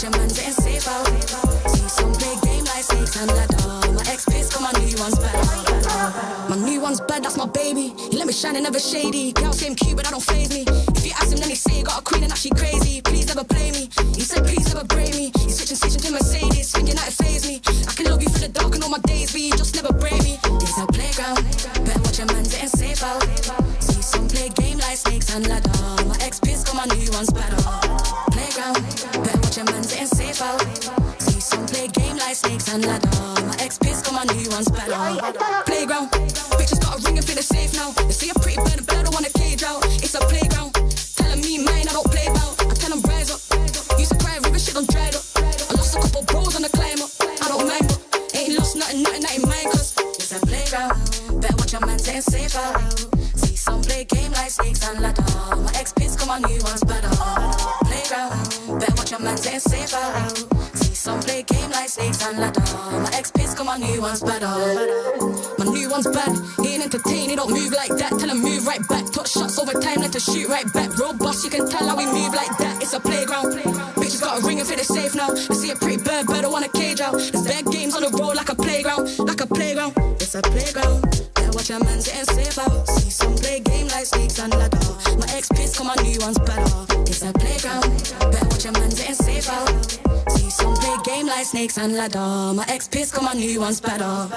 Your man's getting safe out. See some play game like snakes and ladder. My ex-piss, come on, new one's better. My new one's bad, that's my baby. He let me shine and never shady. Girl, same cute, but that don't faze me. If you ask him, then he say he got a queen and that she crazy. Please never play me. He said, please never break me. He's switching to Mercedes, thinking that it faze me. I can love you for the dark and all my days, but you just never break me. It's a playground. Better watch your man's getting safe out. See some play game like snakes and ladder. My ex-piss, come on, new one's better. Playground. Better watch your man's getting safe out. See some play game like snakes and ladder. My ex-piss, come on, new one's better. Playground. Bitches got a ring and feel safe now. They see a pretty bird, but I don't want a cage out. It's a playground. Telling me mine, I don't play about. I tell them rise up. Used to cry, river shit don't dried up. I lost a couple bros on the climb up. I don't mind, but ain't lost nothing ain't mine, cause it's a playground. Better watch your man getting safe out. See some play game like snakes and ladder. My ex-piss, come on, new one's better. Playground. Better watch your man getting safe out. See some play game like snakes and ladder. My ex-piss, come on, new one's better. My new one's bad, he ain't entertained, he don't move like that. Tell him move right back, touch shots over time, let her shoot right back. Robust, you can tell how we move like that. It's a playground. Bitches got a ring and feel safe now. I see a pretty bird, but I don't want a cage out. There's bad games on the road like a playground, like a playground. It's a playground. Better watch your man's getting safe out. See some play game like snakes and ladder. My ex-piss, come on, new one's better. It's a playground. Better watch your man's getting safe out. See some play game like snakes and ladder. My ex-piss, come on, new one's better.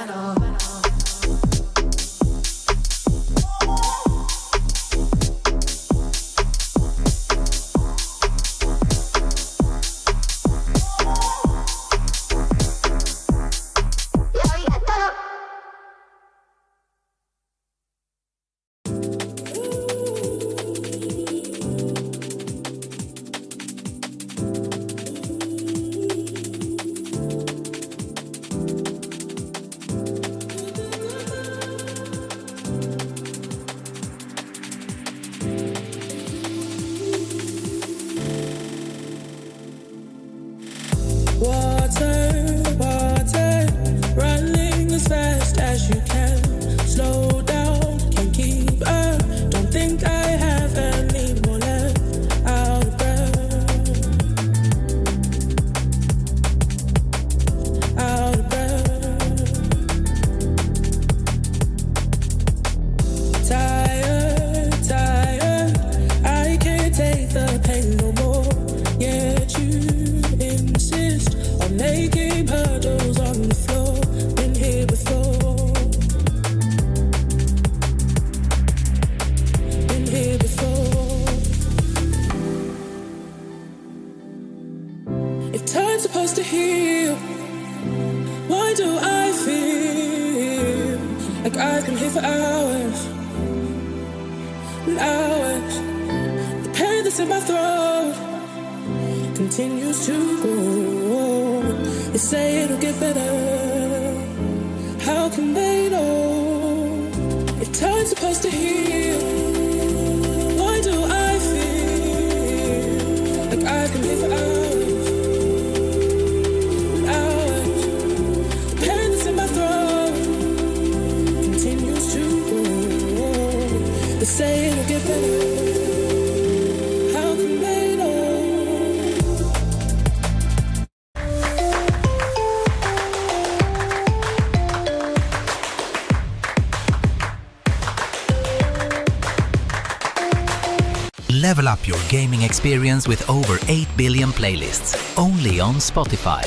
Level up your gaming experience with over 8 billion playlists, only on Spotify,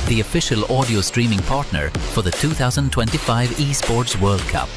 the official audio streaming partner for the 2025 Esports World Cup.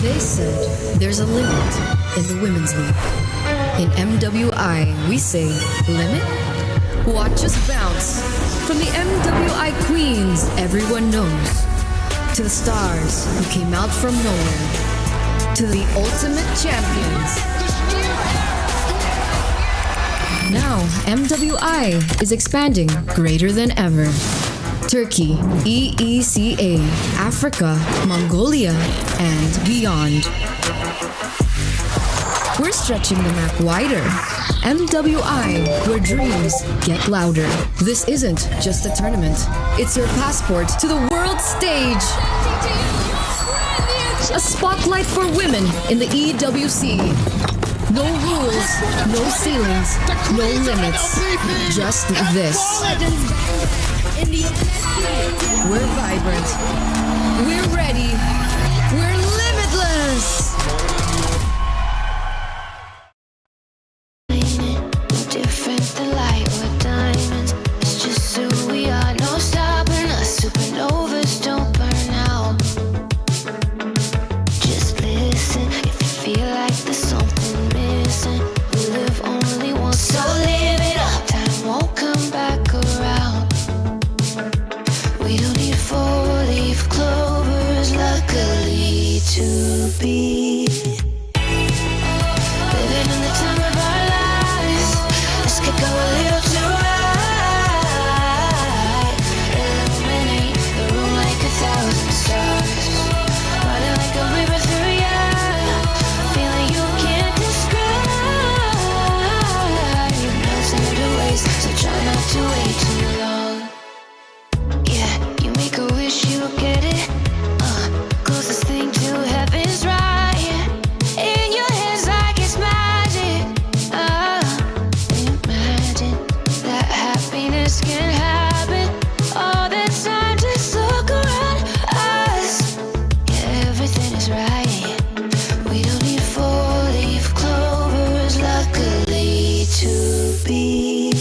They said there's a limit in the women's league. In MWI, we say limit? Watch us bounce. From the MWI queens everyone knows, to the stars who came out from nowhere, to the ultimate champions. Now, MWI is expanding greater than ever. Turkey, EECA, Africa, Mongolia, and beyond. We're stretching the map wider. MWI, where dreams get louder. This isn't just a tournament. It's your passport to the world stage. A spotlight for women in the EWC. No rules, no ceilings, no limits. Just this. We're vibrant. We're ready. We're limitless. Different than light or diamonds. It's just who we are. No stopping us. Supernovas don't burn out. Just listen if you feel like there's something missing. We live only once, so live it up. Time won't come back around. We don't need four-leaf clovers, luckily to be living in the time of our lives. Let's get go a little too right. Illuminate the room like 1,000 stars. Running like a river through ya. Feeling you can't describe. You've nothing to waste, so try not to wait too long. Yeah, you make a wish, you get it. Closest thing to heaven's right. In your hands like it's magic. Imagine that happiness can happen all the time. Just look around us. Yeah, everything is right. We don't need four-leaf clovers, luckily to be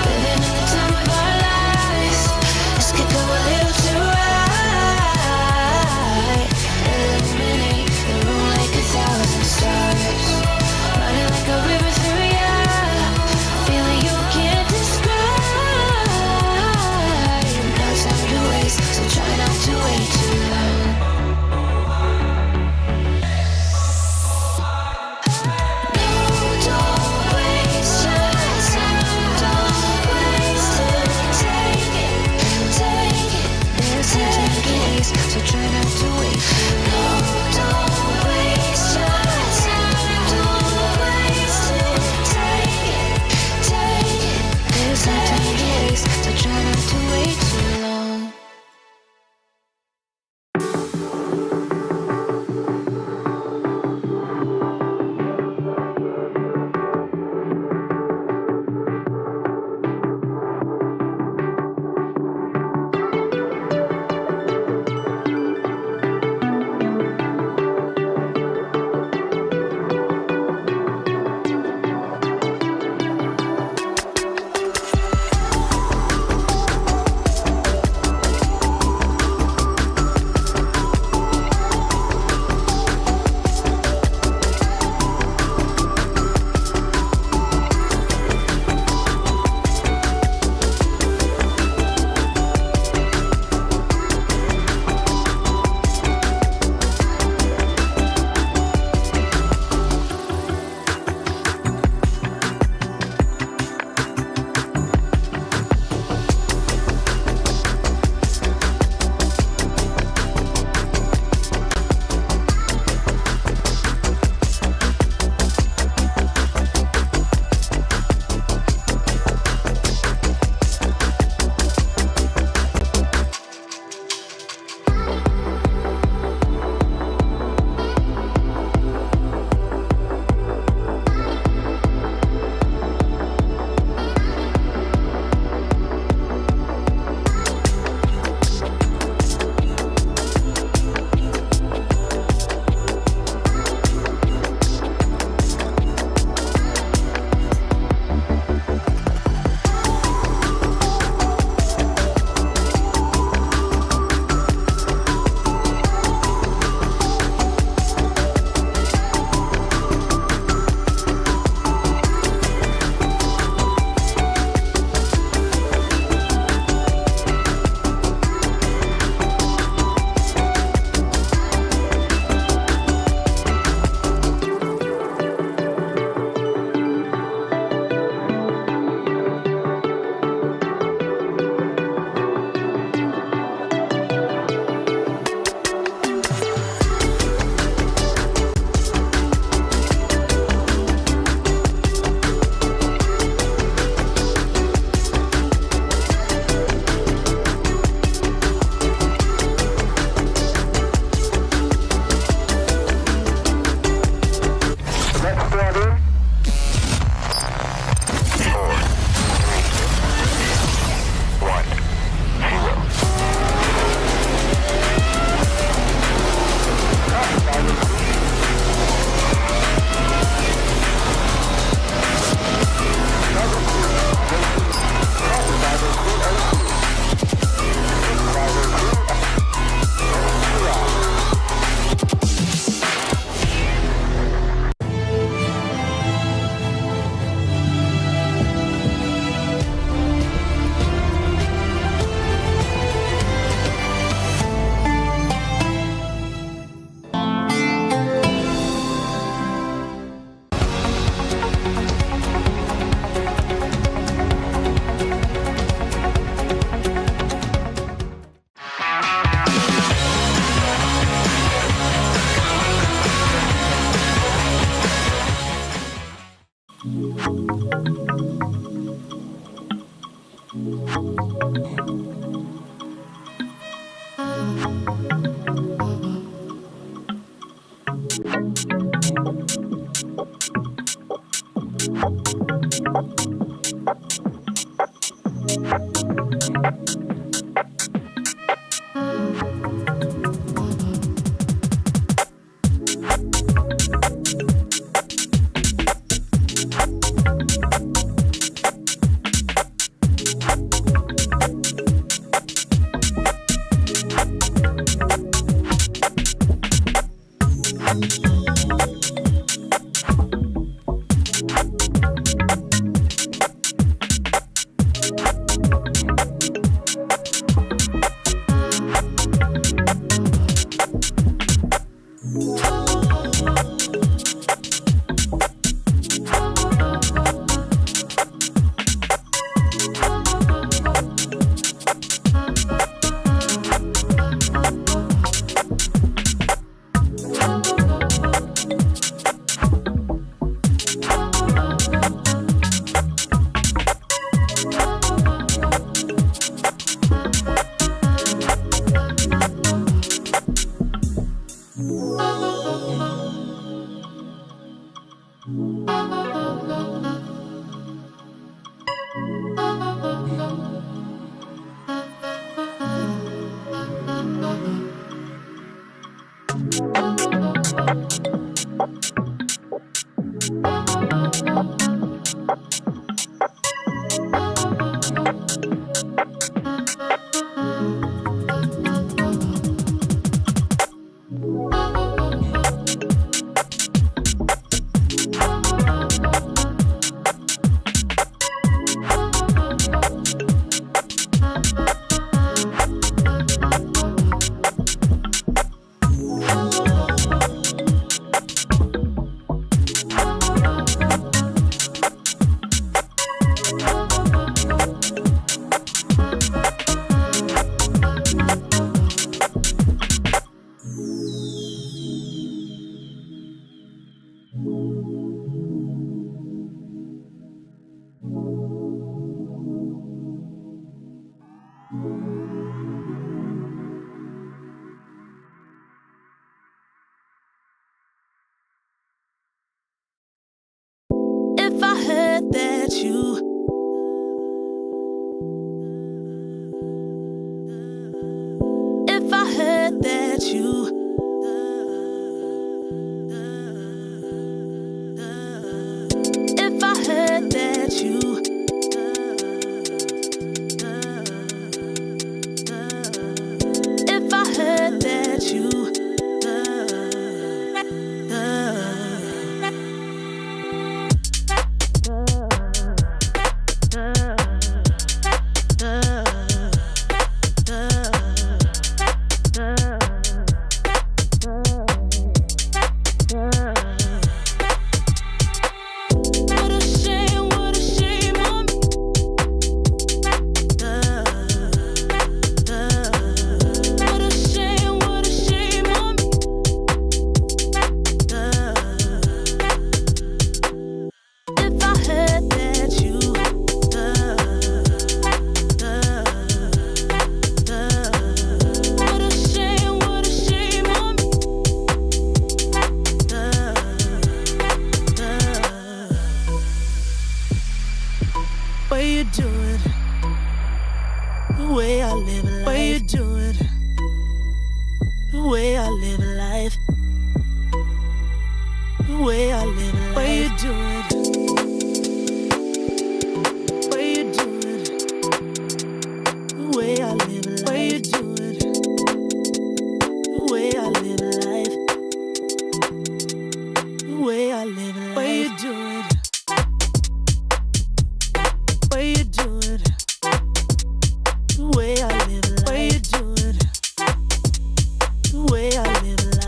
living in the time of our lives. Let's get go a little too right. Illuminate the room like 1,000 stars. Running like a river through ya. Feeling you can't describe. You've no time to waste, so try not to wait too long. No, don't waste your time. Don't waste it. Take it, take it. There's nothing to waste, so try not to wait. No, don't waste your time. Don't waste it. Take it, take it. There's nothing to waste, so try not to wait too long. you. If I heard that you. If I heard that you. If I heard that you. The way I live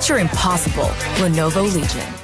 Picture impossible. Lenovo Legion.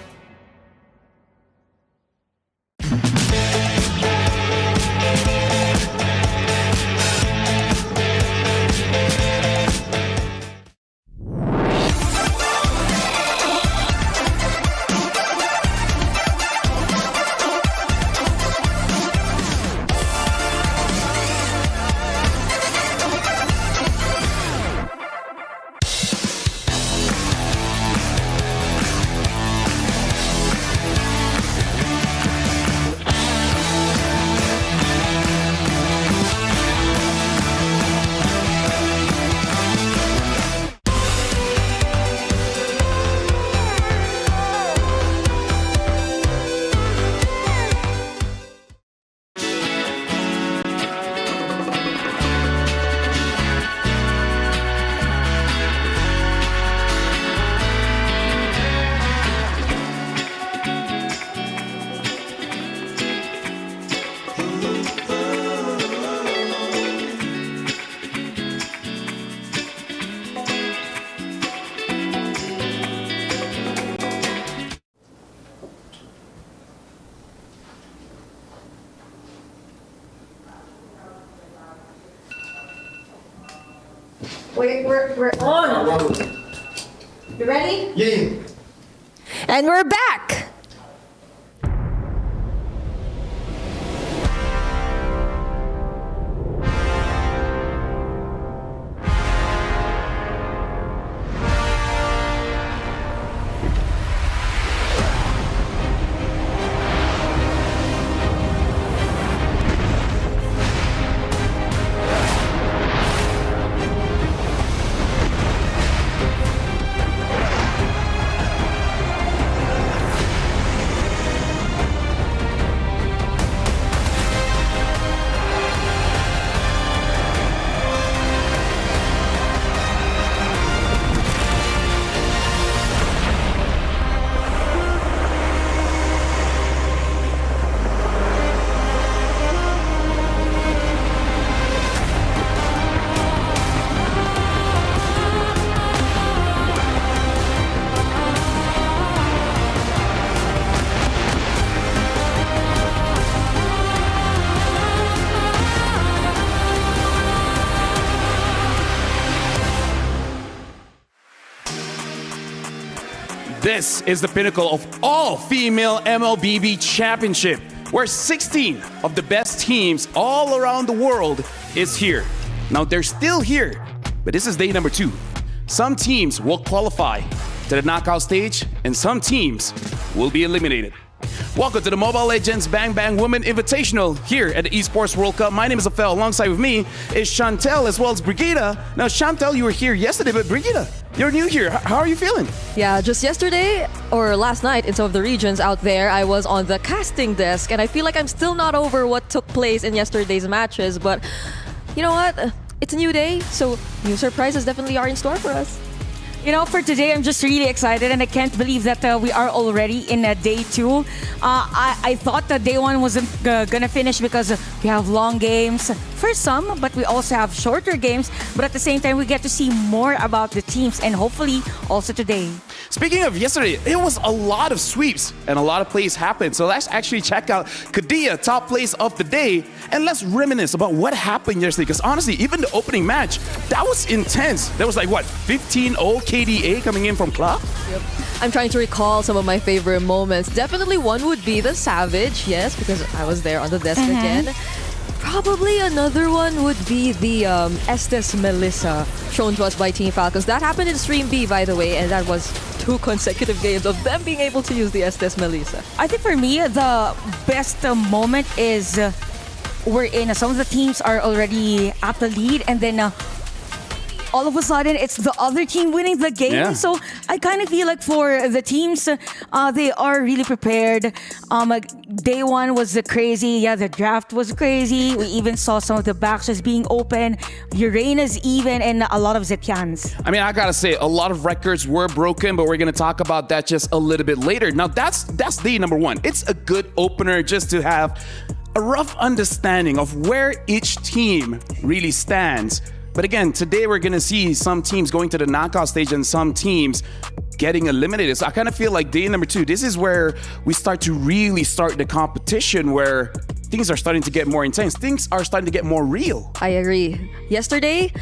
We're on. You ready? Yeah. And we're back. This is the pinnacle of all-female MLBB championship, where 16 of the best teams all around the world is here. Now, they're still here, but this is day number 2. Some teams will qualify to the knockout stage, and some teams will be eliminated. Welcome to the Mobile Legends Bang Bang Women Invitational here at the Esports World Cup. My name is Afel. Alongside with me is Chantel as well as Brigida. Now, Chantel, you were here yesterday, but Brigida, you're new here. How are you feeling? Yeah, just yesterday or last night in some of the regions out there, I was on the casting desk, and I feel like I'm still not over what took place in yesterday's matches. But you know what? It's a new day, so new surprises definitely are in store for us. You know, for today, I'm just really excited, and I can't believe that we are already in day 2. I thought that day 1 wasn't gonna finish because we have long games for some, but we also have shorter games. But at the same time, we get to see more about the teams, and hopefully also today. Speaking of yesterday, it was a lot of sweeps and a lot of plays happened. So let's actually check out Kadia, top place of the day, and let's reminisce about what happened yesterday. Because honestly, even the opening match, that was intense. There was like, what, 15-0 KDA coming in from Club? Yep. I'm trying to recall some of my favorite moments. Definitely one would be the Savage, yes, because I was there on the desk again. Probably another one would be the Estes Melissa shown to us by Team Falcons. That happened in Stream B, by the way, and that was 2 consecutive games of them being able to use the Estes Melissa. I think for me, the best moment is we're in. Some of the teams are already at the lead, and then all of a sudden, it's the other team winning the game. Yeah. So I kind of feel like for the teams, they are really prepared. Day 1 was crazy. Yeah, the draft was crazy. We even saw some of the boxes being open. Uranus even, and a lot of Zetians. I mean, I gotta say, a lot of records were broken, but we're gonna talk about that just a little bit later. Now, that's day number 1. It's a good opener just to have a rough understanding of where each team really stands. But again, today we're going to see some teams going to the knockout stage and some teams getting eliminated. So I kind of feel like day number 2, this is where we start to really start the competition where things are starting to get more intense. Things are starting to get more real. I agree. Yesterday,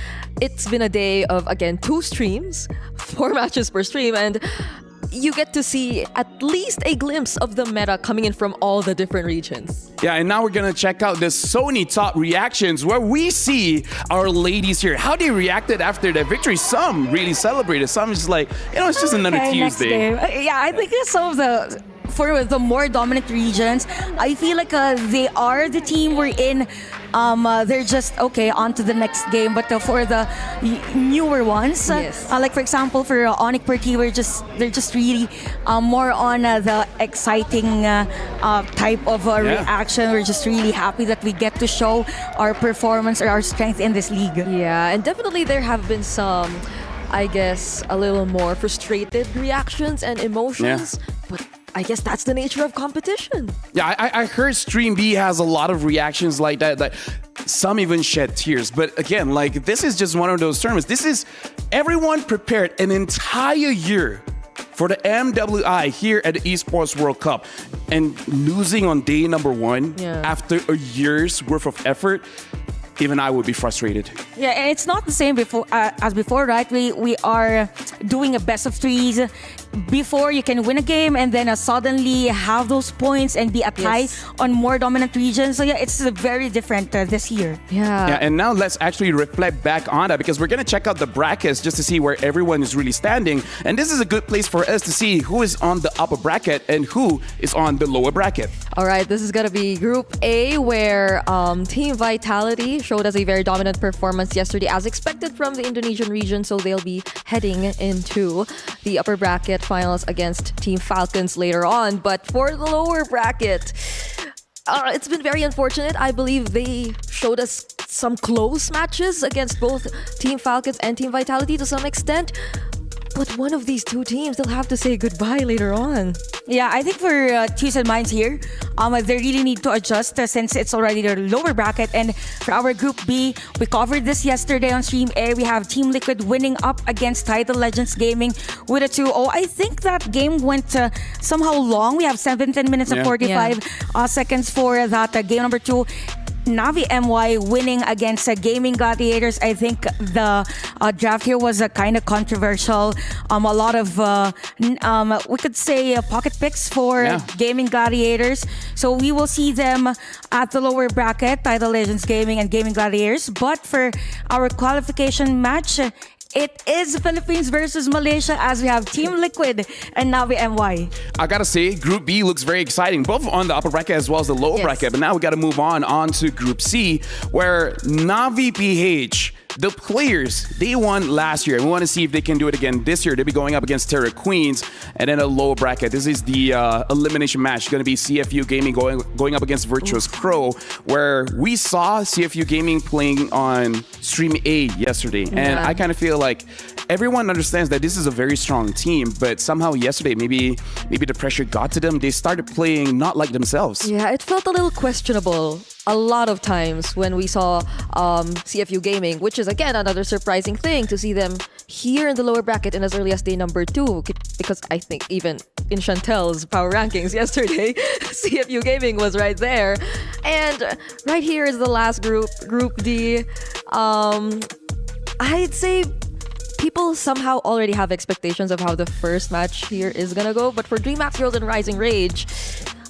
it's been a day of, again, 2 streams, 4 matches per stream, and you get to see at least a glimpse of the meta coming in from all the different regions. Yeah, and now we're going to check out the Sony top reactions where we see our ladies here. How they reacted after their victory. Some really celebrated. Some just like, it's just another Tuesday. Yeah, I think some of for the more dominant regions, I feel like they are the team we're in. They're just okay on to the next game. But for the newer ones, yes. like for example for Onyx Perky, they're just really more on the exciting type of reaction. We're just really happy that we get to show our performance or our strength in this league. Yeah, and definitely there have been some, I guess, a little more frustrated reactions and emotions. Yeah. But I guess that's the nature of competition. Yeah, I heard Stream B has a lot of reactions like that. Like some even shed tears. But again, like this is just one of those tournaments. This is everyone prepared an entire year for the MWI here at the Esports World Cup, and losing on day number 1 after a year's worth of effort. Even I would be frustrated. Yeah, and it's not the same as before, right? We are doing a best of 3s. Before you can win a game and then suddenly have those points and be a tie on more dominant regions. So yeah, it's very different this year. Yeah, and now let's actually reflect back on that, because we're going to check out the brackets just to see where everyone is really standing. And this is a good place for us to see who is on the upper bracket and who is on the lower bracket. All right, this is going to be Group A, where Team Vitality showed us a very dominant performance yesterday as expected from the Indonesian region. So they'll be heading into the upper bracket finals against Team Falcons later on. But for the lower bracket, it's been very unfortunate. I believe they showed us some close matches against both Team Falcons and Team Vitality to some extent. But one of these 2 teams, they'll have to say goodbye later on. Yeah, I think for Teams and Minds here, they really need to adjust since it's already their lower bracket. And for our Group B, we covered this yesterday on Stream A. We have Team Liquid winning up against Title Legends Gaming with a 2-0. I think that game went somehow long. We have 17 minutes and 45 seconds for that game number 2. Navi MY winning against Gaming Gladiators. I think the draft here was kind of controversial. A lot of, we could say, pocket picks for Gaming Gladiators. So we will see them at the lower bracket, Title Legends Gaming and Gaming Gladiators. But for our qualification match, it is Philippines versus Malaysia, as we have Team Liquid and Navi MY. I gotta say, Group B looks very exciting, both on the upper bracket as well as the lower bracket. But now we gotta move on to Group C, where Navi PH, the players, they won last year. And we want to see if they can do it again this year. They'll be going up against Terra Queens. And then a lower bracket. This is the elimination match. It's going to be CFU Gaming going up against Virtuous Pro, where we saw CFU Gaming playing on Stream A yesterday. And I kind of feel like everyone understands that this is a very strong team, but somehow yesterday, maybe the pressure got to them. They started playing not like themselves. Yeah, it felt a little questionable a lot of times when we saw CFU Gaming, which is again another surprising thing to see them here in the lower bracket in as early as day number 2, because I think even in Chantel's power rankings yesterday, CFU Gaming was right there. And right here is the last group, Group D. I'd say people somehow already have expectations of how the first match here is gonna go, but for DreamHack Girls and Rising Rage,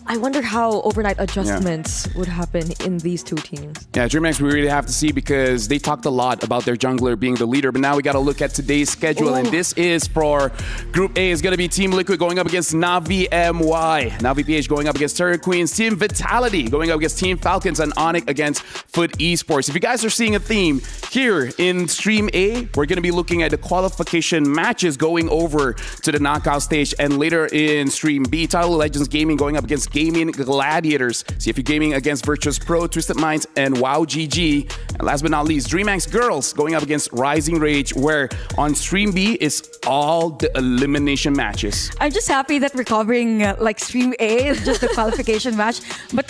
I wonder how overnight adjustments would happen in these 2 teams. Yeah, DreamHack we really have to see, because they talked a lot about their jungler being the leader, but now we got to look at today's schedule. And this is for Group A. It's going to be Team Liquid going up against Navi MY. Navi PH going up against Terra Queens. Team Vitality going up against Team Falcons, and Onyx against Foot Esports. If you guys are seeing a theme here in Stream A, we're going to be looking at the qualification matches going over to the knockout stage. And later in Stream B, Title Legends Gaming going up against Gaming Gladiators, CFU Gaming against Virtuous Pro, Twisted Minds, and WoW GG. And last but not least, DreamHack Girls going up against Rising Rage, where on Stream B is all the elimination matches. I'm just happy that we're covering like Stream A, just the qualification match. But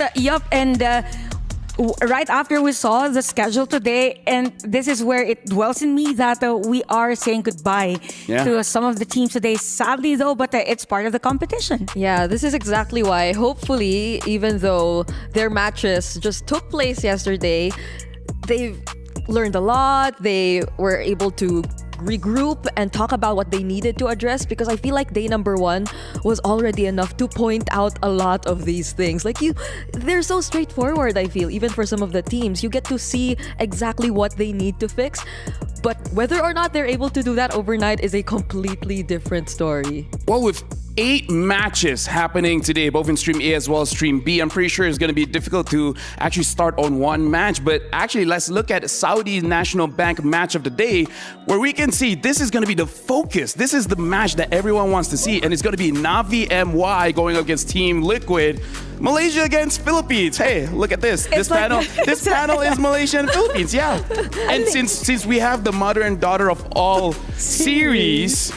right after we saw the schedule today, and this is where it dwells in me that we are saying goodbye to some of the teams today. Sadly, though, but it's part of the competition. Yeah, this is exactly why, hopefully, even though their matches just took place yesterday, they've learned a lot. They were able to regroup and talk about what they needed to address, because I feel like day number 1 was already enough to point out a lot of these things. Like they're so straightforward, I feel, even for some of the teams. You get to see exactly what they need to fix. But whether or not they're able to do that overnight is a completely different story. Well, with 8 matches happening today, both in Stream A as well as Stream B, I'm pretty sure it's going to be difficult to actually start on one match. But actually, let's look at Saudi National Bank match of the day, where we can see this is going to be the focus. This is the match that everyone wants to see, and it's going to be Navi MY going against Team Liquid. Malaysia against Philippines. Hey, look at this. This panel is Malaysia and Philippines. Yeah. And since we have the mother and daughter of all series,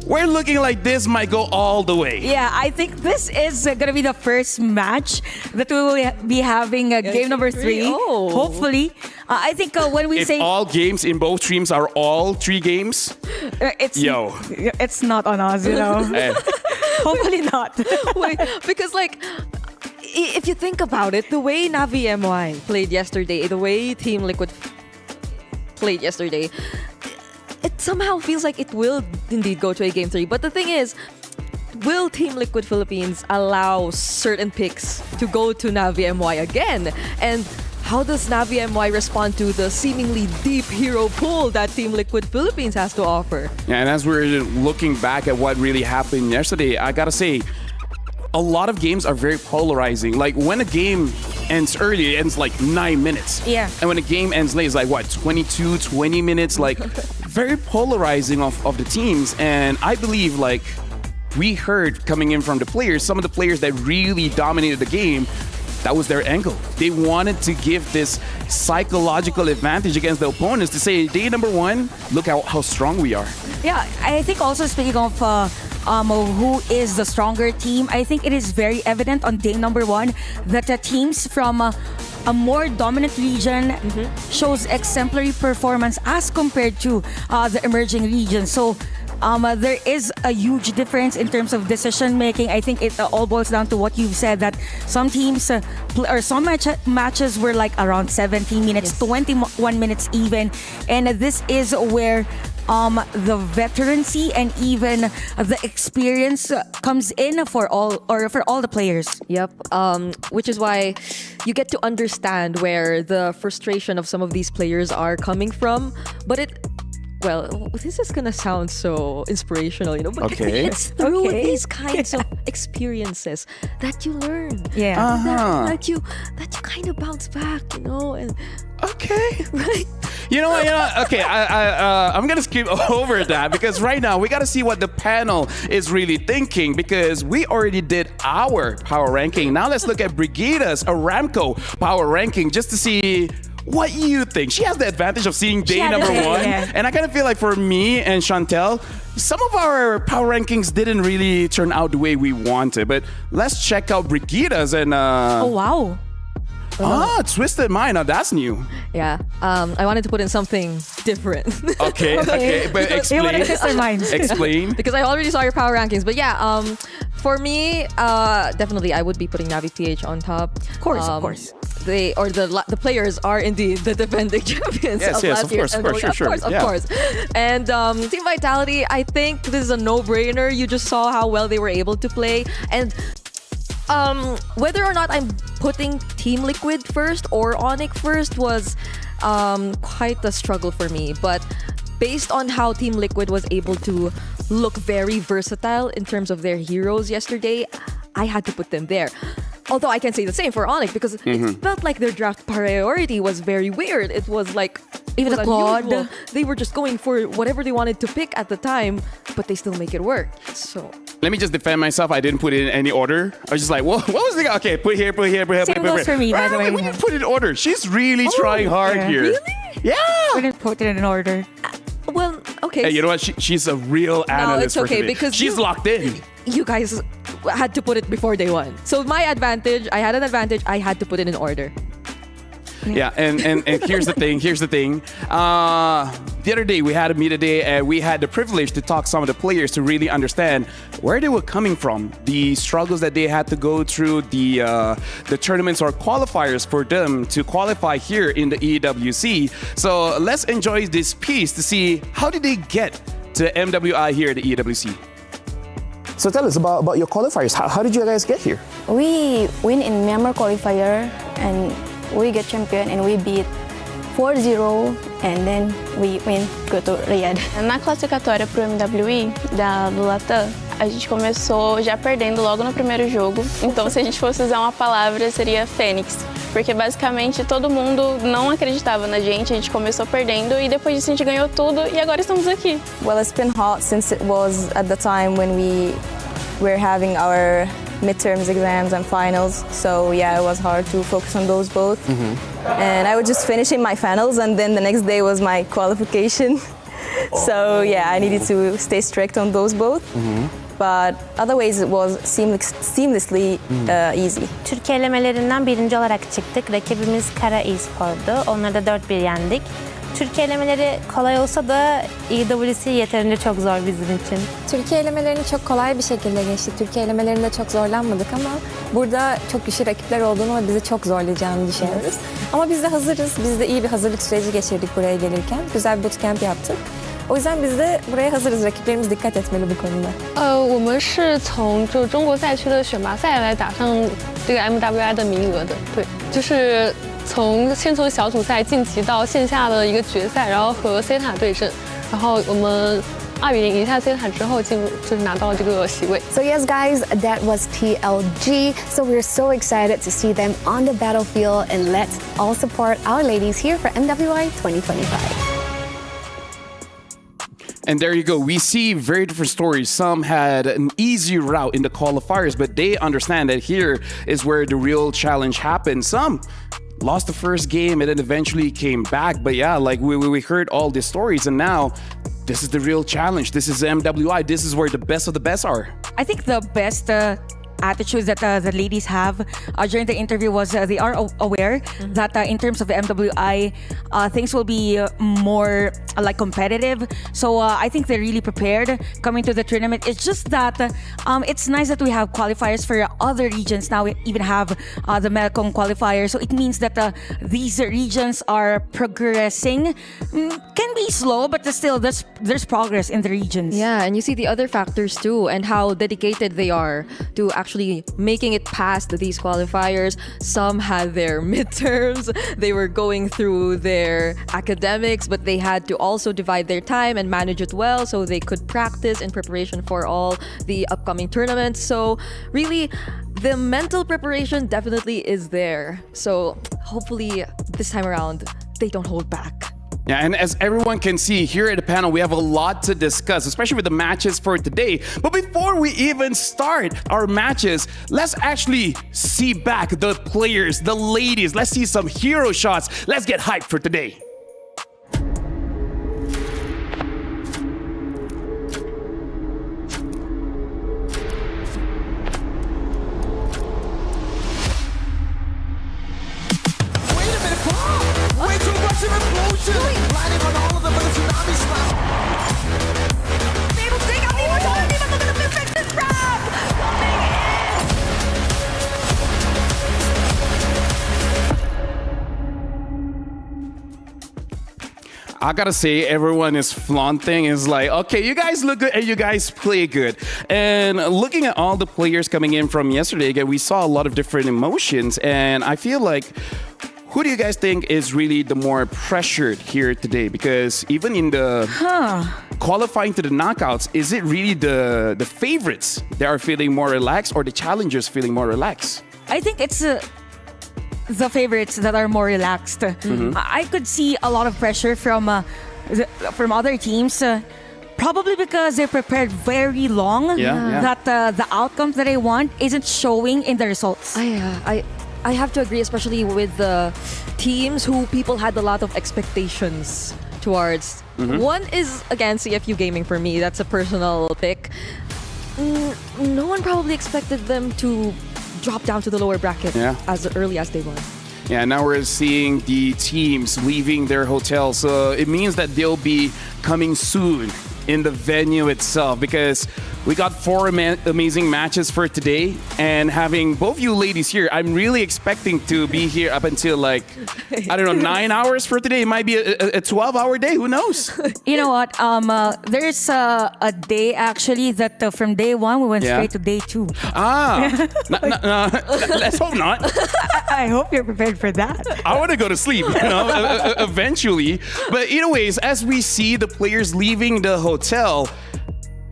we're looking like this might go all the way. Yeah, I think this is going to be the first match that we will be having game number 3. Oh. Hopefully. I think when we say all games in both streams are all 3 games, it's not on us, you know. Hey. Hopefully not. Wait, because if you think about it, the way Navi MY played yesterday, the way Team Liquid played yesterday, it somehow feels like it will indeed go to a game 3. But the thing is, will Team Liquid Philippines allow certain picks to go to Navi MY again? And how does Navi MY respond to the seemingly deep hero pool that Team Liquid Philippines has to offer? Yeah, and as we're looking back at what really happened yesterday, I gotta say, a lot of games are very polarizing. Like when a game ends early, it ends like 9 minutes. Yeah. And when a game ends late, it's like what, 22, 20 minutes? Like very polarizing of the teams. And I believe like we heard coming in from the players, some of the players that really dominated the game, that was their angle. They wanted to give this psychological advantage against the opponents to say, day number 1, look how strong we are. Yeah, I think also speaking of who is the stronger team, I think it is very evident on day number 1 that the teams from a more dominant region shows exemplary performance as compared to the emerging region. So there is a huge difference in terms of decision making. I think it all boils down to what you've said, that some teams or some matches were like around 17 minutes, 21 minutes even. And this is where the veterancy and even the experience comes in for all the players. Yep. Which is why you get to understand where the frustration of some of these players are coming from. But this is gonna sound so inspirational, you know, but it's through these kinds of experiences that you learn. Yeah. That you kind of bounce back, you know, and right. You know what? Okay, I'm gonna skip over that because right now we gotta see what the panel is really thinking, because we already did our power ranking. Now let's look at Brigida's Aramco power ranking just to see what you think. She has the advantage of seeing day number 1. Yeah. And I kind of feel like for me and Chantel, some of our power rankings didn't really turn out the way we wanted. But let's check out Brigida's and... Oh, wow. Twisted Mind. Now that's new. Yeah. I wanted to put in something different. Okay. But explain. You want to twist their minds. Explain. Because I already saw your power rankings. But yeah, for me, definitely I would be putting Navi PH on top. Of course. The players are indeed the defending champions of last year. Of course. And Team Vitality, I think this is a no-brainer. You just saw how well they were able to play. And whether or not I'm putting Team Liquid first or Onyx first was quite a struggle for me. But based on how Team Liquid was able to look very versatile in terms of their heroes yesterday, I had to put them there. Although I can say the same for Onyx, because it felt like their draft priority was very weird. It was like even the Claude, they were just going for whatever they wanted to pick at the time, but they still make it work. So let me just defend myself. I didn't put it in any order. I was just like, what was the... Okay, put here. Same goes for me, by the way. We didn't put it in order. She's really trying hard here. Really? Yeah. We didn't put it in order. Well, okay. Hey, you know what? She's a real analyst. No, it's okay, for because she's locked in. You guys had to put it before day 1. So I had an advantage. I had to put it in order. Yeah, and here's the thing. The other day we had a meet today, and we had the privilege to talk to some of the players to really understand where they were coming from, the struggles that they had to go through, the tournaments or qualifiers for them to qualify here in the EWC. So let's enjoy this piece to see how did they get to MWI here at the EWC. So tell us about your qualifiers. How did you guys get here? We win in Myanmar qualifier and we get champion and we beat 4-0 and then we win, go to Riyadh. Na classificatória para o MWI do Latam, a gente começou já perdendo logo no primeiro jogo. Então, se a gente fosse usar uma palavra, seria Fênix. Porque basicamente todo mundo não acreditava na gente, a gente começou perdendo e depois disso a gente ganhou tudo e agora estamos aqui. Well, it's been hot since it was at the time when we were having our midterms exams and finals, so yeah, it was hard to focus on those both. And I was just finishing my finals and then the next day was my qualification. So yeah, I needed to stay strict on those both. But otherwise it was seamlessly easy. Türkiye elemelerinden birinci olarak çıktık. Rakibimiz Kara Espor'du. Onları da 4-1 yendik. Türkiye elemeleri kolay olsa da EWC yeterince çok zor bizim için. Türkiye elemelerini çok kolay bir şekilde geçtik. Türkiye elemelerinde çok zorlanmadık ama burada çok güçlü rakipler olduğunu ve bizi çok zorlayacağını düşünüyoruz. Ama biz de hazırız. Biz de iyi bir hazırlık süreci geçirdik buraya gelirken. Güzel bir bootcamp yaptık. O yüzden biz de buraya hazırız. Rakiplerimiz dikkat etmeli bu konuda. 我们是从中国赛区的选拔赛来打上这个 MWI 的名额的，对，就是先从小组赛晋级到线下的一个决赛，然后和 C 塔对阵，然后我们2-0赢下 C 塔之后就是拿到了这个席位。 So yes, guys, that was TLG. So we're so excited to see them on the battlefield, and let's all support our ladies here for MWI 2025. And there you go. We see very different stories. Some had an easy route in the qualifiers, but they understand that here is where the real challenge happened. Some lost the first game and then eventually came back. But yeah, like we heard all these stories, and now this is the real challenge. This is MWI. This is where the best of the best are. I think the best attitudes that the ladies have during the interview was they are aware that in terms of the MWI, things will be more like competitive. So I think they're really prepared coming to the tournament. It's just that it's nice that we have qualifiers for other regions. Now we even have the Melcom qualifier. So it means that these regions are progressing. Can be slow, but still there's progress in the regions. Yeah, and you see the other factors too and how dedicated they are to actually making it past these qualifiers. Some had their midterms, they were going through their academics, but they had to also divide their time and manage it well so they could practice in preparation for all the upcoming tournaments. So really, the mental preparation definitely is there. So hopefully this time around, they don't hold back. Yeah, and as everyone can see here at the panel, we have a lot to discuss, especially with the matches for today. But before we even start our matches, let's actually see back the players, the ladies. Let's see some hero shots. Let's get hyped for today. I gotta say, everyone is flaunting. Is like, okay, you guys look good and you guys play good. And looking at all the players coming in from yesterday, again, we saw a lot of different emotions. And I feel like, who do you guys think is really the more pressured here today? Because even in the qualifying to the knockouts, is it really the favorites that are feeling more relaxed or the challengers feeling more relaxed? I think it's the favorites that are more relaxed. I could see a lot of pressure from other teams. Probably because they're prepared very long. That the outcomes that they want isn't showing in the results. I have to agree, especially with the teams who people had a lot of expectations towards. One is, again, CFU Gaming for me. That's a personal pick. No one probably expected them to drop down to the lower bracket as early as they were. Yeah, now we're seeing the teams leaving their hotels. So it means that they'll be coming soon in the venue itself, because we got 4 amazing matches for today, and having both you ladies here, I'm really expecting to be here up until like, I don't know, 9 hours for today. It might be a 12-hour day. Who knows? You know what? There's a day actually that from day 1 we went straight to day 2. Let's hope not. I hope you're prepared for that. I want to go to sleep, eventually. But anyways, as we see the players leaving the hotel,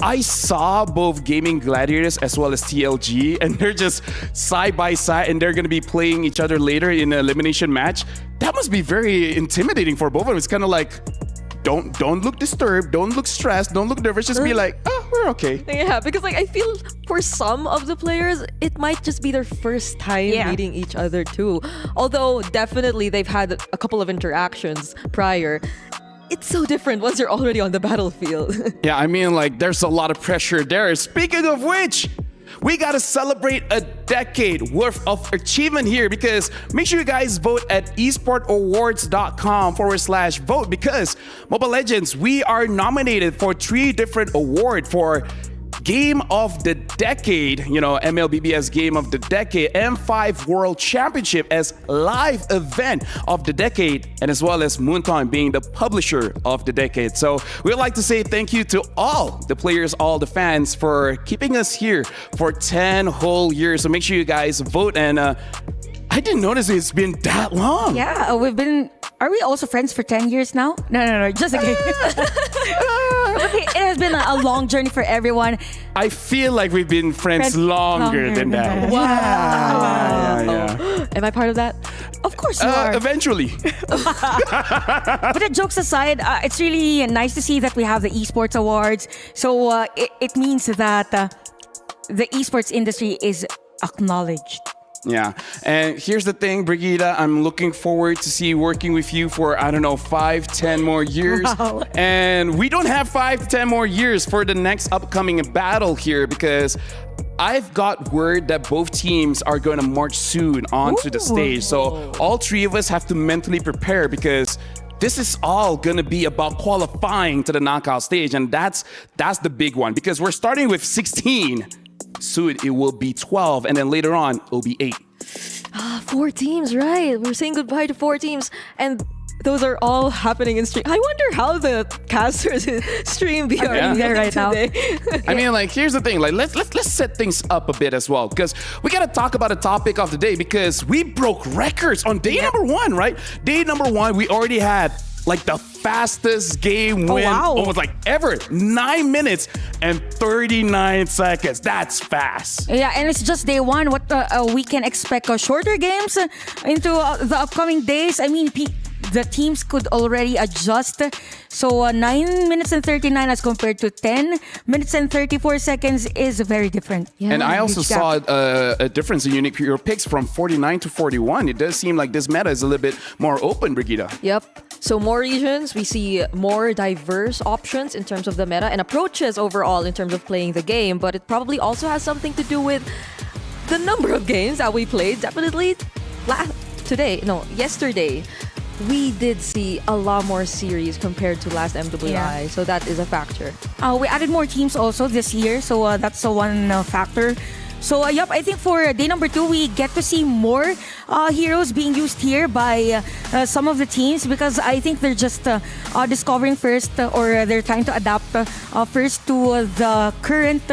I saw both Gaming Gladiators as well as TLG, and they're just side by side, and they're going to be playing each other later in an elimination match. That must be very intimidating for both of them. It's kind of like, don't look disturbed, don't look stressed, don't look nervous. Just be like, oh, we're okay. Yeah, because like I feel for some of the players, it might just be their first time meeting each other too. Although definitely they've had a couple of interactions prior. It's so different once you're already on the battlefield. Yeah, I mean, like, there's a lot of pressure there. Speaking of which, we got to celebrate a decade worth of achievement here, because make sure you guys vote at esportawards.com/vote, because Mobile Legends, we are nominated for 3 different awards for Game of the Decade, MLBB as Game of the Decade, M5 World Championship as Live Event of the Decade, and as well as Moonton being the Publisher of the Decade. So we'd like to say thank you to all the players, all the fans, for keeping us here for 10 whole years. So make sure you guys vote, and I didn't notice it's been that long. Yeah, are we also friends for 10 years now? No, just a kidding. Okay, it has been a long journey for everyone. I feel like we've been friends longer than that. Wow. Yeah. Am I part of that? Of course you are. Eventually. But the jokes aside, it's really nice to see that we have the Esports Awards. So it means that the esports industry is acknowledged. Yeah, and here's the thing, Brigida, I'm looking forward to see working with you for, 5-10 more years. Wow. And we don't have 5-10 more years for the next upcoming battle here, because I've got word that both teams are going to march soon onto the stage. So all 3 of us have to mentally prepare, because this is all going to be about qualifying to the knockout stage. And that's the big one, because we're starting with 16. Soon it will be 12, and then later on it'll be 8. 4 teams, right? We're saying goodbye to 4 teams, and those are all happening in stream. I wonder how the casters in stream be are there right now. I mean, like, here's the thing. Like, let's set things up a bit as well, because we got to talk about a topic of the day, because we broke records on day number 1, right? Day number 1, we already had like the fastest game win almost like ever. 9 minutes and 39 seconds. That's fast. Yeah, and it's just day 1. What we can expect shorter games into the upcoming days. I mean, the teams could already adjust. So 9 minutes and 39 as compared to 10 minutes and 34 seconds is very different. Yeah, and I also saw a difference in unique hero picks from 49 to 41. It does seem like this meta is a little bit more open, Brigida. Yep. So more regions, we see more diverse options in terms of the meta and approaches overall in terms of playing the game. But it probably also has something to do with the number of games that we played. Definitely yesterday, we did see a lot more series compared to last MWI. Yeah. So that is a factor. We added more teams also this year. So that's one factor. So, I think for day number 2, we get to see more heroes being used here by some of the teams, because I think they're just discovering first, or they're trying to adapt first to the current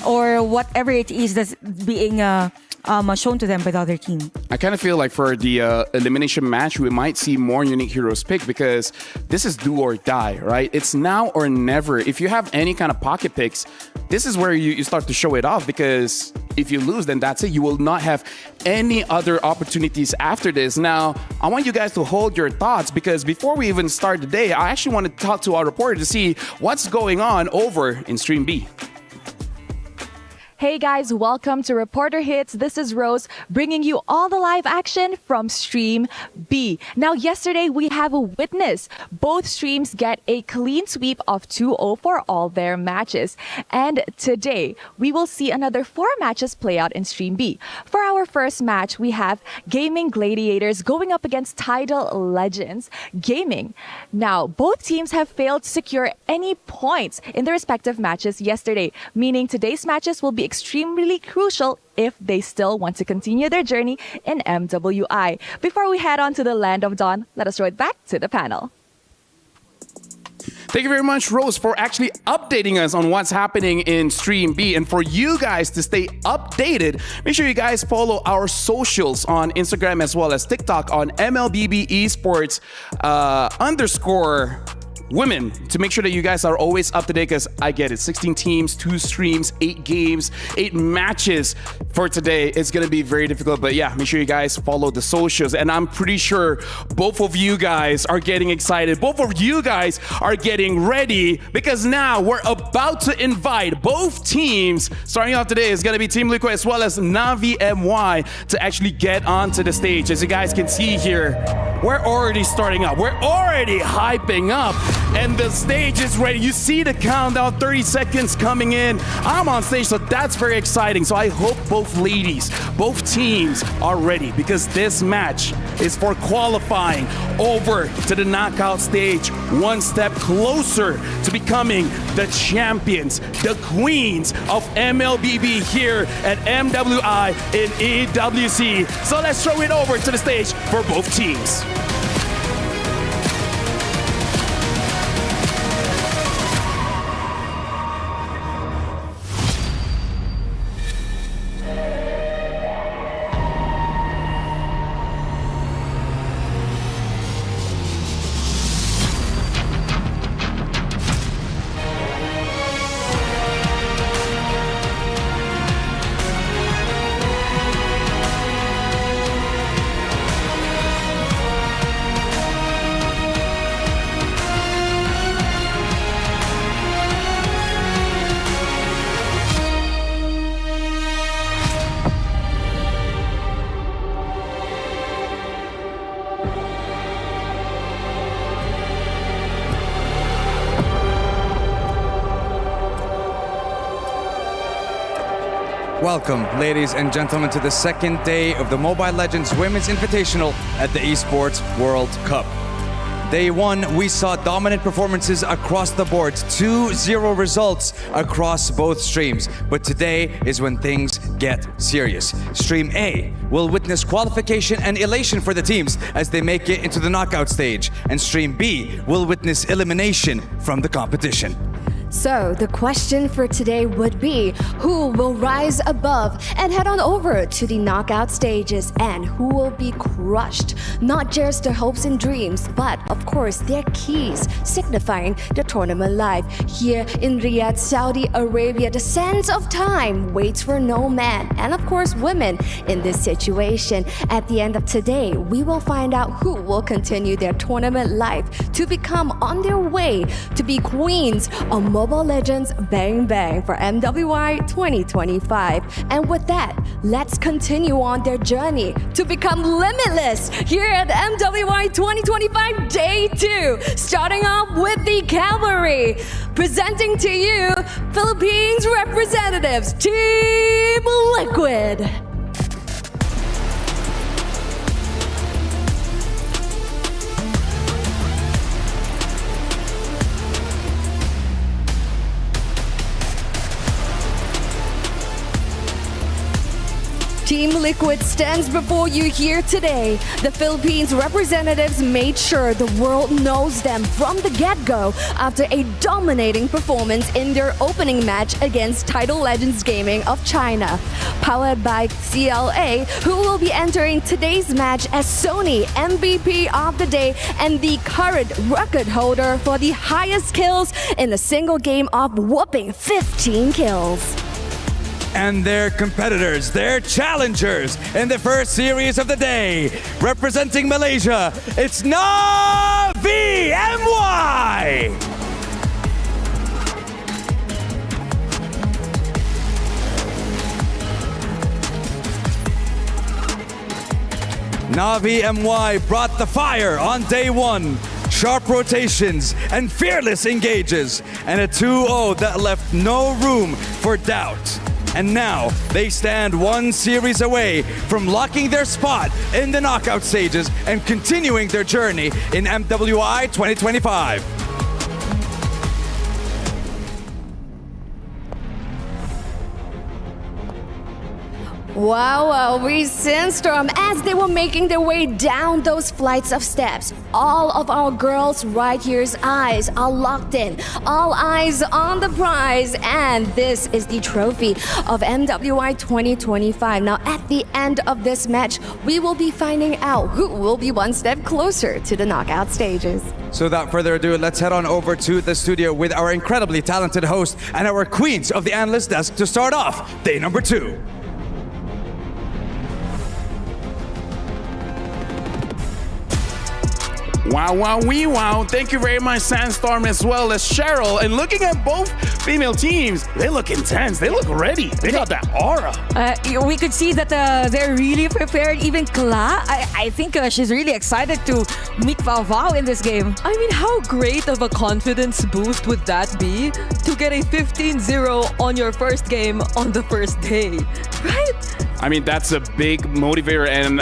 or whatever it is that's being shown to them by the other team. I kind of feel like for the elimination match, we might see more unique heroes picked, because this is do or die, right? It's now or never. If you have any kind of pocket picks, this is where you start to show it off, because if you lose, then that's it. You will not have any other opportunities after this. Now, I want you guys to hold your thoughts, because before we even start the day, I actually want to talk to our reporter to see what's going on over in Stream B. Hey guys, welcome to Reporter Hits. This is Rose bringing you all the live action from Stream B. Now, yesterday we have a witness. Both streams get a clean sweep of 2-0 for all their matches. And today we will see another 4 matches play out in Stream B. For our first match, we have Gaming Gladiators going up against Tidal Legends Gaming. Now, both teams have failed to secure any points in their respective matches yesterday, meaning today's matches will be extremely crucial if they still want to continue their journey in MWI. Before we head on to the Land of Dawn, let us throw it back to the panel. Thank you very much, Rose, for actually updating us on what's happening in Stream B. And for you guys to stay updated, make sure you guys follow our socials on Instagram as well as TikTok on MLBB Esports _women to make sure that you guys are always up to date, because I get it, 16 teams, 2 streams, 8 games, 8 matches for today. It's going to be very difficult, but yeah, make sure you guys follow the socials. And I'm pretty sure both of you guys are getting excited. Both of you guys are getting ready, because now we're about to invite both teams. Starting off today is going to be Team Liquid as well as Navi MY to actually get onto the stage. As you guys can see here, we're already starting up. We're already hyping up. And the stage is ready. You see the countdown, 30 seconds coming in. I'm on stage, so that's very exciting. So I hope both ladies, both teams are ready, because this match is for qualifying over to the knockout stage, one step closer to becoming the champions, the queens of MLBB here at MWI in EWC. So let's throw it over to the stage for both teams. Welcome, ladies and gentlemen, to the second day of the Mobile Legends Women's Invitational at the Esports World Cup. Day 1, we saw dominant performances across the board, 2-0 results across both streams. But today is when things get serious. Stream A will witness qualification and elation for the teams as they make it into the knockout stage. And Stream B will witness elimination from the competition. So, the question for today would be, who will rise above and head on over to the knockout stages, and who will be crushed? Not just their hopes and dreams, but of course their keys, signifying the tournament life. Here in Riyadh, Saudi Arabia, the sands of time waits for no man, and of course women in this situation. At the end of today, we will find out who will continue their tournament life to become on their way to be queens of Mobile Legends Bang Bang for MWI 2025. And with that, let's continue on their journey to become limitless here at MWI 2025 Day 2. Starting off with the Cavalry. Presenting to you, Philippines representatives, Team Liquid. Team Liquid stands before you here today. The Philippines representatives made sure the world knows them from the get-go after a dominating performance in their opening match against Tidal Legends Gaming of China. Powered by CLA, who will be entering today's match as Sony MVP of the day and the current record holder for the highest kills in a single game of whopping 15 kills. And their competitors, their challengers in the first series of the day. Representing Malaysia, it's Navi MY! Navi MY brought the fire on day one. Sharp rotations and fearless engages, and a 2-0 that left no room for doubt. And now they stand one series away from locking their spot in the knockout stages and continuing their journey in MWI 2025. Wow, we Sandstorm as they were making their way down those flights of steps. All of our girls right here's eyes are locked in. All eyes on the prize. And this is the trophy of MWI 2025. Now, at the end of this match, we will be finding out who will be one step closer to the knockout stages. So without further ado, let's head on over to the studio with our incredibly talented host and our queens of the analyst desk to start off day number 2. Wow, wow, wee wow. Thank you very much, Sandstorm, as well as Cheryl. And looking at both female teams, they look intense. They look ready. They got that aura. We could see that they're really prepared. Even Kla, I think she's really excited to meet Vao Vao in this game. I mean, how great of a confidence boost would that be to get a 15-0 on your first game on the first day, right? I mean, that's a big motivator and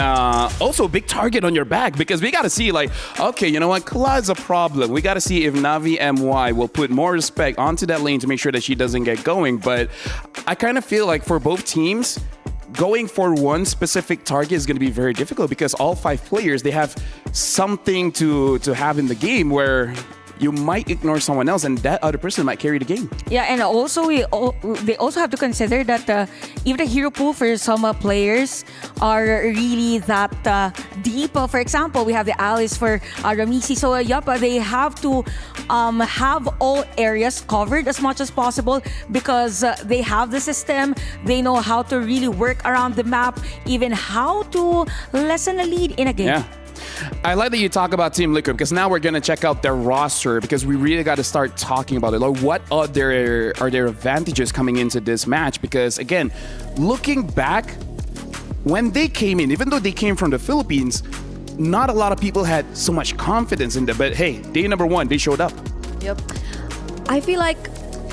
also a big target on your back, because we got to see, like, okay, you know what? Kla is a problem. We got to see if Navi MY will put more respect onto that lane to make sure that she doesn't get going. But I kind of feel like for both teams, going for one specific target is going to be very difficult, because all 5 players, they have something to have in the game where you might ignore someone else and that other person might carry the game. Yeah, and also they also have to consider that if the hero pool for some players are really that deep. For example, we have the allies for Ramisi. So they have to have all areas covered as much as possible, because they have the system. They know how to really work around the map, even how to lessen a lead in a game. Yeah. I like that you talk about Team Liquid, because now we're going to check out their roster, because we really got to start talking about it. Like, what are their advantages coming into this match? Because again, looking back, when they came in, even though they came from the Philippines, not a lot of people had so much confidence in them. But hey, day number 1, they showed up. Yep. I feel like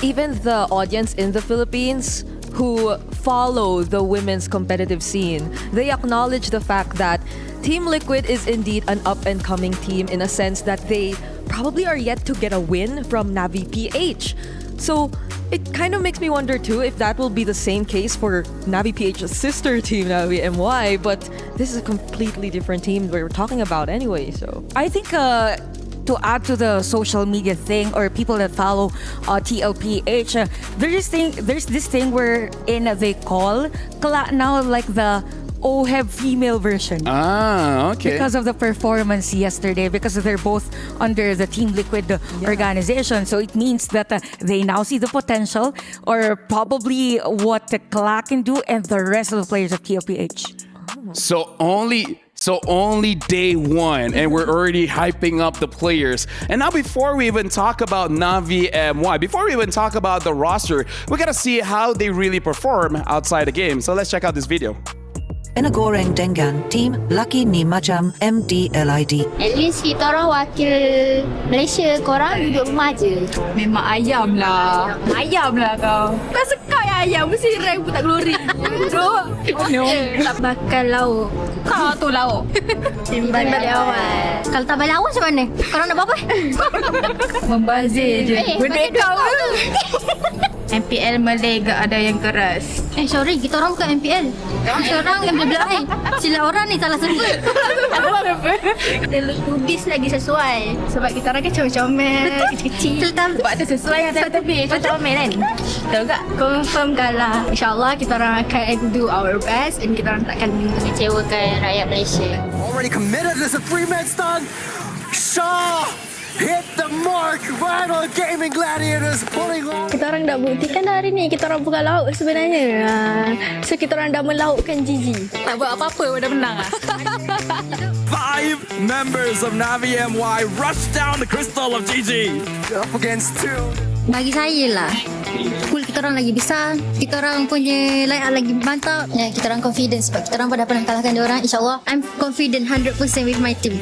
even the audience in the Philippines who follow the women's competitive scene, they acknowledge the fact that Team Liquid is indeed an up-and-coming team, in a sense that they probably are yet to get a win from Navi PH. So it kind of makes me wonder too if that will be the same case for Navi PH's sister team, Navi MY, but this is a completely different team we're talking about anyway. So I think to add to the social media thing, or people that follow TLPH, there's this thing where they call Kla now like the OHEB female version. Ah, okay. Because of the performance yesterday, because they're both under the Team Liquid organization. So it means that they now see the potential, or probably what Kla can do and the rest of the players of TLPH. So only day 1, and we're already hyping up the players. And now, before we even talk about Navi MY, before we even talk about the roster, we gotta see how they really perform outside the game. So let's check out this video. Pinagoreng dengan Team Lucky ni macam MDLID. At least kita orang wakil Malaysia, korang duduk rumah je. Memang ayam lah. Ayam lah kau. Kau suka ayam, mesti rank pun tak glory. No. Tak bakal lauk. Kau tu lauk. Timban balik awal. Kalau tak balik awal macam mana? Korang nak buat apa? Membazir je. Benda kau. MPL Malay gak ada yang keras. Sorry, kita orang bukan MPL. Kita orang MWI. Sila orang ni salah sebut. Lubis lagi sesuai. Sebab kita orang kan comel-comel, kecil-kecil. Sebab tu sesuai yang tak tepi. Comel kan? Tahu tak? Confirm kalah. InsyaAllah kita orang akan do our best, and kita orang takkan mengecewakan rakyat Malaysia. Already committed as a 3-man stun. Shaw hit the mark right on Gaming Gladiators, pulling on. Kita orang dah buktikan hari ni kita orang bukan lauk sebenarnya. So kita orang dah melaukkan GG. Tak buat apa-apa dah menang ah. 5 members of Navi MY rushed down the crystal of GG. Up against 2. Bagi saya lah, Pool kita orang lagi besar, kita orang punya layak lagi mantap. Ya, kita orang confident sebab kita orang dah pernah kalahkan dia orang. InsyaAllah, I'm confident 100% with my team.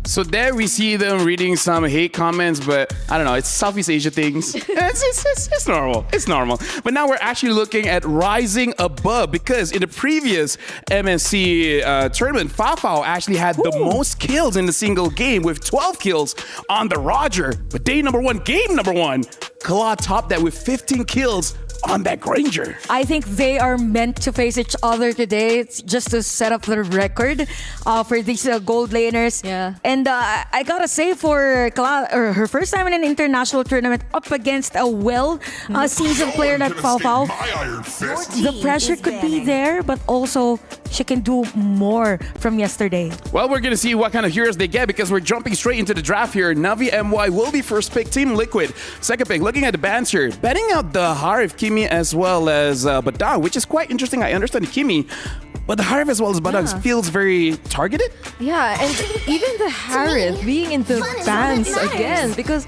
So there we see them reading some hate comments, but I don't know, it's Southeast Asia things. It's normal. It's normal. But now we're actually looking at rising above because in the previous MSC tournament, Fafao actually had the most kills in a single game with 12 kills on the Roger. But day number one, game number one, Kala topped that with 15 kills on that Granger. I think they are meant to face each other today. It's just to set up the record for these gold laners. Yeah. And I gotta say, for her first time in an international tournament up against a seasoned player like Fafao, the pressure could be there, but also she can do more from yesterday. Well, we're going to see what kind of heroes they get because we're jumping straight into the draft here. Navi MY will be first pick. Team Liquid, second pick. Looking at the bans here, betting out the Harif, Kimi, as well as Badang, which is quite interesting. I understand Kimi, but the Harif as well as Badang feels very targeted. Yeah, and even the Harith being in the bans again because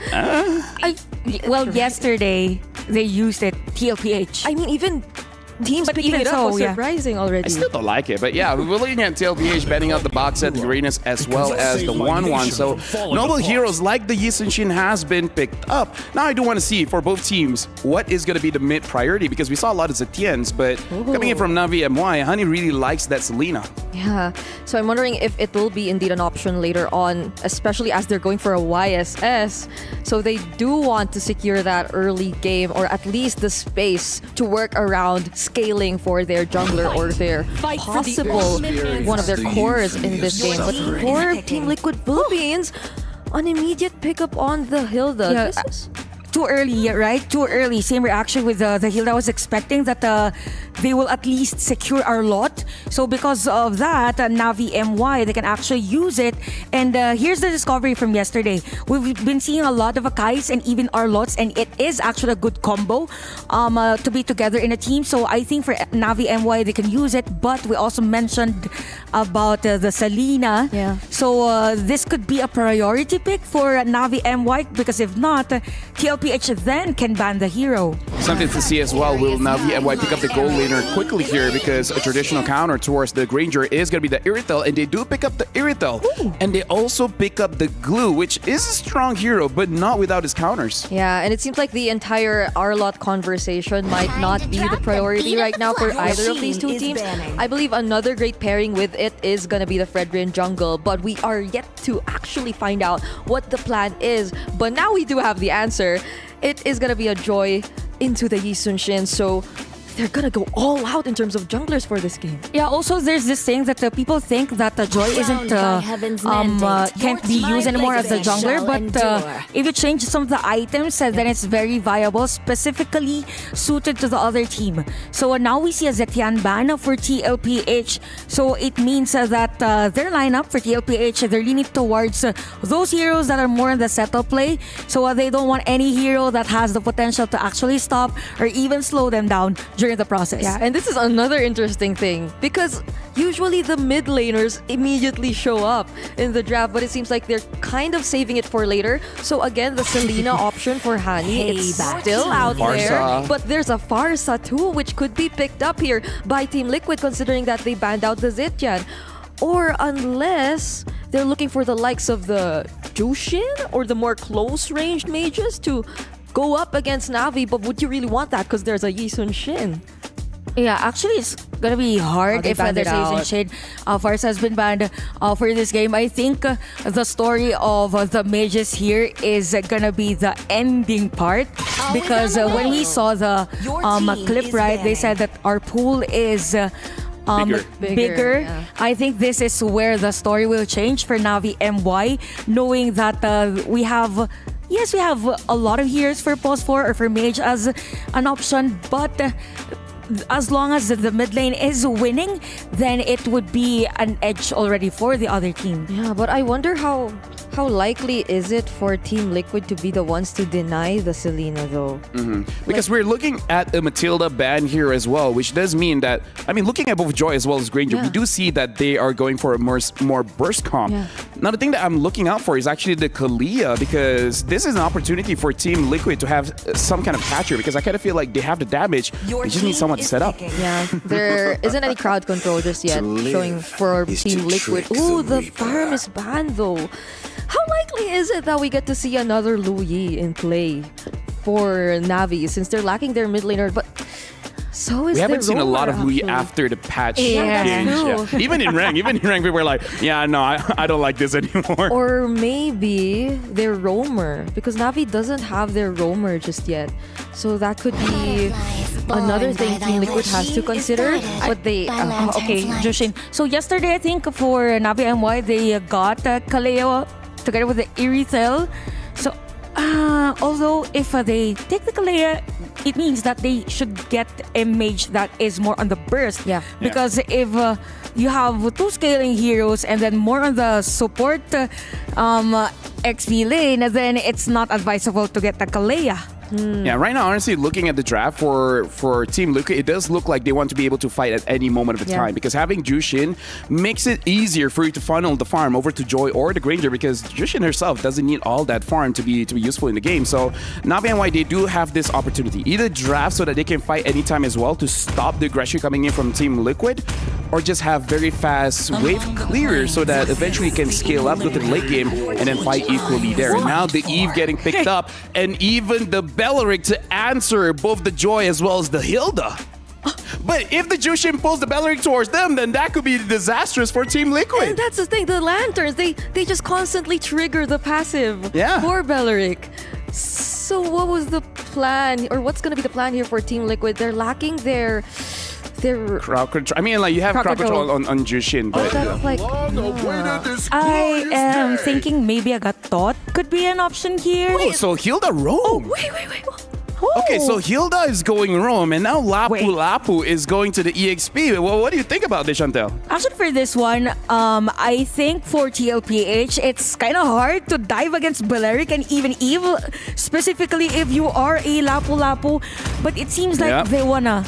yesterday they used it TLPH. I mean, even teams picking it up was surprising already. I still don't like it, but yeah, we're looking at TLPH betting out the box set, the Uranus, as well as the 1-1. So noble heroes like the Yi Sun-shin has been picked up. Now I do want to see for both teams what is going to be the mid priority because we saw a lot of Zetiens, but coming in from Navi MY, Honey really likes that Selena. Yeah, so I'm wondering if it will be indeed an option later on, especially as they're going for a YSS. So they do want to secure that early game or at least the space to work around scaling for their jungler or their possible one of their cores in this game. But for Team Liquid Philippines, an immediate pickup on the Hilda. Yeah, This is too early, right? Too early. Same reaction with the Hilda. I was expecting that they will at least secure our lot. So because of that, Navi MY, they can actually use it. And here's the discovery from yesterday. We've been seeing a lot of Akais and even our lots, and it is actually a good combo to be together in a team. So I think for Navi MY, they can use it. But we also mentioned about the Selena. Yeah. So this could be a priority pick for Navi MY because if not, TLPH then can ban the hero. Something to see as well. Will Navi MY pick up the gold laner quickly here because a traditional counter towards the Granger is going to be the Irithel, and they do pick up the Irithel. And they also pick up the Glue, which is a strong hero, but not without his counters. Yeah, and it seems like the entire Arlot conversation might not be the priority right now for either of these two teams. I believe another great pairing with it is going to be the Fredrin jungle, but we are yet to actually find out what the plan is. But now we do have the answer. It is going to be a Joy into the Yi Sun-shin, so they're gonna go all out in terms of junglers for this game. Yeah, also there's this thing that people think that Joy isn't can't be used anymore as a jungler, but if you change some of the items, then it's very viable, specifically suited to the other team. So now we see a Zetian ban for TLPH. So it means that their lineup for TLPH, they're leaning towards those heroes that are more in the setup play. So they don't want any hero that has the potential to actually stop or even slow them down during the process. Yeah, and this is another interesting thing because usually the mid laners immediately show up in the draft, but it seems like they're kind of saving it for later. So again, the Selena option for Hani, it's still out there, but there's a Farsa too, which could be picked up here by Team Liquid considering that they banned out the Zetian. Or unless they're looking for the likes of the Jushin or the more close-ranged mages to go up against Navi, but would you really want that? Because there's a Yi Sun-shin. Yeah, actually, it's gonna be hard if there's a Yi Sun-shin. Farsa has been banned for this game. I think the story of the mages here is gonna be the ending part because when we saw the clip, right, they said that our pool is bigger. Yeah. I think this is where the story will change for Navi MY, knowing that we have a lot of heroes for Pulse 4 or for Mage as an option, but as long as the mid lane is winning, then it would be an edge already for the other team. Yeah, but I wonder how How likely is it for Team Liquid to be the ones to deny the Selena though? Because we're looking at a Matilda ban here as well, which does mean that, I mean, looking at both Joy as well as Granger, we do see that they are going for a more burst comp. Now, the thing that I'm looking out for is actually the Kalia, because this is an opportunity for Team Liquid to have some kind of catcher, because I kind of feel like they have the damage. They just need someone to set up. Yeah, there isn't any crowd control just yet showing for Team Liquid. Ooh, the farm is banned though. How likely is it that we get to see another Lu Yi in play for Navi, since they're lacking their mid laner? But so is we haven't seen a lot of Lu Yi actually. after the patch Yeah, change. that's true. Even in rank, people were like, yeah, no, I don't like this anymore. Or maybe their roamer, because Navi doesn't have their roamer just yet. So that could be another thing Team Liquid has to consider. But they Okay, Jushin. So yesterday, I think for Navi MY, they got Kaleo together with the Irithel. So although if they take the Kaleo, it means that they should get a mage that is more on the burst. Yeah. Because if you have two scaling heroes and then more on the support XP lane, then it's not advisable to get the Kaleo. Yeah, right now, honestly, looking at the draft for Team Liquid, it does look like they want to be able to fight at any moment of the time, because having Jushin makes it easier for you to funnel the farm over to Joy or the Granger, because Jushin herself doesn't need all that farm to be useful in the game. So Navi and NY, they do have this opportunity. Either draft so that they can fight anytime as well to stop the aggression coming in from Team Liquid, or just have very fast wave clear so that eventually you can scale up to the late game and then fight equally there. And now the Eve getting picked up, and even the Belleric to answer both the Joy as well as the Hilda. But if the Jushin pulls the Belleric towards them, then that could be disastrous for Team Liquid. And that's the thing, the lanterns, they just constantly trigger the passive for Belleric. So what was the plan, or what's going to be the plan here for Team Liquid? They're lacking their crowd control. I mean, like, you have crowd control on Jushin, but that's like I am thinking maybe Agatot could be an option here. Oh, so Hilda roam. Wait. Okay, so Hilda is going roam, and now Lapu is going to the EXP. Well, what do you think about this, Chantel? Actually, for this one, I think for TLPH, it's kind of hard to dive against Belleric and even Eve, specifically if you are a Lapu. But it seems like they wanna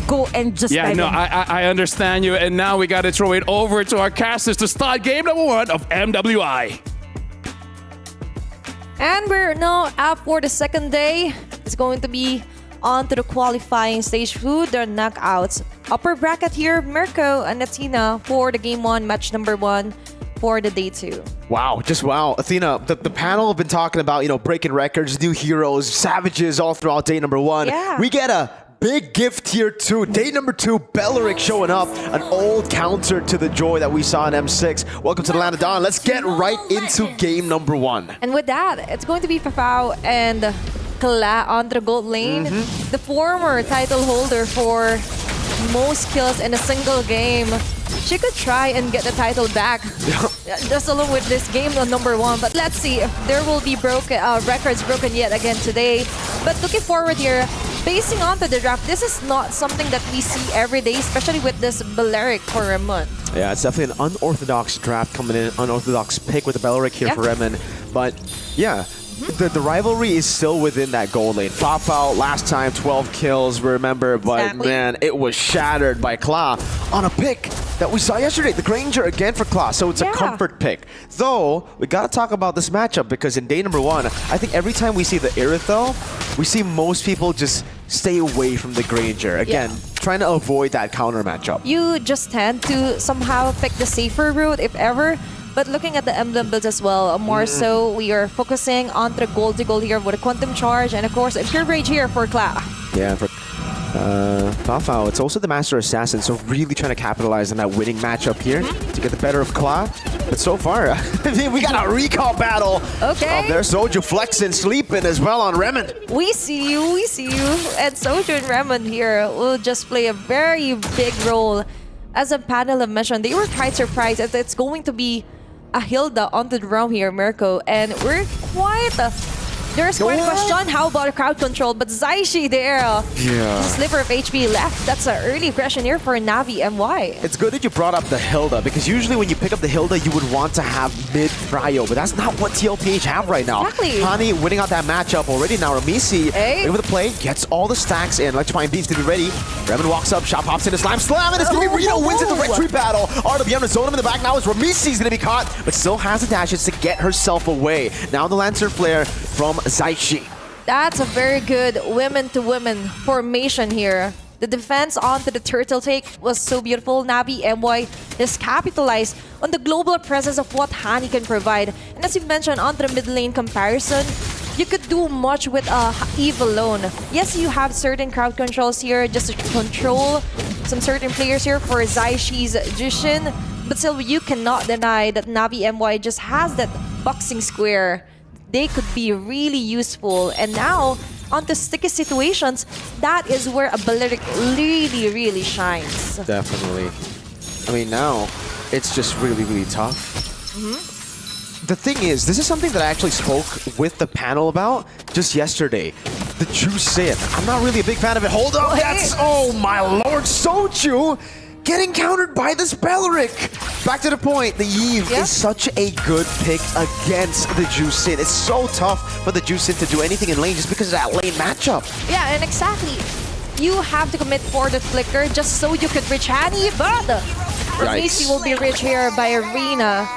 go and just dive in. I understand you, and now we got to throw it over to our casters to start game number 1 of MWI. And we're now up for the second day. It's going to be on to the qualifying stage through the knockouts. Upper bracket here, Mirko and Athena for the game 1, match number 1 for the day 2. Wow, just wow. Athena, the panel have been talking about, breaking records, new heroes, savages all throughout day number 1. Yeah. We get a big gift here too. Day number 2, Belleric showing up. An old counter to the Joy that we saw in M6. Welcome to the Land of Dawn. Let's get right into game number 1. And with that, it's going to be Fafao and Kala on the gold lane. The former title holder for most kills in a single game. She could try and get the title back just along with this game on number 1. But let's see if there will be records broken yet again today. But looking forward here, basing onto the draft, this is not something that we see every day, especially with this Belleric for Ramon. Yeah, it's definitely an unorthodox draft coming in, unorthodox pick with the Belleric here for Remen. But yeah, the rivalry is still within that goal lane. Fafao last time 12 kills, remember, but man, it was shattered by Kla on a pick that we saw yesterday. The Granger again for Kla, so it's a comfort pick. Though, we gotta talk about this matchup because in day number 1, I think every time we see the Irithel, we see most people just stay away from the Granger. Again, trying to avoid that counter matchup. You just tend to somehow pick the safer route, if ever. But looking at the emblem builds as well, more so we are focusing on the gold to gold here with a Quantum Charge and of course a Pure Rage here for Kla. Yeah, for Fafao, it's also the Master Assassin, so really trying to capitalize on that winning matchup here to get the better of Kla. But so far, we got a recall battle. Okay. There's Soju flexing, sleeping as well on Remen. We see you. And Soju and Ramon here will just play a very big role. As a panel have mentioned, they were quite surprised that it's going to be a Hilda onto the realm here, Mirko. And we're quite There's quite a question. How about crowd control? But Zaishi there. Yeah. Sliver of HP left. That's an early aggression here for Navi MY. It's good that you brought up the Hilda, because usually when you pick up the Hilda, you would want to have mid-prio, but that's not what TLPH have right now. Exactly. Hani winning out that matchup already now. Ramisi, over the play, gets all the stacks in. Electrifying Beams to be ready. Revan walks up, shot pops in a Slime Slam, and it's going to be Reno wins in the retry battle. RWM to zone him in the back now as Ramisi's going to be caught, but still has the dashes to get herself away. Now the Lancer Flare from Zaishi. That's a very good women-to-women formation here. The defense onto the turtle take was so beautiful. Navi MY has capitalized on the global presence of what Hani can provide. And as you mentioned, onto the mid lane comparison, you could do much with Eve alone. Yes, you have certain crowd controls here just to control some certain players here for Zaishi's Jushin, but still you cannot deny that Navi MY just has that boxing square. They could be really useful. And now, onto sticky situations, that is where Balearic really, really shines. Definitely. I mean, now, it's just really, really tough. The thing is, this is something that I actually spoke with the panel about just yesterday. The Juicin. I'm not really a big fan of it. Hold up, that's... Oh my lord, Soju! Getting countered by this Balearic. Back to the point, the Eve is such a good pick against the Juicin. It's so tough for the Juicin to do anything in lane just because of that lane matchup. Yeah, and exactly. You have to commit for the flicker just so you could reach Hani, but Ramisi will be rich here by Arena.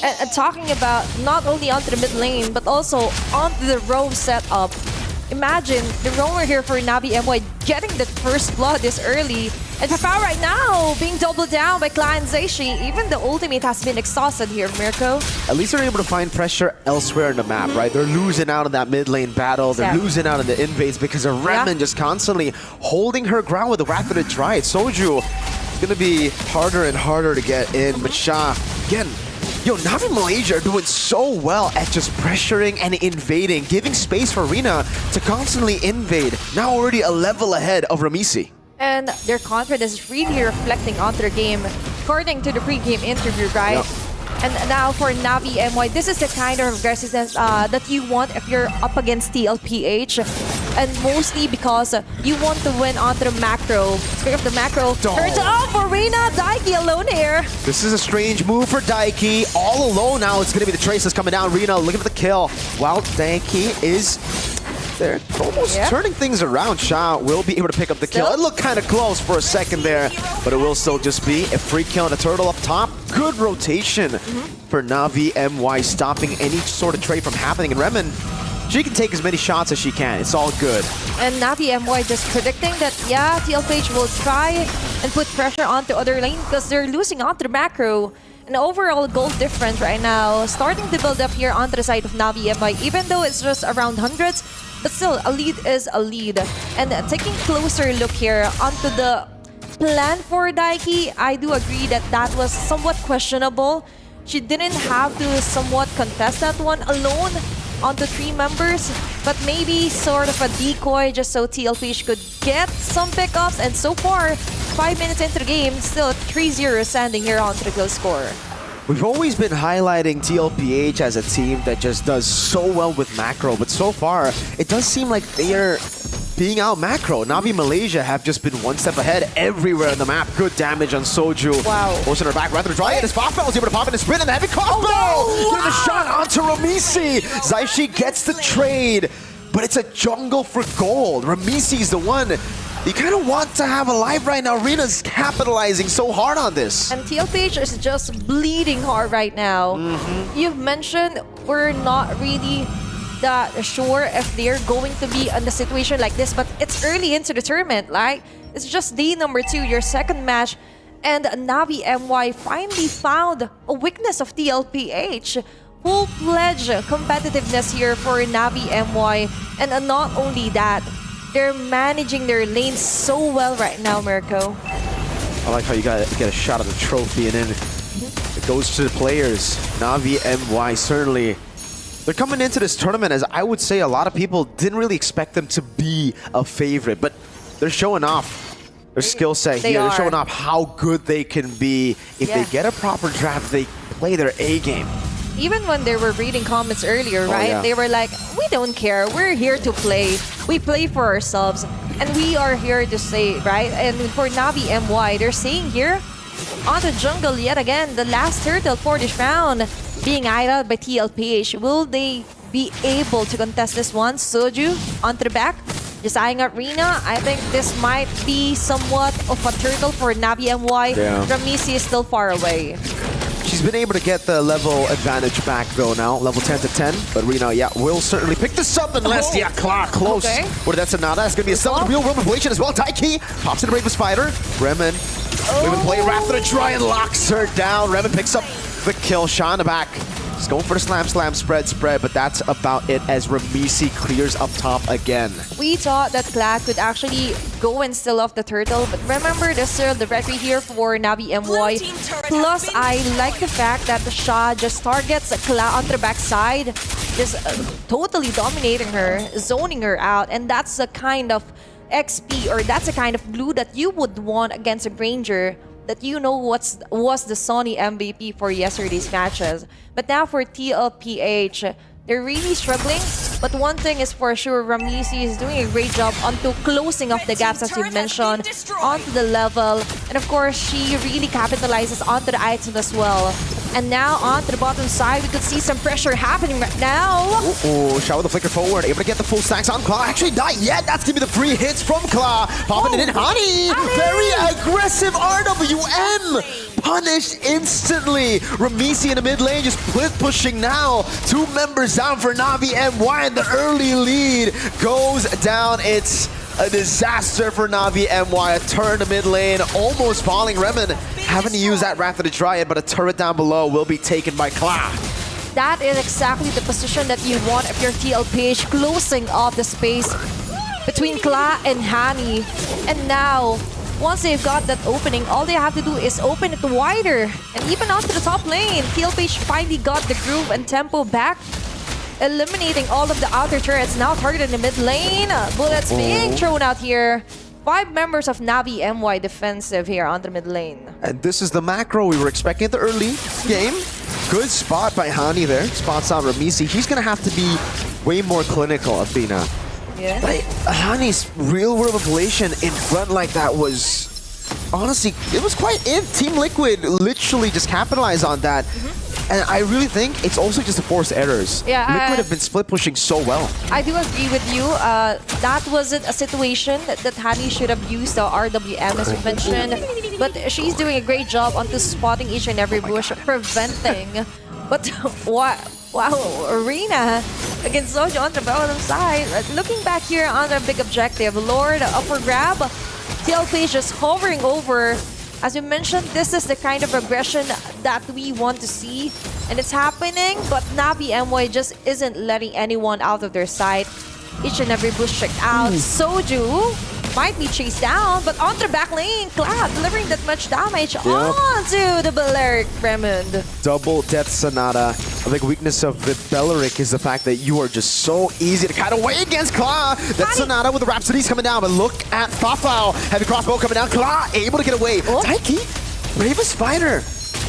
And talking about not only onto the mid lane, but also onto the roam setup. Imagine the roamer here for Navi MY getting the first blood this early. And Papa right now being doubled down by Clan Zaishi. Even the ultimate has been exhausted here, Mirko. At least they're able to find pressure elsewhere in the map, right? They're losing out in that mid lane battle. They're losing out in the invades because of Redmond just constantly holding her ground with the Wrath of the Triad. Soju is going to be harder and harder to get in. But Sha, again, yo, Navi Malaysia are doing so well at just pressuring and invading, giving space for Rina to constantly invade. Now already a level ahead of Ramisi. And their confidence is really reflecting on their game, according to the pre-game interview, right? Yep. And now for Navi MY, this is the kind of aggressiveness that you want if you're up against TLPH. And mostly because you want to win onto the macro. Speaking of the macro, turns out for Rina, Daiki alone here. This is a strange move for Daiki. All alone now, it's going to be the Traces coming down. Rina looking for the kill. While Daiki is... They're almost turning things around. Sha will be able to pick up the kill. It looked kind of close for a second there, but it will still just be a free kill and a turtle up top. Good rotation for Navi MY, stopping any sort of trade from happening. And Remen, she can take as many shots as she can. It's all good. And Navi MY just predicting that, yeah, TLPH will try and put pressure onto other lane because they're losing onto the macro. An overall goal difference right now, starting to build up here onto the side of Navi MY, even though it's just around hundreds. But still, a lead is a lead. And taking a closer look here onto the plan for Daiki, I do agree that that was somewhat questionable. She didn't have to somewhat contest that one alone onto 3 members, but maybe sort of a decoy just so TLPH could get some pickups. And so far, 5 minutes into the game, still 3-0 standing here onto the close score. We've always been highlighting TLPH as a team that just does so well with macro, but so far, it does seem like they're being out macro. Navi Malaysia have just been one step ahead everywhere on the map. Good damage on Soju. Wow. Motion her back, rather dry it. His Fafel is able to pop in and sprint and the heavy combo! Get a shot onto Ramisi. Zaishi gets the trade, but it's a jungle for gold. Ramisi's the one you kind of want to have alive right now. Rina's capitalizing so hard on this. And TLPH is just bleeding hard right now. You've mentioned we're not really that sure if they're going to be in a situation like this, but it's early into the tournament, like it's just day number 2, your second match, and Navi MY finally found a weakness of TLPH. Full-fledged competitiveness here for Navi MY, and not only that, they're managing their lanes so well right now, Mirko. I like how you get a shot of the trophy and then it goes to the players. Navi MY, certainly. They're coming into this tournament as I would say a lot of people didn't really expect them to be a favorite, but they're showing off their skill set here. They're showing off how good they can be if they get a proper draft, they play their A game. Even when they were reading comments earlier, right? yeah. They were like, we don't care. We're here to play. We play for ourselves. And we are here to stay, right? And for Navi MY, they're saying here, on the jungle yet again, the last turtle for this round being eyed out by TLPH. Will they be able to contest this one? Soju onto the back, just eyeing up Rina. I think this might be somewhat of a turtle for Navi MY. Yeah. Ramisi is still far away. She's been able to get the level advantage back though now, level 10 to 10. But Rina, yeah, will certainly pick this up unless, yeah, Kla close. Okay. Where that's Sonata. It's going to be a solid real world manipulation as well. Taiki pops in the Brave Spider. Remen, Raven play Raptor to try and locks her down. Remen picks up the kill. Shana back. Just going for the slam, spread, but that's about it as Ramisi clears up top again. We thought that Kla could actually go and still off the turtle, but remember there's still the retry here for Navi MY. Plus, I like the fact that the Sha just targets Kla on the backside, just totally dominating her, zoning her out, and that's the kind of XP or that's the kind of glue that you would want against a Granger that you know was the Sony MVP for yesterday's matches. But now for TLPH, they're really struggling. But one thing is for sure, Ramisi is doing a great job onto closing off the gaps, as you mentioned, onto the level. And of course, she really capitalizes onto the item as well. And now onto the bottom side, we could see some pressure happening right now. Oh, Shao with the flicker forward, able to get the full stacks on Kla. Actually not yet, that's gonna be the free hits from Kla. Popping it in, Honey! Very aggressive RWM! Punished instantly. Ramisi in the mid lane just pushing now. 2 members down for Navi MY, and the early lead goes down. It's a disaster for Navi MY. A turn to mid lane, almost falling. Remen having to use that Raptor to try it, but a turret down below will be taken by Kla. That is exactly the position that you want if you're TLPH, closing off the space between Kla and Hani. And now, once they've got that opening, all they have to do is open it wider. And even onto the top lane, TLPH finally got the groove and tempo back, eliminating all of the outer turrets, now targeted in the mid lane. Bullets being thrown out here. 5 members of Navi MY defensive here on the mid lane. And this is the macro we were expecting at the early game. Good spot by Hani there. Spots on Ramisi. He's going to have to be way more clinical, Athena. Yeah. Like, Hani's real world manipulation in front like that was... Honestly, it was quite it. Team Liquid literally just capitalized on that. And I really think it's also just the forced errors. Yeah, Liquid have been split pushing so well. I do agree with you. That wasn't a situation that Hani should have used the RWM, as you mentioned. But she's doing a great job onto spotting each and every bush, preventing. But wow, Arena against Soju on the bottom side. Looking back here on the big objective, Lord upper grab. TLPH just hovering over. As we mentioned, this is the kind of aggression that we want to see. And it's happening, but Navi MY just isn't letting anyone out of their sight. Each and every bush checked out. Soju might be chased down, but on the back lane, Kla delivering that much damage onto the Balearic Fremond. Double Death Sonata. A big weakness of the Balearic is the fact that you are just so easy to cut away against Kla. That Sonata with the Rhapsodies coming down, but look at Fafao. Heavy crossbow coming down. Kla able to get away. Taiki, Bravest Spider.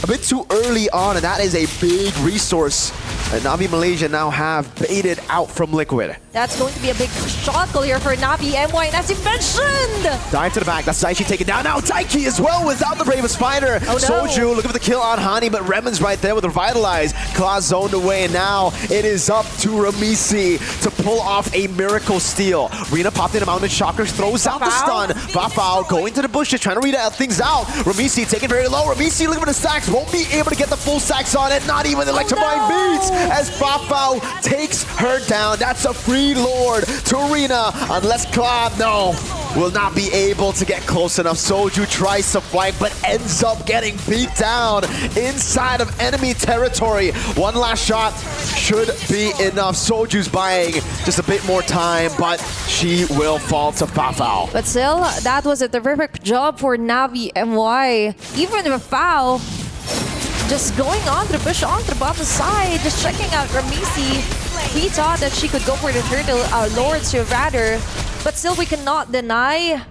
A bit too early on, and that is a big resource that Navi Malaysia now have baited out from Liquid. That's going to be a big shot here for Navi MY, and as you mentioned! Dive to the back, that's Daichi taken down. Now Taiki as well without the Bravest Spider. Oh, no. Soju looking for the kill on Hani, but Remen's right there with Revitalize. Kla zoned away, and now it is up to Ramisi to pull off a miracle steal. Rina popped in a Mountain Shocker, throws out the stun. Fafao going to the bushes, trying to read things out. Ramisi taking very low. Ramisi looking for the stacks, won't be able to get the full stacks on it. Not even the electrifying beats as Fafao takes her down. That's a free Lord to Rina, unless Kla, will not be able to get close enough. Soju tries to fight, but ends up getting beat down inside of enemy territory. One last shot should be enough. Soju's buying just a bit more time, but she will fall to Fafao. But still, that was a terrific job for Navi MY. Even with Fafao just going on the bush, on the bottom side, just checking out Ramisi. We thought that she could go for the turtle, Lords rather, but still we cannot deny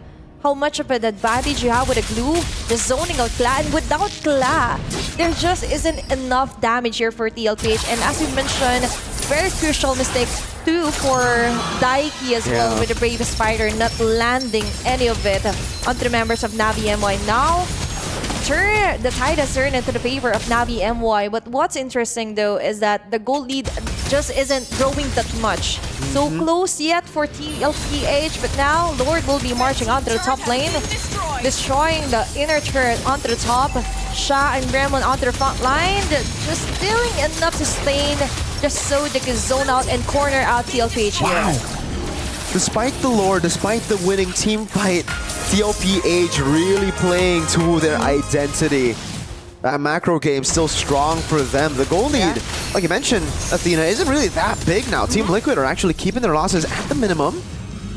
how much of an advantage you have with a glue, the zoning of Kla, and without Kla, there just isn't enough damage here for TLPH. And as we mentioned, very crucial mistake too for Daiki as well with the Brave Spider not landing any of it onto the members of Navi MY. Now, the tide has turned into the favor of Navi MY. But what's interesting though is that the gold lead just isn't growing that much. So close yet for TLPH, but now Lord will be marching onto the top lane, destroying the inner turret onto the top. Sha and Gremlin onto the front line, just doing enough to sustain just so they can zone out and corner out TLPH here. Despite the lore, despite the winning team fight, TLPH really playing to their identity. That macro game still strong for them. The goal lead, like you mentioned, Athena, isn't really that big now. Team Liquid are actually keeping their losses at the minimum.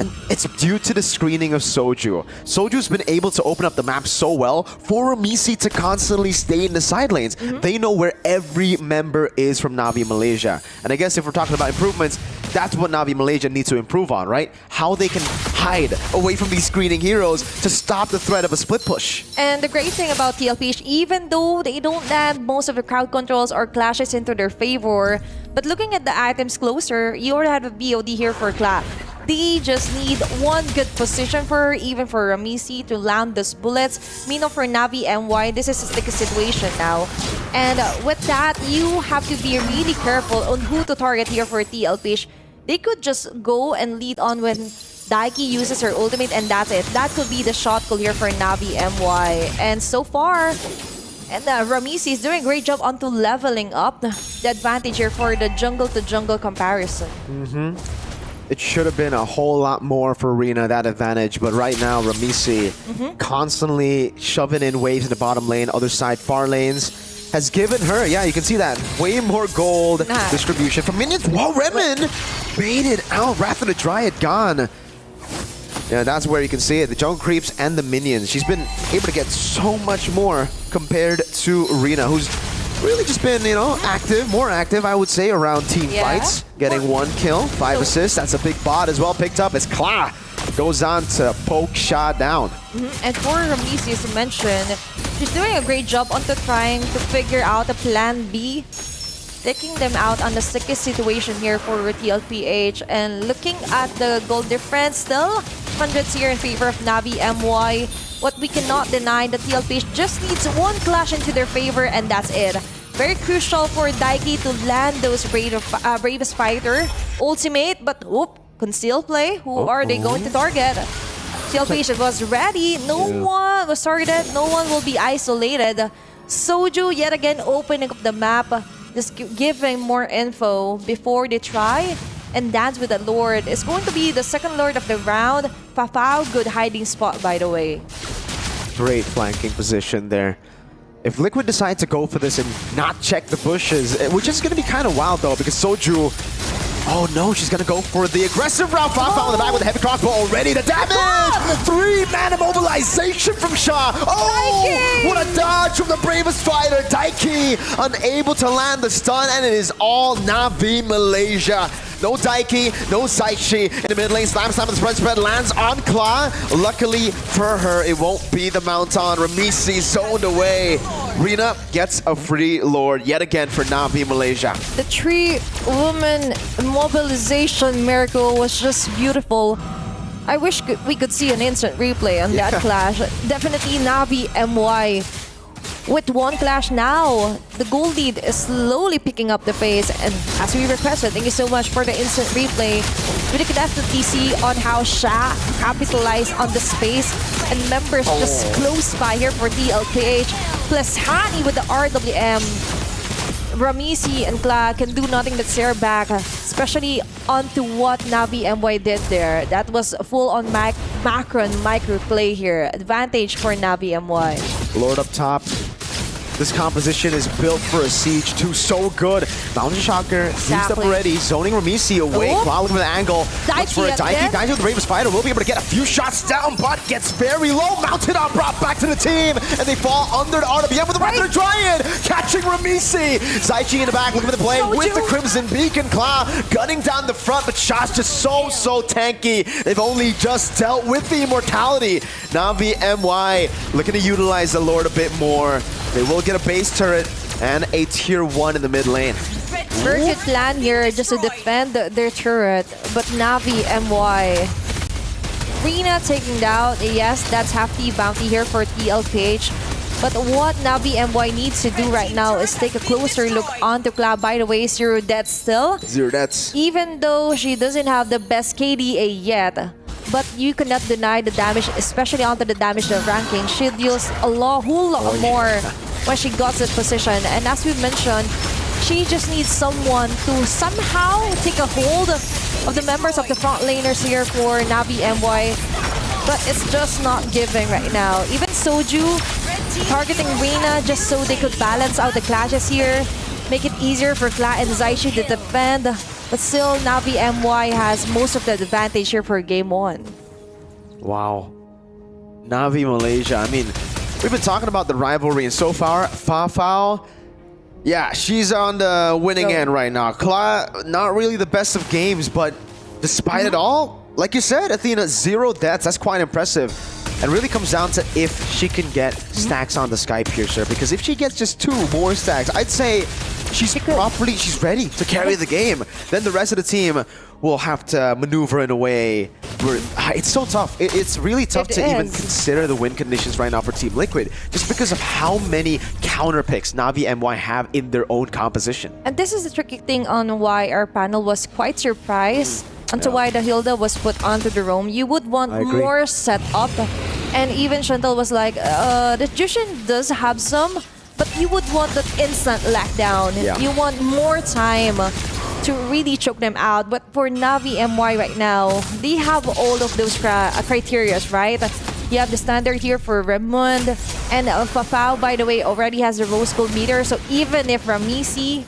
And it's due to the screening of Soju. Soju's been able to open up the map so well for Ramisi to constantly stay in the side lanes. They know where every member is from Navi Malaysia. And I guess if we're talking about improvements, that's what Navi Malaysia needs to improve on, right? How they can hide away from these screening heroes to stop the threat of a split push. And the great thing about TLPH, even though they don't land most of the crowd controls or clashes into their favor, but looking at the items closer, you already have a BOD here for Cla. They just need one good position for even for Ramisi to land those bullets. Meanwhile, for Navi MY, this is a sticky situation now. And with that, you have to be really careful on who to target here for TLPH. They could just go and lead on when Daiki uses her ultimate, and that's it. That could be the shot call here for Navi MY. And so far, Ramisi is doing a great job onto leveling up the advantage here for the jungle-to-jungle comparison. It should have been a whole lot more for Rina, that advantage, but right now Ramisi constantly shoving in waves in the bottom lane, other side far lanes, has given her, you can see that, way more gold distribution from minions. Whoa, Redmond baited out, Wrath of the Dryad gone. Yeah, that's where you can see it, the jungle creeps and the minions. She's been able to get so much more compared to Rina, who's really just been, more active, I would say, around team fights. Getting 1 kill, 5 assists. That's a big bot as well picked up as Kla goes on to poke Sha down. And for Ramisi, as you mentioned, she's doing a great job onto trying to figure out a plan B, taking them out on the sickest situation here for TLPH. And looking at the goal difference, still hundreds here in favor of Navi MY. What we cannot deny, the TLPH just needs one clash into their favor, and that's it. Very crucial for Daiki to land those Brave Spider ultimate, but conceal play. Who are they going to target? TLPH was ready. No one was targeted. No one will be isolated. Soju yet again opening up the map, just giving more info before they try and dance with the Lord. It's going to be the second Lord of the round. Fafao, good hiding spot, by the way. Great flanking position there. If Liquid decide to go for this and not check the bushes, which is going to be kind of wild though, because Soju, oh no, she's going to go for the aggressive route. Fafao on the back with a heavy crossbow already. The damage! 3-man immobilization from Sha. Oh, Daiki! What a dodge from the bravest fighter. Daiki unable to land the stun, and it is all Navi Malaysia. No Daiki, no Saichi in the mid lane. Slam with the spread lands on Kla. Luckily for her, it won't be the mount on. Ramisi zoned away. Rina gets a free Lord yet again for Navi Malaysia. The 3-woman mobilization miracle was just beautiful. I wish we could see an instant replay on that clash. Definitely Navi MY. With 1 clash now, the gold lead is slowly picking up the pace. And as we requested, thank you so much for the instant replay. We can definitely see on how Sha capitalized on the space and members just close by here for TLPH. Plus Hani with the RWM. Ramisi and Kla can do nothing but stare back, especially onto what Navi MY did there. That was full on macro and micro play here. Advantage for Navi MY. Lord up top. This composition is built for a siege too. So good. Boundary Shocker used up already. Zoning Ramisi away. Kla looking for the angle. Looks for a Daiki. Daiki with the Brave Spider will be able to get a few shots down, but gets very low. Mounted up, brought back to the team. And they fall under the RWM with the Wrath of the Dryad. Catching Ramisi. Zaichi in the back looking for the play with the Crimson Beacon. Kla gunning down the front, but Sha's just so tanky. They've only just dealt with the immortality. Navi MY looking to utilize the Lord a bit more. They will get a base turret and a tier 1 in the mid lane. Very good plan here just to defend their turret, but Navi, MY. Rina taking down, yes, that's hefty bounty here for TLPH. But what Navi MY needs to do right now is take a closer look onto Cloud. By the way, 0 deaths still. 0 deaths. Even though she doesn't have the best KDA yet, but you cannot deny the damage, especially onto the damage ranking. She deals a whole lot more when she got that position. And as we mentioned, she just needs someone to somehow take a hold of the members of the front laners here for Navi MY. But it's just not giving right now. Even Soju targeting Rina just so they could balance out the clashes here. Make it easier for Kla and Zaishi to defend. But still, Navi MY has most of the advantage here for game 1. Wow. Navi Malaysia. I mean, we've been talking about the rivalry, and so far, Fafao, yeah, she's on the winning end right now. Kla, not really the best of games, but despite it all, like you said, Athena, 0 deaths. That's quite impressive. And really comes down to if she can get stacks on the Sky Piercer. Because if she gets just 2 more stacks, I'd say she's ready to carry the game. Then the rest of the team will have to maneuver in a way where it's so tough. It's really tough to even consider the win conditions right now for Team Liquid, just because of how many counter picks Navi MY have in their own composition. And this is the tricky thing on why our panel was quite surprised onto why the Hilda was put onto the roam. You would want more setup. And even Chantal was like, the Jushin does have some, but you would want that instant lockdown. Yeah. You want more time to really choke them out. But for Navi MY right now, they have all of those criteria, right? You have the standard here for Redmond, and Fafao, by the way, already has the rose gold meter. So even if Ramisi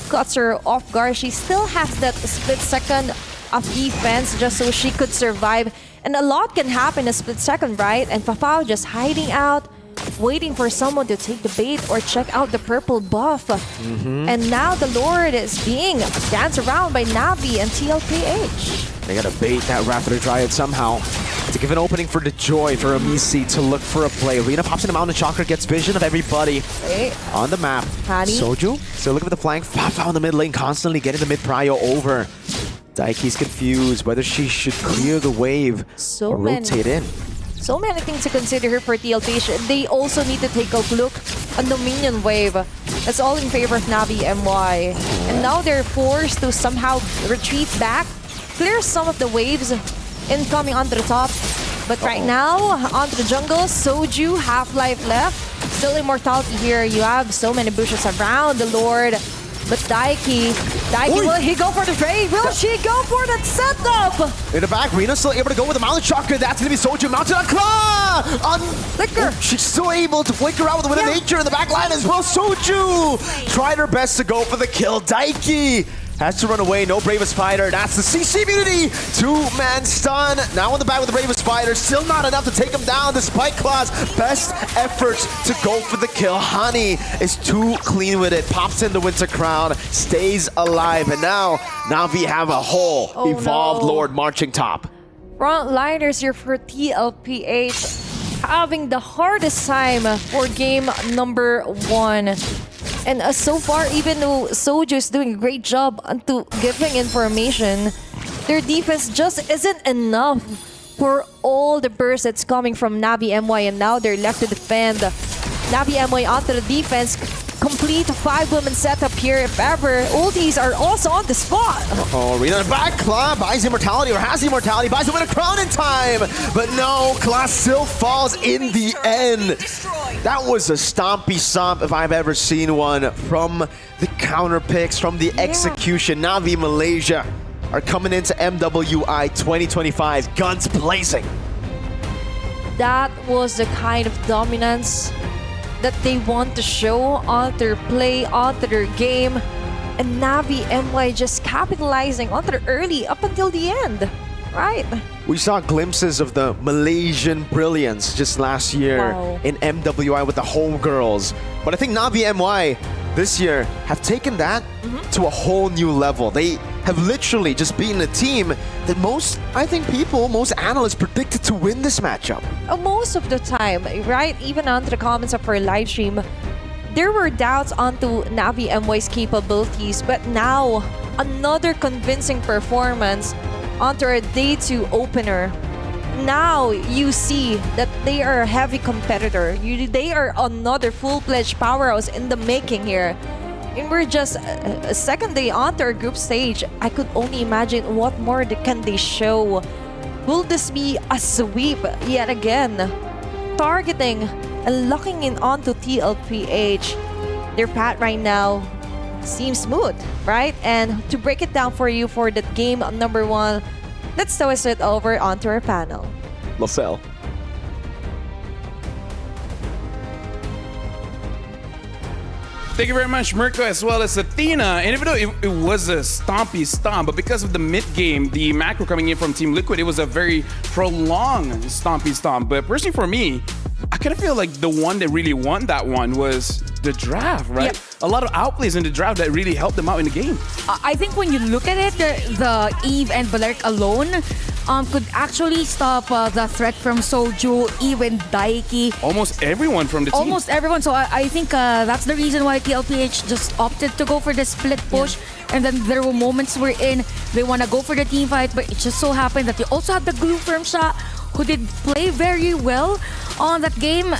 cuts her off guard, she still has that split second of defense just so she could survive. And a lot can happen in a split second, right? And Fafao just hiding out, waiting for someone to take the bait or check out the purple buff. And now the Lord is being danced around by Navi and TLPH. They gotta bait that Raptor Dryad somehow to give an opening for the Joy for Amisi to look for a play. Rina pops in the Mountain Chakra, gets vision of everybody on the map. Soju still looking for the flank. Fafao in the mid lane, constantly getting the mid prio over. Daiki's confused whether she should clear the wave or rotate in. So many things to consider here for TLPH. They also need to take a look on the minion wave. That's all in favor of Navi MY. And now they're forced to somehow retreat back, clear some of the waves incoming onto the top. But right now, onto the jungle, Soju, half-life left. Still immortality here. You have so many bushes around the Lord. But Daiki, will he go for the trade? Will she go for that setup? In the back, Rina's still able to go with the Mountain Chakra. That's going to be Soju mounted on Claw! On Flicker. She's still able to flicker out with the Wind of Nature in the back line as well. Soju tried her best to go for the kill. Daiki has to run away. No Bravest Fighter. That's the CC immunity. 2-man stun. Now on the back with the Bravest Fighter. Still not enough to take him down despite Claw's best efforts to go for the kill. Hani is too clean with it. Pops in the Winter Crown. Stays alive. And now Navi have a whole evolved Lord marching top. Frontliners here for TLPH having the hardest time for game number 1. And so far, even though Soju is doing a great job onto giving information, their defense just isn't enough for all the burst that's coming from Navi MY. And now they're left to defend. Navi MY onto the defense. Complete 5-woman setup here if ever. Ultis are also on the spot. Rina back. Claw buys immortality or has immortality. Buys the Winter Crown in time. But no, Claw still falls in the end. That was a stompy stomp if I've ever seen one from the counter picks, from the execution. Navi Malaysia are coming into MWI 2025, guns blazing. That was the kind of dominance that they want to show on their play, onto their game. And Navi MY just capitalizing on their early up until the end. Right. We saw glimpses of the Malaysian brilliance just last year in MWI with the homegirls. But I think Navi MY this year have taken that to a whole new level. They have literally just beaten a team that most analysts predicted to win this matchup. Most of the time, right? Even under the comments of our live stream, there were doubts onto Navi MY's capabilities, but now another convincing performance onto our day 2 opener. Now you see that they are a heavy competitor. They are another full-fledged powerhouse in the making here. And we're just a second day onto our group stage. I could only imagine what more can they show. Will this be a sweep yet again? Targeting and locking in onto TLPH. Their path right now seems smooth, right? And to break it down for you for that game number 1, let's toss it over onto our panel. LaSalle. Thank you very much, Mirko, as well as Athena. And even though it was a stompy stomp, but because of the mid-game, the macro coming in from Team Liquid, it was a very prolonged stompy stomp. But personally for me, I kind of feel like the one that really won that one was the draft, right? Yep. A lot of outplays in the draft that really helped them out in the game. I think when you look at it, the Eve and Valeric alone could actually stop the threat from Soju, even Daiki. Almost everyone from the team. Almost everyone. So I think that's the reason why TLPH just opted to go for the split push. And then there were moments wherein they want to go for the team fight, but it just so happened that they also had the glue firm shot, who did play very well on that game,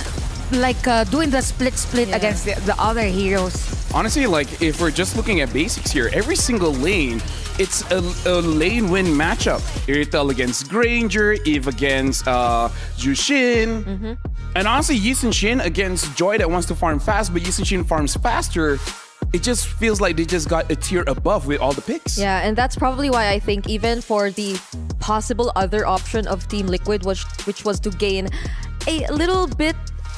like doing the split against the other heroes. Honestly, like if we're just looking at basics here, every single lane, it's a lane win matchup. Iritel against Granger, Eve against Jushin. And honestly, Yisun Shin against Joy that wants to farm fast, but Yisun Shin farms faster. It just feels like they just got a tier above with all the picks. Yeah, and that's probably why I think even for the possible other option of Team Liquid, which was to gain a little bit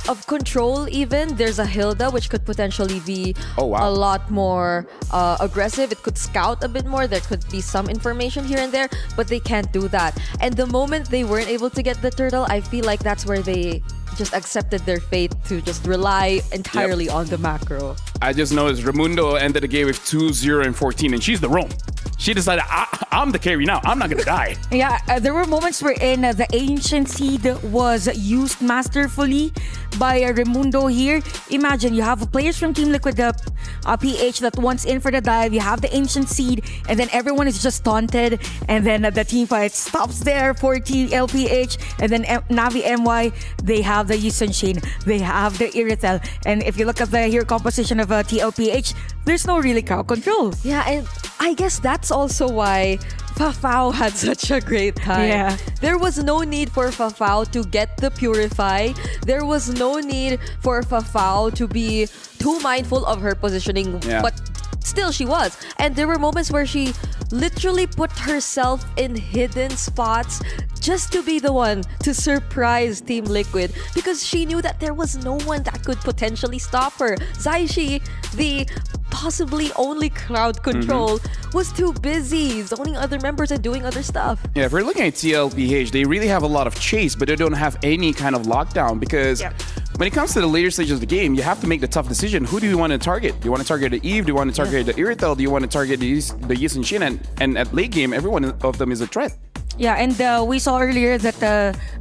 of control even, there's a Hilda which could potentially be a lot more aggressive. It could scout a bit more. There could be some information here and there, but they can't do that. And the moment they weren't able to get the turtle, I feel like that's where they just accepted their fate to just rely entirely on the macro. I just noticed Raimundo ended the game with 2-0 and 14, and she's the roam. She decided, I'm the carry now. I'm not going to die. Yeah, there were moments wherein the Ancient Seed was used masterfully by Raimundo here. Imagine, you have players from Team Liquid, PH that wants in for the dive. You have the Ancient Seed, and then everyone is just taunted. And then the team fight stops there for TLPH. And then Navi MY, they have the Yisun Shin. They have the Iritel. And if you look at the hero composition of TLPH, there's no really crowd control. Yeah, and I guess that's also why Fafao had such a great time. Yeah. There was no need for Fafao to get the Purify. There was no need for Fafao to be too mindful of her positioning. Yeah. But still, she was. And there were moments where she literally put herself in hidden spots just to be the one to surprise Team Liquid, because she knew that there was no one that could potentially stop her. Zaishi, the possibly only crowd control, was too busy zoning other members and doing other stuff. Yeah, if we're looking at TLPH, they really have a lot of chase, but they don't have any kind of lockdown, because when it comes to the later stages of the game, you have to make the tough decision. Who do you want to target? Do you want to target the Eve? Do you want to target the Iritel? Do you want to target the Yisun Shin? And at late game, every one of them is a threat. Yeah, and we saw earlier that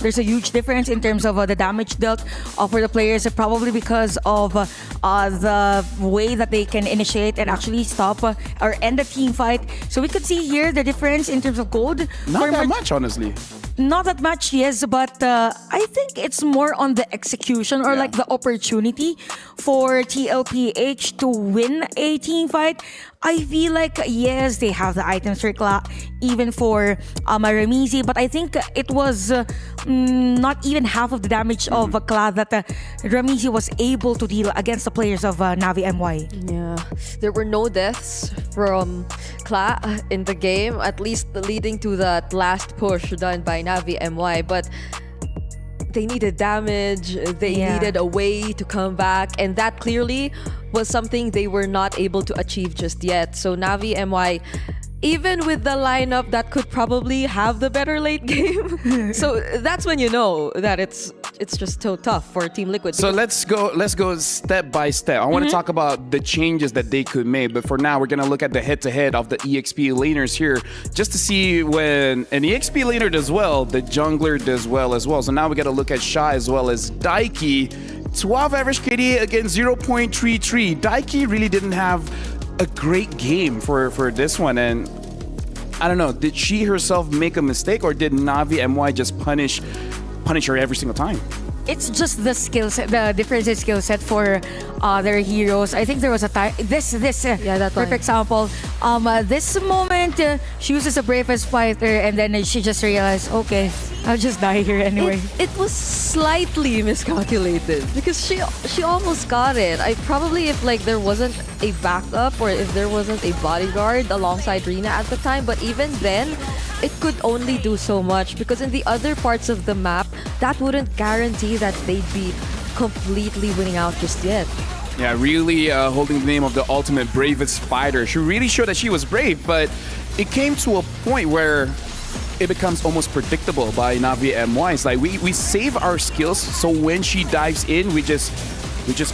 there's a huge difference in terms of the damage dealt for the players, probably because of the way that they can initiate and actually stop or end the team fight. So we could see here the difference in terms of gold. Not that much, honestly. Not that much, yes, but I think it's more on the execution or like the opportunity for TLPH to win a team fight. I feel like, yes, they have the items for Kla, even for Ramizi, but I think it was not even half of the damage of Kla that Ramizi was able to deal against the players of Navi MY. Yeah, there were no deaths from Kla in the game, at least leading to that last push done by Navi MY, but they needed damage, they needed a way to come back, and that clearly was something they were not able to achieve just yet. So Navi MY, even with the lineup that could probably have the better late game, so that's when you know that it's just so tough for Team Liquid. So let's go step by step. I want to talk about the changes that they could make, but for now we're gonna look at the head-to-head of the EXP laners here, just to see when an EXP laner does well, the jungler does well as well. So now we gotta look at Sha as well as Daiki. 12 average KDA against 0.33. Daiki really didn't have a great game for this one, and I don't know, did she herself make a mistake, or did Navi MY just punish her every single time? It's just the skill set, the difference in skill set for their heroes. I think there was a time. This that perfect one. example. This moment, she uses a bravest fighter, and then she just realized, okay, I'll just die here anyway. It was slightly miscalculated because she almost got it. I probably, if like there wasn't a backup or if there wasn't a bodyguard alongside Rina at the time, but even then it could only do so much because in the other parts of the map that wouldn't guarantee that they'd be completely winning out just yet. Yeah, really holding the name of the ultimate bravest fighter. She really showed that she was brave, but it came to a point where it becomes almost predictable by Navi MY. It's like we save our skills, so when she dives in, we just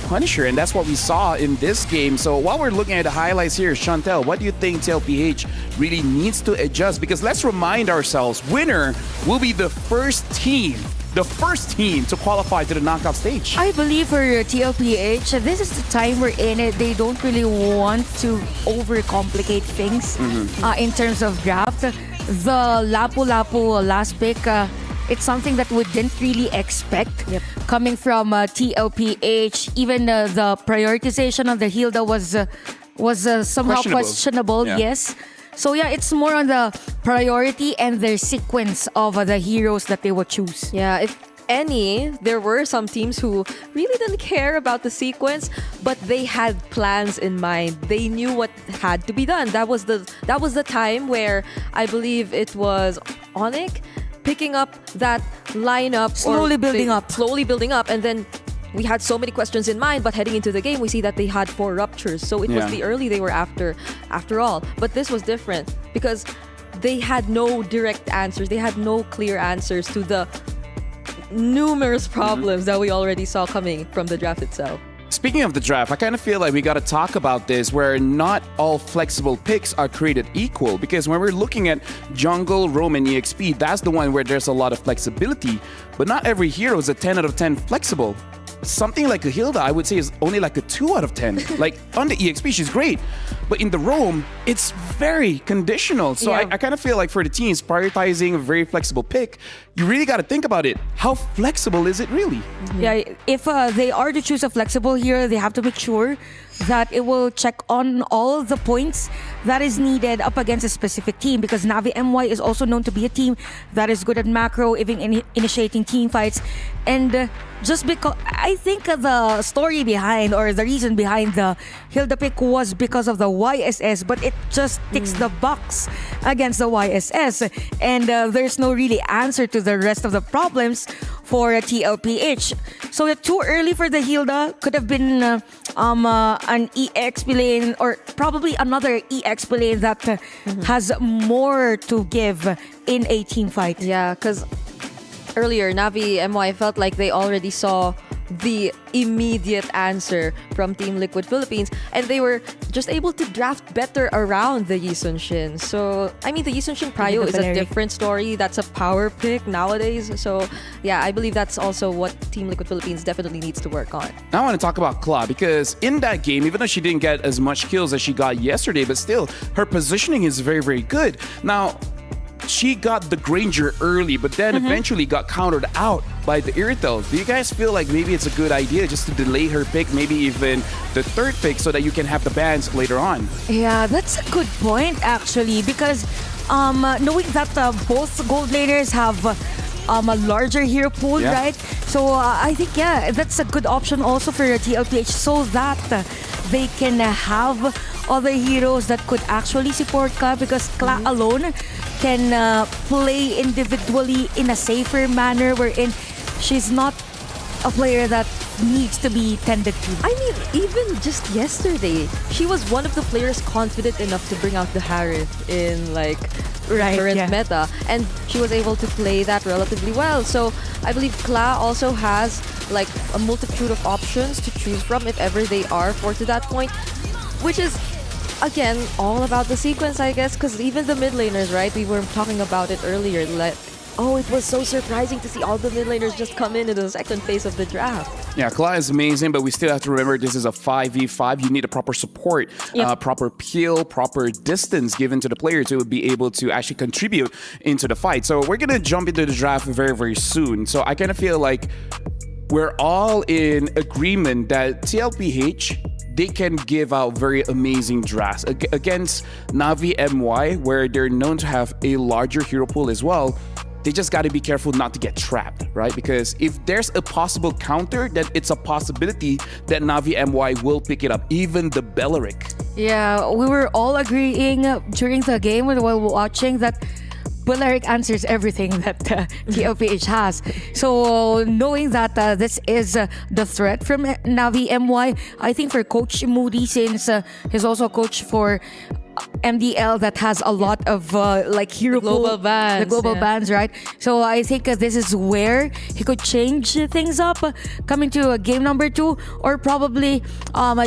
punish her, and that's what we saw in this game. So while we're looking at the highlights here, Chantel, what do you think TLPH really needs to adjust? Because let's remind ourselves, winner will be the first team to qualify to the knockout stage. I believe for TLPH, this is the time we're in it. They don't really want to overcomplicate things in terms of draft. The Lapu-Lapu last pick, it's something that we didn't really expect coming from TLPH. Even the prioritization of the Hilda was somehow questionable. Yeah. Yes. So yeah, it's more on the priority and their sequence of the heroes that they would choose. Yeah, if any, there were some teams who really didn't care about the sequence, but they had plans in mind. They knew what had to be done. That was the time where I believe it was Onyx picking up that lineup, Slowly building up, and then we had so many questions in mind, but heading into the game, we see that they had 4 ruptures. So it was the early they were after all. But this was different because they had no direct answers. They had no clear answers to the numerous problems that we already saw coming from the draft itself. Speaking of the draft, I kind of feel like we got to talk about this, where not all flexible picks are created equal. Because when we're looking at jungle, roam, and EXP, that's the one where there's a lot of flexibility. But not every hero is a 10 out of 10 flexible. Something like a Hilda, I would say, is only like a 2 out of 10. Like on the EXP, she's great. But in the roam, it's very conditional. So I kind of feel like for the teams prioritizing a very flexible pick, you really got to think about it. How flexible is it really? Yeah, if they are to choose a flexible hero, they have to make sure that it will check on all of the points that is needed up against a specific team, because Navi MY is also known to be a team that is good at macro, even initiating team fights. And just because I think the story behind, or the reason behind the Hilda pick was because of the YSS, but it just ticks the box against the YSS, and there's no really answer to the rest of the problems for TLPH. So too early for the Hilda. Could have been an EXP lane, or probably another EXP lane that has more to give in a team fight. Yeah, because earlier, Navi MY felt like they already saw the immediate answer from Team Liquid Philippines, and they were just able to draft better around the Yi Sun-shin. So, I mean, the Yi Sun-shin Prio is a different story. That's a power pick nowadays. So, yeah, I believe that's also what Team Liquid Philippines definitely needs to work on. Now I want to talk about Kla, because in that game, even though she didn't get as much kills as she got yesterday, but still, her positioning is very, very good. Now, she got the Granger early, but then eventually got countered out by the Irritel. Do you guys feel like maybe it's a good idea just to delay her pick, maybe even the 3rd pick, so that you can have the bans later on? Yeah, that's a good point actually, because knowing that both gold laners have a larger hero pool, right? So I think, that's a good option also for TLPH, so that they can have other heroes that could actually support Kla, because Kla alone can play individually in a safer manner, wherein she's not a player that needs to be tended to. I mean, even just yesterday, she was one of the players confident enough to bring out the Harith in like current meta, and she was able to play that relatively well. So I believe Kla also has like a multitude of options to choose from if ever they are forced to that point, which is again all about the sequence, I guess, because even the mid laners, right? We were talking about it earlier. Like Oh, it was so surprising to see all the mid laners just come in the second phase of the draft. Yeah, Kala is amazing, but we still have to remember this is a 5v5. You need a proper support, proper peel, proper distance given to the player to be able to actually contribute into the fight. So we're going to jump into the draft very, very soon. So I kind of feel like we're all in agreement that TLPH, they can give out very amazing drafts against Navi MY, where they're known to have a larger hero pool as well. They just got to be careful not to get trapped, right? Because if there's a possible counter, then it's a possibility that Navi MY will pick it up, even the Belleric. Yeah, we were all agreeing during the game while watching that Belleric answers everything that TLPH has. So knowing that this is the threat from Navi MY, I think for Coach Moody, since he's also a coach for MDL that has a lot of like hero global bans, the global bans, right? So I think this is where he could change things up coming to game number 2, or probably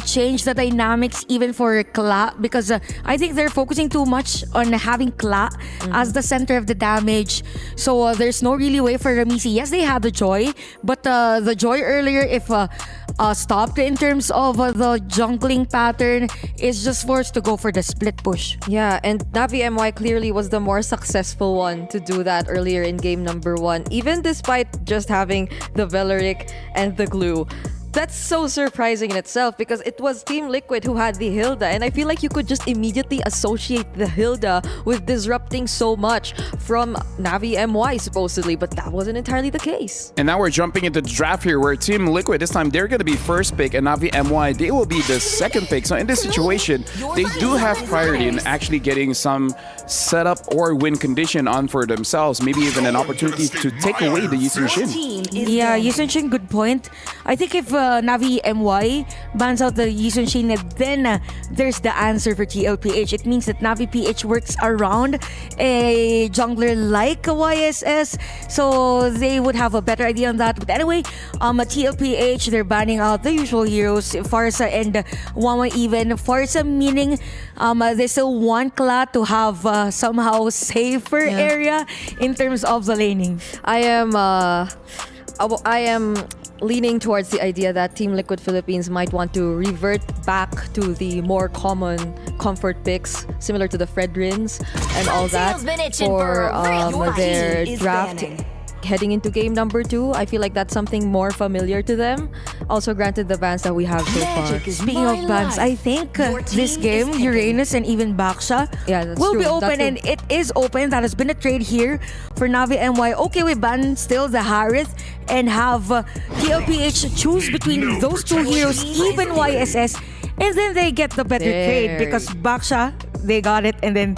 change the dynamics even for Kla, because I think they're focusing too much on having Kla as the center of the damage. So there's no really way for Ramisi. Yes, they had the Joy, but the Joy earlier, if stopped in terms of the jungling pattern, is just forced to go for the split push. Yeah, and Navi MY clearly was the more successful one to do that earlier in game number 1, even despite just having the Belleric and the glue. That's so surprising in itself because it was Team Liquid who had the Hilda, and I feel like you could just immediately associate the Hilda with disrupting so much from Navi MY supposedly, but that wasn't entirely the case. And now we're jumping into the draft here where Team Liquid, this time they're going to be first pick, and Navi MY, they will be the second pick. So in this situation, they do have priority in actually getting some setup or win condition on for themselves, maybe even an opportunity to take away the Yisun Shin. Yeah, Yisun Shin, good point. I think if Navi MY bans out the Yisun Shin, then there's the answer for TLPH. It means that Navi PH works around a jungler like a YSS, so they would have a better idea on that. But anyway, TLPH, they're banning out the usual heroes, Farsa and Wama even. Farsa meaning they still want Kla to have somehow safer area in terms of the laning. I am leaning towards the idea that Team Liquid Philippines might want to revert back to the more common comfort picks, similar to the Fredrins and all that, for their draft. Heading into game number 2, I feel like that's something more familiar to them. Also, granted the bans that we have so far. Speaking of bans, I think this game, Uranus and even Baksha will be open, and it is open. That has been a trade here for Navi MY. Okay, we ban still the Harith and have TLPH choose between those two heroes, even YSS, and then they get the better trade because Baksha, they got it, and then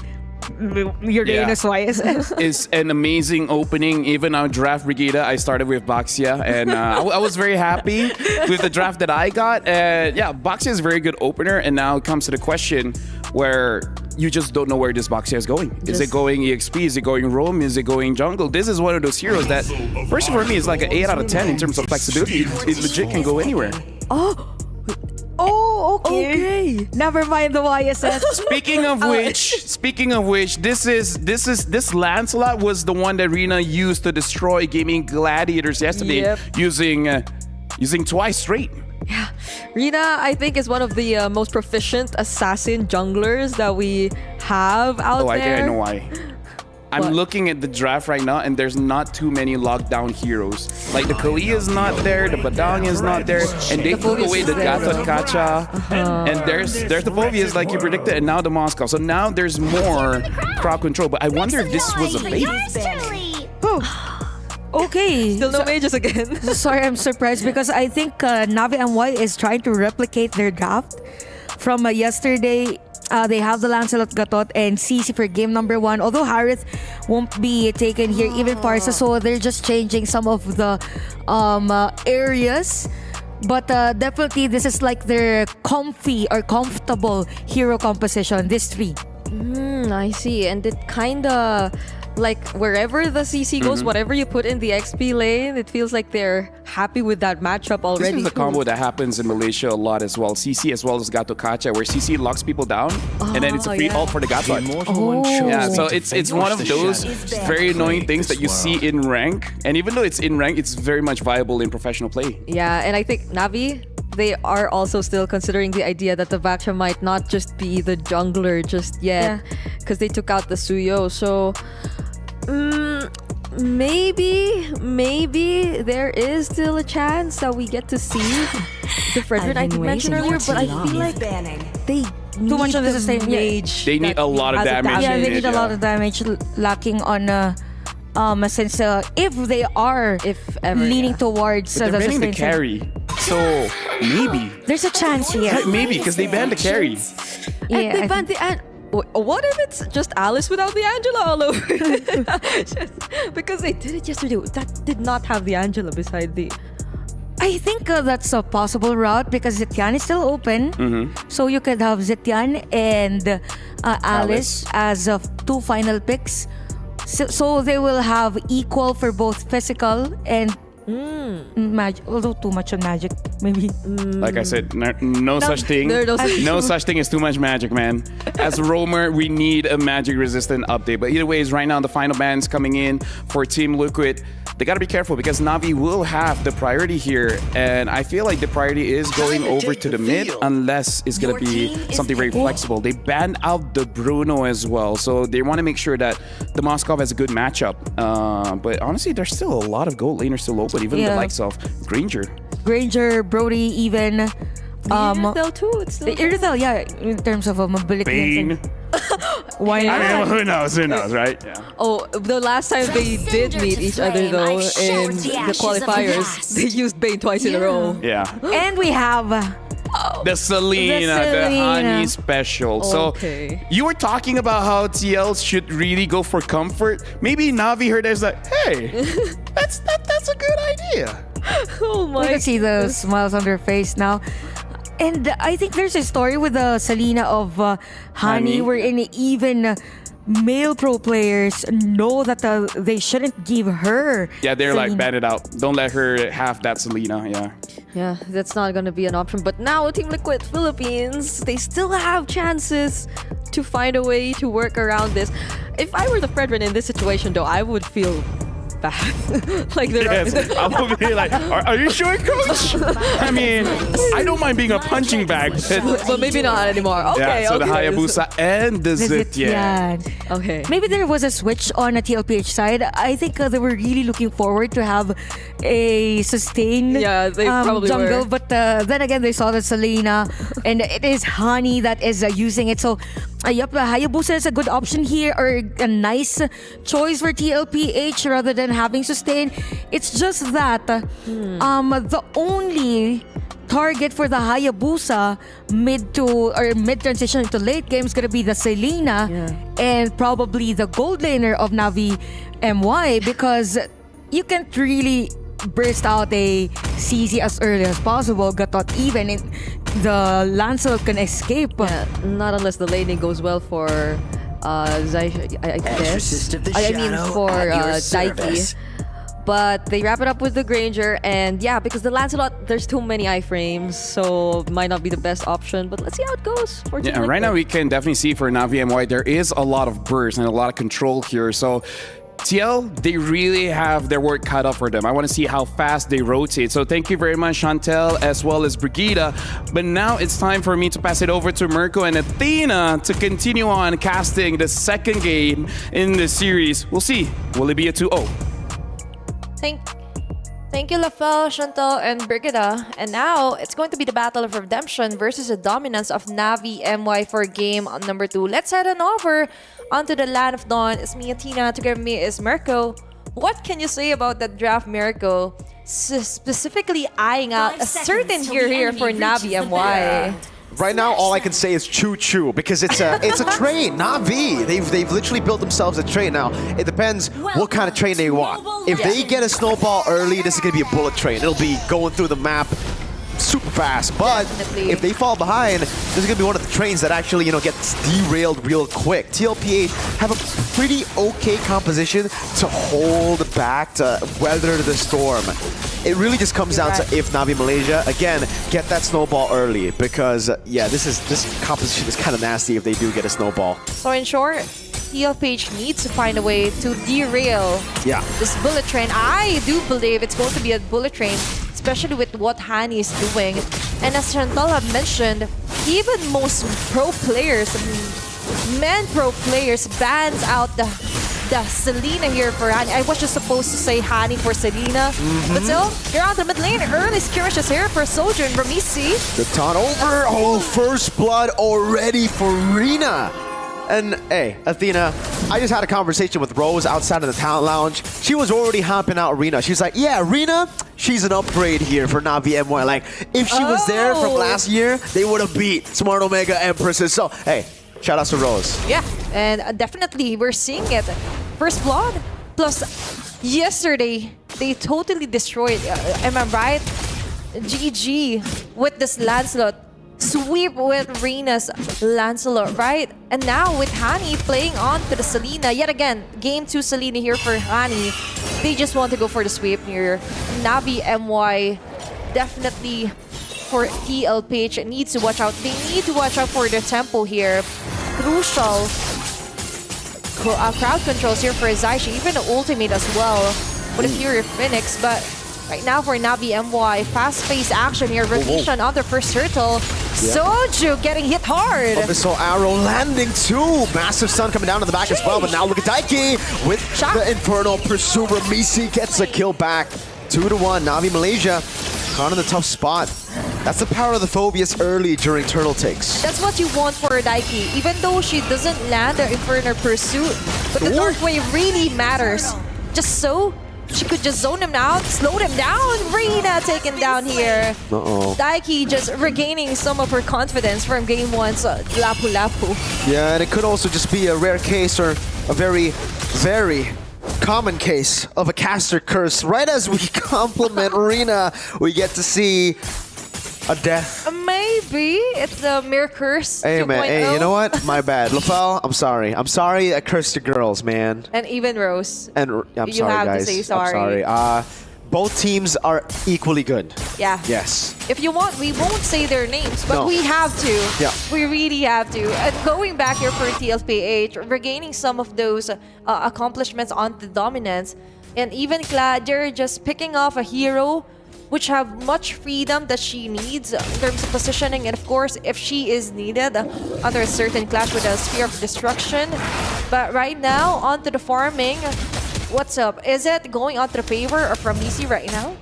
Uranus YSS. It's an amazing opening. Even on Draft Brigida, I started with Baxia, and I was very happy with the draft that I got. And yeah, Baxia is a very good opener, and now it comes to the question where you just don't know where this Baxia is going. Is it going EXP? Is it going roam? Is it going jungle? This is one of those heroes that, personally for me, is like an 8 out of 10 in terms of flexibility. It legit can go anywhere. Oh, okay. Never mind the YSS. Speaking of which, this Lancelot was the one that Rina used to destroy Gaming Gladiators yesterday, using twice straight. Yeah, Rina, I think, is one of the most proficient assassin junglers that we have out there. I think I know why. I'm looking at the draft right now, and there's not too many lockdown heroes. Like the Kali is not there, the Badang is not there, and they took away the Gatot Kacha, and there's the Povias like you predicted, and now the Moscow. So now there's more crowd control. But I wonder if this was a bait. Okay. Still no mages again. Sorry, I'm surprised because I think Navi MY is trying to replicate their draft from yesterday. They have the Lancelot, Gatot, and CC for game number 1. Although Harith won't be taken here, even Parsa, so they're just changing some of the areas. But definitely, this is like their comfy or comfortable hero composition, this 3. I see. And it kind of like wherever the CC goes, whatever you put in the XP lane, it feels like they're happy with that matchup already. This is a combo that happens in Malaysia a lot as well. CC as well as Gato Kacha, where CC locks people down, and then it's a free ult for the Gato. Yeah, so it's one of those very annoying things that you see in rank, and even though it's in rank, it's very much viable in professional play. Yeah, and I think Navi, they are also still considering the idea that the Vacha might not just be the jungler just yet, because they took out the Suyo. So maybe there is still a chance that we get to see the Frederick I did mention earlier, but I feel like they too much of the same mage. They need a lot of damage. Yeah, they need a lot of damage lacking on since if they are leaning towards but they're banning the sustain carry, so maybe there's a chance here. Maybe because they banned the carry. And they banned the what if it's just Alice without the Angela all over it? Because they did it yesterday. That did not have the Angela beside the... I think that's a possible route because Zetian is still open. So you could have Zetian and Alice as two final picks. So they will have equal for both physical and magic. Although too much on magic, maybe. Like I said, no such thing. No such thing as too much magic, man. As a roamer, we need a magic resistant update. But either way, right now the final bans coming in for Team Liquid. They gotta be careful because Navi will have the priority here, and I feel like the priority is going over to the mid unless it's gonna be something very flexible. They banned out the Bruno as well, so they want to make sure that the Moskov has a good matchup. But honestly, there's still a lot of gold laners still open, even the likes of Granger, Brody, even Irithel too. The Irithel, yeah, in terms of mobility. Bane. Why not? I mean, who knows, right? Yeah. Oh, the last time they did meet each other though in the qualifiers, they used Bane twice in a row. Yeah. And we have the Selena, the honey special. So you were talking about how TL should really go for comfort. Maybe Navi heard as like, hey, that's a good idea. Oh my! We can see the smiles on their face now. And I think there's a story with the Selena of Honey, wherein even male pro players know that they shouldn't give her. Yeah, they're Selena. like, ban it out. Don't let her have that Selena. Yeah. Yeah, that's not gonna be an option. But now Team Liquid Philippines, they still have chances to find a way to work around this. If I were the Fredrin in this situation, though, I would feel bad. Like I will be like, are you sure, coach? I mean, I don't mind being a punching bag, but maybe not anymore. Okay, yeah, so the Hayabusa and the Zetian. Okay. Maybe there was a switch on a TLPH side. I think they were really looking forward to have a sustained they probably jungle. were. But then again, they saw the Selena, and it is Honey that is using it. So, Hayabusa is a good option here, or a nice choice for TLPH rather than having sustain. It's just that the only target for the Hayabusa mid transition to late game is gonna be the Selena and probably the gold laner of Navi MY, because you can't really burst out a CZ as early as possible. Gatot even in the Lancelot can escape. Yeah, not unless the laning goes well for I guess. I mean for Daiki. But they wrap it up with the Granger, and yeah, because the Lancelot, there's too many iframes, so might not be the best option. But let's see how it goes. Yeah, right now we can definitely see for Navi MY there is a lot of burst and a lot of control here. So TL, they really have their work cut out for them. I want to see how fast they rotate. So thank you very much, Chantel, as well as Brigida. But now it's time for me to pass it over to Mirko and Athena to continue on casting the second game in the series. We'll see. Will it be a 2-0? Thank you, Lafel, Chantal, and Brigida. And now, it's going to be the Battle of Redemption versus the dominance of Navi MY for game number 2. Let's head on over onto the Land of Dawn. It's me, Athena. Together with me is Mirko. What can you say about that draft, Mirko? Specifically eyeing out a certain hero here for Navi MY. Right now, all I can say is choo-choo, because it's a train, Navi. They've literally built themselves a train. Now, it depends what kind of train they want. If they get a snowball early, this is going to be a bullet train. It'll be going through the map super fast. But Definitely. if they fall behind, this is going to be one of the trains that actually, gets derailed real quick. TLPH have a pretty okay composition to hold back, to weather the storm. It really just comes down to if Navi Malaysia, again, get that snowball early. Because, yeah, this composition is kind of nasty if they do get a snowball. So in short, TLPH needs to find a way to derail this bullet train. I do believe it's going to be a bullet train, especially with what Hani is doing. And as Chantal have mentioned, even most pro players, men pro players, bans out the Selena here for Hani. I was just supposed to say Hani for Selena. But still, you're on the mid lane. Early skirmishes here for Soldier and Ramisi. The taunt over. Oh, first blood already for Rina. And hey, Athena, I just had a conversation with Rose outside of the talent lounge. She was already hopping out Rina. She's like, yeah, Rina, she's an upgrade here for Navi MY. Like, if she was there from last year, they would have beat Smart Omega Empresses. So, hey, shout out to Rose. Yeah, and definitely we're seeing it. First blood, plus yesterday, they totally destroyed, am I right? GG with this Lancelot. Sweep with Rina's Lancelot, right? And now with Hani playing on to the Selena. Yet again, game 2 Selena here for Hani. They just want to go for the sweep here. Navi MY definitely for TLPH needs to watch out. They need to watch out for their tempo here. Crucial crowd controls here for Zaishi, even the ultimate as well with a Fury Phoenix. But right now for Navi MY, fast-paced action here. Rotation on the first turtle. Soju getting hit hard. Abyssal Arrow landing too. Massive stun coming down to the back as well. But now look at Daiki with the Infernal Pursuit. Ramisi gets a kill back. 2-1. Navi Malaysia caught in the tough spot. That's the power of the Phobius early during turtle takes. That's what you want for Daiki. Even though she doesn't land the Infernal Pursuit, but the Dark Wave really matters. Just so she could just zone him out, slow him down. Rina taken down here. Daiki just regaining some of her confidence from game 1's Lapu Lapu. Yeah, and it could also just be a rare case or a very, very common case of a caster curse. Right as we compliment Rina, we get to see a death. Maybe it's a mere curse. Hey, 2.0. man. Hey, you know what? My bad. Lafel, I'm sorry. I'm sorry I cursed the girls, man. And even Rose. And I'm you sorry, have guys. to say sorry. I'm sorry. Both teams are equally good. Yeah. Yes. If you want, we won't say their names, but we have to. Yeah. We really have to. And going back here for TLPH, regaining some of those accomplishments on the dominance, and even Claudia just picking off a hero which have much freedom that she needs in terms of positioning, and of course, if she is needed under a certain clash with a Sphere of Destruction. But right now, onto the farming. What's up? Is it going onto the favor of Ramisi right now?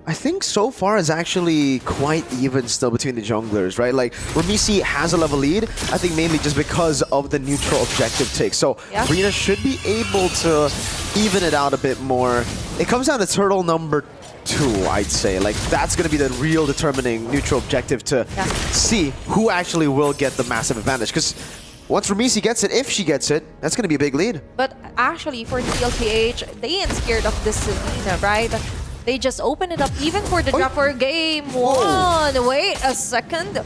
I think so far it's actually quite even still between the junglers, right? Like, Ramisi has a level lead, I think mainly just because of the neutral objective take. So, Rina should be able to even it out a bit more. It comes down to turtle number 2, I'd say. Like, that's going to be the real determining neutral objective to see who actually will get the massive advantage. Because once Ramisi gets it, if she gets it, that's going to be a big lead. But actually, for TLPH, they ain't scared of this Selena, right? They just open it up even for the drop for game 1. Wait a second.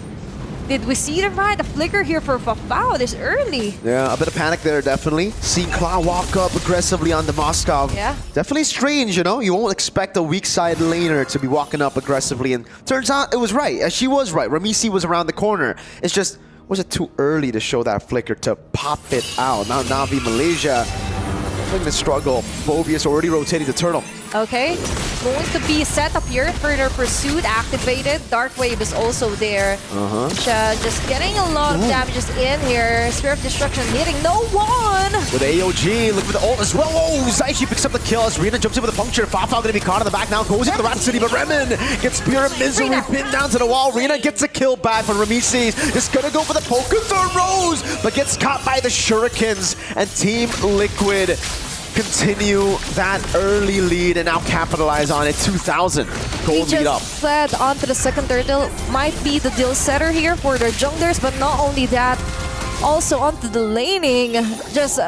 Did we see the right? The flicker here for Fafao this early. Yeah, a bit of panic there, definitely. Seeing Kla walk up aggressively on the Moskov. Yeah. Definitely strange, you know? You won't expect a weak side laner to be walking up aggressively. And turns out it was right. She was right. Ramisi was around the corner. It's just, was it too early to show that flicker to pop it out? Now Navi Malaysia in the struggle. Phobius already rotating the turtle. Okay, going to be set up here. Further Pursuit activated. Dark Wave is also there. Just getting a lot of damages in here. Sphere of Destruction hitting no one. With AOG, look for the ult as well. Oh, Zaishi picks up the kill as Rina jumps in with a puncture. Fafao gonna be caught in the back now. Goes into the Rat City, but Remen gets Spear of Misery pinned down to the wall. Rina gets a kill back, but Ramisi is gonna go for the poke of the Rose, but gets caught by the Shurikens. And Team Liquid continue that early lead and now capitalize on it. 2,000 gold lead up. Fled onto the second turtle. Might be the deal setter here for the junglers, but not only that, also onto the laning. Just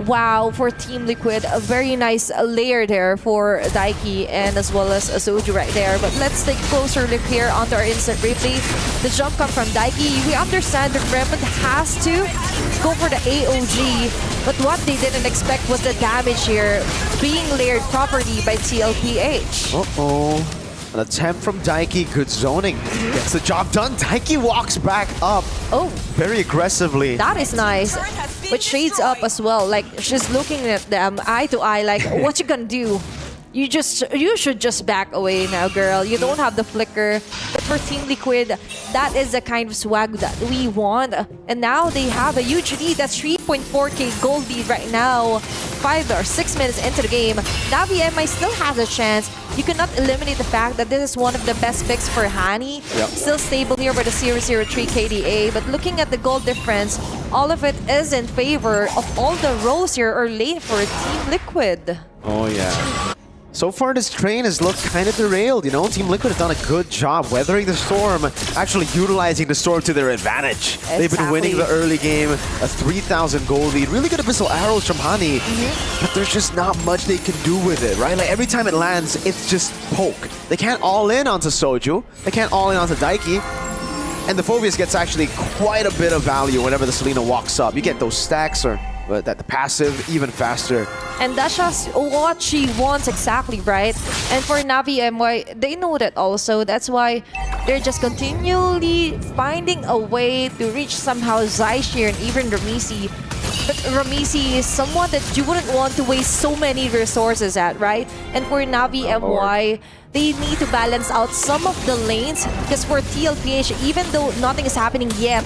Wow, for Team Liquid, a very nice layer there for Daiki and as well as Soju right there. But let's take a closer look here onto our instant replay. The jump come from Daiki. We understand that Raymond has to go for the AOG, but what they didn't expect was the damage here being layered properly by TLPH. Uh-oh. An attempt from Daiki, good zoning. Gets the job done. Daiki walks back up. Oh. Very aggressively. That is nice. But shades up as well. Like, she's looking at them eye to eye like, what you gonna do? You should just back away now, girl. You don't have the flicker. But for Team Liquid, that is the kind of swag that we want. And now they have a huge lead. That's 3.4k gold lead right now. 5 or 6 minutes into the game. Navi MI still has a chance. You cannot eliminate the fact that this is one of the best picks for Hani. Yep. Still stable here with the 003 KDA. But looking at the gold difference, all of it is in favor of all the roles here are late for Team Liquid. Oh, yeah. So far, this train has looked kind of derailed, you know? Team Liquid has done a good job weathering the storm, actually utilizing the storm to their advantage. Exactly. They've been winning the early game, a 3,000 gold lead. Really good abyssal arrows from Hani, but there's just not much they can do with it, right? Like, every time it lands, it's just poke. They can't all in onto Soju. They can't all in onto Daiki. And the Phobius gets actually quite a bit of value whenever the Selena walks up. You get those stacks or that the passive even faster. And that's just what she wants exactly, right? And for Navi MY, they know that also. That's why they're just continually finding a way to reach somehow Zaishir and even Ramisi. But Ramisi is someone that you wouldn't want to waste so many resources at, right? And for Navi MY, they need to balance out some of the lanes because for TLPH, even though nothing is happening yet,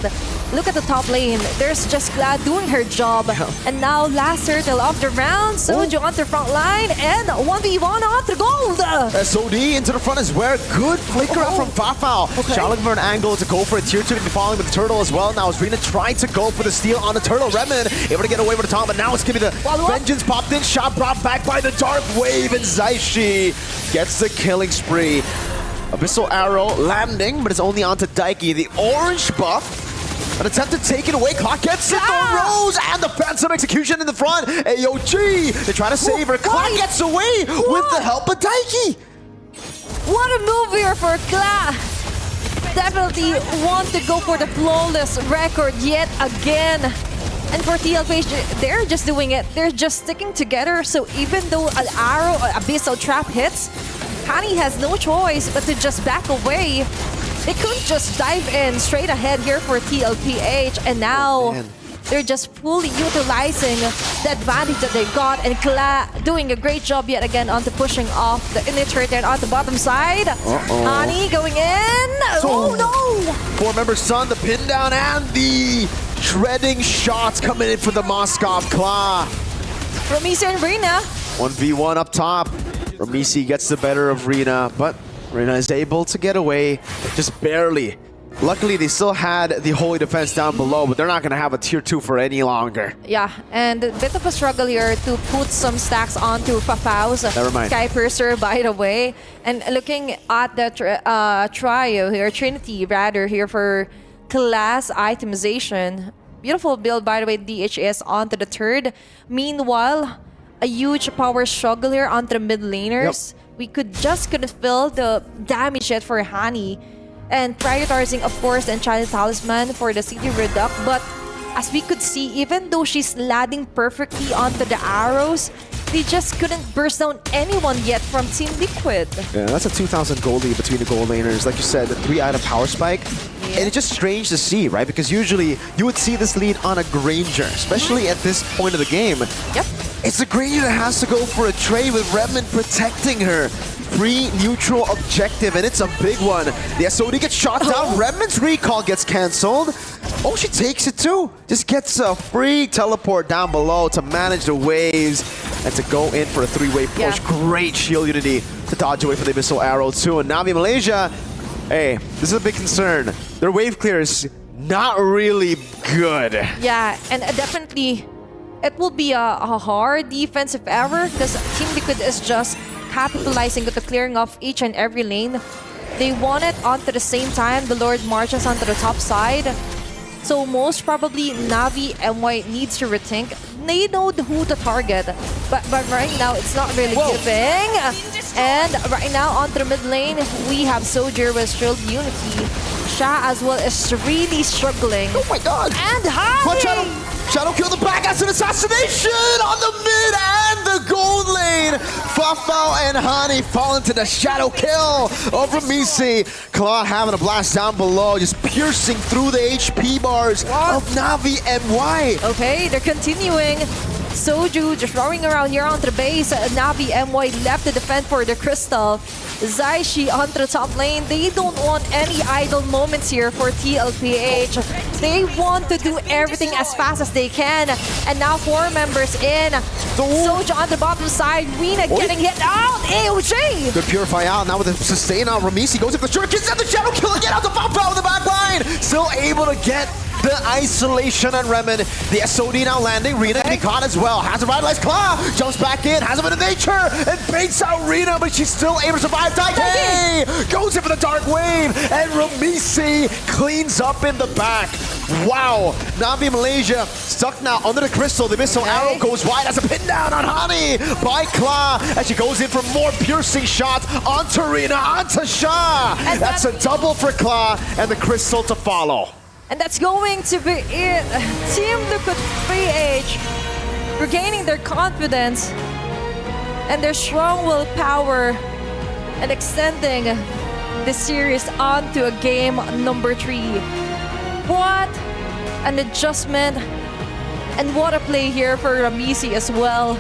look at the top lane. There's just Glad doing her job. And now last turtle of the round, Soju on the front line and 1v1 on the gold. SOD into the front as well. Good flicker out from Fafao. Challenging for an angle to go for a tier 2 to be following with the turtle as well. Now Rina trying to go for the steal on the turtle. Redmond able to get away with the top, but now it's gonna be the vengeance popped in. Shot brought back by the dark wave, and Zaishi gets the killing spree. Abyssal arrow landing, but it's only onto Daiki. The orange buff. An attempt to take it away. Clock gets it. The Rose and the phantom execution in the front. AOG. They try to save her. Clock gets away with the help of Daiki. What a move here for Kla. Definitely want to go for the flawless record yet again. And for TLPH, they're just doing it. They're just sticking together. So even though an arrow, abyssal trap hits, Hani has no choice but to just back away. They couldn't just dive in straight ahead here for TLPH. And now they're just fully utilizing the advantage that they got. And Kla doing a great job yet again onto pushing off the initiator and on the bottom side. Hani going in. Oh no! 4-member Sun, the pin down, and the shredding shots coming in for the Moskov Claw. Ramisi and Rina. 1v1 up top. Ramisi gets the better of Rina, but Rina is able to get away, just barely. Luckily, they still had the Holy Defense down below, but they're not going to have a tier 2 for any longer. Yeah, and a bit of a struggle here to put some stacks onto Fafao's Sky Purser, by the way. And looking at the trio here, Trinity rather, here for class itemization. Beautiful build, by the way, DHS onto the third. Meanwhile, a huge power struggle here onto the mid laners. We couldn't fill the damage yet for Hani. And prioritizing, of course, the Enchanted Talisman for the CD Reduct. But as we could see, even though she's landing perfectly onto the arrows, they just couldn't burst down anyone yet from Team Liquid. Yeah, that's a 2,000 gold lead between the gold laners. Like you said, the 3-item power spike. And it's just strange to see, right? Because usually you would see this lead on a Granger, especially at this point of the game. Yep. It's the Granger that has to go for a trade with Redmond protecting her. Free neutral objective, and it's a big one. The SOD gets shot down. Redmond's recall gets cancelled. Oh, she takes it too. Just gets a free teleport down below to manage the waves and to go in for a 3-way push. Great shield unity to dodge away from the Abyssal Arrow too. And Navi Malaysia, hey, this is a big concern. Their wave clear is not really good. Yeah, and definitely it will be a hard defense if ever, because Team Liquid is just capitalizing with the clearing of each and every lane. They want it onto the same time. The Lord marches onto the top side. So most probably Navi MY needs to rethink. They know who to target, but right now it's not really giving. And right now onto the mid lane, we have Soldier with Shield Unity. Sha as well is really struggling. Oh my god! And Hani! Shadow kill the back as an assassination on the mid and the gold lane. Fafao and Hani fall into the shadow kill over Misi. Claw having a blast down below, just piercing through the HP bars of Navi MY. Okay, they're continuing. Soju just roaming around here onto the base. Navi MY left to defend for the crystal. Zaishi onto the top lane. They don't want any idle moments here for TLPH. They want to do everything as fast as they can. And now 4 members in. Soju on the bottom side. Rina getting hit out. AOJ! Good purify out now with the sustain out. Ramisi goes in for the shurikens and the shadow kill again out to Fafao in the back line. Still able to get the isolation on Remen. The SOD now landing. Rina getting caught as well. Has a revitalized claw. Jumps back in. Has a bit of nature. And baits out Rina, but she's still able to survive. Taike goes in for the dark wave. And Ramisi cleans up in the back. Wow. Navi Malaysia stuck now under the crystal. The missile arrow goes wide as a pin down on Hani by Claw. As she goes in for more piercing shots onto Rina, onto Sha. And that's a double for Claw and the crystal to follow. And that's going to be it. Team Liquid PH regaining their confidence and their strong willpower and extending the series on to a game number 3. What an adjustment and what a play here for Ramisi as well.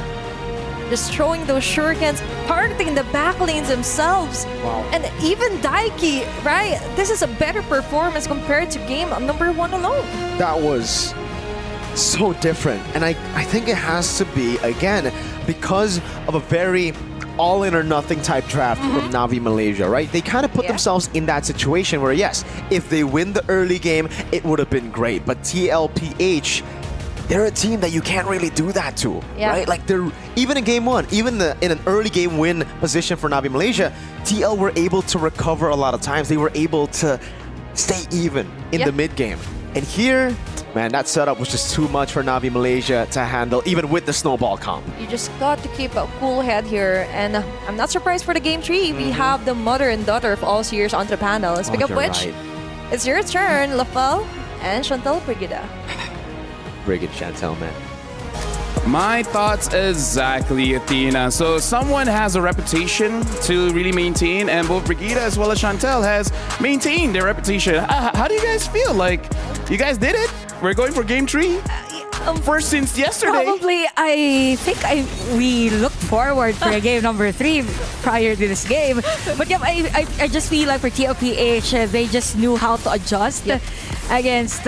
Just throwing those shurikens, targeting the back lanes themselves. Wow. And even Daiki, right? This is a better performance compared to game number 1 alone. That was so different. And I think it has to be, again, because of a very all in or nothing type draft from Navi Malaysia, right? They kind of put themselves in that situation where, yes, if they win the early game, it would have been great. But TLPH, they're a team that you can't really do that to, right? Like they're even in game 1, even in an early game win position for Navi Malaysia, TL were able to recover a lot of times. They were able to stay even in the mid game. And here, man, that setup was just too much for Navi Malaysia to handle, even with the snowball comp. You just got to keep a cool head here. And I'm not surprised for the game 3. We have the mother and daughter of all seers onto the panel. Speaking of which, it's your turn, Lafal and Chantal Brigida. Brigid Chantel, man. My thoughts exactly, Athena. So someone has a reputation to really maintain, and both Brigida as well as Chantel has maintained their reputation. How do you guys feel? Like, you guys did it? We're going for game 3? First since yesterday. Probably, I think we looked forward for a game number 3 prior to this game. But yeah, I just feel like for TLPH, they just knew how to adjust against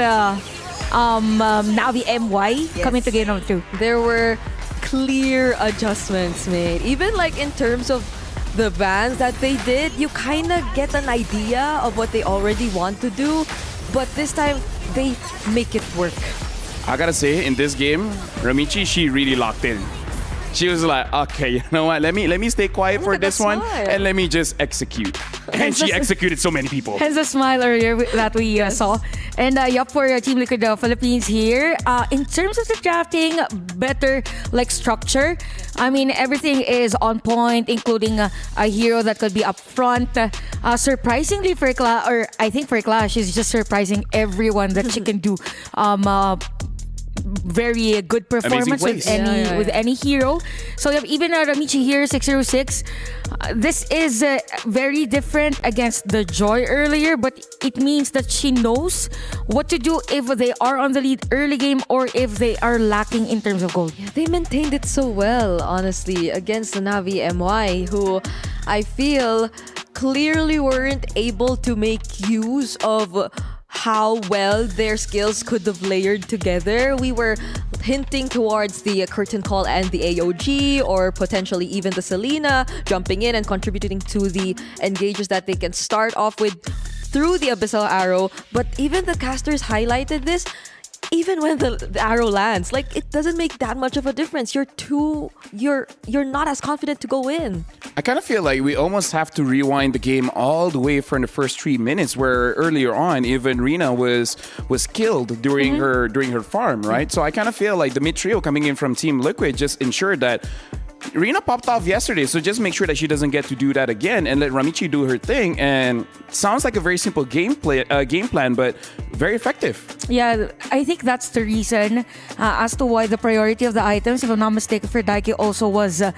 Navi MY coming to game number 2. There were clear adjustments made. Even like in terms of the bans that they did, you kind of get an idea of what they already want to do. But this time, they make it work. I gotta say, in this game, Ramichi, she really locked in. She was like, okay, you know what? Let me stay quiet for this one, and let me just execute. And she executed so many people. Hence the smile earlier that we saw. And yup, for Team Liquid Philippines here, in terms of the drafting, better like structure. I mean, everything is on point, including a hero that could be up front. Surprisingly for Kla, or I think for Kla, she's just surprising everyone that she can do. Very good performance with any hero. So even Ramichi here, 606. This is very different against the Joy earlier, but it means that she knows what to do if they are on the lead early game or if they are lacking in terms of gold. Yeah, they maintained it so well, honestly, against the Navi MY, who I feel clearly weren't able to make use of how well their skills could have layered together. We were hinting towards the curtain call and the AOG, or potentially even the Selena jumping in and contributing to the engages that they can start off with through the Abyssal Arrow. But even the casters highlighted this. even when the arrow lands, like it doesn't make that much of a difference. You're not as confident to go in. I kind of feel like we almost have to rewind the game all the way from the first 3 minutes, where earlier on even Rina was killed during her farm, right? So I kind of feel like the mid trio coming in from Team Liquid just ensured that Rina popped off yesterday, so just make sure that she doesn't get to do that again and let Ramichi do her thing. And sounds like a very simple game plan, but very effective. Yeah, I think that's the reason as to why the priority of the items, if I'm not mistaken, for Daiki also was the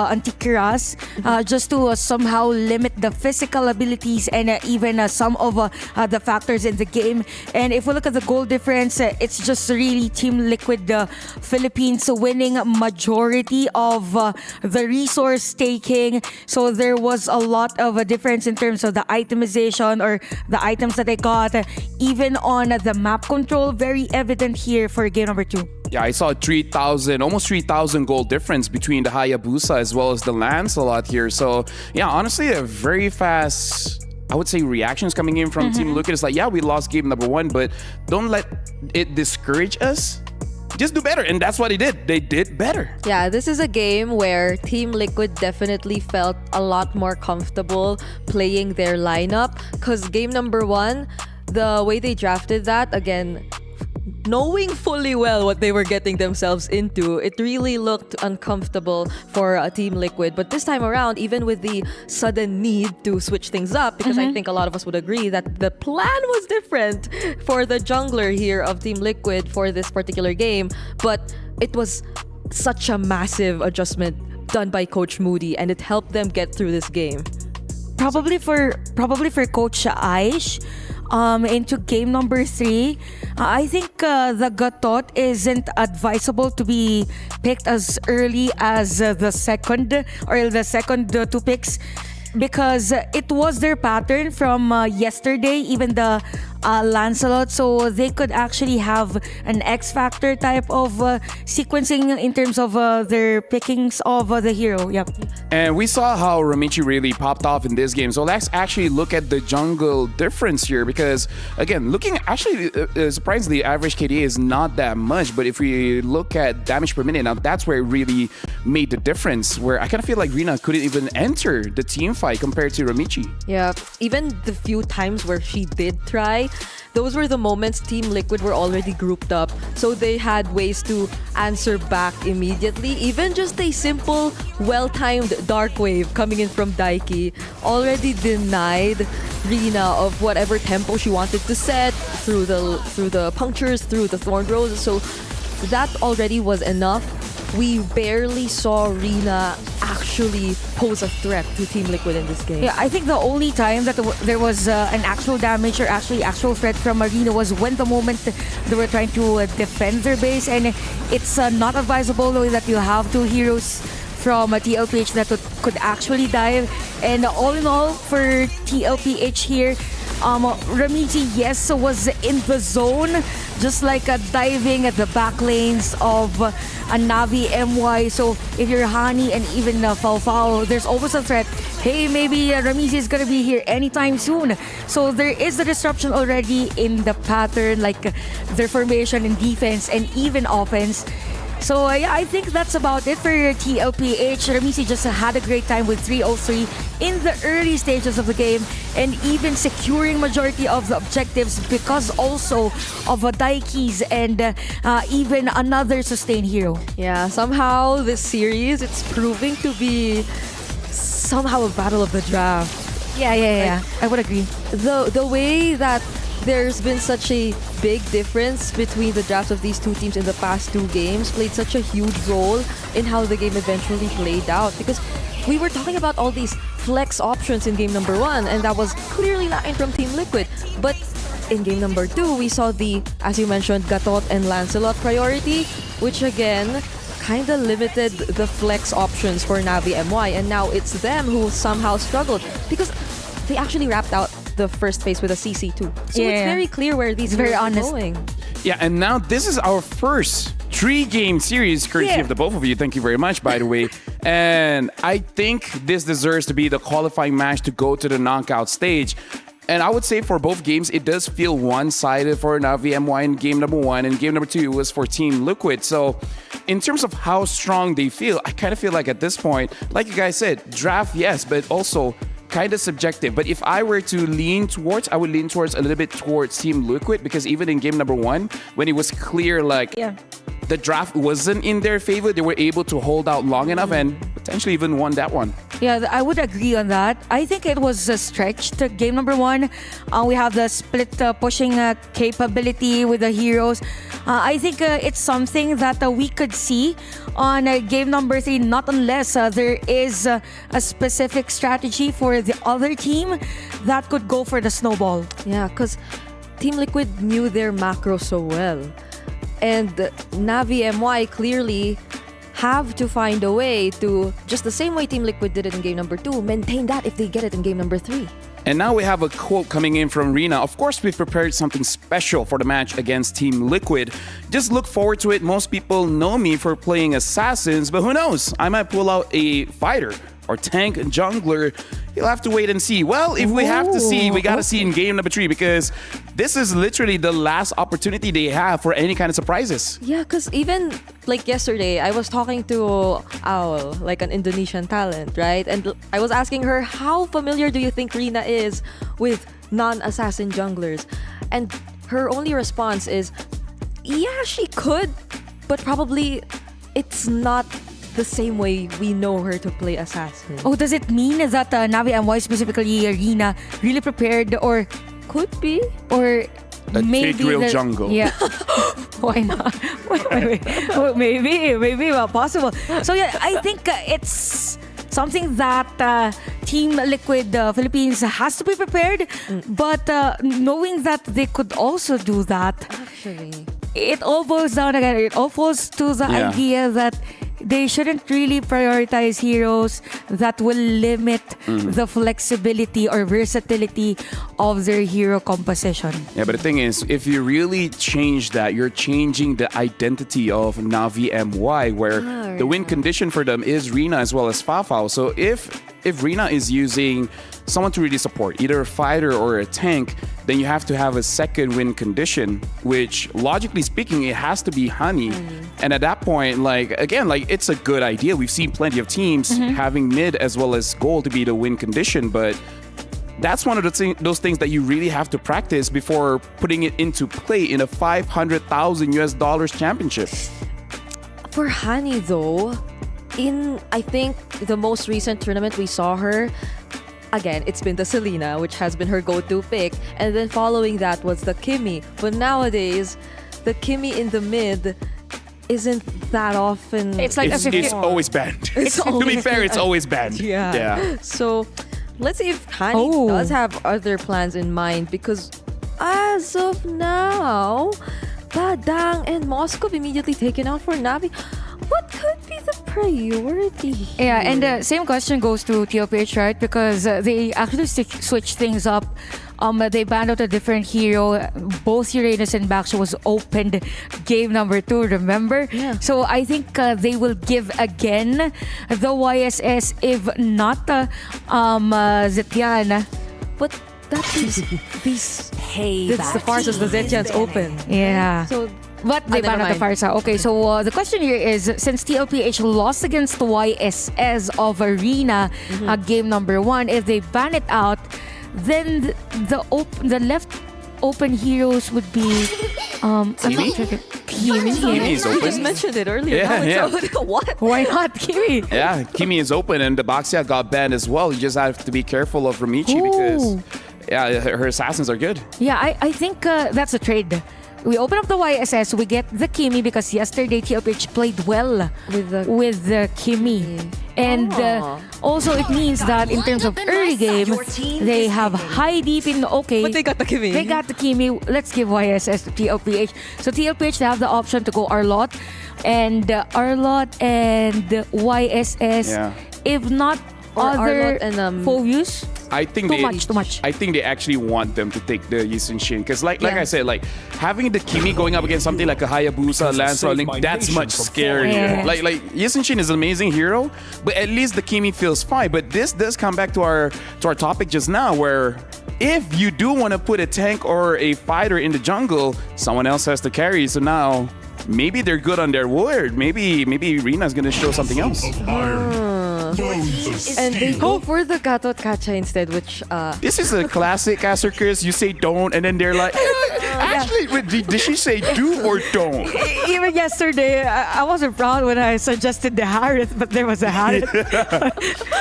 Antikiras, just to somehow limit the physical abilities and even some of the factors in the game. And if we look at the goal difference, it's just really Team Liquid Philippines winning majority of the resource taking. So there was a lot of a difference in terms of the itemization or the items that they got. Even on the map control, very evident here for game number 2. Yeah, I saw almost 3,000 goal difference between the Hayabusa as well as the Lancelot here. So yeah, honestly, a very fast, I would say, reactions coming in from Team Liquid. It's like, yeah, we lost game number 1, but don't let it discourage us. Just do better. And that's what they did. They did better. Yeah, this is a game where Team Liquid definitely felt a lot more comfortable playing their lineup. Because game number 1, the way they drafted that, again, knowing fully well what they were getting themselves into, it really looked uncomfortable for Team Liquid. But this time around, even with the sudden need to switch things up, because I think a lot of us would agree that the plan was different for the jungler here of Team Liquid for this particular game, but it was such a massive adjustment done by Coach Moody, and it helped them get through this game. Probably for Coach Aish, into game number 3, I think the Gatot isn't advisable to be picked as early as the second 2 picks, because it was their pattern from yesterday, even the Lancelot, so they could actually have an X Factor type of sequencing in terms of their pickings of the hero. Yep. And we saw how Ramichi really popped off in this game. So let's actually look at the jungle difference here, because again, looking actually surprisingly, average KDA is not that much, but if we look at damage per minute, now that's where it really made the difference, where I kind of feel like Rina couldn't even enter the team fight compared to Ramichi. Yeah, even the few times where she did try, those were the moments Team Liquid were already grouped up, so they had ways to answer back immediately. Even just a simple, well-timed Dark Wave coming in from Daiki already denied Rina of whatever tempo she wanted to set through the punctures, through the Thorn Roses. So that already was enough. We barely saw Rina actually pose a threat to Team Liquid in this game. Yeah, I think the only time that there was an actual damage or actual threat from Rina was when the moment they were trying to defend their base, and it's not advisable that you have 2 heroes from TLPH that could actually dive. And all in all, for TLPH here, Ramichi, yes, was in the zone, just like diving at the back lanes of a Navi MY. So if you're Hani and even Falfao, there's always a threat. Hey, maybe Ramichi is gonna be here anytime soon. So there is the disruption already in the pattern, like their formation and defense and even offense. So yeah, I think that's about it for TLPH. Ramichi just had a great time with 303 in the early stages of the game, and even securing majority of the objectives because also of Daiki's and even another sustained hero. Yeah, somehow this series, it's proving to be somehow a battle of the draft. Yeah. I would agree. The way that there's been such a big difference between the drafts of these two teams in the past 2 games played such a huge role in how the game eventually played out, because we were talking about all these flex options in game number 1, and that was clearly not from Team Liquid. But in game number 2, we saw the, as you mentioned, Gatot and Lancelot priority, which again kind of limited the flex options for Navi MY, and now it's them who somehow struggled because they actually wrapped out the first phase with a CC2. So it's very clear where these very are honest going. Yeah, and now this is our first 3-game series, courtesy of the both of you. Thank you very much, by the way. And I think this deserves to be the qualifying match to go to the knockout stage. And I would say for both games, it does feel one-sided for Navi MY in game number 1, and game number 2 was for Team Liquid. So in terms of how strong they feel, I kind of feel like at this point, like you guys said, draft, yes, but also kind of subjective. But if I were to lean towards, I would lean towards a little bit towards Team Liquid, because even in game number 1, when it was clear like the draft wasn't in their favor, they were able to hold out long enough and potentially even won that one. Yeah, I would agree on that. I think it was a stretched game number 1. We have the split pushing capability with the heroes. I think it's something that we could see on game number 3, not unless there is a specific strategy for the other team that could go for the snowball. Yeah, because Team Liquid knew their macro so well. And Navi MY clearly have to find a way to, just the same way Team Liquid did it in game number 2, maintain that if they get it in game number 3. And now we have a quote coming in from Rina. Of course, we've prepared something special for the match against Team Liquid. Just look forward to it. Most people know me for playing assassins, but who knows? I might pull out a fighter or tank jungler. You'll have to wait and see. Well, if we have to see, we gotta see in game number 3, because this is literally the last opportunity they have for any kind of surprises. Yeah, because even like yesterday, I was talking to Owl, like an Indonesian talent, right? And I was asking her, how familiar do you think Rina is with non-assassin junglers? And her only response is, yeah, she could, but probably it's not the same way we know her to play assassin. Oh, does it mean that Navi MY, specifically Rina, really prepared, or could be, or a maybe real jungle? Yeah. Why not? Wait. Maybe possible. So yeah, I think it's something that Team Liquid Philippines has to be prepared. But knowing that they could also do that, actually, it all boils down again. It all falls to the idea that they shouldn't really prioritize heroes that will limit the flexibility or versatility of their hero composition. Yeah, but the thing is, if you really change that, you're changing the identity of Navi MY, where the win condition for them is Rina as well as Fafao. So if Rina is using someone to really support, either a fighter or a tank, then you have to have a second win condition, which logically speaking, it has to be Honey. And at that point, it's a good idea. We've seen plenty of teams having mid as well as gold to be the win condition, but that's one of those things that you really have to practice before putting it into play in a $500,000 championship. For Honey though, in I think the most recent tournament we saw her, again, it's been the Selena, which has been her go-to pick, and then following that was the Kimmy. But nowadays, the Kimmy in the mid isn't that often. It's like it's always banned. To be fair, it's always banned. Yeah. So let's see if Honey does have other plans in mind, because as of now, Badang and Moscow immediately taken out for Navi. What could be the priority here? Yeah, and the same question goes to TOPH, right? Because they actually switched things up. They banned out a different hero. Both Uranus and Baxter was opened game number 2, remember? Yeah. So I think they will give again the YSS, if not Zetian. But that's these That's the farces the Zetians open. Yeah. So but they banned out the Farsa. Okay, so the question here is, since TLPH lost against the YSS of Arena game number 1, if they ban it out, then the left open heroes would be Kimi? Kimi is open. You just mentioned it earlier. Yeah. What? Why not Kimi? Yeah, Kimi is open, and the Baxia got banned as well. You just have to be careful of Ramichi because her assassins are good. Yeah, I think that's a trade. We open up the YSS, we get the Kimi, because yesterday TLPH played well with the Kimi. And also it means that in terms of early game, they have high deep in okay. But they got the Kimi. They got the Kimi. Let's give YSS to TLPH. So TLPH, they have the option to go Arlot and YSS. Yeah. If not other Phobius. I think too much. I think they actually want them to take the Yisun Shin, because like I said, having the Kimi going up against something like a Hayabusa, Lance Rolling, that's much scarier. Yeah. Like Yisun Shin is an amazing hero, but at least the Kimi feels fine. But this does come back to our topic just now, where if you do want to put a tank or a fighter in the jungle, someone else has to carry. So now maybe they're good on their word. Maybe Rena's gonna show something else. And they go for the Gatot Kacha instead, which This is a classic Acercus. You say don't, and then they're like, actually, wait, did she say do or don't? Even yesterday, I wasn't proud when I suggested the Harith, but there was a Harith.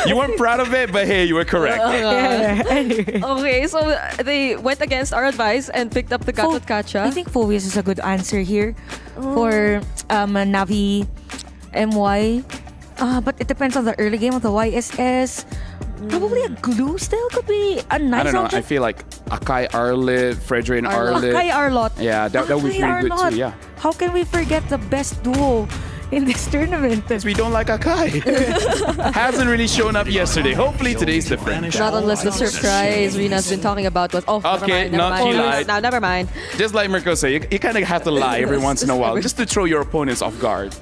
You weren't proud of it, but hey, you were correct. Okay, so they went against our advice and picked up the Gatot Kacha. I think Phobius is a good answer here for Navi MY. But it depends on the early game of the YSS. Probably a glue still could be a nice I don't know. option. I feel like Akai Arlit, Fredrin Arlit. Akai Arlot. Yeah, that would be pretty good too. Yeah. How can we forget the best duo in this tournament? Because we don't like Akai. Hasn't really shown up yesterday. Hopefully today's different. Not unless the surprise Rena's been talking about was Okay, never mind. he lied. Now, never mind. Just like Mirko said, you kind of have to lie every once in a while just to throw your opponents off guard.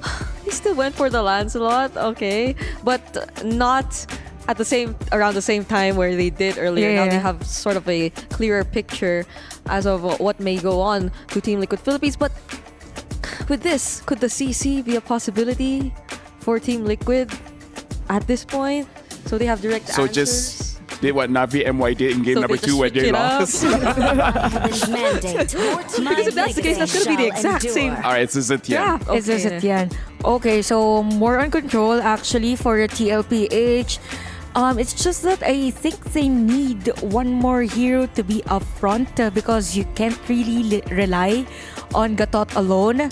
He still went for the Lancelot, okay, but not at around the same time where they did earlier. Now they have sort of a clearer picture as of what may go on to Team Liquid Philippines. But with this, could the CC be a possibility for Team Liquid at this point? So they have direct So answers. just did what Navi MY did in game So number they 2 where just they switch it up. lost. Because if that's the case, that's going to be the exact same. All right, it's Zetian. Yeah, it's a Zetian. Okay, so more on control actually for TLPH. It's just that I think they need one more hero to be up front because you can't really rely on Gatot alone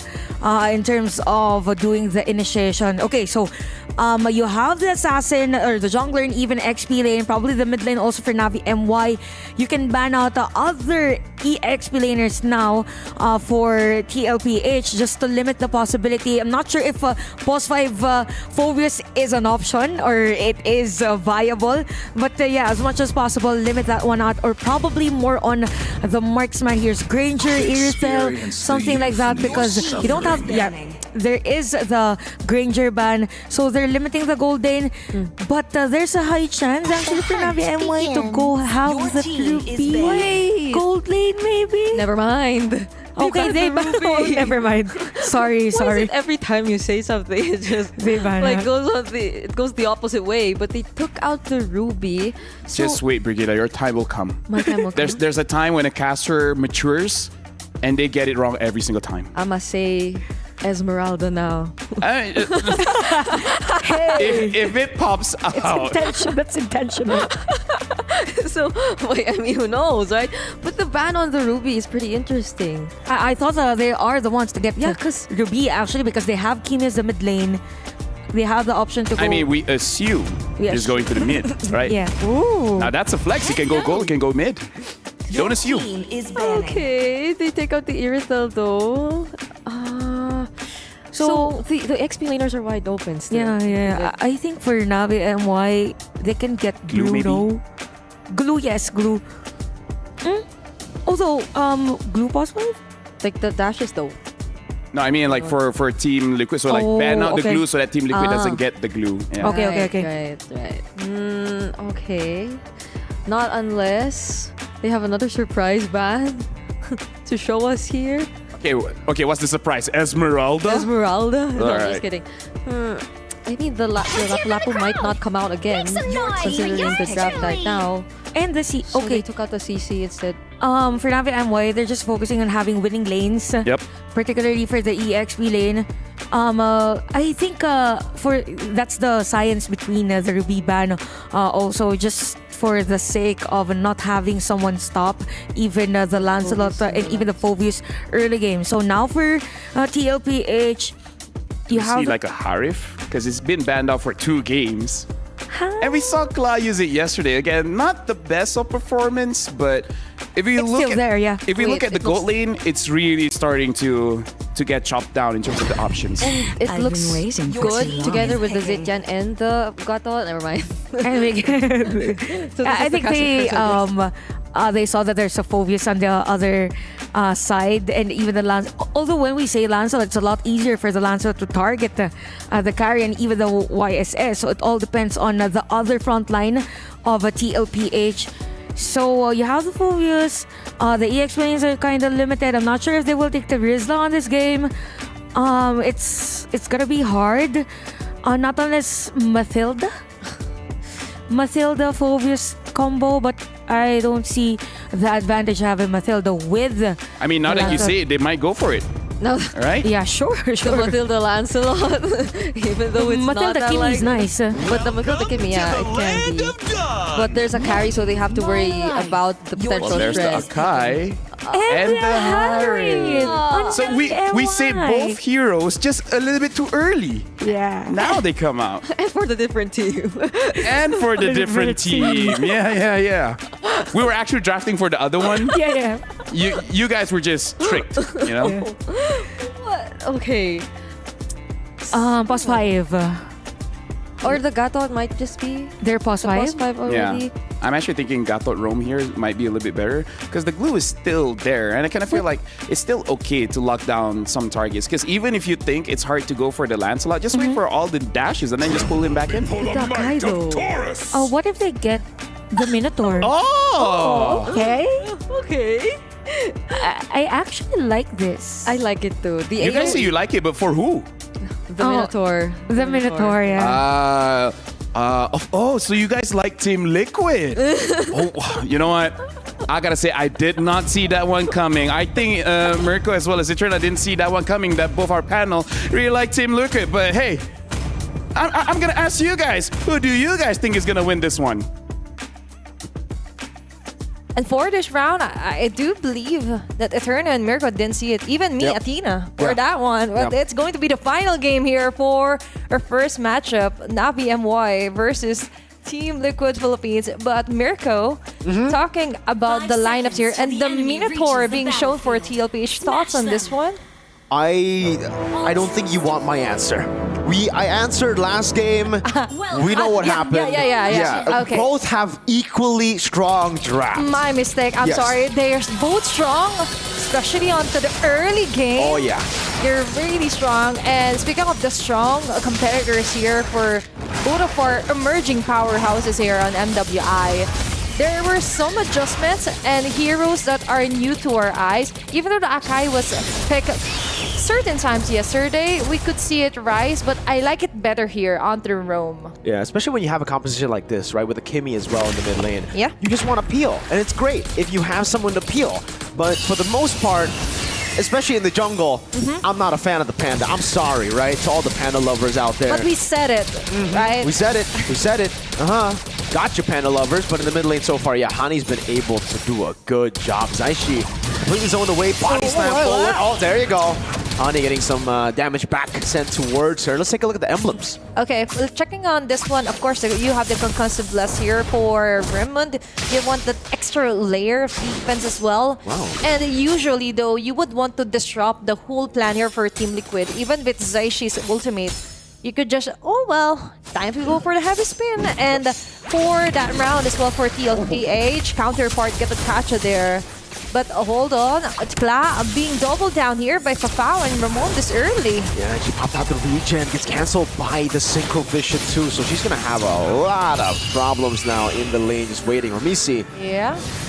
in terms of doing the initiation. Okay, so you have the assassin or the jungler and even XP lane, probably the mid lane also for Navi MY. You can ban out the other EXP laners now for TLPH just to limit the possibility. I'm not sure if Boss 5 Phobius is an option or it is viable, but yeah, as much as possible, limit that one out, or probably more on the marksman. Here's Granger, Irithel, something like that, because you don't have, there is the Granger ban, so they're limiting the gold lane, but there's a high chance actually for Navi MY to go have the Ruby gold lane maybe. Never mind. Okay, they ban. Oh, never mind. Sorry. Why is it every time you say something, it just they ban like goes the opposite way? But they took out the Ruby. So Just wait, Brigida, your time will come. my time will come. There's a time when a caster matures and they get it wrong every single time. I must say Esmeralda now. If it pops out. That's intentional. So, wait, I mean, who knows, right? But the ban on the Ruby is pretty interesting. I thought they are the ones to get because Ruby actually, because they have Kimi as the mid lane. They have the option to go. I mean, we assume he's going to the mid, right? Yeah. Ooh. Now that's a flex. He can go gold, he can go mid. Don't assume. Okay, they take out the Irithel though. So the XP laners are wide open still. Yeah. I think for Navi MY, they can get Glue, Glue, maybe? though. Glue, yes, Glue. Although, Glue possible? Like the dashes though. No, I mean like for Team Liquid, so like ban out the glue so that Team Liquid doesn't get the glue. Yeah. Okay. Right. Okay. Not unless they have another surprise ban to show us here. Okay, what's the surprise? Esmeralda? No, I'm Alright. just kidding. I think the Lapu might not come out again, considering the draft right now. And the C. So Okay. they took out the CC instead. For Navi MY, they're just focusing on having winning lanes. Yep. Particularly for the EXP lane. I think that's the science between the Ruby ban. Also, just for the sake of not having someone stop even the Lancelot and even the Phobius early game. So now for TLPH, You see like a Harif? Because it's been banned out for 2 games. And we saw Kla use it yesterday. Again, not the best of performance, but if you look still at there, yeah. If we look at the gold lane, it's really starting to get chopped down in terms of the options. And it looks good together with the Zetian and the Gatot. Never mind. I think they saw that there's a Phobius on the other side, and even the Lance. Although when we say Lancelot, it's a lot easier for the Lancelot to target the carry and even the YSS. So it all depends on the other front line of a TLPH. So you have the Phobius. The EX lanes are kind of limited. I'm not sure if they will take the Rizla on this game. It's gonna be hard. Not unless Mathilda Phobius combo, but I don't see the advantage of having Mathilda with. I mean, now that you say it, they might go for it. No. Right? Yeah, sure. The Mathilda Lancelot, even though it's Mathilda not that Kimi is nice. But the Mathilda Kimi, yeah, it can be. But there's a carry, so they have to worry about the potential Well, there's the stress. Akai and the Harriet. So we saved both heroes just a little bit too early. Yeah. Now they come out. And for the different team. And for the different team. Yeah. We were actually drafting for the other one. Yeah. You guys were just tricked, you know? What? Okay. Pos 5. Or the Gatot might just be They're pos the 5? pos 5 already. Yeah. I'm actually thinking Gatot Rome here might be a little bit better because the glue is still there. And I kind of feel like it's still okay to lock down some targets because even if you think it's hard to go for the Lancelot, just wait for all the dashes and then just pull him back in. The Kaido. What if they get the Minotaur? Oh! Okay. Okay. I actually like this. I like it too. You guys say you like it, but for who? The Minotaur. The Minotaur, yeah. So you guys like Team Liquid? You know what? I gotta say, I did not see that one coming. I think Mirko as well as Citrina didn't see that one coming, that both our panel really like Team Liquid. But hey, I'm gonna ask you guys, who do you guys think is gonna win this one? And for this round, I do believe that Eterna and Mirko didn't see it. Even me, Athena, for that one. But it's going to be the final game here for our first matchup, Navi MY versus Team Liquid Philippines. But Mirko, talking about the lineups here and the Minotaur being shown for TLPH. Thoughts on this one? I don't think you want my answer. I answered last game. We know what happened. Yeah. Okay. Both have equally strong drafts. My mistake. I'm sorry. They're both strong, especially onto the early game. Oh, yeah. They're really strong. And speaking of the strong competitors here for both of our emerging powerhouses here on MWI, there were some adjustments and heroes that are new to our eyes. Even though the Akai was picked certain times yesterday, we could see it rise, but I like it better here onto Rome. Yeah, especially when you have a composition like this, right, with a Kimi as well in the mid lane. Yeah. You just want to peel, and it's great if you have someone to peel. But for the most part, especially in the jungle, I'm not a fan of the Panda. I'm sorry, right, to all the Panda lovers out there. But we said it, right? We said it. Got your Panda lovers, but in the mid lane so far, yeah, Hani's been able to do a good job. Zaishi completely zoned away, body slam forward. Oh, there you go. Hani getting some damage back sent towards her. Let's take a look at the emblems. Okay, well, checking on this one, of course, you have the concussive bless here for Raymond. You want that extra layer of defense as well. Wow. And usually, though, you would want to disrupt the whole plan here for Team Liquid. Even with Zaishi's ultimate, you could just, time to go for the heavy spin. And for that round as well for TLPH, counterpart get the Kacha there. But hold on, Kla being doubled down here by Fafao and Ramon this early. Yeah, she popped out the regen, gets cancelled by the Synchro Vision too, so she's gonna have a lot of problems now in the lane, just waiting. Ramisi,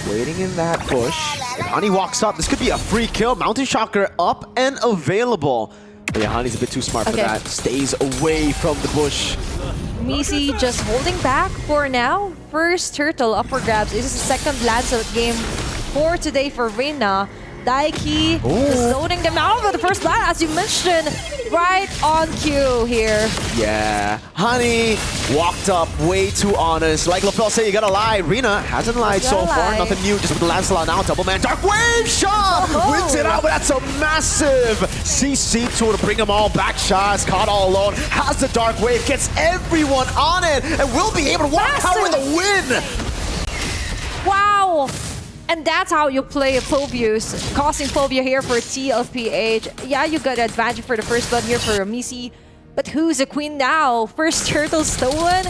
waiting in that bush. If Hani walks up, this could be a free kill. Mountain Shocker up and available. But yeah, Hani's a bit too smart for that. Stays away from the bush. Misi just holding back for now. First turtle up for grabs. This is the second Lancelot game for today for Reina. Daiki zoning them out for the first blood, as you mentioned, right on cue here. Yeah, Hani walked up way too honest. Like LaFell said, you gotta lie. Rina hasn't lied so far. Nothing new, just with Lancelot now. Double man, Dark Wave shot! Wins it out, but that's a massive CC tool to bring them all back. Shots caught all alone. Has the Dark Wave, gets everyone on it, and will be able to walk out with a win. Wow! And that's how you play a Phobius, causing phobia here for TLPH. Yeah, you got an advantage for the first blood here for Misi. But who's the queen now? First turtle stolen,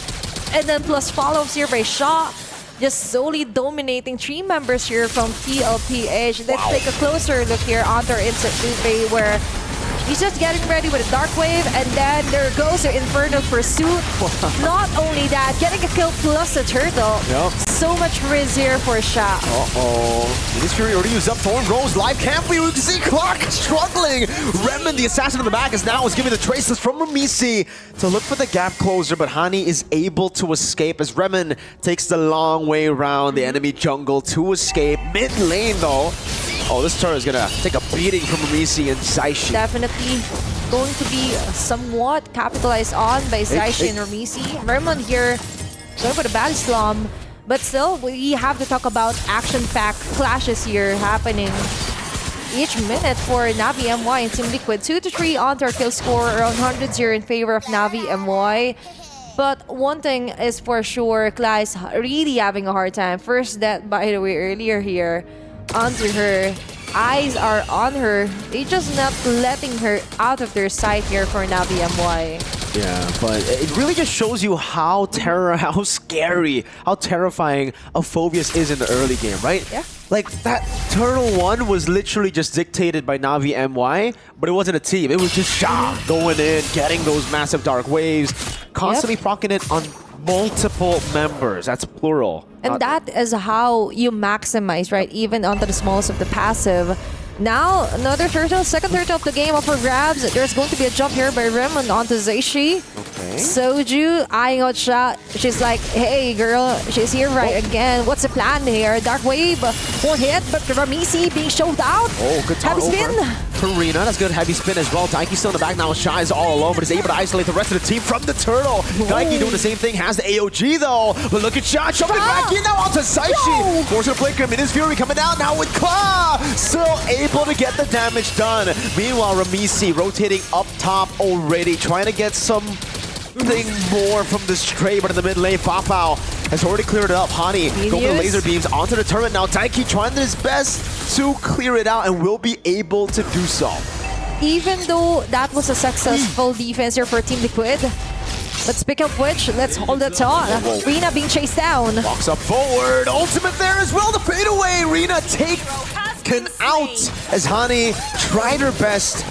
and then plus follow-ups here by Shaw. Just solely dominating 3 members here from TLPH. Let's take a closer look here on their instant Lupe, where he's just getting ready with a Dark Wave, and then there goes the Infernal Pursuit. Not only that, getting a kill plus a turtle. so much risk here for Sha. This Fury already used up Thorn Rose. Live camp, we can see Clark struggling. Remen, the assassin in the back, is giving the traceless from Ramisi to look for the gap closer, but Hani is able to escape as Remen takes the long way around the enemy jungle to escape. Mid lane though. Oh, this turret is gonna take a beating from Ramisi and Zaishi. Definitely going to be somewhat capitalized on by Zaishi and Ramisi. Remen here going for the Battle Slam, but still we have to talk about action-packed clashes here happening each minute for Navi MY and Team Liquid. 2-3 onto our kill score, around 100-0 in favor of Navi MY. But one thing is for sure, Kla is really having a hard time. First death, by the way, earlier here onto her. Eyes are on her. They just not letting her out of their sight here for Navi MY. Yeah, but it really just shows you how scary, how terrifying a Phoveus is in the early game, right? Yeah. Like, that Turtle 1 was literally just dictated by Navi MY, but it wasn't a team. It was just Sha going in, getting those massive dark waves, constantly proccing it on multiple members. That's plural. And that is how you maximize, right? Even onto the smallest of the passive. Now, another turtle, second turtle of the game up for grabs. There's going to be a jump here by Remen onto Zaishi. Okay. Soju eyeing out Sha. She's like, hey girl, she's here again. What's the plan here? Dark wave, won't hit, but Ramisi being showed out. Oh, good time Heavy spin. Karina, that's good heavy spin as well. Daiki still in the back now. Sha is all alone, but is able to isolate the rest of the team from the turtle. Daiki doing the same thing, has the AOG though. But look at Sha, jumping back in now onto Zaishi. Forcing a flicker, Minus Fury coming out now with Claw. Still able to get the damage done. Meanwhile, Ramisi rotating up top already, trying to get something more from this trade, but in the mid lane, Fafao has already cleared it up. Hani going for the laser beams onto the turret now. Daiki trying his best to clear it out and will be able to do so. Even though that was a successful defense here for Team Liquid, but speak of which, let's hold it on. Rina being chased down. Walks up forward, ultimate there as well, the fadeaway. Rina taken out as Hani tried her best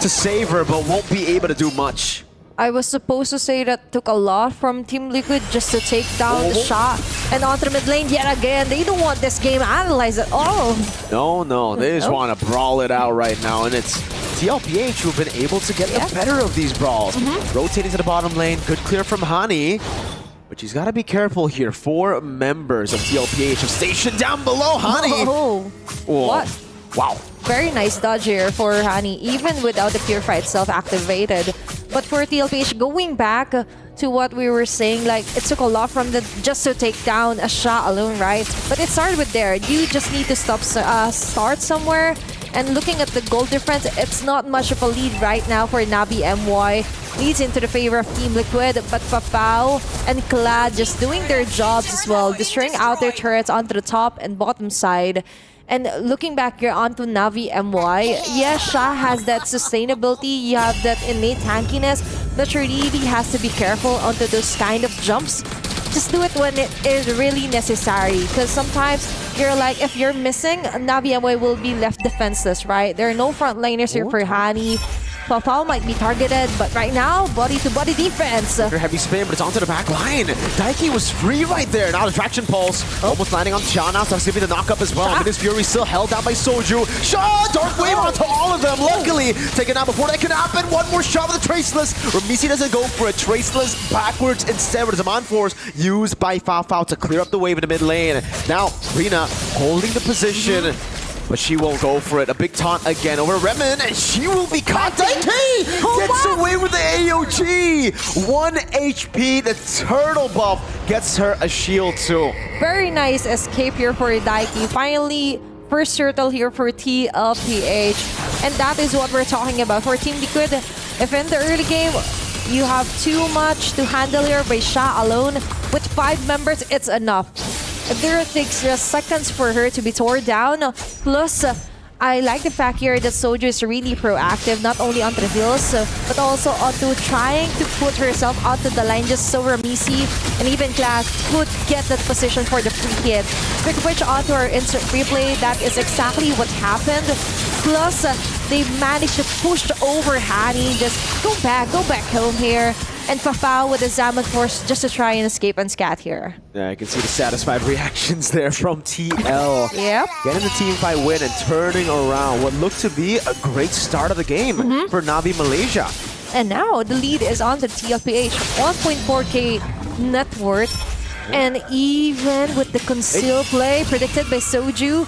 to save her, but won't be able to do much. I was supposed to say that took a lot from Team Liquid just to take down the shot. And onto the mid lane yet again. They don't want this game analyzed at all. No, they just want to brawl it out right now. And it's TLPH who've been able to get the better of these brawls. Rotating to the bottom lane, good clear from Hani. But she's got to be careful here. 4 members of TLPH have stationed down below Hani. What? Wow. Very nice dodge here for Hani, even without the Purify itself activated. But for TLPH, going back to what we were saying, like, it took a lot from them just to take down a shot alone, right? But it started with there. You just need to start somewhere. And looking at the goal difference, it's not much of a lead right now for Navi MY. Leads into the favor of Team Liquid, but Fafao and Clad just doing their jobs as well, destroying out their turrets onto the top and bottom side. And looking back here onto Navi MY, yes, Sha has that sustainability, you have that innate tankiness, but you really has to be careful onto those kind of jumps. Just do it when it is really necessary, because sometimes you're like, if you're missing, Navi MY will be left defenseless, right? There are no frontliners here for Hani. Fafao might be targeted, but right now, body-to-body defense. Heavy spin, but it's onto the back line. Daiki was free right there. Now the Traction Pulse almost landing on Sha now, so that's gonna be the knock-up as well. Minus Fury still held down by Soju. Sha, Dark Wave onto all of them. Luckily, taken out before that can happen. One more shot with the Traceless. Ramisi doesn't go for it. Traceless backwards instead with the Zaman Force used by Fafao to clear up the wave in the mid lane. Now, Rina holding the position. But she won't go for it. A big taunt again over Remen, and she will be caught. Daiki gets away with the AOG. 1 HP. The turtle buff gets her a shield too. Very nice escape here for Daiki. Finally, first turtle here for TLPH. And that is what we're talking about. For Team Liquid, if in the early game, you have too much to handle here by Sha alone, with 5 members, it's enough. There takes just seconds for her to be torn down. Plus, I like the fact here that Soju is really proactive, not only onto the hills, but also onto trying to put herself onto the line just so Ramisi and even Class could get that position for the free hit. Quick switch onto our instant replay, that is exactly what happened. Plus, they managed to push over Hani, just go back home here. And Fafao with the Zaman Force just to try and escape and scat here. Yeah, I can see the satisfied reactions there from TL. Yep. Getting the team fight win and turning around what looked to be a great start of the game for Navi Malaysia. And now the lead is on the TLPH, 1.4k net worth. And even with the conceal play predicted by Soju,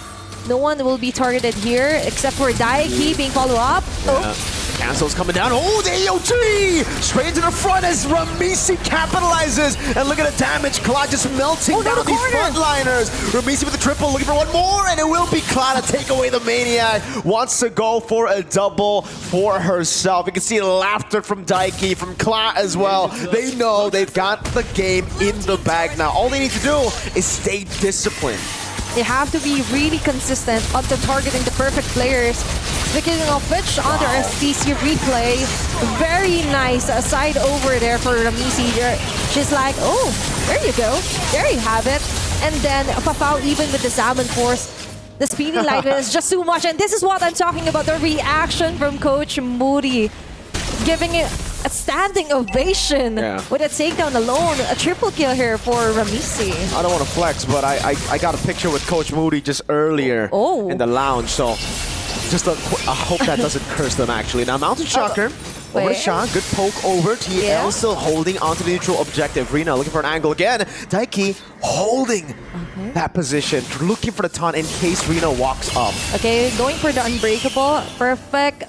no one will be targeted here except for Daiki being followed up. Yeah. Cancel's coming down. Oh, the AOG! Straight into the front as Ramisi capitalizes. And look at the damage. Claude just melting down these frontliners. Ramisi with the triple, looking for one more, and it will be Claude to take away the Maniac. Wants to go for a double for herself. You can see laughter from Daiki, from Claude as well. They know they've got the game in the bag now. All they need to do is stay disciplined. They have to be really consistent onto targeting the perfect players. Speaking of which, on the STC replay, very nice side over there for Ramisi. She's like, oh, there you go. There you have it. And then Fafao, even with the Zaman Force, the speedy light is just too much. And this is what I'm talking about, the reaction from Coach Moody. Giving it a standing ovation with a takedown alone. A triple kill here for Ramisi. I don't want to flex, but I got a picture with Coach Moody just earlier in the lounge. So just I hope that doesn't curse them actually. Now Mountain Shocker over to Sean. Good poke over. TL still holding onto the neutral objective. Rina looking for an angle again. Daiki holding that position, looking for the taunt in case Rina walks up. Okay, going for the unbreakable. Perfect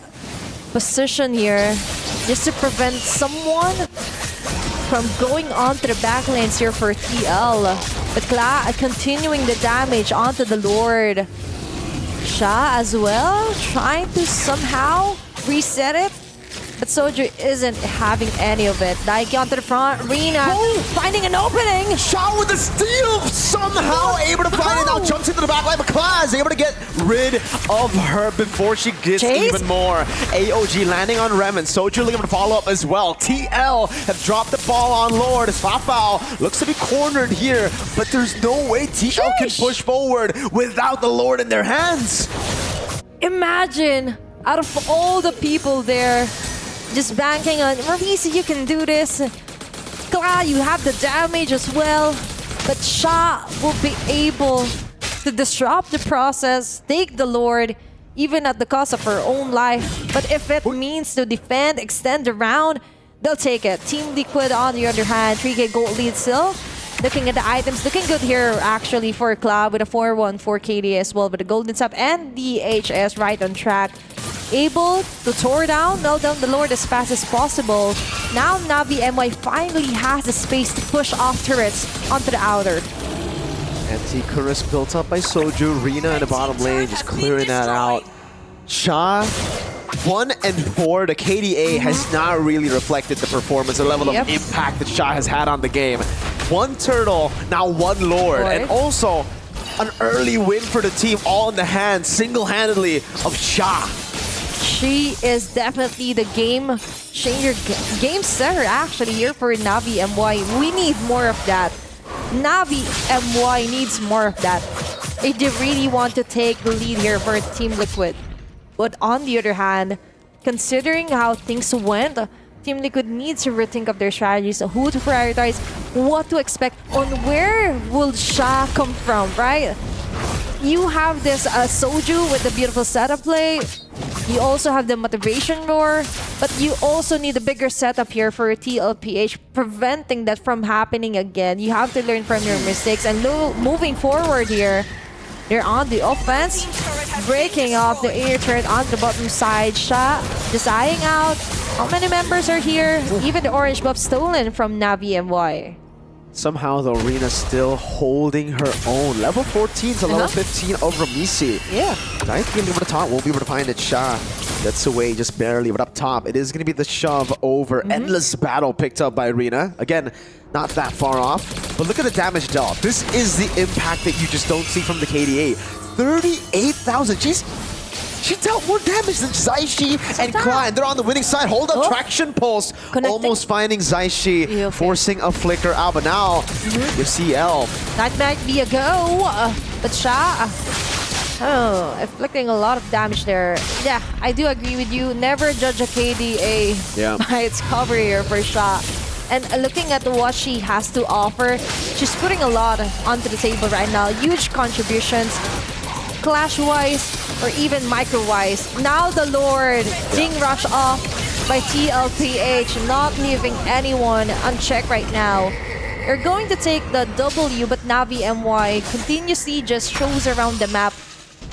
position here just to prevent someone from going on to the back lanes here for TL. But Kla continuing the damage onto the Lord. Sha as well, trying to somehow reset it. But Soju isn't having any of it. Daiki onto the front. Rina finding an opening. Sha with the steal, somehow able to find it. Now jumps into the back line, but Class able to get rid of her before she gets even more. AOG landing on Rem, and Soju looking to follow up as well. TL have dropped the ball on Lord. Fafao looks to be cornered here, but there's no way TL can push forward without the Lord in their hands. Imagine, out of all the people there, just banking on, Ramisi, you can do this. Kla, you have the damage as well. But Sha will be able to disrupt the process, take the Lord, even at the cost of her own life. But if it means to defend, extend the round, they'll take it. Team Liquid, on the other hand, 3k gold lead still. Looking at the items, looking good here actually for Club with a 4-1 for KD as well, with the golden sub and the HS right on track. Able to tore down, nail down the Lord as fast as possible. Now Navi MY finally has the space to push off turrets onto the outer. Anti-Chorus built up by Soju. Rina in the bottom lane, just clearing that out. Sha, 1 and 4. The KDA has not really reflected the performance, the level of impact that Sha has had on the game. 1 turtle, now 1 Lord. And also an early win for the team, all in the hands, single-handedly, of Sha. She is definitely the game changer, game setter actually here for Navi MY. We need more of that. Navi MY needs more of that. If they really want to take the lead here for Team Liquid. But on the other hand, considering how things went, Team Liquid needs to rethink of their strategies, who to prioritize, what to expect, on where will Sha come from, right? You have this Soju with the beautiful setup play. You also have the motivation roar, but you also need a bigger setup here for TLPH, preventing that from happening again. You have to learn from your mistakes and moving forward here. They're on the offense, breaking off the air turret on the bottom side. Sha just eyeing out. How many members are here? Even the orange buff stolen from Navi MY. Somehow the Arena still holding her own. Level 14 to level 15 of Ramisi. Yeah. Daiki over the top won't be able to find it. Sha gets away just barely, but up top it is going to be the shove over. Endless battle picked up by Arena. Again, not that far off, but look at the damage dealt. This is the impact that you just don't see from the KDA. 38,000. She dealt more damage than Zaishi and Klein. They're on the winning side. Hold up, traction pulse. Almost finding Zaishi, forcing a flicker out. But now, you see L. That might be a go. But Sha, inflicting a lot of damage there. Yeah, I do agree with you. Never judge a KDA by its cover here for Sha. And looking at what she has to offer, she's putting a lot onto the table right now. Huge contributions, clash-wise or even micro-wise. Now the Lord being rushed off by TLPH, not leaving anyone unchecked right now. They're going to take the W, but Navi MY continuously just shows around the map,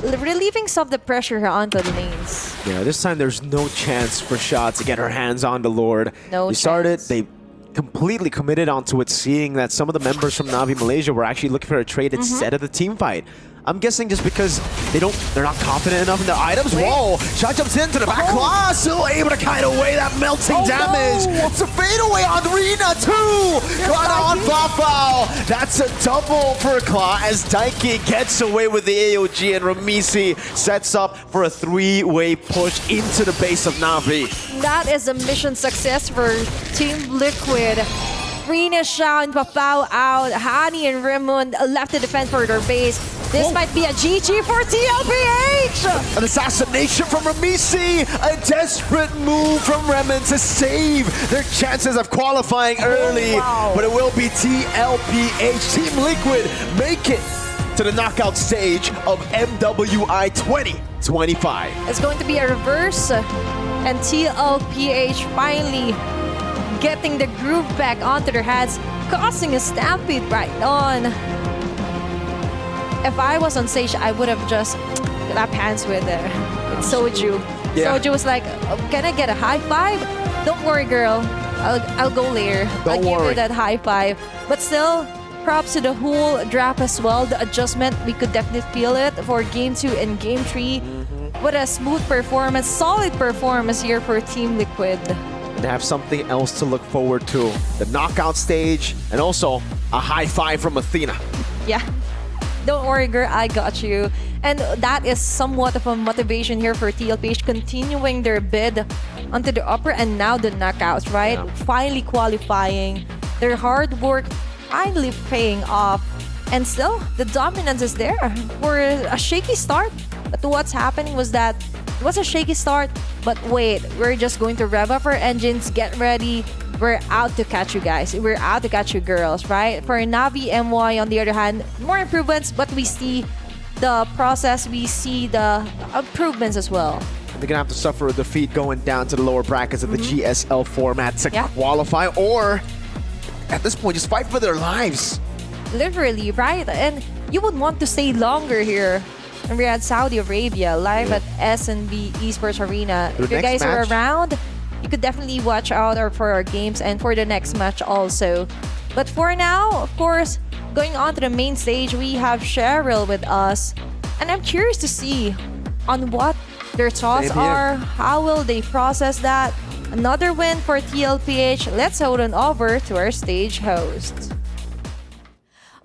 relieving some of the pressure onto the lanes. Yeah, this time there's no chance for Sha to get her hands on the Lord. No They started, they completely committed onto it, seeing that some of the members from Navi Malaysia were actually looking for a trade instead of the team fight. I'm guessing just because they're not confident enough in their items. Whoa! Sha jumps into the back claw, still able to kite away that melting damage. It's a fadeaway on Rina too! Got on Fafao. That's a double for Claw as Daiki gets away with the AOG and Ramisi sets up for a three-way push into the base of Navi. That is a mission success for Team Liquid. Rina, Shao, and Fafao out. Hani and Raymond left to defend for their base. This might be a GG for TLPH! An assassination from Ramisi! A desperate move from Remen to save their chances of qualifying early. But it will be TLPH. Team Liquid make it to the knockout stage of MWI 2025. It's going to be a reverse, and TLPH finally getting the groove back onto their heads, causing a stampede right on. If I was on stage, I would have just clapped hands with Soju. Yeah. Soju was like, can I get a high five? Don't worry, girl. I'll go later. I'll give you that high five. But still, props to the whole draft as well. The adjustment, we could definitely feel it for Game 2 and Game 3. What a smooth performance, solid performance here for Team Liquid. And have something else to look forward to. The knockout stage, and also a high five from Athena. Yeah. Don't worry, girl, I got you. And that is somewhat of a motivation here for TLPH, continuing their bid onto the upper and now the knockouts, right? Yeah. Finally qualifying. Their hard work finally paying off. And still, the dominance is there for a shaky start. But what's happening was that it was a shaky start, but wait, we're just going to rev up our engines, get ready. We're out to catch you guys. We're out to catch you girls, right? For Navi MY, on the other hand, more improvements, but we see the process, we see the improvements as well. They're gonna have to suffer a defeat going down to the lower brackets of the GSL format to qualify, or at this point, just fight for their lives. Literally, right? And you would want to stay longer here. And we're at Saudi Arabia, live at SNB Esports Arena. If you guys are around, you could definitely watch out for our games and for the next match also. But for now, of course, going on to the main stage, we have Cheryl with us. And I'm curious to see on what their thoughts are. How will they process that? Another win for TLPH. Let's hold on over to our stage host.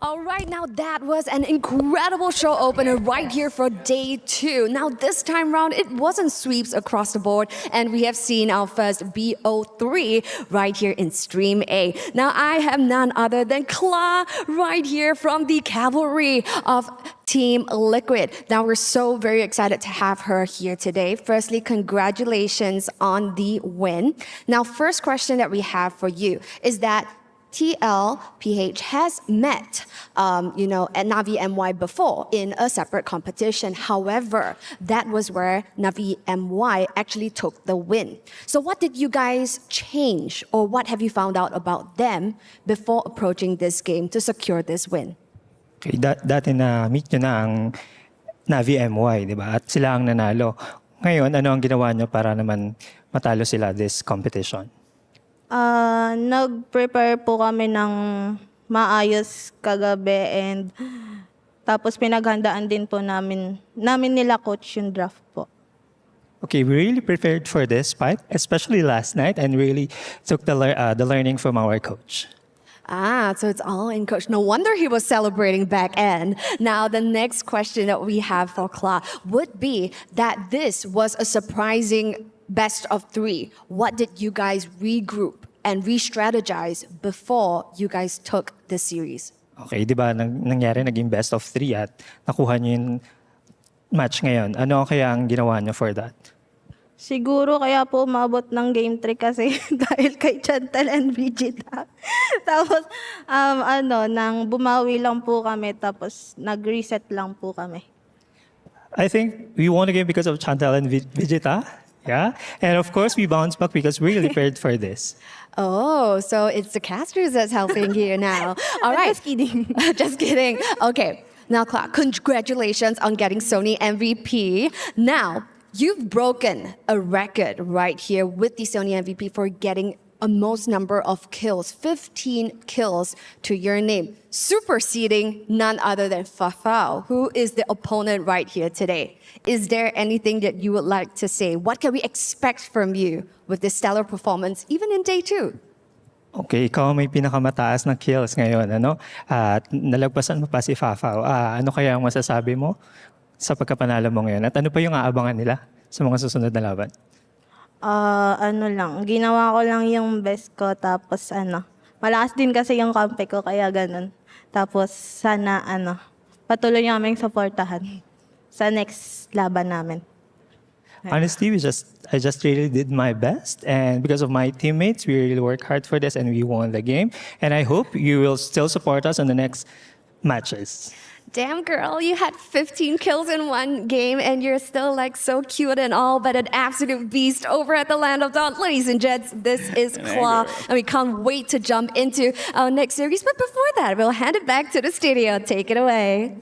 All right, now that was an incredible show opener right here for day 2. Now this time round, it wasn't sweeps across the board, and we have seen our first BO3 right here in Stream A. Now I have none other than Kla right here from the cavalry of Team Liquid. Now we're so very excited to have her here today. Firstly, congratulations on the win. Now first question that we have for you is that TLPH has met, at Navi MY before in a separate competition. However, that was where Navi MY actually took the win. So what did you guys change, or what have you found out about them before approaching this game to secure this win? Okay, dati na meet nyo na ang Navi MY, di ba? At sila ang nanalo. Ngayon, ano ang ginawa nyo para naman matalo sila this competition? Nag-prepare po kami ng maayos kagabi, and tapos pinaghandaan din po namin nila coach yung draft po. Okay, we really prepared for this fight, especially last night, and really took the learning from our coach. So it's all in coach. No wonder he was celebrating back end. Now, the next question that we have for Kla would be that this was a surprising best of 3. What did you guys regroup and re-strategize before you guys took this series? Okay, di ba nangyari naging best of 3 at nakuha nyo yung match ngayon. Ano kaya ang ginawa nyo for that? Siguro kaya po umabot ng game 3 kasi dahil kay Chantal and Vegeta. Tapos, nang bumawi lang po kami, tapos nag-reset lang po kami. I think we won the game because of Chantal and Vegeta. Yeah. And of course, we bounced back because we really prepared for this. Oh, so it's the casters that's helping here now. All right. Just kidding. Just kidding. Okay. Now, Clark, congratulations on getting Sony MVP. Now, you've broken a record right here with the Sony MVP for getting a most number of kills, 15 kills to your name, superseding none other than Fafao, who is the opponent right here today. Is there anything that you would like to say? What can we expect from you with this stellar performance, even in day 2? Okay, ikaw may pinakamataas na kills ngayon, ano? At nalagpasan mo pa si Fafao. Ano kaya ang masasabi mo sa pagkapanalo mo ngayon? At ano pa yung aabangan nila sa mga susunod na laban? Ginawa ko lang yung best ko, tapos malakas din kasi yung kampe ko, kaya ganun. Tapos sana patuloy niyo kaming supportahan sa next laban namin. Honestly, I just really did my best, and because of my teammates, we really worked hard for this and we won the game. And I hope you will still support us in the next matches. Damn, girl, you had 15 kills in one game and you're still like so cute and all, but an absolute beast over at the Land of Dawn. Ladies and gents, this is Claw, and we can't wait to jump into our next series. But before that, we'll hand it back to the studio. Take it away.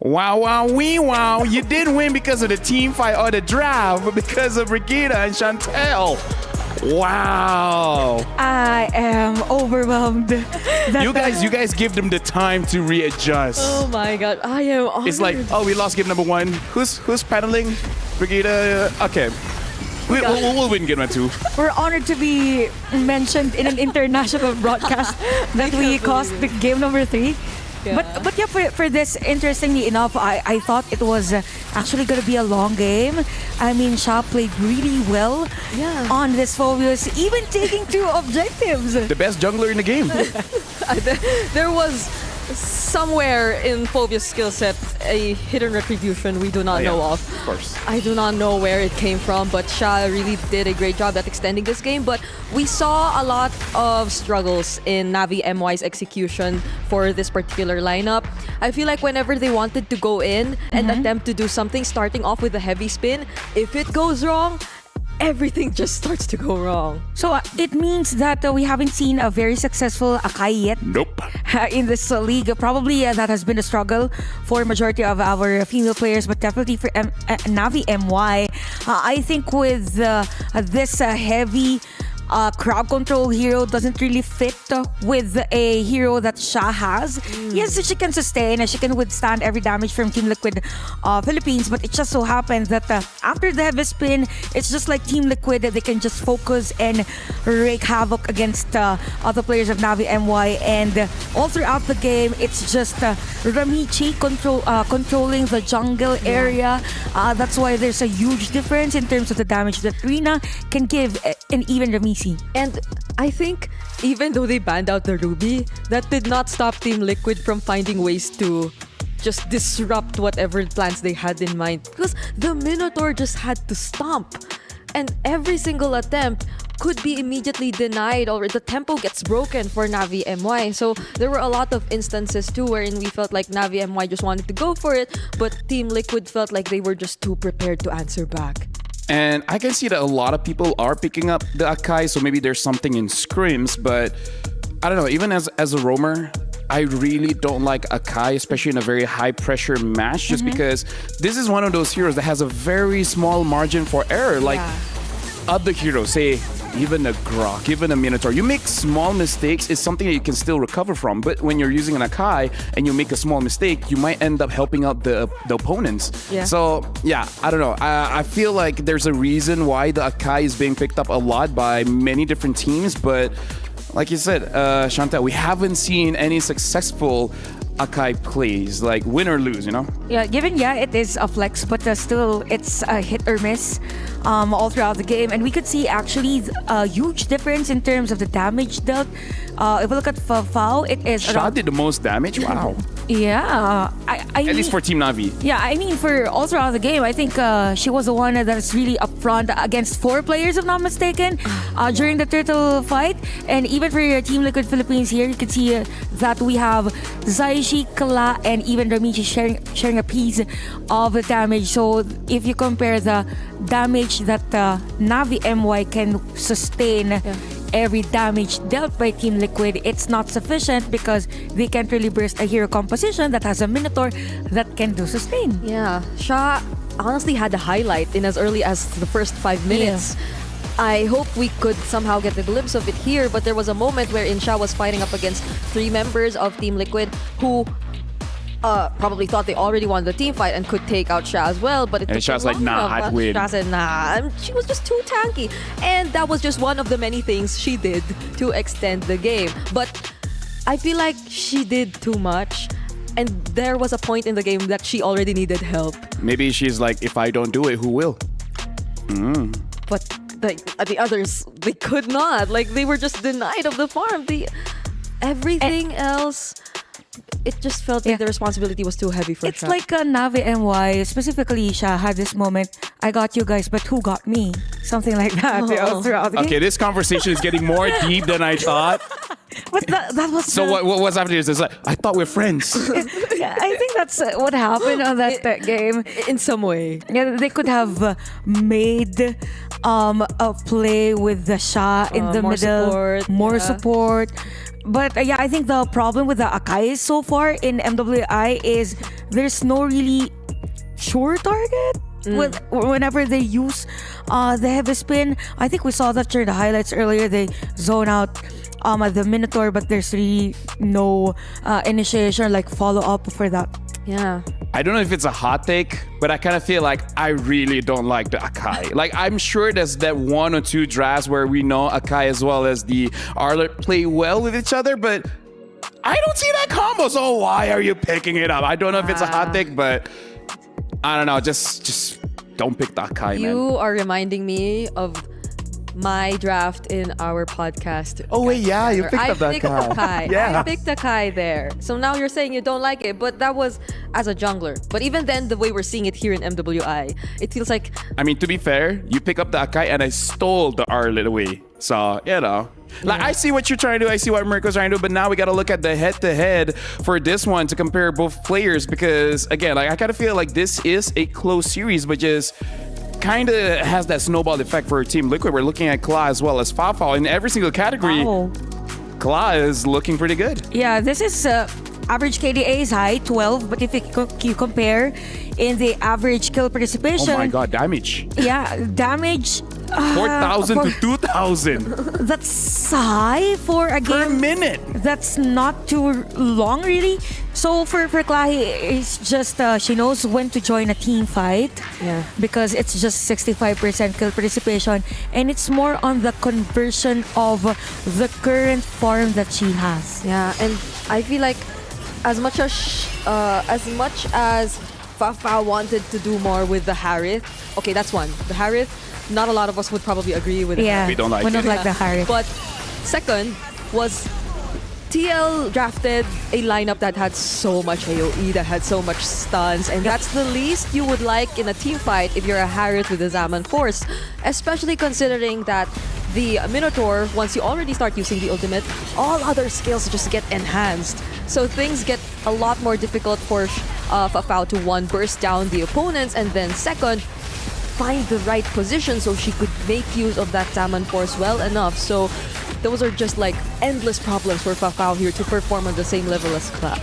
Wow, wow, wee, wow. You did win because of the team fight or the draft, but because of Brigida and Chantel. Wow. I am overwhelmed. You guys give them the time to readjust. Oh my god, I am honored. It's like, oh, we lost game number 1. Who's paneling? Brigida. Okay. We'll win game number 2. We're honored to be mentioned in an international broadcast that we cost the game number 3. Yeah. But yeah, for this, interestingly enough, I thought it was actually going to be a long game. I mean, Sha played really well on this Phobius, even taking 2 objectives. The best jungler in the game. There was somewhere in Phobia's skill set a hidden retribution we do not know of. Of course. I do not know where it came from, but Sha really did a great job at extending this game. But we saw a lot of struggles in Navi MY's execution for this particular lineup. I feel like whenever they wanted to go in and attempt to do something, starting off with a heavy spin, if it goes wrong, everything just starts to go wrong. So it means that we haven't seen a very successful Akai yet. Nope. In this league. Probably that has been a struggle for majority of our female players, but definitely for Navi MY. I think with this heavy crowd control hero doesn't really fit with a hero that Sha has. Yes, she can sustain and she can withstand every damage from Team Liquid Philippines, but it just so happens that after the heavy spin, it's just like Team Liquid that they can just focus and wreak havoc against other players of Navi MY, and all throughout the game, it's just Ramichi controlling the jungle area. That's why there's a huge difference in terms of the damage that Rina can give, and even Ramichi. And I think even though they banned out the Ruby, that did not stop Team Liquid from finding ways to just disrupt whatever plans they had in mind, because the Minotaur just had to stomp, and every single attempt could be immediately denied, or the tempo gets broken for Navi MY. So there were a lot of instances too wherein we felt like Navi MY just wanted to go for it, but Team Liquid felt like they were just too prepared to answer back. And I can see that a lot of people are picking up the Akai, so maybe there's something in scrims, but I don't know, even as a roamer, I really don't like Akai, especially in a very high pressure match, just because this is one of those heroes that has a very small margin for error. Like other heroes, say even a Grok, even a Minotaur, you make small mistakes, it's something that you can still recover from. But when you're using an Akai and you make a small mistake, you might end up helping out the opponents. So yeah, I don't know. I feel like there's a reason why the Akai is being picked up a lot by many different teams, but like you said, Chantal, we haven't seen any successful Akai plays, like win or lose, you know? Yeah, given it is a flex, but still it's a hit or miss all throughout the game. And we could see actually a huge difference in terms of the damage dealt. If we look at Fafao, it is Sha did the most damage? Wow. Yeah. At least for Team Navi. Yeah, I mean, for all throughout the game, I think she was the one that's really upfront against 4 players, if not mistaken, during the turtle fight. And even for your Team Liquid Philippines here, you can see that we have Zaishi, Kala, and even Ramichi sharing a piece of the damage. So if you compare the damage that Navi MY can sustain, every damage dealt by Team Liquid, it's not sufficient because they can't really burst a hero composition that has a Minotaur that can do sustain. Yeah, Sha honestly had the highlight in as early as the first 5 minutes. I hope we could somehow get a glimpse of it here, but there was a moment wherein Sha was fighting up against 3 members of Team Liquid who probably thought they already won the team fight and could take out Sha as well, but it took Sha's them like, nah, long enough. I'd win. Sha said, nah, she was just too tanky. And that was just one of the many things she did to extend the game. But I feel like she did too much. And there was a point in the game that she already needed help. Maybe she's like, if I don't do it, who will? But the others, they could not. Like, they were just denied of the farm. Everything else, it just felt like the responsibility was too heavy for It's Sha. like Navi MY, specifically Sha had this moment, I got you guys, but who got me? Something like that throughout the game. Okay, this conversation is getting more deep than I thought. But that was So what's happening is it's like, I thought we're friends. Yeah, I think that's what happened on that game. In some way. Yeah, they could have made a play with the Sha in the more middle. support, More support. But yeah, I think the problem with the Akai so far in MWI is there's no really sure target. Whenever they use the heavy spin, I think we saw that during the highlights earlier. They zone out the Minotaur, but there's really no initiation like follow up for that. Yeah. I don't know if it's a hot take, but I kind of feel like I really don't like the Akai. Like, I'm sure there's that 1 or 2 drafts where we know Akai as well as the Arlet play well with each other, but I don't see that combo. So why are you picking it up? I don't know if it's a hot take, but I don't know. Just don't pick the Akai, man. You are reminding me of my draft in our podcast. Oh wait, yeah, you picked up that I picked Akai. Yeah. I picked Akai there. So now you're saying you don't like it, but that was as a jungler. But even then, the way we're seeing it here in MWI, it feels like... I mean, to be fair, you pick up the Akai and I stole the Arlet away. So, you know. Like, I see what you're trying to do. I see what Mirko's trying to do. But now we got to look at the head-to-head for this one to compare both players. Because, again, like I kind of feel like this is a close series, but just... kind of has that snowball effect for Team Liquid. We're looking at Kla as well as Fafao. In every single category, Kla is looking pretty good. Yeah, this is average KDA is high, 12, but if you compare in the average kill participation... Oh my god, damage. Yeah, damage... 4,000 to 2,000. That's high for a game. Per minute. That's not too long, really. So for Klahi, it's just she knows when to join a team fight. Yeah. Because it's just 65% kill participation, and it's more on the conversion of the current farm that she has. Yeah, and I feel like as much as Fafao wanted to do more with the Harith, okay, that's one. The Harith, not a lot of us would probably agree with Yeah, that. We don't like we it. don't like the Harith. But second was TL drafted a lineup that had so much AoE, that had so much stuns, and that's the least you would like in a team fight if you're a Harith with a Zaman Force, especially considering that the Minotaur, once you already start using the ultimate, all other skills just get enhanced. So things get a lot more difficult for Fafao to, one, burst down the opponents, and then second, find the right position so she could make use of that Zaman Force well enough. So those are just like endless problems for Fafao here to perform on the same level as Kla.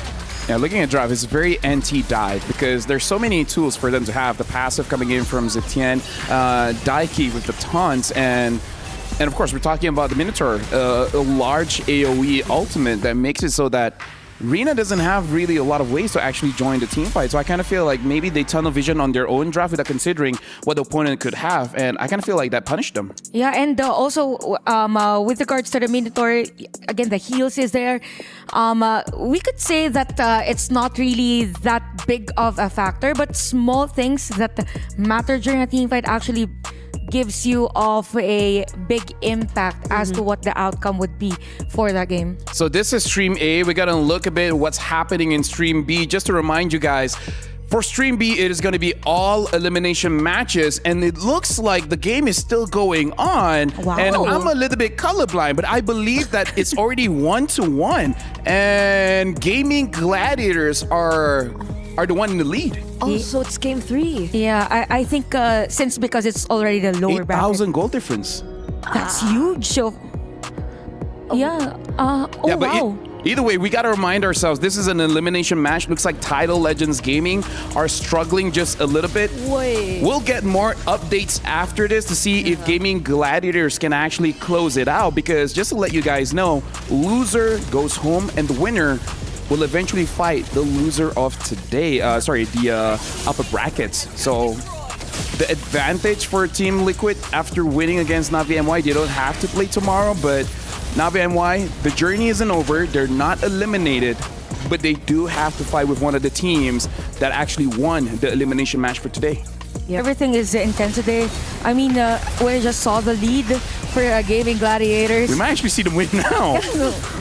Yeah, looking at Drive, it's very anti-dive because there's so many tools for them to have. The passive coming in from Zetian, Daiki with the taunts, and of course we're talking about the Minotaur, a large AoE ultimate that makes it so that Rina doesn't have really a lot of ways to actually join the team fight. So I kind of feel like maybe they tunnel vision on their own draft without considering what the opponent could have. And I kind of feel like that punished them. Yeah, and also with regards to the Minotaur, again, the heals is there. We could say that it's not really that big of a factor, but small things that matter during a team fight actually gives you of a big impact as to what the outcome would be for that game. So this is Stream A. We got to look a bit what's happening in Stream B. Just to remind you guys, for Stream B, it is going to be all elimination matches, and it looks like the game is still going on. Wow. And I'm a little bit colorblind, but I believe that it's already 1-1, and Gaming Gladiators are the one in the lead. Oh, so it's game 3. Yeah, I think because it's already the lower bracket. 8,000 goal difference. That's huge. So, yeah. Yeah, but wow. Either way, we got to remind ourselves, this is an elimination match. Looks like Title Legends Gaming are struggling just a little bit. Wait. We'll get more updates after this to see if Gaming Gladiators can actually close it out. Because just to let you guys know, loser goes home and the winner will eventually fight the loser of today. The upper brackets. So the advantage for Team Liquid after winning against Navi MY, they don't have to play tomorrow, but Navi MY, the journey isn't over. They're not eliminated, but they do have to fight with one of the teams that actually won the elimination match for today. Yeah. Everything is intense today. I mean, we just saw the lead for Gaming Gladiators. We might actually see them win now.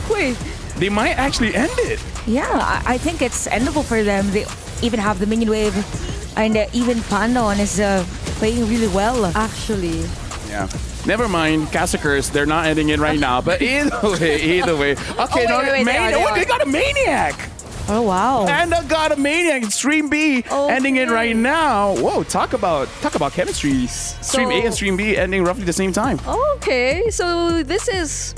Wait. They might actually end it. Yeah, I think it's endable for them. They even have the minion wave, and even Pandon is playing really well. Actually. Yeah. Never mind, Cassacres, they're not ending it right now. But either way. Okay, they got a Maniac. Oh, wow. And I got a Maniac in Stream B, ending it right now. Whoa, talk about chemistry. Stream A and Stream B ending roughly the same time. Okay, so this is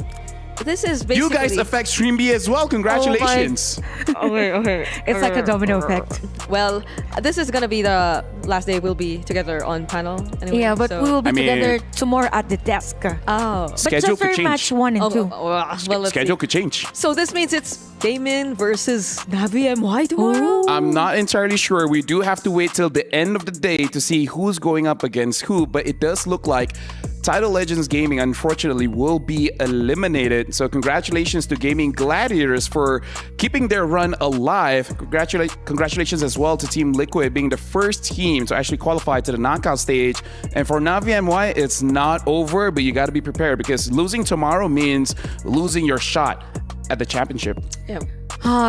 basically... You guys affect Stream B as well. Congratulations. Okay. It's like a domino effect. Well, this is gonna be the last day we'll be together on panel. Anyway, Yeah, but so- we will be together tomorrow at the desk. Oh. But Schedule just could for change. match 1 and 2. Well, let's Schedule see. could change. So this means it's Gaming versus Navi MY tomorrow? I'm not entirely sure. We do have to wait till the end of the day to see who's going up against who, but it does look like Title Legends Gaming, unfortunately, will be eliminated. So congratulations to Gaming Gladiators for keeping their run alive. Congratulations as well to Team Liquid being the first team to actually qualify to the knockout stage. And for Navi MY, it's not over, but you got to be prepared because losing tomorrow means losing your shot at the championship. Yeah.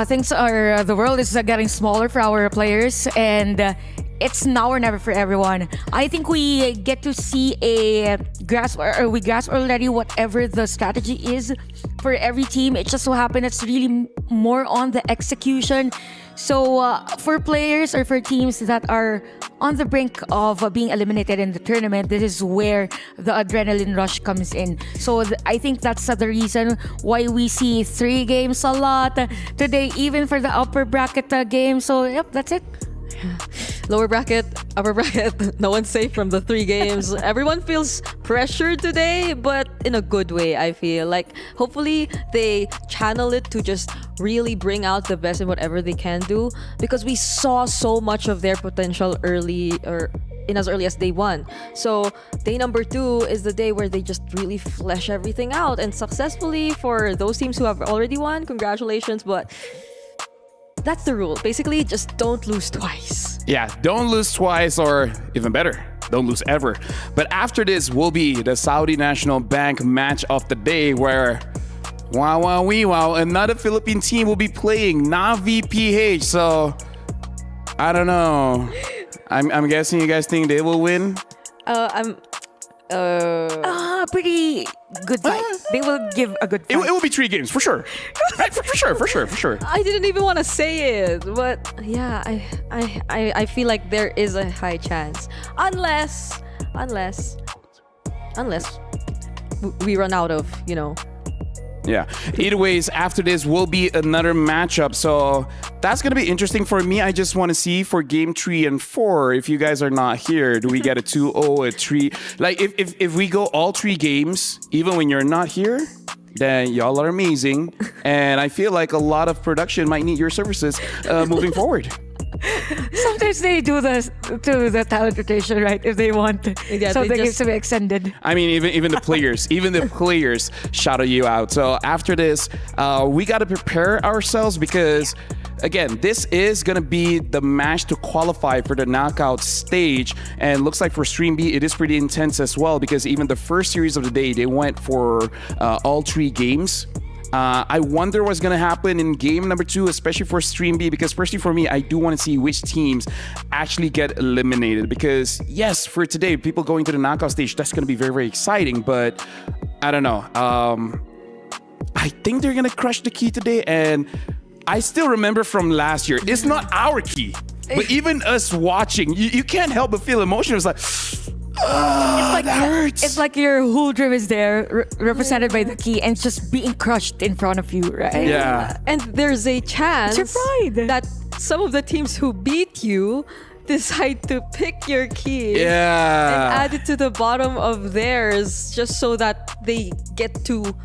Things are, the world is getting smaller for our players, and it's now or never for everyone. I think we get to see a grasp, or we grasp already whatever the strategy is for every team. It just so happened it's really more on the execution. So for players or for teams that are on the brink of being eliminated in the tournament, this is where the adrenaline rush comes in. So I think that's the reason why we see 3 games a lot today, even for the upper bracket game. So yep, that's it. Lower bracket, upper bracket, no one's safe from the 3 games. Everyone feels pressured today, but in a good way, I feel. Like, hopefully they channel it to just really bring out the best in whatever they can do, because we saw so much of their potential early, or in as early as day 1. So day number 2 is the day where they just really flesh everything out, and successfully for those teams who have already won, congratulations, but that's the rule. Basically, just don't lose twice. Yeah, don't lose twice, or even better, don't lose ever. But after this will be the Saudi National Bank match of the day, where another Philippine team will be playing Navi PH. So I don't know. I'm guessing you guys think they will win. Pretty good fight. They will give a good fight. It will be 3 games for sure. Right, for sure. I didn't even want to say it, but yeah, I feel like there is a high chance, unless we run out of, Yeah. Either ways, after this will be another matchup. So that's going to be interesting for me. I just want to see for game 3 and 4, if you guys are not here, do we get a 2-0, a 3? Like, if we go all 3 games, even when you're not here, then y'all are amazing. And I feel like a lot of production might need your services moving forward. Sometimes they do this to the talent rotation, right? If they want, Yeah, so they they give just- to be extended. I mean, even the players shout you out. So after this, we got to prepare ourselves because again, this is going to be the match to qualify for the knockout stage. And looks like for Stream B, it is pretty intense as well, because even the first series of the day, they went for all 3 games. I wonder what's going to happen in game number 2, especially for Stream B, because personally for me, I do want to see which teams actually get eliminated. Because yes, for today, people going to the knockout stage, that's going to be very, very exciting. But I don't know. I think they're going to crush the key today. And I still remember from last year, it's not our key, but even us watching, you can't help but feel emotional. It's like, that hurts. It's like your whole dream is there, represented by the key, and just being crushed in front of you, right? Yeah. And there's a chance It's your pride. that some of the teams who beat you decide to pick your key and add it to the bottom of theirs, just so that they get to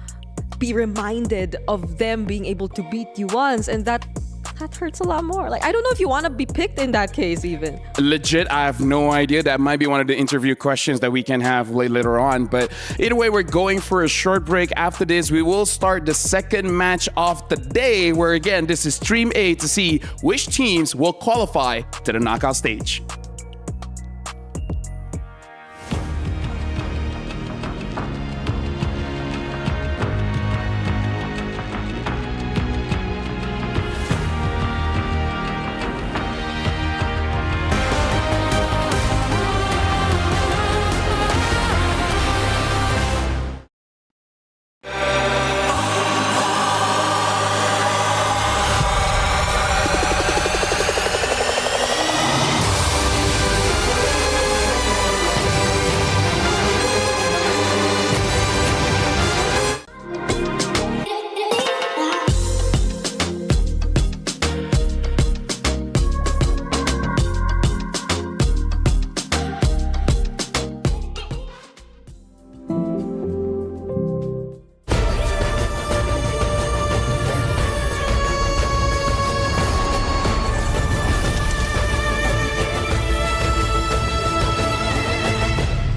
be reminded of them being able to beat you once, and that hurts a lot more. Like, I don't know if you want to be picked in that case even. Legit, I have no idea. That might be one of the interview questions that we can have later on. But either way, we're going for a short break. After this, we will start the second match of the day, where again, this is Stream A, to see which teams will qualify to the knockout stage.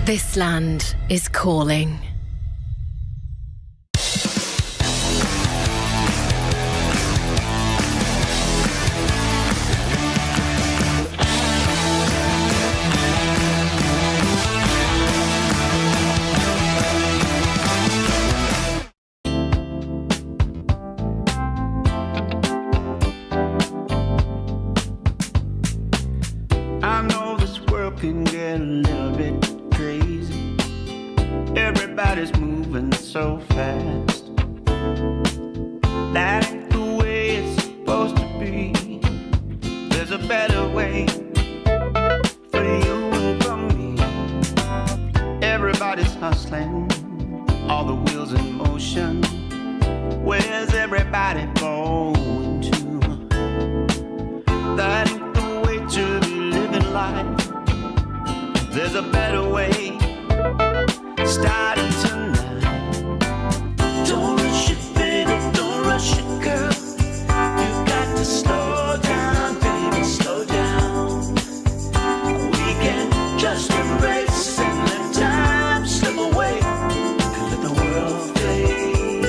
This land is calling. I know this world can get a little bit crazy. Everybody's moving so fast. That ain't the way it's supposed to be. There's a better way for you and for me. Everybody's hustling, all the wheels in motion. Where's everybody going to? That ain't the way to be living life. There's a better way, starting tonight. Don't rush it, baby, don't rush it, girl. You got to slow down, baby, slow down. We can just embrace and let time slip away and let the world fade.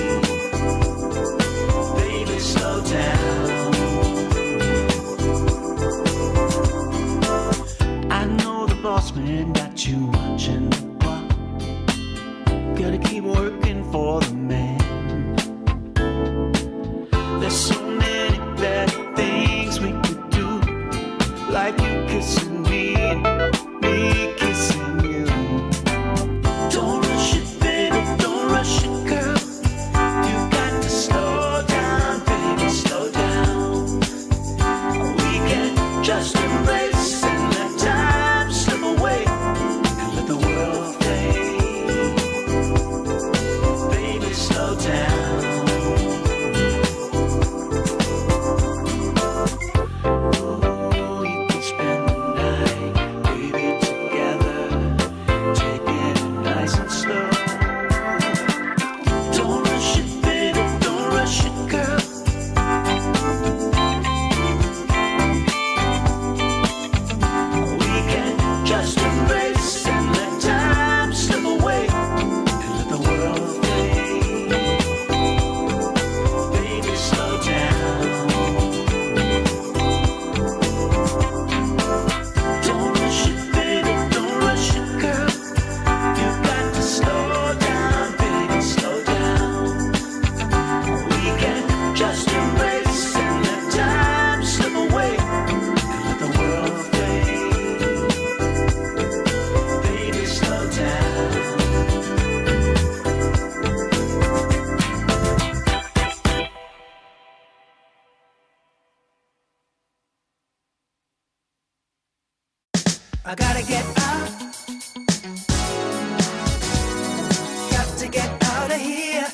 Baby, slow down. I know the boss man got you watching the clock. Gotta keep working for the man. There's so many better things we could do, like you kissing me and me kissing you. Don't rush it, baby, don't rush it, girl. You got to slow down, baby, slow down. We can just embrace and let time slip away and let the world fade. get out. Got to get out of here.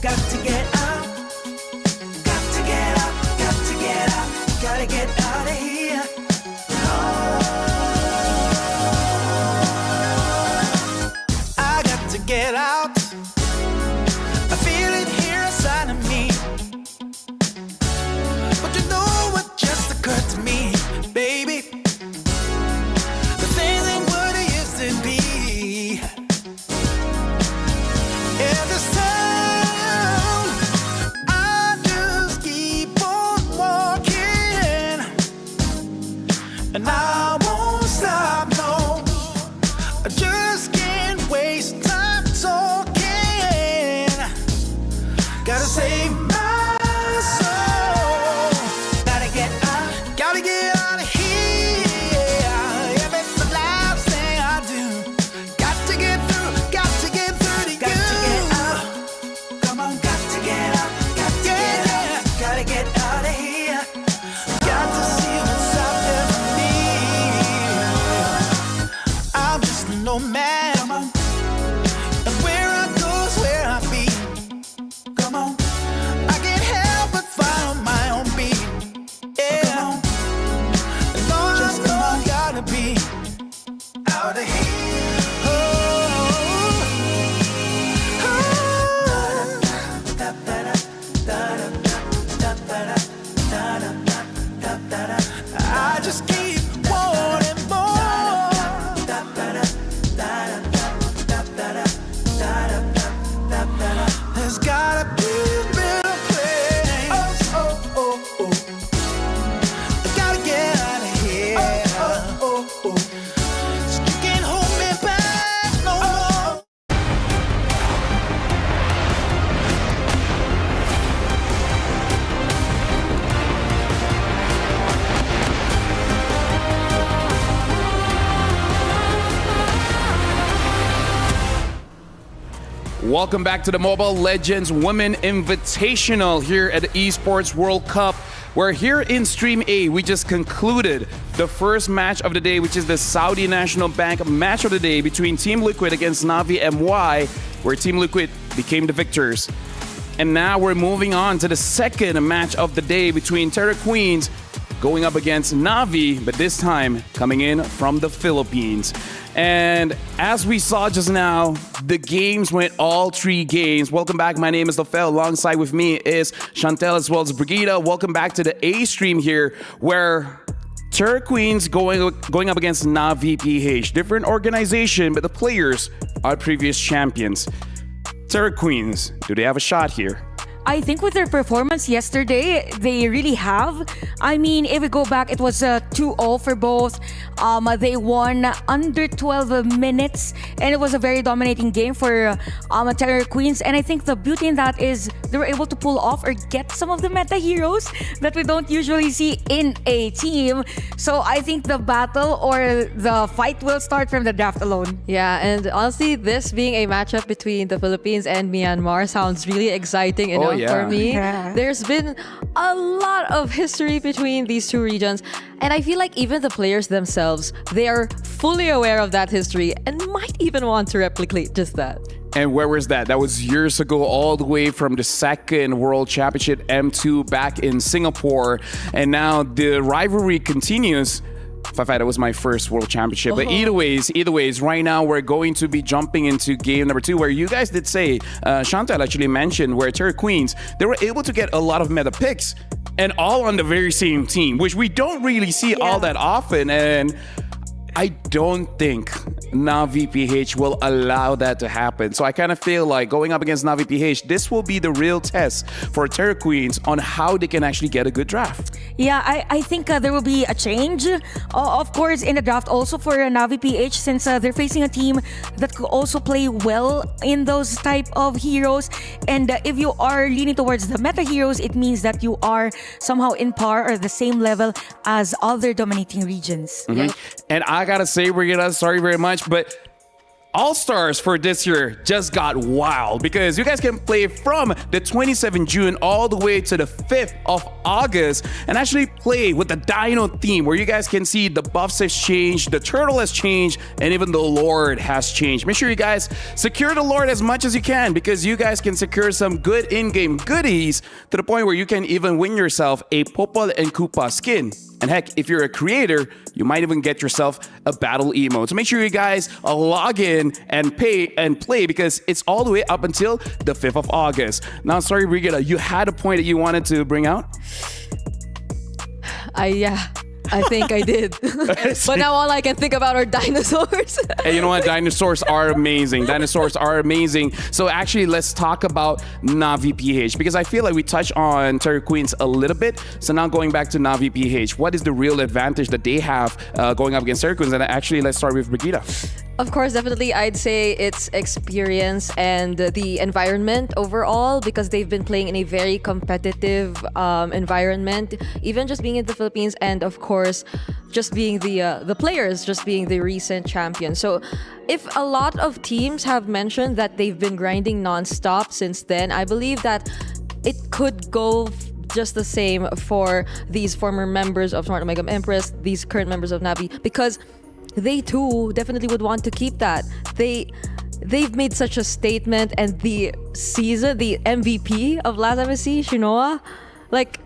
Got to get out. Got to get out. Got to get out. Gotta get out of here. I got to get out. I feel it here inside of me. But you know what just occurred to me, baby? The things ain't what it used to be. And this time, I just keep on walking. And I won't stop, no. I just can't waste time talking. Gotta save my soul. Gotta get out of here. Yeah, it's the last thing I do. Got to get through to you. Got to get out. Come on, got to get out. Got to get out. Gotta get out of here. Got to see what's out there for me. I'm just a nomad. Come on. And where I go is where I be. Come on. I can't help but follow my own beat. Yeah. Come on. And all just I know I gotta be out of here. I just keep wanting more. There's gotta be a better place. I gotta get out of here. So you can't hold me back no more. Welcome back to the Mobile Legends Women Invitational here at the Esports World Cup. We're here in Stream A. We just concluded the first match of the day, which is the Saudi National Bank match of the day between Team Liquid against Navi MY, where Team Liquid became the victors. And now we're moving on to the second match of the day between Terra Queens going up against Navi, but this time coming in from the Philippines. And as we saw just now, the games went all 3 games. Welcome back. My name is Lofel. Alongside with me is Chantel as well as Brigida. Welcome back to the A stream here, where Terra Queens going up against Navi PH. Different organization, but the players are previous champions. Terra Queens, do they have a shot here? I think with their performance yesterday, they really have. I mean, if we go back, it was 2-0 for both. They won under 12 minutes, and it was a very dominating game for Terra Queens. And I think the beauty in that is they were able to pull off or get some of the meta heroes that we don't usually see in a team. So I think the battle or the fight will start from the draft alone. Yeah, and honestly, this being a matchup between the Philippines and Myanmar sounds really exciting enough for me. Yeah. There's been a lot of history between these two regions, and I feel like even the players themselves, they are fully aware of that history and might even want to replicate just that. And where was that? That was years ago, all the way from the second World Championship M2 back in Singapore. And now the rivalry continues. That was my first World Championship. But either ways, right now we're going to be jumping into game number 2, where you guys did say, Chantal actually mentioned, where Terra Queens, they were able to get a lot of meta picks and all on the very same team, which we don't really see all that often. And I don't think Navi PH will allow that to happen. So I kind of feel like going up against Navi PH, this will be the real test for Terra Queens on how they can actually get a good draft. Yeah, I think there will be a change, of course, in the draft also for Navi PH, since they're facing a team that could also play well in those type of heroes. And if you are leaning towards the meta heroes, it means that you are somehow in par or the same level as other dominating regions. And I gotta say, Brigida, sorry very much, but All-Stars for this year just got wild because you guys can play from the 27th June all the way to the 5th of August and actually play with the Dino theme where you guys can see the buffs has changed, the turtle has changed, and even the Lord has changed. Make sure you guys secure the Lord as much as you can because you guys can secure some good in-game goodies to the point where you can even win yourself a Popol and Koopa skin. And heck, if you're a creator, you might even get yourself a battle emote. So make sure you guys log in and pay and play because it's all the way up until the 5th of August. Now, sorry, Brigitte, you had a point that you wanted to bring out? I think I did. But now all I can think about are dinosaurs. Hey, you know what? Dinosaurs are amazing. Dinosaurs are amazing. So actually, let's talk about Na'Vi PH because I feel like we touched on Terror Queens a little bit. So now going back to Na'Vi PH, what is the real advantage that they have going up against Terror Queens? And actually, let's start with Brigitte. Of course, definitely, I'd say it's experience and the environment overall because they've been playing in a very competitive environment, even just being in the Philippines and, of course, just being the players, just being the recent champions. So if a lot of teams have mentioned that they've been grinding nonstop since then, I believe that it could go just the same for these former members of Smart Omega Empress, these current members of Na'Vi, because they too definitely would want to keep that. They've made such a statement, and the season, the MVP of last MSC, Shinoa, like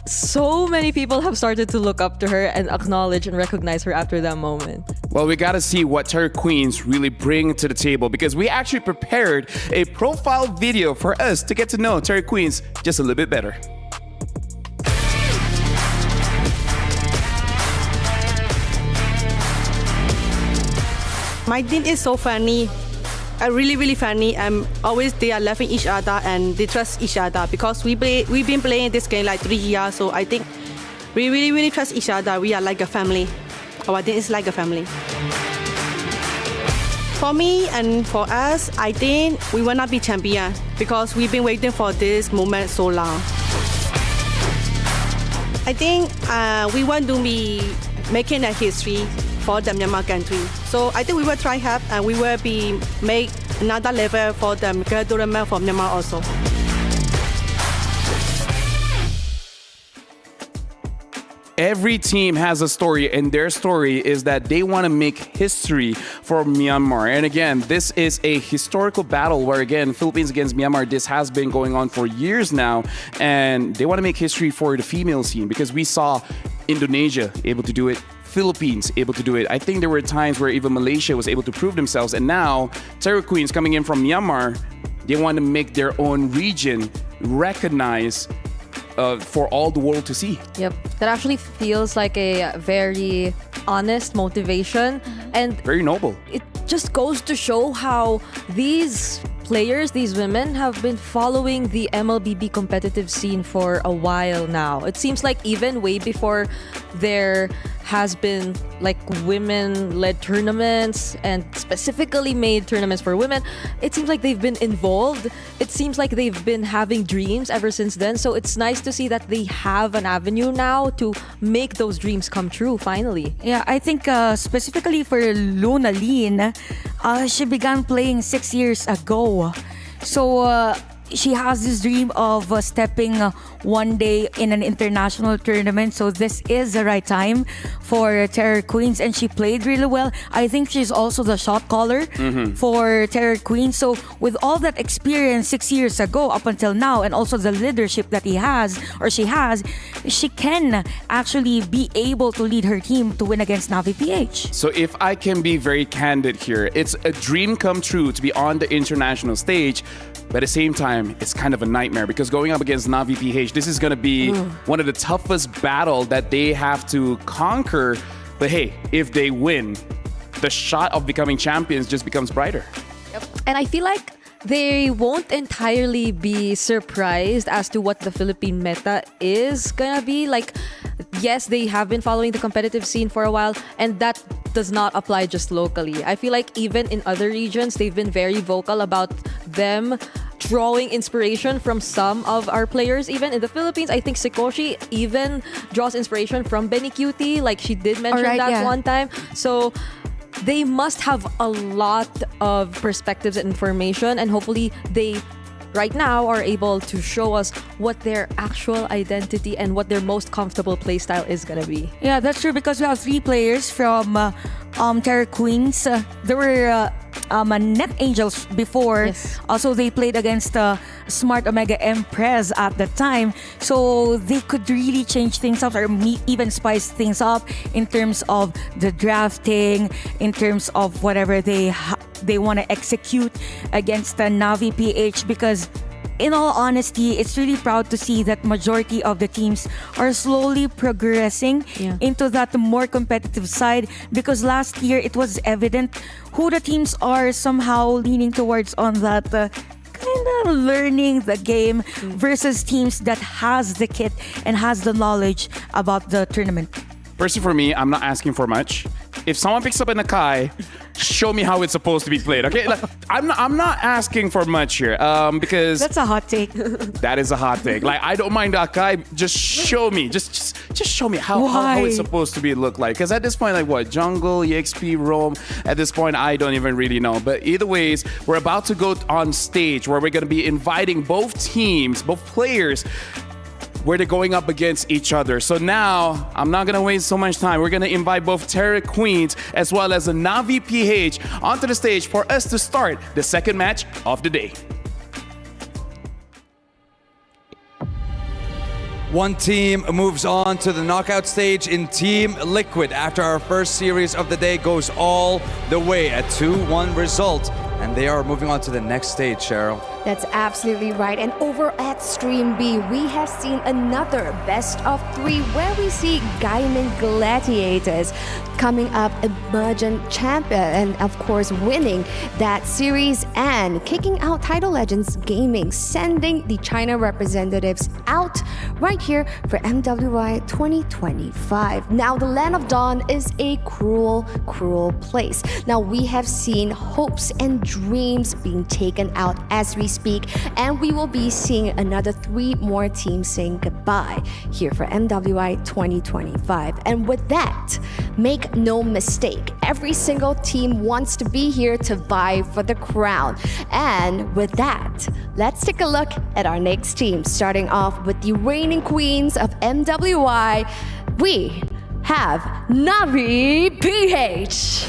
so many people have started to look up to her and acknowledge and recognize her after that moment. Well, we got to see what Terror Queens really bring to the table because we actually prepared a profile video for us to get to know Terror Queens just a little bit better. My team is so funny. Really funny. Always they are laughing each other and they trust each other because we've been playing this game like 3 years. So I think we really trust each other. We are like a family. Our team is like a family. For me and for us, I think we will not be champion because we've been waiting for this moment so long. I think we want to be making a history for the Myanmar country. So I think we will try hard and we will be make another level for the tournament for Myanmar also. Every team has a story, and their story is that they want to make history for Myanmar. And again, this is a historical battle where, again, Philippines against Myanmar, this has been going on for years now. And they want to make history for the female scene because we saw Indonesia able to do it, Philippines able to do it. I think there were times where even Malaysia was able to prove themselves. And now, Terror Queens coming in from Myanmar, they want to make their own region recognize for all the world to see. Yep. That actually feels like a very honest motivation and very noble. It just goes to show how these players, these women, have been following the MLBB competitive scene for a while now. It seems like even way before there has been like women-led tournaments and specifically made tournaments for women, it seems like they've been involved. It seems like they've been having dreams ever since then. So it's nice to see that they have an avenue now to make those dreams come true finally. Yeah, I think specifically for Luna Lin, she began playing 6 years ago. So she has this dream of stepping one day in an international tournament. So this is the right time for Terror Queens, and she played really well. I think she's also the shot caller for Terror Queens. So with all that experience 6 years ago up until now, and also the leadership that he has or she has, she can actually be able to lead her team to win against Na'Vi PH. So if I can be very candid here, it's a dream come true to be on the international stage. But at the same time, it's kind of a nightmare because going up against Na'Vi PH, this is going to be one of the toughest battles that they have to conquer. But hey, if they win, the shot of becoming champions just becomes brighter. Yep. And I feel like they won't entirely be surprised as to what the Philippine meta is gonna be. Like, yes, they have been following the competitive scene for a while, and that does not apply just locally. I feel like even in other regions, they've been very vocal about them drawing inspiration from some of our players. Even in the Philippines, I think Sikoshi even draws inspiration from Benny Cutie. Like, she did mention one time. So they must have a lot of perspectives and information, and hopefully they right now are able to show us what their actual identity and what their most comfortable playstyle is going to be. Yeah, that's true because we have 3 players from Terra Queens. There were Net Angels before. Yes. Also, they played against Smart Omega Empress at the time. So they could really change things up or even spice things up in terms of the drafting, in terms of whatever they want to execute against the Navi PH, because in all honesty, it's really proud to see that majority of the teams are slowly progressing into that more competitive side, because last year it was evident who the teams are somehow leaning towards on that kind of learning the game versus teams that has the kit and has the knowledge about the tournament. Personally, for me, I'm not asking for much. If someone picks up an Akai, show me how it's supposed to be played. Okay, like, I'm not asking for much here because that's a hot take. That is a hot take. Like, I don't mind Akai. Just show me. Just show me how it's supposed to be look like. Because at this point, like what, jungle, EXP, roam. At this point, I don't even really know. But either ways, we're about to go on stage where we're gonna be inviting both teams, both players, where they're going up against each other. So now, I'm not gonna waste so much time. We're gonna invite both Terra Queens as well as the Navi PH onto the stage for us to start the second match of the day. One team moves on to the knockout stage in Team Liquid after our first series of the day goes all the way, a 2-1 result. And they are moving on to the next stage, Cheryl. That's absolutely right. And over at Stream B, we have seen another best of 3 where we see Gaimin Gladiators coming up emergent champion and of course winning that series and kicking out Title Legends Gaming, sending the China representatives out right here for MWI 2025. Now the Land of Dawn is a cruel, cruel place. Now we have seen hopes and dreams being taken out as we speak, and we will be seeing another 3 more teams saying goodbye here for MWI 2025. And with that, make no mistake, every single team wants to be here to vie for the crown. And with that, let's take a look at our next team. Starting off with the reigning queens of MWI, we have Navi PH.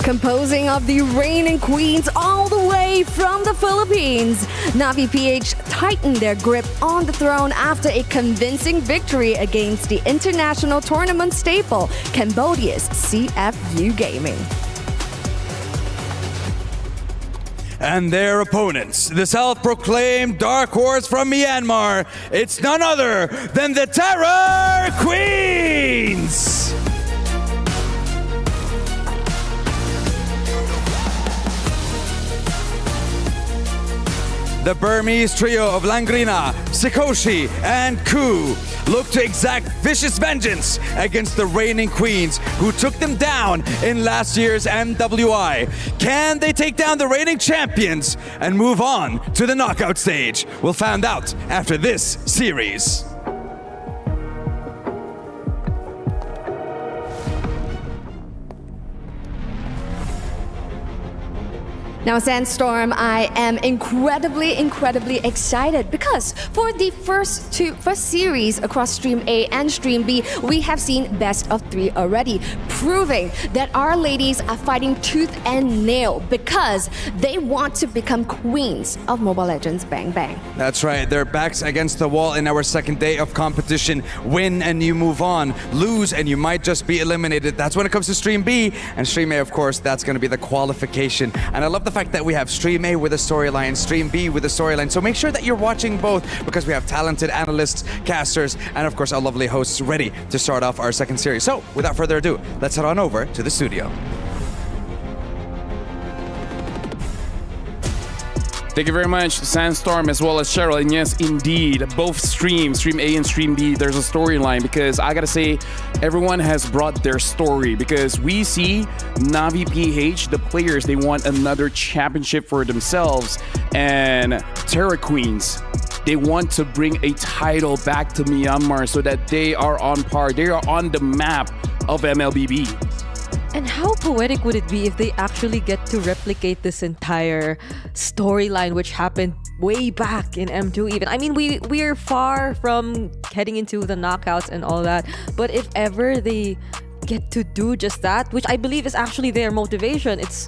Composing of the reigning queens all the way from the Philippines, Navi PH tightened their grip on the throne after a convincing victory against the international tournament staple, Cambodia's CFU Gaming. And their opponents, the self-proclaimed dark horse from Myanmar, it's none other than the Terror Queens! The Burmese trio of Langrina, Sikoshi, and Ku look to exact vicious vengeance against the reigning queens who took them down in last year's MWI. Can they take down the reigning champions and move on to the knockout stage? We'll find out after this series. Now, Sandstorm, I am incredibly excited because for the first series across Stream A and Stream B, we have seen best of 3 already, proving that our ladies are fighting tooth and nail because they want to become queens of Mobile Legends Bang Bang. That's right, their backs against the wall in our second day of competition. Win and you move on, lose and you might just be eliminated. That's when it comes to Stream B, and Stream A, of course, that's going to be the qualification. And I love the fact that we have Stream A with a storyline, Stream B with a storyline. So make sure that you're watching both because we have talented analysts, casters, and of course our lovely hosts ready to start off our second series. So without further ado, let's head on over to the studio. Thank you very much, Sandstorm, as well as Cheryl. And yes, indeed, both streams, Stream A and Stream B, there's a storyline because I gotta say, everyone has brought their story because we see Navi PH, the players, they want another championship for themselves. And Terra Queens, they want to bring a title back to Myanmar so that they are on par. They are on the map of MLBB. And how poetic would it be if they actually get to replicate this entire storyline which happened way back in M2 even? I mean, we're far from heading into the knockouts and all that, but if ever they get to do just that, which I believe is actually their motivation, it's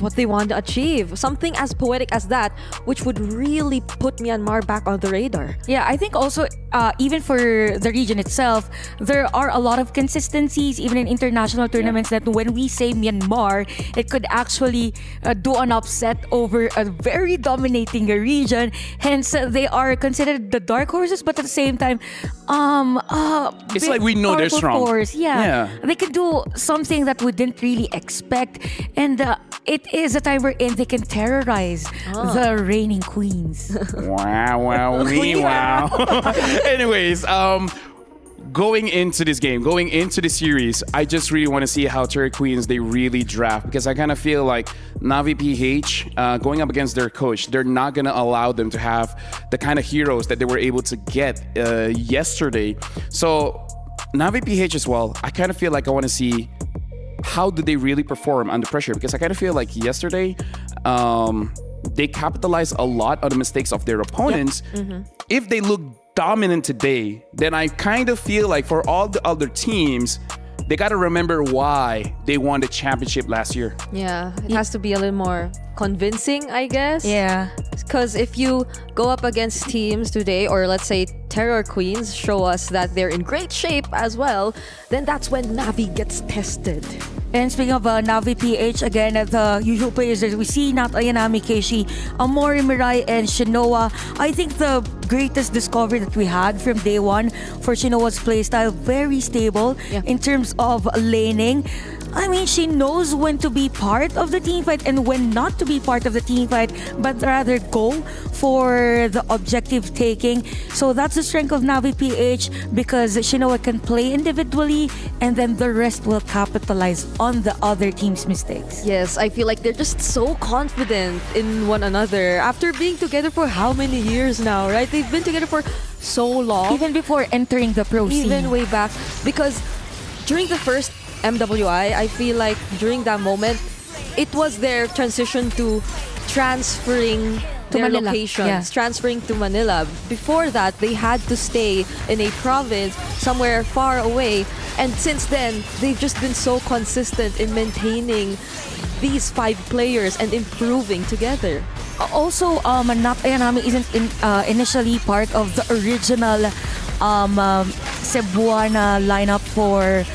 what they want to achieve. Something as poetic as that, which would really put Myanmar back on the radar. Yeah, I think also, even for the region itself, there are a lot of consistencies, even in international tournaments, that when we say Myanmar, it could actually do an upset over a very dominating region. Hence, they are considered the dark horses, but at the same time, it's like we know they're strong. Force. Yeah. They could do something that we didn't really expect. And it is a time wherein they can terrorize the reigning queens. Wow. Anyways, going into this game, going into the series, I just really want to see how Terra Queens, they really draft, because I kind of feel like Navi PH, going up against their coach, they're not going to allow them to have the kind of heroes that they were able to get yesterday. So Navi PH as well, I kind of feel like I want to see how do they really perform under pressure, because I kind of feel like yesterday they capitalized a lot on the mistakes of their opponents. If they look dominant today, then I kind of feel like for all the other teams, they got to remember why they won the championship last year. Yeah, it has to be a little more convincing, I guess. Yeah. Because if you go up against teams today, or let's say Terror Queens show us that they're in great shape as well, then that's when Navi gets tested. And speaking of Navi PH, again, the usual players that we see, not Ayami, Keishi, Amori, Mirai, and Shinoa. I think the greatest discovery that we had from day one for Shinoa's playstyle, very stable in terms of laning. I mean, she knows when to be part of the team fight and when not to be part of the team fight, but rather go for the objective taking. So that's the strength of Navi PH, because Shinoa can play individually and then the rest will capitalize on the other team's mistakes. Yes, I feel like they're just so confident in one another after being together for how many years now, right? They've been together for so long. Even before entering the pro scene. Even way back. Because during the first MWI, I feel like during that moment, it was their transition to transferring their Manila. locations, transferring to Manila. Before that, they had to stay in a province somewhere far away. And since then, they've just been so consistent in maintaining these 5 players and improving together. Also, not Ayami isn't initially part of the original Cebuana lineup for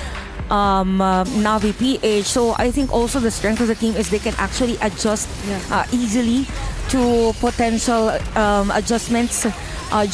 Navi PH. So I think also the strength of the team is they can actually adjust easily to potential adjustments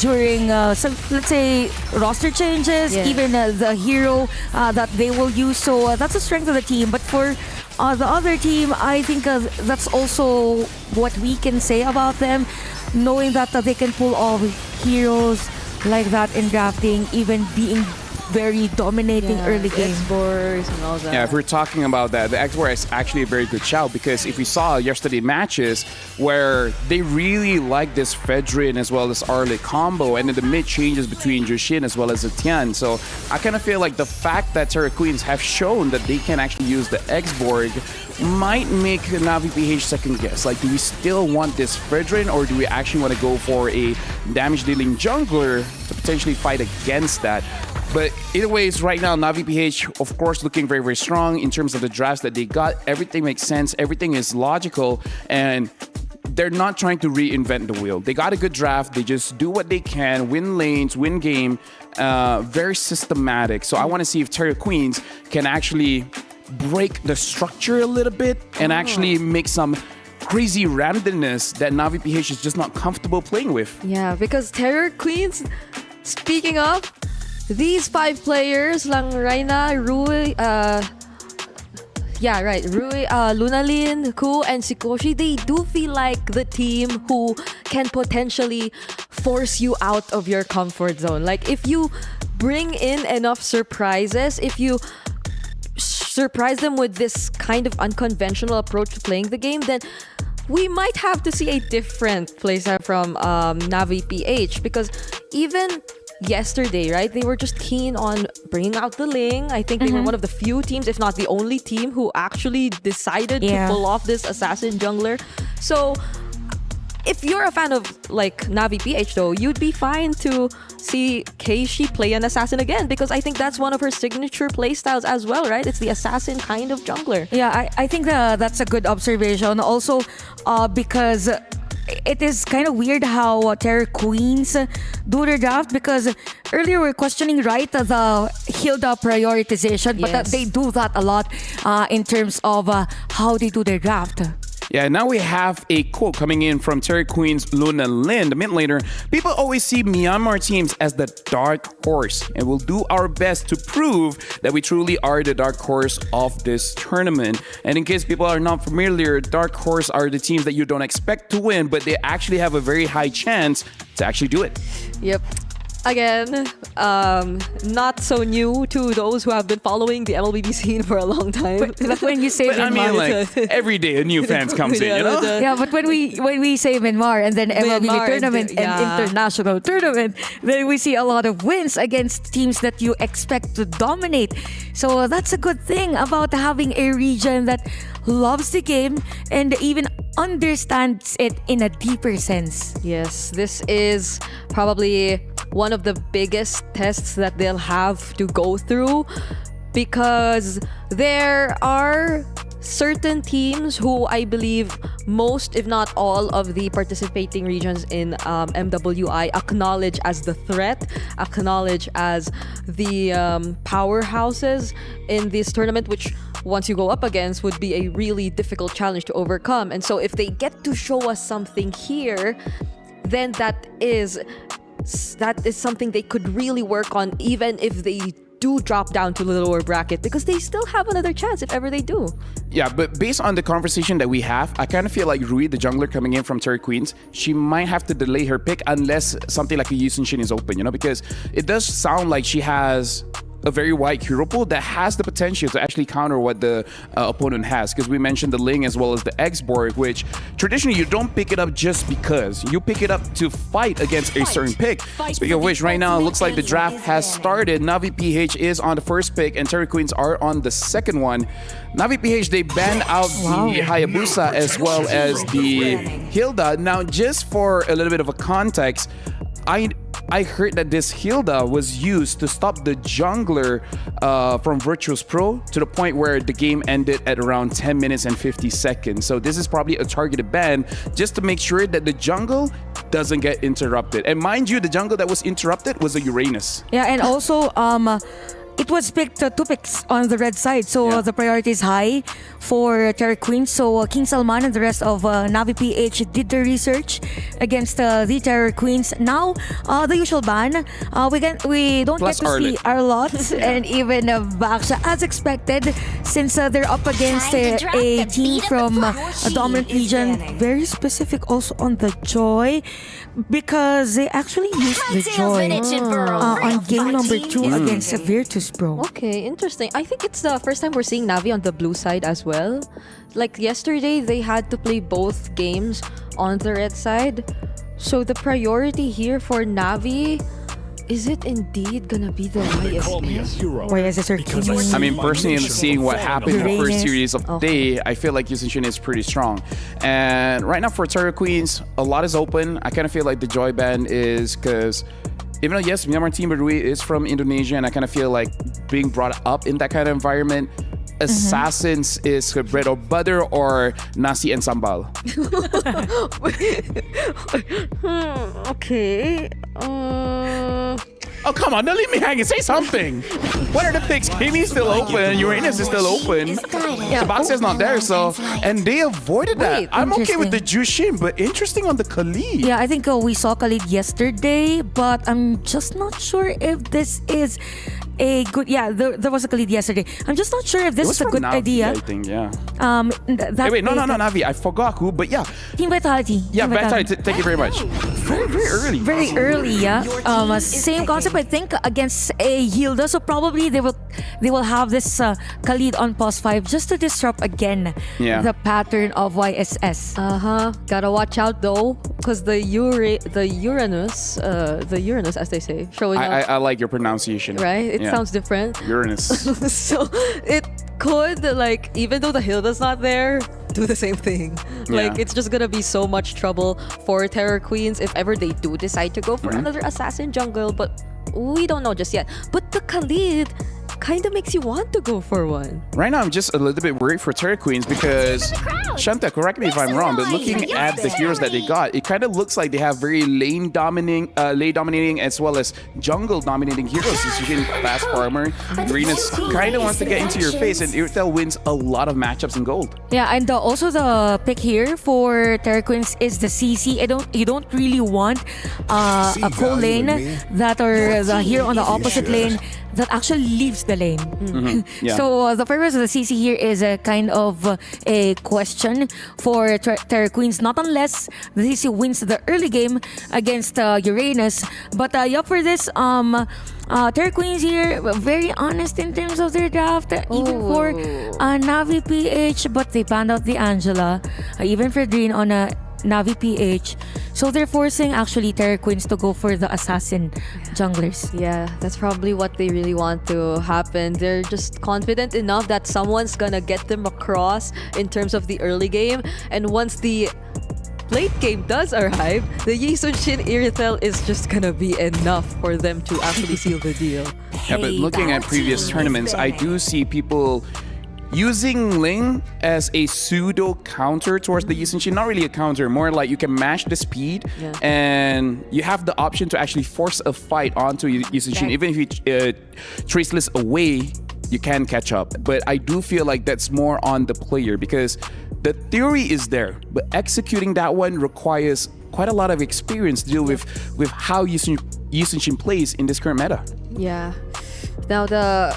during some, let's say, roster changes, even the hero that they will use. So that's the strength of the team. But for the other team, I think that's also what we can say about them, knowing that they can pull off heroes like that in drafting, even being very dominating early game. X-Boars and all that. Yeah, if we're talking about that, the X-Boar is actually a very good shout, because if we saw yesterday matches where they really like this Fedrin as well as Arle combo, and then the mid changes between Jushin as well as Etienne. So I kind of feel like the fact that Terra Queens have shown that they can actually use the X-Board might make Navi PH second guess. Like, do we still want this Fedrin, or do we actually want to go for a damage dealing jungler to potentially fight against that? But either ways, right now, Navi PH, of course, looking very, very strong in terms of the drafts that they got. Everything makes sense. Everything is logical. And they're not trying to reinvent the wheel. They got a good draft. They just do what they can, win lanes, win game. Very systematic. So I want to see if Terra Queens can actually break the structure a little bit and actually make some crazy randomness that Navi PH is just not comfortable playing with. Yeah, because Terror Queens, speaking of, these 5 players, lang Raina, Rui, yeah, right. Rui, Lunalin, Ku, and Sikoshi, they do feel like the team who can potentially force you out of your comfort zone. Like, if you bring in enough surprises, if you surprise them with this kind of unconventional approach to playing the game, then we might have to see a different playstyle from Navi PH, because even yesterday, right, they were just keen on bringing out the Ling. I think they were one of the few teams, if not the only team, who actually decided to pull off this assassin jungler. So if you're a fan of like Navi PH though, you'd be fine to see Keishi play an assassin again, because I think that's one of her signature playstyles as well, right? It's the assassin kind of jungler. Yeah, I think that's a good observation. Also, because it is kind of weird how Terror Queens do their draft, because earlier we were questioning, right, the Hilda prioritization, but they do that a lot in terms of how they do their draft. Yeah, now we have a quote coming in from Terry Queen's Luna Lin, the mid laner. People always see Myanmar teams as the dark horse, and we'll do our best to prove that we truly are the dark horse of this tournament. And in case people are not familiar, dark horse are the teams that you don't expect to win, but they actually have a very high chance to actually do it. Yep. Again, not so new to those who have been following the MLBB scene for a long time. But when you say But I Myanmar, mean, like, every day a new fan comes in, you know? yeah, but when we say Myanmar and then MLBB Myanmar tournament and international tournament, then we see a lot of wins against teams that you expect to dominate. So that's a good thing about having a region that loves the game and even understands it in a deeper sense. Yes, this is probably one of the biggest tests that they'll have to go through, because there are certain teams who I believe most, if not all, of the participating regions in MWI acknowledge as the threat, acknowledge as the powerhouses in this tournament, which once you go up against would be a really difficult challenge to overcome. And so if they get to show us something here, then that is something they could really work on, even if they do drop down to the lower bracket, because they still have another chance if ever they do. Yeah, but based on the conversation that we have, I kind of feel like Rui, the jungler coming in from Terry Queens, she might have to delay her pick unless something like a Yusun Shin is open, you know, because it does sound like she has a very wide hero pool that has the potential to actually counter what the opponent has, because we mentioned the Ling as well as the X-Borg, which traditionally you don't pick it up just because. You pick it up to fight against a certain pick. Speaking of which, right now it looks like the draft has started. Navi PH is on the first pick and Terry Queens are on the second one. Navi PH, they banned out the Hayabusa as well as the Hilda. Now, just for a little bit of a context, I heard that this Hilda was used to stop the jungler from Virtus Pro to the point where the game ended at around 10 minutes and 50 seconds. So this is probably a targeted ban just to make sure that the jungle doesn't get interrupted. And mind you, the jungle that was interrupted was a Uranus. Yeah, and also it was picked 2 picks on the red side, so the priority is high for Terry Queen. So King Salman and the rest of Navi PH did their research against the Terror Queens. Now, the usual ban, we don't Plus get to see Arlott and even Baksha as expected, since they're up against a team from a dominant region. Very specific also on the Joy, because they actually used the Joy on game number 2 against Virtus Pro. Okay, interesting. I think it's the first time we're seeing Navi on the blue side as well. Like yesterday, they had to play both games on the red side. So the priority here for Navi, is it indeed gonna be the YSS? I mean, personally, in seeing what happened in the first series of the day, I feel like Yusun Shin is pretty strong. And right now for Terror Queens, a lot is open. I kind of feel like the Joy ban is because even though, yes, Myanmar team Rui is from Indonesia, and I kind of feel like being brought up in that kind of environment, Assassins is bread or butter or nasi and sambal. Okay. Oh, come on, don't leave me hanging. Say something. What are the picks? Kimi's still open. Uranus is still open. Sebastian's not there, so... And they avoided that. I'm okay with the Jushin, but interesting on the Khalid. Yeah, I think we saw Khalid yesterday, but I'm just not sure if this is a good. Yeah, there was a Khalid yesterday. I'm just not sure if this is a good Navi, idea. I think, yeah. That Wait, no, Navi. I forgot who, but yeah. Team Vitality. Yeah, Team Vitality. Thank you very much. Very early. Very early, yeah. Same concept, I think, against a Hilda. So probably they will have this Khalid on pause 5 just to disrupt again the pattern of YSS. Gotta watch out though, because the Uranus, as they say, showing up. I like your pronunciation. Right? It sounds different. Uranus. So it could, like, even though the Hilda's not there, do the same thing. Like, it's just gonna be so much trouble for Terror Queens if ever they do decide to go for another assassin jungle, but we don't know just yet. But the Khalid kind of makes you want to go for one. Right now, I'm just a little bit worried for Terror Queens because, Shanta, correct me if I'm wrong, but looking at the heroes that they got, it kind of looks like they have very lane dominating as well as jungle dominating heroes. As you can fast farmer, Greenus kind of wants to get into your face, and Irtel wins a lot of matchups in gold. Yeah, and also the pick here for Terror Queens is the CC. You don't really want a co-lane that or the hero on the opposite lane that actually leaves the lane. So the purpose of the CC here is a kind of a question for Terror Queens, not unless the CC wins the early game against Uranus. But for this, Terror Queens here, very honest in terms of their draft, even for Navi PH, but they banned out the Angela, even for Green on a Navi PH. So they're forcing actually Terror Queens to go for the assassin junglers. Yeah, that's probably what they really want to happen. They're just confident enough that someone's gonna get them across in terms of the early game. And once the late game does arrive, the Yisun Shin Irithel is just gonna be enough for them to actually seal the deal. Yeah, but looking at previous tournaments, I do see people using Ling as a pseudo counter towards the Yisun Shin. Not really a counter, more like you can mash the speed and you have the option to actually force a fight onto Yisun Shin. Even if you traceless away, you can catch up. But I do feel like that's more on the player because the theory is there, but executing that one requires quite a lot of experience to deal with how Yisun Shin plays in this current meta. Yeah. Now the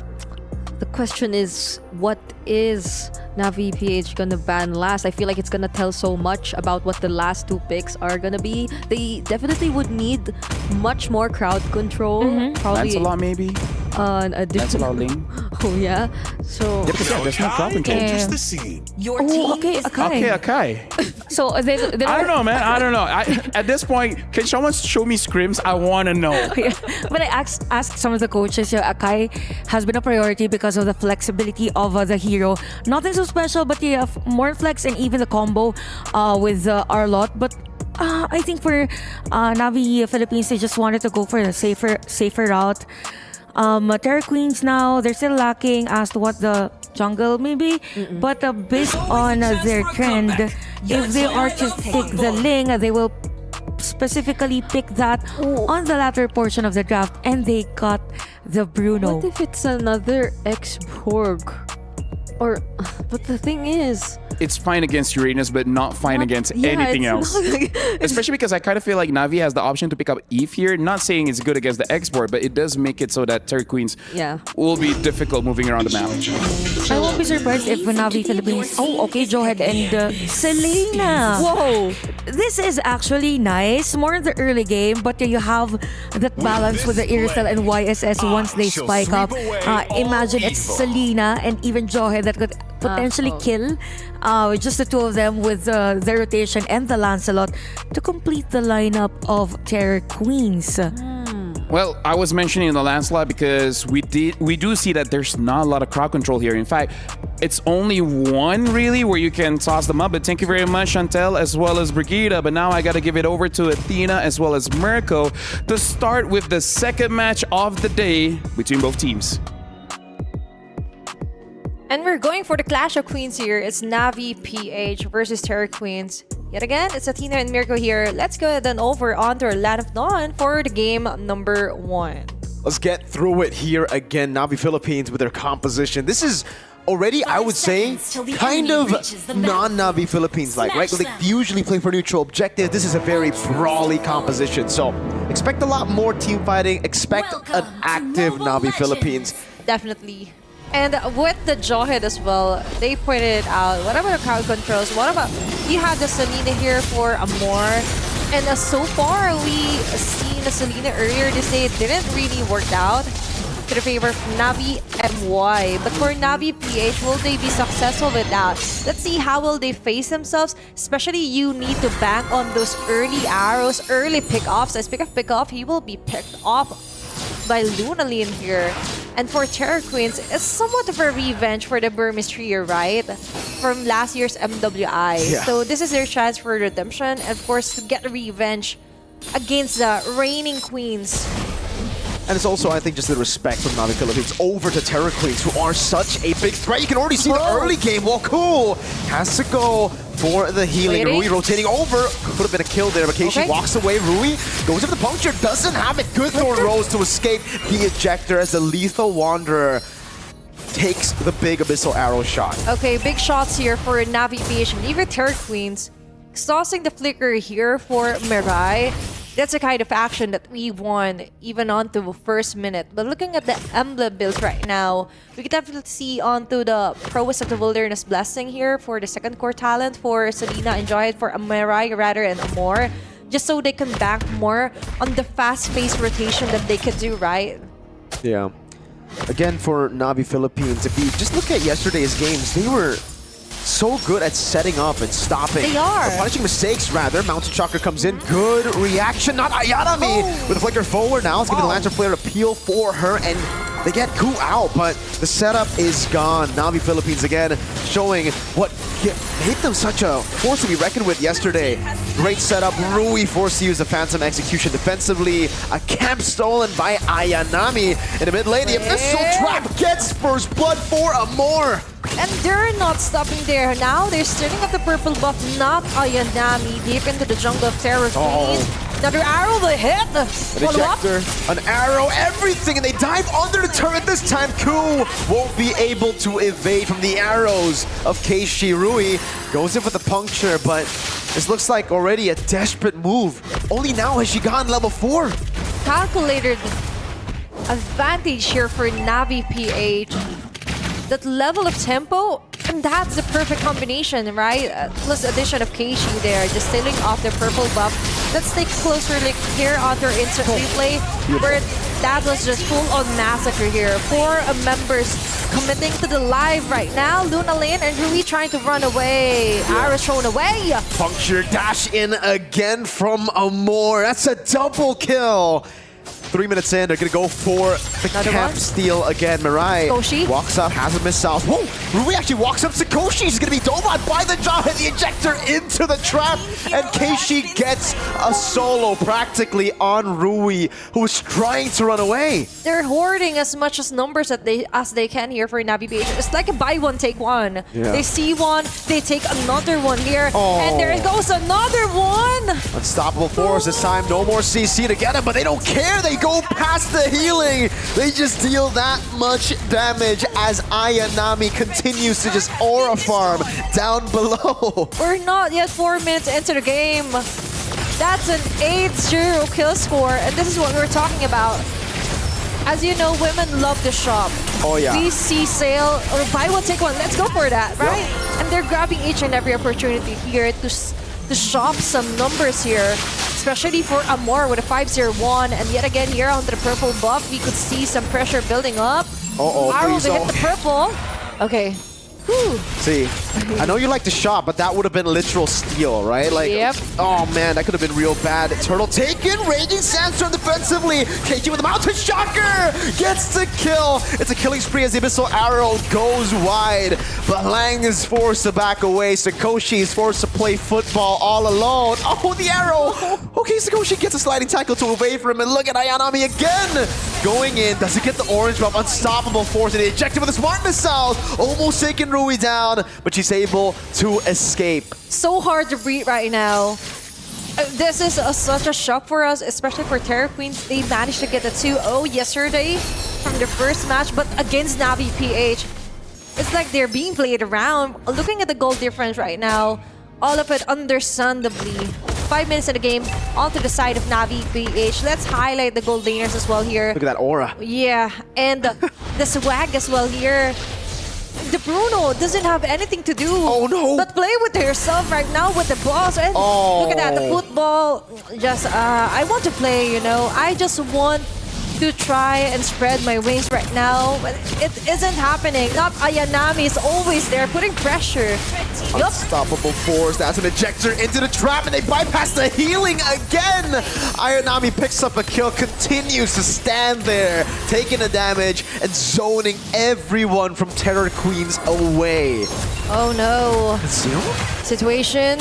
question is, what is Navi PH gonna ban last? I feel like it's gonna tell so much about what the last two picks are gonna be. They definitely would need much more crowd control. Probably Lancelot maybe? Lancelot Ling? Oh yeah. So there's no crowd control. Your team. Okay, Okay. So they I don't know, man. I don't know. At this point, can someone show me scrims? I want to know. When I asked some of the coaches, Akai has been a priority because of the flexibility of the hero. Nothing so special, but you have more flex and even the combo with Arlot. But I think for Navi Philippines, they just wanted to go for the safer route. Terror Queens now, they're still lacking as to what the jungle maybe, but based on their trend, if they are to pick the Ling, they will specifically pick that on the latter portion of the draft, and they got the Bruno. What if it's another X-Borg? But the thing is, it's fine against Uranus, but not fine against anything else. Especially because I kind of feel like Navi has the option to pick up Eve here. Not saying it's good against the export, but it does make it so that Terror Queens will be difficult moving around the map. I won't be surprised if Navi Philippines... Oh, okay, Joehead and Selena. Whoa! This is actually nice. More in the early game, but you have that balance with the Irithel and YSS once they spike up. Imagine it's Selena and even Joehead that could potentially kill just the two of them with the rotation and the Lancelot to complete the lineup of Terror Queens. Well, I was mentioning the Lancelot because we do see that there's not a lot of crowd control here. In fact, it's only one really where you can toss them up. But thank you very much, Chantel, as well as Brigida. But now I got to give it over to Athena as well as Mirko to start with the second match of the day between both teams. And we're going for the Clash of Queens here. It's Navi PH versus Terror Queens. Yet again, it's Athena and Mirko here. Let's go then over onto our Land of Dawn for the game number 1. Let's get through it here again. Navi Philippines with their composition. This is already, I would say, kind of non-Navi Philippines like, right? They usually play for neutral objective. This is a very brawly composition. So expect a lot more team fighting. Expect an active Navi Philippines. Definitely. And with the Jawhead as well, they pointed out, what about the crowd controls? What about, you had the Selena here for Amor. And so far, we seen the Selena earlier this day. It didn't really work out to the favor of Navi MWI. But for Navi PH, will they be successful with that? Let's see how will they face themselves. Especially you need to bank on those early arrows, early pickoffs. And speaking of pickoff, he will be picked off by Lunalyn here. And for Terror Queens, it's somewhat of a revenge for the Burmese trio, right? From last year's MWI. Yeah. So this is their chance for redemption. And of course, to get revenge against the reigning queens. And it's also, I think, just the respect from Navi Philippines over to Terror Queens, who are such a big threat. You can already see the early game. Well, cool. Has to go for the healing. Rui rotating over. Could have been a kill there, but Keishi walks away. Rui goes for the puncture. Doesn't have it. Good Thorn Rose to escape the ejector as the Lethal Wanderer takes the big Abyssal Arrow shot. Okay, big shots here for Navi PH and even Terror Queens. Exhausting the flicker here for Mirai. That's the kind of action that we won even onto the first minute. But looking at the emblem build right now, we can definitely see onto the Prowess of the Wilderness Blessing here for the second core talent for Selena. Enjoy it for Mirai rather and Amor. Just so they can bank more on the fast-paced rotation that they could do, right? Yeah. Again, for Navi Philippines, if you just look at yesterday's games, they were so good at setting up and stopping. They are. Or punishing mistakes, rather. Mountain Chakra comes in. Good reaction. Not Ayami with a flicker forward now. It's giving the Lantern Flare a peel for her, and they get Ku out, but the setup is gone. Navi Philippines again showing what made them such a force to be reckoned with yesterday. Great setup. Rui forced to use a Phantom Execution defensively. A camp stolen by Ayami in the mid lane. The Abyssal Trap gets first blood for Amor. And they're not stopping there. Now they're stirring up the purple buff, not Ayami, deep into the jungle of Terror Queens. Another arrow, the hit. An ejector, an arrow, everything, and they dive under the turret this time. Ku won't be able to evade from the arrows of Keishi. Rui goes in for the puncture, but this looks like already a desperate move. Only now has she gotten level 4. Calculated advantage here for Navi PH. That level of tempo, and that's the perfect combination, right? Plus addition of Keishi there, just stealing off the purple buff. Let's take a closer look here on their instant replay, where that was just full-on massacre here. 4 members committing to the live right now. Lunalyn and Rui trying to run away. Arrows thrown away. Puncture dash in again from Amor. That's a double kill. 3 minutes in, they're gonna go for the camp steal again. Mirai walks up, has a missile. Whoa! Rui actually walks up to Koshi. He's gonna be dove on by the jaw, hit the ejector into the trap, and Keishi gets a solo practically on Rui, who was trying to run away. They're hoarding as much as numbers as they can here for Navi PH. It's like a buy one, take one. Yeah. They see one, they take another one here, and there goes another one. Unstoppable force this time. No more CC to get him, but they don't care. They go past the healing. They just deal that much damage as Ayami continues to just aura farm down below. We're not yet 4 minutes into the game. That's an 8-0 kill score, and this is what we're talking about. As you know, women love to shop. Oh yeah. We see sale or buy one, take one. Let's go for that, right? Yep. And they're grabbing each and every opportunity here to shop some numbers here. Especially for Amor with a 5-0-1, and yet again here on the purple buff, we could see some pressure building up. Arrow to hit the purple. Okay. Whew. See, I know you like to shop, but that would have been literal steal, right? Like, oh man, that could have been real bad. Turtle taken, Raging Sandstorm defensively. KG with the Mountain Shocker gets the kill. It's a killing spree as the Abyssal Arrow goes wide, but Lang is forced to back away. Sakoshi is forced to play football all alone. Oh, the arrow. Okay, Sakoshi gets a sliding tackle to evade from him, and look at Ayami again. Going in, does it get the orange buff? Unstoppable force, and the ejected with a smart missile. Almost taken Rui down, but she's able to escape. So hard to breathe right now. This is such a shock for us, especially for Terror Queens. They managed to get a 2-0 yesterday from the first match, but against Navi PH. It's like they're being played around. Looking at the goal difference right now, all of it understandably. 5 minutes in the game, onto the side of Navi PH. Let's highlight the gold laners as well here. Look at that aura. Yeah, and the swag as well here. The Bruno doesn't have anything to do. Oh no! But play with herself right now with the boss. And look at that, the football. Just I want to play, you know. I just want to try and spread my wings right now, but it isn't happening. Not Ayanami is always there, putting pressure. Unstoppable force. That's an ejector into the trap, and they bypass the healing again. Ayanami picks up a kill, continues to stand there, taking the damage and zoning everyone from Terror Queens away. Oh no. Conceal? Situation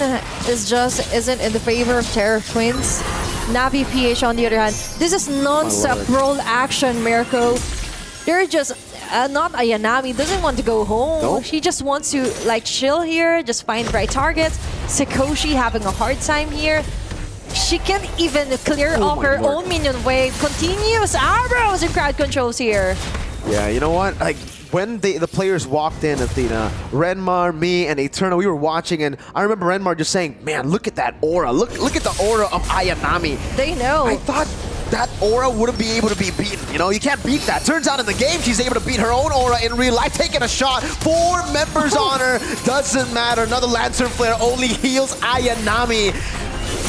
isn't in the favor of Terror Queens. Navi PH on the other hand, this is non-stop roll action, Mirko. They're just not Ayanami doesn't want to go home. Nope. She just wants to like chill here, just find the right targets. Sakoshi having a hard time here. She can't even clear off her own minion wave. Continuous arrows and crowd controls here. Yeah, you know what? Like when the players walked in, Athena, Renmar, me, and Eternal, we were watching, and I remember Renmar just saying, "Man, look at that aura! Look at the aura of Ayanami." They know. I thought that aura wouldn't be able to be beaten. You know, you can't beat that. Turns out in the game, she's able to beat her own aura in real life, taking a shot. 4 members on her. Doesn't matter. Another Lantern Flare only heals Ayanami.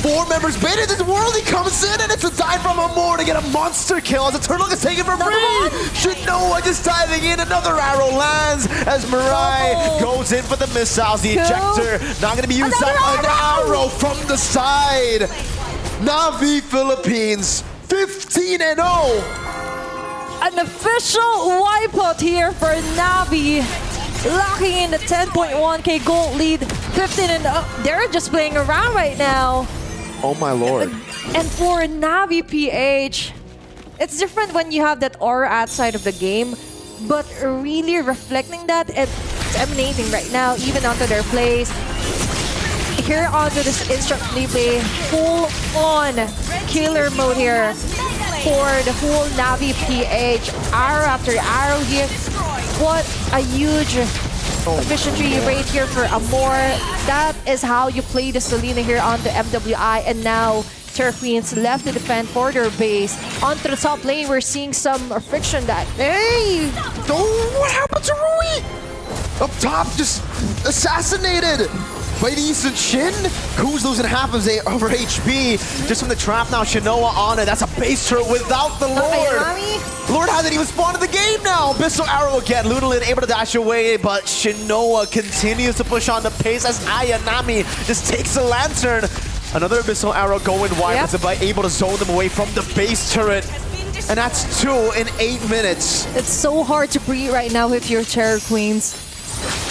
4 members baited this world. He comes in, and it's a dive from Amor to get a monster kill as Eternal gets taken for free. Shinoa just diving in. Another arrow lands as Mirai goes in for the missiles. The ejector not going to be used up. An arrow from the side. Navi Philippines 15-0. An official wipeout here for Navi. Locking in the 10.1k gold lead. 15-0. They're just playing around right now. Oh my lord. And for Navi PH, it's different when you have that aura outside of the game, but really reflecting that, it's emanating right now, even onto their plays. Here onto this instant replay, full on killer mode here for the whole Navi PH. Arrow after arrow here. What a huge efficiency rate here for Amor. That is how you play the Selena here on the MWI, and now Terror Queens left to defend for their base. Onto the top lane, we're seeing some friction that... Hey! Oh, what happened to Rui? Up top, just assassinated by the Eastern Shin. Who's losing half of her HP just from the trap now. Shinoa on it. That's a base turret without the Lord. Lord hasn't even spawned in the game now. Abyssal Arrow again. Ludolin able to dash away, but Shinoa continues to push on the pace as Ayanami just takes the Lantern. Another Abyssal Arrow going wide. Was able to zone them away from the base turret. And that's 2 in 8 minutes. It's so hard to breathe right now with your Terror Queens.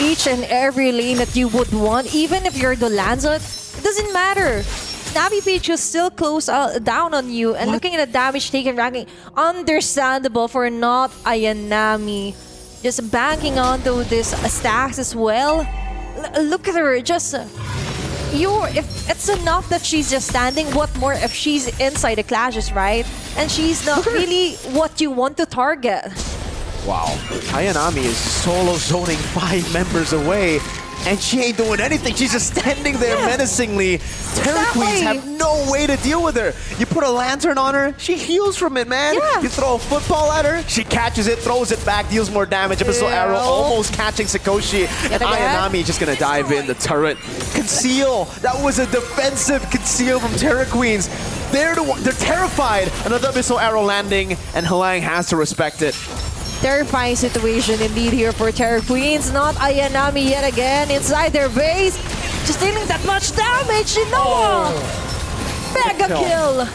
Each and every lane that you would want, even if you're the Lanzot, it doesn't matter. Navi PH will still close down on you, and looking at the damage taken ranking, understandable for not Ayanami. Just banking onto this stacks as well. Look at her, just if it's enough that she's just standing, what more if she's inside the clashes, right? And she's not really what you want to target. Wow. Ayanami is solo zoning 5 members away, and she ain't doing anything. She's just standing there menacingly. Terror Queens have no way to deal with her. You put a lantern on her, she heals from it, man. You throw a football at her, she catches it, throws it back, deals more damage. Abyssal Arrow almost catching Sakoshi, and Ayanami just gonna dive in the turret. Conceal. That was a defensive conceal from Terror Queens. They're terrified. Another Abyssal Arrow landing, and Halang has to respect it. Terrifying situation indeed here for Terror Queens. Not Ayanami yet again inside their base. Just dealing that much damage. Shinoa! Mega kill!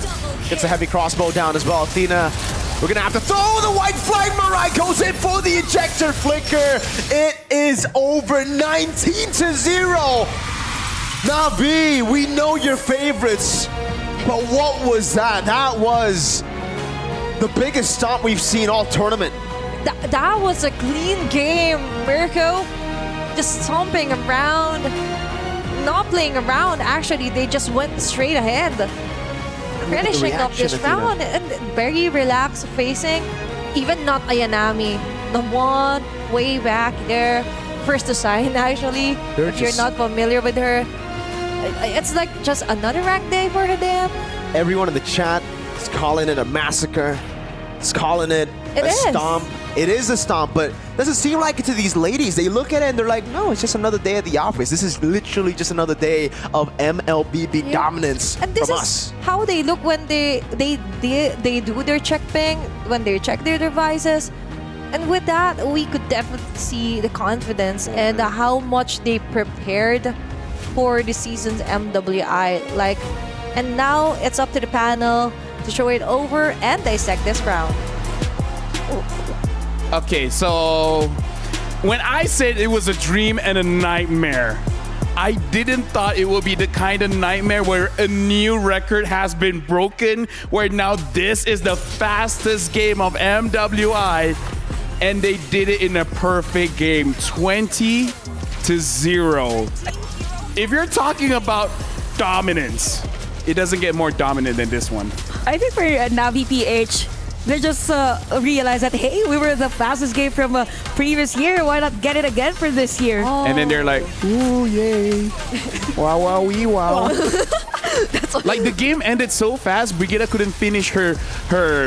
Gets a heavy crossbow down as well. Athena, we're gonna have to throw the white flag. Mirai goes in for the ejector flicker. It is over 19-0. Navi, we know your favorites, but what was that? That was the biggest stomp we've seen all tournament. That was a clean game, Mirko. Just stomping around, not playing around. Actually, they just went straight ahead. Finishing up this round and very relaxed facing. Even not Ayanami. the one way back there, first to sign actually. They're If you're just- not familiar with her, it's like just another rank day for them. Everyone in the chat is calling it a massacre. It's calling it It a is. stomp. It is a stomp, but doesn't seem like it to these ladies. They look at it and they're like, no, it's just another day at the office. This is literally just another day of MLBB dominance And this from is us. how they look when they do their check ping, when they check their devices. And with that, we could definitely see the confidence and how much they prepared for the season's MWI. And now it's up to the panel to show it over and dissect this round. Okay, so when I said it was a dream and a nightmare, I didn't thought it would be the kind of nightmare where a new record has been broken, where now this is the fastest game of MWI, and they did it in a perfect game, 20-0. If you're talking about dominance, it doesn't get more dominant than this one. I think for Navi PH, they just realized that, hey, we were the fastest game from previous year. Why not get it again for this year? And then they're like, ooh, yay. Wow, wow, wee, wow. Like the game ended so fast, Brigida couldn't finish her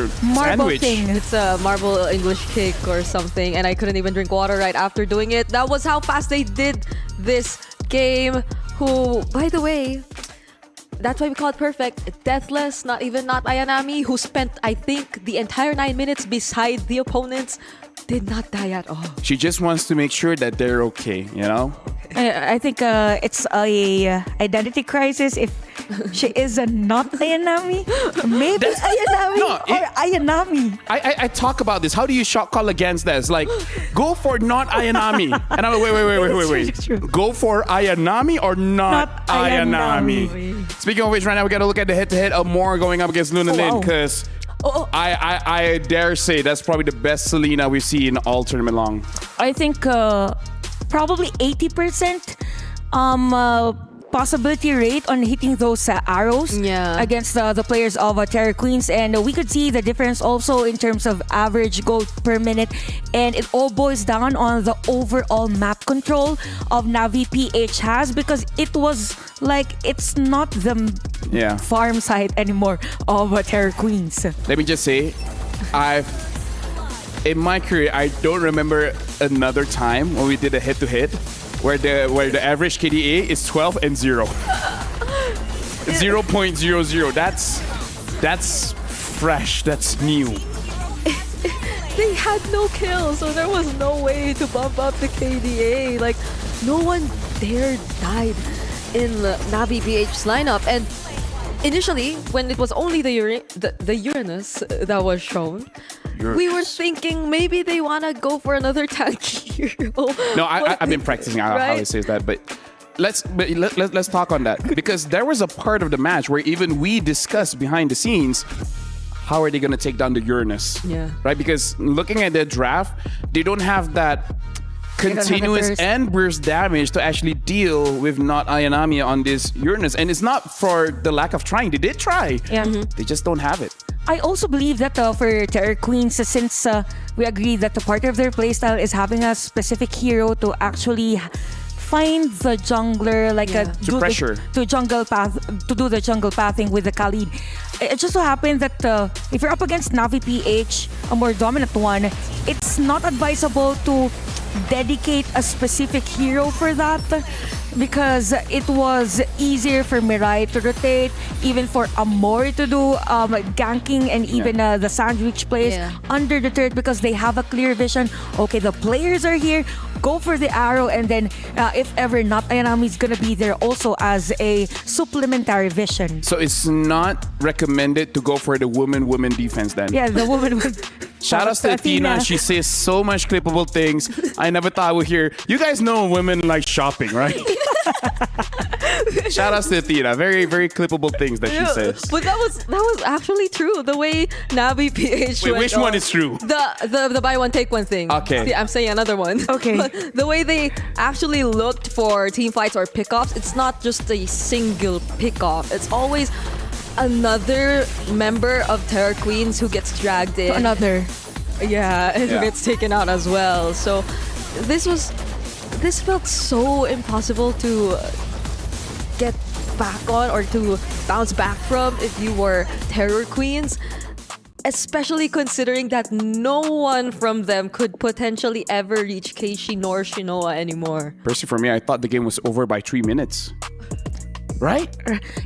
sandwich. It's a marble English cake or something, and I couldn't even drink water right after doing it. That was how fast they did this game. Who, by the way, that's why we call it perfect. Deathless, not Ayami, who spent, I think, the entire 9 minutes beside the opponents, did not die at all. She just wants to make sure that they're okay, you know? I think it's a identity crisis if she is not Ayami. Maybe Ayami or Ayanami. I talk about this. How do you shot call against this? Like, go for not Ayanami. And I'm like, wait. Go for Ayanami or not Ayanami? Speaking of which, right now we got to look at the head-to-head of Moore going up against Luna Lin, because I dare say that's probably the best Selena we've seen in all tournament long. I think probably 80% possibility rate on hitting those arrows against the players of Terror Queens, and we could see the difference also in terms of average gold per minute, and it all boils down on the overall map control of Navi PH has, because it was like it's not the farm side anymore of Terror Queens. Let me just say, in my career, I don't remember another time when we did a head-to-head where the average KDA is 12 and 0. 0.00. That's fresh. That's new. They had no kills, so there was no way to bump up the KDA. Like, no one there died in Navi PH's lineup. And initially, when it was only the Uranus that was shown, we were thinking maybe they want to go for another tank hero. No, I've been practicing how I say that, but let's talk on that, because there was a part of the match where even we discussed behind the scenes, how are they going to take down the Uranus? Yeah. Right? Because looking at their draft, they don't have that continuous and burst damage to actually deal with not Ayanami on this Uranus. And it's not for the lack of trying. They did try. Yeah. They just don't have it. I also believe that for Terror Queens, since we agree that the part of their playstyle is having a specific hero to actually find the jungler, like To pressure. to do the jungle pathing with the Khalid. It just so happens that if you're up against Navi PH, a more dominant one, it's not advisable to dedicate a specific hero for that, because it was easier for Mirai to rotate, even for Amori to do ganking and even the sandwich plays under the turret, because they have a clear vision. Okay, the players are here, go for the arrow, and then if ever not, Ayanami is gonna be there also as a supplementary vision. So it's not recommended to go for the woman defense then? Yeah, the woman would. Shout out to Athena. She says so much clippable things. I never thought I would hear. You guys know women like shopping, right? Shout out to Athena. Very, very clippable things that she says. But that was actually true. The way Navi PH Wait, went which one is true? The buy one take one thing. Okay. See, I'm saying another one. Okay. But the way they actually looked for team fights or pickoffs, it's not just a single pickoff. It's always another member of Terror Queens who gets dragged in. Another. Yeah, it Yeah. gets taken out as well. So this felt so impossible to get back on or to bounce back from if you were Terror Queens. Especially considering that no one from them could potentially ever reach Keishi nor Shinoa anymore. Personally, for me, I thought the game was over by 3 minutes. Right?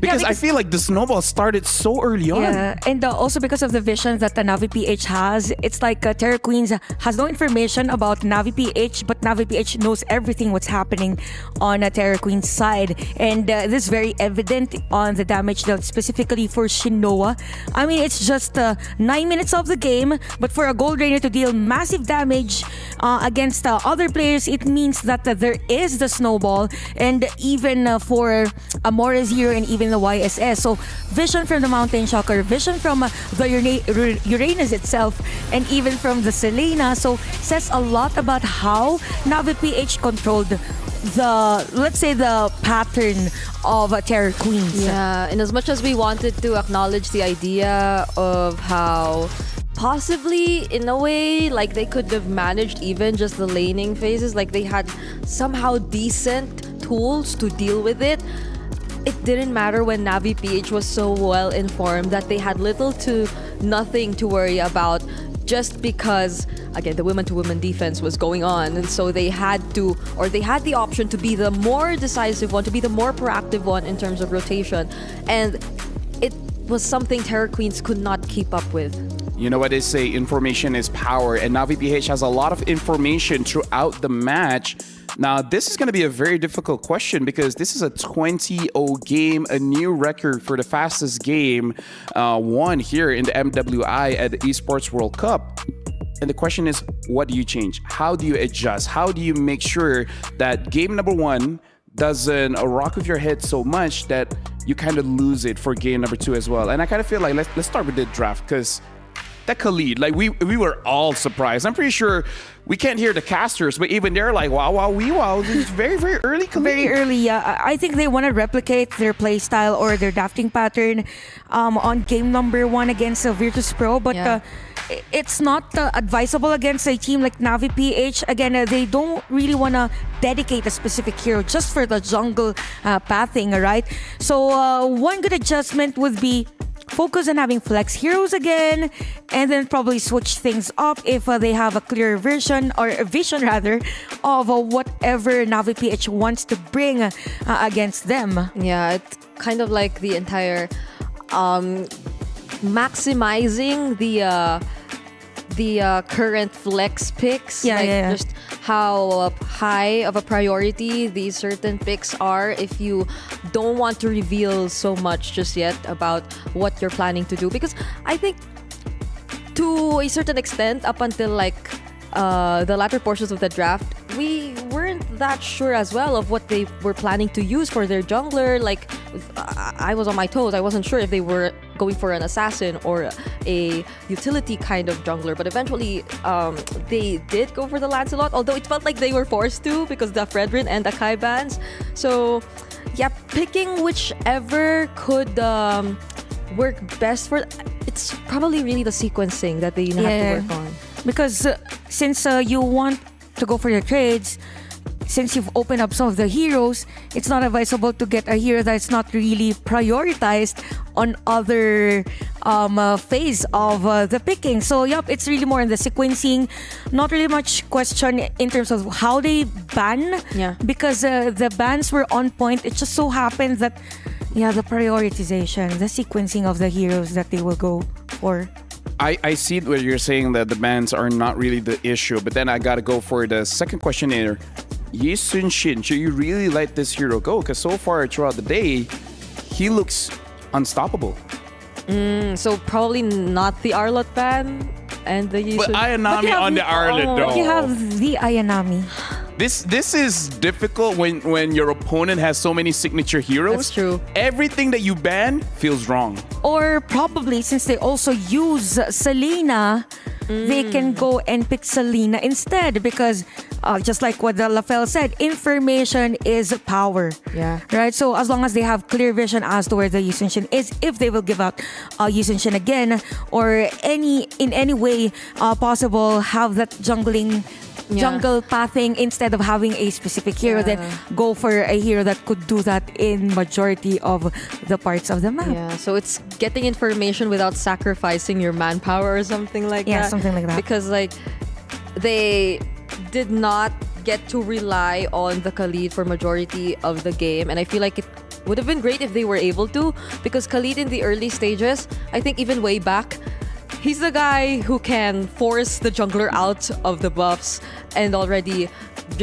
Because I feel like the snowball started so early on. Yeah, and also because of the vision that the Navi PH has, it's like Terror Queens has no information about Navi PH, but Navi PH knows everything what's happening on Terror Queen's side. And this is very evident on the damage dealt specifically for Shinoa. I mean, it's just 9 minutes of the game, but for a Gold Rainer to deal massive damage against other players, it means that there is the snowball. And even for Amora's here and even the YSS. So vision from the Mountain Shocker, vision from the Uranus itself, and even from the Selena. So says a lot about how Navi PH controlled the pattern of Terror Queens. Yeah, and as much as we wanted to acknowledge the idea of how possibly in a way like they could have managed even just the laning phases, like they had somehow decent tools to deal with it. It didn't matter when Navi PH was so well informed that they had little to nothing to worry about, just because again the women to women defense was going on, and so they had the option to be the more decisive one, to be the more proactive one in terms of rotation, and it was something Terror Queens could not keep up with. You know what they say, information is power, and Navi PH has a lot of information throughout the match. Now, this is going to be a very difficult question because this is a 20-0 game, a new record for the fastest game won here in the MWI at the Esports World Cup. And the question is, what do you change? How do you adjust? How do you make sure that game number one doesn't rock with your head so much that you kind of lose it for game number two as well? And I kind of feel like let's start with the draft, because that Khalid, like we were all surprised. I'm pretty sure we can't hear the casters, but even they're like, wow, wow, wee, wow. This is very, very early Khalid. Very early, yeah. I think they want to replicate their play style or their drafting pattern on game number one against Virtus Pro, but it's not advisable against a team like Navi PH. Again, they don't really want to dedicate a specific hero just for the jungle pathing, right? So one good adjustment would be focus on having flex heroes again, and then probably switch things up if they have a clear vision rather of whatever Navi PH wants to bring against them. Yeah, it's kind of like the entire maximizing the current flex picks, just how high of a priority these certain picks are if you don't want to reveal so much just yet about what you're planning to do. Because I think to a certain extent, up until like the latter portions of the draft, we weren't that sure as well of what they were planning to use for their jungler. Like, I was on my toes. I wasn't sure if they were going for an assassin or a utility kind of jungler, but eventually they did go for the Lancelot, although it felt like they were forced to because the Fredrin and the Kai bans. So yeah, picking whichever could work best for, it's probably really the sequencing that they have to work on. Because since you want to go for your trades, since you've opened up some of the heroes, it's not advisable to get a hero that's not really prioritized on other phase of the picking. So yep, it's really more in the sequencing. Not really much question in terms of how they ban, because the bans were on point. It just so happened that the prioritization, the sequencing of the heroes that they will go for. I see where you're saying that the bans are not really the issue, but then I gotta go for the second question here. Yi Sun Shin, should you really let this hero go? Because so far throughout the day, he looks unstoppable. So probably not the Arlot ban and the Yi But Sun. Ayami on the Arlot though. You have the Ayami. This is difficult when your opponent has so many signature heroes. That's true. Everything that you ban feels wrong. Or probably since they also use Selena, they can go and pick Selena instead, because just like what the Lafel said, information is power. Yeah. Right? So as long as they have clear vision as to where the Yusunshin is, if they will give out Yusunshin again, or in any way possible, have that jungle pathing instead of having a specific hero, then go for a hero that could do that in majority of the parts of the map. Yeah, so it's getting information without sacrificing your manpower or something like that. Yeah, something like that. Because like they did not get to rely on the Khalid for majority of the game, and I feel like it would have been great if they were able to, because Khalid in the early stages, I think even way back, he's the guy who can force the jungler out of the buffs and already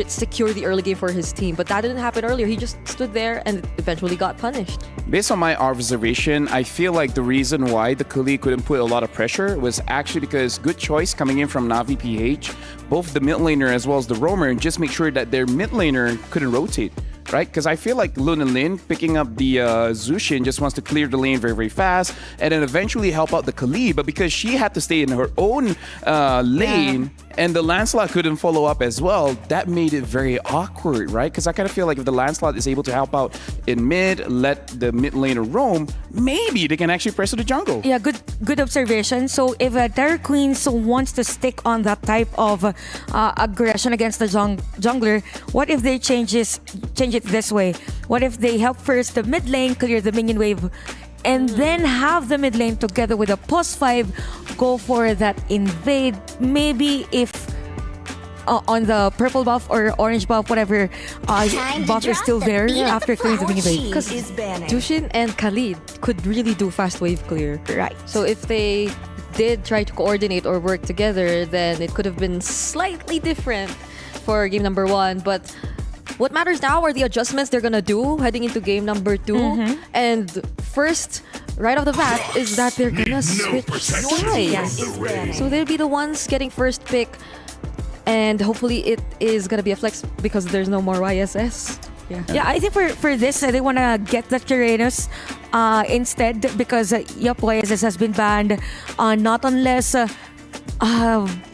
secure the early game for his team. But that didn't happen earlier. He just stood there and eventually got punished. Based on my observation, I feel like the reason why the Khalid couldn't put a lot of pressure was actually because good choice coming in from Navi PH, both the mid laner as well as the roamer, and just make sure that their mid laner couldn't rotate. Right? Because I feel like Lun and Lin picking up the Zushin just wants to clear the lane very, very fast and then eventually help out the Khalid. But because she had to stay in her own lane and the Lancelot couldn't follow up as well, that made it very awkward, right? Because I kind of feel like if the Lancelot is able to help out in mid, let the mid laner roam, maybe they can actually press to the jungle. Yeah, good observation. So if Terror Queens wants to stick on that type of aggression against the jungler, what if they change it this way? What if they help first the mid lane clear the minion wave, and then have the mid lane together with a +5 go for that invade? Maybe if on the purple buff or orange buff, whatever buff is still there after clearing the minion wave. Because Jushin and Khalid could really do fast wave clear. Right. So if they did try to coordinate or work together, then it could have been slightly different for game number 1. But what matters now are the adjustments they're gonna do heading into game number 2. And first, right off the bat, is that they're gonna switch sides. So they'll be the ones getting first pick, and hopefully it is gonna be a flex because there's no more YSS. Yeah, I think for this, they want to get the Tyrannus instead, because YSS has been banned. Not unless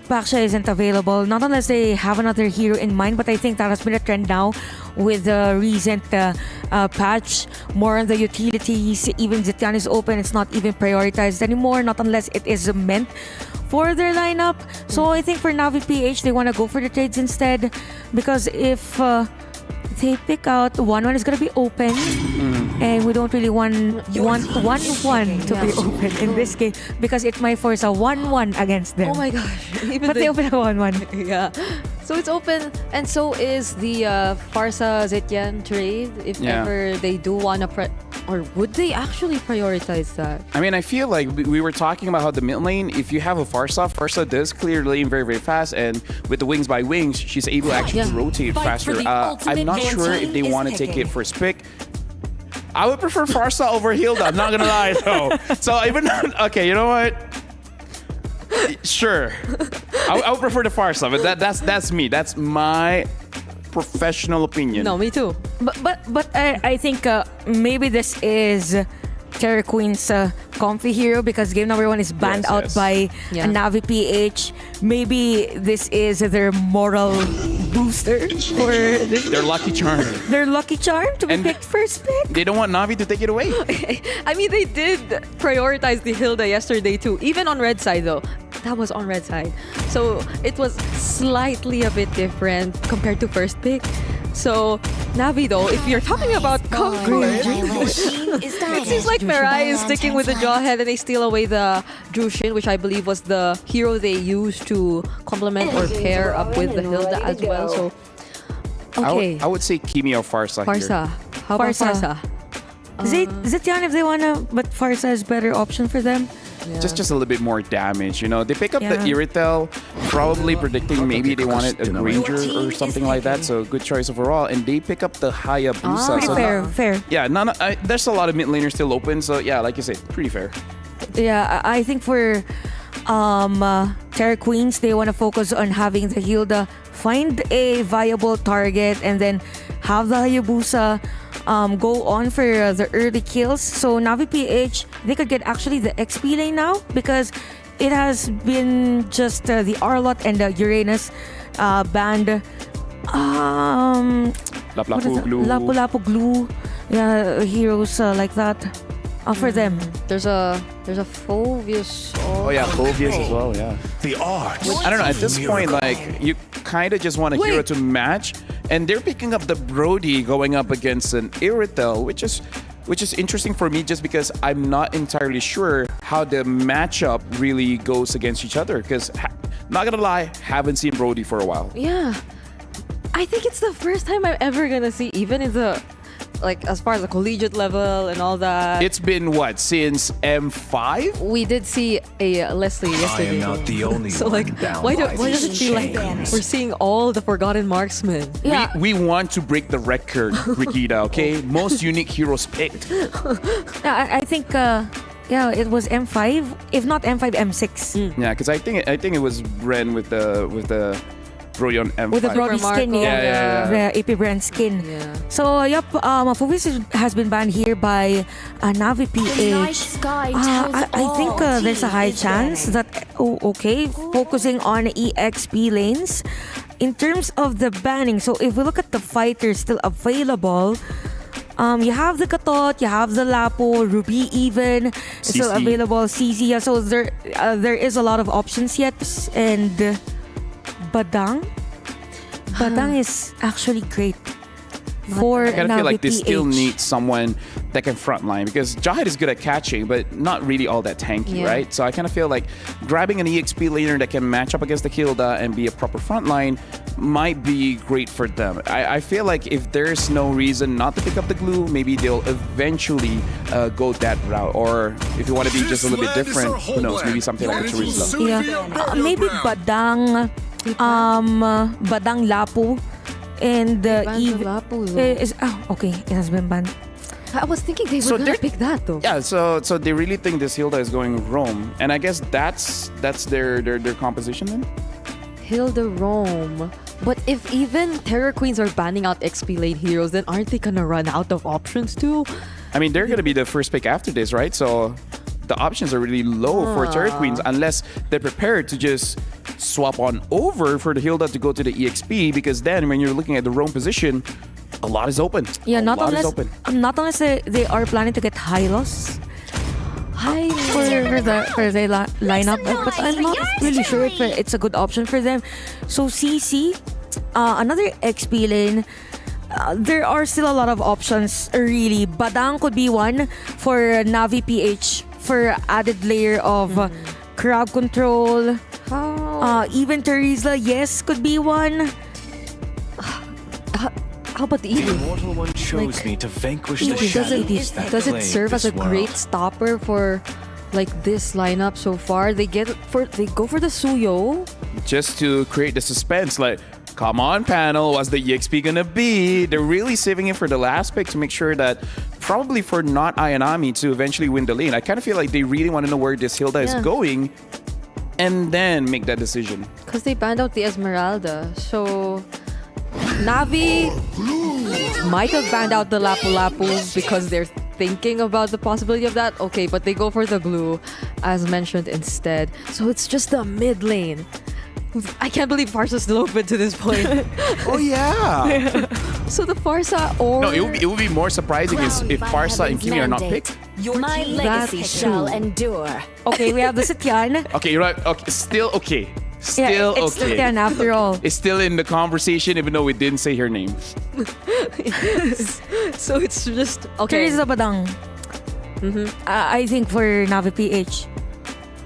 Baksha isn't available, not unless they have another hero in mind. But I think that has been a trend now with the recent patch. More on the utilities. Even Zitian is open. It's not even prioritized anymore, not unless it is meant for their lineup. So I think for Navi PH, they want to go for the trades instead, because if they pick out 1-1 is gonna be open, and we don't really want 1-1 to be open in this game, because it might force a 1-1 against them. Oh my gosh. But they open a 1-1. Yeah. So it's open, and so is the Farsa Zetian trade. If ever they do want to or would they actually prioritize that? I mean, I feel like we were talking about how the mid lane, if you have a Farsa does clear the lane very, very fast, and with the wings by wings, she's able actually to rotate faster. I'm not sure if they want to take it first pick. I would prefer Farsa over Hilda, I'm not gonna lie though. So even, okay, you know what? Sure. I would prefer the Farsa, but that's me. That's my professional opinion. No, me too. But I think maybe this is Terror Queen's comfy hero, because game number 1 is banned out by Navi PH. Maybe this is their moral booster for this. Their lucky charm. Their lucky charm to be picked first pick. They don't want Navi to take it away. I mean, they did prioritize the Hilda yesterday too, even on red side though. That was on red side. So it was slightly a bit different compared to first pick. So Navi though, if you're talking about comfort, it seems like Mirai is sticking with the Jawhead, and they steal away the Jushin, which I believe was the hero they used to complement or pair up with the Hilda as well. So okay, I would say Kimi or Farsa. Farsa. How about Farsa? Zetian if they wanna, but Farsa is better option for them. Just a little bit more damage, you know. They pick up the Iritel, probably predicting maybe they wanted a Granger or something like that. So good choice overall. And they pick up the Hayabusa. Pretty fair. Yeah, there's a lot of mid laners still open. So yeah, like you said, pretty fair. Yeah, I think for Terror Queens, they want to focus on having the Hilda find a viable target, and then have the Hayabusa go on for the early kills. So Navi PH, they could get actually the XP lane now, because it has been just the Arlot and the Uranus banned Lapu-Lapu glue. Lapu-Lapu glue. Yeah, heroes like that. For them. There's a Phobius. Oh yeah, Phobius as well. Yeah. The art. I don't know. At this point, like you kind of just want a hero to match, and they're picking up the Brody going up against an Irritel, which is interesting for me just because I'm not entirely sure how the matchup really goes against each other. Because not gonna lie, haven't seen Brody for a while. Yeah. I think it's the first time I'm ever gonna see, even in the, like, as far as the collegiate level and all that. It's been what, since M5? We did see a Leslie yesterday. I am not the only so one like, down why by does it these feel like chains. we're seeing all the forgotten marksmen? Yeah. We want to break the record, Brigida, okay? Most unique heroes picked. I think it was M5, if not M5, M6. Yeah, because I think it was Ren with the Brody on M5. With the Brody skin, Yeah. the AP brand skin. Yeah. So, Phobius has been banned here by Navi PH. I think there's a high chance that, focusing on EXP lanes. In terms of the banning, so if we look at the fighters still available, you have the Katot, you have the Lapo, Ruby even, it's still CC. available, CC. Yeah, so there is a lot of options yet. And Badang is actually great for I kind of feel like they Navi still PH. need someone that can frontline because Jahid is good at catching, but not really all that tanky, Yeah. right? So I kind of feel like grabbing an EXP laner that can match up against the Hilda and be a proper frontline might be great for them. I feel like if there's no reason not to pick up the glue, maybe they'll eventually go that route. Or if you want to be just a little bit different, who knows, maybe something like a Charisma. Yeah, maybe Badang, Lapo, and okay, it has been banned. I was thinking they were gonna pick that though. Yeah, so they really think this Hilda is going Rome, and I guess that's their composition then. Hilda Rome. But if even Terror Queens are banning out XP lane heroes, then aren't they gonna run out of options too? I mean, they're gonna be the first pick after this, right? So the options are really low for Terror Queens unless they're prepared to just swap on over for the Hilda to go to the EXP, because then when you're looking at the Rome position, a lot is open. Yeah, not a lot is unless open. not unless they are planning to get Hylos. For the lineup, but I'm not really sure if it's a good option for them. So CC, another XP lane. There are still a lot of options, really. Badang could be one for Navi PH for added layer of crowd control. Even Teresa, yes, could be one. How about the Eevee? Immortal one chose me to vanquish the Eevee, shadows that does it plague serve as a this great world. stopper for like this lineup so far? They go for the Suyo. Just to create the suspense, like, come on, panel, what's the EXP gonna be? They're really saving it for the last pick to make sure that, probably for not Ayami to eventually win the lane. I kind of feel like they really want to know where this Hilda is going and then make that decision. Because they banned out the Esmeralda. So Navi might have banned out the Lapu Lapu because they're thinking about the possibility of that. Okay, but they go for the glue as mentioned instead. So it's just the mid lane. I can't believe Farsa's still open to this point. Oh yeah. So the Farsa or... No, it would be more surprising if Farsa and Kimi are not picked. My legacy shall endure. Okay, we have the Sityan. Okay, you're right. Okay, still okay. Still yeah, it's okay. Sityan after all. It's still in the conversation, even though we didn't say her name. So it's just okay. Teresa Badang. I think for Navi PH.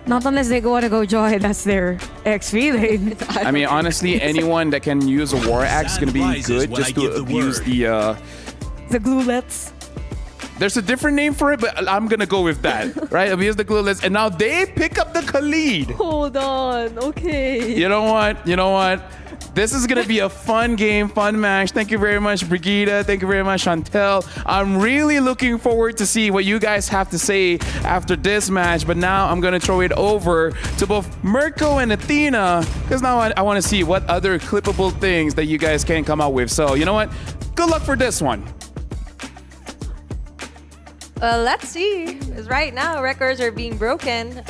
Not unless they want to go joy, that's their XP lane. I mean, honestly, anyone that can use a War Axe is going to be good just to abuse the glulets. There's a different name for it, but I'm going to go with that, right? Abuse the glulets. And now they pick up the Khalid. Hold on. Okay. You know what? This is going to be a fun game, fun match. Thank you very much, Brigida. Thank you very much, Chantel. I'm really looking forward to see what you guys have to say after this match. But now I'm going to throw it over to both Mirko and Athena, because now I want to see what other clippable things that you guys can come out with. So, you know what? Good luck for this one. Let's see. Because right now, records are being broken.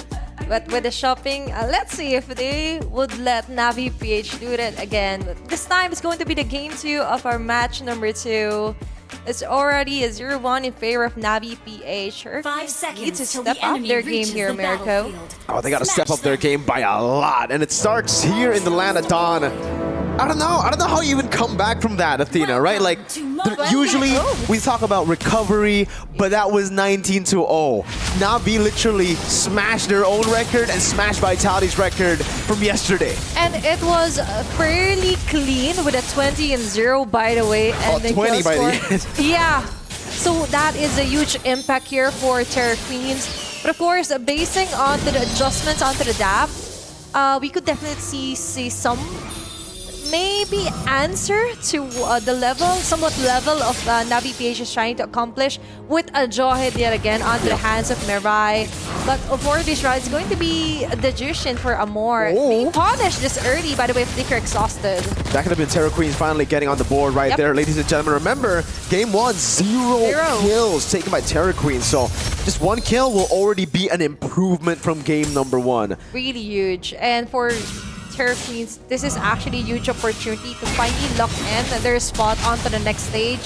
But with the shopping, let's see if they would let Navi PH do it again. But this time, it's going to be the game 2 of our match number 2. It's already a 0-1 in favor of Navi PH. 5 seconds need to step up their game here, Mirko. Oh, they got to step up their game by a lot. And it starts here in the land of Dawn. I don't know how you even come back from that, Athena, right? Like, usually we talk about recovery, but that was 19-0. Navi literally smashed their own record and smashed Vitality's record from yesterday. And it was fairly clean with a 20-0, by the way. And the 20 by the end. Yeah. So that is a huge impact here for Terra Queens. But of course, basing on the adjustments onto the DAP, we could definitely see some maybe answer to the somewhat level of Navi PH is trying to accomplish with a jaw hit yet again onto the hands of Mirai. But for this round, it's going to be the Jushin for Amor. Being punished this early, by the way, if they're exhausted. That could have been Terra Queens finally getting on the board right there, ladies and gentlemen. Remember, game 1, 0 kills taken by Terra Queens. So just 1 kill will already be an improvement from game number 1. Really huge. And for Terra Queens, this is actually a huge opportunity to finally lock in their spot onto the next stage.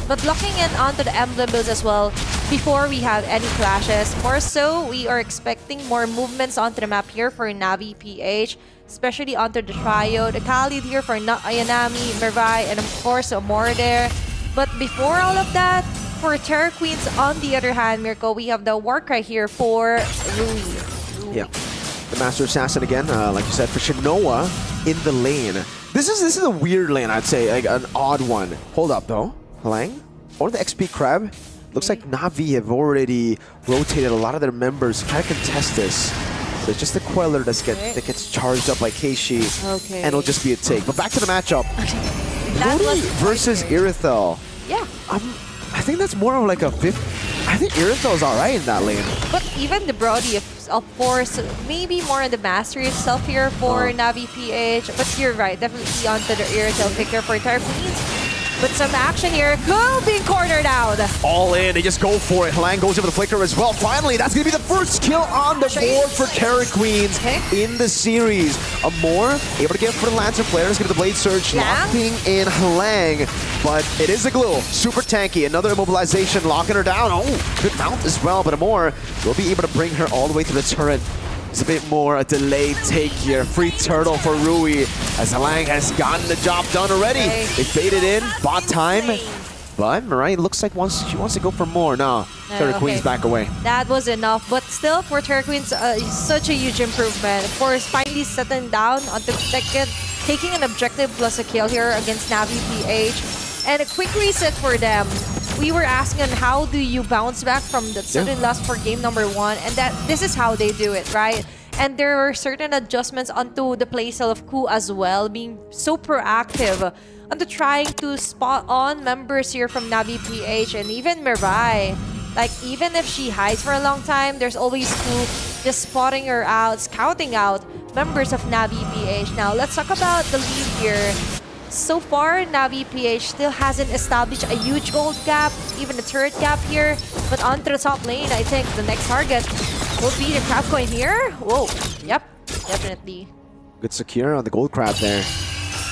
But locking in onto the emblem builds as well before we have any clashes. More so, we are expecting more movements onto the map here for Navi PH, especially onto the trio. The Khalid here for Ayami, Mirai, and of course, Amor there. But before all of that, for Terra Queens, on the other hand, Mirko, we have the Warcry here for Rui. Yeah. The Master Assassin again, like you said, for Shinoa in the lane. This is a weird lane, I'd say, like an odd one. Hold up though, Lang or the XP Crab. Looks like Navi have already rotated a lot of their members to try to contest this. So it's just the Queller that gets charged up by Keishi, and it'll just be a take. But back to the matchup. Brody versus Irithel. Yeah. I think that's more of like a fifth. I think Irithel's alright in that lane. But even the Brody, of course, maybe more on the mastery itself here for Navi PH. But you're right, definitely onto the Irithel picker for Terra Queens. But some action here. Cool being cornered out. All in, they just go for it. Lang goes over the flicker as well. Finally, that's going to be the first kill on the board for Terra Queens in the series. Amor able to get for the Lancer Flare. Let's get the Blade Surge, locking in Lang. But it is a glue. Super tanky. Another immobilization, locking her down. Oh, good mount as well. But Amor will be able to bring her all the way to the turret. It's a bit more a delayed take here. Free turtle for Rui as Lang has gotten the job done already. They faded in, bought time. But Mirai looks like she wants to go for more. No, Terra Queens back away. That was enough. But still, for Terra Queens, such a huge improvement. Of course, finally settling down on the second, taking an objective plus a kill here against Navi PH. And a quick reset for them. We were asking on how do you bounce back from the sudden loss for game number 1, and this is how they do it, right? And there were certain adjustments onto the playstyle of Ku as well, being so proactive onto trying to spot on members here from Navi PH and even Mirai. Like, even if she hides for a long time, there's always Ku just spotting her out, scouting out members of Navi PH. Now, let's talk about the lead here. So far, Navi PH still hasn't established a huge gold gap, even a turret gap here. But onto the top lane, I think the next target will be the Crab Coin here. Whoa, yep, definitely. Good secure on the Gold Crab there.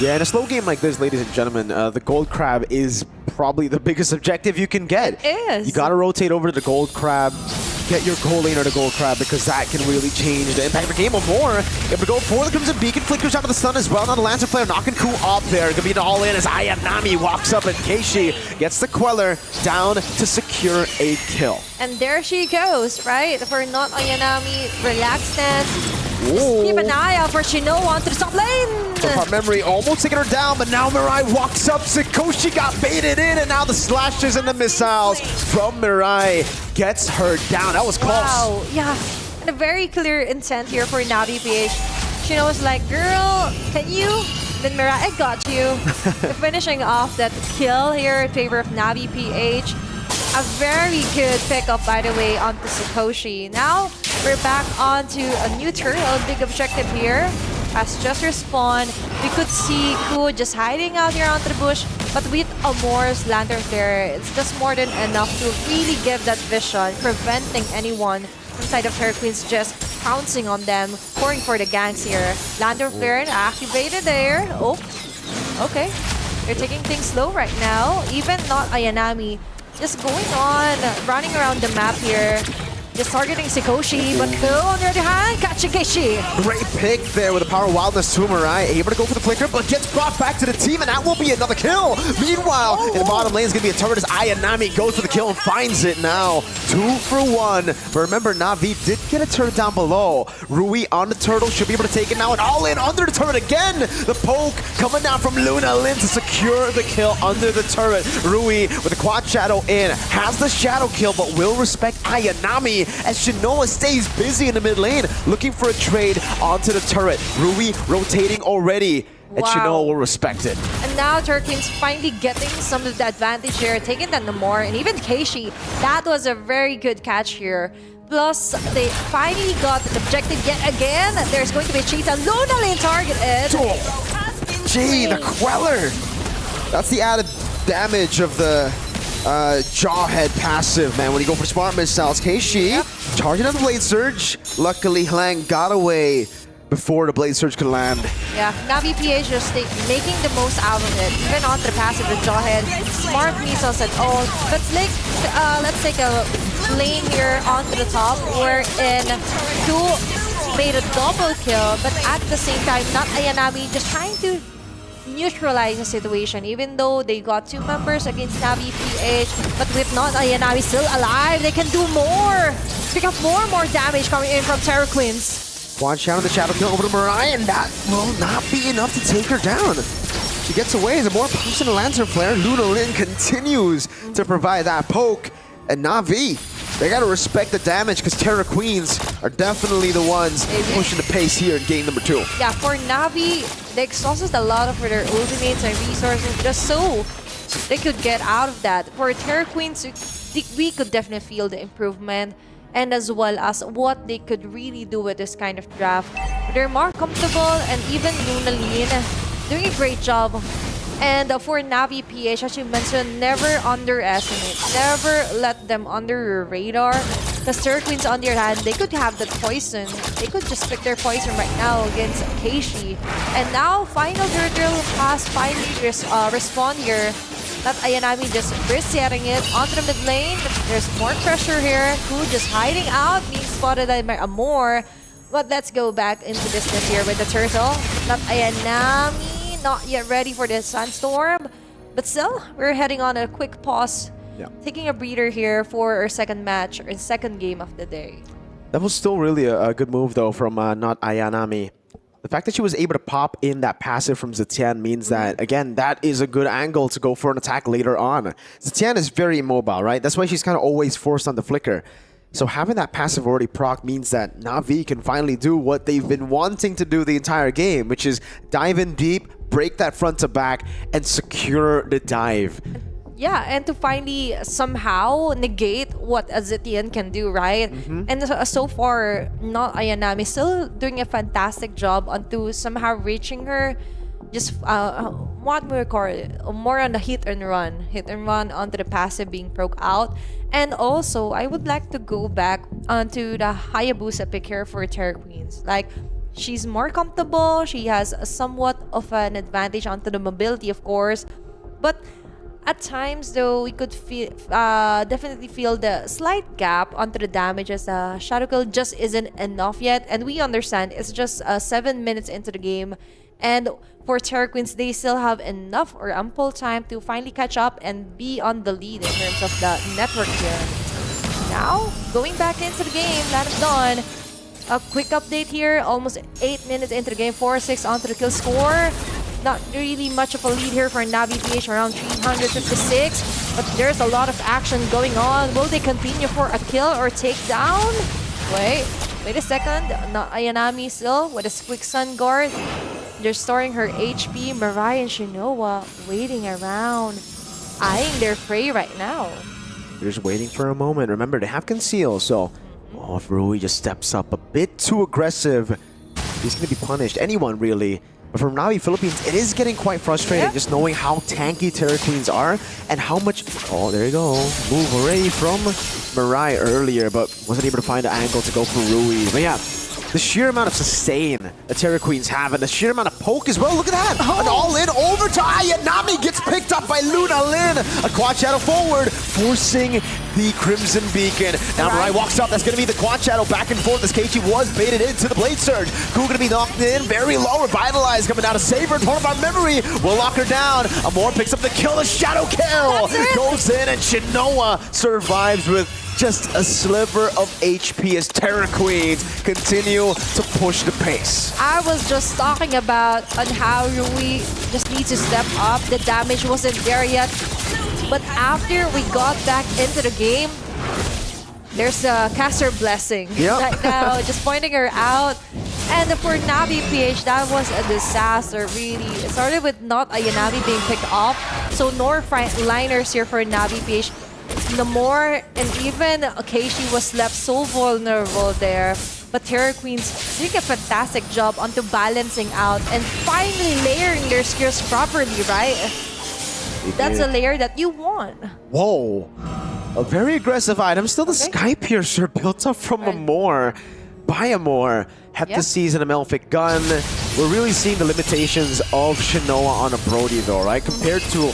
Yeah, in a slow game like this, ladies and gentlemen, the Gold Crab is probably the biggest objective you can get. It is. You gotta rotate over to the Gold Crab, get your gold lane or the Gold Crab, because that can really change the impact of the game or more. If we go for the Crimson Beacon, flickers out of the stun as well. Now the Lancer Flare knocking Ku up there. Gonna be an all-in as Ayami walks up and Keishi gets the Queller down to secure a kill. And there she goes, right? For not Ayanami, relaxed stance. Just keep an eye out for Shinoa onto the top lane. So Part Memory almost taking her down, but now Mirai walks up. Sakoshi got baited in, and now the slashes and the missiles from Mirai gets her down. That was close. Wow, yeah. And a very clear intent here for Navi PH. Shinoa's like, girl, can you? Then Mirai, I got you. Finishing off that kill here in favor of Navi PH. A very good pickup, by the way, onto Sakoshi. Now, we're back onto a new turtle. Big objective here has just respawned. We could see Ku just hiding out here onto the bush, but with Amor's Lantern Flare, it's just more than enough to really give that vision, preventing anyone from side of Terror Queens, just pouncing on them, pouring for the ganks here. Lantern Flare activated there. Oh, okay. They're taking things slow right now. Even not Ayami, just going on, running around the map here. Just targeting Sikoshi, but Phil on the other hand, catching Keishi. Great pick there with the Power of Wildness to Mirai. Able to go for the flicker, but gets brought back to the team, and that will be another kill. Meanwhile, in the bottom lane is going to be a turret as Ayami goes for the kill and finds it now. 2 for 1. But remember, Na'Vi did get a turret down below. Rui on the turtle, should be able to take it now, and all in under the turret again. The poke coming down from Luna Lin to secure the kill under the turret. Rui with the quad shadow in, has the shadow kill, but will respect Ayami as Shinoa stays busy in the mid lane, looking for a trade onto the turret. Rui rotating already, and Shinoa will respect it. And now Turkins finally getting some of the advantage here, taking that Namor, and even Keishi. That was a very good catch here. Plus, they finally got an objective yet again. There's going to be a cheetah. Luna Lane targeted. Gee, the Queller! That's the added damage of the Jawhead passive, man. When you go for smart missiles, Keishi targeting the Blade Surge. Luckily, Hlang got away before the Blade Surge could land. Yeah, Na'Vi PH just making the most out of it. Even on the passive with Jawhead, smart missiles at all. But let's take a lane here onto the top, wherein 2 made a double kill, but at the same time, not Ayami, just trying to neutralize the situation, even though they got 2 members against Na'Vi PH, but with not Ayami still alive, they can do more. Pick up more and more damage coming in from Terror Queens. One shot of the shadow kill over to Mirai, and that will not be enough to take her down. She gets away as a more pops in the Lantern Flare. Luna Lin continues to provide that poke, and Na'Vi, they gotta respect the damage because Terror Queens are definitely the ones pushing the pace here in game number 2. Yeah, for Na'Vi, they exhausted a lot of their ultimates and resources just so they could get out of that. For Terror Queens, we could definitely feel the improvement, and as well as what they could really do with this kind of draft. They're more comfortable, and even Luna Lin doing a great job. And for Na'Vi PH, as you mentioned, never underestimate, never let them under your radar. Because Terror Queens, on the other hand, they could have that poison. They could just pick their poison right now against Keishi. And now, final turtle has finally respawned here. That Ayami just resetting it onto the mid lane. There's more pressure here. Who just hiding out, being spotted by Amor. But let's go back into business here with the turtle. That Ayami not yet ready for the Sandstorm, but still, we're heading on a quick pause, taking a breather here for our second match, or second game of the day. That was still really a good move, though, from not Ayami. The fact that she was able to pop in that passive from Zetian means that, again, that is a good angle to go for an attack later on. Zetian is very immobile, right? That's why she's kind of always forced on the flicker. So having that passive already proc means that Na'Vi can finally do what they've been wanting to do the entire game, which is dive in deep, break that front to back, and secure the dive. Yeah, and to finally somehow negate what Zetian can do, right? And so far, not Ayami still doing a fantastic job onto somehow reaching her. Just what we call it, more on the hit and run onto the passive being broke out. And also, I would like to go back onto the Hayabusa pick here for Terror Queens. Like, she's more comfortable. She has somewhat of an advantage onto the mobility, of course. But at times, though, we could feel, definitely feel the slight gap onto the damage as Shadow Kill just isn't enough yet. And we understand it's just 7 minutes into the game. And for Terror Queens, they still have enough or ample time to finally catch up and be on the lead in terms of the network here. Now, going back into the game, Land of Dawn. A quick update here, almost 8 minutes into the game, 4-6 onto the kill score. Not really much of a lead here for Na'Vi PH, around 356. But there's a lot of action going on. Will they continue for a kill or takedown? Wait a second. Not Ayami still with a quick Sun Guard. They're storing her HP. Mirai and Shinoa waiting around, eyeing their prey right now. They're just waiting for a moment. Remember, they have conceal, so if Rui just steps up a bit too aggressive, he's going to be punished. Anyone, really. But from Navi Philippines, it is getting quite frustrating just knowing how tanky Terra Queens are and how much... Oh, there you go. Move already from Mirai earlier, but wasn't able to find an angle to go for Rui. But yeah, the sheer amount of sustain the Terra Queens have and the sheer amount of poke as well. Look at that. An all-in over to Ayami. Gets picked up by Luna Lin. A quad shadow forward, forcing the Crimson Beacon. Now Mirai walks up. That's going to be the quad shadow back and forth as Keiichi was baited into the Blade Surge. Ku going to be knocked in. Very low. Revitalized coming down to save her. Torn by memory. Will lock her down. Amor picks up the kill. The shadow kill. Goes in and Shinoa survives with just a sliver of HP as Terra Queens continue to push the pace. I was just talking about on how Rui just needs to step up. The damage wasn't there yet. But after we got back into the game, there's a caster blessing right now, just pointing her out. And for Navi PH, that was a disaster, really. It started with not Ayami being picked off, so no liners here for Navi PH. Namor and even Keiichi was left so vulnerable there. But Terra Queens did a fantastic job onto balancing out and finally layering their skills properly, right? That's a layer that you want. Whoa. A very aggressive item. Still the Sky Piercer built up from Amor. By Amor. Heptaseas and a Malefic Gun. We're really seeing the limitations of Shinoa on a Brody though, right? Compared to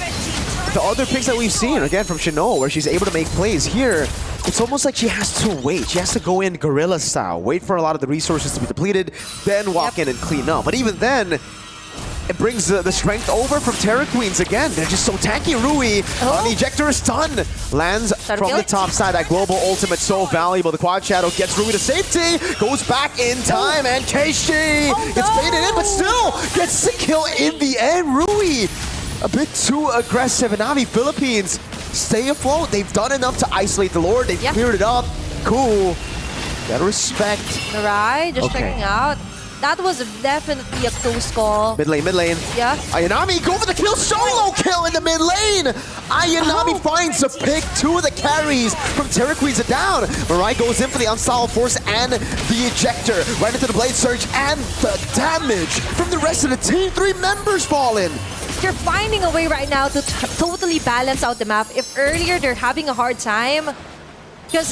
the other picks that we've seen, again, from Shinoa, where she's able to make plays. Here, it's almost like she has to wait. She has to go in guerrilla style, wait for a lot of the resources to be depleted, then walk in and clean up. But even then, it brings the strength over from Terra Queens again. They're just so tanky. Rui on the ejector is stun. Lands from the top side. That global ultimate so valuable. The quad shadow gets Rui to safety. Goes back in time. And Keiichi gets baited in, but still gets the kill in the end. Rui a bit too aggressive. And Navi Philippines stay afloat. They've done enough to isolate the Lord. They've cleared it up. Cool. Gotta respect. Mirai just checking out. That was definitely a close call. Mid lane, mid lane. Yeah. Ayami go for the kill. Solo kill in the mid lane. Ayami finds a pick. Two of the carries from Terra Queens are down. Mirai goes in for the Unstoppable Force and the ejector. Right into the Blade Surge and the damage from the rest of the team. 3 members fall in. They're finding a way right now to totally balance out the map. If earlier they're having a hard time, because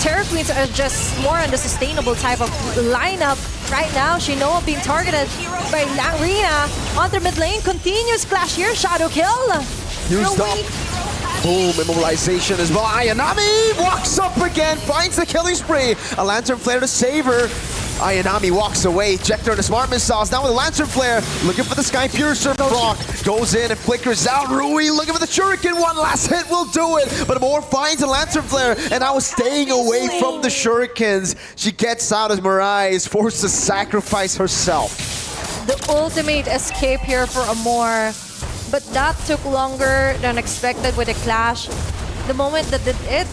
Terra Queens are just more on the sustainable type of lineup. Right now, Shinoa being targeted by Larina. On the mid lane, continuous clash here. Shadow kill. Used up. Boom, immobilization as well. Ayami walks up again, finds the killing spree. A Lantern Flare to save her. Ayami walks away, ejector and a smart missiles. Now with a Lantern Flare, looking for the Sky Piercer block. Goes in and flickers out. Rui looking for the Shuriken. One last hit will do it. But Amor finds a Lantern Flare, and now staying away from the Shurikens. She gets out as Mirai is forced to sacrifice herself. The ultimate escape here for Amor. But that took longer than expected with the clash. The moment that it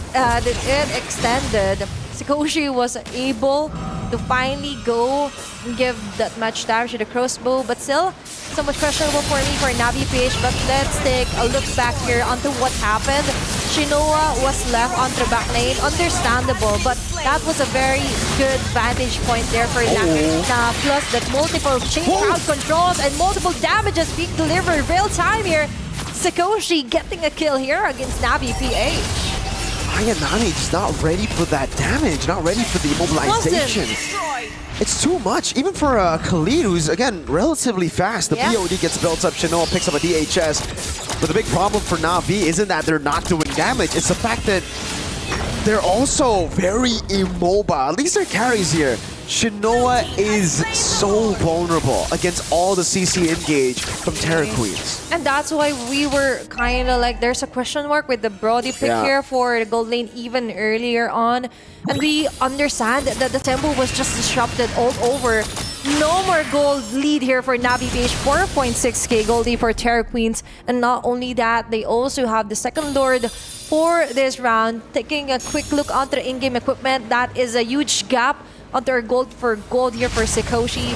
extended, Sikoshi was able to finally go and give that much damage to the crossbow, but still somewhat questionable for me for Navi PH. But let's take a look back here onto what happened. Shinoa was left onto the back lane, understandable, but that was a very good vantage point there for Larina. Plus that multiple chain crowd controls and multiple damages being delivered real time here. Sikoshi getting a kill here against Navi PH. Ayami just not ready for that damage, not ready for the immobilization. It's too much, even for Khalid, who's, again, relatively fast. The BOD gets built up, Shinoa picks up a DHS. But the big problem for Navi isn't that they're not doing damage, it's the fact that they're also very immobile. At least their carries here. Shinoa is so vulnerable against all the CC engage from Terra Queens. And that's why we were kind of like, there's a question mark with the Brody pick here for the gold lane even earlier on. And we understand that the tempo was just disrupted all over. No more gold lead here for Navi PH, 4.6k gold lead for Terra Queens. And not only that, they also have the second Lord for this round. Taking a quick look onto the in-game equipment, that is a huge gap onto our gold here for Sikoshi.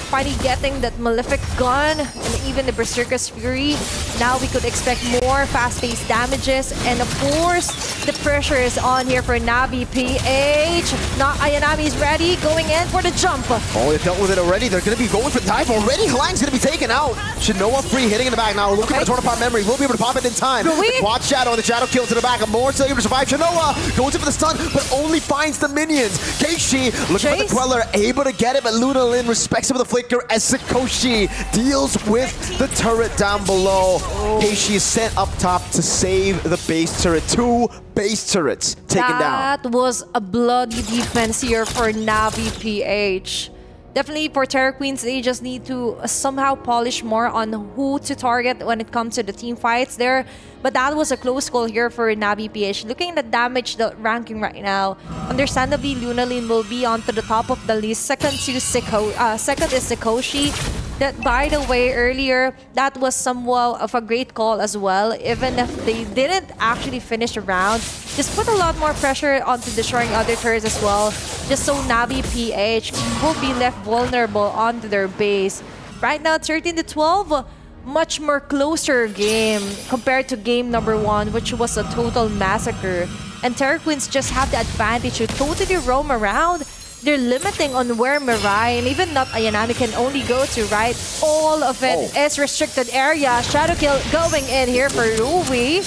finally getting that Malefic gun and even the Berserker's Fury. Now we could expect more fast-paced damages. And of course, the pressure is on here for Navi PH. Now Ayami is ready, going in for the jump. Oh, they dealt with it already. They're going to be going for the dive already. Halang's going to be taken out. Shinoa free, hitting in the back now. Looking for the Tornapot memory. Will be able to pop it in time. The Quad Shadow and the Shadow kill to the back. More still able to survive. Shinoa goes in for the stun, but only finds the minions. Keishi looking for the Queller, able to get it, but Luna Lin respects him with the flicker as Sakoshi deals with the turret down below. Keishi is sent up top to save the base turret. 2 base turrets taken down. That was a bloody defense here for Navi PH. Definitely for Terra Queens, they just need to somehow polish more on who to target when it comes to the team fights there. But that was a close call here for Navi PH. Looking at the damage the ranking right now, understandably, Lunalin will be onto the top of the list. Second is Sakoshi. That, by the way, earlier, that was somewhat of a great call as well. Even if they didn't actually finish the round, just put a lot more pressure onto destroying other turrets as well, just so Navi PH will be left vulnerable onto their base. Right now, 13-12, much more closer game compared to game number 1, which was a total massacre. And Terra Queens just have the advantage to totally roam around. They're limiting on where Mirai and even not Ayami can only go to, right? All of it is restricted area. Shadow kill going in here for Rui.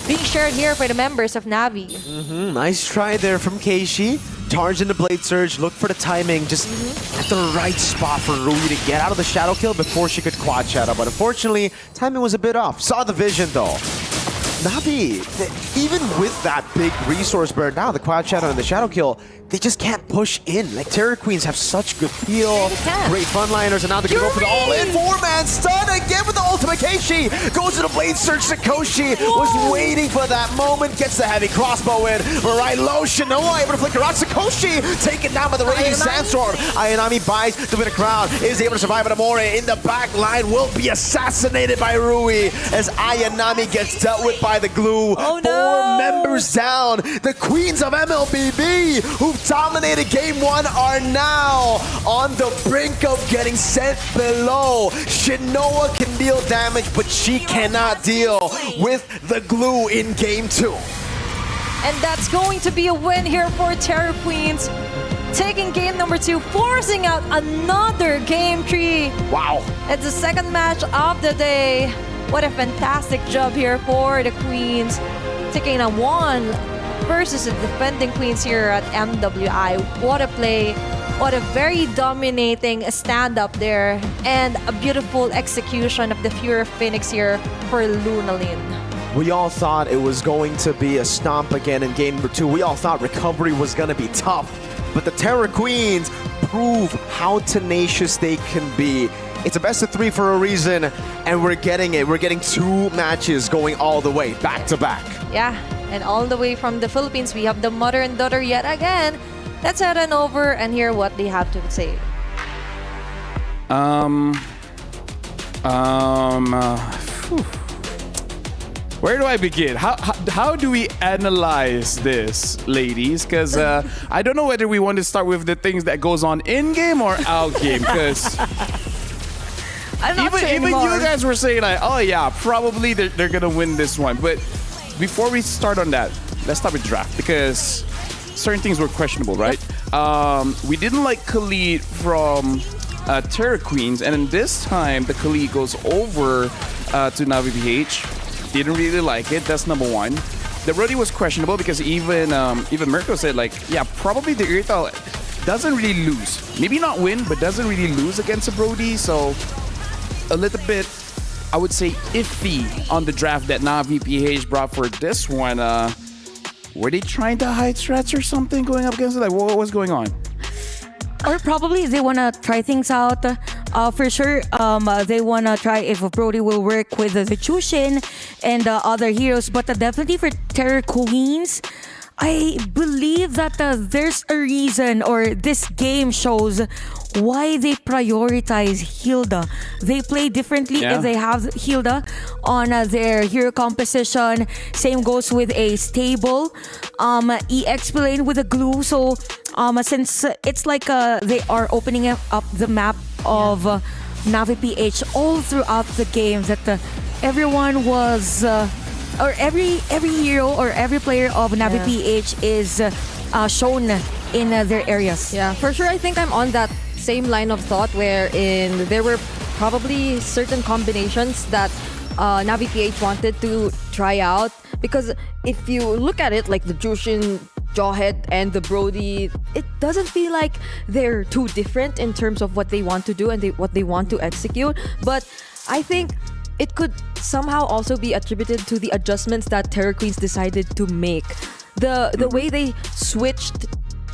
Being shared here by the members of Navi. Nice try there from Keishi. Charge into Blade Surge, look for the timing, just at the right spot for Rui to get out of the Shadow kill before she could Quad Shadow. But unfortunately, timing was a bit off. Saw the vision though. Navi, even with that big resource burn now, the Quad Shadow and the Shadow kill, they just can't push in. Like, Terra Queens have such good feel, great frontliners, and now they're gonna go for the all-in 4-man stun again with the ultimate. Keishi goes to the Blade Surge. Sakoshi was waiting for that moment, gets the heavy crossbow in. Right low, Shinoa able to flicker out. Sakoshi taken down by the Raging Sandstorm. Ayanami buys the bit of crown, is able to survive, but Amore in the back line will be assassinated by Rui as Ayanami gets dealt with by the glue. 4 members down. The Queens of MLBB, who've dominated game 1, are now on the brink of getting sent below. Shinoa can deal damage, but she cannot deal with the glue in game 2. And that's going to be a win here for Terra Queens. Taking game number 2, forcing out another game 3. Wow. It's the second match of the day. What a fantastic job here for the Queens. Taking a 1 versus the defending Queens here at MWI. What a play. What a very dominating stand-up there. And a beautiful execution of the Fury of Phoenix here for Lunalin. We all thought it was going to be a stomp again in game number 2. We all thought recovery was going to be tough. But the Terra Queens prove how tenacious they can be. It's a best of 3 for a reason, and we're getting it. We're getting 2 matches going all the way, back to back. Yeah, and all the way from the Philippines, we have the mother and daughter yet again. Let's head on over and hear what they have to say. Where do I begin? How do we analyze this, ladies? Because I don't know whether we want to start with the things that goes on in-game or out-game, because even you guys were saying like, oh yeah, probably they're going to win this one. But before we start on that, let's start with draft, because certain things were questionable, right? We didn't like Khalid from Terra Queens, and then this time the Khalid goes over to Navi PH. Didn't really like it. That's number 1. The Brody was questionable because even Mirko said like, yeah, probably the Irtal doesn't really lose. Maybe not win, but doesn't really lose against a Brody. So a little bit, I would say, iffy on the draft that Navi PH brought for this one. Were they trying to hide strats or something going up against it? Like, what was going on? Or probably they want to try things out. For sure, they want to try if Brody will work with the Chushin and other heroes. But definitely for Terra Queens, I believe that there's a reason, or this game shows why they prioritize Hilda. They play differently if they have Hilda on their hero composition. Same goes with a stable. EX playing with a glue. So since it's like they are opening up the map of Navi PH all throughout the game that everyone was, or every hero or every player of Navi PH is shown in their areas. Yeah, for sure. I think I'm on that same line of thought wherein there were probably certain combinations that Navi PH wanted to try out, because if you look at it, like the Jushin, Jawhead, and the Brody, it doesn't feel like they're too different in terms of what they want to do and what they want to execute. But I think it could somehow also be attributed to the adjustments that Terror Queens decided to make. The way they switched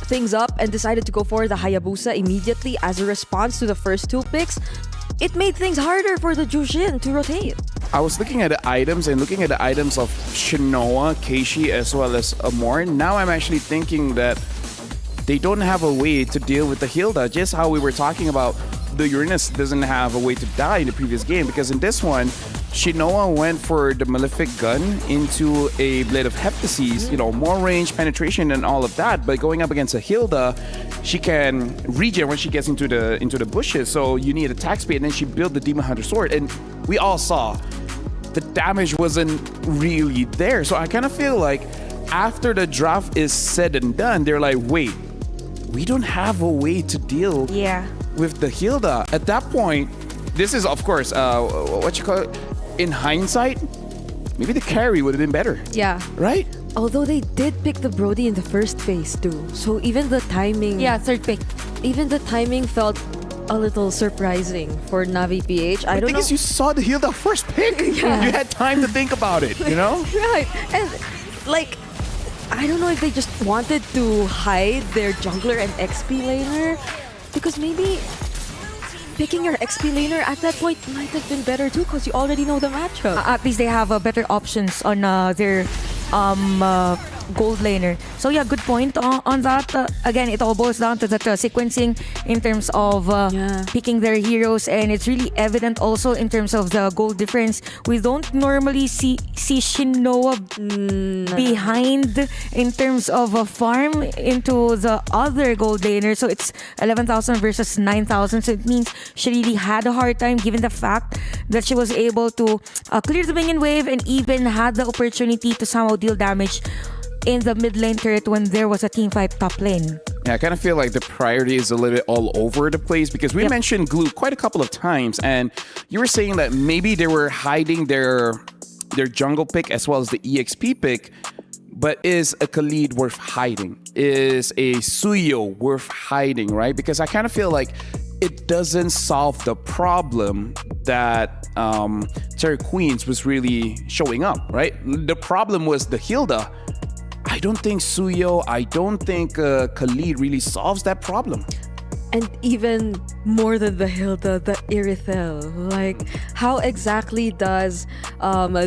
things up and decided to go for the Hayabusa immediately as a response to the first two picks, it made things harder for the Jushin to rotate. I was looking at the items and looking at the items of Shinoa, Keishi, as well as Amor. Now I'm actually thinking that they don't have a way to deal with the Hilda, just how we were talking about the Uranus doesn't have a way to die in the previous game, because in this one, Shinoa went for the Malefic Gun into a Blade of Heptases, more range, penetration, and all of that. But going up against a Hilda, she can regen when she gets into the bushes. So you need attack speed, and then she built the Demon Hunter Sword. And we all saw the damage wasn't really there. So I kind of feel like after the draft is said and done, they're like, wait, we don't have a way to deal with the Hilda. At that point, this is, of course, in hindsight, maybe the carry would have been better. Yeah. Right? Although they did pick the Brody in the first phase too. So even the timing... Yeah, third pick. Even the timing felt a little surprising for Navi PH. The thing is, you saw the Hilda first pick. Yeah. You had time to think about it, Right. And I don't know if they just wanted to hide their jungler and XP laner, because maybe picking your XP laner at that point might have been better too, because you already know the matchup. At least they have better options on their gold laner. So yeah, good point on that. Again, it all boils down to that sequencing in terms of picking their heroes, and it's really evident also in terms of the gold difference. We don't normally see Shinoa behind in terms of a farm into the other gold laner. So it's 11,000 versus 9,000. So it means she really had a hard time, given the fact that she was able to clear the minion wave and even had the opportunity to somehow deal damage in the mid lane turret when there was a team fight top lane. Yeah, I kind of feel like the priority is a little bit all over the place, because we mentioned Glue quite a couple of times, and you were saying that maybe they were hiding their jungle pick as well as the EXP pick. But is a Khalid worth hiding? Is a Suyo worth hiding, right? Because I kind of feel like it doesn't solve the problem that Terry Queens was really showing up, right? The problem was the Hilda. I don't think Suyo, I don't think Khalid really solves that problem. And even more than the Hilda, the Irithel. Like, how exactly does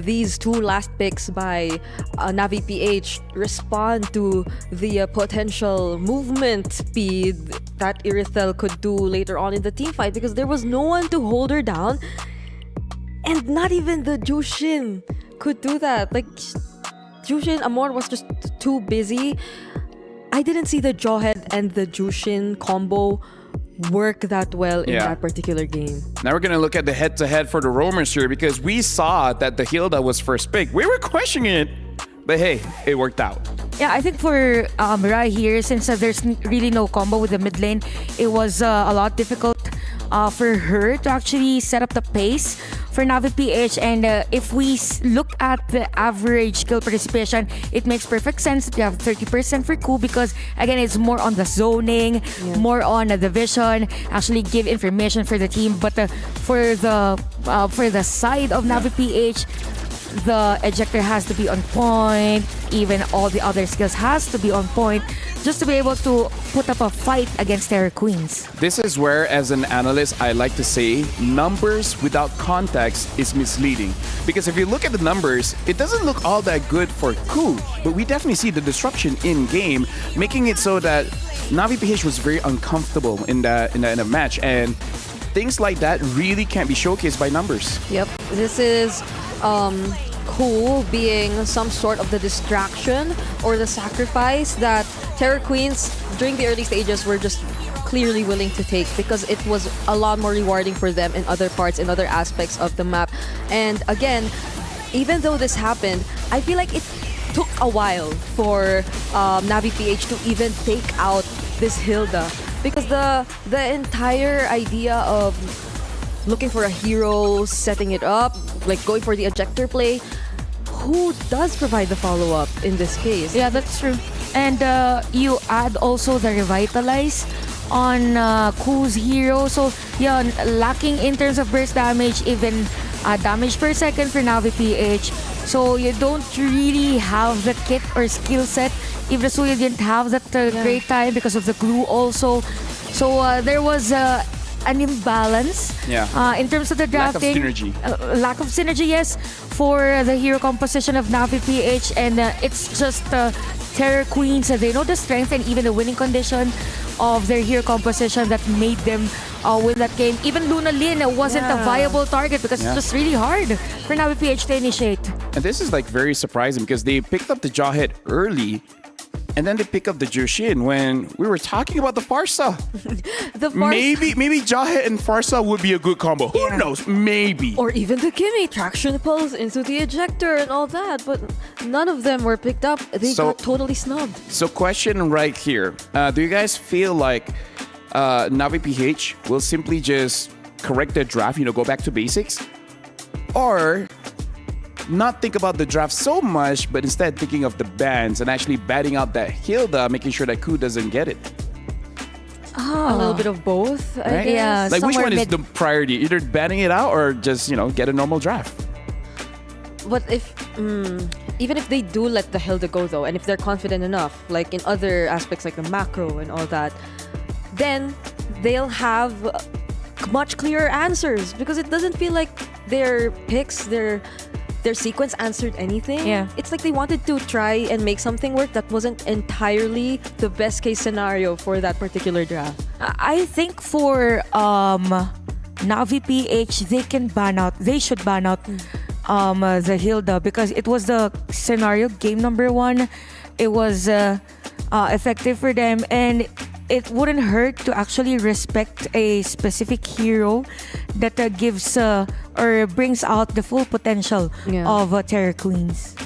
these two last picks by Navi PH respond to the potential movement speed that Irithel could do later on in the team fight? Because there was no one to hold her down, and not even the Jushin could do that. Like, Jushin Amor was just too busy. I didn't see the Jawhead and the Jushin combo work that well in that particular game. Now we're going to look at the head-to-head for the Roamers here, because we saw that the Hilda was first pick. We were questioning it, but hey, it worked out. Yeah, I think for Mirai here, since there's really no combo with the mid lane, it was a lot difficult for her to actually set up the pace for Navi PH. And if we look at the average kill participation, it makes perfect sense to have 30% for Ku, because again, it's more on the zoning, more on the vision, actually give information for the team. But for the side of Navi PH, the ejector has to be on point, even all the other skills has to be on point, just to be able to put up a fight against Terror Queens. This is where, as an analyst, I like to say numbers without context is misleading. Because if you look at the numbers, it doesn't look all that good for Ku, but we definitely see the disruption in game, making it so that Navi PH was very uncomfortable in the match, and things like that really can't be showcased by numbers. Yep, this is Ku being some sort of the distraction or the sacrifice that Terror Queens during the early stages were just clearly willing to take because it was a lot more rewarding for them in other parts, in other aspects of the map. And again, even though this happened, I feel like it took a while for Navi PH to even take out this Hilda, because the entire idea of looking for a hero, setting it up, like going for the ejector play, who does provide the follow-up in this case? Yeah, that's true. And you add also the revitalize on Ku's hero. So yeah, lacking in terms of burst damage, even damage per second for Navi PH. So you don't really have the kit or skill set. If Rasuya didn't have that great time because of the glue also. So there was an imbalance in terms of the drafting. Lack of synergy. Yes, for the hero composition of Navi PH. And it's just Terror Queens. They know the strength and even the winning condition of their hero composition that made them win that game. Even Luna Lin wasn't a viable target because it's just really hard for Navi PH to initiate. And this is like very surprising because they picked up the Jawhead early, and then they pick up the Jushin when we were talking about the Farsa. Maybe Jawhead and Farsa would be a good combo. Who knows? Maybe. Or even the Kimmy traction pulse into the ejector and all that, but none of them were picked up. They got totally snubbed. So question right here. Do you guys feel like Navi PH will simply just correct their draft, go back to basics? Or not think about the draft so much, but instead thinking of the bans and actually batting out that Hilda, making sure that Ku doesn't get it? A little bit of both, I Right? guess. Yeah, Like which somewhere one is mid- the priority? Either batting it out or just, get a normal draft? But if even if they do let the Hilda go though, and if they're confident enough, like in other aspects like the macro and all that, then they'll have much clearer answers, because it doesn't feel like their picks, their sequence answered anything. Yeah. It's like they wanted to try and make something work that wasn't entirely the best case scenario for that particular draft. I think for Navi PH, they should ban out the Hilda, because it was the scenario game number 1. It was effective for them, and it wouldn't hurt to actually respect a specific hero that gives or brings out the full potential of Terror Queens.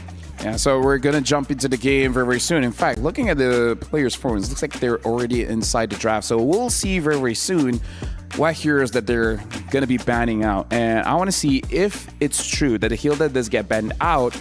Yeah, so we're going to jump into the game very, very soon. In fact, looking at the players' phones, looks like they're already inside the draft. So we'll see very, very soon what heroes that they're going to be banning out. And I want to see if it's true that the Hilda does get banned out.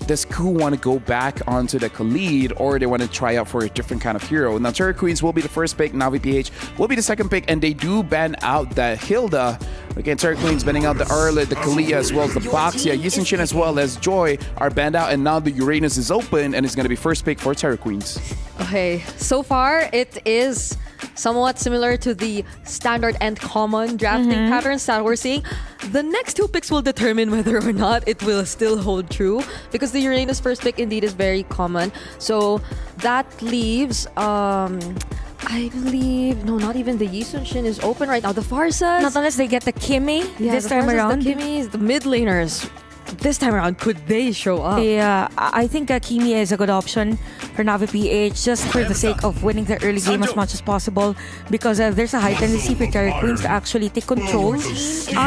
Does Ku want to go back onto the Khalid, or they want to try out for a different kind of hero? Now, Terror Queens will be the first pick, Navi PH will be the second pick, and they do ban out the Hilda. Again, Terror Queens banning out the Arlet, the Kalia, as well as the Boxia, Yisenshin, as well as Joy are banned out, and now the Uranus is open, and it's going to be first pick for Terror Queens. Okay, so far it is somewhat similar to the standard and common drafting patterns that we're seeing. The next 2 picks will determine whether or not it will still hold true, because the Uranus first pick indeed is very common. So that leaves, I believe, no, not even the Yisunshin is open right now. The Farsas. Not unless they get the Kimmy this the time Farsas, around. The Kimmys, the mid laners. This time around, could they show up? Yeah, I think Kimi is a good option for Navi PH, just for the sake of winning the early game as much as possible, because there's a high tendency for Terror Queens to actually take control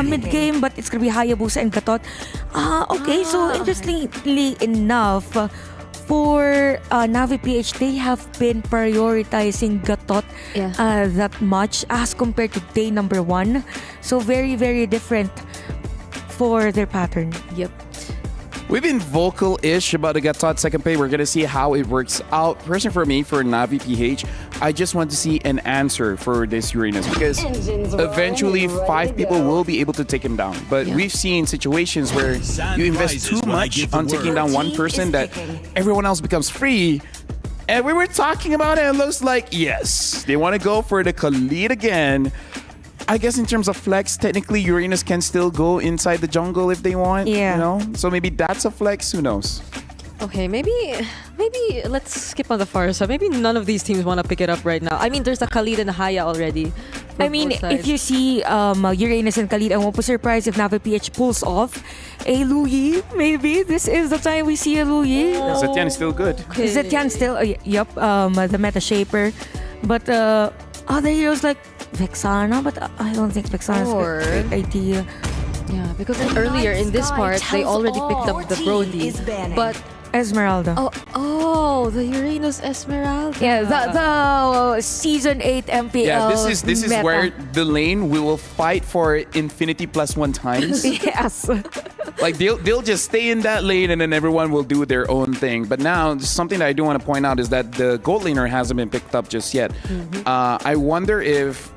mid-game, but it's going to be Hayabusa and Gatot. Okay, so interestingly enough, for Navi PH, they have been prioritizing Gatot that much as compared to day number 1. So very, very different for their pattern. Yep. We've been vocal-ish about the Gatot second pick. We're going to see how it works out. Personally, for me, for Navi PH, I just want to see an answer for this Uranus, because eventually 5 people will be able to take him down. But we've seen situations where you invest too much on taking down one person that everyone else becomes free. And we were talking about it, and it looks like, yes, they want to go for the Khalid again. I guess in terms of flex, technically Uranus can still go inside the jungle if they want. Yeah. So maybe that's a flex. Who knows? Okay, maybe let's skip on the Farsa. Maybe none of these teams want to pick it up right now. I mean, there's a Khalid and a Haya already. I mean, if you see Uranus and Khalid, I won't be surprised if Navi PH pulls off a Luyi. Maybe this is the time we see a Luyi. Zetian is still good. Zetian still, yep, the Meta Shaper. But other heroes like Vexana, but I don't think Vexana's Or- a great idea. Yeah, because earlier in this part, they already picked up the Brody. But Esmeralda. Oh, the Uranus Esmeralda. Yeah, the season 8 MPL. Yeah, this is meta. where the lane we will fight for infinity +1 times. Yes. Like they'll just stay in that lane and then everyone will do their own thing. But now something that I do want to point out is that the gold laner hasn't been picked up just yet. I wonder if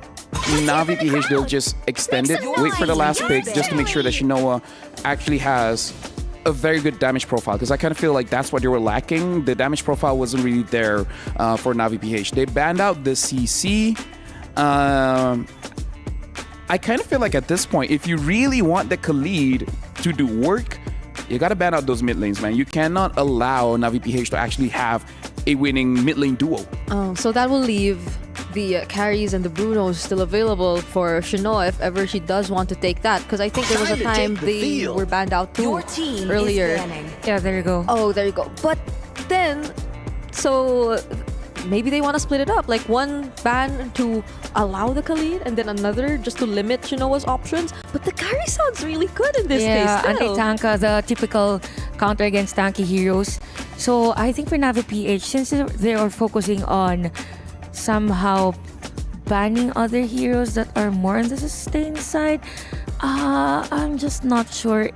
Navi PH they'll just extend it, wait for the last pick just to make sure that Shinoa actually has a very good damage profile, because I kind of feel like that's what they were lacking. The damage profile wasn't really there for Navi PH. They banned out the CC. I kind of feel like at this point, if you really want the Khalid to do work, you got to ban out those mid lanes, man. You cannot allow Navi PH to actually have a winning mid lane duo. So that will leave the carries and the Brunos still available for Shinoa if ever she does want to take that. Because I think there was a time they were banned out too earlier. Yeah, there you go. Oh, there you go. But then, so maybe they want to split it up. Like one ban to allow the Khalid and then another just to limit Shinoa's options. But the carry sounds really good in this case still. Anti-tanka, the typical counter against tanky heroes. So I think for Navi PH, since they are focusing on somehow banning other heroes that are more on the sustain side, I'm just not sure.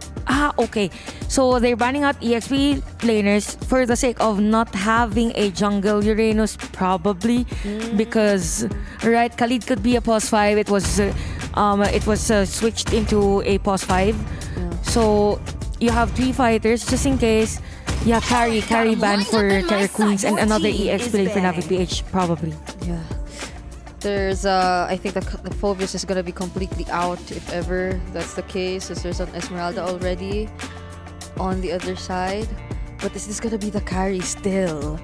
Okay. So they're banning out EXP laners for the sake of not having a jungle Uranus, probably, because right, Khalid could be a pos 5. It was switched into a pos 5. So you have 3 fighters just in case. Yeah, carry ban for Terror Queens and another EXP lane for Navi PH, probably. Yeah. There's, I think the Phoebus is going to be completely out if ever that's the case, as there's an Esmeralda already on the other side. But is this going to be the carry still?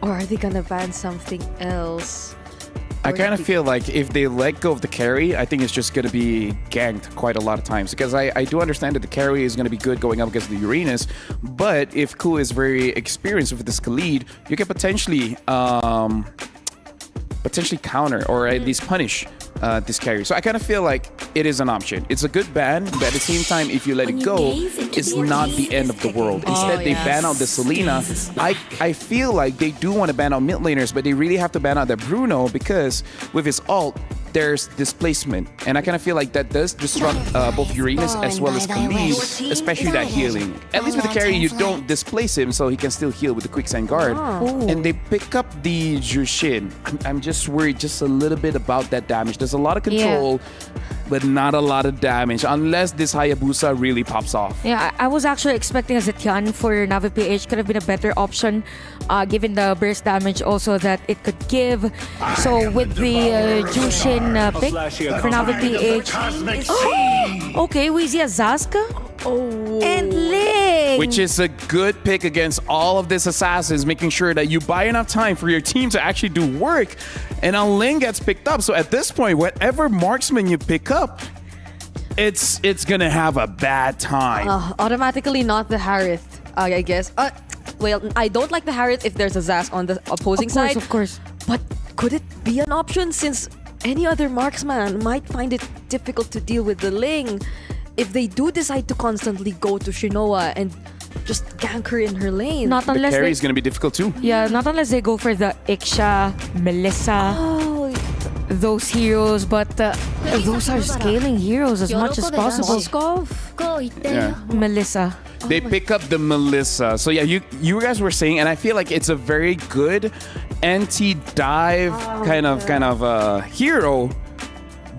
Or are they going to ban something else? I kind of feel like if they let go of the carry, I think it's just going to be ganked quite a lot of times. Because I do understand that the carry is going to be good going up against the Uranus. But if Ku is very experienced with this Khalid, you can potentially counter or at least punish this carry. So I kind of feel like it is an option. It's a good ban, but at the same time, if you let it go, it's not the end of the world. Instead, they ban out the Selena. I feel like they do want to ban out mid laners, but they really have to ban out that Bruno because with his ult, there's displacement. And I kind of feel like that does disrupt both Uranus as well as Khalid, especially that healing. At least with the carry, you don't displace him, so he can still heal with the Quicksand Guard. And they pick up the Jushin. I'm just worried just a little bit about that damage. There's a lot of control, but not a lot of damage, unless this Hayabusa really pops off. Yeah, I was actually expecting a Zetian for Navi PH. Could have been a better option, given the burst damage also that it could give. So with the Jushin pick for Navi PH. Okay, we see a Zaska. And Ling. Which is a good pick against all of these assassins, making sure that you buy enough time for your team to actually do work. And now Ling gets picked up. So at this point, whatever marksman you pick up, it's gonna have a bad time. Automatically not the Harith, I guess. Well, I don't like the Harith if there's a Zas on the opposing side. Of course. But could it be an option since any other marksman might find it difficult to deal with the Ling if they do decide to constantly go to Shinoa and just gank her in her lane? Not The unless carry is gonna be difficult too. Yeah, not unless they go for the Iksha, Melissa, those heroes, but those are scaling heroes as much as possible. Yeah. Melissa. They pick up the Melissa. So yeah, you guys were saying, and I feel like it's a very good anti-dive kind of hero.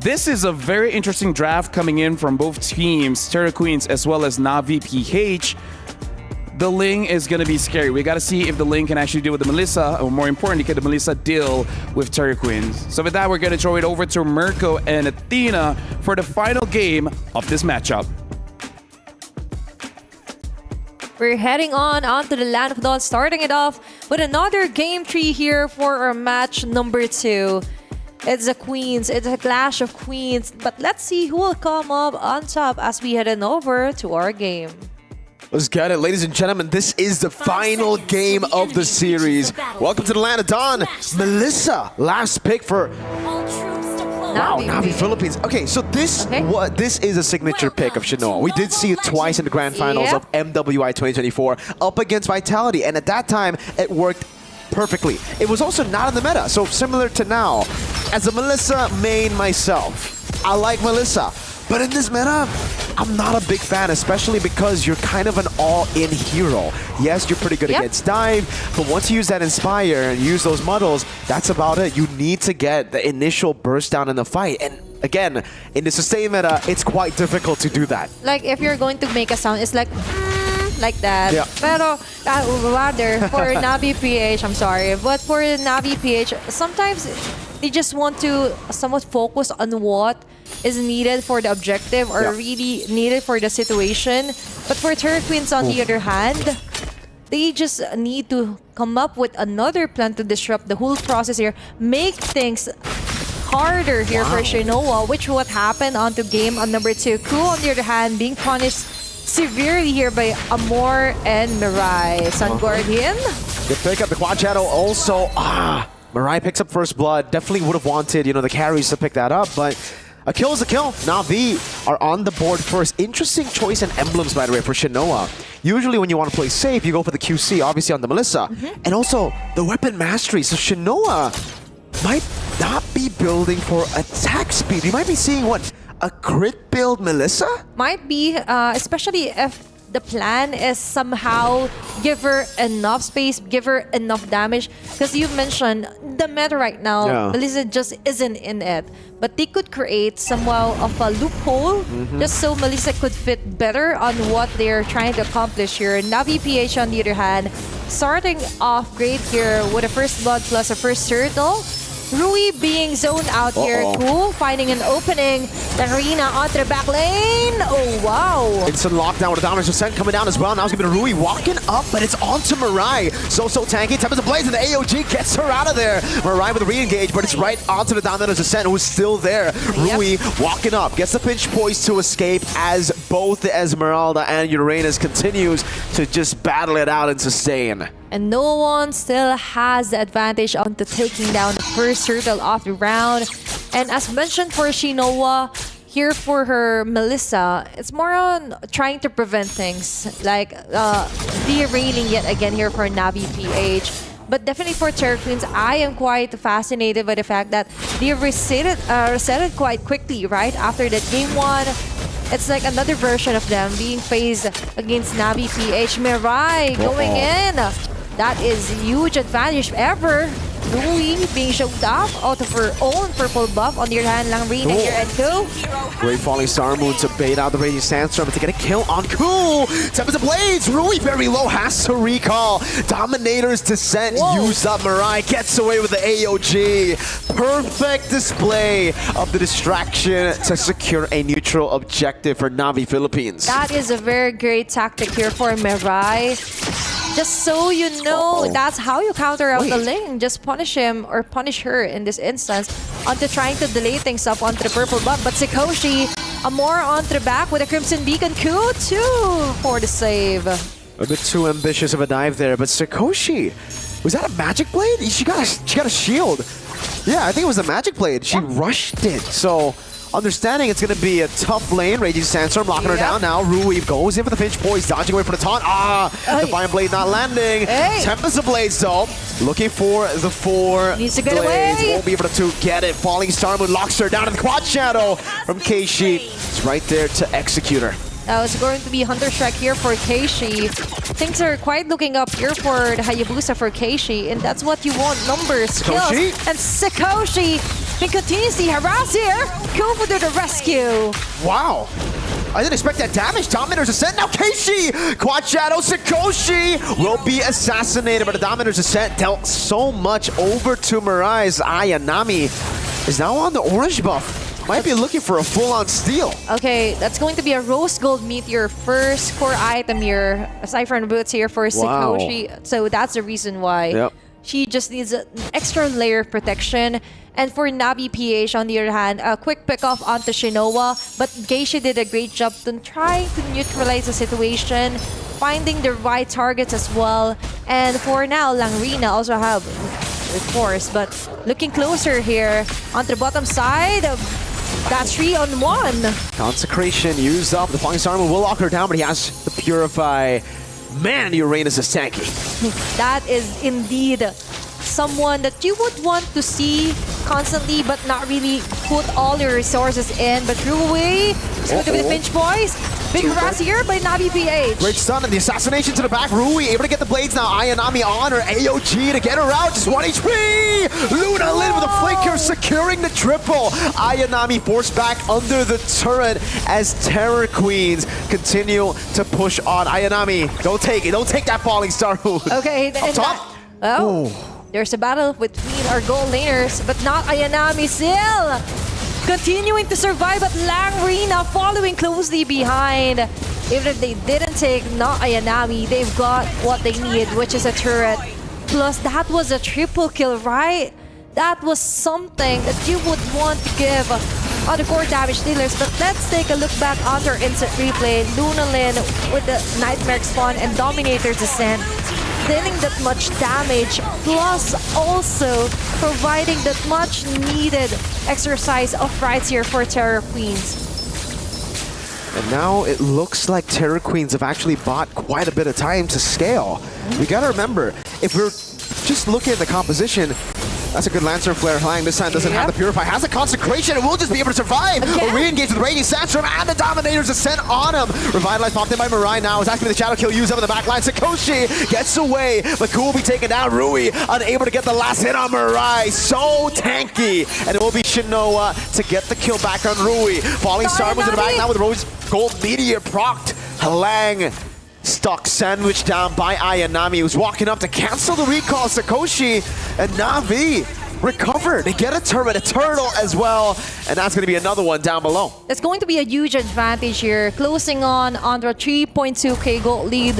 This is a very interesting draft coming in from both teams, Terra Queens as well as Navi PH. The Ling is going to be scary. We got to see if the Ling can actually deal with the Melissa, or more importantly, can the Melissa deal with Terra Queens. So with that, we're going to throw it over to Mirko and Athena for the final game of this matchup. We're heading onto the Land of Dawn, starting it off with another game tree here for our match number 2. It's a Queens, it's a clash of Queens, but let's see who will come up on top as we head on over to our game. Let's get it, ladies and gentlemen. This is the final game of the series. Welcome to the land of Dawn. Melissa, last pick for Navi Philippines. Okay, so this is a signature pick of Shinoa. We did see it twice in the grand finals of MWI 2024 up against Vitality, and at that time it worked perfectly. It was also not in the meta, so similar to now. As a Melissa main myself, I like Melissa. But in this meta, I'm not a big fan, especially because you're kind of an all-in hero. Yes, you're pretty good against dive, but once you use that Inspire and use those muddles, that's about it. You need to get the initial burst down in the fight. And again, in the sustain meta, it's quite difficult to do that. Like if you're going to make a sound, it's like that. Yeah. Pero rather for Navi PH, I'm sorry, but for Navi PH, sometimes they just want to somewhat focus on what is needed for the objective or really needed for the situation. But for Terror Queens, on the other hand, they just need to come up with another plan to disrupt the whole process here, make things harder here for Shinoa, which what happened onto game on number 2. Ku, on the other hand, being punished severely here by Amor and Mirai. Sun Guardian. Good pick up the quad shadow also. Mirai picks up first blood. Definitely would have wanted, the carries to pick that up, but a kill is a kill. Navi are on the board first. Interesting choice in emblems, by the way, for Shinoa. Usually when you want to play safe, you go for the QC, obviously on the Melissa. And also the weapon mastery. So Shinoa might not be building for attack speed. You might be seeing, a crit build Melissa? Might be, especially if the plan is somehow give her enough space, give her enough damage. Because you mentioned the meta right now, Melissa just isn't in it. But they could create somehow of a loophole just so Melissa could fit better on what they're trying to accomplish here. Navi PH, on the other hand, starting off great here with a first blood plus a first turtle. Rui being zoned out here. Cool, finding an opening. The arena onto the back lane. Oh, wow. Instant lockdown with the Dominance Descent coming down as well. Now it's going to be Rui walking up, but it's onto Mirai. So tanky. Tempest of Blaze and the AOG gets her out of there. Mirai with a re-engage, but it's right onto the Dominance Descent, who's still there. Rui walking up, gets the pinch poised to escape as both the Esmeralda and Uranus continues to just battle it out and sustain. And no one still has the advantage onto taking down the first turtle off the round. And as mentioned for Shinoa, here for her Melissa, it's more on trying to prevent things, like derailing yet again here for Navi PH. But definitely for Terror Queens, I am quite fascinated by the fact that they resetted quite quickly, right? After that game 1. It's like another version of them being faced against Navi PH. Mirai going in. That is a huge advantage ever. Rui being showed off out of her own purple buff. On the other hand, Langreen and here at Ku. Great falling star moon to bait out the Radiant Sandstorm to get a kill on Ku. Tempest of Blades. Rui very low, has to recall. Dominator's Descent used up. Mirai gets away with the AOG. Perfect display of the distraction to secure a neutral objective for Navi Philippines. That is a very great tactic here for Mirai. Just so you know, that's how you counter out the lane. Just punish him or punish her in this instance onto trying to delay things up onto the purple buff. But Sakoshi, Amor onto the back with a Crimson Beacon. Ku, 2 for the save. A bit too ambitious of a dive there, but Sakoshi, was that a Magic Blade? She got a shield. Yeah, I think it was a Magic Blade. She rushed it. So understanding it's going to be a tough lane. Raging Sandstorm locking her down now. Rui goes in for the pinch poise, dodging away from the taunt. Divine Blade not landing. Tempest of Blades though, looking for the 4 Needs to get blades. away. Won't be able to get it. Falling Star Moon locks her down in the quad shadow from Keishi. It's right there to execute her. That was going to be Hunter Strike here for Keishi. Things are quite looking up here for the Hayabusa for Keishi, and that's what you want, numbers, kills. And Sakoshi can continuously harass here. Go for the rescue. Wow. I didn't expect that damage. Dominator's Ascent. Now Keishi! Quad Shadow. Sakoshi will be assassinated, but the Dominator's Ascent dealt so much over to Mirai's Ayami is now on the orange buff. Might be looking for a full-on steal. Okay, that's going to be a Rose Gold Meteor first core item here, aside from boots here for Sakoshi. So that's the reason why she just needs an extra layer of protection. And for Navi PH, on the other hand, a quick pick-off onto Shinoa, but Geisha did a great job to try to neutralize the situation. finding the right targets as well. And for now, Langrina also have, of course, but looking closer here on the bottom side. That's 3-on-1. Consecration used up. The Falling Starman will lock her down, but he has to Purify. Man, Uranus is tanky. That is indeed someone that you would want to see constantly, but not really put all your resources in. But Rui is going to be the pinch boys. Big harass here by Navi PH. Great stun and the assassination to the back. Rui able to get the blades now. Ayami on her AOG to get her out. Just 1 HP. Luna Lin with a flicker securing the triple. Ayami forced back under the turret as Terror Queens continue to push on. Ayami, don't take it. Don't take that falling star. Okay, up top. There's a battle between our gold laners, but not Ayanami still. Continuing to survive, but Langrina following closely behind. Even if they didn't take not Ayanami, they've got what they need, which is a turret. Plus, that was a triple kill, right? That was something that you would want to give other core damage dealers. But let's take a look back on their instant replay. Luna Lin with the Nightmare Spawn and Dominator Descent, dealing that much damage, plus also providing that much needed exercise of rights here for Terror Queens. And now it looks like Terror Queens have actually bought quite a bit of time to scale. We gotta remember, if we're just looking at the composition, that's a good Lancer Flare. Hlang this time doesn't have the Purify, has a Consecration, and will just be able to survive. A re-engage with Radiant Sandstorm and the Dominator's Ascent on him. Revitalize popped in by Mirai now. It's actually the Shadow Kill used up in the back line. Sakoshi gets away, but Ku will be taken down. Rui unable to get the last hit on Mirai. So tanky. And it will be Shinoa to get the kill back on Rui. Falling Star was in the back now with Rose Gold Meteor procced. Halang stuck, sandwiched down by Ayanami, who's walking up to cancel the recall. Sakoshi and Navi recovered. They get a turret, a turtle as well, and that's going to be another one down below. It's going to be a huge advantage here, closing on the 3.2k gold lead,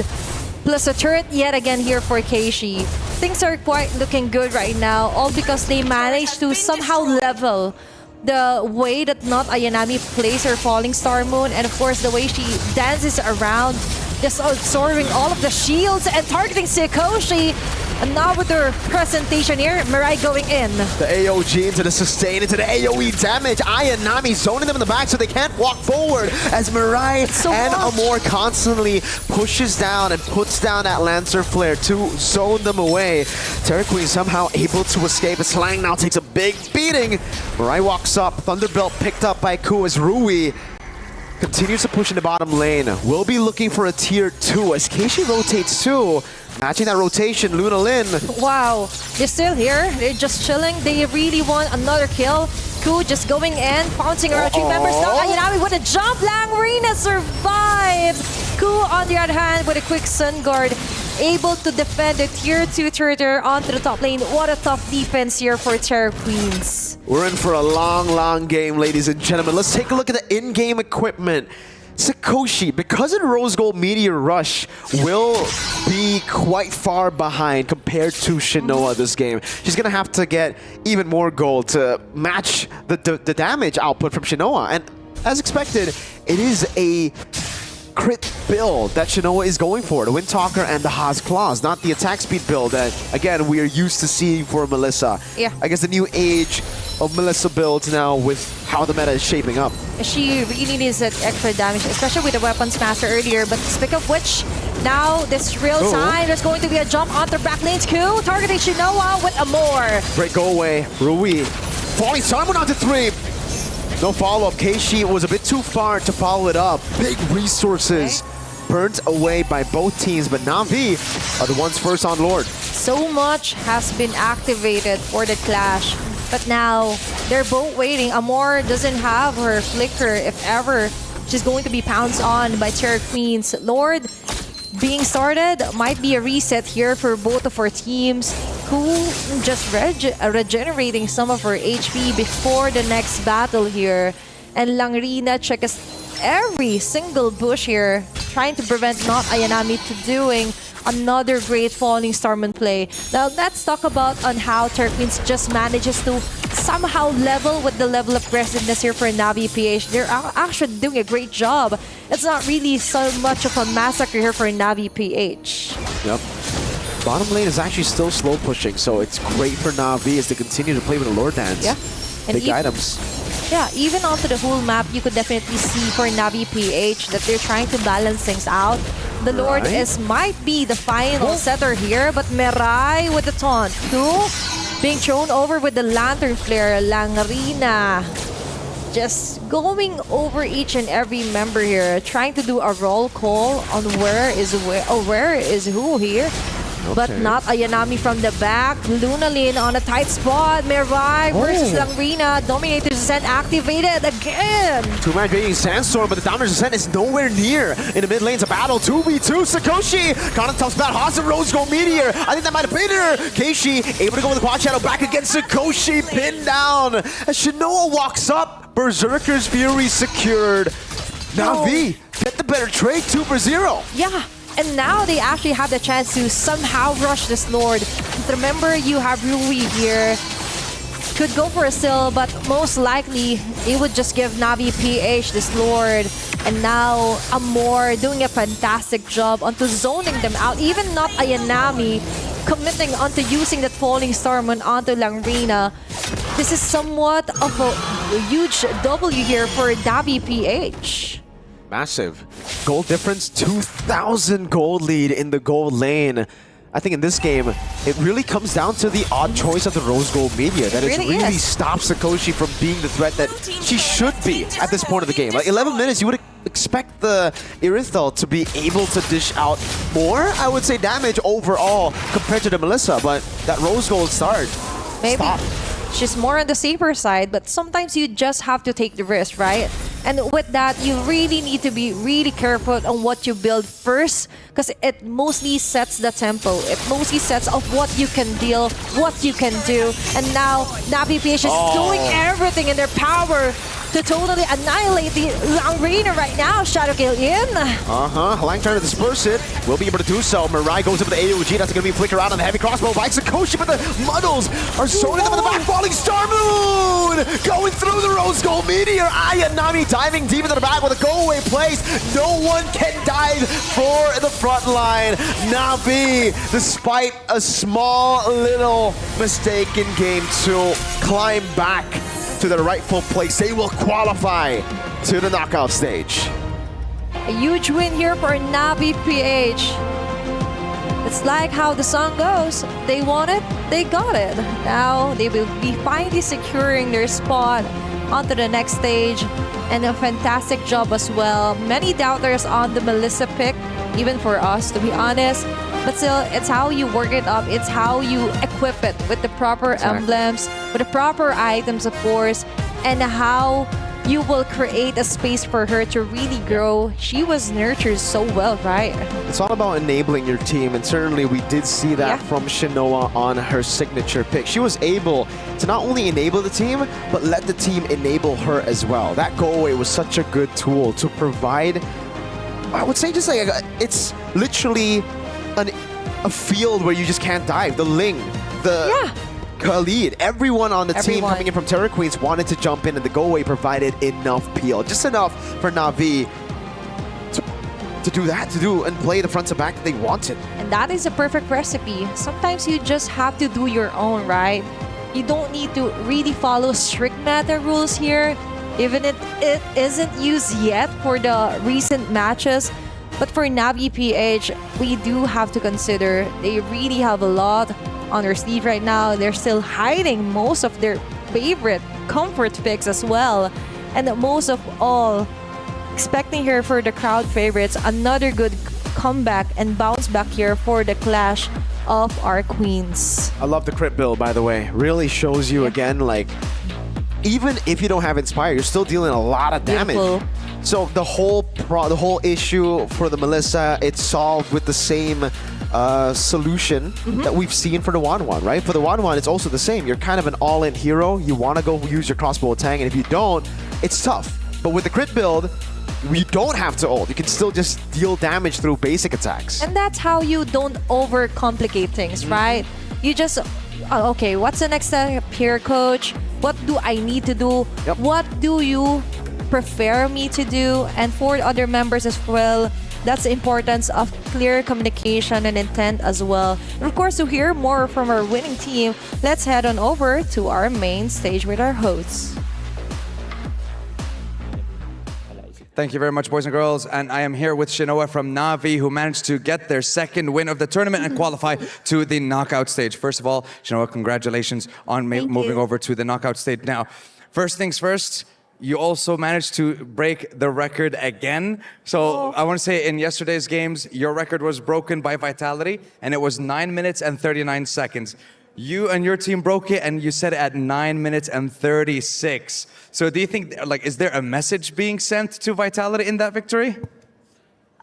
plus a turret yet again here for Keishi. Things are quite looking good right now, all because they managed to somehow level the way that not Ayanami plays her Falling Star Moon, and of course the way she dances around, just absorbing all of the shields and targeting Sakoshi. And now with her presentation here, Mirai going in. The AOG into the sustain, into the AoE damage. Ayanami zoning them in the back so they can't walk forward as Mirai and Amor constantly pushes down and puts down that Lancer Flare to zone them away. Terror Queen somehow able to escape as Slang now takes a big beating. Mirai walks up, Thunderbelt picked up by Ku as Rui continues to push in the bottom lane. We'll be looking for a tier 2 as Keishi rotates too. Matching that rotation, Luna Lin. Wow, they're still here. They're just chilling. They really want another kill. Ku just going in, pouncing around 3 members. Now Ayanami with a jump. Langrina survives. Ku, on the other hand, with a quick Sun Guard, able to defend the tier 2 turret onto the top lane. What a tough defense here for Terror Queens. We're in for a long, long game, ladies and gentlemen. Let's take a look at the in-game equipment. Sakoshi, because of the Rose Gold Meteor Rush, will be quite far behind compared to Shinoa this game. She's going to have to get even more gold to match the damage output from Shinoa. And as expected, it is a crit build that Shinoa is going for, the Windtalker and the Haas Claws, not the attack speed build that, again, we are used to seeing for Melissa. Yeah. I guess the new age of Melissa builds now with how the meta is shaping up. She really needs that extra damage, especially with the Weapons Master earlier. But speak of which, now this real time, there's going to be a jump onto back lane. Ku targeting Shinoa with Amor. Great go away. Rui falling Simon onto 3. No follow-up. Keishi was a bit too far to follow it up. Big resources burnt away by both teams, but Navi are the ones first on Lord. So much has been activated for the clash, but now they're both waiting. Amor doesn't have her flicker if ever she's going to be pounced on by Terror Queens. Lord being started might be a reset here for both of our teams. Ku just regenerating some of her HP before the next battle here. And Langrina checks every single bush here, trying to prevent not Ayanami to doing Another great Falling Starman play. Now let's talk about on how Turquoise just manages to somehow level with the level of aggressiveness here for Navi PH. They're actually doing a great job. It's not really so much of a massacre here for Navi PH. Yep. Bottom lane is actually still slow pushing, so it's great for Navi as they continue to play with the Lord Dance. Yeah. And Big items. Yeah, even onto the whole map, you could definitely see for Navi PH that they're trying to balance things out. The Lord might be the final setter here, but Mirai with the taunt. Being thrown over with the Lantern Flare. Langrina just going over each and every member here, trying to do a roll call on where is who here. But not Ayami from the back. Lunalin on a tight spot. Mirai versus Langrina. Dominator's Descent activated again. Two-man being Sandstorm, but the Dominator's Descent is nowhere near. In the mid lane's a battle. 2v2. Sakoshi. Kind of tough spot. Hansa Rose Gold Meteor. I think that might have been her. Keishi able to go with the quad shadow back against Sakoshi. Pinned down. As Shinoa walks up. Berserker's Fury secured. Navi get the better trade. 2-0. Yeah. And now they actually have the chance to somehow rush this Lord. Remember, you have Rui here. Could go for a steal, but most likely it would just give Navi PH this Lord. And now Amor doing a fantastic job onto zoning them out. Even not Ayanami committing onto using that Falling Starman onto Langrina. This is somewhat of a huge W here for Navi PH. Massive. Gold difference, 2,000 gold lead in the gold lane. I think in this game, it really comes down to the odd choice of the Rose Gold Media. That it really stops Sakoshi from being the threat that she should be at this point of the game. Like 11 minutes, you would expect the Irithel to be able to dish out more, I would say, damage overall compared to the Melissa. But that Rose Gold start, She's more on the safer side, but sometimes you just have to take the risk, right? And with that, you really need to be really careful on what you build first, because it mostly sets the tempo. It mostly sets of what you can deal, what you can do. And now, Navi PH is doing everything in their power to totally annihilate the Langrina right now. Shadow Kill in. Lang trying to disperse it. Will be able to do so. Mirai goes up with the AOG. That's going to be flicker out on the heavy crossbow by Sakoshi, but the Muddles are zoning them in the back. Falling Star Moon going through the Rose Gold Meteor. Ayanami diving deep into the back with a go-away place. No one can dive for the front line. Navi, despite a small little mistake in game 2, climb back to their rightful place. They will qualify to the knockout stage. A huge win here for Navi PH. It's like how the song goes. They want it, they got it. Now they will be finally securing their spot onto the next stage. And a fantastic job as well. Many doubters on the Melissa pick, even for us, to be honest. But still, it's how you work it up. It's how you equip it with the proper emblems, with the proper items, of course, and how you will create a space for her to really grow. She was nurtured so well, right? It's all about enabling your team, and certainly we did see that from Shinoa on her signature pick. She was able to not only enable the team, but let the team enable her as well. That go-away was such a good tool to provide, I would say, just like, it's literally a field where you just can't dive. The Ling, the Khalid, everyone on the team coming in from Terra Queens wanted to jump in, and the go-away provided enough peel. Just enough for Navi to do that, and play the front to back that they wanted. And that is a perfect recipe. Sometimes you just have to do your own, right? You don't need to really follow strict meta rules here, even if it isn't used yet for the recent matches. But for Navi PH, we do have to consider they really have a lot on their sleeve right now. They're still hiding most of their favorite comfort picks as well. And most of all, expecting here for the crowd favorites, another good comeback and bounce back here for the clash of our queens. I love the crit build, by the way. Really shows you again, like, even if you don't have Inspire, you're still dealing a lot of damage. Beautiful. So the whole issue for the Melissa, it's solved with the same solution that we've seen for the Wanwan, right? For the Wanwan, it's also the same. You're kind of an all-in hero. You want to go use your crossbow attack, and if you don't, it's tough. But with the crit build, we don't have to ult. You can still just deal damage through basic attacks. And that's how you don't overcomplicate things, right? You just, okay, what's the next step here, coach? What do I need to do? What do you prefer me to do? And for other members as well, that's the importance of clear communication and intent as well. And of course, to hear more from our winning team, let's head on over to our main stage with our hosts. Thank you very much, boys and girls. And I am here with Shinoa from Na'Vi, who managed to get their second win of the tournament and qualify to the knockout stage. First of all, Shinoa, congratulations on moving over to the knockout stage. Now, first things first, you also managed to break the record again. So I want to say in yesterday's games, your record was broken by Vitality, and it was 9 minutes and 39 seconds. You and your team broke it, and you set it at 9 minutes and 36. So do you think, like, is there a message being sent to Vitality in that victory?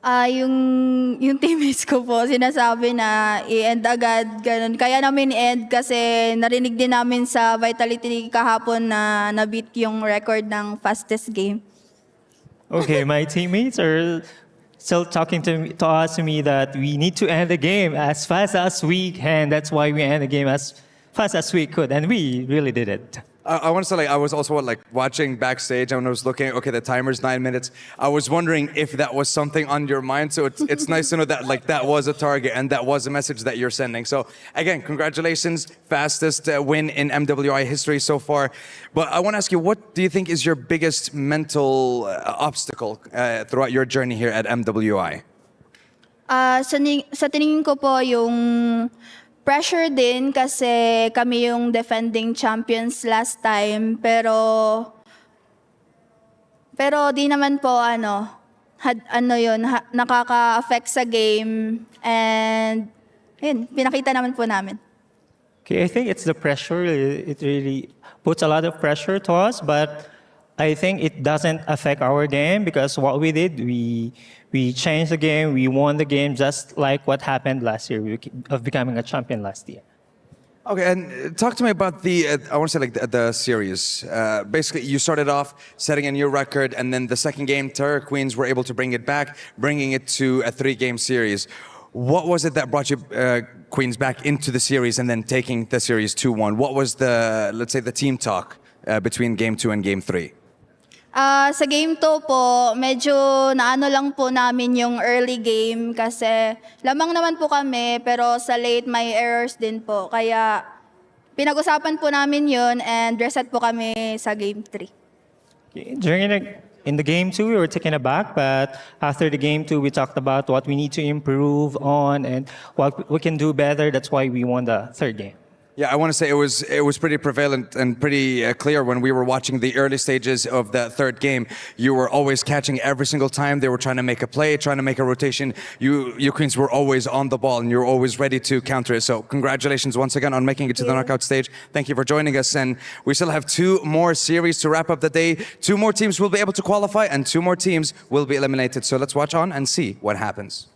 Yung teammates ko po, sinasabi na i-end agad, ganun. Kaya namin i-end kasi narinig din namin sa Vitality kahapon na na-beat yung record ng fastest game. Okay, my teammates are still talking to me that we need to end the game as fast as we can. That's why we end the game as fast as we could, and we really did it. I want to say, like, I was also like watching backstage, and when I was looking, okay, the timer's 9 minutes. I was wondering if that was something on your mind. So it's nice to know that, like, that was a target and that was a message that you're sending. So again, congratulations, fastest win in MWI history so far. But I want to ask you, what do you think is your biggest mental obstacle throughout your journey here at MWI? Sa tingin ko po yung pressure din kasi kami yung defending champions last time, pero di naman po nakaka-affect sa game, and yun, pinakita naman po namin. Okay, I think it's the pressure. It really puts a lot of pressure to us, but I think it doesn't affect our game because what we did, we changed the game, we won the game just like what happened last year of becoming a champion last year. Okay, and talk to me about I want to say, like, the series. Basically, you started off setting a new record, and then the second game, Terror Queens were able to bring it back, bringing it to a 3-game series. What was it that brought you Queens back into the series and then taking the series 2-1? What was let's say, the team talk between game 2 and game 3? Sa game 2 po, medyo naano lang po namin yung early game kasi lamang naman po kami, pero sa late may errors din po. Kaya pinag-usapan po namin yun and reset po kami sa game 3. In the game 2, we were taken aback, but after the game 2, we talked about what we need to improve on and what we can do better. That's why we won the third game. Yeah, I want to say it was pretty prevalent and pretty clear when we were watching the early stages of the third game. You were always catching every single time they were trying to make a play, trying to make a rotation. You Queens were always on the ball and you were always ready to counter it. So congratulations once again on making it to the knockout stage. Thank you for joining us. And we still have 2 more series to wrap up the day. 2 more teams will be able to qualify and 2 more teams will be eliminated. So let's watch on and see what happens.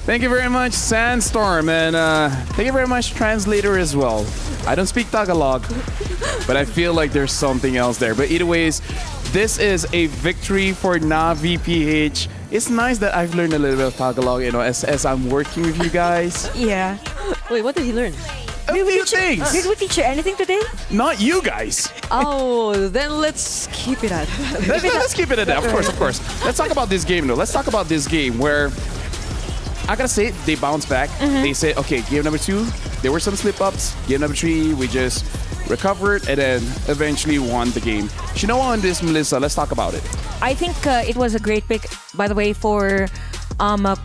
Thank you very much, Sandstorm, and thank you very much, Translator, as well. I don't speak Tagalog, but I feel like there's something else there. But either ways, this is a victory for Na'Vi PH. It's nice that I've learned a little bit of Tagalog, you know, as I'm working with you guys. Yeah. Wait, what did he learn? A few things. Did we teach you anything today? Not you guys. Oh, then let's keep it at that. Let's keep it at that, of course. Let's talk about this game, though. Let's talk about this game where I gotta say, they bounced back. They said, okay, game number 2, there were some slip-ups. Game number 3, we just recovered and then eventually won the game. Shinoa on this, Melissa, let's talk about it. I think it was a great pick, by the way, for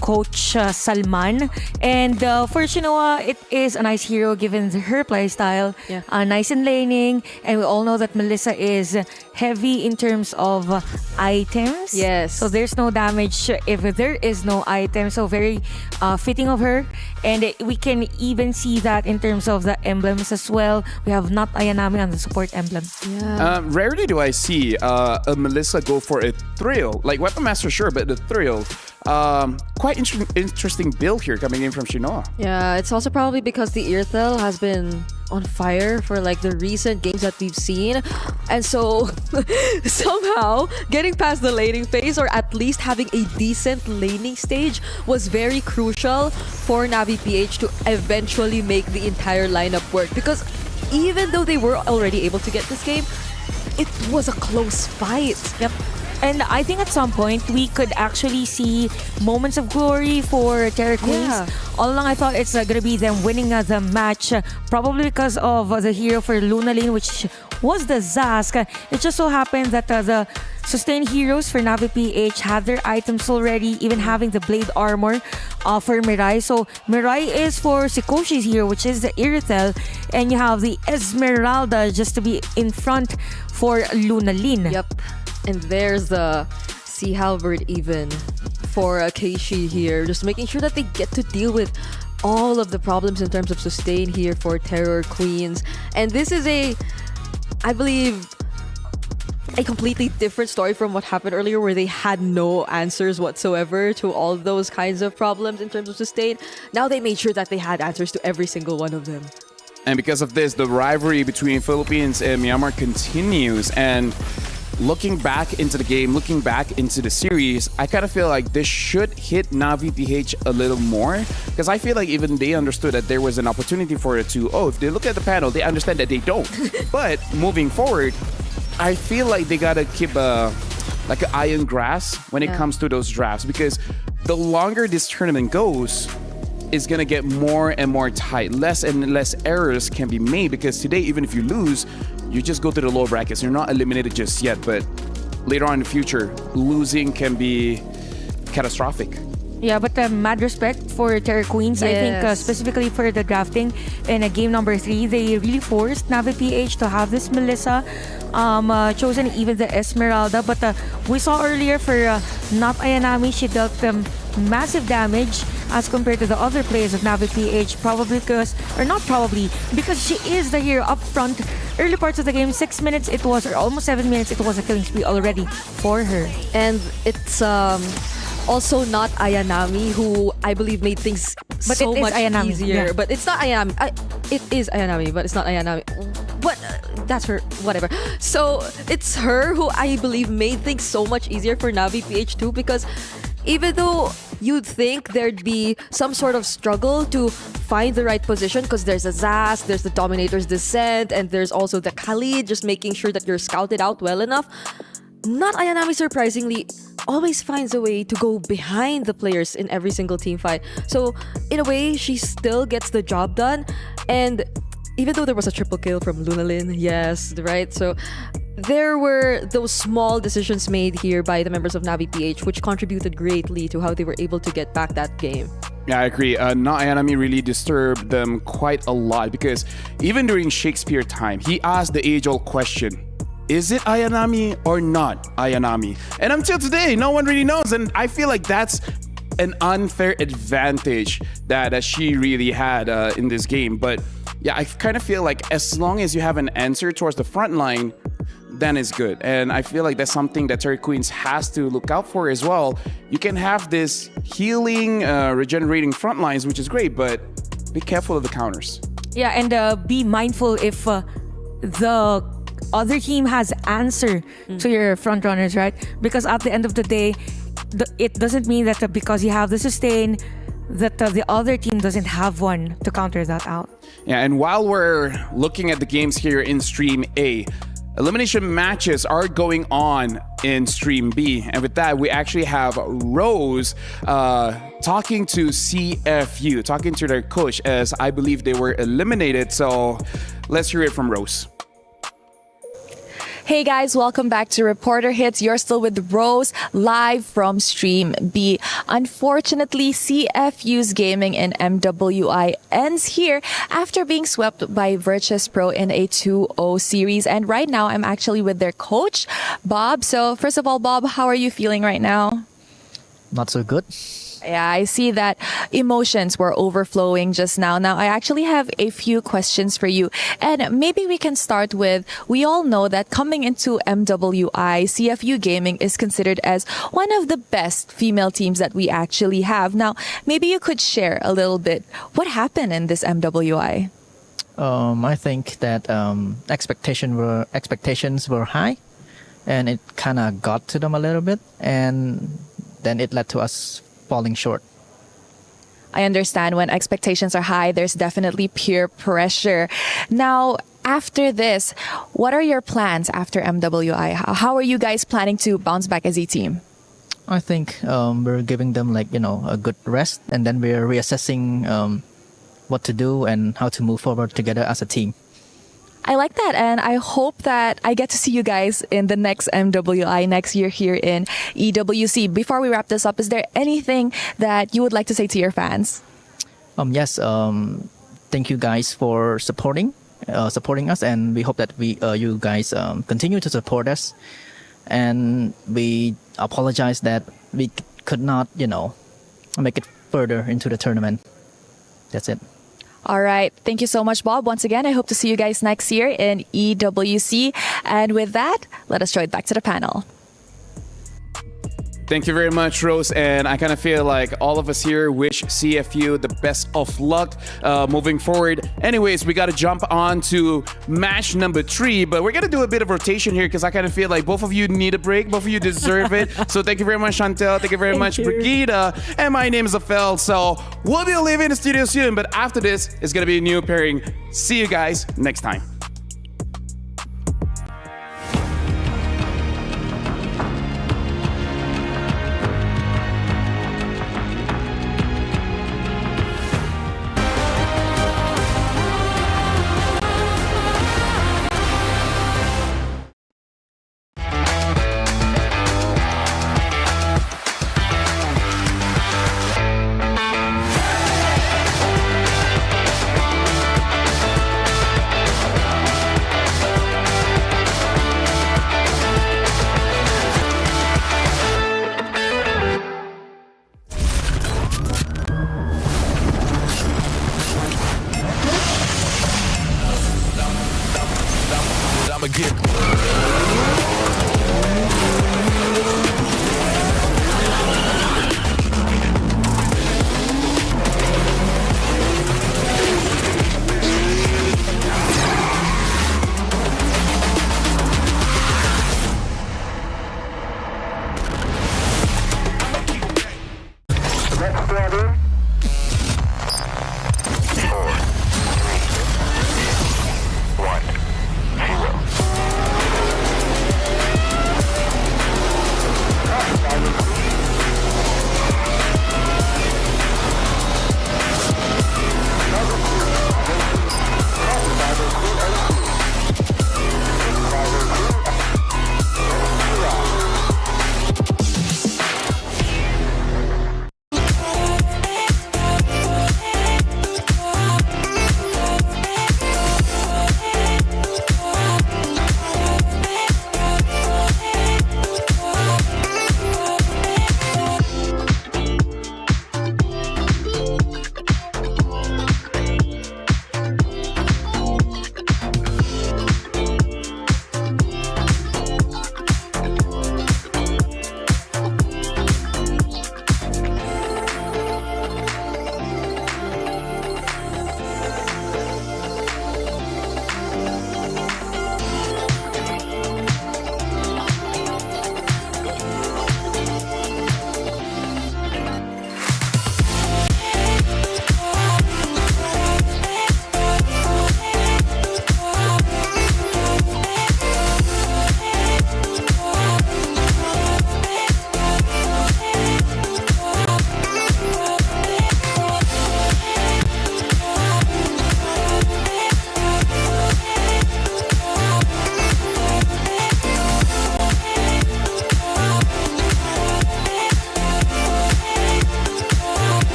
Coach Salman. And for Shinoa, it is a nice hero given her play style. Yeah. Nice in laning. And we all know that Melissa is heavy in terms of items. Yes. So there's no damage if there is no item. So very fitting of her. And we can even see that in terms of the emblems as well. We have not Ayami on the support emblem. Yeah. Rarely do I see a Melissa go for a thrill. Like Weapon Master, sure, but the thrill. Quite interesting build here coming in from Shinoa. Yeah, it's also probably because the Earthel has been on fire for like the recent games that we've seen. And so somehow getting past the laning phase, or at least having a decent laning stage, was very crucial for Navi PH to eventually make the entire lineup work. Because even though they were already able to get this game, it was a close fight. Yep. And I think at some point we could actually see moments of glory for Terra Queens. Yeah. All along I thought it's going to be them winning the match, probably because of the hero for Luna Lane, which was the Zask. It just so happened that the sustained heroes for Navi PH had their items already, even having the blade armor for Mirai. So Mirai is for Sikoshi's hero, which is the Irithel, and you have the Esmeralda just to be in front for Luna Lane. Yep. And there's the Sea Halberd even for Keishi here, just making sure that they get to deal with all of the problems in terms of sustain here for Terror Queens. And this is I believe, a completely different story from what happened earlier, where they had no answers whatsoever to all those kinds of problems in terms of sustain. Now they made sure that they had answers to every single one of them. And because of this, the rivalry between Philippines and Myanmar continues. And looking back into the game, looking back into the series, I kind of feel like this should hit Navi PH a little more, because I feel like even they understood that there was an opportunity for it to, if they look at the panel, they understand that they don't. But moving forward, I feel like they gotta keep like an iron grasp when it comes to those drafts, because the longer this tournament goes, it's gonna get more and more tight. Less and less errors can be made, because today, even if you lose, you just go to the lower brackets. You're not eliminated just yet, but later on in the future, losing can be catastrophic. Yeah, but mad respect for Terra Queens. I think specifically for the drafting in game number 3, they really forced Navi PH to have this Melissa chosen, even the Esmeralda. But we saw earlier for not Ayami, she dealt massive damage as compared to the other players of Navi PH, probably because, or not probably, because she is the hero up front. Early parts of the game, 6 minutes it was, or almost 7 minutes, it was a killing spree already for her. And it's also not Ayanami, who I believe made things so much easier. Yeah. But it's not Ayami. It is Ayanami, but it's not Ayanami. But that's her, whatever. So it's her who I believe made things so much easier for Navi PH too, because even though you'd think there'd be some sort of struggle to find the right position, because there's a Zaz, there's the Dominator's Descent, and there's also the Khalid, just making sure that you're scouted out well enough. Not Ayanami, surprisingly, always finds a way to go behind the players in every single team fight. So in a way, she still gets the job done. And even though there was a triple kill from Lunalin, yes, right? So there were those small decisions made here by the members of Navi PH, which contributed greatly to how they were able to get back that game. Yeah, I agree. Not Ayami really disturbed them quite a lot, because even during Shakespeare time, he asked the age-old question, is it Ayanami or not Ayanami? And until today, no one really knows. And I feel like that's an unfair advantage that she really had in this game. But yeah, I kind of feel like as long as you have an answer towards the front line, then it's good. And I feel like that's something that Terry Queens has to look out for as well. You can have this healing, regenerating front lines, which is great, but be careful of the counters. Yeah, and be mindful if the other team has answer to your front runners, right? Because at the end of the day, it doesn't mean that because you have the sustain, that the other team doesn't have one to counter that out. Yeah, and while we're looking at the games here in Stream A, elimination matches are going on in Stream B. And with that, we actually have Rose talking to CFU, talking to their coach, as I believe they were eliminated. So let's hear it from Rose. Hey guys, welcome back to Reporter Hits. You're still with Rose, live from Stream B. Unfortunately, CFU's gaming in MWI ends here after being swept by Virtus Pro in a 2-0 series. And right now, I'm actually with their coach, Bob. So first of all, Bob, how are you feeling right now? Not so good. Yeah, I see that emotions were overflowing just now. Now, I actually have a few questions for you. And maybe we can start with, we all know that coming into MWI, CFU Gaming is considered as one of the best female teams that we actually have. Now, maybe you could share a little bit what happened in this MWI. I think that expectations were high, and it kind of got to them a little bit, and then it led to us falling short. I understand when expectations are high, there's definitely peer pressure. Now, after this, what are your plans after MWI? How are you guys planning to bounce back as a team? I think we're giving them a good rest, and then we're reassessing what to do and how to move forward together as a team. I like that, and I hope that I get to see you guys in the next MWI next year here in EWC. Before we wrap this up, is there anything that you would like to say to your fans? Yes, thank you guys for supporting us, and we hope that you guys continue to support us. And we apologize that we could not, make it further into the tournament. That's it. All right. Thank you so much, Bob. Once again, I hope to see you guys next year in EWC. And with that, let us throw it back to the panel. Thank you very much, Rose. And I kind of feel like all of us here wish CFU the best of luck moving forward. Anyways, we got to jump on to match number 3, but we're going to do a bit of rotation here because I kind of feel like both of you need a break. Both of you deserve it. So thank you very much, Chantel. Thank you very much, Brigida. And my name is Afel. So we'll be leaving the studio soon, but after this, it's going to be a new pairing. See you guys next time.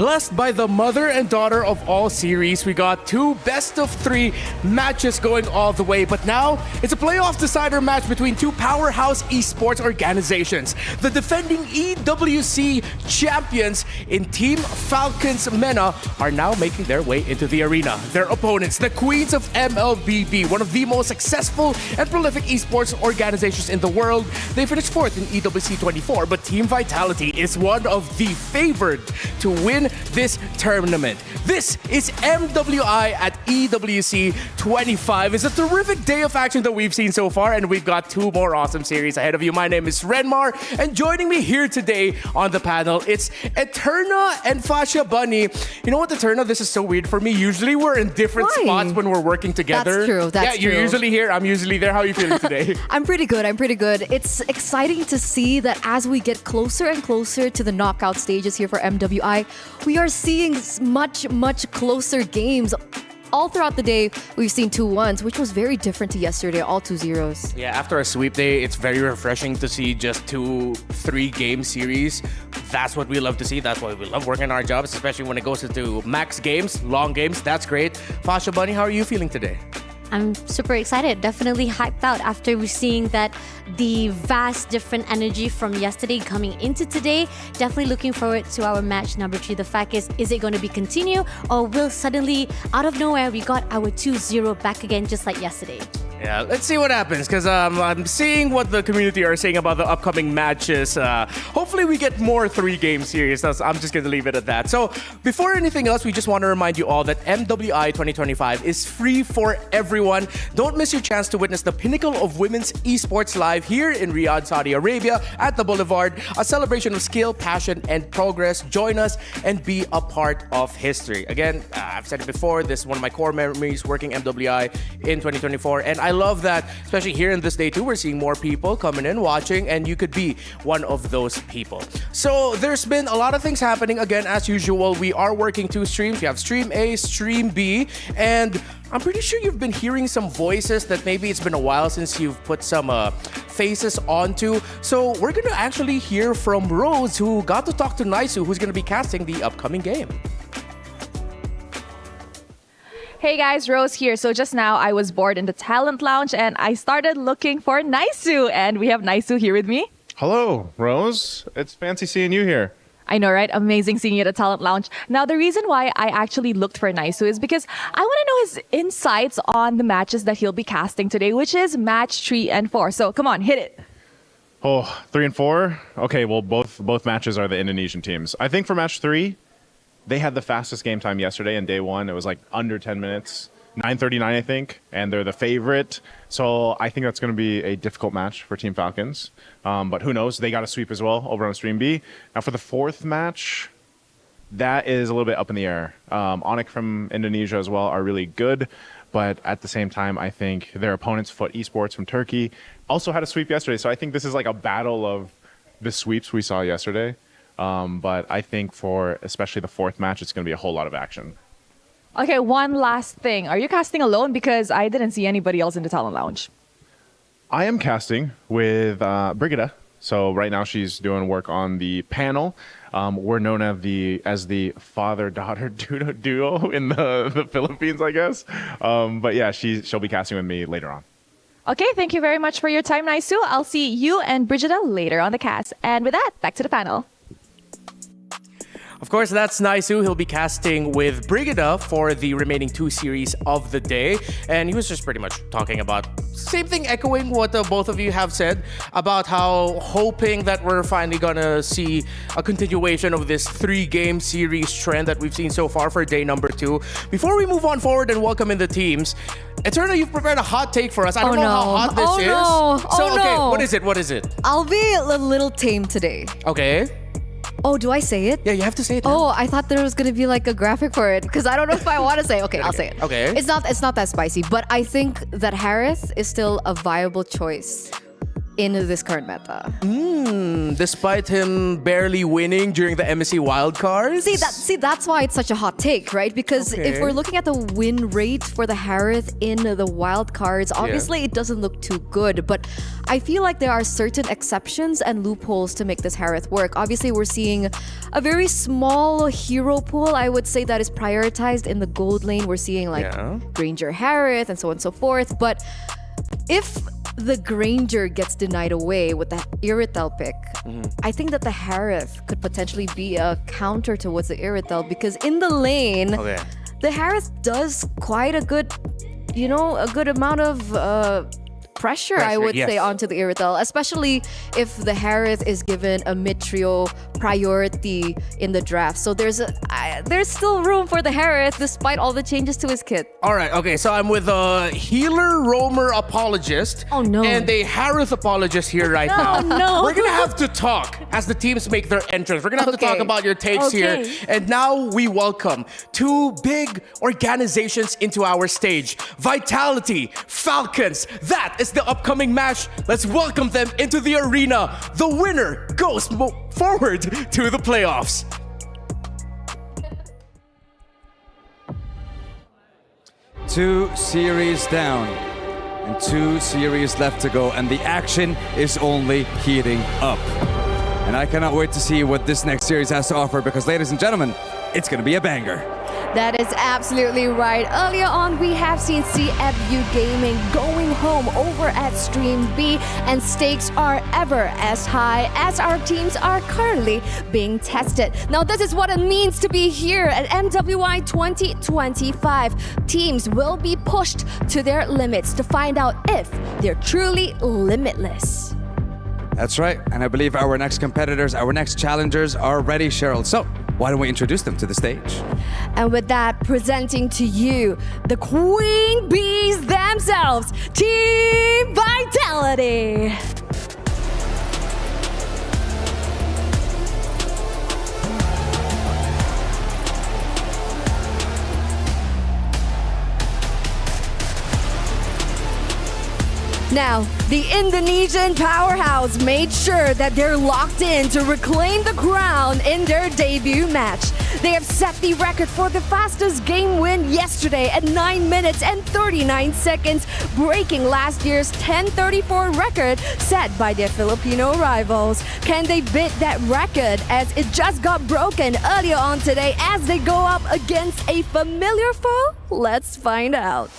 Blessed by the mother and daughter of all series, we got 2 best-of-3 matches going all the way. But now, it's a playoff decider match between 2 powerhouse esports organizations. The defending EWC champions in Team Falcons MENA are now making their way into the arena. Their opponents, the Queens of MLBB, one of the most successful and prolific esports organizations in the world. They finished 4th in EWC 24, but Team Vitality is one of the favored to win this tournament. This is MWI at EWC 25. It's a terrific day of action that we've seen so far, and we've got 2 more awesome series ahead of you. My name is Renmar, and joining me here today on the panel, it's Eterna and Fasha Bunny. You know what, Eterna? This is so weird for me. Usually we're in different spots when we're working together. That's true. That's you're true. usually here. I'm usually there. How are you feeling today? I'm pretty good. It's exciting to see that as we get closer and closer to the knockout stages here for MWI, we are seeing much closer games. All throughout the day, we've seen 2-1s, which was very different to yesterday, all 2-0s. Yeah, after a sweep day, it's very refreshing to see just 2-3 game series. That's what we love to see. That's why we love working our jobs, especially when it goes into max games, long games. That's great. Fasha Bunny, how are you feeling today? I'm super excited, definitely hyped out after we're seeing that the vast different energy from yesterday coming into today. Definitely looking forward to our match number 3. The fact is it going to be continue, or will suddenly, out of nowhere, we got our 2-0 back again just like yesterday? Yeah, let's see what happens, because I'm seeing what the community are saying about the upcoming matches. Hopefully we get more 3-game series. I'm just going to leave it at that. So before anything else, we just want to remind you all that MWI 2025 is free for everyone. Don't miss your chance to witness the pinnacle of women's esports live here in Riyadh, Saudi Arabia at the Boulevard. A celebration of skill, passion, and progress. Join us and be a part of history. Again, I've said it before, this is one of my core memories working MWI in 2024. And I love that, especially here in this day too, we're seeing more people coming in, watching, and you could be one of those people. So there's been a lot of things happening. Again, as usual, we are working 2 streams. We have Stream A, Stream B, and I'm pretty sure you've been hearing some voices that maybe it's been a while since you've put some faces onto. So we're going to actually hear from Rose, who got to talk to Naisu, who's going to be casting the upcoming game. Hey guys, Rose here. So just now I was bored in the talent lounge and I started looking for Naisu, and we have Naisu here with me. Hello, Rose. It's fancy seeing you here. I know, right? Amazing seeing you at the talent lounge. Now, the reason why I actually looked for Naisu is because I want to know his insights on the matches that he'll be casting today, which is match 3 and 4. So come on, hit it. Oh, 3 and 4? Okay, well, both matches are the Indonesian teams. I think for match 3, they had the fastest game time yesterday in day 1. It was like under 10 minutes, 9:39, I think, and they're the favorite. So I think that's going to be a difficult match for Team Falcons. But who knows? They got a sweep as well over on Stream B. Now for the 4th match, that is a little bit up in the air. Onyx from Indonesia as well are really good. But at the same time, I think their opponents, Foot Esports from Turkey, also had a sweep yesterday. So I think this is like a battle of the sweeps we saw yesterday. But I think for especially the 4th match, it's going to be a whole lot of action. Okay, one last thing. Are you casting alone? Because I didn't see anybody else in the talent lounge. I am casting with Brigida. So right now she's doing work on the panel. We're known as the father-daughter duo in the Philippines, I guess. But yeah, she'll be casting with me later on. Okay, thank you very much for your time, Naisu. I'll see you and Brigida later on the cast. And with that, back to the panel. Of course, that's Naisu. He'll be casting with Brigida for the remaining 2 series of the day. And he was just pretty much talking about same thing, echoing what both of you have said about how hoping that we're finally gonna see a continuation of this 3-game series trend that we've seen so far for day number 2. Before we move on forward and welcome in the teams, Eterna, you've prepared a hot take for us. I don't know how hot this is. So, okay, what is it? I'll be a little tame today. Okay. Oh, do I say it? Yeah, you have to say it. Oh, I thought there was gonna be like a graphic for it because I don't know if I want to say. Okay, I'll say it. Okay. It's not that spicy, but I think that Harris is still a viable choice. in this current meta. Despite him barely winning during the MSC wildcards? That's why it's such a hot take, right? Because if we're looking at the win rate for the Harith in the wildcards, obviously it doesn't look too good. But I feel like there are certain exceptions and loopholes to make this Harith work. Obviously, we're seeing a very small hero pool, I would say, that is prioritized in the gold lane. We're seeing like Granger Harith and so on and so forth. But if the Granger gets denied away with the Irithel pick, I think that the Harith could potentially be a counter towards the Irithel, because in the lane, the Harith does quite a good, a good amount of pressure, I would say, onto the Irithel, especially if the Harith is given a mid-trio priority in the draft. So there's still room for the Harith despite all the changes to his kit. All right, okay, so I'm with a healer roamer apologist and a Harith apologist here right now. No. We're gonna have to talk as the teams make their entrance. We're gonna have to talk about your takes here. And now we welcome two big organizations into our stage. Vitality, Falcons. That is the upcoming match. Let's welcome them into the arena. The winner goes forward to the playoffs. Two series down and 2 series left to go, and the action is only heating up. And I cannot wait to see what this next series has to offer, because, ladies and gentlemen, it's going to be a banger. That is absolutely right. Earlier on, we have seen CFU Gaming going home over at Stream B, and stakes are ever as high as our teams are currently being tested. Now, this is what it means to be here at MWI 2025. Teams will be pushed to their limits to find out if they're truly limitless. That's right, and I believe our next competitors, our next challengers are ready, Cheryl. So, why don't we introduce them to the stage? And with that, presenting to you the Queen Bees themselves, Team Vitality. Now, the Indonesian powerhouse made sure that they're locked in to reclaim the crown in their debut match. They have set the record for the fastest game win yesterday at 9 minutes and 39 seconds, breaking last year's 10:34 record set by their Filipino rivals. Can they beat that record, as it just got broken earlier on today as they go up against a familiar foe? Let's find out.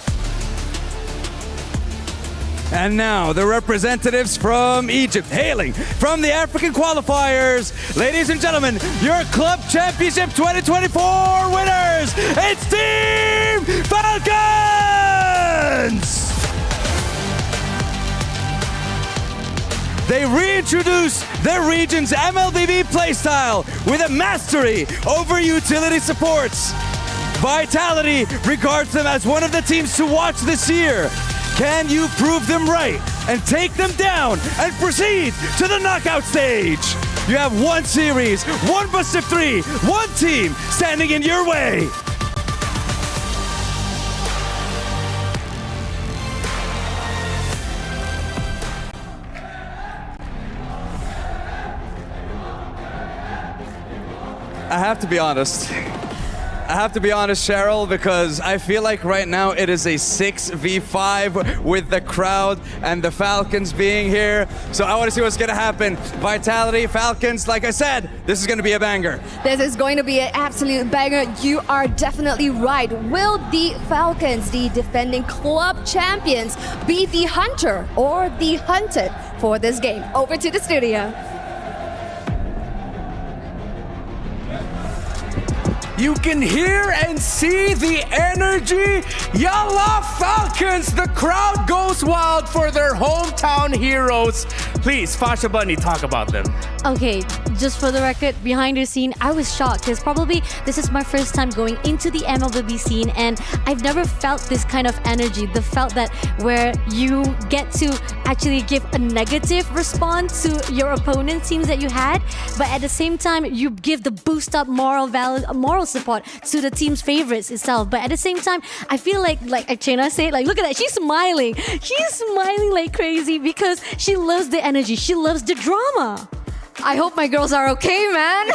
And now, the representatives from Egypt, hailing from the African qualifiers. Ladies and gentlemen, your Club Championship 2024 winners, it's Team Falcons! They reintroduce their region's MLBB playstyle with a mastery over utility supports. Vitality regards them as one of the teams to watch this year. Can you prove them right and take them down and proceed to the knockout stage? You have 1 series, 1 best of 3, 1 team standing in your way. I have to be honest. Cheryl, because I feel like right now it is a 6v5 with the crowd and the Falcons being here. So I want to see what's going to happen. Vitality, Falcons, like I said, this is going to be a banger. This is going to be an absolute banger. You are definitely right. Will the Falcons, the defending club champions, be the hunter or the hunted for this game? Over to the studio. You can hear and see the energy. Yalla Falcons! The crowd goes wild for their hometown heroes. Please, Fasha Bunny, talk about them. Okay, just for the record, behind the scene, I was shocked because probably this is my first time going into the MLBB scene, and I've never felt this kind of energy. The felt that where you get to actually give a negative response to your opponent teams that you had, but at the same time, you give the boost up moral support to the team's favorites itself. But at the same time, I feel like Chena said, like, look at that, she's smiling. She's smiling like crazy because she loves the energy. She loves the drama. I hope my girls are okay, man.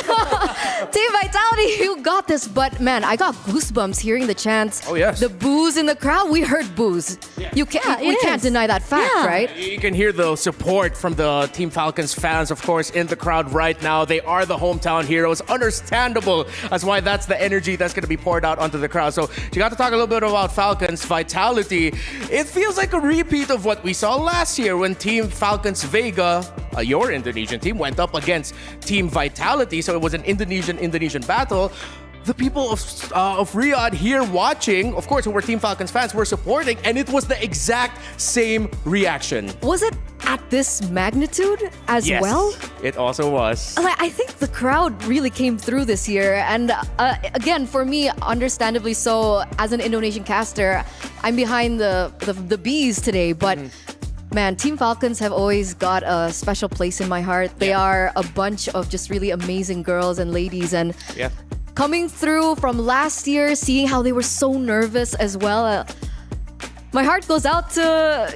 Team Vitality, you got this. But man, I got goosebumps hearing the chants. Oh, yes. The boos in the crowd. We heard boos. We can't deny that fact, right? You can hear the support from the Team Falcons fans, of course, in the crowd right now. They are the hometown heroes. Understandable. That's why that's the energy that's going to be poured out onto the crowd. So you got to talk a little bit about Falcons Vitality. It feels like a repeat of what we saw last year when Team Falcons Vega, your Indonesian team, went up against Team Vitality. So it was an Indonesian battle. The people of Riyadh here watching, of course, who were Team Falcons fans, were supporting, and it was the exact same reaction. Was it at this magnitude as well? Yes, it also was. I think the crowd really came through this year. And again, for me, understandably so, as an Indonesian caster, I'm behind the bees today. But man, Team Falcons have always got a special place in my heart. They are a bunch of just really amazing girls and ladies. And coming through from last year, seeing how they were so nervous as well. My heart goes out to,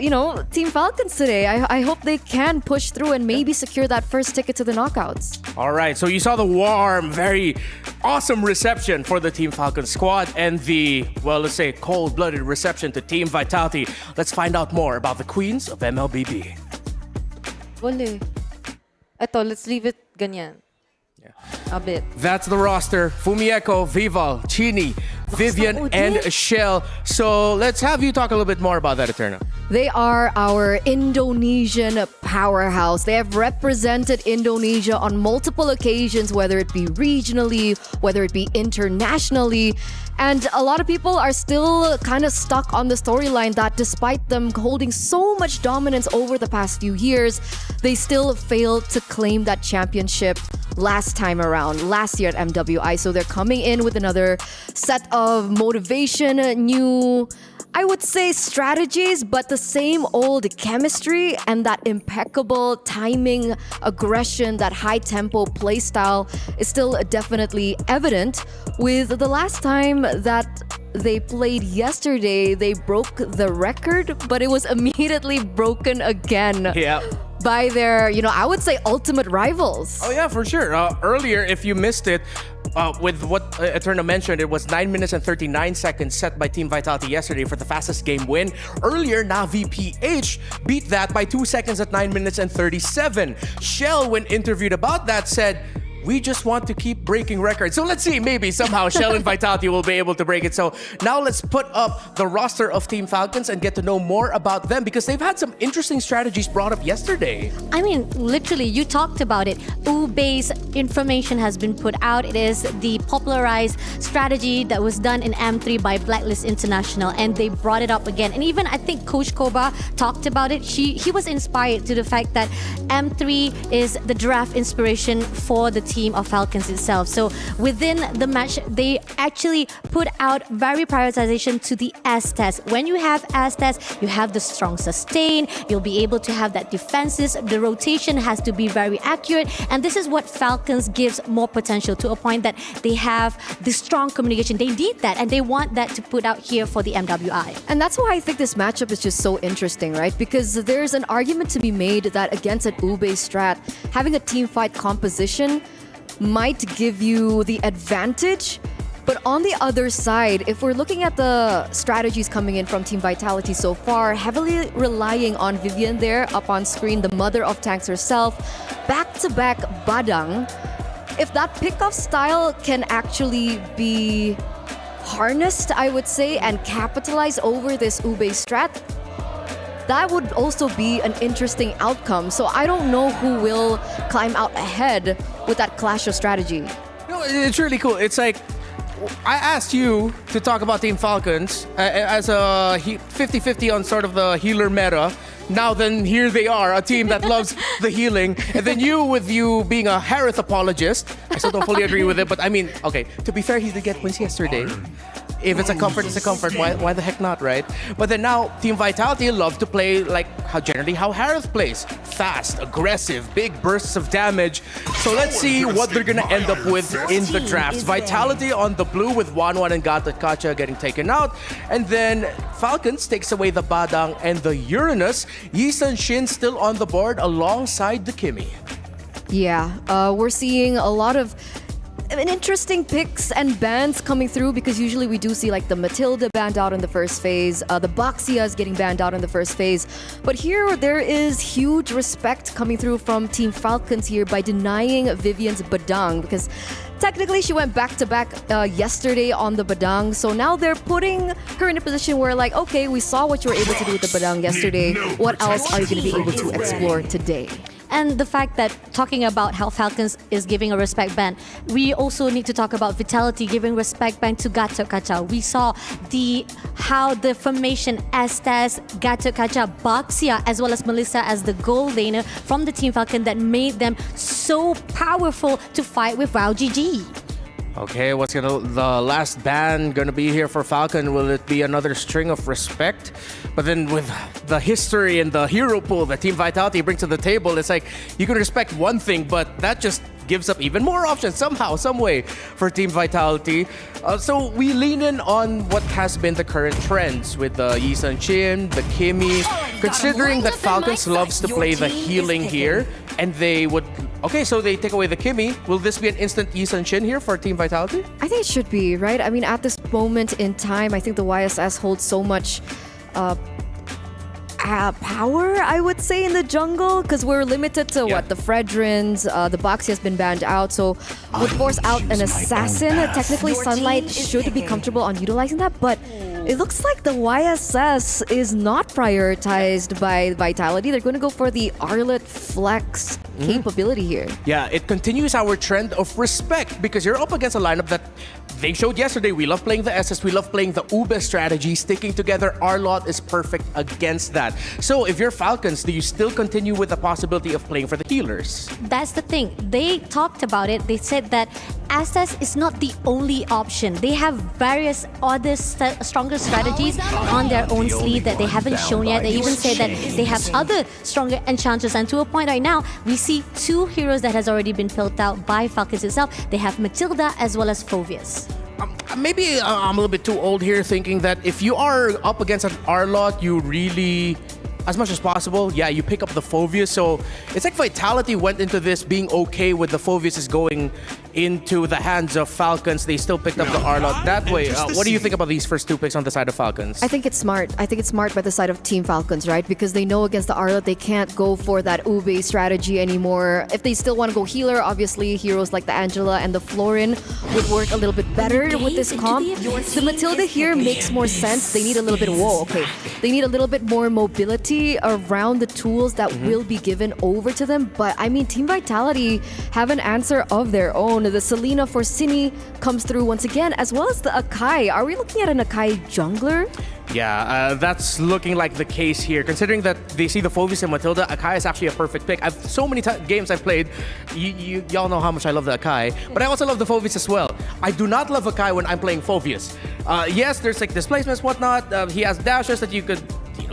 Team Falcons today. I hope they can push through and maybe secure that first ticket to the knockouts. All right, so you saw the warm, very awesome reception for the Team Falcons squad and the, well, let's say, cold-blooded reception to Team Vitality. Let's find out more about the queens of MLBB. Wale. Eto, let's leave it ganyan. A bit. That's the roster. Fumieko, Vival, Chini, Vivian, and Shell. So let's have you talk a little bit more about that, Eterna. They are our Indonesian powerhouse. They have represented Indonesia on multiple occasions, whether it be regionally, whether it be internationally. And a lot of people are still kind of stuck on the storyline that despite them holding so much dominance over the past few years, they still failed to claim that championship last time around, last year at MWI. So they're coming in with another set of motivation, new, I would say, strategies, but the same old chemistry and that impeccable timing, aggression, that high tempo play style is still definitely evident. With the last time that they played yesterday, they broke the record, but it was immediately broken again. By their, I would say, ultimate rivals. Oh yeah, for sure. Earlier, if you missed it, with what Eterna mentioned, it was 9 minutes and 39 seconds set by Team Vitality yesterday for the fastest game win. Earlier, Navi PH beat that by 2 seconds at 9 minutes and 37. Shell, when interviewed about that, said, we just want to keep breaking records. So let's see, maybe somehow Shell and Vitality will be able to break it. So now let's put up the roster of Team Falcons and get to know more about them because they've had some interesting strategies brought up yesterday. I mean, literally, you talked about it. Ube-based information has been put out. It is the popularized strategy that was done in M3 by Blacklist International, and they brought it up again. And even I think Coach Koba talked about it. He was inspired to the fact that M3 is the draft inspiration for the team of Falcons itself. So within the match, they actually put out very prioritization to the S test. When you have S test, you have the strong sustain. You'll be able to have that defenses. The rotation has to be very accurate. And this is what Falcons gives more potential to a point that they have the strong communication. They need that and they want that to put out here for the MWI. And that's why I think this matchup is just so interesting, right? Because there's an argument to be made that against an Ube strat, having a team fight composition might give you the advantage. But on the other side, if we're looking at the strategies coming in from Team Vitality so far, heavily relying on Vivian there up on screen, the mother of tanks herself, back-to-back Badang, if that pick-off style can actually be harnessed, I would say, and capitalize over this Ube strat, that would also be an interesting outcome. So I don't know who will climb out ahead with that clash of strategy. No, it's really cool. It's like, I asked you to talk about Team Falcons as a 50-50 on sort of the healer meta. Now then, here they are, a team that loves the healing. And then with you being a Harith apologist, I still don't fully agree with it, but I mean, okay, to be fair, he did get wins yesterday. if it's a comfort, it's a comfort. Why the heck not, right? But then now, Team Vitality love to play like how Harith plays. Fast, aggressive, big bursts of damage. So let's see what they're gonna end up with in the drafts. Vitality on the blue with 1-1 and Gata Kacha getting taken out. And then Falcons takes away the Badang and the Uranus. Yisun Shin still on the board alongside the Kimi. Yeah, we're seeing a lot of interesting picks and bans coming through because usually we do see like the Matilda banned out in the first phase, the Boxia is getting banned out in the first phase. But here there is huge respect coming through from Team Falcons here by denying Vivian's Badang because technically she went back-to-back yesterday on the Badang. So now they're putting her in a position where like, okay, we saw what you were able to do with the Badang yesterday. What else are you going to be able to explore today? And the fact that talking about how Falcons is giving a respect ban, we also need to talk about Vitality giving respect ban to Gato Kacha. We saw how the formation Estes, Gato Kacha, Boxia, as well as Melissa as the goal laner from the Team Falcon that made them so powerful to fight with WoW GG. Okay, what's the last ban gonna be here for Falcon? Will it be another string of respect? But then with the history and the hero pool that Team Vitality brings to the table, it's like you can respect one thing, but that just gives up even more options somehow, some way for Team Vitality. So we lean in on what has been the current trends with the Yisun Shin, the Kimi, considering that Falcons loves to play the healing here, and they would... Okay, so they take away the Kimi. Will this be an instant Yisun Shin here for Team Vitality? I think it should be, right? I mean, at this moment in time, I think the YSS holds so much power, I would say, in the jungle because we're limited to what? The Fredrins, the Boxy has been banned out, so would force out an assassin. Technically, Sunlight should be comfortable on utilizing that, but it looks like the YSS is not prioritized by Vitality. They're going to go for the Arlet Flex capability here. Yeah, it continues our trend of respect because you're up against a lineup that they showed yesterday. We love playing the SS, we love playing the Ube strategy. Sticking together, Arlot is perfect against that. So if you're Falcons, do you still continue with the possibility of playing for the healers? That's the thing. They talked about it. They said that SS is not the only option. They have various other stronger strategies on their own sleeve that they haven't shown yet. They even said that they have other stronger enchanters, and to a point right now, we see two heroes that has already been built out by Falcons itself. They have Matilda as well as Phoveus. Maybe I'm a little bit too old here thinking that if you are up against an Arlot, you really, as much as possible, yeah, you pick up the Phoveus. So it's like Vitality went into this being okay with the Phoveus is going into the hands of Falcons. They still picked up the Arlot that way. What do you think about these first two picks on the side of Falcons? I think it's smart. I think it's smart by the side of Team Falcons, right? Because they know against the Arlot, they can't go for that Ube strategy anymore. If they still want to go healer, obviously heroes like the Angela and the Florin would work a little bit better with this comp. The Matilda here makes more sense. They need a little bit, they need a little bit more mobility around the tools that will be given over to them. But I mean, Team Vitality have an answer of their own. The Selena for Sini comes through once again, as well as the Akai. Are we looking at an Akai jungler? Yeah, that's looking like the case here. Considering that they see the Phoveus and Matilda, Akai is actually a perfect pick. So many games I've played, y'all know how much I love the Akai, but I also love the Phoveus as well. I do not love Akai when I'm playing Phoveus. Yes, there's like displacements, whatnot. He has dashes that you could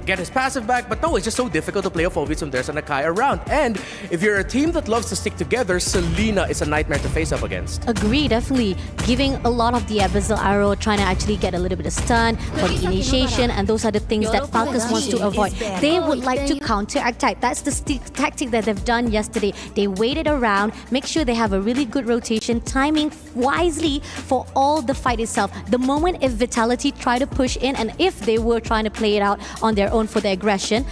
get his passive back, but no, it's just so difficult to play a Phoveus when there's an Akai around. And if you're a team that loves to stick together, Selena is a nightmare to face up against. Agree, definitely. Giving a lot of the Abyssal Arrow, trying to actually get a little bit of stun for the initiation, and those are the things that Falcons wants to avoid. They would like to counteract. That's the tactic that they've done yesterday. They waited around, make sure they have a really good rotation, timing wisely for all the fight itself. The moment if Vitality try to push in, and if they were trying to play it out on their own for the aggression,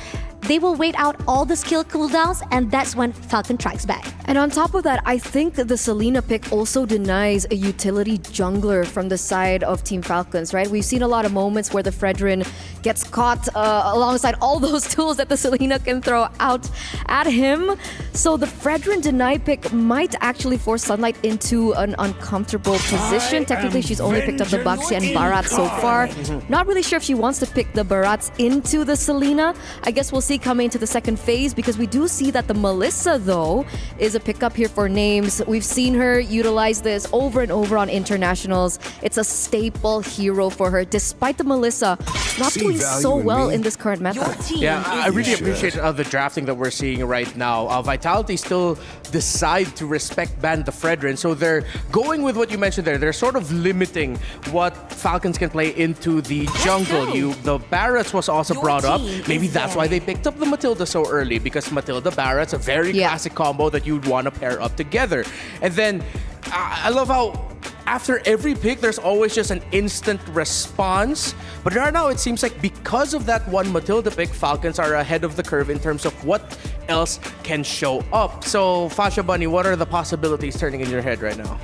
they will wait out all the skill cooldowns, and that's when Falcon tracks back. And on top of that, I think the Selena pick also denies a utility jungler from the side of Team Falcons, right? We've seen a lot of moments where the Fredrin gets caught alongside all those tools that the Selena can throw out at him. So the Fredrin deny pick might actually force Sunlight into an uncomfortable position. Technically, she's only picked up the Baxi and Barat so far. Not really sure if she wants to pick the Barats into the Selena. I guess we'll see coming into the second phase, because we do see that the Melissa, though, is a pick up here for names. We've seen her utilize this over and over on internationals. It's a staple hero for her, despite the Melissa not doing so well in this current meta. Yeah, I really appreciate the drafting that we're seeing right now. Vitality still decide to respect ban the Fredrin, so they're going with what you mentioned there. They're sort of limiting what Falcons can play into the jungle. The Barretts was also brought up. Maybe that's why they picked up the Matilda so early, because Matilda Barrett's a very classic combo that you'd want to pair up together. And then I love how after every pick, there's always just an instant response. But right now, it seems like because of that one Matilda pick, Falcons are ahead of the curve in terms of what else can show up. So, Fasha Bunny, what are the possibilities turning in your head right now?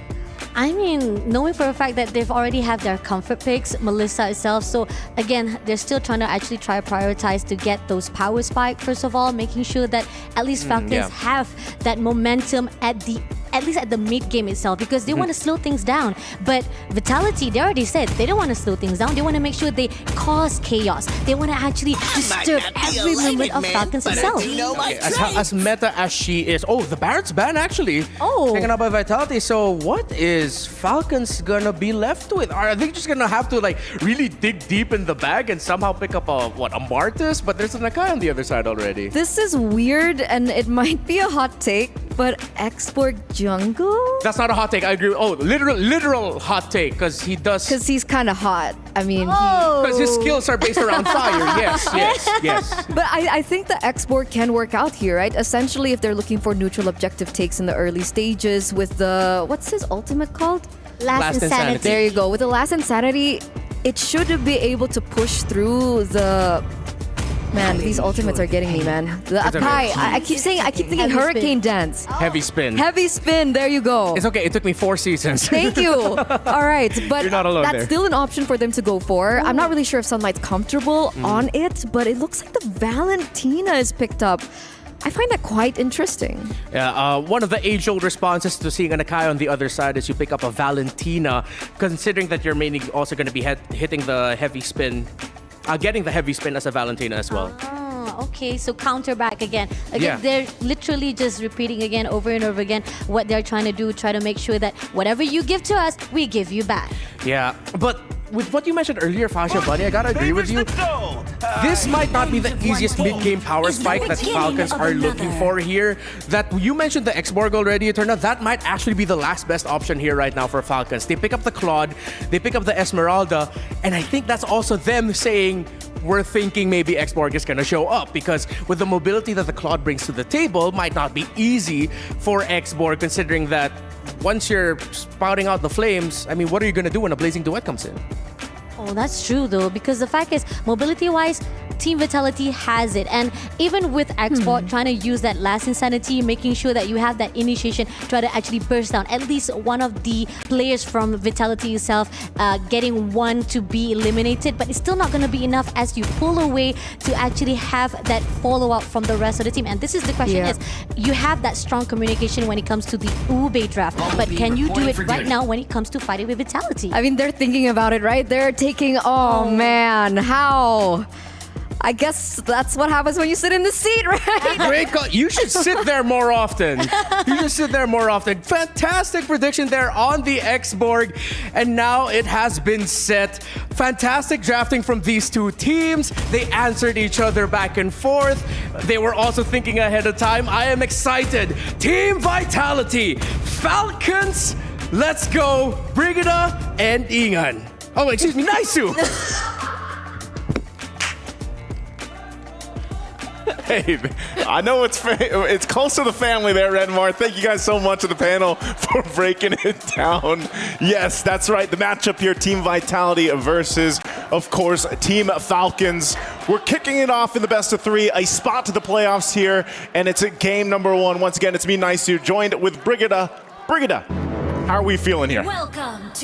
I mean, knowing for a fact that they've already have their comfort picks, Melissa itself. So again, they're still trying to actually prioritize to get those power spike. First of all, making sure that at least Falcons have that momentum at least at the mid game itself, because they want to slow things down. But Vitality, they already said they don't want to slow things down. They want to make sure they cause chaos. They want to actually disturb every moment of Falcons itself. As meta as she is, the Barrett's ban actually. Taken up by Vitality. So what is Falcons gonna be left with? Are they just gonna have to really dig deep in the bag and somehow pick up a Martis? But there's an Akai on the other side already. This is weird, and it might be a hot take, but Exborg jungle? That's not a hot take. I agree. Literal hot take, because he does. Because he's kind of hot. I mean, because his skills are based around fire. Yes. But I think the Exborg can work out here, right? Essentially, if they're looking for neutral objective takes in the early stages with the, what's his ultimate called? Last Insanity. There you go. With the Last Insanity, it should be able to push through the... Man, these ultimates are getting me, man. The Akai, I keep thinking Hurricane Dance. Heavy spin. Heavy spin, there you go. It's okay, it took me 4 seasons. Thank you. All right, but You're not alone that's there. still an option for them to go for. I'm not really sure if Sunlight's comfortable on it, but it looks like the Valentina is picked up. I find that quite interesting. Yeah, one of the age-old responses to seeing an Akai on the other side is you pick up a Valentina, considering that you're mainly also going to be hitting the heavy spin. Getting the heavy spin as a Valentina as well. Okay, so counter back again. They're literally just repeating again over and over again what they're trying to do, try to make sure that whatever you give to us, we give you back. Yeah, but with what you mentioned earlier, Fasha Bunny, I gotta agree with you. This might not be the easiest mid-game power spike that Falcons are looking for here. That you mentioned the Exborg already, Eterna. That might actually be the last best option here right now for Falcons. They pick up the Claude, they pick up the Esmeralda, and I think that's also them saying, we're thinking maybe Exborg is gonna show up, because with the mobility that the Claude brings to the table, might not be easy for Exborg, considering that once you're spouting out the flames, I mean, what are you gonna do when a Blazing Duet comes in? Oh, that's true though, because the fact is, mobility-wise, Team Vitality has it. And even with Export trying to use that Last Insanity, making sure that you have that initiation, try to actually burst down at least one of the players from Vitality itself, getting one to be eliminated. But it's still not going to be enough as you pull away to actually have that follow-up from the rest of the team. And this is the question is, you have that strong communication when it comes to the Ube draft, but can you do it right now when it comes to fighting with Vitality? I mean, they're thinking about it, right? They're taking, oh man, how? I guess that's what happens when you sit in the seat, right? Great call. You should sit there more often. Fantastic prediction there on the Exborg. And now it has been set. Fantastic drafting from these two teams. They answered each other back and forth. They were also thinking ahead of time. I am excited. Team Vitality, Falcons, let's go. Brigida and Ingan. Oh, excuse me, Naisu. Hey, I know it's close to the family there, Redmar. Thank you guys so much to the panel for breaking it down. Yes, that's right. The matchup here, Team Vitality versus, of course, Team Falcons. We're kicking it off in the best of 3, a spot to the playoffs here, and it's at game number 1. Once again, it's me, Naisu, joined with Brigida. Brigida, how are we feeling here?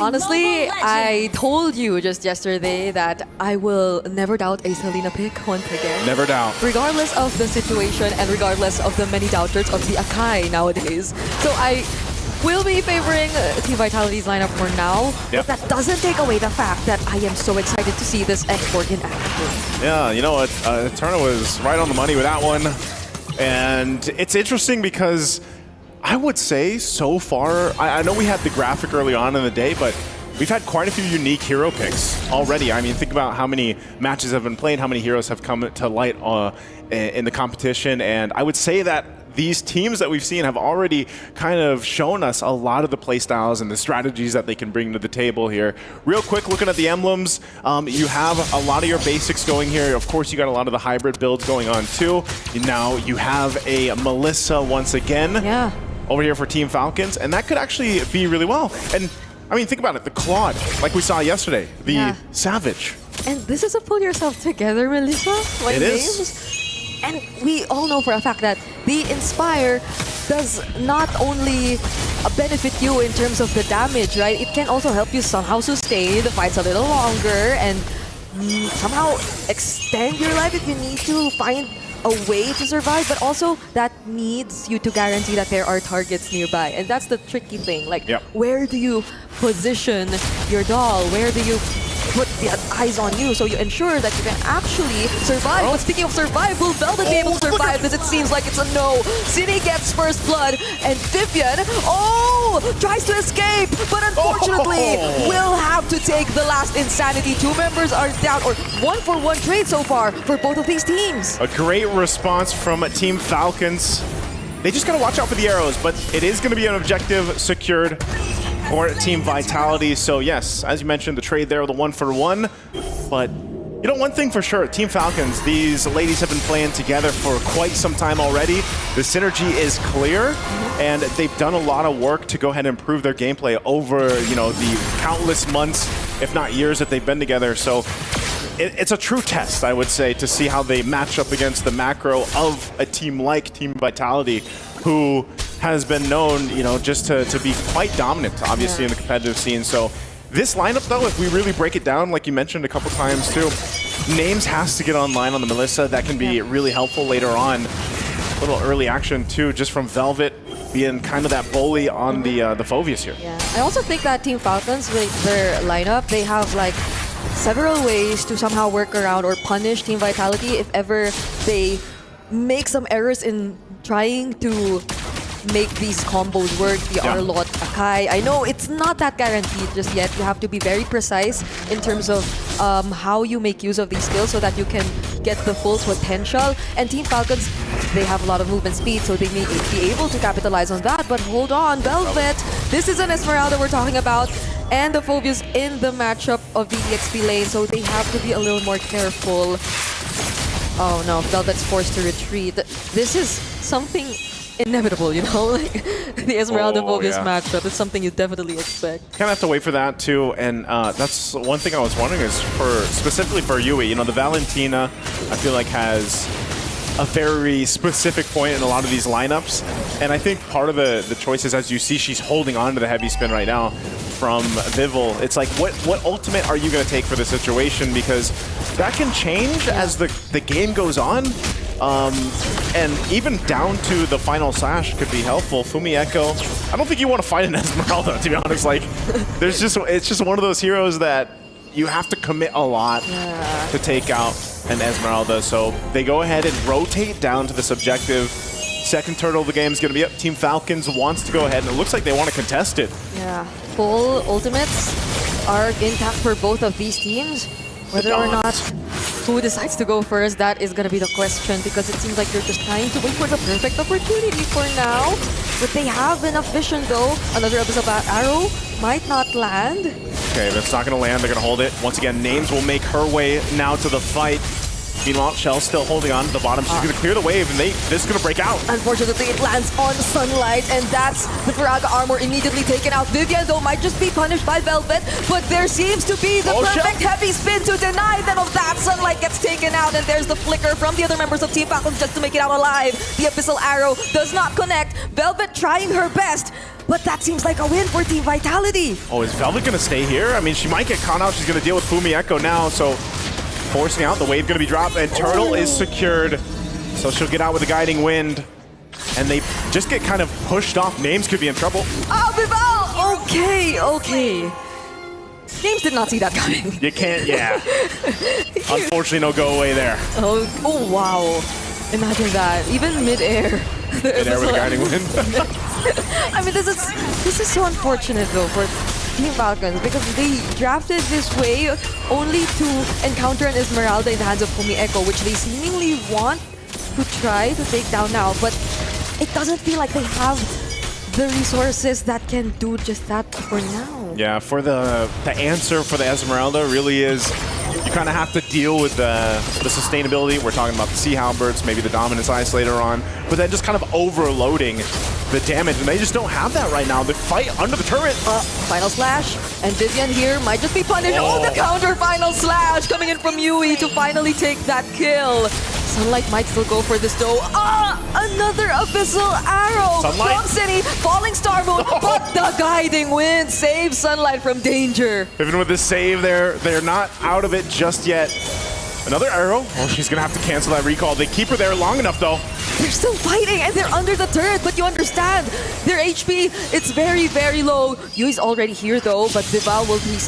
Honestly, I told you just yesterday that I will never doubt a Selena pick once again. Never doubt. Regardless of the situation and regardless of the many doubters of the Akai nowadays. So I will be favoring Team Vitality's lineup for now. Yep. But that doesn't take away the fact that I am so excited to see this export in action. Yeah, you know what? Turner was right on the money with that one. And it's interesting because I would say so far, I know we had the graphic early on in the day, but we've had quite a few unique hero picks already. I mean, think about how many matches have been played, how many heroes have come to light in the competition, and I would say that these teams that we've seen have already kind of shown us a lot of the play styles and the strategies that they can bring to the table here. Real quick, looking at the emblems, you have a lot of your basics going here. Of course, you got a lot of the hybrid builds going on too. Now you have a Melissa once again over here for Team Falcons, and that could actually be really well. And I mean, think about it, the Claude, like we saw yesterday, the Savage. And this is a pull yourself together, Melissa. It is. And we all know for a fact that the Inspire does not only benefit you in terms of the damage, right? It can also help you somehow sustain the fights a little longer and somehow extend your life if you need to find a way to survive, but also that needs you to guarantee that there are targets nearby. And that's the tricky thing. Like, where do you position your doll? Where do you put the eyes on you so you ensure that you can actually survive? But speaking of survive, will Velvet be able to survive this? It seems like it's a no. City gets first blood, and Vivian, tries to escape, but unfortunately will have to take the last insanity. 2 members are down, or 1-for-1 trade so far for both of these teams. A great response from Team Falcons. They just gotta watch out for the arrows, but it is gonna be an objective secured for Team Vitality. So yes, as you mentioned, the trade there, the 1-for-1. But you know, one thing for sure, Team Falcons, these ladies have been playing together for quite some time already. The synergy is clear, and they've done a lot of work to go ahead and improve their gameplay over, you know, the countless months, if not years, that they've been together. So it's a true test, I would say, to see how they match up against the macro of a team like Team Vitality, who has been known, you know, just to be quite dominant, obviously, in the competitive scene. So this lineup, though, if we really break it down, like you mentioned a couple times too, Names has to get online on the Melissa. That can be really helpful later on. A little early action too, just from Velvet being kind of that bully on the Phoveus here. Yeah, I also think that Team Falcons, with their lineup, they have like several ways to somehow work around or punish Team Vitality if ever they make some errors in trying to make these combos work, the Arlott, Akai. I know it's not that guaranteed just yet. You have to be very precise in terms of how you make use of these skills so that you can get the full potential. And Team Falcons, they have a lot of movement speed, so they may be able to capitalize on that. But hold on, Velvet, this is an Esmeralda we're talking about, and the Phoveus in the matchup of the EXP lane, so they have to be a little more careful. Oh no, Velvet's forced to retreat. This is something inevitable, you know, like the Esmeralda Phoveus matchup is something you definitely expect. Kind of have to wait for that too, and that's one thing I was wondering is specifically for Yui, you know, the Valentina, I feel like has a very specific point in a lot of these lineups, and I think part of the choice is, as you see, she's holding on to the heavy spin right now from Vival. It's like, what ultimate are you going to take for the situation, because that can change as the game goes on. And even down to the final slash could be helpful. Fumi Echo, I don't think you want to fight an Esmeralda, to be honest. Like, it's just one of those heroes that you have to commit a lot to take out an Esmeralda. So they go ahead and rotate down to this objective. Second turtle of the game is going to be up. Team Falcons wants to go ahead, and it looks like they want to contest it. Yeah, full ultimates are intact for both of these teams. Whether or not who decides to go first, that is going to be the question, because it seems like they're just trying to wait for the perfect opportunity for now. But they have enough vision though. Another Abyssal Arrow might not land. Okay, that's not going to land. They're going to hold it. Once again, Names will make her way now to the fight. Meanwhile, Shell's still holding on to the bottom. She's going to clear the wave, and this is going to break out. Unfortunately, it lands on Sunlight, and that's the Firaga armor immediately taken out. Vivian, though, might just be punished by Velvet, but there seems to be the perfect heavy spin to deny them of that. Sunlight gets taken out, and there's the flicker from the other members of Team Falcons just to make it out alive. The Abyssal Arrow does not connect. Velvet trying her best, but that seems like a win for Team Vitality. Oh, is Velvet going to stay here? I mean, she might get caught out. She's going to deal with Fumi Echo now, so forcing out, the wave going to be dropped, and Turtle is secured. So she'll get out with a guiding wind, and they just get kind of pushed off. Names could be in trouble. Oh, Vival! Okay. Names did not see that coming. You can't, Unfortunately, no go away there. Oh wow. Imagine that. Even mid-air. Mid-air with a guiding wind. I mean, this is so unfortunate though for Team Falcons because they drafted this way only to encounter an Esmeralda in the hands of Fumi Echo, which they seemingly want to try to take down now, but it doesn't feel like they have the resources that can do just that for now. Yeah, for the answer for the Esmeralda really is you kind of have to deal with the sustainability. We're talking about the Sea Halberds, maybe the Dominance Ice later on, but then just kind of overloading the damage, and they just don't have that right now. They fight under the turret. Final slash, and Vivian here might just be punished. Oh, the counter final slash coming in from Yui to finally take that kill. Sunlight might still go for this though. Another Abyssal Arrow Sunlight. from City, Falling Star Moon, but the guiding wind saves Sunlight from danger. Even with this save, they're not out of it just yet. Another arrow. Oh, she's gonna have to cancel that recall. They keep her there long enough though. They're still fighting and they're under the turret, but you understand, their HP, it's very, very low. Yui's already here though, but Vival will be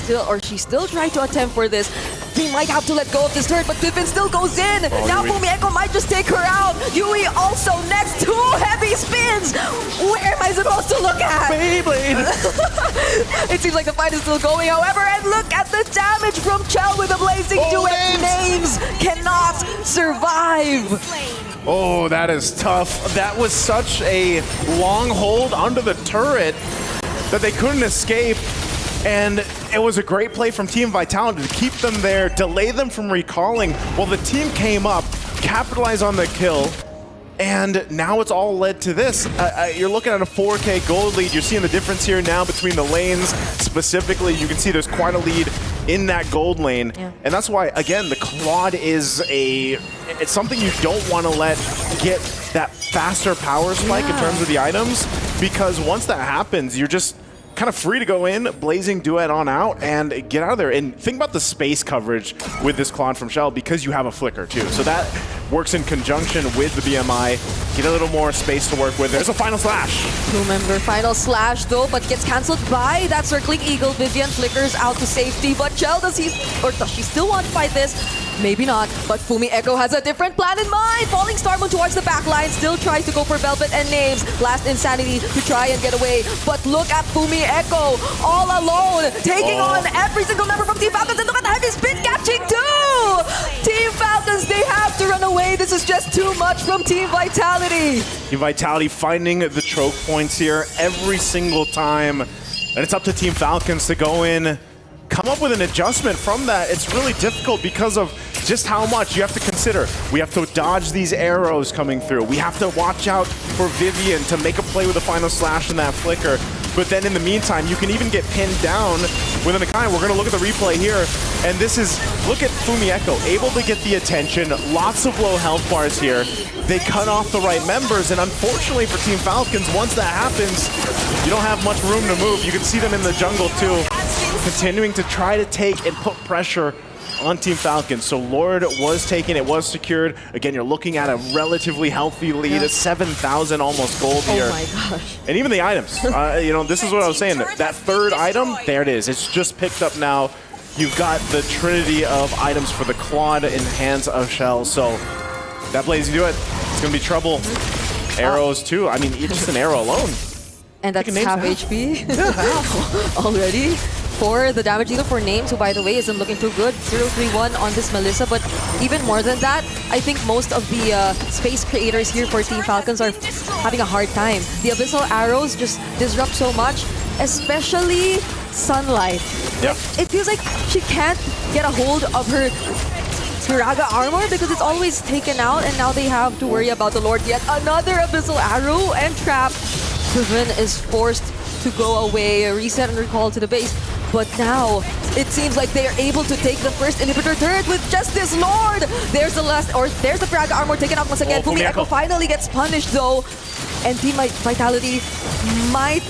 she still try to attempt for this. They might have to let go of this turret, but Vivin still goes in. Now Yui. Fumi Echo might just take her out. Yui also next, 2 heavy spins. Where am I supposed to look at? Beyblade. It seems like the fight is still going, however, and look at the damage from Chell with a blazing duet. Names cannot survive. Oh, that is tough. That was such a long hold under the turret that they couldn't escape. And it was a great play from Team Vitality to keep them there, delay them from recalling while the team came up, capitalized on the kill, and now it's all led to this. You're looking at a 4K gold lead. You're seeing the difference here now between the lanes. Specifically, you can see there's quite a lead in that gold lane. Yeah. And that's why, again, the Claude is it's something you don't want to let get that faster power spike in terms of the items, because once that happens, you're just kind of free to go in, blazing duet on out, and get out of there. And think about the space coverage with this Claude from Shell, because you have a flicker too. So that works in conjunction with the BMI. Get a little more space to work with. There's a final slash. Remember, final slash though, but gets cancelled by that circling eagle. Vivian flickers out to safety, but Chell, does she still want to fight this? Maybe not, but Fumi Echo has a different plan in mind. Falling Star Moon towards the back line, still tries to go for Velvet and Names. Last Insanity to try and get away, but look at Fumi Echo, all alone, taking on every single member from Team Falcons, and look at the heavy spin catching too! Team Falcons, they have to run away. This is just too much from Team Vitality. Team Vitality finding the choke points here every single time, and it's up to Team Falcons to go in, come up with an adjustment from that. It's really difficult because of just how much you have to consider. We have to dodge these arrows coming through. We have to watch out for Vivian to make a play with a final slash in that flicker. But then in the meantime, you can even get pinned down with an Akai. We're going to look at the replay here. And this is, look at Fumi Echo, able to get the attention. Lots of low health bars here. They cut off the right members. And unfortunately for Team Falcons, once that happens, you don't have much room to move. You can see them in the jungle too, continuing to try to take and put pressure on Team Falcons. So Lord was taken, it was secured. Again, you're looking at a relatively healthy lead, at 7,000 almost gold here. Oh my gosh. And even the items, you know, this is what I was saying. That third item, there it is. It's just picked up now. You've got the trinity of items for the Claude in hands of Shell. So that Blaze, you do it. It's gonna be trouble. Arrows too. I mean, just an arrow alone. And that's half HP already for the damage dealer for Names, who by the way isn't looking too good. 0-3-1 on this Melissa, but even more than that, I think most of the space creators here for Team Falcons are having a hard time. The Abyssal Arrows just disrupt so much, especially Sunlight. Yep. It feels like she can't get a hold of her Tiraga armor because it's always taken out, and now they have to worry about the Lord. Yet another Abyssal Arrow and trap. Vivian is forced to go away, reset and recall to the base. But now, it seems like they are able to take the first inhibitor turret with just this Lord! There's the last, or there's the Frag armor taken out once again. Fumi Echo finally gets punished though. And Team Vitality might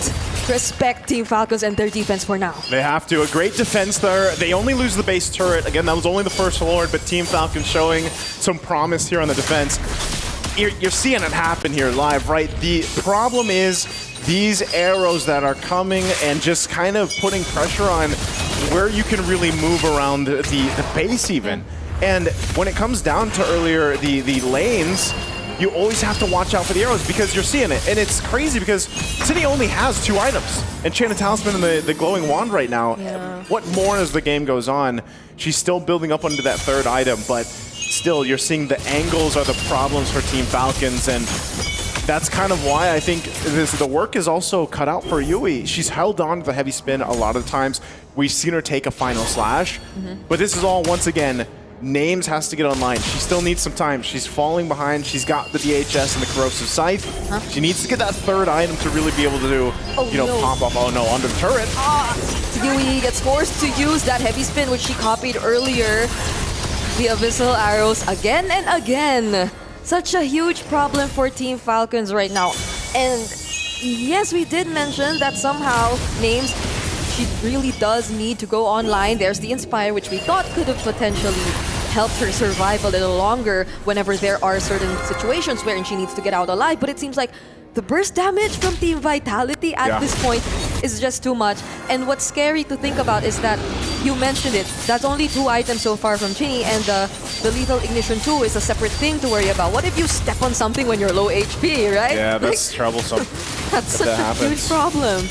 respect Team Falcons and their defense for now. They have to. A great defense there. They only lose the base turret. Again, that was only the first Lord, but Team Falcons showing some promise here on the defense. You're seeing it happen here live, right? The problem is these arrows that are coming and just kind of putting pressure on where you can really move around the base even. And when it comes down to earlier the lanes, you always have to watch out for the arrows because you're seeing it. And it's crazy because City only has 2 items. Enchanted Talisman and the Glowing Wand right now. Yeah. What more as the game goes on? She's still building up onto that 3rd item, but still you're seeing the angles are the problems for Team Falcons, and that's kind of why I think the work is also cut out for Yui. She's held on to the heavy spin a lot of times. We've seen her take a final slash, but this is all, once again, Names has to get online. She still needs some time. She's falling behind. She's got the DHS and the Corrosive Scythe. She needs to get that 3rd item to really be able to do, pop up. Oh no, under the turret. Yui gets forced to use that heavy spin, which she copied earlier. The Abyssal Arrows again and again. Such a huge problem for Team Falcons right now. And yes, we did mention that somehow Names, she really does need to go online. There's the Inspire, which we thought could have potentially helped her survive a little longer whenever there are certain situations wherein she needs to get out alive. But it seems like the burst damage from Team Vitality at this point is just too much. And what's scary to think about is that, you mentioned it, that's only 2 items so far from Chinny, and the Lethal Ignition 2 is a separate thing to worry about. What if you step on something when you're low HP, right? Yeah, that's troublesome. That's such a huge problem.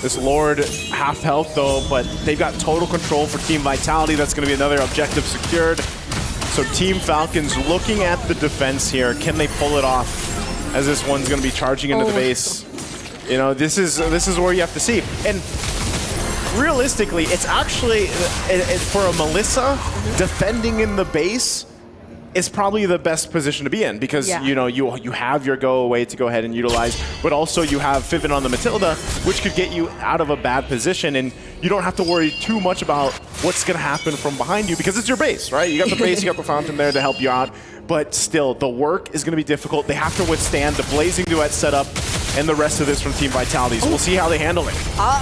This Lord, half health though, but they've got total control for Team Vitality. That's going to be another objective secured. So Team Falcons looking at the defense here. Can they pull it off as this one's going to be charging into the base? You know, this is where you have to see. And realistically, it's actually, for a Melissa, defending in the base is probably the best position to be in because you know you have your go away to go ahead and utilize, but also you have Fiven on the Matilda, which could get you out of a bad position, and you don't have to worry too much about what's going to happen from behind you because it's your base, right? You got the base, you got the fountain there to help you out, but still, the work is going to be difficult. They have to withstand the Blazing Duet setup and the rest of this from Team Vitality. So we'll see how they handle it.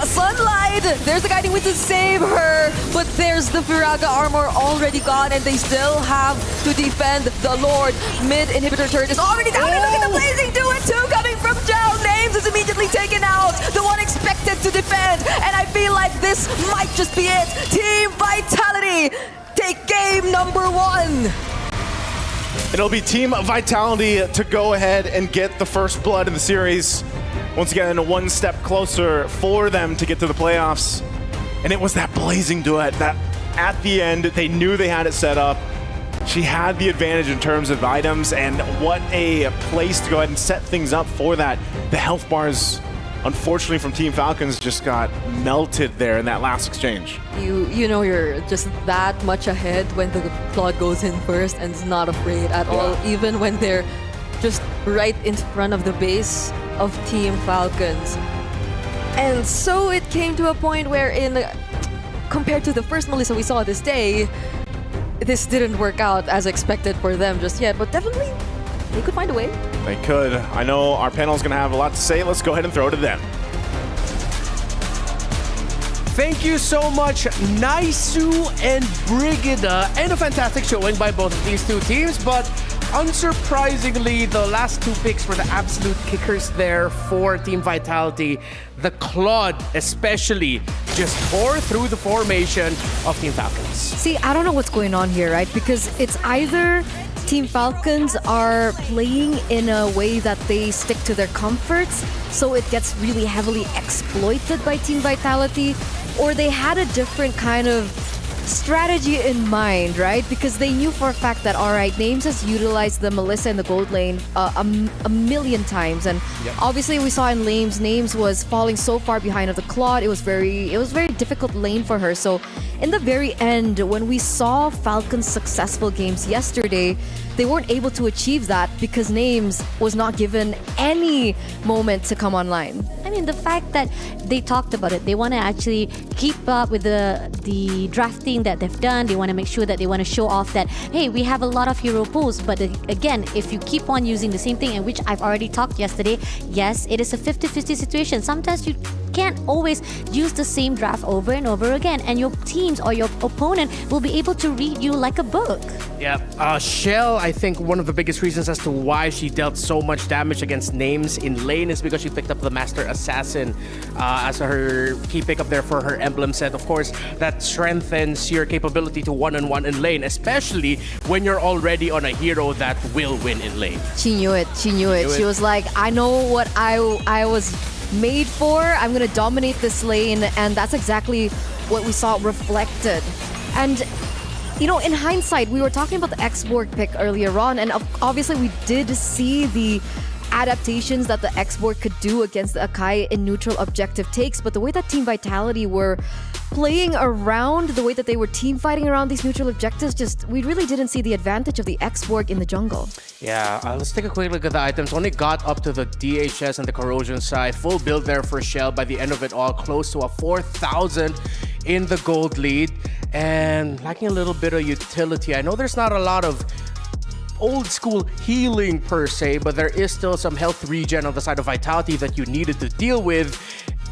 Sunlight! There's the Guiding Wind to save her, but there's the Viraga armor already gone, and they still have to defend the Lord. Mid inhibitor turret is already down, and look at the Blazing Duet too coming from down. Names is immediately taken out. The one expected to defend, and I feel like this might just be it. Team Vitality take game number 1. It'll be Team Vitality to go ahead and get the first blood in the series. Once again, 1 step closer for them to get to the playoffs. And it was that Blazing Duet that at the end, they knew they had it set up. She had the advantage in terms of items, and what a place to go ahead and set things up for that. The health bars, unfortunately, from Team Falcons just got melted there in that last exchange. You know you're just that much ahead when the Claude goes in first and is not afraid at all, even when they're just right in front of the base of Team Falcons. And so it came to a point where, compared to the first Melissa we saw this day, this didn't work out as expected for them just yet, but definitely they could find a way. They could. I know our panel is going to have a lot to say. Let's go ahead and throw it to them. Thank you so much, Naisu and Brigida, and a fantastic showing by both of these 2 teams, but unsurprisingly, the last 2 picks were the absolute kickers there for Team Vitality. The Claude especially just tore through the formation of Team Falcons. See, I don't know what's going on here, right? Because it's either Team Falcons are playing in a way that they stick to their comforts, so it gets really heavily exploited by Team Vitality, or they had a different kind of strategy in mind, right? Because they knew for a fact that, all right, Names has utilized the Melissa in the gold lane a million times, and obviously we saw in Names was falling so far behind of the Claude. It was very difficult lane for her. So in the very end, when we saw Falcons' successful games yesterday, they weren't able to achieve that because Names was not given any moment to come online. I mean, the fact that they talked about it, they want to actually keep up with the drafting that they've done. They want to make sure that they want to show off that, hey, we have a lot of hero pools. But again, if you keep on using the same thing, and which I've already talked yesterday, yes, it is a 50-50 situation. Sometimes you can't always use the same draft over and over again, and your teams or your opponent will be able to read you like a book. Yeah, Shell, I think one of the biggest reasons as to why she dealt so much damage against names in lane is because she picked up the Master Assassin as her key pickup there for her emblem set. Of course, that strengthens your capability to one-on-one in lane, especially when you're already on a hero that will win in lane. She knew it. She was like, I know what I was made for. I'm going to dominate this lane. And that's exactly what we saw reflected. And you know, in hindsight, we were talking about the X-Borg pick earlier on, and obviously we did see the adaptations that the X-Borg could do against the Akai in neutral objective takes, but the way that Team Vitality were playing around, the way that they were team fighting around these neutral objectives, we really didn't see the advantage of the X-Borg in the jungle. Yeah, let's take a quick look at the items. Only got up to the DHS and the corrosion side. Full build there for Shell. By the end of it all, close to a 4,000 in the gold lead. And lacking a little bit of utility. I know there's not a lot of old school healing per se, but there is still some health regen on the side of Vitality that you needed to deal with.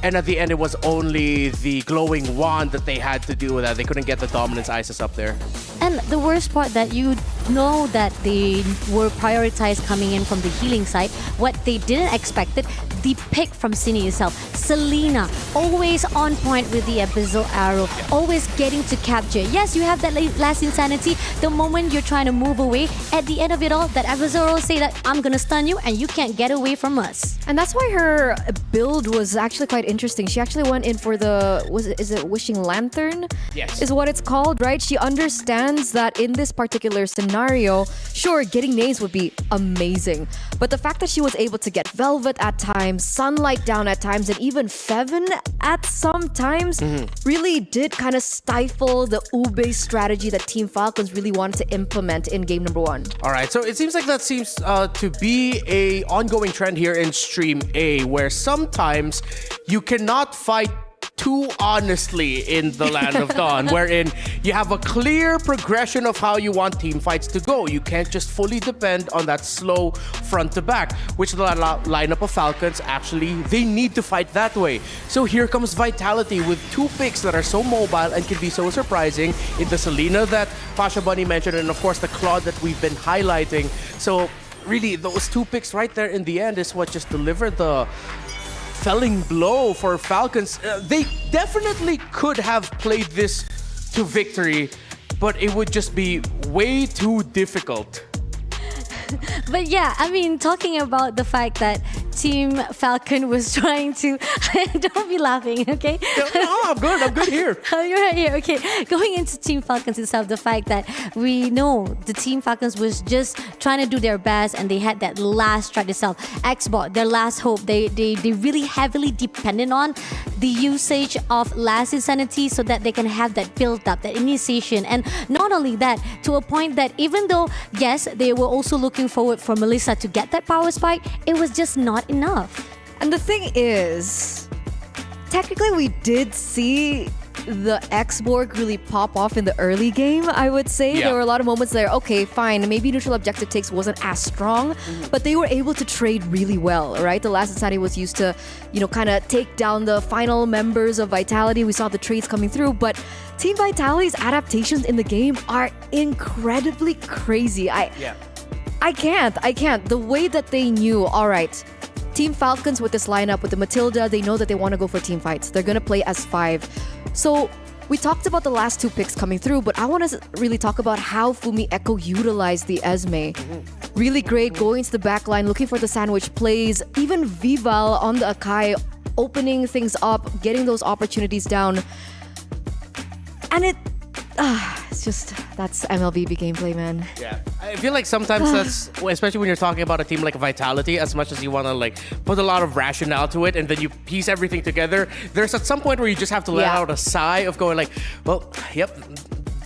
And at the end, it was only the glowing wand that they had to do with that. They couldn't get the dominance ISIS up there. And the worst part that you know that they were prioritized coming in from the healing side. What they didn't expect it, the pick from Cine itself. Selena, always on point with the Abyssal Arrow, always getting to capture. Yes, you have that last insanity. The moment you're trying to move away, at the end of it all, that Abyssal Arrow say that I'm gonna stun you and you can't get away from us. And that's why her build was actually quite interesting. She actually went in for the, is it Wishing Lantern? Yes. Is what it's called, right? She understands that in this particular scenario, sure, getting names would be amazing. But the fact that she was able to get Velvet at times, Sunlight down at times, and even Feven at some times really did kind of stifle the Ube strategy that Team Falcons really wanted to implement in game number 1. All right, so it seems like that seems to be a ongoing trend here in Stream A, where sometimes you cannot fight too honestly in the Land of Dawn, wherein you have a clear progression of how you want team fights to go. You can't just fully depend on that slow front to back, which the lineup of Falcons actually, they need to fight that way. So here comes Vitality with 2 picks that are so mobile and can be so surprising in the Selena that Pasha Bunny mentioned, and of course the Claude that we've been highlighting. So really, those 2 picks right there in the end is what just delivered the felling blow for Falcons. They definitely could have played this to victory, but it would just be way too difficult. But yeah, I mean, talking about the fact that Team Falcon was trying to... Don't be laughing, okay? No, I'm good here. Oh, you're right here, okay. Going into Team Falcons itself, the fact that we know the Team Falcons was just trying to do their best and they had that last strike itself. Xbox, their last hope, they really heavily depended on the usage of last insanity so that they can have that build up, that initiation. And not only that, to a point that even though, yes, they were also looking forward for Melissa to get that power spike, it was just not enough. And the thing is, technically we did see the X-Borg really pop off in the early game, I would say. Yeah. There were a lot of moments there, okay, fine, maybe neutral objective takes wasn't as strong, but they were able to trade really well, right? The last Insanity was used to, you know, kind of take down the final members of Vitality. We saw the trades coming through, but Team Vitality's adaptations in the game are incredibly crazy. I can't. The way that they knew, all right, Team Falcons with this lineup, with the Matilda, they know that they want to go for team fights. They're going to play as 5. So we talked about the last 2 picks coming through, but I want to really talk about how Fumi Echo utilized the Esme. Really great, going to the back line, looking for the sandwich plays. Even Vival on the Akai, opening things up, getting those opportunities down. And it's just, that's MLBB gameplay, man. Yeah, I feel like sometimes that's, especially when you're talking about a team like Vitality, as much as you want to like put a lot of rationale to it and then you piece everything together, there's at some point where you just have to let out a sigh of going like, well, yep.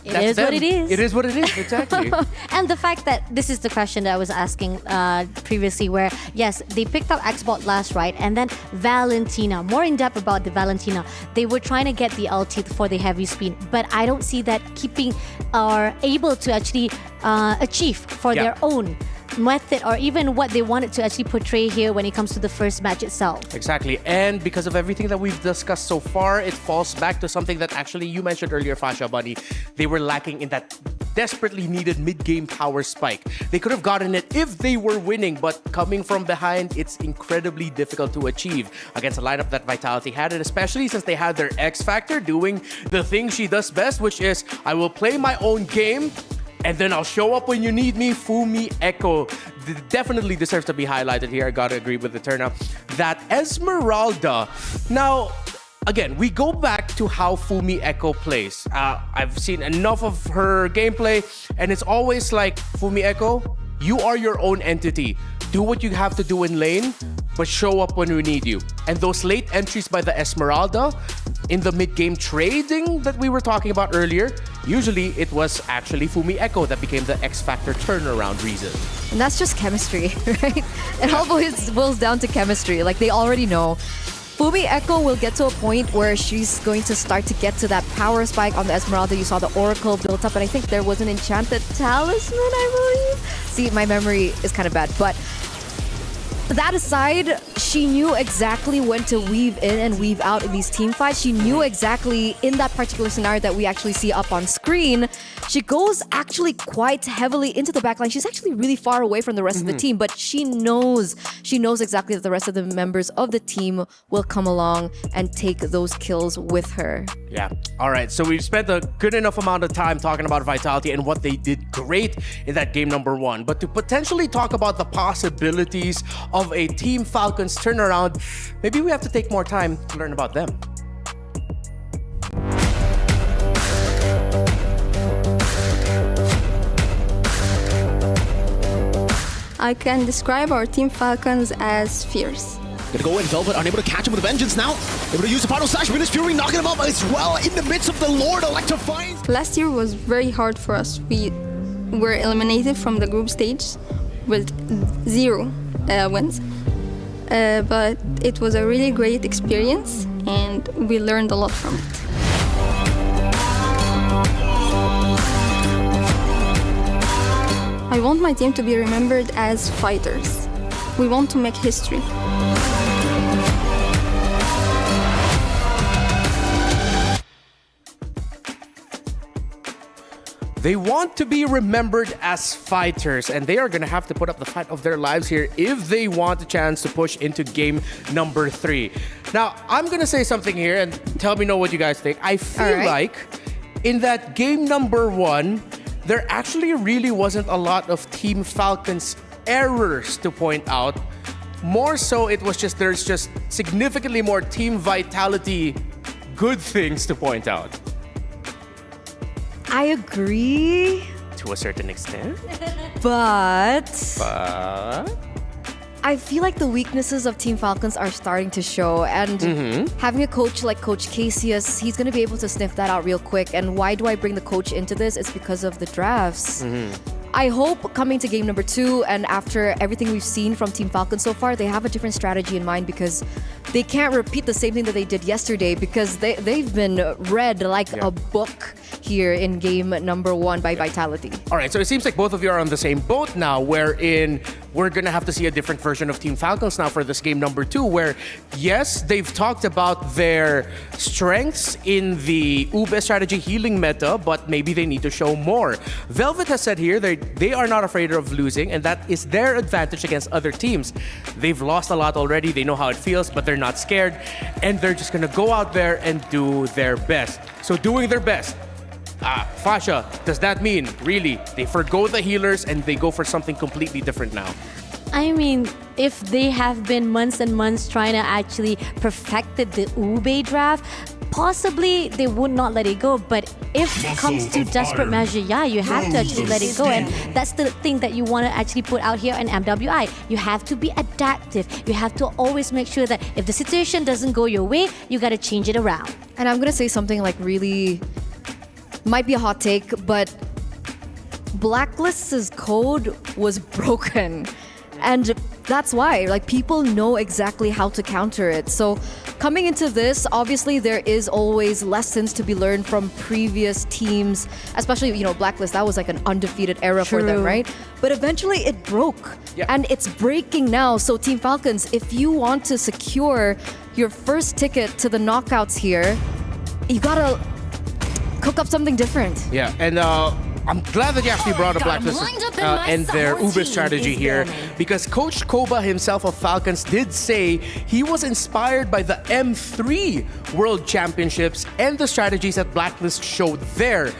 It is what it is. It is what it is, exactly. And the fact that this is the question that I was asking previously, where yes, they picked up Xbot last, right? And then Valentina, more in depth about the Valentina, they were trying to get the ulti for the heavy spin, but I don't see that keeping or able to actually achieve for their own. method or even what they wanted to actually portray here when it comes to the first match itself. Exactly. And because of everything that we've discussed so far, it falls back to something that actually you mentioned earlier, Fasha Bunny. They were lacking in that desperately needed mid-game power spike. They could have gotten it if they were winning, but coming from behind, it's incredibly difficult to achieve against a lineup that Vitality had, and especially since they had their X Factor doing the thing she does best, which is, I will play my own game, and then I'll show up when you need me. Fumi Echo definitely deserves to be highlighted here. I gotta agree with the turnout. That Esmeralda. Now, again, we go back to how Fumi Echo plays. I've seen enough of her gameplay, and it's always like, Fumi Echo, you are your own entity. Do what you have to do in lane, but show up when we need you. And those late entries by the Esmeralda in the mid-game trading that we were talking about earlier, usually it was actually Fumi Echo that became the X-Factor turnaround reason. And that's just chemistry, right? It all boils down to chemistry. Like, they already know. Fumi Echo will get to a point where she's going to start to get to that power spike on the Esmeralda. You saw the Oracle built up, and I think there was an enchanted talisman, I believe. See, my memory is kind of bad, but that aside, she knew exactly when to weave in and weave out in these team fights. She knew exactly in that particular scenario that we actually see up on screen. She goes actually quite heavily into the backline. She's actually really far away from the rest of the team, but she knows exactly that the rest of the members of the team will come along and take those kills with her. Yeah. All right. So we've spent a good enough amount of time talking about Vitality and what they did great in that game number 1. But to potentially talk about the possibilities of a Team Falcons turnaround, maybe we have to take more time to learn about them. I can describe our Team Falcons as fierce. Gonna go in, Velvet unable to catch him with a vengeance now. Able to use the final slash, Venus Fury knocking him up as well in the midst of the Lord electrifying. Last year was very hard for us. We were eliminated from the group stage with 0 wins. But it was a really great experience and we learned a lot from it. I want my team to be remembered as fighters. We want to make history. They want to be remembered as fighters, and they are going to have to put up the fight of their lives here if they want a chance to push into game number 3. Now, I'm going to say something here and tell me what you guys think. I feel like in that game number 1, there actually really wasn't a lot of Team Falcons errors to point out. More so, it was just there's just significantly more Team Vitality good things to point out. I agree. To a certain extent. But I feel like the weaknesses of Team Falcons are starting to show. And having a coach like Coach Casius, he's going to be able to sniff that out real quick. And why do I bring the coach into this? It's because of the drafts. I hope coming to game number 2 and after everything we've seen from Team Falcons so far, they have a different strategy in mind because they can't repeat the same thing that they did yesterday because they've been read like a book here in game number 1 by Vitality. All right, so it seems like both of you are on the same boat now, wherein we're going to have to see a different version of Team Falcons now for this game number 2, where, yes, they've talked about their strengths in the Ube strategy healing meta, but maybe they need to show more. Velvet has said here they are not afraid of losing, and that is their advantage against other teams. They've lost a lot already, they know how it feels, but they're not scared, and they're just going to go out there and do their best. So doing their best, Fasha, does that mean, really, they forgo the healers and they go for something completely different now? I mean, if they have been months and months trying to actually perfected the Ube draft, possibly they would not let it go. But if it comes to desperate measure, yeah, you have to actually let it go. And that's the thing that you want to actually put out here in MWI. You have to be adaptive. You have to always make sure that if the situation doesn't go your way, you got to change it around. And I'm going to say something like really, might be a hot take, but Blacklist's code was broken. And that's why, like, people know exactly how to counter it. So coming into this, obviously there is always lessons to be learned from previous teams, especially, you know, Blacklist, that was like an undefeated era for them, True. right? But eventually it broke, and it's breaking now. So Team Falcons, if you want to secure your first ticket to the knockouts here, you gotta cook up something different. Yeah, and I'm glad that you actually brought a Blacklist and their Uber strategy here, because Coach Koba himself of Falcons did say he was inspired by the M3 World Championships and the strategies that Blacklist showed there.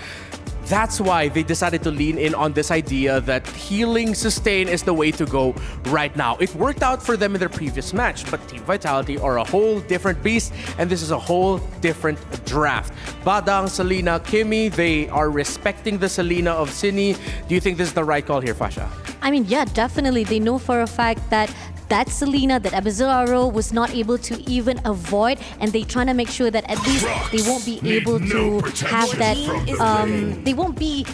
That's why they decided to lean in on this idea that healing sustain is the way to go right now. It worked out for them in their previous match, but Team Vitality are a whole different beast, and this is a whole different draft. Badang, Selena, Kimi, they are respecting the Selena of Cine. Do you think this is the right call here, Fasha? I mean, yeah, definitely. They know for a fact that Selena, that Abazaro was not able to even avoid, and they trying to make sure that at least they won't be able to have that, they won't be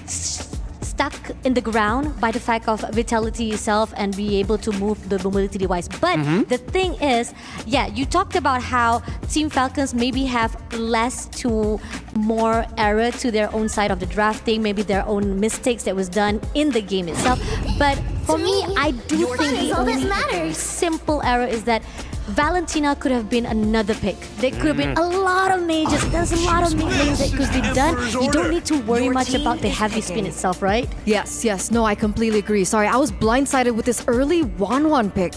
stuck in the ground by the fact of Vitality itself and be able to move the mobility device. But the thing is, yeah, you talked about how Team Falcons maybe have less to more error to their own side of the drafting, maybe their own mistakes that was done in the game itself. But for me, I do think the only simple error is that Valentina could have been another pick. There could have been a lot of mages. There's a lot of mid lanes that could be done. You don't need to worry much about the heavy spin itself, right? Yes. No, I completely agree. Sorry, I was blindsided with this early 1-1 pick.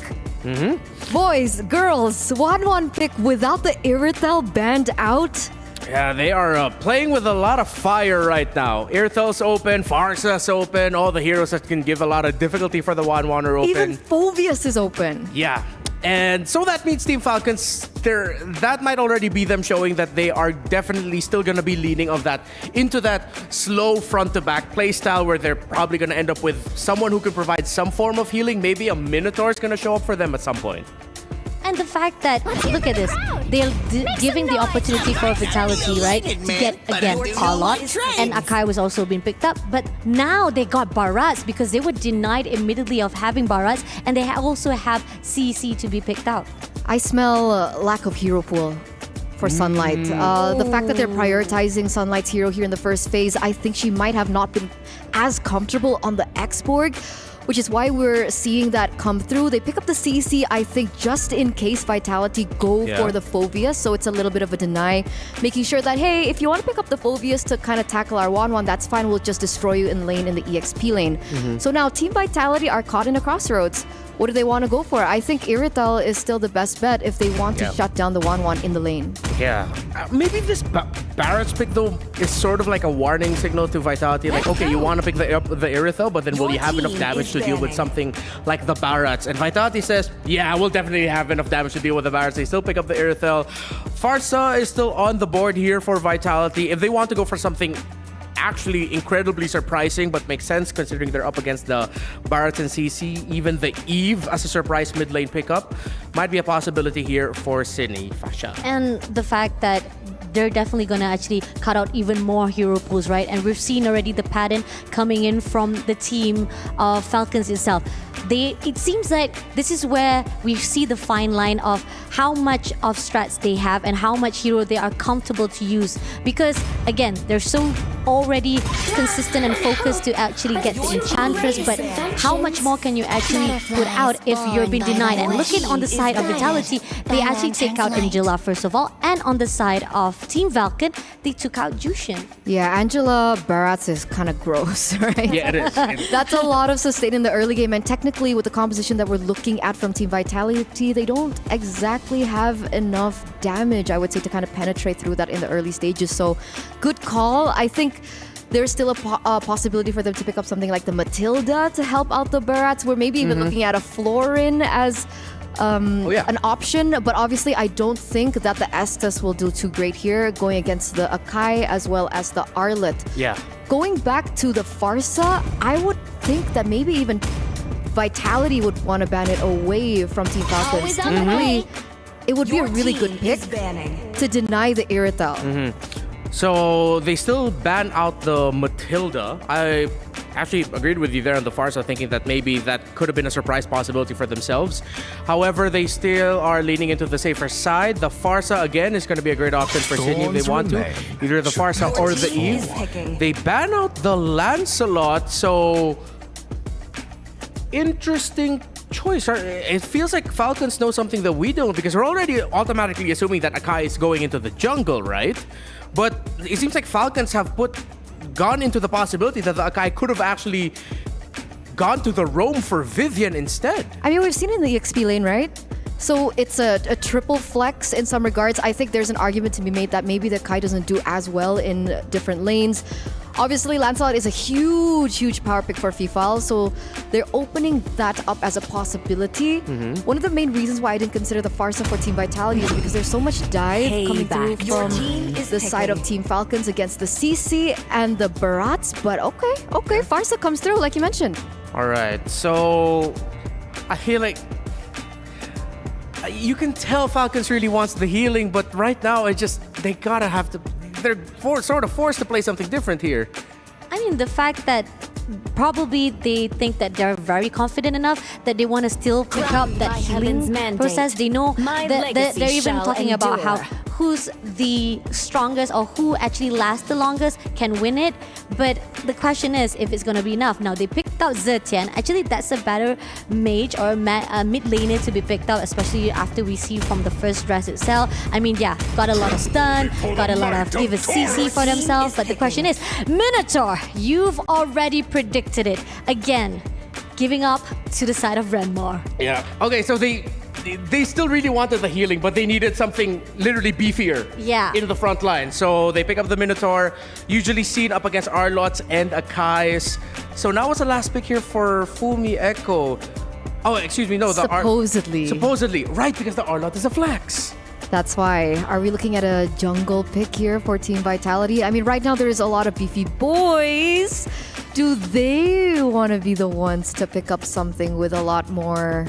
Boys, girls, 1-1 pick without the Irithel banned out. Yeah, they are playing with a lot of fire right now. Irthel's open, Farsa's open, all the heroes that can give a lot of difficulty for the 1-1 are open. Even Phobius is open. Yeah. And so that means Team Falcons, that might already be them showing that they are definitely still going to be leaning into that slow front-to-back play style, where they're probably going to end up with someone who can provide some form of healing. Maybe a Minotaur is going to show up for them at some point. And the fact that, look at this, they're giving the opportunity for Vitality, right, to get, again, Carlot, and Akai was also being picked up. But now they got Barats because they were denied immediately of having Barats, and they also have CC to be picked out. I smell lack of hero pool for Sunlight. The fact that they're prioritizing Sunlight's hero here in the first phase, I think she might have not been as comfortable on the X-Borg, which is why we're seeing that come through. They pick up the CC, I think, just in case Vitality go for the Phobius, so it's a little bit of a deny, making sure that, hey, if you want to pick up the Phobius to kind of tackle our 1-1, that's fine, we'll just destroy you in lane in the EXP lane. So now Team Vitality are caught in a crossroads. What do they want to go for? I think Irithel is still the best bet if they want to shut down the 1-1 in the lane. Yeah. Maybe this Barrett's pick, though, is sort of like a warning signal to Vitality. Like, okay, you want to pick the Irithel, but then will you have enough damage to deal with something like the Barretts? And Vitality says, yeah, we'll definitely have enough damage to deal with the Barretts. They still pick up the Irithel. Farsa is still on the board here for Vitality. If they want to go for something actually incredibly surprising, but makes sense considering they're up against the Barretts and CC, even the Eve as a surprise mid lane pickup might be a possibility here for Cine, Fasha. And the fact that they're definitely going to actually cut out even more hero pools, right? And we've seen already the pattern coming in from the team of Falcons itself. It seems like this is where we see the fine line of how much of strats they have and how much hero they are comfortable to use. Because again, they're so already consistent and focused to actually get the Enchantress, but how much more can you actually put out if you're being denied? And looking on the side of Vitality, they actually take out Angela first of all, and on the side of Team Falcon, they took out Jushin. Yeah, Angela Barats is kind of gross, right? Yeah, it is. That's a lot of sustain in the early game, and technically with the composition that we're looking at from Team Vitality, they don't exactly have enough damage, I would say, to kind of penetrate through that in the early stages. So good call. I think there's still a possibility for them to pick up something like the Matilda to help out the Barats. We're maybe even looking at a Florin as an option, but obviously I don't think that the Estes will do too great here, going against the Akai as well as the Arlet. Yeah. Going back to the Farsa, I would think that maybe even Vitality would want to ban it away from Team Falcons. Technically, it would be a really good pick to deny the Irithel. So they still ban out the Matilda. actually agreed with you there on the Farsa, thinking that maybe that could have been a surprise possibility for themselves. However, they still are leaning into the safer side. The Farsa, again, is going to be a great option for Sydney if they want to. Either the Farsa or the Eve. They ban out the Lancelot, so interesting choice. It feels like Falcons know something that we don't, because we're already automatically assuming that Akai is going into the jungle, right? But it seems like Falcons have gone into the possibility that the Akai could have actually gone to the roam for Vivian instead. I mean, we've seen it in the XP lane, right? So it's a triple flex in some regards. I think there's an argument to be made that maybe the Kai doesn't do as well in different lanes. Obviously, Lancelot is a huge power pick for FIFA, so they're opening that up as a possibility. One of the main reasons why I didn't consider the Farsa for Team Vitality is because there's so much dive coming through from the side of Team Falcons against the CC and the Barats. But okay, Farsa comes through, like you mentioned. All right, so I feel like you can tell Falcons really wants the healing, but right now they gotta have to. They're sort of forced to play something different here. I mean, the fact that probably they think that they're very confident enough that they want to still pick up that healing process. They know that they're even talking about how who's the strongest or who actually lasts the longest can win it. But the question is if it's going to be enough. Now, they picked out Zetian. Actually, that's a better mage or mid laner to be picked out, especially after we see from the first dress itself. I mean, yeah, got a lot of stun, got a lot of even CC for themselves. But the question is, Minotaur, you've already predicted it. Again, giving up to the side of Renmar. Yeah. Okay, so they still really wanted the healing, but they needed something literally beefier in the front line. So they pick up the Minotaur, usually seen up against Arlots and Akais. So now what's the last pick here for Fumi Echo? Oh, excuse me, no. Supposedly. Right, because the Arlot is a flex. That's why. Are we looking at a jungle pick here for Team Vitality? I mean, right now there is a lot of beefy boys. Do they want to be the ones to pick up something with a lot more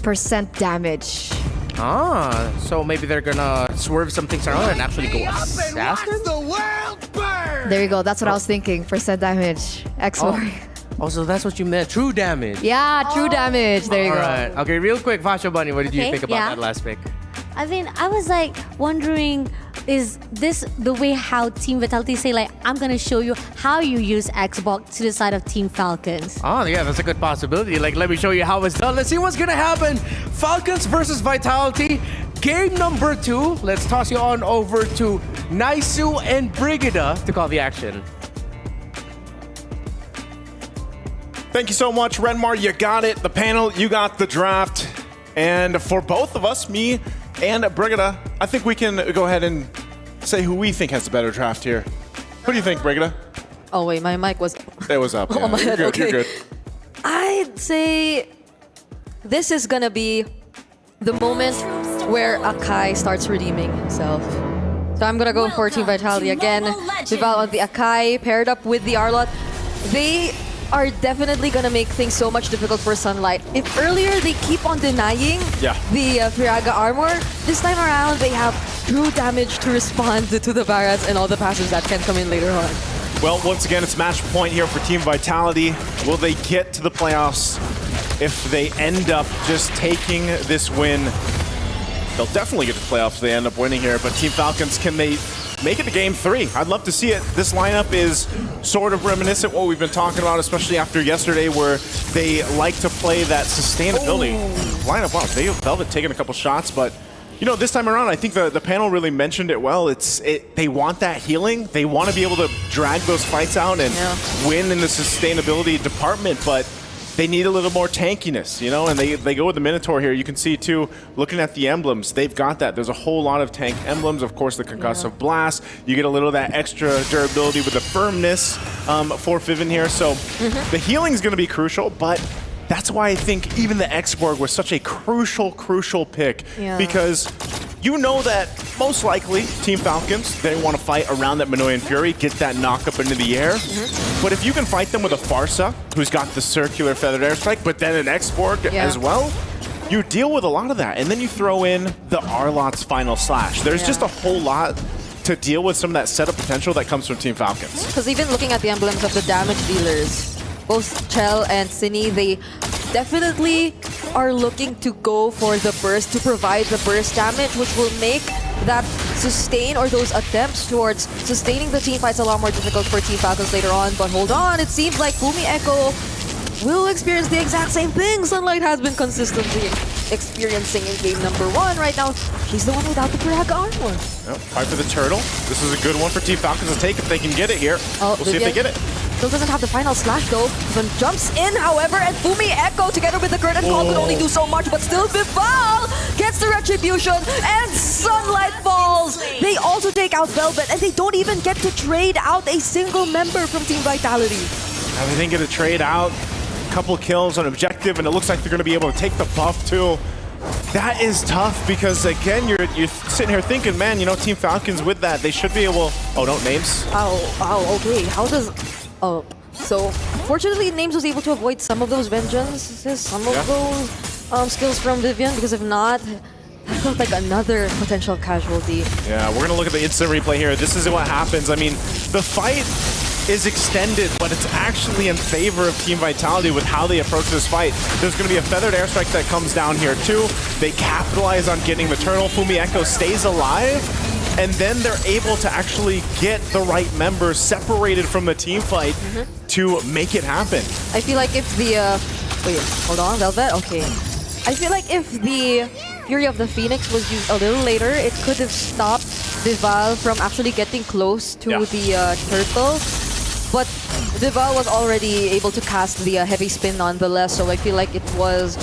percent damage? So maybe they're gonna swerve some things around and actually go assassin? There you go. That's what I was thinking. Percent damage. X-Warrior. Oh, so that's what you meant. True damage. Yeah, true damage. There you go. All right. Okay, real quick, Fasha Bunny, what did you think about that last pick? I mean, I was like wondering, is this the way how Team Vitality say, like, I'm going to show you how you use Xbox to the side of Team Falcons? Oh, yeah, that's a good possibility. Like, let me show you how it's done. Let's see what's going to happen. Falcons versus Vitality. Game number 2. Let's toss you on over to Naisu and Brigida to call the action. Thank you so much, Renmar. You got it. The panel, you got the draft. And for both of us, me and Brigida, I think we can go ahead and say who we think has the better draft here. What do you think, Brigida? Oh, wait, my mic was... It was up. Oh, Yeah. my You're head, good. okay. You're good. I'd say this is gonna be the moment where Akai starts redeeming himself. So I'm gonna go for Team Vitality again. Vival on the Akai paired up with the Arlot. They are definitely gonna make things so much difficult for Sunlight. If earlier they keep on denying the Firaga armor, this time around they have true damage to respond to the Barats and all the passes that can come in later on. Well, once again, it's match point here for Team Vitality. Will they get to the playoffs? If they end up just taking this win, they'll definitely get to the playoffs if they end up winning here. But Team Falcons, can they make it to Game 3? I'd love to see it. This lineup is sort of reminiscent of what we've been talking about, especially after yesterday, where they like to play that sustainability lineup. Wow, Velvet taking a couple shots, but you know, this time around, I think the panel really mentioned it well. They want that healing. They want to be able to drag those fights out and win in the sustainability department, but they need a little more tankiness, you know, and they go with the Minotaur here. You can see, too, looking at the emblems, they've got that. There's a whole lot of tank emblems. Of course, the Concussive Blast. You get a little of that extra durability with the firmness for Vivian here. So the healing is going to be crucial, but that's why I think even the Xborg was such a crucial pick, because you know that most likely Team Falcons, they want to fight around that Minoan Fury, get that knock up into the air. But if you can fight them with a Farsa, who's got the circular feathered airstrike, but then an Xborg as well, you deal with a lot of that. And then you throw in the Arlot's final slash. There's just a whole lot to deal with some of that setup potential that comes from Team Falcons. Because even looking at the emblems of the damage dealers, both Chell and Cine, they definitely are looking to go for the burst, to provide the burst damage, which will make that sustain or those attempts towards sustaining the team fights a lot more difficult for Team Falcons later on. But hold on, it seems like Fumi Echo will experience the exact same thing Sunlight has been consistently experiencing in game number 1. Right now, he's the one without the Piraga armor. Yep, fight for the turtle. This is a good one for Team Falcons to take if they can get it here. Oh, we'll see if they get it. Still doesn't have the final slash though. Vivan jumps in, however, and Fumi Echo together with the curtain call could only do so much, but still Vival gets the retribution and Sunlight falls. They also take out Velvet and they don't even get to trade out a single member from Team Vitality. Now they didn't get to trade out. Couple kills on objective, and it looks like they're going to be able to take the buff too. That is tough because again, you're sitting here thinking, man, you know, Team Falcons with that, they should be able. Oh, no, Names. Oh, okay. How does? Oh, so unfortunately, Names was able to avoid some of those vengeances, some of those skills from Vivian, because if not, that felt like another potential casualty. Yeah, we're going to look at the instant replay here. This is what happens. I mean, the fight is extended, but it's actually in favor of Team Vitality with how they approach this fight. There's going to be a feathered airstrike that comes down here too. They capitalize on getting the turtle. Fumi Echo stays alive, and then they're able to actually get the right members separated from the team fight to make it happen. I feel like if the wait, hold on, Velvet. Okay, I feel like if the Fury of the Phoenix was used a little later, it could have stopped Vival from actually getting close to the turtle. But Vival was already able to cast the heavy spin nonetheless, so I feel like it was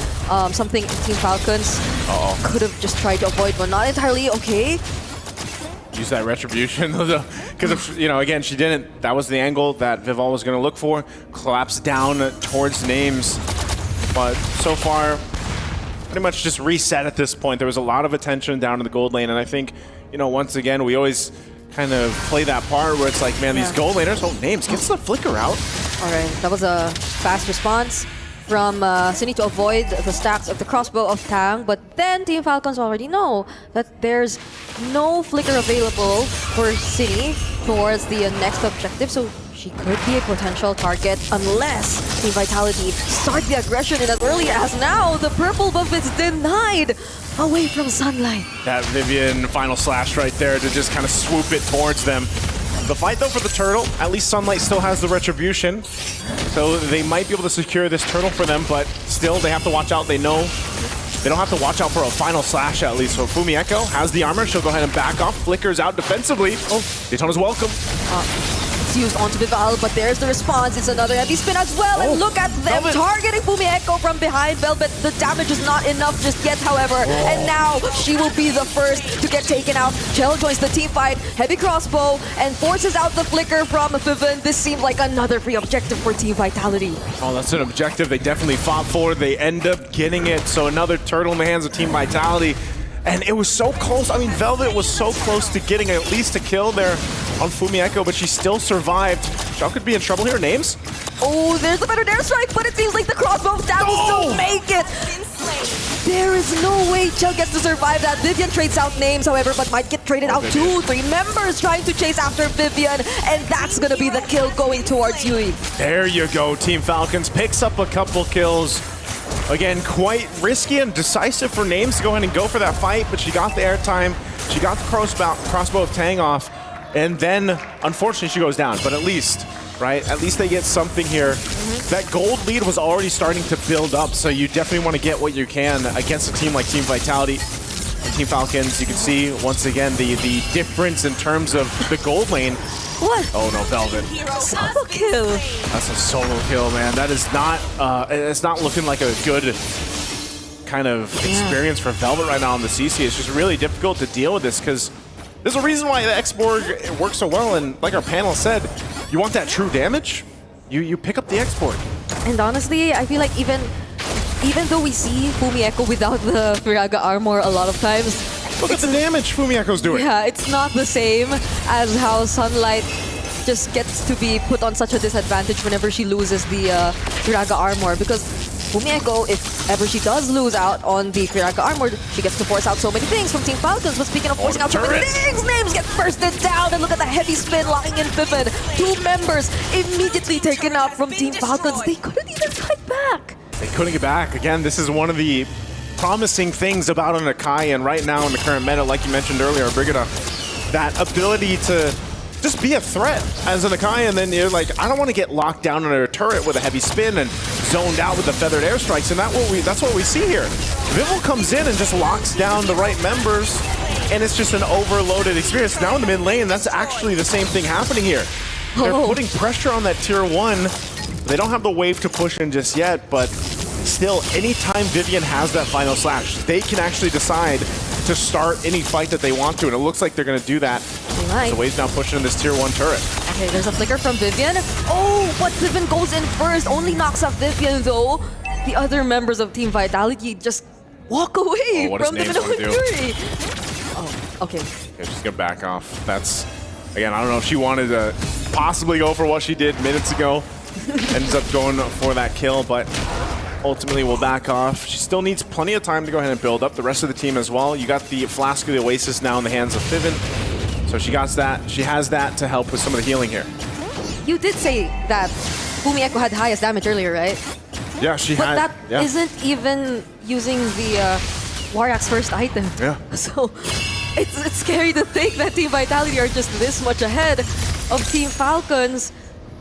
something Team Falcons could have just tried to avoid, but not entirely. Okay. Use that retribution because, you know, again, she didn't. That was the angle that Vival was going to look for. Collapse down towards Names, but so far, pretty much just reset at this point. There was a lot of attention down in the gold lane, and I think, you know, once again, we always kind of play that part where it's like, man, these gold laners, Names gets the flicker out. All right, that was a fast response from Cine to avoid the stacks of the crossbow of Tang, but then Team Falcons already know that there's no flicker available for Cine towards the next objective, so she could be a potential target unless Team Vitality start the aggression in as early as now. The purple buff is denied away from Sunlight. That Vivian final slash right there to just kind of swoop it towards them. The fight though for the turtle, at least Sunlight still has the retribution, so they might be able to secure this turtle for them, but still they have to watch out. They know they don't have to watch out for a final slash at least. So Fumi Echo has the armor, she'll go ahead and back off, flickers out defensively. Oh, Daytona's welcome. It's used onto Vival, but there's the response. It's another heavy spin as well, and look at them targeting Fumi Echo from behind. Velvet, the damage is not enough just yet, however, and now she will be the first to get taken out. Chell joins the team fight, heavy crossbow, and forces out the flicker from Vivian. This seems like another free objective for Team Vitality. Oh, that's an objective they definitely fought for. They end up getting it, so another turtle in the hands of Team Vitality. And it was so close. I mean, Velvet was so close to getting at least a kill there on Fumi Echo, but she still survived. Shao could be in trouble here. Names? Oh, there's a better airstrike, but it seems like the crossbow of Tang will still make it. There is no way Chell gets to survive that. Vivian trades out Names, however, but might get traded out too. 3 members trying to chase after Vivian, and that's gonna be the kill going towards Yui. There you go. Team Falcons picks up a couple kills. Again, quite risky and decisive for Names to go ahead and go for that fight, but she got the airtime, she got the crossbow of Tang off, and then, unfortunately, she goes down. But at least, right, at least they get something here. That gold lead was already starting to build up, so you definitely want to get what you can against a team like Team Vitality. And Team Falcons, you can see, once again, the difference in terms of the gold lane. What? Oh no, Velvet. Solo kill. That's a solo kill, man. That is not, it's not looking like a good kind of experience for Velvet right now on the CC. It's just really difficult to deal with this because there's a reason why the X-Borg works so well, and like our panel said, you want that true damage, you pick up the X-Borg. And honestly, I feel like even though we see Fumi Echo without the Firaga armor a lot of times, look at the damage Fumi Echo's doing. Yeah, it's not the same as how Sunlight just gets to be put on such a disadvantage whenever she loses the Firaga armor, because Fumi Echo, if ever she does lose out on the Piraka armor, she gets to force out so many things from Team Falcons. But speaking of forcing out so many things, names get bursted down, and look at the heavy spin locking in Vivian. 2 members immediately taken out from Team Falcons. They couldn't even fight back. They couldn't get back. Again, this is one of the promising things about an Akai, and right now in the current meta, like you mentioned earlier, Brigida, that ability to just be a threat as an Akai, and then you're like, I don't want to get locked down under a turret with a heavy spin and zoned out with the feathered airstrikes, and that's what we see here. Vivel comes in and just locks down the right members, and it's just an overloaded experience. Now in the mid lane, that's actually the same thing happening here. They're putting pressure on that tier 1. They don't have the wave to push in just yet, but still, anytime Vivian has that final slash, they can actually decide to start any fight that they want to, and it looks like they're going to do that. Right. The wave's now pushing in this tier 1 turret. Okay, there's a flicker from Vivian. Oh, but Vivian goes in first. Only knocks out Vivian, though. The other members of Team Vitality just walk away from the Minoan Fury. Oh, okay. Yeah, she's going to back off. That's, again, I don't know if she wanted to possibly go for what she did minutes ago. Ends up going for that kill, but ultimately will back off. She still needs plenty of time to go ahead and build up. The rest of the team as well. You got the Flask of the Oasis now in the hands of Vivian. So she got that. She has that to help with some of the healing here. You did say that Fumi Echo had highest damage earlier, right? Yeah, she had. But that isn't even using the Warak's first item. Yeah. So it's scary to think that Team Vitality are just this much ahead of Team Falcons.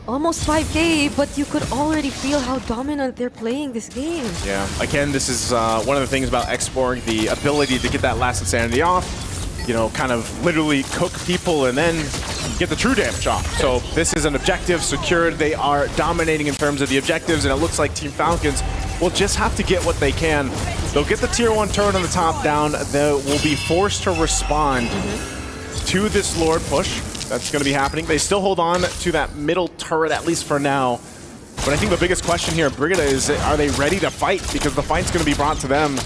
Almost 5K, but you could already feel how dominant they're playing this game. Yeah, again, this is one of the things about Xborg, the ability to get that last insanity off, you know, kind of literally cook people and then get the true damage off. So this is an objective secured. They are dominating in terms of the objectives, and it looks like Team Falcons will just have to get what they can. They'll get the tier 1 turret on the top down. They will be forced to respond to this Lord push. That's going to be happening. They still hold on to that middle turret, at least for now. But I think the biggest question here, Brigida, is are they ready to fight? Because the fight's going to be brought to them,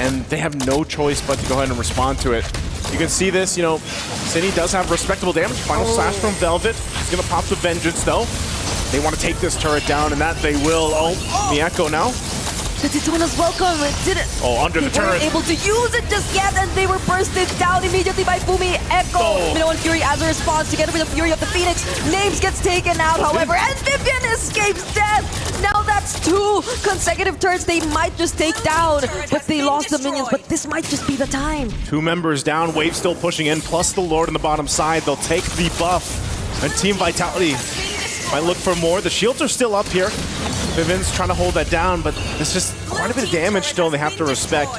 and they have no choice but to go ahead and respond to it. You can see this, you know, Cine does have respectable damage. Final slash from Velvet. He's going to pop the Vengeance, though. They want to take this turret down, and that they will. Oh, the Echo now. The Tituna's welcome. It didn't. Oh, under the turret. They weren't able to use it just yet, and they were bursted down immediately by Fumi Echo. Minoan Fury as a response together with the Fury of the Phoenix. Names gets taken out, however, and Vivian escapes death. Now that's 2 consecutive turrets they might just take down, but they lost the minions, but this might just be the time. 2 members down, Wave still pushing in, plus the Lord on the bottom side. They'll take the buff, and Team Vitality might look for more. The shields are still up here. Vivian's trying to hold that down, but it's just quite a bit of damage still they have to respect.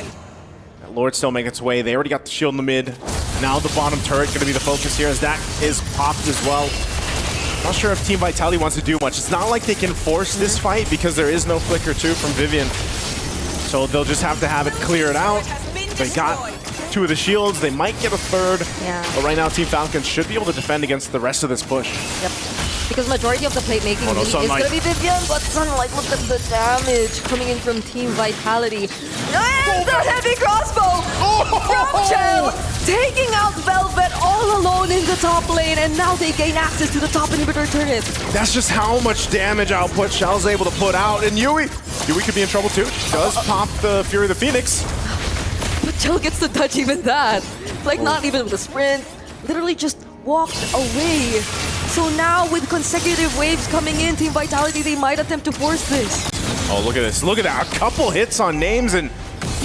That Lord still making its way. They already got the shield in the mid. Now the bottom turret going to be the focus here as that is popped as well. Not sure if Team Vitality wants to do much. It's not like they can force this fight because there is no flicker too from Vivian. So they'll just have to have it clear it out. They got 2 of the shields. They might get a 3rd. Yeah. But right now Team Falcons should be able to defend against the rest of this push. Yep. Because majority of the plate making really is going to be Vivian, but Sunlight, look at the damage coming in from Team Vitality. And the heavy crossbow from Chell, taking out Velvet all alone in the top lane, and now they gain access to the top inhibitor turret. That's just how much damage output Shell's able to put out, and Yui could be in trouble too. She does pop the Fury of the Phoenix. But Chell gets to touch even that. Like not even with a sprint, literally just walked away. So now with consecutive waves coming in, Team Vitality, they might attempt to force this. Oh, look at this. Look at that. A couple hits on Names, and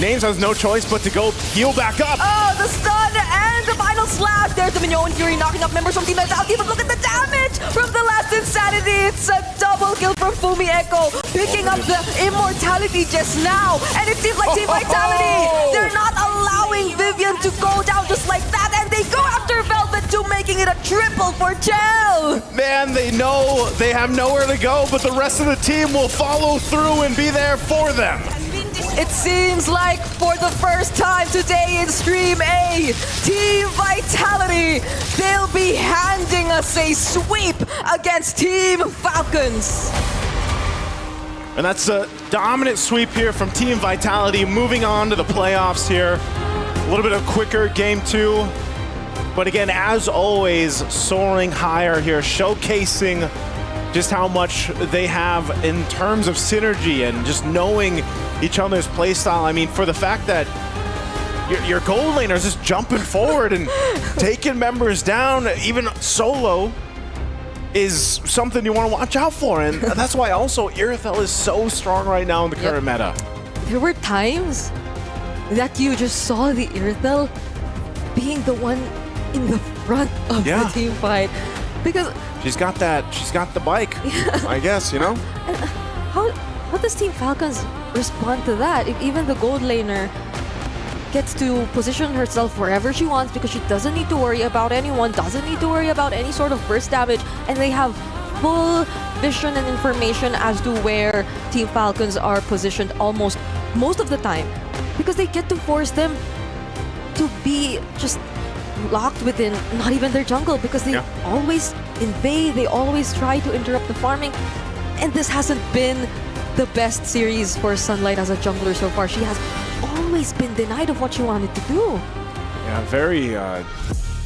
Names has no choice but to go heal back up. Oh, the stun and the final slash. There's the Minoan Fury knocking up members from Team Vitality, but look at the damage from the last Insanity. It's a double kill from Fumi Echo, picking up the immortality just now. And it seems like Team Vitality, they're not allowing Vivian to go down just like that, and they go after Velvet too, making it a triple for Chell. Man, they know they have nowhere to go, but the rest of the team will follow through and be there for them. It seems like for the first time today in Stream A, Team Vitality, they'll be handing us a sweep against Team Falcons. And that's a dominant sweep here from Team Vitality, moving on to the playoffs here. A little bit of quicker game 2. But again, as always, soaring higher here, showcasing just how much they have in terms of synergy and just knowing each other's playstyle. I mean, for the fact that your gold laner is just jumping forward and taking members down, even solo, is something you want to watch out for. And that's why also Irithel is so strong right now in the current meta. There were times that you just saw the Irithel being the one in the front of the team fight. Because she's got the bike, I guess, you know? How does Team Falcons respond to that? If even the gold laner gets to position herself wherever she wants because she doesn't need to worry about anyone, doesn't need to worry about any sort of burst damage, and they have full vision and information as to where Team Falcons are positioned almost most of the time, because they get to force them to be just locked within not even their jungle, because they always invade, they always try to interrupt the farming, and this hasn't been the best series for Sunlight as a jungler so far. She has always been denied of what she wanted to do. Yeah, very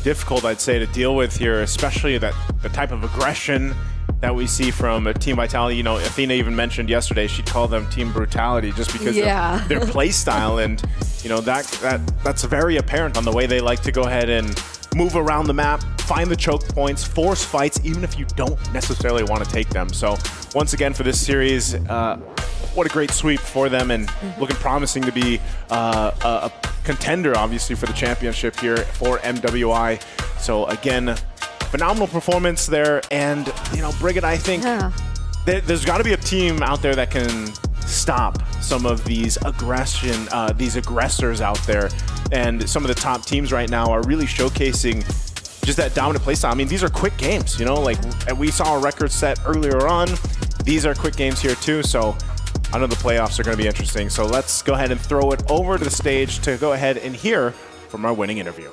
difficult, I'd say, to deal with here, especially the type of aggression that we see from Team Vitality. You know, Athena even mentioned yesterday she'd call them Team Brutality just because of their play style, and you know that's very apparent on the way they like to go ahead and move around the map, find the choke points, force fights, even if you don't necessarily want to take them. So once again for this series, what a great sweep for them, and looking promising to be a contender, obviously, for the championship here for MWI. So again, phenomenal performance there, and you know, Brigid, I think there's got to be a team out there that can stop some of these aggressors out there, and some of the top teams right now are really showcasing just that dominant playstyle. I mean, these are quick games, you know, like we saw a record set earlier on. These are quick games here too, so I know the playoffs are going to be interesting. So let's go ahead and throw it over to the stage to go ahead and hear from our winning interview.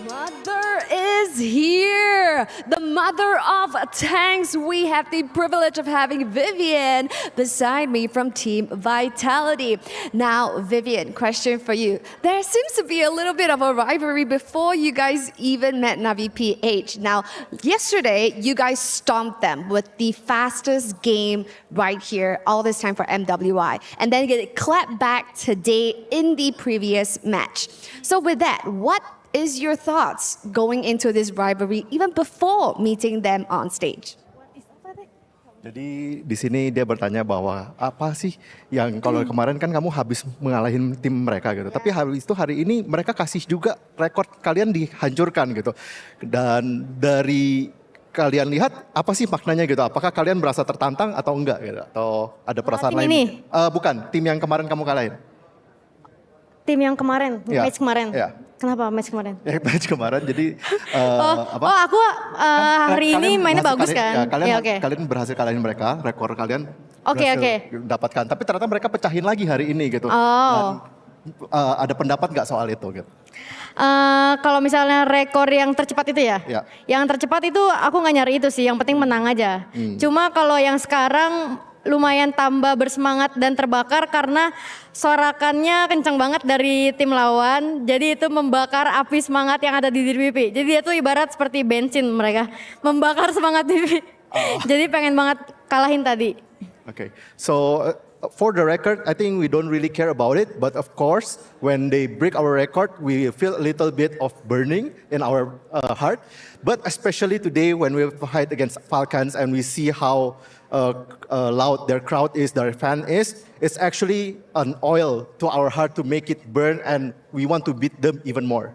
Mother is here! The mother of tanks. We have the privilege of having Vivian beside me from Team Vitality. Now, Vivian, question for you. There seems to be a little bit of a rivalry before you guys even met Navi PH. Now, yesterday, you guys stomped them with the fastest game right here, all this time for MWI. And then get clapped back today in the previous match. So with that, what is your thoughts going into this rivalry even before meeting them on stage? Jadi di sini dia bertanya bahwa apa sih yang kalau kemarin kan kamu habis mengalahin tim mereka gitu. Tapi habis itu hari ini mereka kasih juga rekor kalian dihancurkan gitu. Dan dari kalian lihat apa sih maknanya gitu? Apakah kalian merasa tertantang atau enggak gitu? Atau ada perasaan lain? Ini? Bukan, tim yang kemarin kamu kalahin. Tim yang kemarin, match kemarin. Ya. Kenapa match kemarin? Ya, match kemarin jadi aku hari ini mainnya bagus kan? Ya, kalian berhasil kalahin mereka, rekor kalian dapatkan. Tapi ternyata mereka pecahin lagi hari ini gitu. Dan, ada pendapat nggak soal itu gitu? Kalau misalnya rekor yang tercepat itu ya, yang tercepat itu aku nggak nyari itu sih. Yang penting menang aja. Cuma kalau yang sekarang lumayan tambah bersemangat dan terbakar karena sorakannya kencang banget dari tim lawan. Jadi itu membakar api semangat yang ada di diri BP. Jadi itu ibarat seperti bensin mereka, membakar semangat BP. Jadi pengen banget kalahin tadi. Okay, so for the record, I think we don't really care about it. But of course, when they break our record, we feel a little bit of burning in our heart. But especially today when we fight against Falcons and we see how loud their crowd is, their fan is, it's actually an oil to our heart to make it burn, and we want to beat them even more.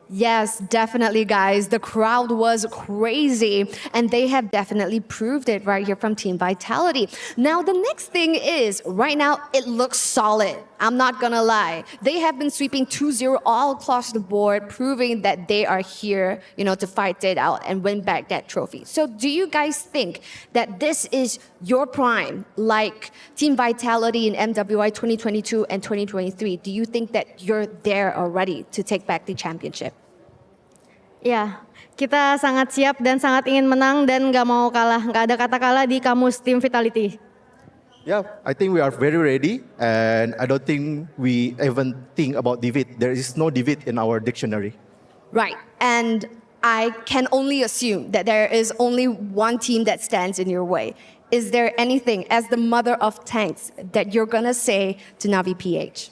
Yes, definitely, guys. The crowd was crazy, and they have definitely proved it right here from Team Vitality. Now, the next thing is, right now, it looks solid. I'm not gonna lie. They have been sweeping 2-0 all across the board, proving that they are here, you know, to fight it out and win back that trophy. So do you guys think that this is your prime, like Team Vitality in MWI 2022 and 2023? Do you think that you're there already to take back the championship? Ya, kita sangat siap dan sangat ingin menang dan nggak mau kalah. Nggak ada kata kalah di kamus Team Vitality. Yeah, I think we are very ready, and I don't think we even think about defeat. There is no defeat in our dictionary. Right, and I can only assume that there is only one team that stands in your way. Is there anything, as the mother of tanks, that you're gonna say to Navi PH?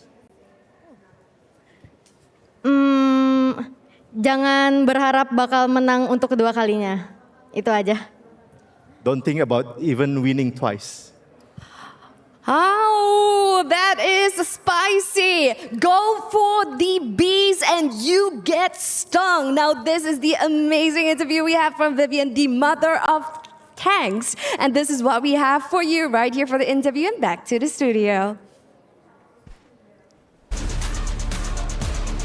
Jangan berharap bakal menang untuk kedua kalinya. Itu aja. Don't think about even winning twice. Oh, that is spicy. Go for the bees and you get stung. Now, this is the amazing interview we have from Vivian, the mother of tanks. And this is what we have for you right here for the interview and back to the studio.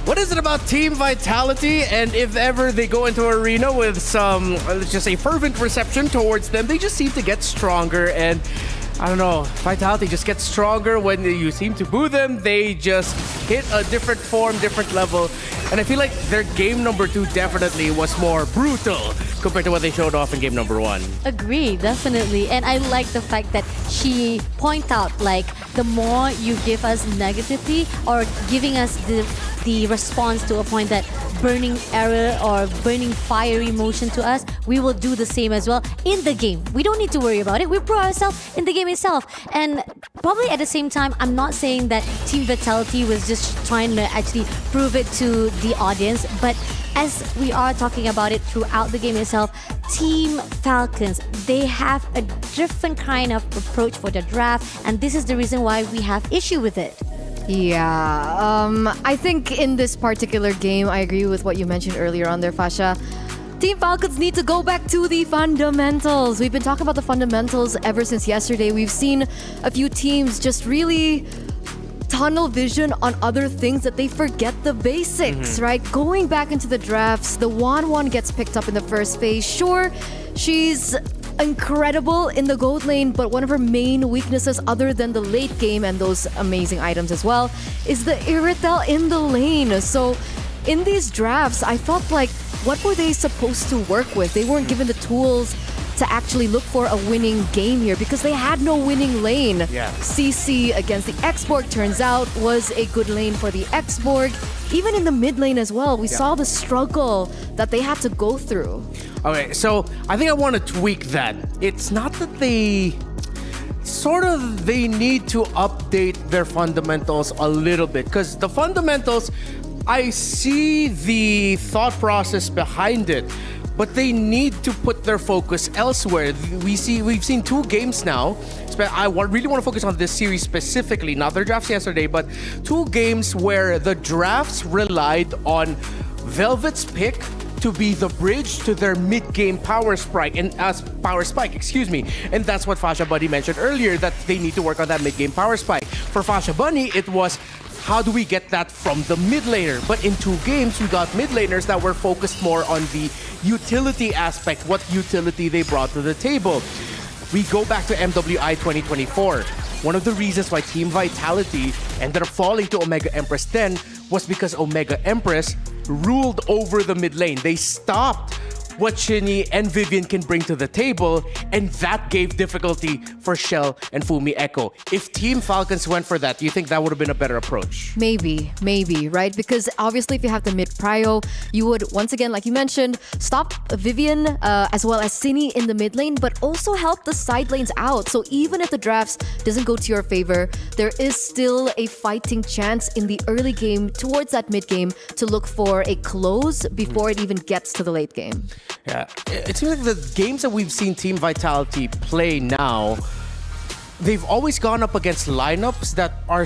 What is it about Team Vitality? And if ever they go into arena with some, let's just say, fervent reception towards them, they just seem to get stronger. And I don't know, Vitality just gets stronger when you seem to boo them. They just hit a different form, different level. And I feel like their game number 2 definitely was more brutal compared to what they showed off in game number 1. Agree, definitely. And I like the fact that she point out, like, the more you give us negatively or giving us the response to a point that burning arrow or burning fire emotion to us, we will do the same as well in the game. We don't need to worry about it. We pro ourselves in the game itself. And probably at the same time, I'm not saying that Team Vitality was just trying to actually prove it to the audience, but as we are talking about it throughout the game itself, Team Falcons, they have a different kind of approach for the draft, and this is the reason why we have issue with it. Yeah, I think in this particular game, I agree with what you mentioned earlier on there, Fasha. Team Falcons need to go back to the fundamentals. We've been talking about the fundamentals ever since yesterday. We've seen a few teams just really tunnel vision on other things that they forget the basics, right? Going back into the drafts, the 1-1 gets picked up in the first phase. Sure, she's incredible in the gold lane, but one of her main weaknesses, other than the late game and those amazing items as well, is the Irritel in the lane. So in these drafts, I felt like, what were they supposed to work with? They weren't given the tools to actually look for a winning game here because they had no winning lane. Yeah. CC against the Xborg turns out was a good lane for the Xborg. Even in the mid lane as well, we saw the struggle that they had to go through. Okay, so I think I want to tweak that. It's not that they need to update their fundamentals a little bit, because the fundamentals, I see the thought process behind it, but they need to put their focus elsewhere. We've seen 2 games now. I really want to focus on this series specifically, not their drafts yesterday, but 2 games where the drafts relied on Velvet's pick to be the bridge to their mid-game power spike, and and that's what Fasha Bunny mentioned earlier, that they need to work on that mid-game power spike. For Fasha Bunny, it was, how do we get that from the mid laner? But in 2 games, we got mid laners that were focused more on the utility aspect, what utility they brought to the table. We go back to MWI 2024. One of the reasons why Team Vitality ended up falling to Omega Empress then was because Omega Empress ruled over the mid lane. They stopped what Shinny and Vivian can bring to the table, and that gave difficulty for Shell and Fumi Echo. If Team Falcons went for that, do you think that would have been a better approach? Maybe, right? Because obviously if you have the mid-prio, you would, once again, like you mentioned, stop Vivian as well as Sini in the mid lane, but also help the side lanes out. So even if the drafts doesn't go to your favor, there is still a fighting chance in the early game towards that mid game to look for a close before it even gets to the late game. Yeah, it seems like the games that we've seen Team Vitality play now, they've always gone up against lineups that are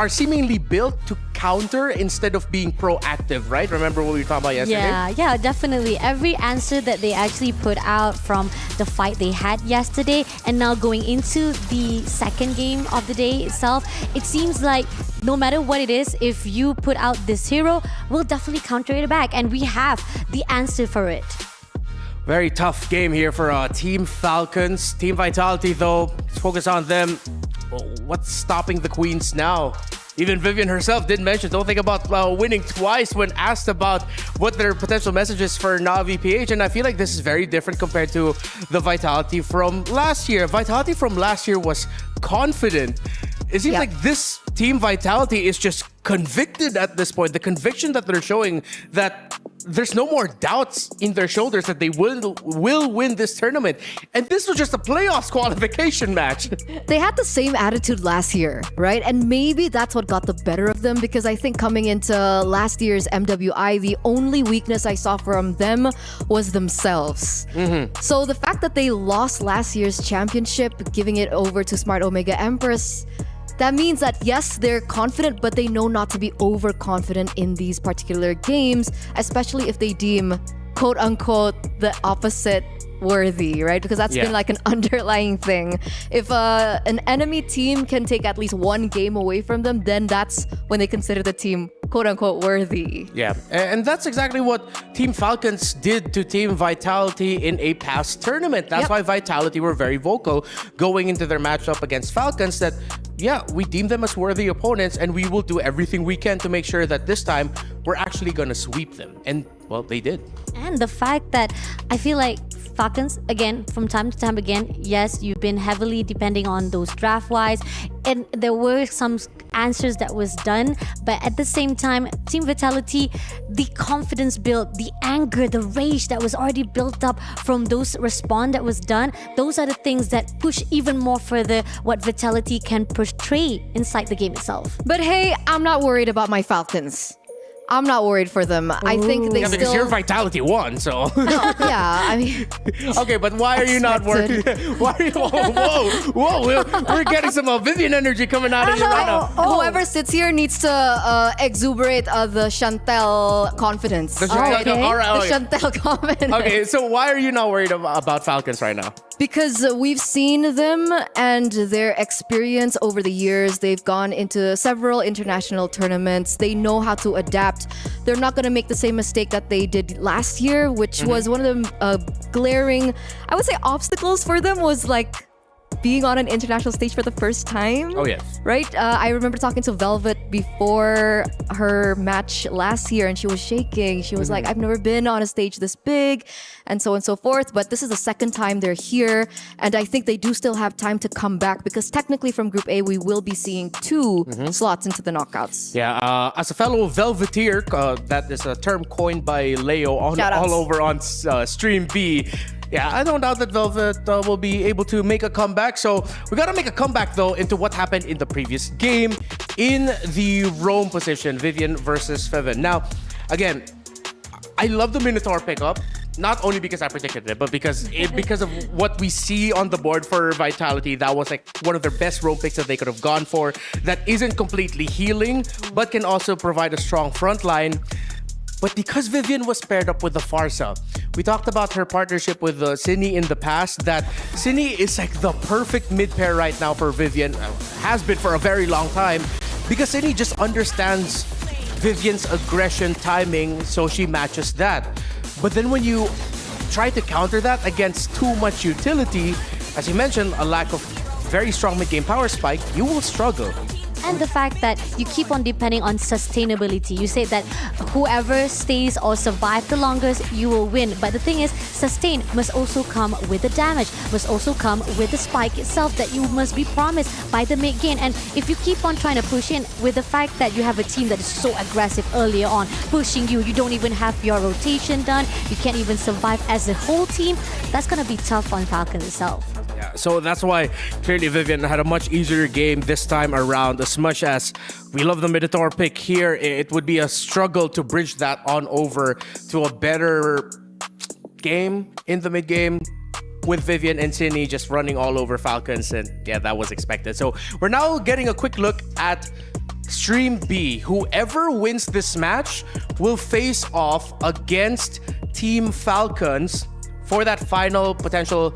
seemingly built to counter instead of being proactive, right? Remember what we were talking about yesterday? Yeah, definitely. Every answer that they actually put out from the fight they had yesterday and now going into the second game of the day itself, it seems like no matter what it is, if you put out this hero, we'll definitely counter it back, and we have the answer for it. Very tough game here for Team Falcons. Team Vitality, though, let's focus on them. What's stopping the Queens now? Even Vivian herself did mention, don't think about winning twice when asked about what their potential message is for Navi PH. And I feel like this is very different compared to the Vitality from last year. Vitality from last year was confident. It seems like this Team Vitality is just convicted at this point. The conviction that they're showing that there's no more doubts in their shoulders that they will win this tournament. And this was just a playoffs qualification match. They had the same attitude last year, right? And maybe that's what got the better of them, because I think coming into last year's MWI, the only weakness I saw from them was themselves. So the fact that they lost last year's championship, giving it over to Smart Omega Empress, that means that yes, they're confident, but they know not to be overconfident in these particular games, especially if they deem quote-unquote the opposite worthy, right? Because that's been like an underlying thing. If an enemy team can take at least one game away from them, then that's when they consider the team quote-unquote worthy. Yeah, and that's exactly what Team Falcons did to Team Vitality in a past tournament. That's why Vitality were very vocal going into their matchup against Falcons that, yeah, we deem them as worthy opponents and we will do everything we can to make sure that this time we're actually going to sweep them. And, well, they did. And the fact that I feel like Falcons, again, from time to time again, yes, you've been heavily depending on those draft-wise, and there were some answers that was done, but at the same time, Team Vitality, the confidence built, the anger, the rage that was already built up from those respawn that was done, those are the things that push even more further what Vitality can portray inside the game itself. But hey, I'm not worried about my Falcons. I'm not worried for them. I think they because still... your Vitality won, so... yeah, I mean... Okay, but why are you not worried? Why are you... Whoa. We're getting some Vivian energy coming out of you right now. Whoever sits here needs to exuberate the Chantel confidence. The Chantel confidence. Okay, so why are you not worried about Falcons right now? Because we've seen them and their experience over the years. They've gone into several international tournaments. They know how to adapt. They're not going to make the same mistake that they did last year, which was one of the glaring, I would say, obstacles for them was like being on an international stage for the first time. Oh, yes. Right? I remember talking to Velvet before her match last year and she was shaking. She was like, I've never been on a stage this big and so on and so forth. But this is the second time they're here. And I think they do still have time to come back because technically from Group A, we will be seeing 2 slots into the knockouts. Yeah, as a fellow Velveteer, that is a term coined by Leo all over on Stream B. Yeah, I don't doubt that Velvet will be able to make a comeback. So we got to make a comeback, though, into what happened in the previous game in the roam position, Vivian versus Feven. Now, again, I love the Minotaur pickup. Not only because I predicted it, but because of what we see on the board for Vitality. That was like one of their best roam picks that they could have gone for. That isn't completely healing, but can also provide a strong front line. But because Vivian was paired up with the Farsa, we talked about her partnership with Cine in the past, that Cine is like the perfect mid-pair right now for Vivian, has been for a very long time, because Cine just understands Vivian's aggression timing, so she matches that. But then when you try to counter that against too much utility, as you mentioned, a lack of very strong mid-game power spike, you will struggle. And the fact that you keep on depending on sustainability. You say that whoever stays or survive the longest, you will win. But the thing is, sustain must also come with the damage, must also come with the spike itself that you must be promised by the mid game. And if you keep on trying to push in with the fact that you have a team that is so aggressive earlier on, pushing you, you don't even have your rotation done, you can't even survive as a whole team, that's going to be tough on Falcons itself. Yeah, so that's why clearly Vivian had a much easier game this time around. As much as we love the Minotaur pick here, it would be a struggle to bridge that on over to a better game in the mid game with Vivian and Cine just running all over Falcons. And yeah, that was expected. So we're now getting a quick look at Stream B. Whoever wins this match will face off against Team Falcons for that final potential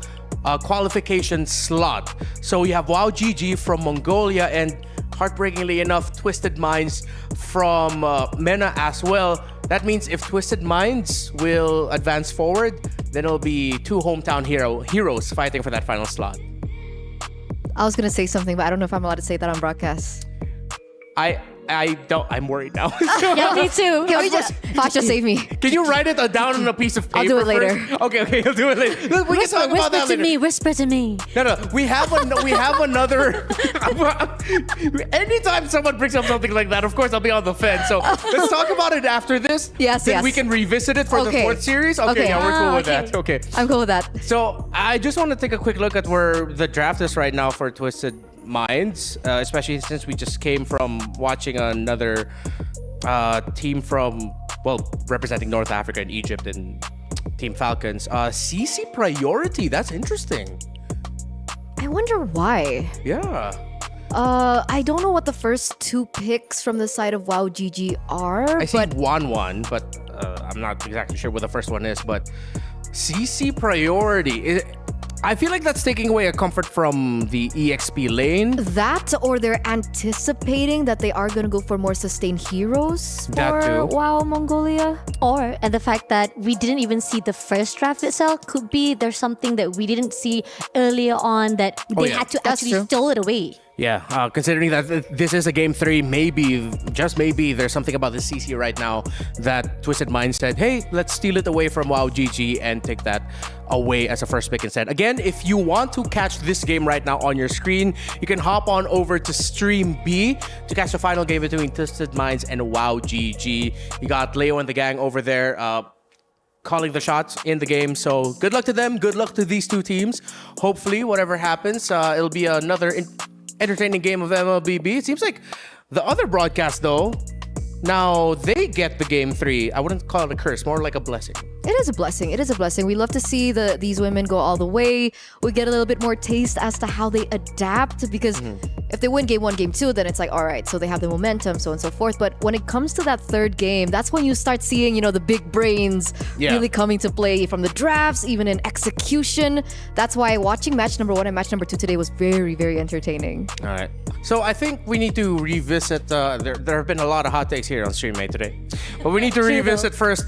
qualification slot. So we have WoW GG from Mongolia and heartbreakingly enough, Twisted Minds from MENA as well. That means if Twisted Minds will advance forward, then it'll be 2 hometown heroes fighting for that final slot. I was going to say something, but I don't know if I'm allowed to say that on broadcast. I'm worried now. Yeah, me too. Can we just Fasha save me? Can you write it down on a piece of paper? I'll do it later. First? Okay, you'll do it later. We can talk about that later. Whisper to me. No. We have another. Anytime someone brings up something like that, of course I'll be on the fence. So let's talk about it after this. Yes, then yes. we can revisit it for the fourth series. Okay, yeah, we're cool with that. Okay, I'm cool with that. so I just want to take a quick look at where the draft is right now for Twisted Minds, especially since we just came from watching another team from, representing North Africa and Egypt and Team Falcons. CC Priority, that's interesting. I wonder why. Yeah. I don't know what the first two picks from the side of WoW GG are. I see one, but I'm not exactly sure what the first one is. But CC Priority, I feel like that's taking away a comfort from the EXP lane. That, or they're anticipating that they are going to go for more sustained heroes That for too. WoW Mongolia. And the fact that we didn't even see the first draft itself could be there's something that we didn't see earlier on that they had to That's actually true. steal it away. Yeah, considering that this is a game 3, maybe, just maybe, there's something about the CC right now that Twisted Minds said, hey, let's steal it away from WoW GG and take that away as a first pick instead. Again, if you want to catch this game right now on your screen, you can hop on over to Stream B to catch the final game between Twisted Minds and WoW GG. You got Leo and the gang over there calling the shots in the game. So good luck to them. Good luck to these two teams. Hopefully, whatever happens, it'll be another entertaining game of MLBB. It seems like the other broadcast, though, now they get the game 3. I wouldn't call it a curse, more like a blessing. It is a blessing. It is a blessing. We love to see these women go all the way. We get a little bit more taste as to how they adapt, because if they win game 1, game 2, then it's like, all right, so they have the momentum, so on and so forth. But when it comes to that third game, that's when you start seeing, the big brains really coming to play from the drafts, even in execution. That's why watching match number 1 and match number 2 today was very, very entertaining. All right. So I think we need to revisit. There have been a lot of hot takes here on StreamMate today. But we need to revisit first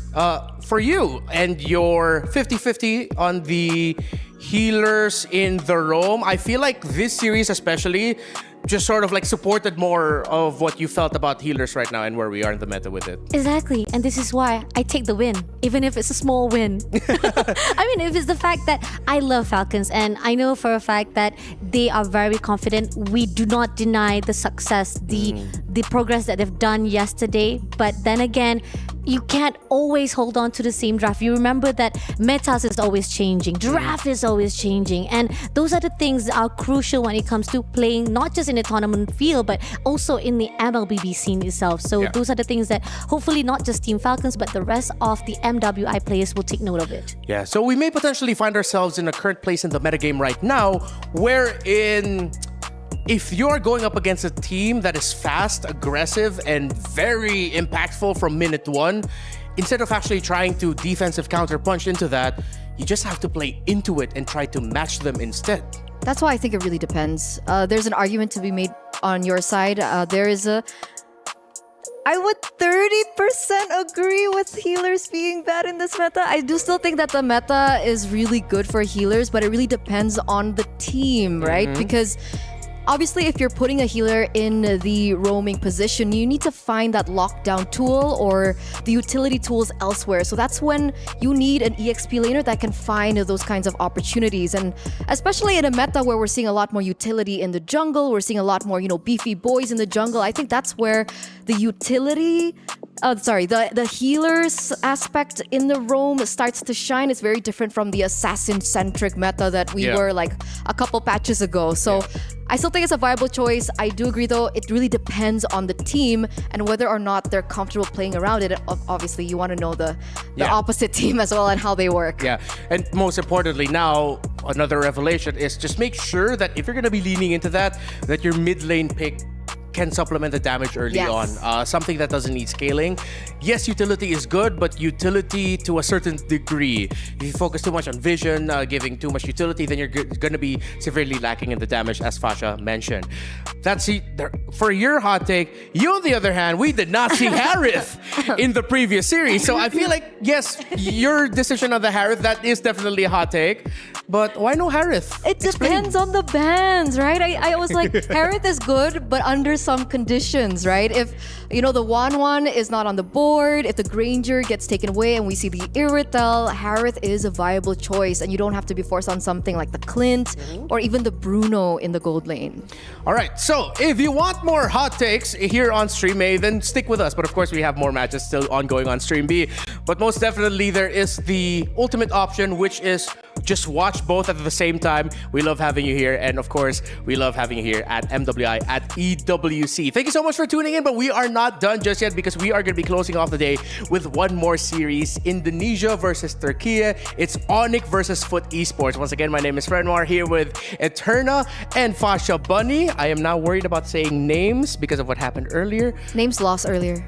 for you and your 50-50 on the healers in the roam. I feel like this series especially just sort of like supported more of what you felt about healers right now and where we are in the meta with it. Exactly. And this is why I take the win, even if it's a small win. I mean, if it's the fact that I love Falcons and I know for a fact that they are very confident. We do not deny the success, the progress that they've done yesterday. But then again, you can't always hold on to the same draft. You remember that metas is always changing, draft is always changing, and those are the things that are crucial when it comes to playing not just in the tournament field but also in the MLBB scene itself. So those are the things that hopefully not just Team Falcons but the rest of the MWI players will take note of it. Yeah, so we may potentially find ourselves in a current place in the metagame right now wherein if you're going up against a team that is fast, aggressive, and very impactful from minute 1, instead of actually trying to defensive counter-punch into that, you just have to play into it and try to match them instead. That's why I think it really depends. There's an argument to be made on your side. I would 30% agree with healers being bad in this meta. I do still think that the meta is really good for healers, but it really depends on the team, right? Because obviously, if you're putting a healer in the roaming position, you need to find that lockdown tool or the utility tools elsewhere. So that's when you need an EXP laner that can find those kinds of opportunities. And especially in a meta where we're seeing a lot more utility in the jungle, we're seeing a lot more, beefy boys in the jungle. I think that's where the utility, the healers aspect in the roam starts to shine. It's very different from the assassin-centric meta that we were like a couple patches ago. So I still think it's a viable choice. I do agree, though, it really depends on the team and whether or not they're comfortable playing around it. Obviously, you want to know the opposite team as well and how they work. Yeah, and most importantly now, another revelation is just make sure that if you're going to be leaning into that your mid lane pick can supplement the damage early on. Something that doesn't need scaling. Yes, utility is good, but utility to a certain degree. If you focus too much on vision, giving too much utility, then you're going to be severely lacking in the damage, as Fasha mentioned. That's for your hot take. You, on the other hand, we did not see Harith in the previous series. So I feel like, yes, your decision on the Harith, that is definitely a hot take. But why no Harith? It depends on the bans, right? I was like, Harith is good, but under some conditions, right? If, the 1-1 is not on the board, if the Granger gets taken away and we see the Irritel, Harith is a viable choice, and you don't have to be forced on something like the Clint or even the Bruno in the gold lane. All right, so if you want more hot takes here on Stream A, then stick with us. But of course, we have more matches still ongoing on Stream B. But most definitely, there is the ultimate option, which is just watch both at the same time. We love having you here. And of course, we love having you here at MWI at EWC. Thank you so much for tuning in, but we are not done just yet because we are going to be closing off the day with one more series, Indonesia versus Turkey. It's Onyx versus Foot Esports. Once again, my name is Frenwar here with Eterna and Fasha Bunny. I am now worried about saying names because of what happened earlier. Names lost earlier.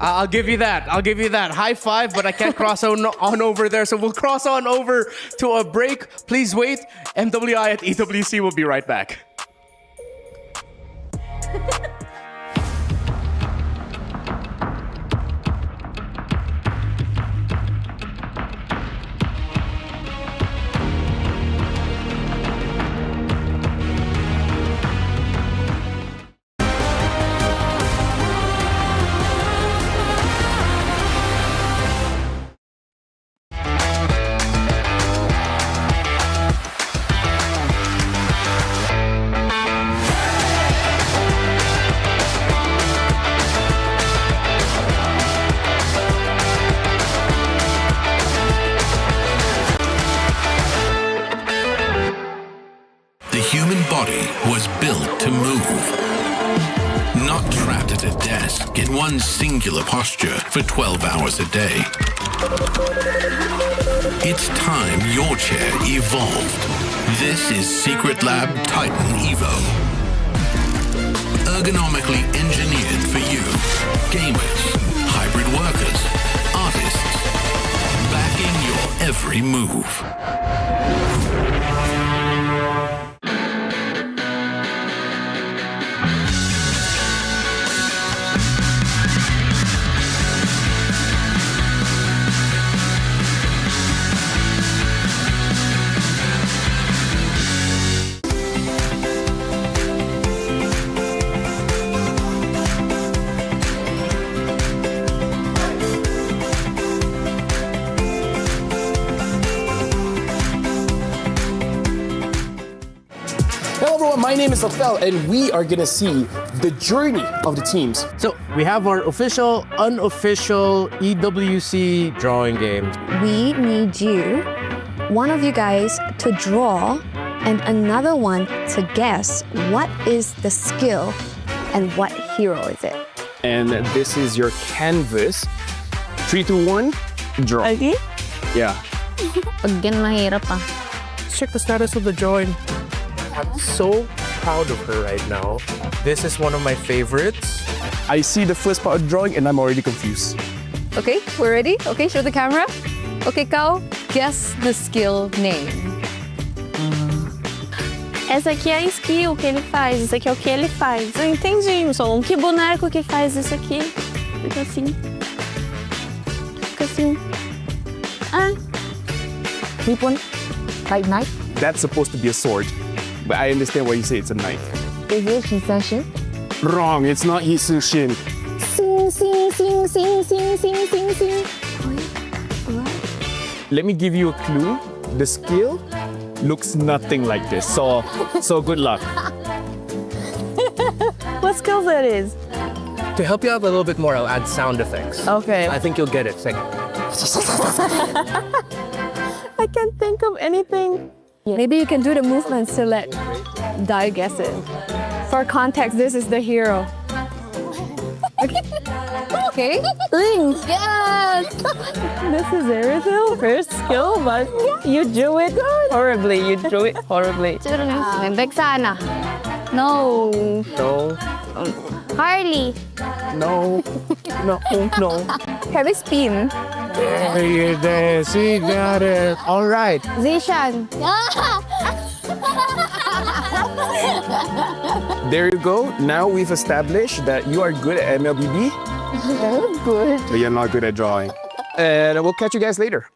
I'll give you that. I'll give you that. High five, but I can't cross on over there. So we'll cross on over to a break. Please wait. MWI at EWC will be right back. The human body was built to move, not trapped at a desk in one singular posture for 12 hours a day. It's time your chair evolved. This is Secret Lab Titan Evo. Ergonomically engineered for you, gamers, hybrid workers, artists, backing your every move. Hello everyone, my name is Othel and we are gonna see the journey of the teams. So we have our official, unofficial EWC drawing game. We need you, one of you guys, to draw and another one to guess what is the skill and what hero is it. And this is your canvas. 3, 2, 1, draw. Okay. Yeah. Again, mahirap ah. Check the status of the drawing. I'm so proud of her right now. This is one of my favorites. I see the first part of the drawing and I'm already confused. Okay, we're ready? Okay, show the camera. Okay, Kao, guess the skill name. Essa aqui é a skill que ele faz, isso aqui é o que ele faz. Eu entendi, só que boneco que faz isso aqui. Fica assim. Fica assim. Ah. Weapon? Like knife? That's supposed to be a sword, but I understand why you say it's a knife. Is it Hisashin? Wrong, it's not Hisushin. Sing, sing, sing, sing, sing, sing, sing, sing. Let me give you a clue. The skill looks nothing like this, so good luck. What skill that is? To help you out a little bit more, I'll add sound effects. Okay. I think you'll get it. Sing. I can't think of anything. Maybe you can do the movements to let Dai guess it. For context, this is the hero. Okay. Link. Yes! This is Erythel, first skill, but you drew it horribly. You drew it horribly. Vexana. No. No. Harley. No. No. No. Heavy spin. There it is. He got it. All right. Zishan. There you go. Now we've established that you are good at MLBB. Very good. But you're not good at drawing. And we'll catch you guys later.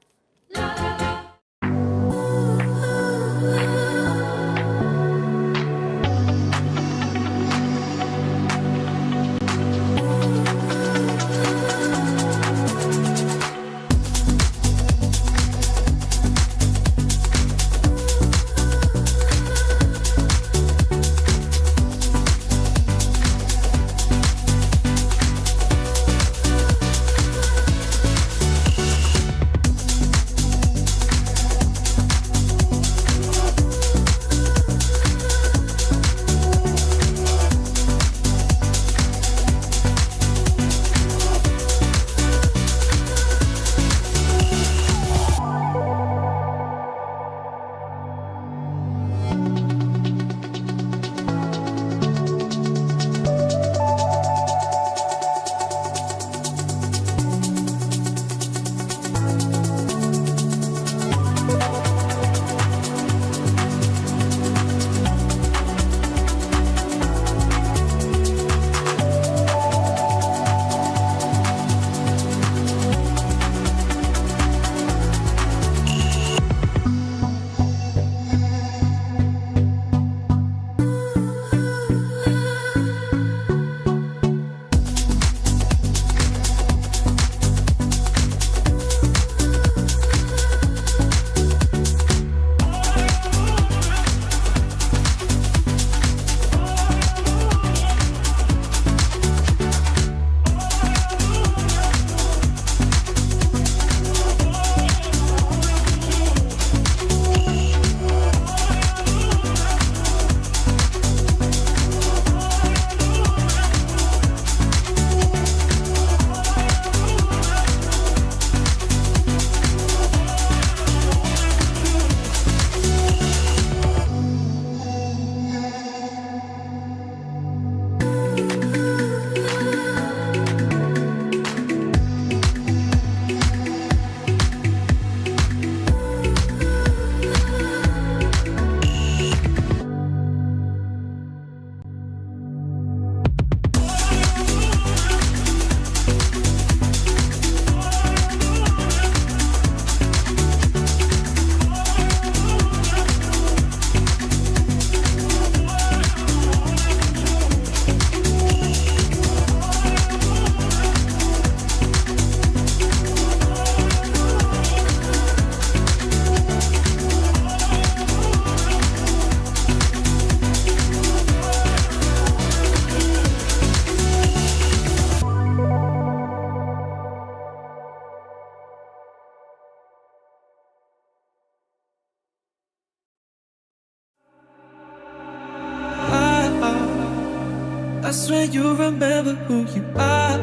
swear you remember who you are.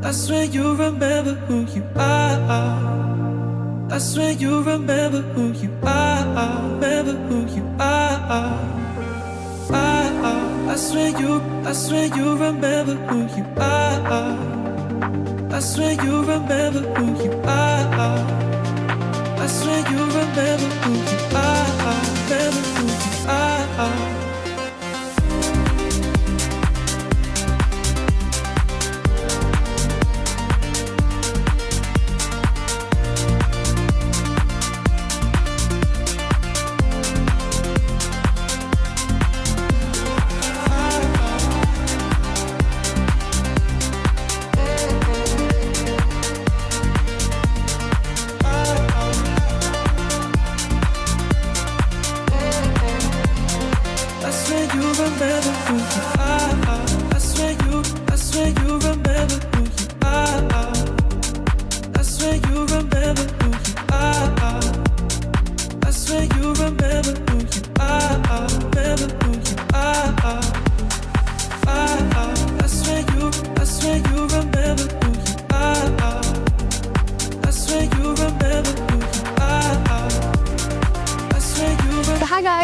I swear you remember who you are. I swear you remember who you are. Remember who you are. I swear you remember who you are. I swear you remember who you are. I swear you remember who you are. Remember who you are.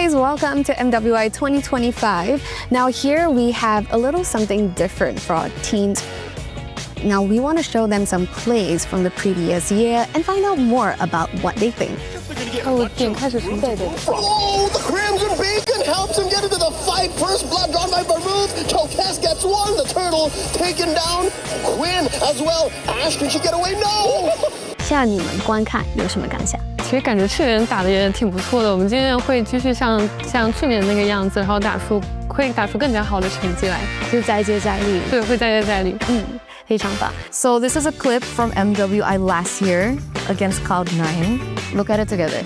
Welcome to MWI 2025. Now here we have a little something different for our teams. Now we want to show them some plays from the previous year and find out more about what they think. Oh, the Crimson Beacon helps him get into the fight. First blood drawn by Baruth. Tokes gets one. The turtle taken down. Quinn as well. Ash, can she get away? No! 像你们观看有什么感想？其实感觉去年打的也挺不错的，我们今年会继续像去年那个样子，然后会打出更加好的成绩来，就再接再厉。对，会再接再厉。非常棒。So this is a clip from MWI last year against Cloud9. Look at it together.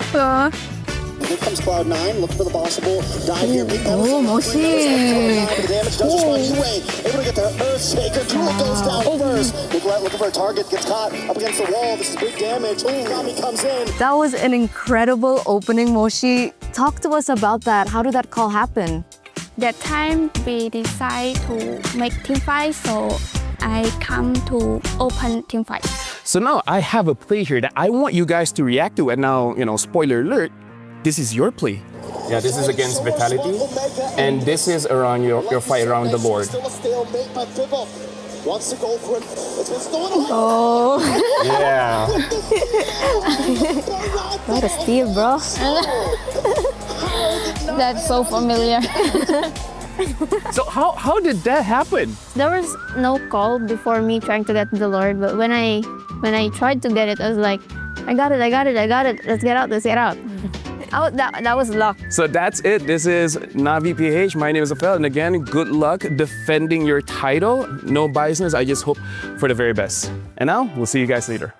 Here comes Cloud9, looking for the possible dive here. Big 멋있. Damage does respond Yue, able to get their Earthshaker. Druid goes down first. Looking for a target, gets caught up against the wall. This is big damage. Kami comes in. That was an incredible opening, Moshi. Talk to us about that. How did that call happen? That time we decide to make team fight, so I come to open team fight. So now I have a play here that I want you guys to react to. And now, spoiler alert, this is your play. Yeah, this is against Vitality, and this is around your fight around the board. Wants to go for it. It's been stolen. Oh. Yeah. What a steal, bro. That's so familiar. So how did that happen? There was no call before me trying to get the Lord, but when I tried to get it, I was like, I got it. Let's get out. Oh, that was luck. So that's it. This is Navi PH. My name is Afel, and again, good luck defending your title. No biasness. I just hope for the very best. And now we'll see you guys later.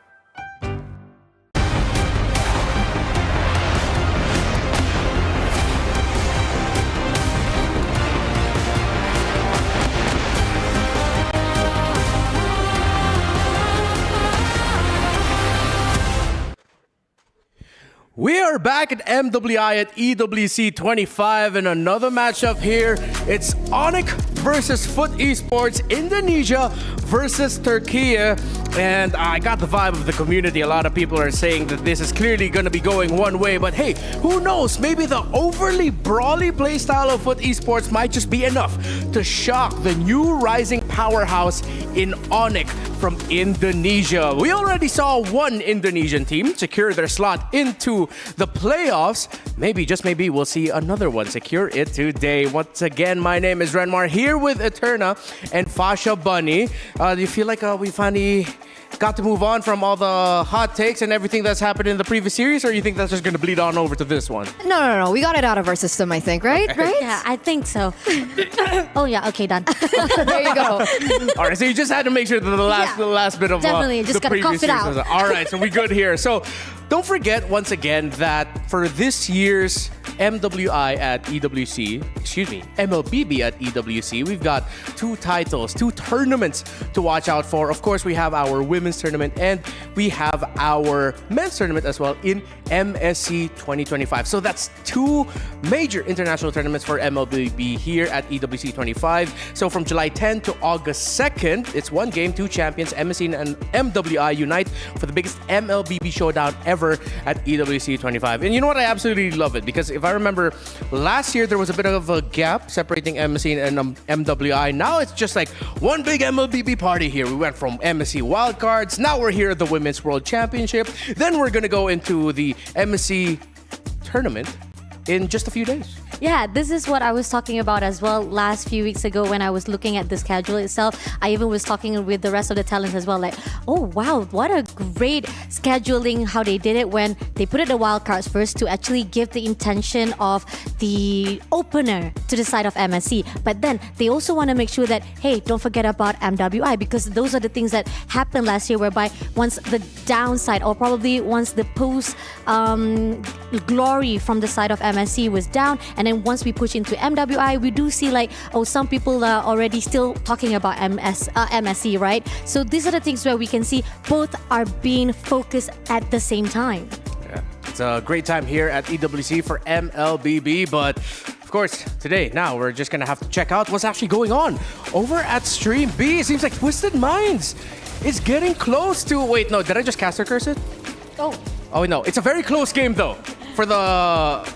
We are back at MWI at EWC 25 and another matchup here. It's Onyx versus Foot Esports, Indonesia versus Turkey. And I got the vibe of the community. A lot of people are saying that this is clearly going to be going one way. But hey, who knows? Maybe the overly brawly playstyle of Foot Esports might just be enough to shock the new rising powerhouse in Onyx from Indonesia. We already saw one Indonesian team secure their slot into the playoffs. Maybe, just maybe, we'll see another one secure it today. Once again, my name is Renmar here with Eterna and Fasha Bunny. Do you feel like we finally got to move on from all the hot takes and everything that's happened in the previous series, or you think that's just going to bleed on over to this one? No. We got it out of our system, I think, right? Okay. Right? Yeah, I think so. Oh yeah, okay, done. There you go. All right, so you just had to make sure that the last bit of definitely just the gotta previous cough it series out. was all right. So we good here. So don't forget once again that for this year's MWI at EWC, MLBB at EWC, we've got 2 titles, 2 tournaments to watch out for. Of course, we have our women's tournament and we have our men's tournament as well in MSC 2025. So that's 2 major international tournaments for MLBB here at EWC 25. So from July 10 to August 2nd, it's 1 game, 2 champions, MSC and MWI unite for the biggest MLBB showdown ever at EWC 25. And you know what? I absolutely love it because if I remember last year, there was a bit of a gap separating MSC and MWI. Now it's just like one big MLBB party here. We went from MSC wildcards. Now we're here at the Women's World Championship. Then we're going to go into the MSC tournament in just a few days. Yeah, this is what I was talking about as well last few weeks ago when I was looking at the schedule itself. I even was talking with the rest of the talents as well, like, oh wow, what a great scheduling how they did it when they put it the wild cards first to actually give the intention of the opener to the side of MSC. But then they also want to make sure that, hey, don't forget about MWI because those are the things that happened last year whereby once the downside or probably once the post glory from the side of MSC was down, and then once we push into MWI, we do see like, oh, some people are already still talking about MSC, right? So these are the things where we can see both are being focused at the same time. Yeah, it's a great time here at EWC for MLBB, but of course, today, now we're just gonna have to check out what's actually going on over at Stream B. It seems like Twisted Minds is getting close to... Wait, no, did I just caster curse it? Oh, no, it's a very close game though for the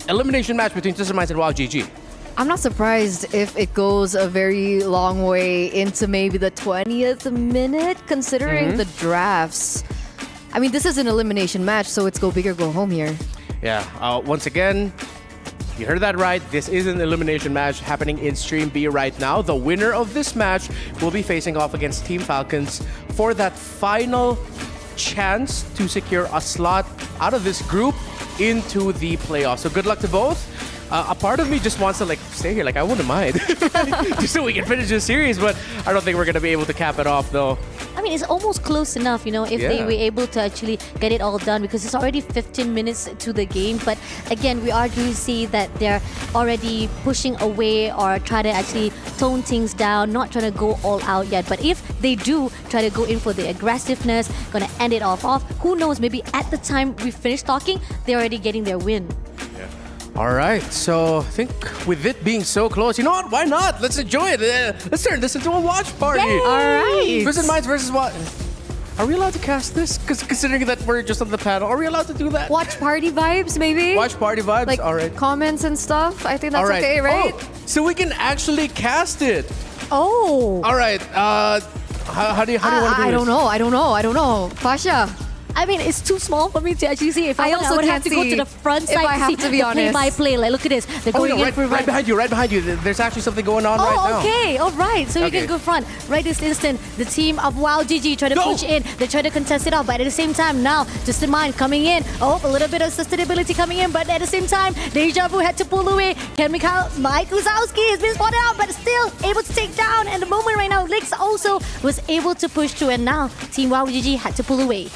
elimination match between Twisted Minds and WoW GG. I'm not surprised if it goes a very long way into maybe the 20th minute, considering the drafts. I mean, this is an elimination match, so it's go big or go home here. Yeah, once again, you heard that right. This is an elimination match happening in Stream B right now. The winner of this match will be facing off against Team Falcons for that final chance to secure a slot out of this group into the playoffs. So good luck to both. A part of me just wants to like stay here, like I wouldn't mind, just so we can finish this series. But I don't think we're gonna be able to cap it off, though. I mean, it's almost close enough, you know, if they were able to actually get it all done because it's already 15 minutes to the game. But again, we are going to see that they're already pushing away or try to actually tone things down, not trying to go all out yet. But if they do try to go in for the aggressiveness, gonna end it off, who knows? Maybe at the time we finish talking, they're already getting their win. All right, so I think with it being so close, you know what? Why not? Let's enjoy it. Let's turn this into a watch party. Yay! All right. Twisted Minds versus what? Are we allowed to cast this? Because considering that we're just on the panel, are we allowed to do that? Watch party vibes, maybe? Watch party vibes? Like all right. Comments and stuff. I think that's all right. okay, right? Oh, so we can actually cast it. Oh. All right. How do you want to do this? I don't know. Pasha. I mean, it's too small for me to actually see. If I also would can't have to go see to the front if side I have see to be the honest. play-by-play. Like, look at this. They're going in for right behind you. There's actually something going on right now. Oh, okay. All right. So you Okay. can go front. Right this instant, the team of WoW GG try to push in. They try to contest it out. But at the same time, now, just in mind, coming in. Oh, a little bit of sustainability coming in. But at the same time, Deja Vu had to pull away. Mike Wazowski has been spotted out, but still able to take down. And the moment right now, Lix also was able to push through. And now, Team WoW GG had to pull away.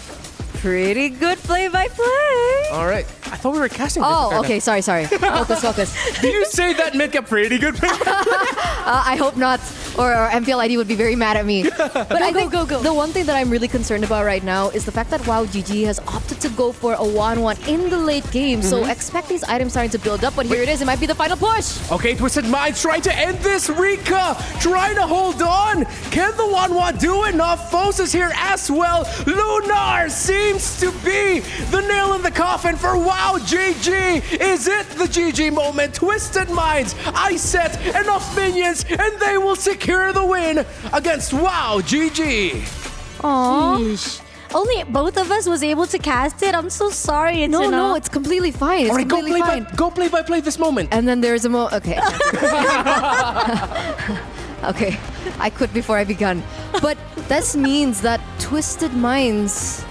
Pretty good play-by-play. All right. I thought we were casting. Oh, okay. Sorry. Focus. Did you say that meant a pretty good play? I hope not, or MPL ID would be very mad at me. But I think the one thing that I'm really concerned about right now is the fact that WoW GG has opted to go for a 1-1 in the late game. So expect these items starting to build up. But here it is. It might be the final push. Okay, Twisted Minds trying to end this. Rika trying to hold on. Can the 1-1 do enough? Fos is here as well. Lunar seems to be the nail in the coffin for WoW GG. Is it the GG moment? Twisted Minds, Ice Set, enough minions, and they will secure the win against WoW GG. Aww. Only both of us was able to cast it. I'm so sorry. No, it's completely fine. It's All right, completely fine. Go play by play this moment. And then there's a okay. Okay, I quit before I began. But this means that Twisted Minds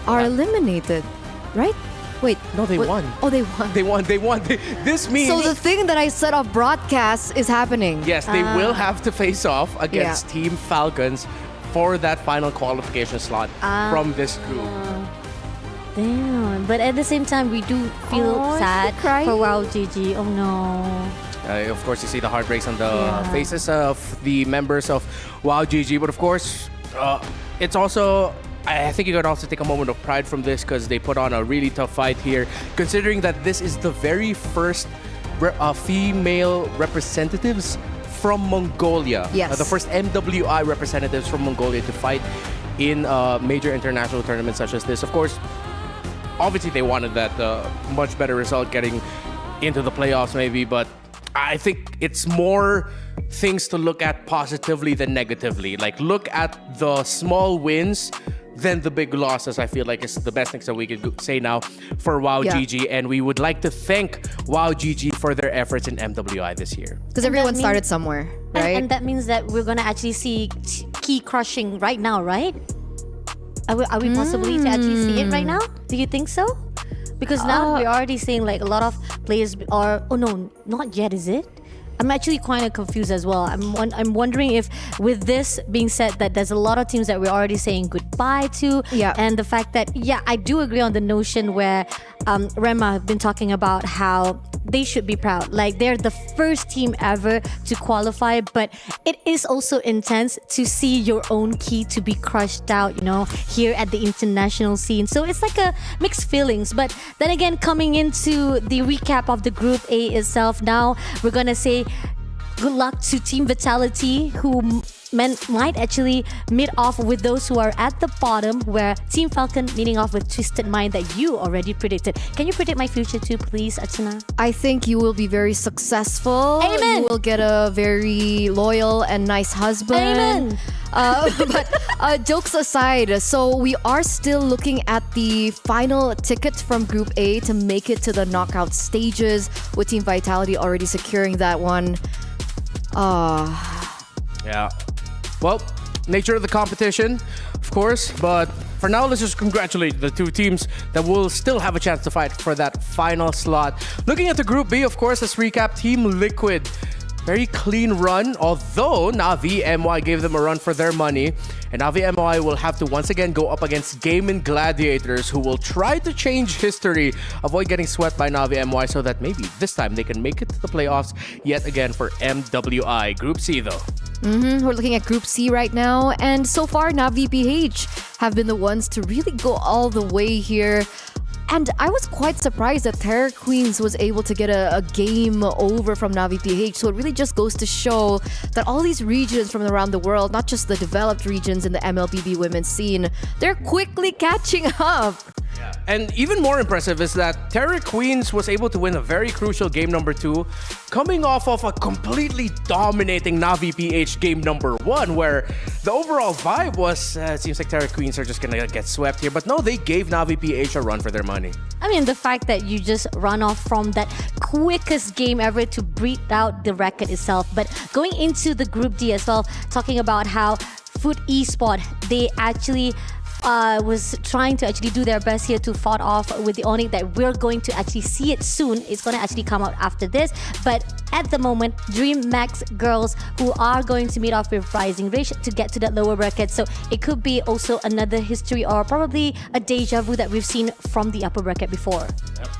are eliminated, right? Wait. No, they won. Oh, they won. They won. This means... So the thing that I said off broadcast is happening. Yes, they will have to face off against Team Falcons for that final qualification slot from this group. Damn. But at the same time, we do feel sad for WoW GG. Oh no. Of course, you see the heartbreaks on the faces of the members of WoW GG. But of course, it's also, I think you can also take a moment of pride from this because they put on a really tough fight here, considering that this is the very first female representatives from Mongolia. Yes. The first MWI representatives from Mongolia to fight in major international tournaments such as this. Of course, obviously they wanted that much better result getting into the playoffs maybe, but I think it's more things to look at positively than negatively. Like, look at the small wins than the big losses. I feel like it's the best things that we could say now for WoW GG, and we would like to thank WoW GG for their efforts in MWI this year. Because everyone started somewhere, right? And that means that we're gonna actually see key crushing right now, right? Are we possibly to actually see it right now? Do you think so? Because now we're already seeing like a lot of players are, oh no, not yet, is it? I'm actually kind of confused as well. I'm wondering if, with this being said, that there's a lot of teams that we're already saying goodbye to. Yeah. And the fact that, I do agree on the notion where Rema have been talking about how they should be proud. Like, they're the first team ever to qualify, but it is also intense to see your own key to be crushed out, here at the international scene. So it's like a mixed feelings. But then again, coming into the recap of the Group A itself, now we're gonna say good luck to Team Vitality, who might actually meet off with those who are at the bottom, where Team Falcon meeting off with Twisted Mind that you already predicted. Can you predict my future too, please, Archana? I think you will be very successful. Amen. You will get a very loyal and nice husband. Amen. But jokes aside, so we are still looking at the final ticket from Group A to make it to the knockout stages, with Team Vitality already securing that one. Yeah. Well, nature of the competition, of course, but for now, let's just congratulate the two teams that will still have a chance to fight for that final slot. Looking at the Group B, of course, let's recap Team Liquid. Very clean run, although Navi MY gave them a run for their money. And Navi MY will have to once again go up against Gaming Gladiators, who will try to change history, avoid getting swept by Navi MY, so that maybe this time they can make it to the playoffs yet again for MWI. Group C, though. We're looking at Group C right now, and so far Navi PH have been the ones to really go all the way here. And I was quite surprised that Terror Queens was able to get a game over from Navi PH. So it really just goes to show that all these regions from around the world, not just the developed regions in the MLBB women's scene, they're quickly catching up. And even more impressive is that Terror Queens was able to win a very crucial game number 2, coming off of a completely dominating Navi PH game number 1, where the overall vibe was, it seems like Terror Queens are just gonna get swept here. But no, they gave Navi PH a run for their money. I mean, the fact that you just run off from that quickest game ever to breathe out the record itself. But going into the Group D as well, talking about how Foot Esports, they actually was trying to actually do their best here to fought off with the Onyx, that we're going to actually see it soon. It's going to actually come out after this. But at the moment, Dream Max girls who are going to meet off with Rising Rage to get to that lower bracket. So it could be also another history, or probably a deja vu that we've seen from the upper bracket before.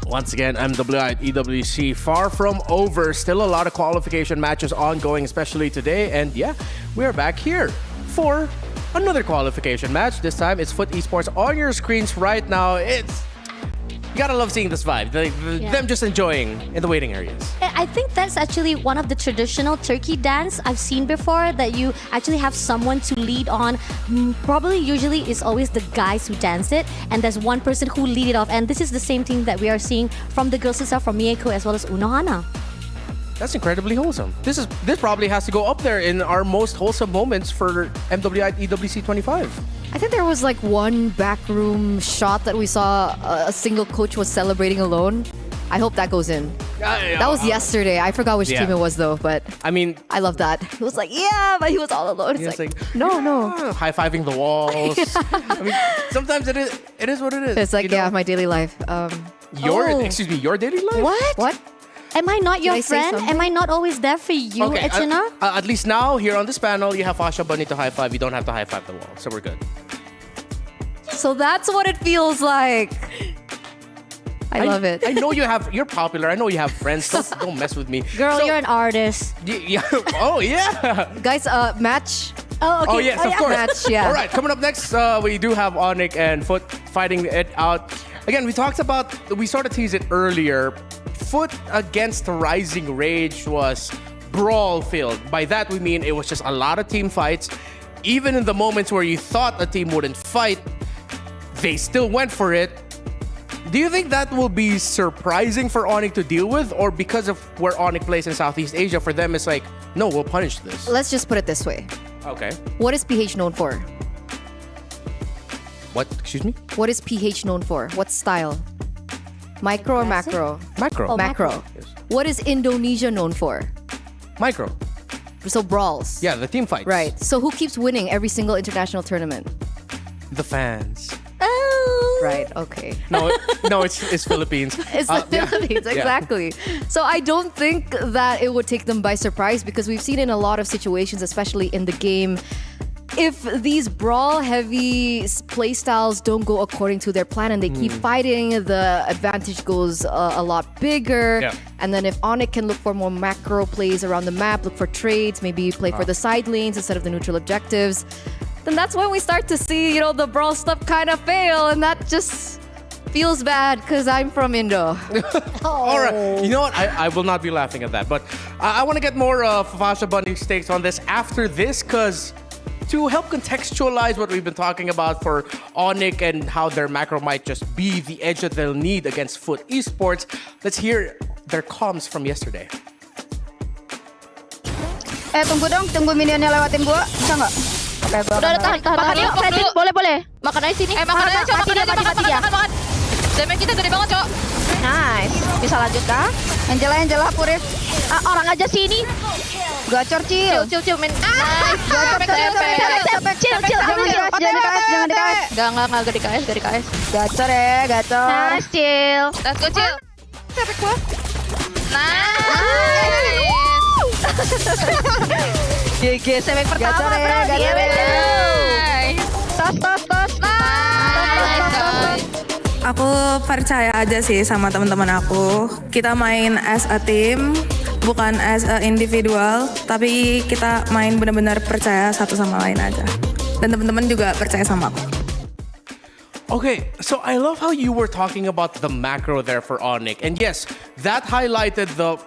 Once again, MWI at EWC far from over. Still a lot of qualification matches ongoing, especially today. And yeah, we are back here for another qualification match. This time it's Foot Esports on your screens right now. You gotta love seeing this vibe. Them just enjoying in the waiting areas. I think that's actually one of the traditional turkey dance I've seen before, that you actually have someone to lead on. Probably usually it's always the guys who dance it, and there's one person who lead it off. And this is the same thing that we are seeing from the girls itself, from Mieko as well as Unohana. That's incredibly wholesome. This probably has to go up there in our most wholesome moments for MWI at EWC 25. I think there was like one backroom shot that we saw a single coach was celebrating alone. I hope that goes in. That was yesterday. I forgot which team it was though, but I mean, I love that. It was like, yeah, but he was all alone. It's like, no. High-fiving the walls. I mean, sometimes it is what it is. It's like, my daily life. Excuse me, your daily life? What? Am I not your friend? Am I not always there for you, okay, Echana? At least now, here on this panel, you have Asha Bunny to high-five. You don't have to high-five the wall, so we're good. So that's what it feels like. I love it. I know you're popular. I know you have friends. Don't mess with me. Girl, you're an artist. Yeah. Oh, yeah. Guys, match. Oh, okay. Oh, yes, of course. Match, yeah. All right, coming up next, we do have Onyx and Foot fighting it out. Again, we sort of teased it earlier. Foot against Rising Rage was brawl-filled. By that, we mean it was just a lot of team fights. Even in the moments where you thought a team wouldn't fight, they still went for it. Do you think that will be surprising for Onyx to deal with? Or because of where Onyx plays in Southeast Asia, for them it's like, no, we'll punish this? Let's just put it this way. Okay. What is PH known for? What? Excuse me? What is PH known for? What style? Micro or macro? Macro. Oh, macro. Yes. What is Indonesia known for? Micro. So brawls. Yeah, the team fights. Right. So who keeps winning every single international tournament? The fans. Oh. Right. Okay. No, it's Philippines. It's the Philippines, Yeah. exactly. So I don't think that it would take them by surprise because we've seen in a lot of situations, especially in the game, if these brawl-heavy playstyles don't go according to their plan and they keep fighting, the advantage goes a lot bigger. Yeah. And then if Onyx can look for more macro plays around the map, look for trades, maybe play for the side lanes instead of the neutral objectives, then that's when we start to see, the brawl stuff kind of fail, and that just feels bad because I'm from Indo. All right. You know what? I will not be laughing at that. But I want to get more Fasha Bunny's takes on this after this because to help contextualize what we've been talking about for Onyx and how their macro might just be the edge that they'll need against Foot Esports, let's hear their comms from yesterday. Tunggu dong, tunggu minionnya lewatin gua, bisa nggak? Udah, tahan yuk, Freddy, boleh. Makan aja sini. Makan aja, mati dia. Makan. Damage kita gede banget, Cok. Nice, bisa lanjut kah? Angela, Purif. Orang aja sini. Gacor, Cil, men. Nice. Gacor, Cil. Jangan di KS. Enggak di KS. Gacor ya, gacor. Nice, Cil. Let's go, Cil. Sampai gua. Nice. GG, semek pertama, bro. Tos. Aku percaya aja sih sama teman-teman aku. Kita main as a team, bukan as a individual, tapi kita main benar-benar percaya satu sama lain aja. Dan teman-teman juga percaya sama aku. Okay, so I love how you were talking about the macro there for Onyx. And yes, that highlighted the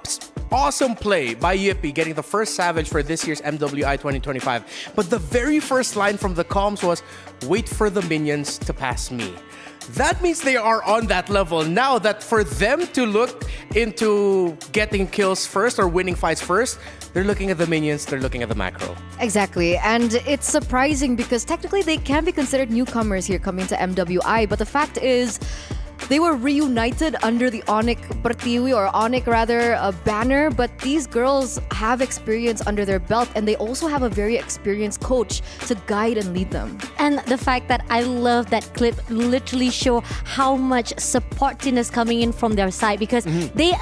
awesome play by Yippee getting the first Savage for this year's MWI 2025. But the very first line from the comms was, wait for the minions to pass me. That means they are on that level now that for them to look into getting kills first or winning fights first, they're looking at the minions, they're looking at the macro. Exactly, and it's surprising because technically they can be considered newcomers here coming to MWI, but the fact is, they were reunited under the Onyx Pertiwi, or Onyx rather, banner, but these girls have experience under their belt and they also have a very experienced coach to guide and lead them. And the fact that I love that clip literally show how much supportiness coming in from their side because they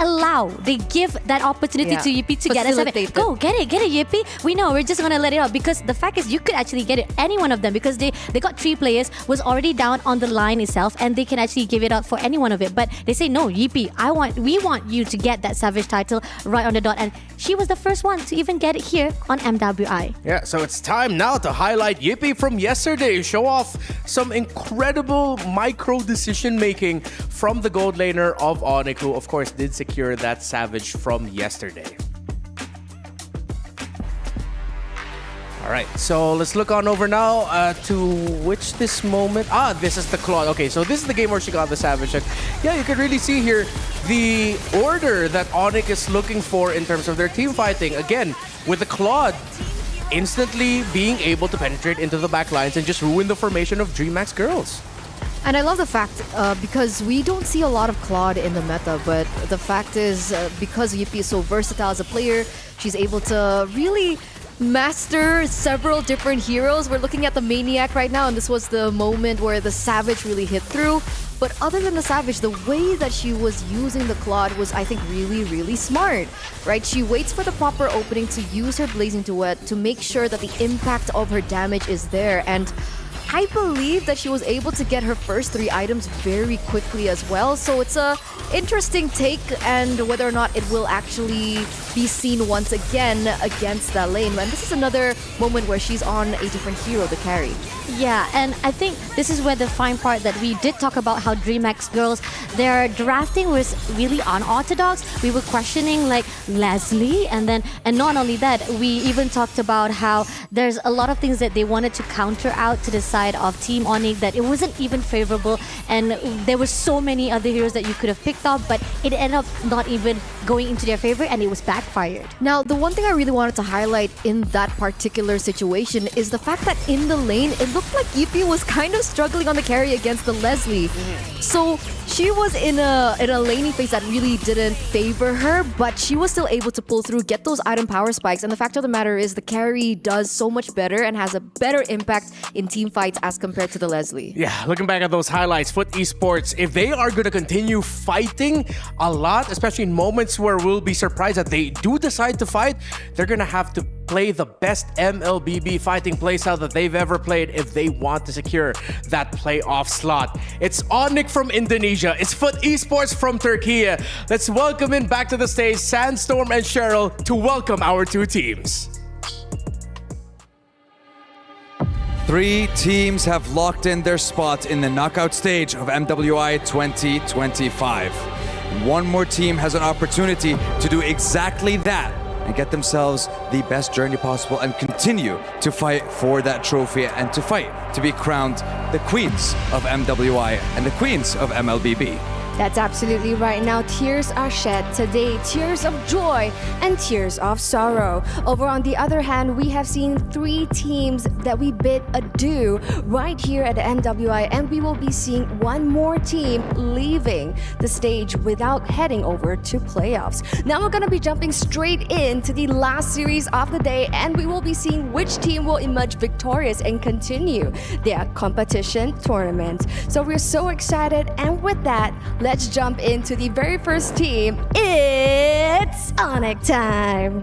give that opportunity to Yippee to get a 7. Go, get it Yippee. We know, we're just gonna let it out because the fact is you could actually get it, any one of them, because they got 3 players, was already down on the line itself and they can actually give it out for any one of it. But they say, no, Yippee, we want you to get that Savage title right on the dot. And she was the first one to even get it here on MWI. Yeah, so it's time now to highlight Yippee from yesterday. Show off some incredible micro decision making from the gold laner of Onyx, who of course did secure that Savage from yesterday. All right, so let's look on over now to this moment. This is the Claude. Okay, so this is the game where she got the Savage. And yeah, you can really see here the order that Onyx is looking for in terms of their team fighting. Again, with the Claude instantly being able to penetrate into the back lines and just ruin the formation of DreamHack's girls. And I love the fact, because we don't see a lot of Claude in the meta, but the fact is, because Yippee is so versatile as a player, she's able to really master several different heroes. We're looking at the Maniac right now, and this was the moment where the Savage really hit through. But other than the Savage, the way that she was using the Claude was, I think, really, really smart, right? She waits for the proper opening to use her Blazing Duet to make sure that the impact of her damage is there. And I believe that she was able to get her first 3 items very quickly as well. So it's a interesting take, and whether or not it will actually be seen once again against that lane. And this is another moment where she's on a different hero to carry. Yeah, and I think this is where the fine part that we did talk about how DreamHack girls, their drafting was really unorthodox. We were questioning like Leslie, and not only that, we even talked about how there's a lot of things that they wanted to counter out to the side of Team Onyx, that it wasn't even favorable, and there were so many other heroes that you could have picked up, but it ended up not even going into their favor, and it was backfired. Now, the one thing I really wanted to highlight in that particular situation is the fact that in the lane, it looked like Yippee was kind of struggling on the carry against the Leslie. So she was in a laning phase that really didn't favor her, but she was still able to pull through, get those item power spikes, and the fact of the matter is the carry does so much better and has a better impact in team fights as compared to the Leslie. Yeah, looking back at those highlights, Foot Esports, if they are going to continue fighting a lot, especially in moments where we'll be surprised that they do decide to fight, they're going to have to play the best MLBB fighting playstyle that they've ever played if they want to secure that playoff slot. It's Onyx from Indonesia. It's Foot Esports from Turkey. Let's welcome in back to the stage Sandstorm and Cheryl to welcome our 2 teams. 3 teams have locked in their spot in the knockout stage of MWI 2025. One more team has an opportunity to do exactly that and get themselves the best journey possible and continue to fight for that trophy and to fight to be crowned the queens of MWI and the queens of MLBB. That's absolutely right. Now, tears are shed today, tears of joy and tears of sorrow. Over on the other hand, we have seen 3 teams that we bid adieu right here at the MWI, and we will be seeing one more team leaving the stage without heading over to playoffs. Now we're going to be jumping straight into the last series of the day, and we will be seeing which team will emerge victorious and continue their competition tournament. So we're so excited, and with that, let's jump into the very first team. It's Onyx time.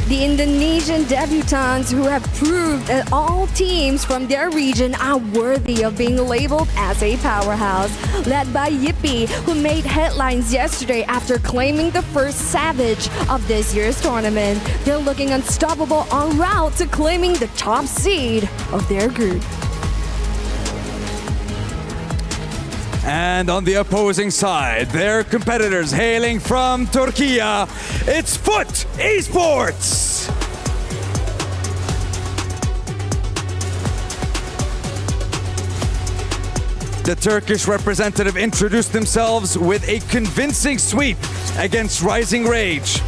The Indonesian debutants who have proved that all teams from their region are worthy of being labeled as a powerhouse. Led by Yippee, who made headlines yesterday after claiming the first Savage of this year's tournament. They're looking unstoppable en route to claiming the top seed of their group. And on the opposing side, their competitors hailing from Turkey, it's Foot Esports! The Turkish representative introduced themselves with a convincing sweep against Rising Rage.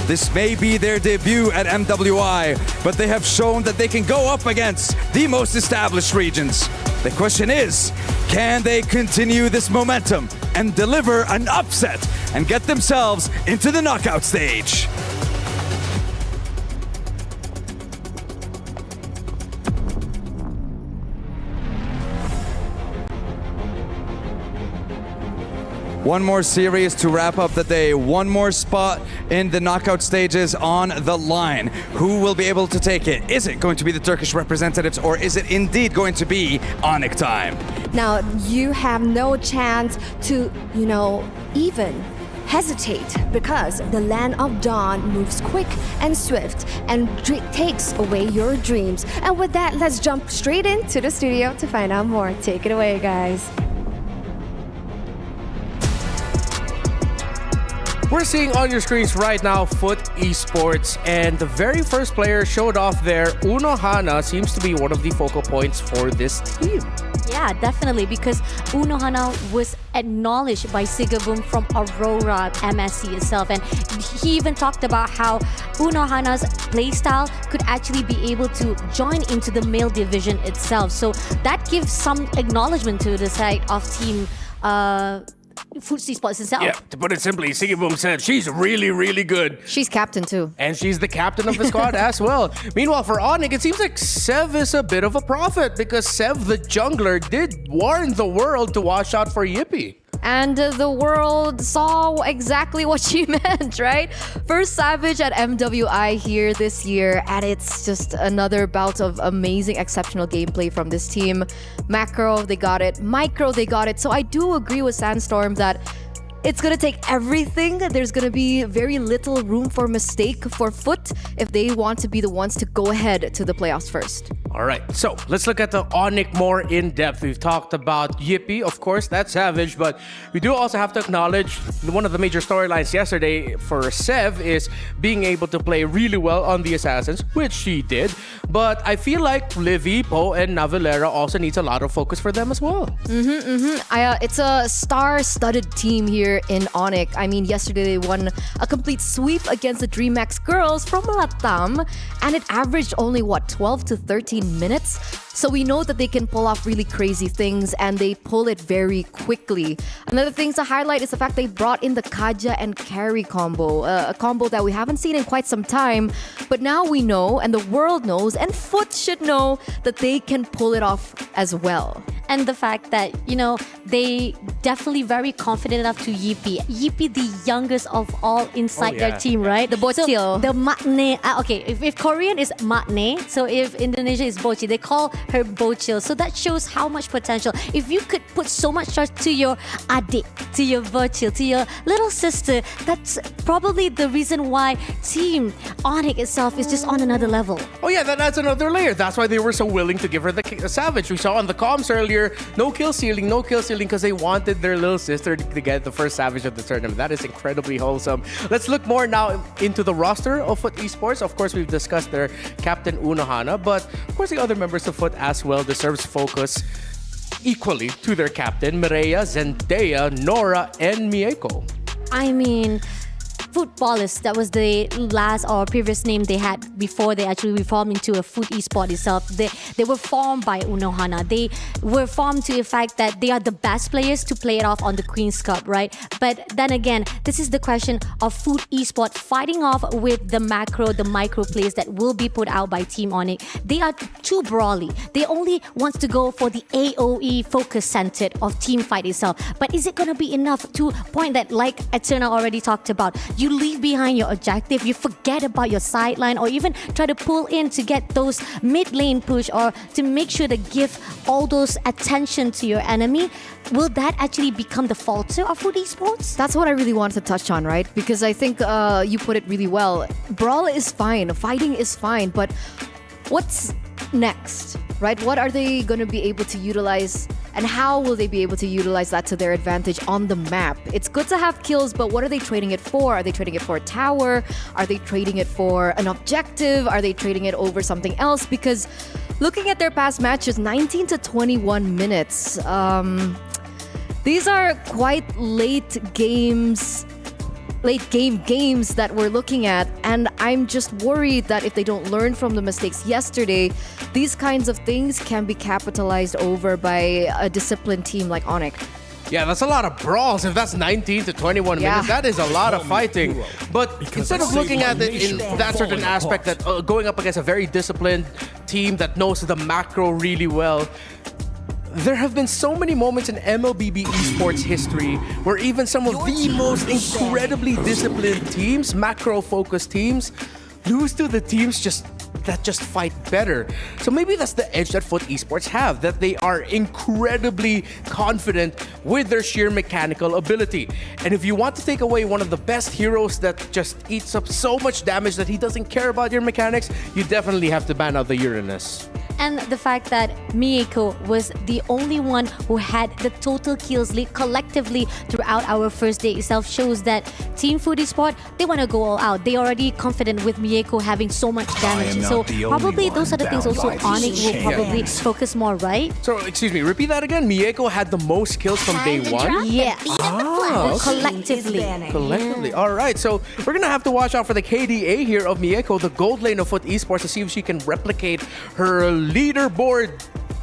This may be their debut at MWI, but they have shown that they can go up against the most established regions. The question is, can they continue this momentum and deliver an upset and get themselves into the knockout stage? One more series to wrap up the day. One more spot in the knockout stages on the line. Who will be able to take it? Is it going to be the Turkish representatives, or is it indeed going to be Onyx time? Now, you have no chance to, even hesitate, because the Land of Dawn moves quick and swift and takes away your dreams. And with that, let's jump straight into the studio to find out more. Take it away, guys. We're seeing on your screens right now Foot Esports, and the very first player showed off there, Uno Hana, seems to be one of the focal points for this team. Yeah, definitely, because Uno Hana was acknowledged by Sigaboom from Aurora MSC itself, and he even talked about how Uno Hana's playstyle could actually be able to join into the male division itself. So that gives some acknowledgement to the side of team Food Esports itself. Yeah, to put it simply, Siggy Boom said she's really, really good. She's captain too. And she's the captain of the squad as well. Meanwhile, for Onyx, it seems like Sev is a bit of a prophet because Sev, the jungler, did warn the world to watch out for Yippee. And the world saw exactly what she meant, right? First Savage at MWI here this year, and it's just another bout of amazing, exceptional gameplay from this team. Macro, they got it. Micro, they got it. So I do agree with Sandstorm that it's going to take everything. There's going to be very little room for mistake for Foot if they want to be the ones to go ahead to the playoffs first. All right, so let's look at the Onyx more in depth. We've talked about Yippee, of course, that's Savage, but we do also have to acknowledge one of the major storylines yesterday for Sev is being able to play really well on the Assassins, which she did. But I feel like Livy, Poe, and Navalera also needs a lot of focus for them as well. It's a star-studded team here in Onyx. I mean, yesterday they won a complete sweep against the DreamHack girls from Latam, and it averaged only, 12 to 13 minutes? So we know that they can pull off really crazy things, and they pull it very quickly. Another thing to highlight is the fact they brought in the Kaja and Carry combo, a combo that we haven't seen in quite some time. But now we know, and the world knows, and Foot should know that they can pull it off as well. And the fact that, they definitely very confident enough to Yippee. Yippee, the youngest of all inside their team, right? The Bocil. So the Maknae. Okay, if Korean is Maknae, so if Indonesia is Bochi, they call her Bocil. So that shows how much potential. If you could put so much trust to your adik, to your Bocil, to your little sister, that's probably the reason why Team Onyx itself is just on another level. Oh yeah, that adds another layer. That's why they were so willing to give her the Savage. We saw on the comms earlier, no kill ceiling, because they wanted their little sister to get the first Savage of the tournament. That is incredibly wholesome. Let's look more now into the roster of Foot Esports. Of course, we've discussed their captain Unohana, but of course the other members of Foot as well deserves focus equally to their captain, Mireia, Zendaya, Nora, and Mieko. I mean, Footballers, that was the last or previous name they had before they actually reformed into a Foot Esport itself. They were formed by Unohana. They were formed to the fact that they are the best players to play it off on the Queen's Cup, right? But then again, this is the question of Foot Esport fighting off with the micro plays that will be put out by Team Onyx. They are too brawly. They only want to go for the AOE focus centered of team fight itself. But is it going to be enough to point that, like Eterna already talked about, you leave behind your objective, you forget about your sideline, or even try to pull in to get those mid lane push, or to make sure to give all those attention to your enemy? Will that actually become the falter of Foot Esports? That's what I really wanted to touch on, right? Because I think you put it really well. Brawl is fine, fighting is fine, but what's next, right? What are they going to be able to utilize, and how will they be able to utilize that to their advantage on the map? It's good to have kills, but what are they trading it for? Are they trading it for a tower? Are they trading it for an objective? Are they trading it over something else? Because looking at their past matches, 19 to 21 minutes, these are quite late game games that we're looking at, and I'm just worried that if they don't learn from the mistakes yesterday, these kinds of things can be capitalized over by a disciplined team like Onyx. Yeah, that's a lot of brawls. If that's 19 to 21 minutes, that is a lot of fighting. But instead of looking at it in that certain aspect, that going up against a very disciplined team that knows the macro really well, there have been so many moments in MLBB Esports history where even some of the most incredibly disciplined teams, macro-focused teams, lose to the teams that just fight better. So maybe that's the edge that Foot Esports have, that they are incredibly confident with their sheer mechanical ability. And if you want to take away one of the best heroes that just eats up so much damage that he doesn't care about your mechanics, you definitely have to ban out the Uranus. And the fact that Mieko was the only one who had the total kills lead collectively throughout our first day itself shows that Team Foot Esport, they want to go all out. They already confident with Mieko having so much damage. So probably those are the things also Onyx will probably focus more, right? So, excuse me, repeat that again? Mieko had the most kills from day one? Yeah. Collectively. All right, so we're going to have to watch out for the KDA here of Mieko, the gold lane of Foot Esports, to see if she can replicate her leaderboard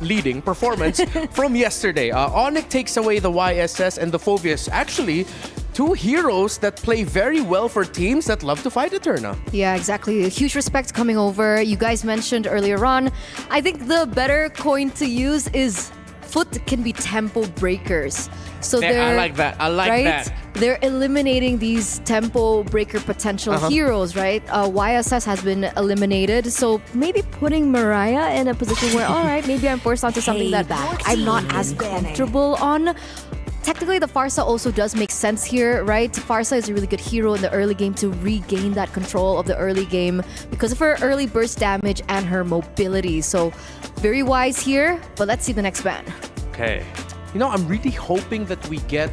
leading performance from yesterday. Onyx takes away the YSS and the Phobius. Actually, two heroes that play very well for teams that love to fight Eterna. Yeah, exactly. Huge respect coming over. You guys mentioned earlier on. I think the better coin to use is Foot can be tempo breakers. So I like that. I like that. They're eliminating these tempo breaker potential heroes, right? YSS has been eliminated, so maybe putting Mariah in a position where, all right, maybe I'm forced onto something that I'm not as comfortable on. Technically, the Pharsa also does make sense here, right? Pharsa is a really good hero in the early game to regain that control of the early game because of her early burst damage and her mobility. So, very wise here, but let's see the next ban. Okay. You know, I'm really hoping that we get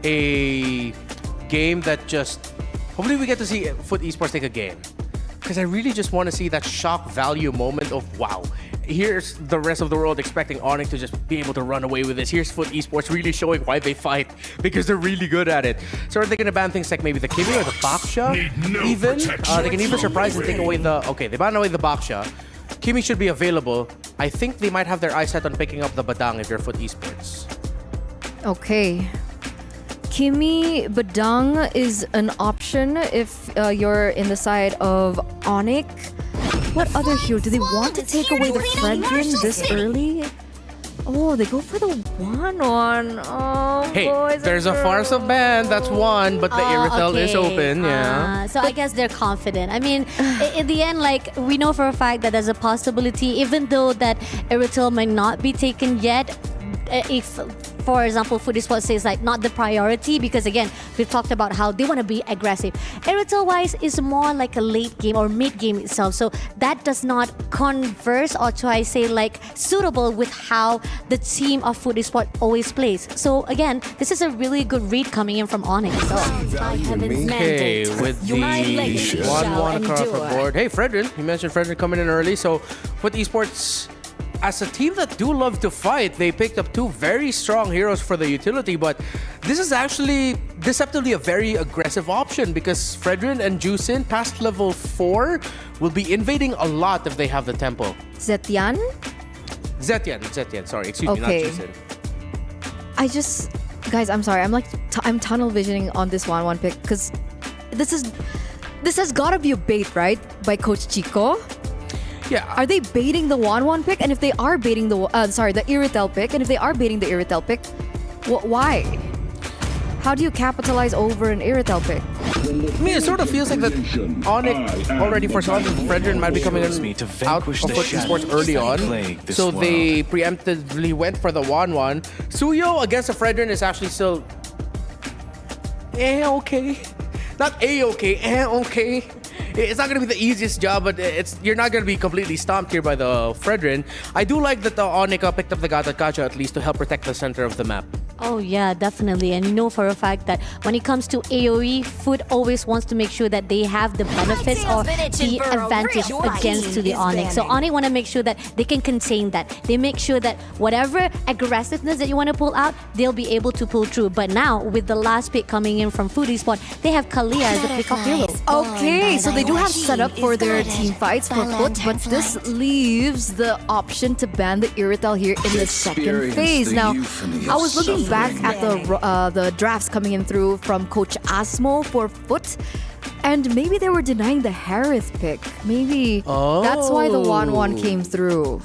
a game that just... Hopefully we get to see Foot Esports take a game. Because I really just want to see that shock value moment of, wow, here's the rest of the world expecting Onyx to just be able to run away with this. Here's Foot Esports really showing why they fight, because they're really good at it. So are they going to ban things like maybe the Kimi or the Baksha? Even? They can even surprise and take away the... Okay, they ban away the Baksha. Kimi should be available. I think they might have their eyes set on picking up the Badang if you're Foot Esports. Okay. Kimi Badang is an option if you're in the side of Onyx. What other hero? Do they want to take away the Fredrin this early? Oh, they go for the 1-1. Oh, hey, boys there's a Pharsa ban. That's one, but the Irithel is open. Yeah. So I guess they're confident. I mean, in the end, like, we know for a fact that there's a possibility, even though that Irithel might not be taken yet, if, for example, Foot Esports says like not the priority, because again, we've talked about how they want to be aggressive. Irithel-wise is more like a late game or mid game itself, so that does not converse or try to say like suitable with how the team of Foot Esports always plays. So again, this is a really good read coming in from Onyx. Okay, with the 1-1 across the board. Hey, Fredrin, you mentioned Fredrin coming in early, so Foot Esports, as a team that do love to fight, they picked up two very strong heroes for the utility, but this is actually deceptively a very aggressive option because Fredrin and Juicin past level 4 will be invading a lot if they have the tempo. Zetian, sorry, excuse me, not Juicin. Guys, I'm sorry, I'm tunnel visioning on this 1-1 pick because this has got to be a bait, right, by Coach Chico? Yeah. Are they baiting the 1-1 pick? And if they are baiting the Irithel pick, and if they are baiting the Irithel pick, why? How do you capitalize over an Irithel pick? I mean, it sort of feels like that Onyx already foresaw that Fredrin might be coming out of Foot Esports early on. So they preemptively went for the 1-1. Suyo against a Fredrin is actually still okay. Not A-okay, okay. It's not going to be the easiest job, but you're not going to be completely stomped here by the Fredrin. I do like that the Onyx picked up the Gata Kacha at least to help protect the center of the map. Oh yeah, definitely. And you know for a fact that when it comes to AoE, Foot always wants to make sure that they have the benefits or the advantage against to the Onyx. So Onyx want to make sure that they can contain that. They make sure that whatever aggressiveness that you want to pull out, they'll be able to pull through. But now, with the last pick coming in from Foot Esports, they have Kalia as a pick-up hero. Okay, so they do have setup for their team fights for Foot, but this leaves the option to ban the Irithel here in the second phase. Now, I was looking back at the drafts coming in through from Coach Asmo for Foot, and maybe they were denying the Harith pick. Maybe that's why the 1-1 came through.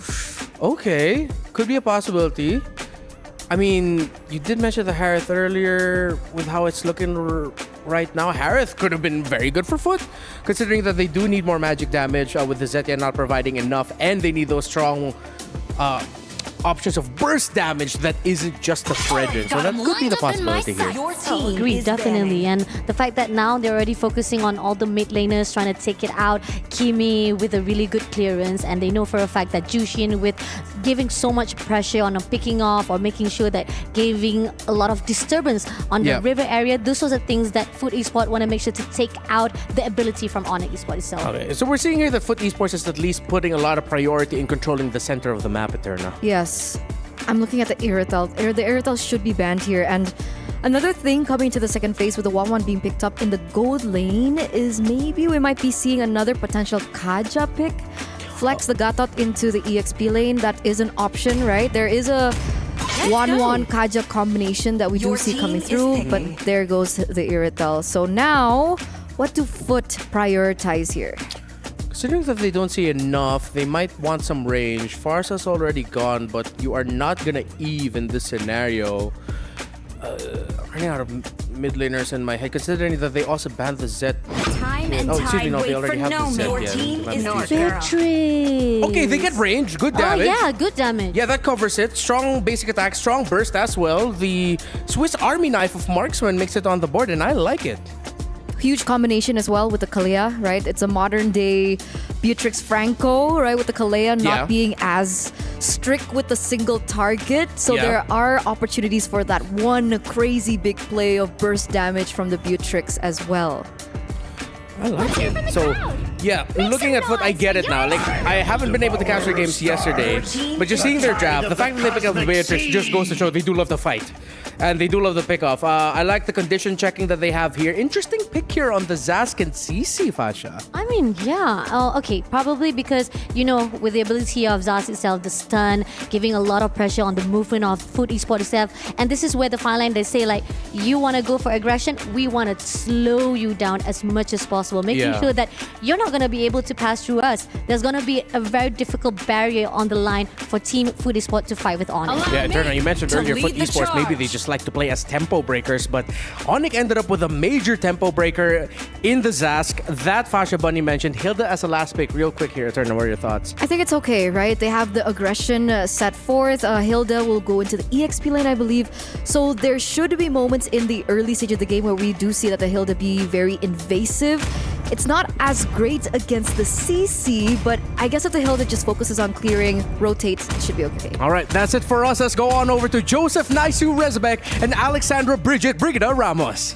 Okay, could be a possibility. I mean, you did mention the Harith earlier with how it's looking right now. Harith could have been very good for Foot, considering that they do need more magic damage with the Zetia not providing enough, and they need those strong options of burst damage that isn't just the Fredrin. So that could be the possibility here. Oh, agreed, definitely. And the fact that now they're already focusing on all the mid laners, trying to take it out. Kimi with a really good clearance, and they know for a fact that Jushin with giving so much pressure on picking off or making sure that giving a lot of disturbance on the river area. Those are the things that Foot Esports want to make sure to take out the ability from Onyx Esports itself. Okay, so we're seeing here that Foot Esports is at least putting a lot of priority in controlling the center of the map, Eterna. Yes. I'm looking at the Irithel. The Irithel should be banned here. And another thing coming to the second phase with the 1-1 being picked up in the gold lane is maybe we might be seeing another potential Kaja pick flex the Gatot into the EXP lane, that is an option, right? There is a 1-1 Kaja combination that we do see coming through, but there goes the Irrital. So now, what do Foot prioritize here? Considering that they don't see enough, they might want some range. Farsa's already gone, but you are not gonna Eve in this scenario. Running out of mid laners in my head, considering that they also banned the Zed. Excuse me, no, they already have the Zed. Okay, they get range, good damage. Oh yeah, good damage. Yeah, that covers it. Strong basic attack, strong burst as well. The Swiss Army knife of Marksman makes it on the board, and I like it. Huge combination as well with the Kalea, right? It's a modern day Beatrix Franco, right? With the Kalea not being as strict with the single target. So there are opportunities for that one crazy big play of burst damage from the Beatrix as well. I like it. So, yeah, looking at Foot, I get it now. Like, I haven't been able to catch their games yesterday, but just seeing their draft, the fact that they pick up the Beatrix just goes to show they do love the fight. And they do love the pickoff. I like the condition checking that they have here. Interesting pick here on the Zask and CC, Fasha. I mean, yeah. Okay, probably because, you know, with the ability of Zask itself, the stun, giving a lot of pressure on the movement of Foot Esports itself. And this is where the fine line, they say, like, you want to go for aggression, we want to slow you down as much as possible, making sure that you're not going to be able to pass through us. There's going to be a very difficult barrier on the line for Team Foot Esports to fight with Onyx. Yeah, Turner, you mentioned earlier Foot Esports, maybe they just like to play as tempo breakers, but Onyx ended up with a major tempo breaker in the Zask. That Fasha Bunny mentioned. Hilda as a last pick, real quick here. Turner, what are your thoughts? I think it's okay, right? They have the aggression set forth. Hilda will go into the EXP lane, I believe. So there should be moments in the early stage of the game where we do see that the Hilda be very invasive. It's not as great against the CC, but I guess if the Hilda just focuses on clearing, rotates, it should be okay. All right, that's it for us. Let's go on over to Joseph Naisu Rezbek and Alexandra Brigida Ramos.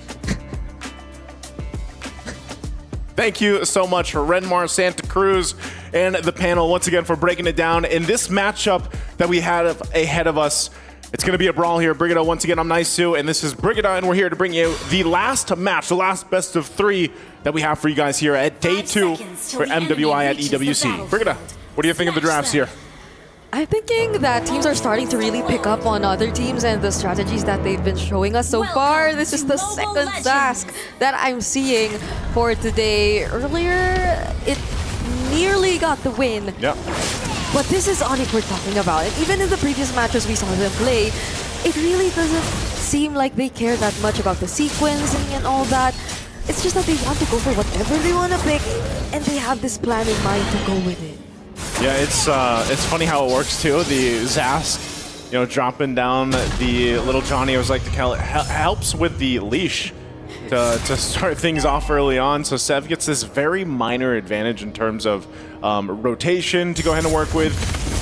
Thank you so much for Renmar, Santa Cruz, and the panel once again for breaking it down. In this matchup that we had ahead of us, it's going to be a brawl here. Brigida, once again, I'm Naisu, and this is Brigida, and we're here to bring you the last match, the last best of 3 that we have for you guys here at Day 2 for MWI at EWC. Brigida, what do you think of the drafts here? I'm thinking that teams are starting to really pick up on other teams and the strategies that they've been showing us so far. This is the second Zask that I'm seeing for today. Earlier, it nearly got the win. Yeah. But this is Onyx we're talking about. And even in the previous matches we saw them play, it really doesn't seem like they care that much about the sequencing and all that. It's just that they want to go for whatever they want to pick, and they have this plan in mind to go with it. Yeah, it's funny how it works too. The Zask, you know, dropping down the little Johnny, I was like to call it, helps with the leash to start things off early on. So Sev gets this very minor advantage in terms of rotation to go ahead and work with.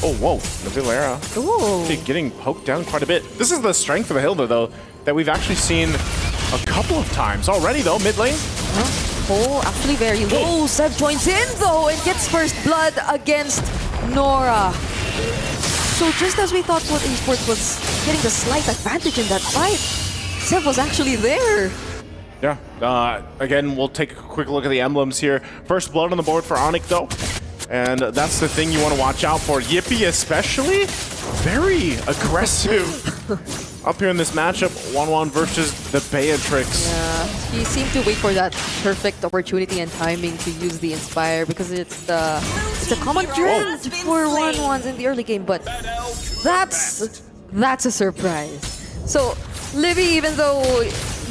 Oh, whoa, Navilera. Ooh. Getting poked down quite a bit. This is the strength of the Hilda, though, that we've actually seen a couple of times already, though, mid lane. Oh, actually very low. Sev joins in, though, and gets first blood against Nora. So just as we thought Foot Esports was getting the slight advantage in that fight, Sev was actually there. Yeah, again, we'll take a quick look at the emblems here. First blood on the board for Onyx, though. And that's the thing you want to watch out for. Yippee especially, very aggressive up here in this matchup. 1-1 versus the Beatrix. Yeah, he seemed to wait for that perfect opportunity and timing to use the Inspire because it's a common trend for 1-1s in the early game, but that's a surprise. So Livy, even though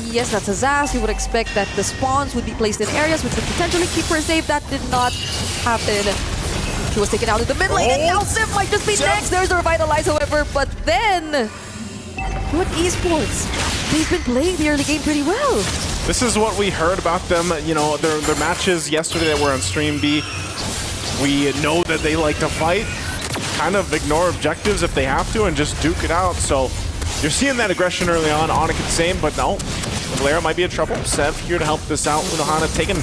yes, that's a Zask, you would expect that the spawns would be placed in areas which would potentially keep her safe. That did not happen. She was taken out in the mid lane, and now Sif might just be next. There's the Revitalize, however, but then Foot Esports, they've been playing the early game pretty well. This is what we heard about them, you know, their matches yesterday that were on Stream B. We know that they like to fight, kind of ignore objectives if they have to, and just duke it out. So you're seeing that aggression early on. Onyx the same, but no. Valera might be in trouble. Sev here to help this out. Unohana taking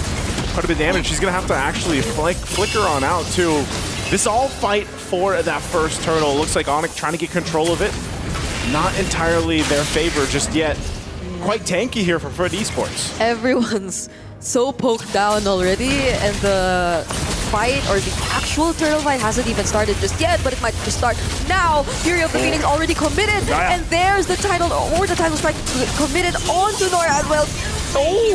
quite a bit of damage. She's going to have to actually flicker on out, too. This all fight for that first turtle. Looks like Onyx trying to get control of it. Not entirely their favor just yet. Quite tanky here for Foot Esports. Everyone's so poked down already, and the fight or the actual turtle fight hasn't even started just yet, but it might just start now. Fury of the Phoenix already committed, and there's the title strike committed onto Nora as well.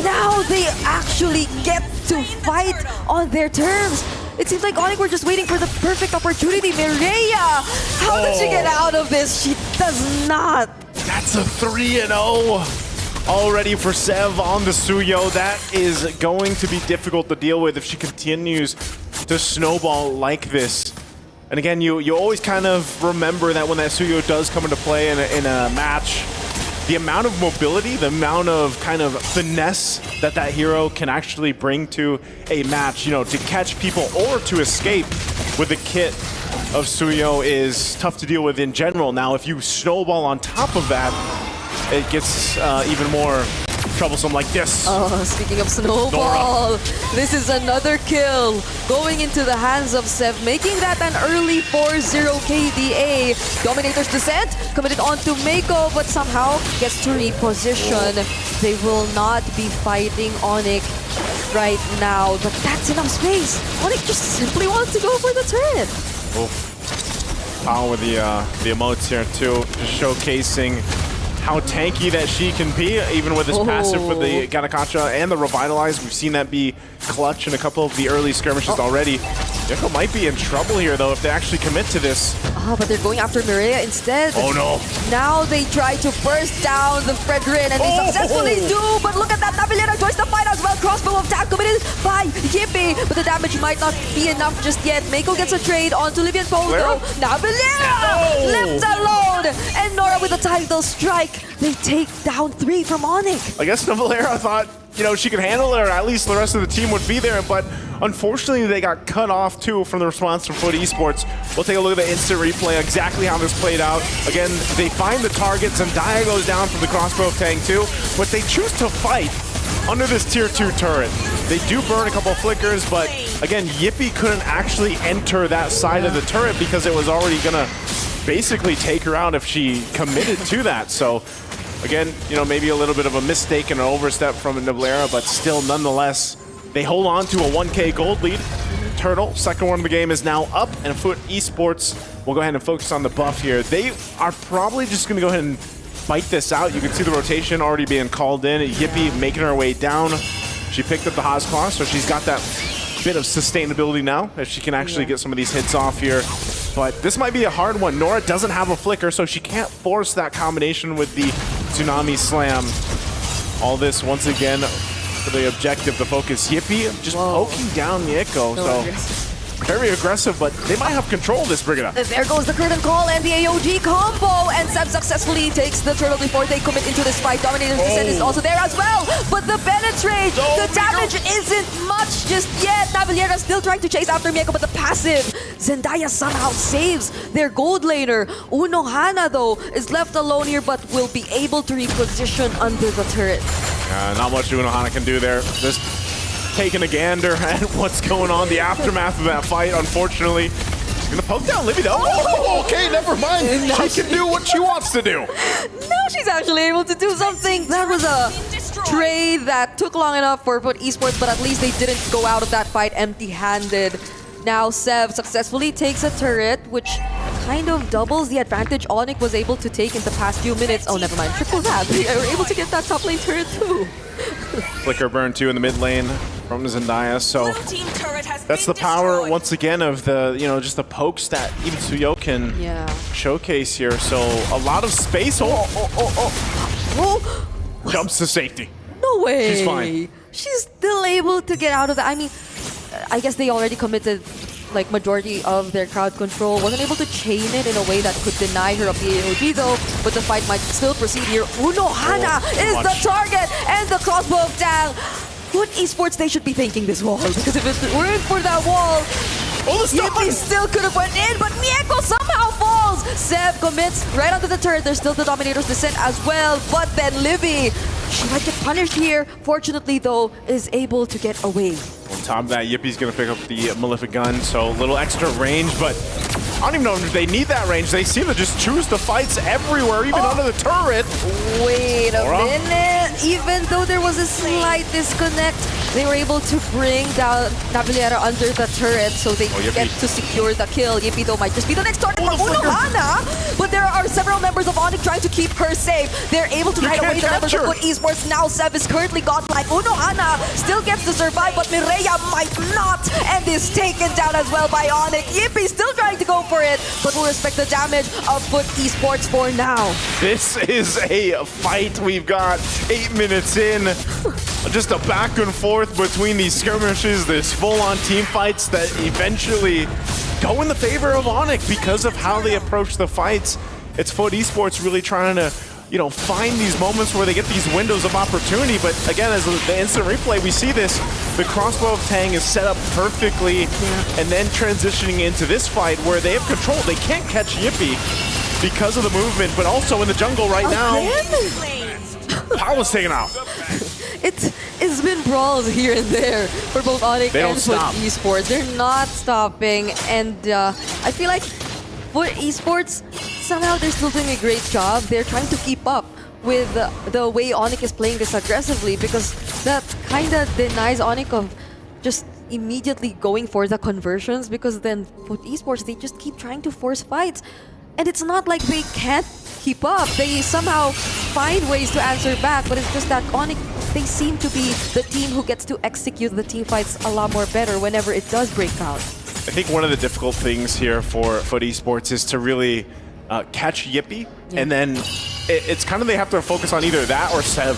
Now they actually get to fight on their terms. It seems like Onyx were just waiting for the perfect opportunity. Mireya, how did she get out of this? She does not. That's a 3-0 already for Sev on the Suyo. That is going to be difficult to deal with if she continues to snowball like this. And again, you always kind of remember that when that Suyo does come into play in a match, the amount of mobility, the amount of kind of finesse that hero can actually bring to a match, you know, to catch people or to escape with the kit of Suyo is tough to deal with in general. Now, if you snowball on top of that, it gets even more troublesome like this. Oh, speaking of snowball, this is another kill going into the hands of Sev, making that an early 4-0 KDA. Dominator's Descent committed onto Mako, but somehow gets to reposition. They will not be fighting Onyx right now, but that's enough space. Onyx just simply wants to go for the turret. Power with the emotes here too, just showcasing how tanky that she can be, even with this passive for the Ganakacha and the Revitalize. We've seen that be clutch in a couple of the early skirmishes already. Yeko might be in trouble here, though, if they actually commit to this. Oh, but they're going after Mireya instead. Oh, no. Now they try to burst down the Fredrin, and they successfully do, but look at that. Navilera joins the fight as well. Crossbow attack committed by Yippee, but the damage might not be enough just yet. Mako gets a trade onto Livian Pogo. Navilera left alone, and Nora with a title strike. They take down 3 from Onyx. I guess Navilera thought, you know, she could handle it, or at least the rest of the team would be there, but unfortunately they got cut off too from the response from Foot Esports. We'll take a look at the instant replay, exactly how this played out. Again, they find the target, Zendaya goes down from the crossbow tank too, but they choose to fight under this tier 2 turret. They do burn a couple flickers, but again, Yippee couldn't actually enter that side of the turret because it was already gonna basically take her out if she committed to that. So again, you know, maybe a little bit of a mistake and an overstep from Navilera, but still, nonetheless, they hold on to a 1K gold lead. Turtle, second one of the game, is now up, and Foot Esports will go ahead and focus on the buff here. They are probably just going to go ahead and fight this out. You can see the rotation already being called in. Yippee making her way down. She picked up the Haas Claw, so she's got that bit of sustainability now, if she can actually get some of these hits off here. But this might be a hard one. Nora doesn't have a flicker, so she can't force that combination with the Tsunami Slam. All this, once again, for the objective, the focus. Yippee just poking down Yeko. So very aggressive, but they might have control of this Brigada. There goes the curtain call and the AOG combo, and Sev successfully takes the turtle before they commit into this fight. Dominator's Descent is also there as well, but the penetrate, the damage isn't much just yet. Navilera still trying to chase after Mieko, but the passive, Zendaya somehow saves their gold laner. Unohana, though, is left alone here, but will be able to reposition under the turret. Not much Unohana can do there. Just taking a gander at what's going on, the aftermath of that fight, unfortunately. She's gonna poke down Libby, though. Oh, okay, never mind. She can do what she wants to do. Now she's actually able to do something. That was a trade that took long enough for Foot Esports, but at least they didn't go out of that fight empty-handed. Now Sev successfully takes a turret, which kind of doubles the advantage Onyx was able to take in the past few minutes. Oh, never mind. Triple that. They were able to get that top lane turret too. Flicker burn 2 in the mid lane from Zendaya. So that's the power once again of the, you know, just the pokes that even Suyo can showcase here. So a lot of space. Jumps to safety. No way. She's fine. She's still able to get out of that. I mean, I guess they already committed like majority of their crowd control. Wasn't able to chain it in a way that could deny her of the AOG though, but the fight might still proceed here. Unohana is the target, and the crossbow attack. Good Esports, they should be thanking this wall, because if it weren't for that wall, Yippee still could have went in, but Mieko somehow falls. Sev commits right onto the turret. There's still the Dominator's Descent as well, but then Livy, she might get punished here. Fortunately though, is able to get away. On top of that, Yippie's gonna pick up the Malefic Gun, so a little extra range, but I don't even know if they need that range. They seem to just choose the fights everywhere, even under the turret. Wait a Nora? minute. Even though there was a slight disconnect, they were able to bring down Nabiliera under the turret so they get to secure the kill. Yippee though might just be the next target for Unohana, but there are several members of Onyx trying to keep her safe. They're able to hide away the members of Foot Esports. Now Sev is currently godlike. Unohana still gets to survive, but Mireya might not, and is taken down as well by Onyx. Yippee still trying to go for it, but we'll respect the damage of Foot Esports for now. This is a fight. We've got 8 minutes in. Just a back and forth between these skirmishes, this full-on team fights that eventually go in the favor of Onyx because of how they approach the fights. It's Foot Esports really trying to, you know, find these moments where they get these windows of opportunity. But again, as the instant replay, we see this. The crossbow of Tang is set up perfectly, and then transitioning into this fight where they have control. They can't catch Yippee because of the movement, but also in the jungle right now. Paula's taken out. It's been brawls here and there for both Onyx and Foot Esports. They're not stopping, and I feel like Foot Esports, somehow they're still doing a great job. They're trying to keep up with the way Onyx is playing this aggressively, because that kind of denies Onyx of just immediately going for the conversions, because then Foot Esports, they just keep trying to force fights. And it's not like they can't keep up. They somehow find ways to answer back, but it's just that Onyx, they seem to be the team who gets to execute the team fights a lot more better whenever it does break out. I think one of the difficult things here for Foot Esports is to really catch Yippee, and then it's kind of they have to focus on either that or Sev,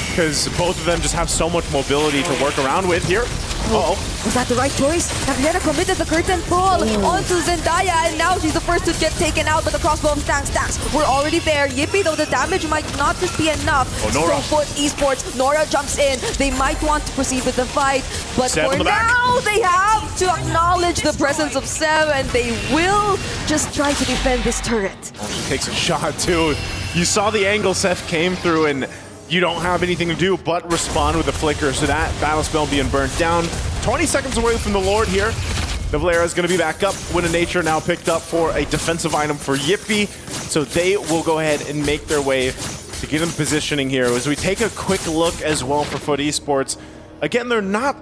because both of them just have so much mobility to work around with here. Uh-oh. Was that the right choice? Nabiliera committed the curtain pull onto Zendaya, and now she's the first to get taken out, but the crossbow of Tang stacks. We're already there. Yippee, though, the damage might not just be enough. So Foot Esports, Nora jumps in. They might want to proceed with the fight, but for now, they have to acknowledge the presence of Sev, and they will just try to defend this turret. She takes a shot, too. You saw the angle Seth came through, and you don't have anything to do but respond with a flicker, so that battle spell being burnt down. 20 seconds away from the Lord here. Nabiliera is going to be back up. Wind of Nature now picked up for a defensive item for Yippee, so they will go ahead and make their way to get in positioning here. As we take a quick look as well for Foot Esports, again, they're not,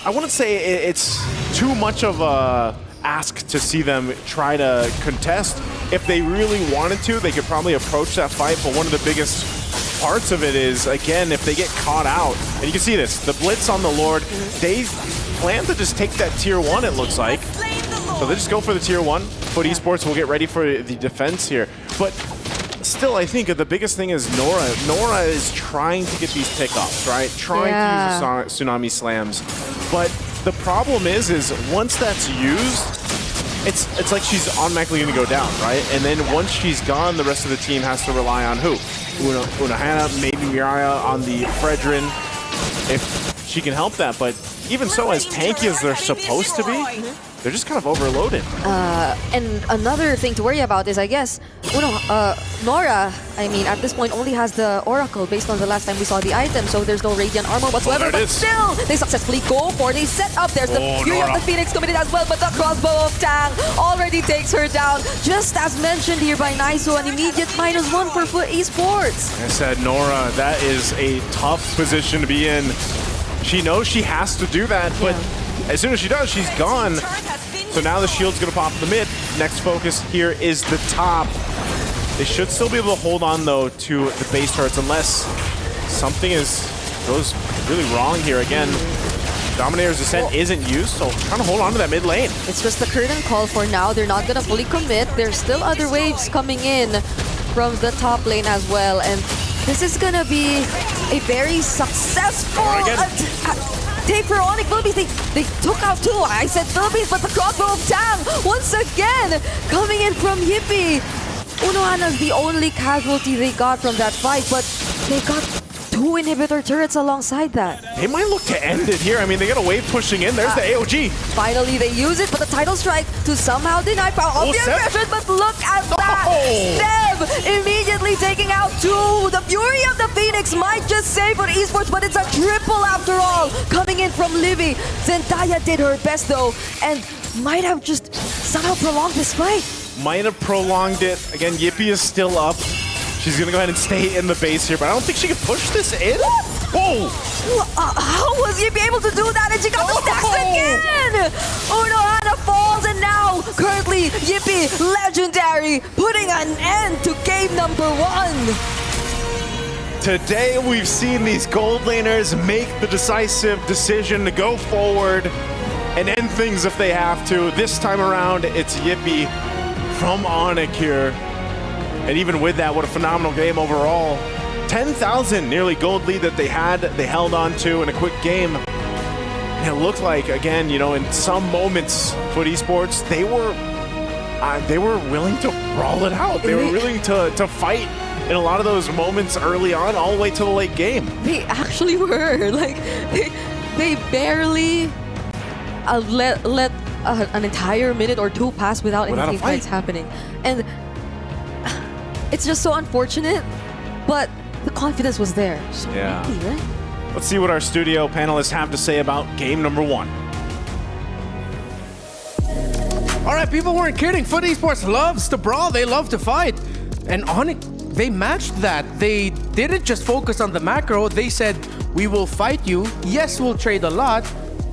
I wouldn't say it's too much of a ask to see them try to contest. If they really wanted to, they could probably approach that fight, but one of the biggest parts of it is, again, if they get caught out, and you can see this, the blitz on the Lord, they plan to just take that tier 1, it looks like. So they just go for the tier 1. Foot Esports will get ready for the defense here. But still, I think the biggest thing is Nora. Nora is trying to get these pickoffs, right? Trying to use the Tsunami Slams. But the problem is once that's used, it's like she's automatically going to go down, right? And then once she's gone, the rest of the team has to rely on who? Unohana, maybe Mireya on the Fredrin, if she can help that. But even so, as tanky as they're supposed to be, they're just kind of overloaded. And another thing to worry about is, I guess, Nora, I mean, at this point only has the Oracle based on the last time we saw the item, so there's no Radiant Armor whatsoever, but still, they successfully go for the setup. There's the Fury of the Phoenix committed as well, but the crossbow of Tang already takes her down, just as mentioned here by Naisu, an immediate -1 for Foot Esports. I said, Nora, that is a tough position to be in. She knows she has to do that, but as soon as she does, she's gone. So now the shield's gonna pop in the mid. Next focus here is the top. They should still be able to hold on, though, to the base turrets unless something goes really wrong here. Again, Dominator's Ascent isn't used, so trying to hold on to that mid lane. It's just the curtain call for now. They're not gonna fully commit. There's still other waves coming in from the top lane as well, and this is gonna be a very successful take for Onyx. Philippines, they took out 2. I said Philippines, but the crossbow of Tang once again coming in from Yippee. Unohana's the only casualty they got from that fight, but they got 2 inhibitor turrets alongside that. They might look to end it here. I mean, they got a wave pushing in. There's the AOG. Finally, they use it, but the title strike to somehow deny power of the aggression. But look at that! Sev immediately taking out 2. The Fury of the Phoenix might just save for Esports, but it's a triple after all. Coming in from Livy. Zendaya did her best though, and might have just somehow prolonged this fight. Might have prolonged it. Again, Yippee is still up. She's going to go ahead and stay in the base here, but I don't think she can push this in. Whoa! How was Yippee able to do that? And she got the stacks again! Unohana falls, and now, currently, Yippee, legendary, putting an end to game number 1. Today, we've seen these gold laners make the decisive decision to go forward and end things if they have to. This time around, it's Yippee from Onyx here. And even with that, what a phenomenal game overall. 10,000 nearly gold lead that they held on to in a quick game. And it looked like, again, you know, in some moments, FUT Esports, they were willing to brawl it out. They were willing to fight in a lot of those moments early on, all the way to the late game. They actually were. Like, they barely let an entire minute or two pass without any team fights happening. And it's just so unfortunate, but the confidence was there. So yeah. Maybe, right? Let's see what our studio panelists have to say about game number 1. All right, people weren't kidding. FUT Esports loves to brawl. They love to fight. And Onyx, they matched that. They didn't just focus on the macro. They said, we will fight you. Yes, we'll trade a lot,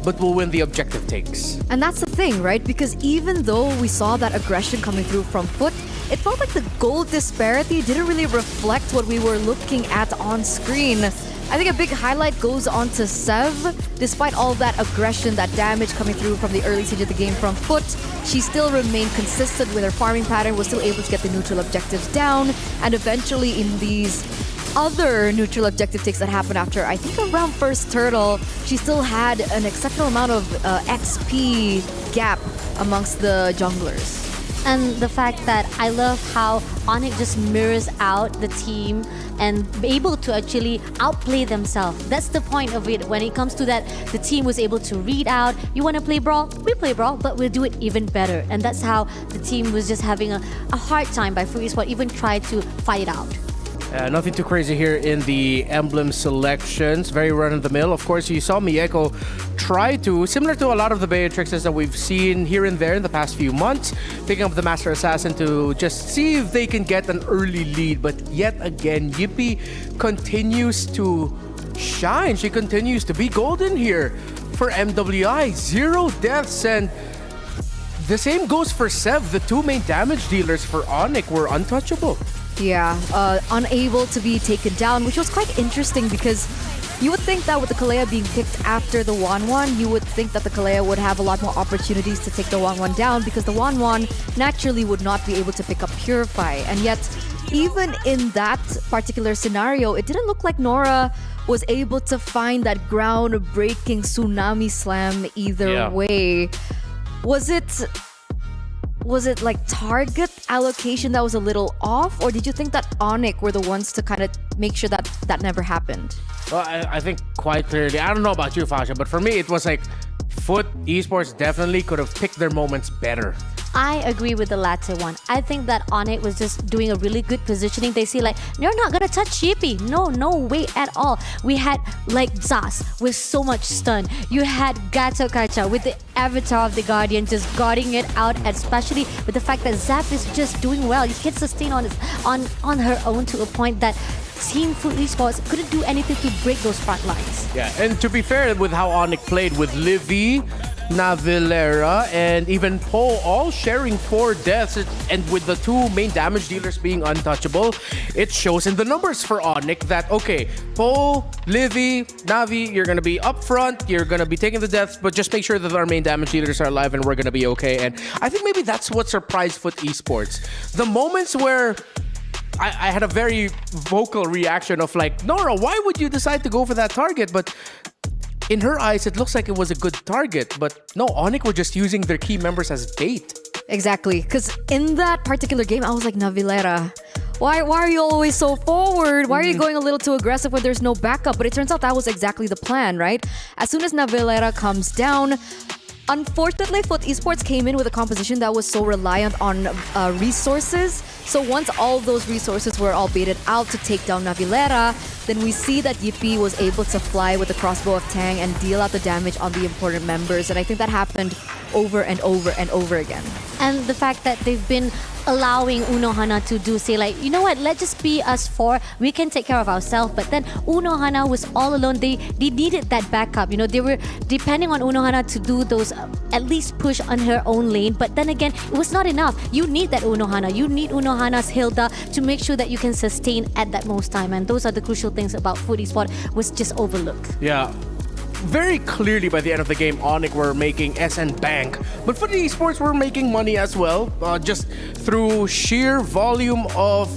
but we'll win the objective takes. And that's the thing, right? Because even though we saw that aggression coming through from FUT, it felt like the gold disparity didn't really reflect what we were looking at on screen. I think a big highlight goes on to Sev. Despite all that aggression, that damage coming through from the early stage of the game from FUT, she still remained consistent with her farming pattern, was still able to get the neutral objectives down, and eventually in these other neutral objective takes that happened after, I think around first turtle, she still had an exceptional amount of XP gap amongst the junglers. And the fact that I love how Onyx just mirrors out the team and be able to actually outplay themselves. That's the point of it. When it comes to that, the team was able to read out, you want to play brawl? We play brawl, but we'll do it even better. And that's how the team was just having a hard time by FUT Esports even try to fight it out. Nothing too crazy here in the emblem selections. Very run-of-the-mill. Of course, you saw Mieko try to, similar to a lot of the Beatrixes that we've seen here and there in the past few months, picking up the Master Assassin to just see if they can get an early lead. But yet again, Yippee continues to shine. She continues to be golden here for MWI. 0 deaths, and the same goes for Sev. The 2 main damage dealers for Onyx were untouchable. Yeah, unable to be taken down, which was quite interesting because you would think that with the Kalea being picked after the 1-1, you would think that the Kalea would have a lot more opportunities to take the 1-1 down because the 1-1 naturally would not be able to pick up Purify. And yet, even in that particular scenario, it didn't look like Nora was able to find that ground-breaking tsunami slam either way. Was it like target allocation that was a little off, or did you think that Onyx were the ones to kind of make sure that that never happened? Well, I think quite clearly. I don't know about you, Fasha, but for me, it was like FUT Esports definitely could have picked their moments better. I agree with the latter one. I think that Onyx was just doing a really good positioning. They see like, you're not gonna touch Yippee. No way at all. We had like Zas with so much stun. You had Gato Kacha with the avatar of the Guardian just guarding it out, especially with the fact that Zap is just doing well. You can sustain on her own to a point that Team FUT Esports couldn't do anything to break those front lines. Yeah, and to be fair with how Onyx played with Livy, Navilera, and even Poe all sharing 4 deaths, and with the 2 main damage dealers being untouchable, it shows in the numbers for Onyx that, okay, Poe, Livy, Navi, you're gonna be up front, you're gonna be taking the deaths, but just make sure that our main damage dealers are alive and we're gonna be okay. And I think maybe that's what surprised FUT Esports. The moments where I had a very vocal reaction of like, Nora, why would you decide to go for that target? But in her eyes, it looks like it was a good target. But no, Onyx were just using their key members as bait. Exactly, because in that particular game, I was like, Navilera, why are you always so forward? Why are you going a little too aggressive when there's no backup? But it turns out that was exactly the plan, right? As soon as Navilera comes down, unfortunately, FUT Esports came in with a composition that was so reliant on resources. So once all those resources were all baited out to take down Navilera, then we see that Yippee was able to fly with the crossbow of Tang and deal out the damage on the important members. And I think that happened over and over and over again. And the fact that they've been allowing Unohana to do, say like, you know what, let's just be us four, we can take care of ourselves. But then Unohana was all alone. They needed that backup. You know, they were depending on Unohana to do those, at least push on her own lane. But then again, it was not enough. You need that Unohana. You need Unohana's Hilda to make sure that you can sustain at that most time. And those are the crucial things about Food Esports was just overlooked. Yeah. Very clearly by the end of the game, Onyx were making SN bank. But for the Esports, were making money as well, just through sheer volume of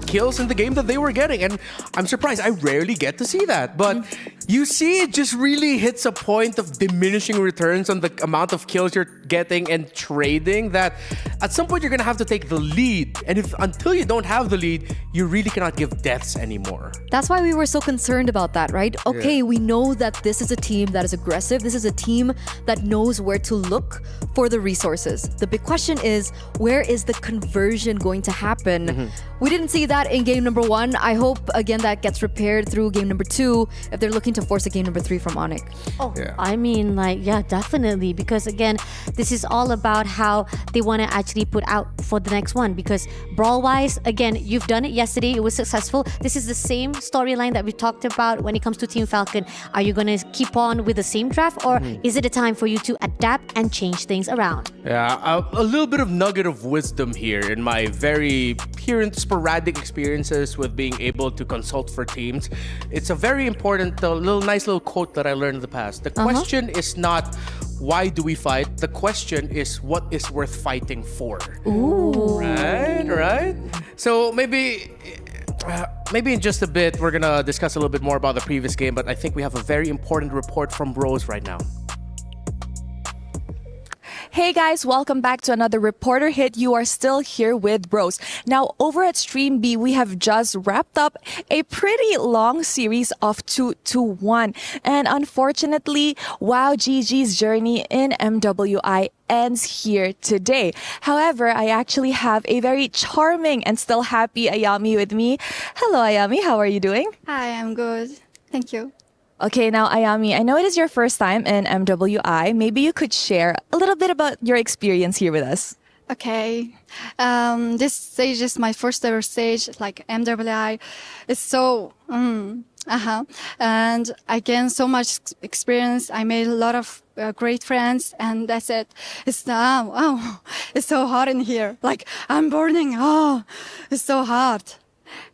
kills in the game that they were getting. And I'm surprised, I rarely get to see that. But you see, it just really hits a point of diminishing returns on the amount of kills you're getting and trading, that at some point you're gonna have to take the lead. And if until you don't have the lead, you really cannot give deaths anymore. That's why we were so concerned about that, right? Okay, we know that this is a team that is aggressive. This is a team that knows where to look for the resources. The big question is, where is the conversion going to happen? We didn't see that in game number 1. I hope, again, that gets repaired through game number 2 if they're looking to force a game number 3 from Onyx. Oh, I mean, like, yeah, definitely. Because again, this is all about how they want to actually put out for the next one. Because brawl-wise, again, you've done it yesterday. It was successful. This is the same storyline that we talked about when it comes to Team Falcon. Are you going to keep on with the same draft, or is it a time for you to adapt and change things around? Yeah, a little bit of nugget of wisdom here in my very pure and sporadic experiences with being able to consult for teams. It's a very important, nice little quote that I learned in the past. The question is not, why do we fight? The question is, what is worth fighting for? Ooh. Right? So maybe in just a bit, we're gonna discuss a little bit more about the previous game, but I think we have a very important report from Rose right now. Hey guys, welcome back to another Reporter Hit. You are still here with Bros. Now, over at Stream B, we have just wrapped up a pretty long series of 2-1. And unfortunately, WoW GG's journey in MWI ends here today. However, I actually have a very charming and still happy Ayami with me. Hello, Ayami. How are you doing? Hi, I'm good. Thank you. Okay, now Ayami, I know it is your first time in MWI. Maybe you could share a little bit about your experience here with us. Okay. This stage is my first ever stage, like MWI. It's so, and I gained so much experience. I made a lot of great friends, and that's it. It's it's so hot in here. Like, I'm burning. Oh, it's so hot.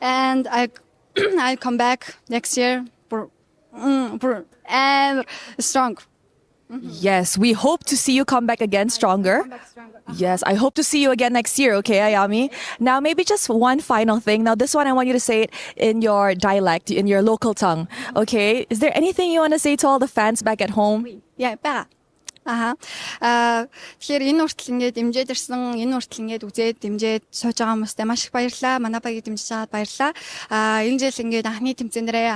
And I come back next year and strong. Yes, we hope to see you come back again stronger. Yes, I hope to see you again next year, okay, Ayami? Now, maybe just one final thing. Now, this one, I want you to say it in your dialect, in your local tongue, okay? Is there anything you want to say to all the fans back at home? Yeah, back. Тэгэхээр энэ хүртэл ингээд дэмжиж ирсэн, энэ хүртэл ингээд үзээд дэмжиж сууж байгаа хүмүүстээ маш их баярлалаа. Манай багийг дэмжиж чаад баярлалаа. Энэ жил ингээд анхны тэмцээнээрээ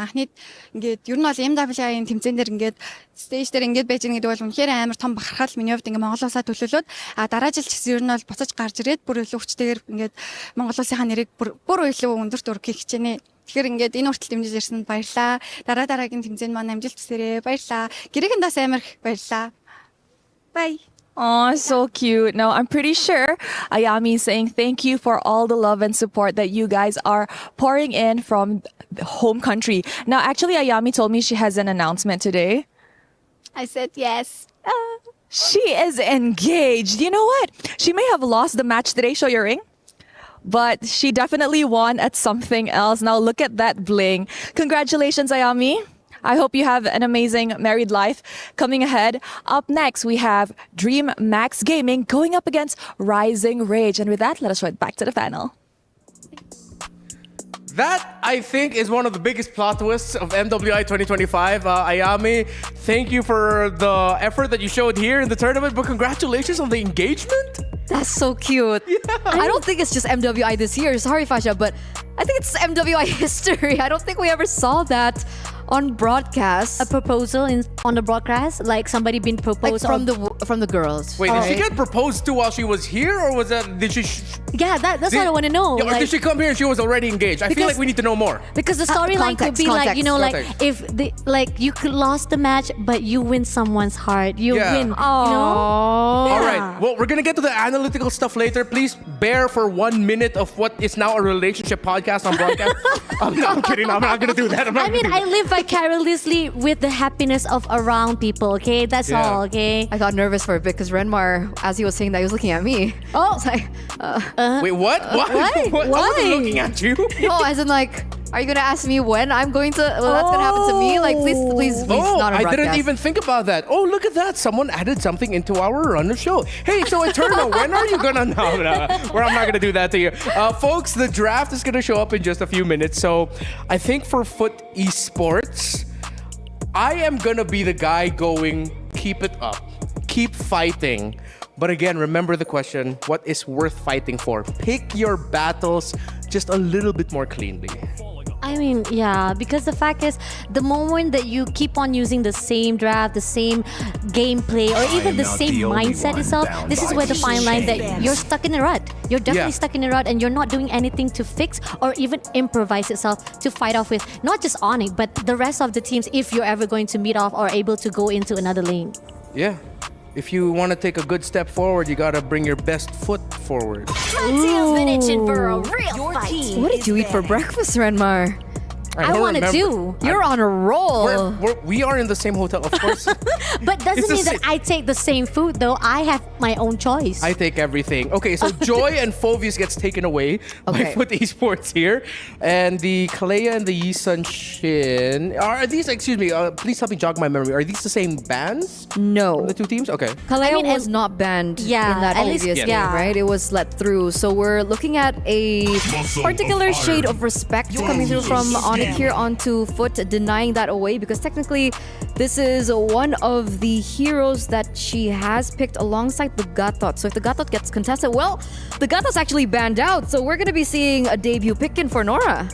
ингээд ер нь бол MWI-ийн тэмцээнээр ингээд стейж дээр ингээд байж байгаа гэдэг бол үнэхээр амар том бахархал миний хувьд ингээд Монгол улсаа төлөөлөөд дараа жил ч гэсэн ер нь бол буцаж гарч ирээд бүр илүү хүчтэйгээр ингээд Монгол улсынхаа нэрийг бүр илүү өндөр дүр хийх хичээнэ. Тэгэхээр ингээд энэ хүртэл дэмжиж ирсэнд баярлалаа. Дараагийн тэмцээнд маань амжилт хүсээрэй. Баярлалаа. Гэрээхэндээс амар их баярлалаа. Bye. Oh, so cute. Now, I'm pretty sure Ayami is saying thank you for all the love and support that you guys are pouring in from the home country. Now, actually, Ayami told me she has an announcement today. I said yes. She is engaged. You know what? She may have lost the match today. Show your ring. But she definitely won at something else. Now, look at that bling. Congratulations, Ayami. I hope you have an amazing married life coming ahead. Up next, we have Dream Max Gaming going up against Rising Rage. And with that, let us throw it back to the panel. That, I think, is one of the biggest plot twists of MWI 2025. Ayami, thank you for the effort that you showed here in the tournament, but congratulations on the engagement. That's so cute. Yeah. I don't think it's just MWI this year. Sorry, Fasha, but I think it's MWI history. I don't think we ever saw that on broadcast. A proposal on the broadcast, like somebody being proposed like from the from the girls. Wait, did she get proposed to while she was here, or was that did she? Yeah, that's what I want to know. Or did she come here and she was already engaged? I feel like we need to know more. Because the storyline could be like, you know, like if the you could lost the match, but you win someone's heart. You win. You know? All right. Well, we're gonna get to the analytical stuff later. Please bear for 1 minute of what is now a relationship podcast on broadcast. I'm kidding. I'm not gonna do that. I live vicariously with the happiness of around people. Okay, that's all. Okay. I got nervous for a bit because Renmar, as he was saying that, he was looking at me. Oh, it's like, wait, what? Why? What? I wasn't looking at you. No, as in like, are you gonna ask me when I'm going to? Well, that's gonna happen to me. Like, please, not on I broadcast. didn't even think about that. Oh, look at that! Someone added something into our run of show. Hey, so Eterno, when are you gonna? No, where I'm not gonna do that to you, folks. The draft is gonna show up in just a few minutes. So, I think for Foot Esports, I am gonna be the guy going. Keep it up. Keep fighting. But again, remember the question, what is worth fighting for? Pick your battles just a little bit more cleanly. I mean, yeah, because the fact is, the moment that you keep on using the same draft, the same gameplay, or even the same mindset itself, this is where the fine line that you're stuck in a rut. You're definitely stuck in a rut and you're not doing anything to fix or even improvise itself to fight off with not just Onyx, but the rest of the teams if you're ever going to meet off or able to go into another lane. Yeah. If you want to take a good step forward, you gotta bring your best foot forward. For a real fight. What did you eat for breakfast, Renmar? I wanted to. You're on a roll. We are in the same hotel, of course. But doesn't mean that I take the same food, though. I have my own choice. I take everything. Okay, so Joy and Phovius gets taken away by Foot Esports here. And the Kalea and the Yisun Shin. Are these, excuse me, please help me jog my memory. Are these the same bands? No. The two teams? Okay. Kalea was not banned in that previous game, right? It was let through. So we're looking at a particular shade of respect coming through from Onyx here onto Foot, denying that away because technically this is one of the heroes that she has picked alongside the Gatot. So if the Gatot gets contested, well, the Gatot's actually banned out. So we're going to be seeing a debut pick in for Nora.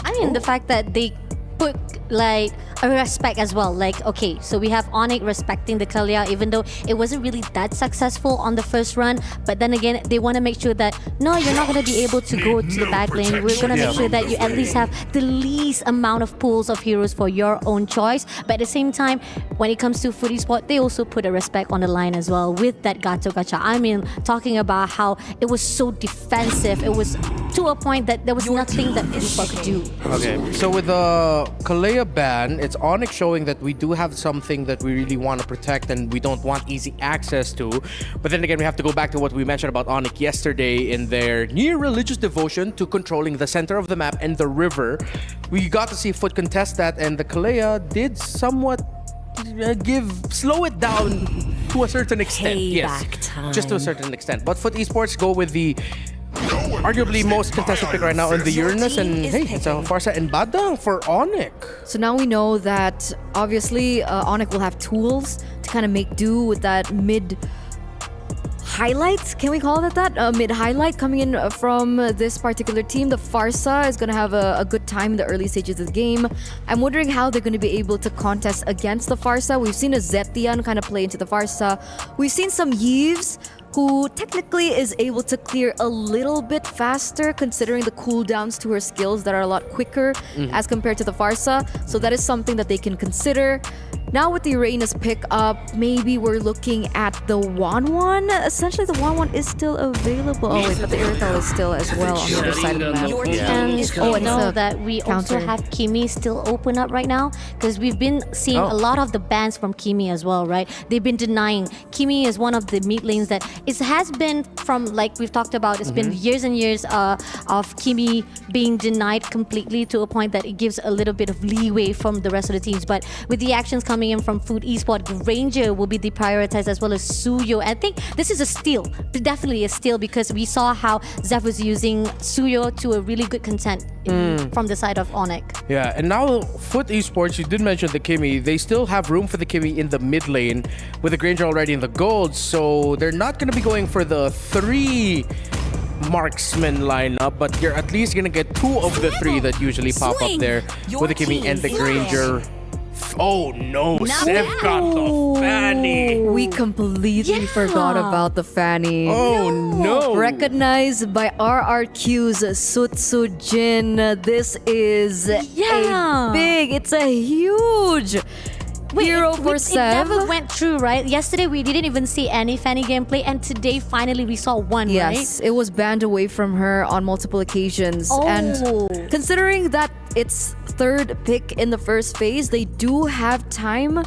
I mean, the fact that they put like a respect as well. Like, okay, so we have Onyx respecting the Kalea, even though it wasn't really that successful on the first run. But then again, they want to make sure that, no, you're not going to be able to go to the back lane. We're going to make sure that you at least have the least amount of pools of heroes for your own choice. But at the same time, when it comes to Foot Esports, they also put a respect on the line as well with that Gato Gacha. I mean, talking about how it was so defensive. It was to a point that there was nothing that Foot Esports could do. Okay, so with the Kalea ban, it's Onyx showing that we do have something that we really want to protect and we don't want easy access to. But then again, we have to go back to what we mentioned about Onyx yesterday in their near religious devotion to controlling the center of the map and the river. We got to see Foot contest that, and the Kalea did somewhat slow it down to a certain extent. Just to a certain extent. But Foot Esports go with the arguably most contested pick right now in the Uranus, and hey, it's a Farsa and Badang for Onyx. So now we know that obviously Onyx will have tools to kind of make do with that mid highlights. Can we call it that? Mid highlight coming in from this particular team. The Farsa is going to have a good time in the early stages of the game. I'm wondering how they're going to be able to contest against the Farsa. We've seen a Zetian kind of play into the Farsa. We've seen some Yves who technically is able to clear a little bit faster considering the cooldowns to her skills that are a lot quicker as compared to the Farsa. So that is something that they can consider. Now with the Uranus pick up, maybe we're looking at the Wanwan. Essentially, the Wanwan is still available. Oh wait, but the Irithel is still as well on the other side of the map. And know that we also have Kimi still open up right now because we've been seeing a lot of the bans from Kimi as well, right? They've been denying. Kimi is one of the mid lanes that it has been from, like we've talked about, it's been years and years of Kimi being denied completely to a point that it gives a little bit of leeway from the rest of the teams. But with the actions coming in from Foot Esports, Ranger will be deprioritized as well as Suyo. I think this is a steal, definitely a steal, because we saw how Zeph was using Suyo to a really good content from the side of Onyx. Yeah, and now Foot Esports, you did mention the Kimi, they still have room for the Kimi in the mid lane with the Granger already in the gold, so they're not going to be going for the 3 marksman lineup, but you're at least going to get 2 of the 3 that usually pop up there with the Kimi and the Granger Oh no, Sev got the fanny. We completely forgot about the fanny. Oh no. Recognized by RRQ's Sutsu Jin. This is it's a huge hero for It Sev. never went through, right? Yesterday we didn't even see any fanny gameplay, and today finally we saw one, right? Yes, it was banned away from her on multiple occasions. And considering that it's third pick in the first phase, they do have time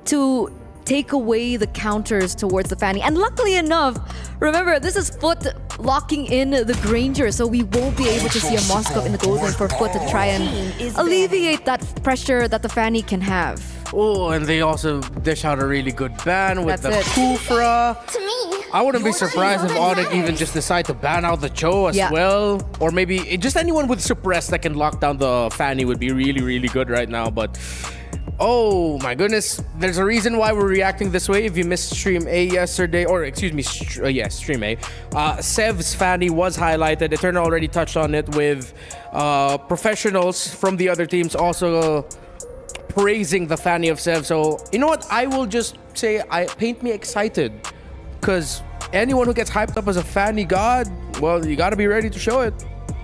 to take away the counters towards the fanny. And luckily enough, remember, this is Foot locking in the Granger, so we won't be able to see a Moskov in the gold lane for Foot to try and alleviate that pressure that the fanny can have. Oh, and they also dish out a really good ban with That's the it. Kufra. I wouldn't be surprised if Onyx even just decide to ban out the Cho as well. Or maybe just anyone with suppress that can lock down the fanny would be really, really good right now. But oh my goodness, there's a reason why we're reacting this way. If you missed stream A yesterday, or excuse me, stream A, Sev's fanny was highlighted. Eternal already touched on it with professionals from the other teams also praising the fanny of Sev. So you know what, I will just say, paint me excited, because anyone who gets hyped up as a fanny god, well, you gotta be ready to show it.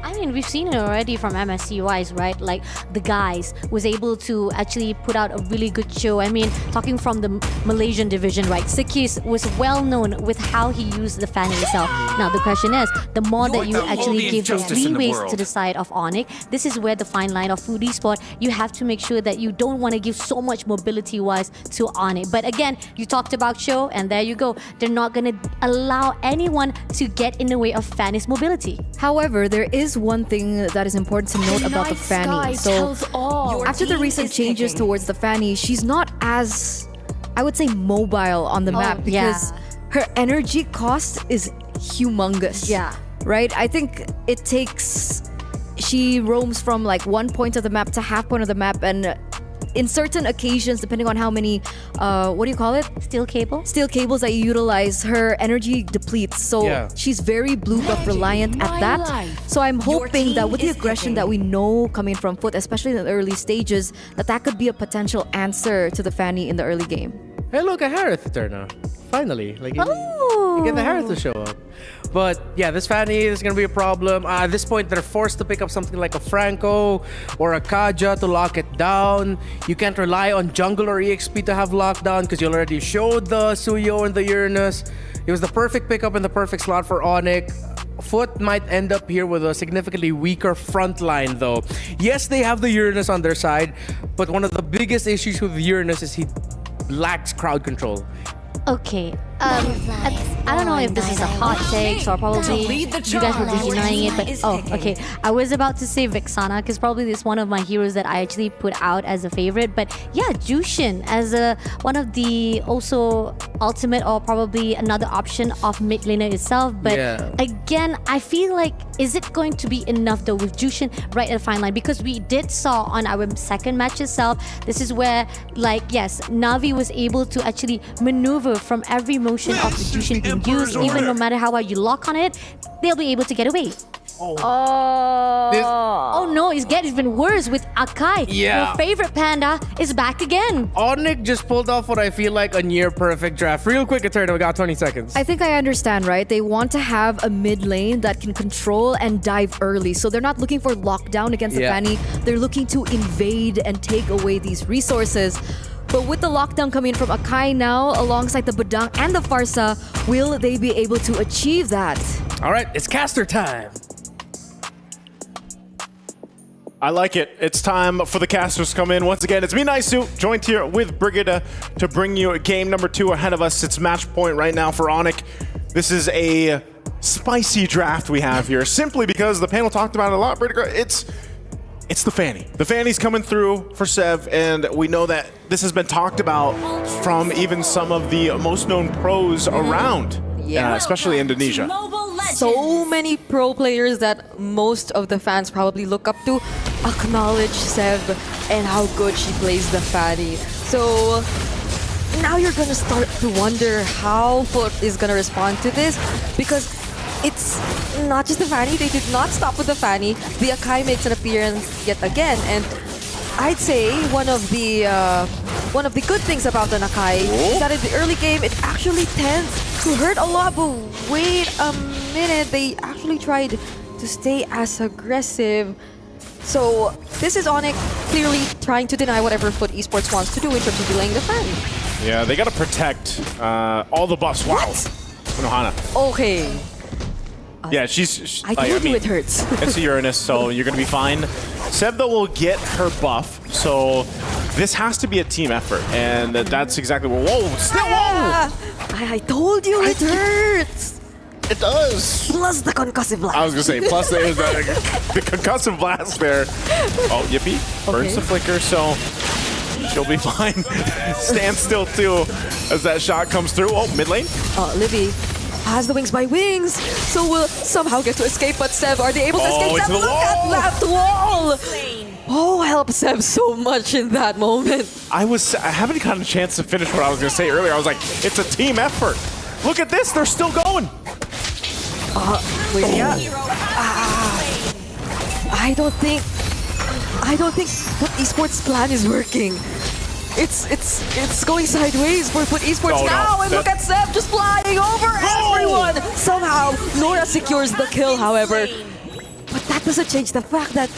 I mean, we've seen it already from MSCYs, right? Like, the guys was able to actually put out a really good show. I mean, talking from the Malaysian division, right? Sikis was well known with how he used the fanny itself. Now, the question is, the more that you actually give the leeways to the side of Onyx, this is where the fine line of Food Esport, you have to make sure that you don't want to give so much mobility-wise to Onyx. But again, you talked about show, and there you go. They're not going to allow anyone to get in the way of fanny's mobility. However, there is one thing that is important to note about the fanny. So after the recent changes towards the fanny, she's not as, I would say, mobile on the map, because her energy cost is humongous. Yeah. Right? I think it takes, she roams from like one point of the map to half point of the map, and in certain occasions, depending on how many, what do you call it? Steel cable? Steel cables that you utilize, her energy depletes. So she's very blue buff reliant at that. So I'm hoping that with the aggression that we know coming from Foot, especially in the early stages, that could be a potential answer to the fanny in the early game. Hey, look, a Harith Eterna. Finally. Like, you get the Harith to show up. But yeah, this fanny is going to be a problem. At this point, they're forced to pick up something like a Franco or a Kaja to lock it down. You can't rely on jungle or EXP to have lockdown, because you already showed the Suyo and the Uranus. It was the perfect pickup in the perfect slot for Onyx. Foot might end up here with a significantly weaker front line, though. Yes, they have the Uranus on their side, but one of the biggest issues with the Uranus is he lacks crowd control. Okay, I don't know if this is a hot take or probably you guys were just denying it, but okay. I was about to say Vexana, because probably it's one of my heroes that I actually put out as a favorite. But yeah, Jushin as one of the also ultimate or probably another option of mid laner itself. But again, I feel like, is it going to be enough though with Jushin right at the fine line? Because we did saw on our second match itself, this is where, like, yes, Na'Vi was able to actually maneuver from every motion of the Jushin being used. Even no matter how hard you lock on it, they'll be able to get away. Oh no, it's getting even worse with Akai. Your favorite panda is back again. Onyx just pulled off what I feel like a near perfect draft. Real quick, Eterna, we got 20 seconds. I think I understand, right? They want to have a mid lane that can control and dive early. So they're not looking for lockdown against the fanny. They're looking to invade and take away these resources. But with the lockdown coming from Akai now, alongside the Badang and the Farsa, will they be able to achieve that? All right, it's caster time. I like it. It's time for the casters to come in. Once again, it's me, Naisu, joined here with Brigida to bring you game number 2 ahead of us. It's match point right now for Onyx. This is a spicy draft we have here, simply because the panel talked about it a lot, Brigida. It's the fanny. The fanny's coming through for Sev, and we know that this has been talked about from even some of the most known pros around, especially Indonesia. So many pro players that most of the fans probably look up to acknowledge Sev and how good she plays the fanny. So now you're gonna start to wonder how Foot is gonna respond to this, because it's not just the fanny. They did not stop with the fanny. The Akai makes an appearance yet again, and I'd say one of the good things about the Nakai is that in the early game it actually tends to hurt a lot. But wait a minute, they actually tried to stay as aggressive. So this is Onyx clearly trying to deny whatever Foot Esports wants to do in terms of delaying the fan. Yeah, they gotta protect all the buffs. Wow. Unohana. Okay. Yeah, she's. I told you it hurts. It's a Uranus, so you're gonna be fine. Seb though will get her buff, so this has to be a team effort, and that's exactly what. Whoa! Still, whoa! I told you it hurts. It does. Plus the concussive blast. I was gonna say plus the concussive blast there. Oh, Yippee burns the flicker, so she'll be fine. Stand still too as that shot comes through. Oh, mid lane. Livy has the wings by wings, so will somehow get to escape. But Seb, are they able to escape? Seb, look at that wall. Oh, help Seb so much in that moment. I haven't gotten a chance to finish what I was gonna say earlier. I was like, it's a team effort. Look at this, they're still going. I don't think Foot Esports' plan is working. It's going sideways for Foot Esports now, and look at Seb just flying over everyone. Somehow Nora secures the kill, however, but that doesn't change the fact that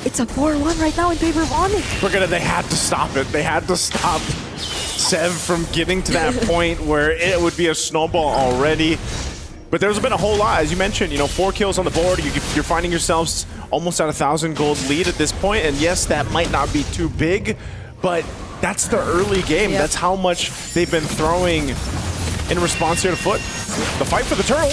it's a 4-1 right now in favor of Onyx. They had to stop it. They had to stop Sev from getting to that point where it would be a snowball already. But there's been a whole lot, as you mentioned, 4 kills on the board. You're finding yourselves almost at 1,000 gold lead at this point. And yes, that might not be too big, but that's the early game. Yep. That's how much they've been throwing in response here to Foot. The fight for the turtle.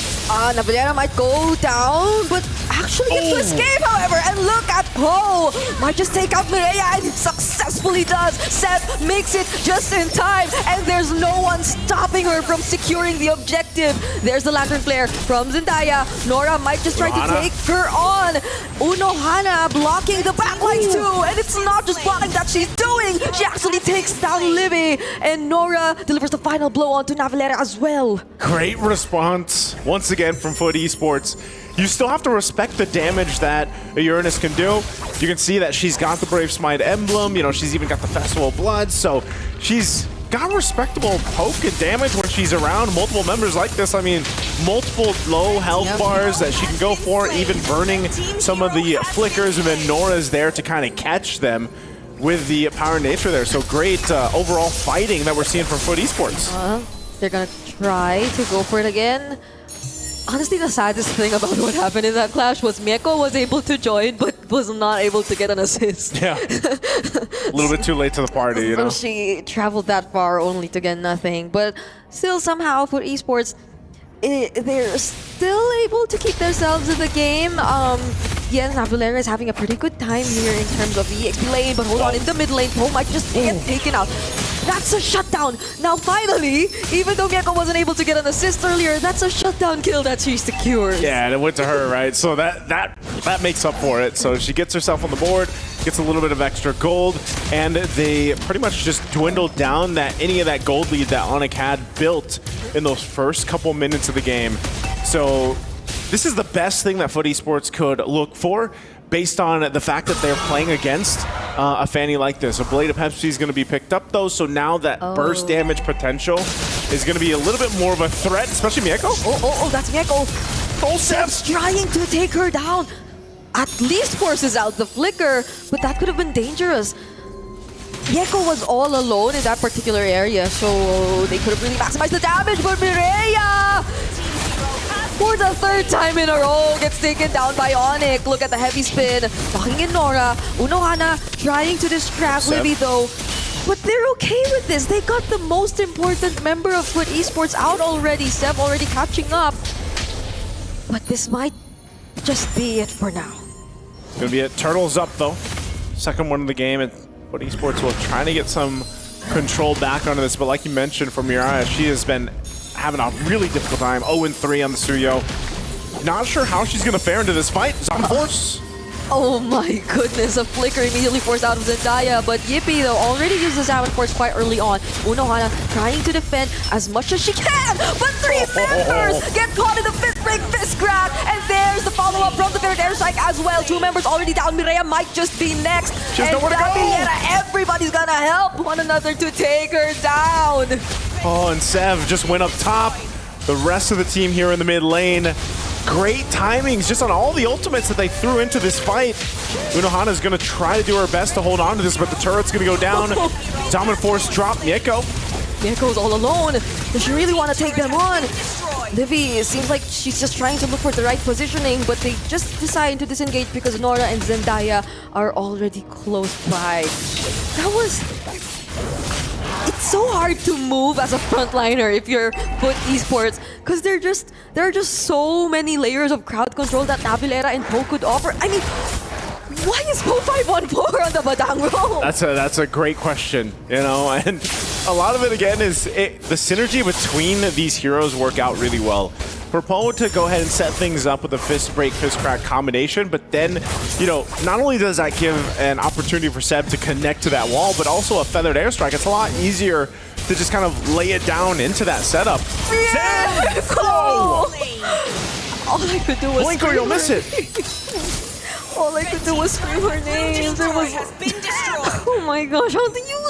Navalera might go down, but actually gets to escape, however. And look at Poe. Might just take out Mireia, and it successfully does. Seth makes it just in time, and there's no one stopping her from securing the objective. There's the Lantern Flare from Zendaya. Nora might just try to take her on. Unohana blocking the backlines too, and it's not just blocking that she's doing. She actually takes down Livy, and Nora delivers the final blow onto Navalera as well. Great response once again from Foot Esports. You still have to respect the damage that a Uranus can do. You can see that she's got the Brave Smite emblem, she's even got the Festival of Blood, so she's got respectable poke and damage when she's around multiple members like this. I mean, multiple low health bars that she can go for, even burning some of the flickers, and then Nora's there to kind of catch them with the power nature there. So great overall fighting that we're seeing from Foot Esports. They're gonna try to go for it again. Honestly, the saddest thing about what happened in that clash was Mieko was able to join, but was not able to get an assist. Yeah. A little bit too late to the party, So she traveled that far only to get nothing. But still, somehow, for Esports, they're still able to keep themselves in the game. Yes, Navalera is having a pretty good time here in terms of the EXP lane, but hold on, in the mid lane, Poe might just get taken out. That's a shutdown. Now finally, even though Mieko wasn't able to get an assist earlier, that's a shutdown kill that she secures. Yeah, and it went to her, right? So that makes up for it. So she gets herself on the board, gets a little bit of extra gold, and they pretty much just dwindled down any of that gold lead that Onyx had built in those first couple minutes of the game. So this is the best thing that Foot Esports could look for, based on the fact that they're playing against a Fanny like this. A Blade of Pepsi is going to be picked up, though, so now that burst damage potential is going to be a little bit more of a threat, especially Mieko. Oh, that's Mieko. Seb's trying to take her down. At least forces out the flicker, but that could have been dangerous. Mieko was all alone in that particular area, so they could have really maximized the damage, but Mireia, for the 3rd time in a row, gets taken down by Onyx. Look at the heavy spin. Knocking in Nora. Unohana trying to distract Livy though. But they're okay with this. They got the most important member of Foot Esports out already. Seb already catching up. But this might just be it for now. It's going to be it. Turtles up though. Second one of the game. And Foot Esports will try to get some control back onto this. But like you mentioned from Mireia, she has been having a really difficult time. 0-3 on the Suyo. Not sure how she's going to fare into this fight. Zombie Force. Oh my goodness, a flicker immediately forced out of Zendaya, but Yippee though already used the Salmon Force quite early on. Unohana trying to defend as much as she can, but 3 members get caught in the fist break, fist grab, and there's the follow-up from the third airstrike as well. 2 members already down. Mireya might just be next. She has nowhere to go. Everybody's gonna help one another to take her down. Oh, and Sev just went up top. The rest of the team here in the mid lane. Great timings just on all the ultimates that they threw into this fight. Unohana is going to try to do her best to hold on to this, but the turret's going to go down. Dominant Force drop. Mieko. Mieko's all alone. Does she really want to take them on? Livy, it seems like she's just trying to look for the right positioning, but they just decide to disengage because Nora and Zendaya are already close by. That was... It's so hard to move as a frontliner if you're Foot Esports because there are just so many layers of crowd control that Navilera and Po could offer. I mean, why is Po 514 on the Badang roll? That's a great question, you know, and a lot of it again is the synergy between these heroes work out really well. For Po to go ahead and set things up with a fist break, fist crack combination, but then, you know, not only does that give an opportunity for Seb to connect to that wall, but also a feathered airstrike. It's a lot easier to just kind of lay it down into that setup. Yeah! All I could do was blink or you'll miss it. All I could do was scream her name. There was... Oh my gosh, how do you...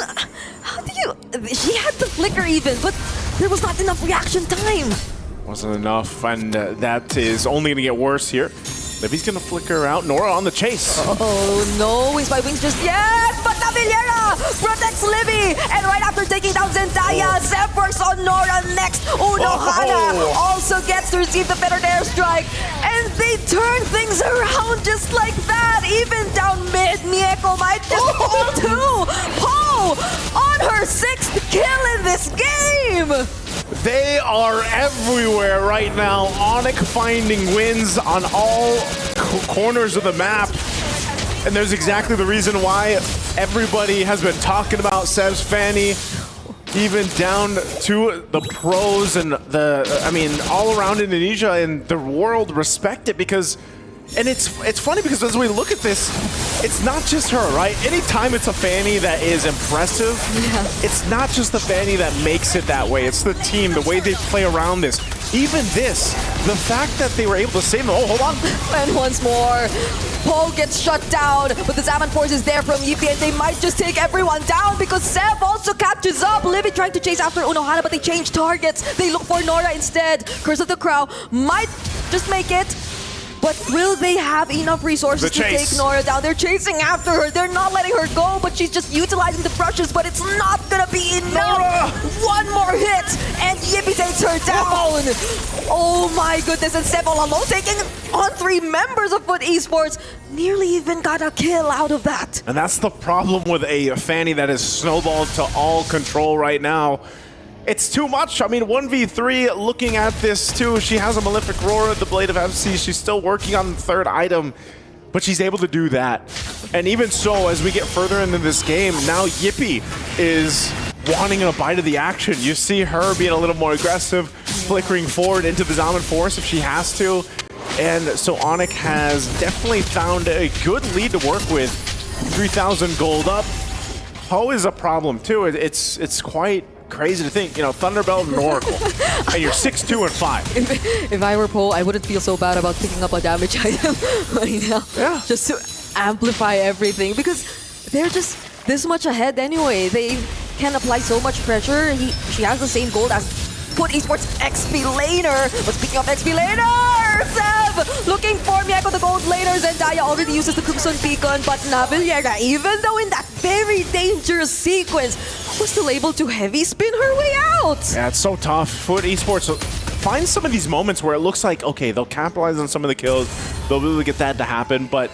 She had the flicker even, but there was not enough reaction time. Wasn't enough, and that is only going to get worse here. Livy's going to flicker out. Nora on the chase. Oh no, Wings by Wings just... Yes, but Navilera protects Livy, and right after taking down Zendaya, Zeb works on Nora next. Unohana also gets to receive the better airstrike, and they turn things around just like that. Even down mid, Mieko might just fall too. Po on her 6th kill in this game. They are everywhere right now. Onyx finding wins on all corners of the map. And there's exactly the reason why everybody has been talking about Seb's Fanny. Even down to the pros and I mean, all around Indonesia and the world respect it because... And it's funny because as we look at this, it's not just her, right? Anytime it's a Fanny that is impressive, it's not just the Fanny that makes it that way. It's the team, the way they play around this. Even this, the fact that they were able to save them. Oh, hold on. And once more, Po gets shut down, but the Salmon Force is there from Yippee, and they might just take everyone down because Seb also catches up. Livy trying to chase after Unohana, but they change targets. They look for Nora instead. Curse of the Crow might just make it. But will they have enough resources to take Nora down? They're chasing after her. They're not letting her go, but she's just utilizing the brushes, but it's not gonna be enough. Nora! One more hit, and Yippee takes her down. Oh my goodness, and Seb all alone taking on 3 members of Foot Esports. Nearly even got a kill out of that. And that's the problem with a Fanny that is snowballed to all control right now. It's too much. I mean, 1v3, looking at this too, she has a Malefic Roar, the Blade of FC. She's still working on the 3rd item, but she's able to do that. And even so, as we get further into this game, now Yippee is wanting a bite of the action. You see her being a little more aggressive, flickering forward into the Dominant Force if she has to. And so Onyx has definitely found a good lead to work with. 3,000 gold up. Po is a problem too. It's quite crazy to think, you know, Thunderbelt and Oracle, and you're 6-2 and 5. If I were Po, I wouldn't feel so bad about picking up a damage item right now. Yeah. Just to amplify everything, because they're just this much ahead anyway. They can apply so much pressure. She has the same gold as Foot Esports XP laner. But speaking of XP laner, Seb looking for Mieko the gold laner. Zendaya already uses the Crimson Beacon, but Navilera, even though in that very dangerous sequence, was still able to heavy spin her way out. Yeah, it's so tough. Foot Esports finds some of these moments where it looks like, okay, they'll capitalize on some of the kills. They'll really get that to happen, but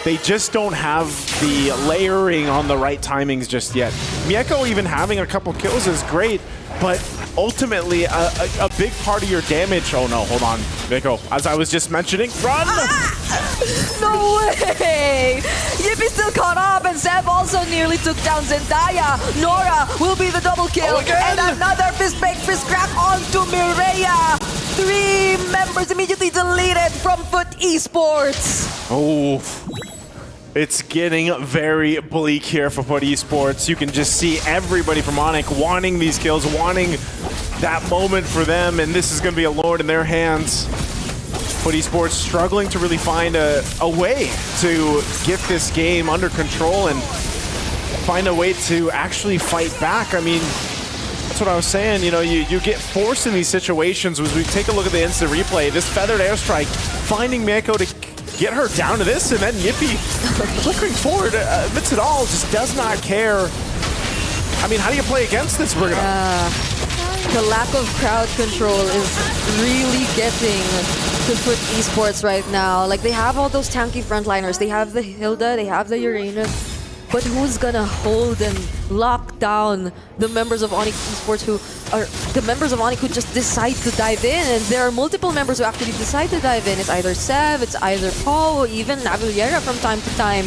they just don't have the layering on the right timings just yet. Mieko even having a couple kills is great, but ultimately a big part of your damage... Oh no, hold on. Mieko, as I was just mentioning, run! No way! Yippee still caught up, and Seb also nearly took down Zendaya. Nora will be the double kill, and another fist break, fist grab onto Mireya. 3 members immediately deleted from Foot Esports. Oh, It's getting very bleak here for FUT Esports. You can just see everybody from Onyx wanting these kills, wanting that moment for them, and this is going to be a Lord in their hands. FUT Esports struggling to really find a way to get this game under control and find a way to actually fight back. I mean, that's what I was saying. You know, you get forced in these situations. As we take a look at the instant replay, this feathered airstrike, finding Mieko to get her down to this, and then Yippee flickering forward amidst it all, just does not care. I mean, how do you play against this, Brigitte? The lack of crowd control is really getting to FUT Esports right now. Like, they have all those tanky frontliners. They have the Hilda, they have the Uranus. But who's gonna hold and lock down the members of Onyx Esports who are the members of Onyx who just decide to dive in? And there are multiple members who actually decide to dive in. It's either Sev, it's either Paul, even Navillera from time to time.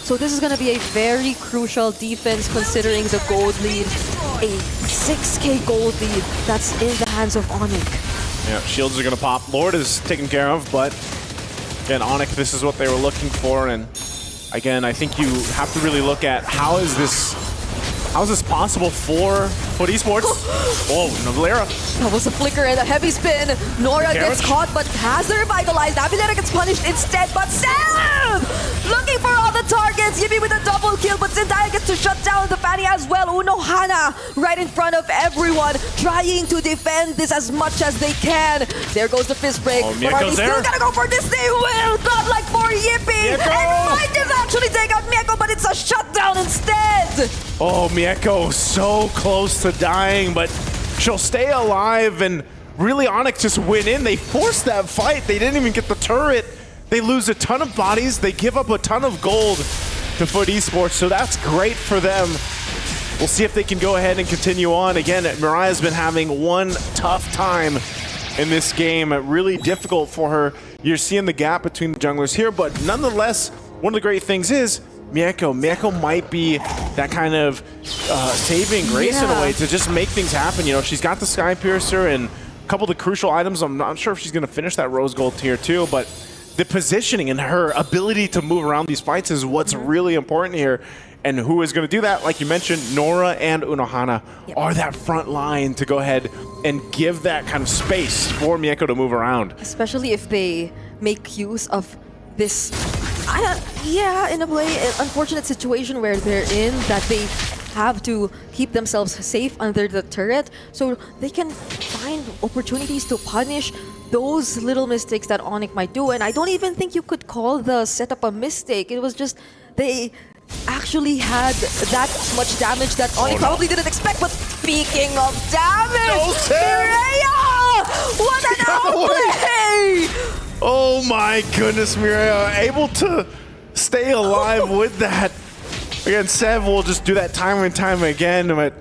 So this is gonna be a very crucial defense considering the gold lead. A 6k gold lead that's in the hands of Onyx. Yeah, shields are gonna pop. Lord is taken care of, but again, Onyx, this is what they were looking for, and again, I think you have to really look at how is this possible for FUT Esports? Oh, Navillera. That was a flicker and a heavy spin. Nora gets caught but has the revitalized. Navillera gets punished instead, but Sam looking for all the targets. Yippee with a double kill, but Zendaya gets to shut down the Fanny as well. Unohana right in front of everyone, trying to defend this as much as they can. There goes the fist break. Oh, but are they still gonna go for this? They will! Godlike for Yippee! And might just actually take out Mieko, but it's a shutdown instead! Oh, Mieko so close to dying, but she'll stay alive, and really Onyx just went in. They forced that fight. They didn't even get the turret. They lose a ton of bodies. They give up a ton of gold to FUT Esports, so that's great for them. We'll see if they can go ahead and continue on. Again, Mariah's been having one tough time in this game. Really difficult for her. You're seeing the gap between the junglers here, but nonetheless, one of the great things is Mieko might be that kind of saving grace in a way to just make things happen. You know, she's got the Sky Piercer and a couple of the crucial items. I'm not sure if she's going to finish that Rose Gold tier 2, but the positioning and her ability to move around these fights is what's really important here. And who is going to do that? Like you mentioned, Nora and Unohana are that front line to go ahead and give that kind of space for Mieko to move around. Especially if they make use of this, in a way, an unfortunate situation where they're in, that they have to keep themselves safe under the turret, so they can find opportunities to punish those little mistakes that Onyx might do. And I don't even think you could call the setup a mistake. It was just they actually had that much damage that Onyx probably didn't expect. But speaking of damage, Mireya! What an outplay! Oh my goodness, Mireya, able to stay alive with that. Again, Sev will just do that time and time again, but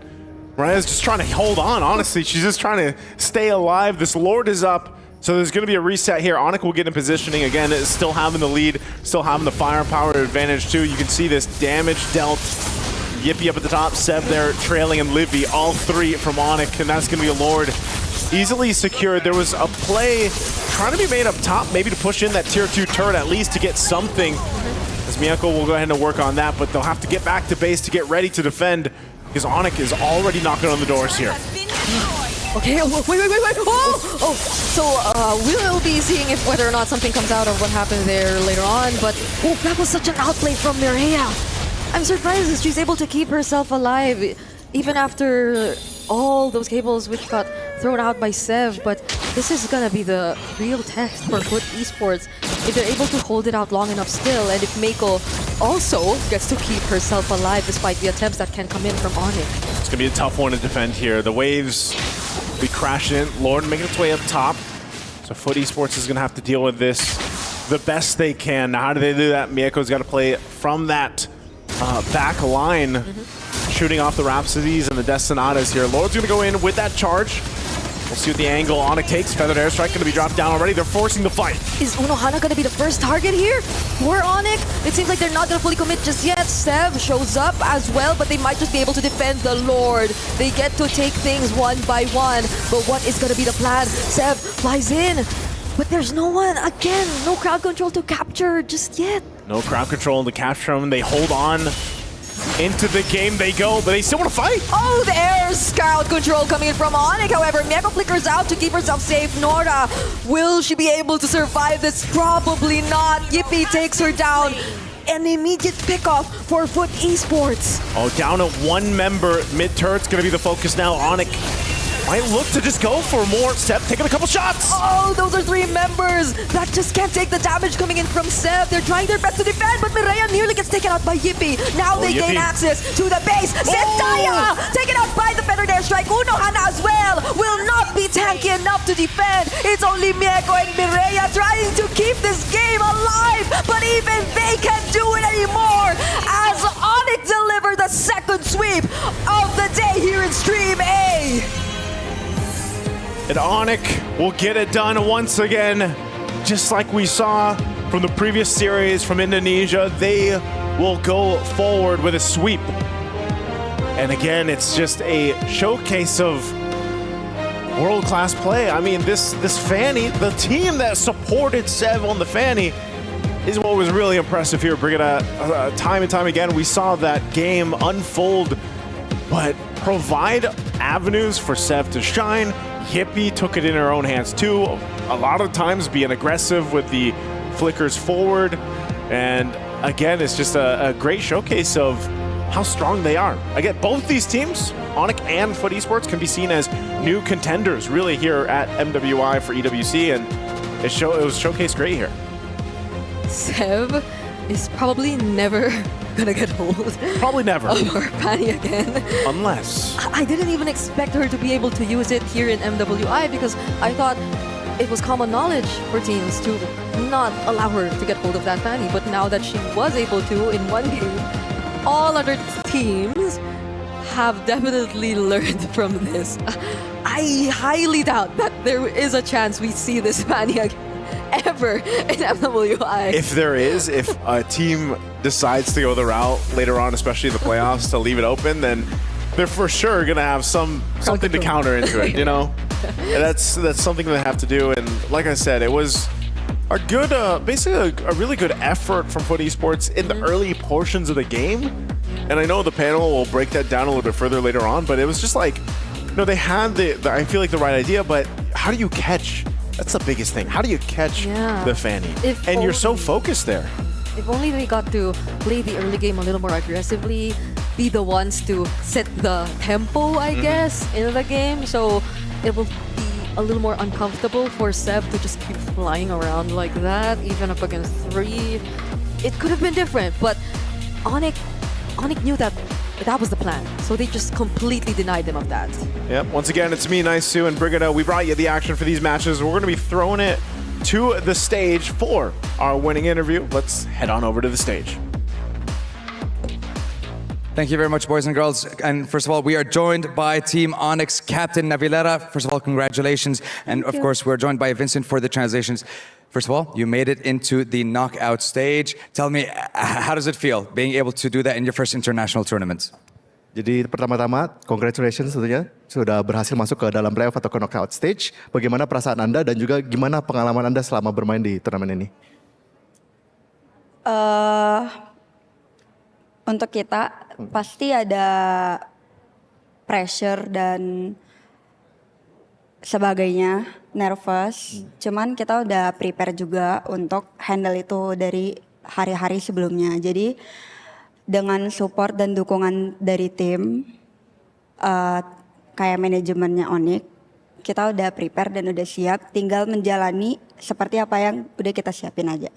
Mariah's just trying to hold on, honestly. She's just trying to stay alive. This Lord is up, so there's going to be a reset here. Onyx will get in positioning again, still having the lead, still having the firepower advantage too. You can see this damage dealt. Yippee up at the top, Sev there trailing, and Livy, all three from Onyx, and that's going to be a Lord easily secured. There was a play trying to be made up top, maybe to push in that tier 2 turret at least to get something. As Mieko will go ahead and work on that, but they'll have to get back to base to get ready to defend because Onyx is already knocking on the doors here. Okay, wait. Oh, so we'll be seeing if whether or not something comes out of what happened there later on, but that was such an outplay from Mireya. I'm surprised that she's able to keep herself alive even after all those cables which got thrown out by Sev, but this is gonna be the real test for FUT Esports if they're able to hold it out long enough still, and if Mieko also gets to keep herself alive despite the attempts that can come in from Onyx. It's gonna be a tough one to defend here. The waves be crashing in. Lord making its way up top. So FUT Esports is gonna have to deal with this the best they can. Now, how do they do that? Mieko's got to play from that back line, shooting off the Rhapsodies and the Destinatas here. Lord's gonna go in with that charge. We'll see what the angle Onyx takes. Feathered Airstrike gonna be dropped down already. They're forcing the fight. Is Unohana gonna be the first target here for Onyx? It seems like they're not gonna fully commit just yet. Sev shows up as well, but they might just be able to defend the Lord. They get to take things one by one, but what is gonna be the plan? Sev flies in, but there's no one, again, no crowd control to capture just yet. No crowd control in the capture them. They hold on. Into the game they go, but they still want to fight. Oh, there's crowd control coming in from Onyx. However, Mega flickers out to keep herself safe. Nora, will she be able to survive this? Probably not. Yippee takes her down. An immediate pickoff for Foot Esports. Oh, down to one member. Mid-turret's going to be the focus now. Onyx might look to just go for more. Seb taking a couple shots. Oh, those are 3 members that just can't take the damage coming in from Seb. They're trying their best to defend, but Mireya nearly gets taken out by Yippee. Now they gain access to the base. Zendaya taken out by the Feather Airstrike. Unohana as well will not be tanky enough to defend. It's only Mieko and Mireya trying to keep this game alive, but even they can't do it anymore as Onyx deliver the second sweep of the day here in Stream A. And Onyx will get it done once again. Just like we saw from the previous series from Indonesia, they will go forward with a sweep. And again, it's just a showcase of world-class play. I mean, this Fanny, the team that supported Sev on the Fanny, is what was really impressive here. Brigida, time and time again, we saw that game unfold, but provide avenues for Sev to shine. Yippee took it in her own hands too. A lot of times being aggressive with the flickers forward. And again, it's just a great showcase of how strong they are. Again, both these teams, Onyx and Foot Esports, can be seen as new contenders really here at MWI for EWC, and it was showcased great here. Sev is probably never gonna get hold. Probably never. Of her Fanny again. Unless. I didn't even expect her to be able to use it here in MWI because I thought it was common knowledge for teams to not allow her to get hold of that Fanny. But now that she was able to in one game, all other teams have definitely learned from this. I highly doubt that there is a chance we see this Fanny again. Ever in MWI. If there is, if a team decides to go the route later on, especially in the playoffs, to leave it open, then they're for sure gonna have something to counter into it, you know? And that's something they have to do. And like I said, it was a good, basically a really good effort from Foot Esports in the early portions of the game. And I know the panel will break that down a little bit further later on, but it was just like, you know, they had I feel like the right idea, but how do you catch? That's the biggest thing. How do you catch the Fanny? And you're so focused there. If only they got to play the early game a little more aggressively, be the ones to set the tempo, I guess, in the game. So it will be a little more uncomfortable for Sev to just keep flying around like that, even up against 3. It could have been different, but Onyx knew that was the plan. So they just completely denied them of that. Yep, once again, it's me, Nice Sue, and Brigida. We brought you the action for these matches. We're going to be throwing it to the stage for our winning interview. Let's head on over to the stage. Thank you very much, boys and girls. And first of all, we are joined by Team Onyx Captain Navilera. First of all, congratulations. And of course, we're joined by Vincent for the translations. First of all, you made it into the knockout stage. Tell me, how does it feel being able to do that in your first international tournament? Jadi pertama-tama, congratulations tentunya sudah berhasil masuk ke dalam playoff atau ke knockout stage. Bagaimana perasaan Anda dan juga gimana pengalaman Anda selama bermain di turnamen ini? Untuk kita pasti ada pressure dan sebagainya, nervous. Cuman kita udah prepare juga untuk handle itu dari hari-hari sebelumnya. Jadi dengan support dan dukungan dari tim, kayak manajemennya Onyx, kita udah prepare dan udah siap. Tinggal menjalani seperti apa yang udah kita siapin aja.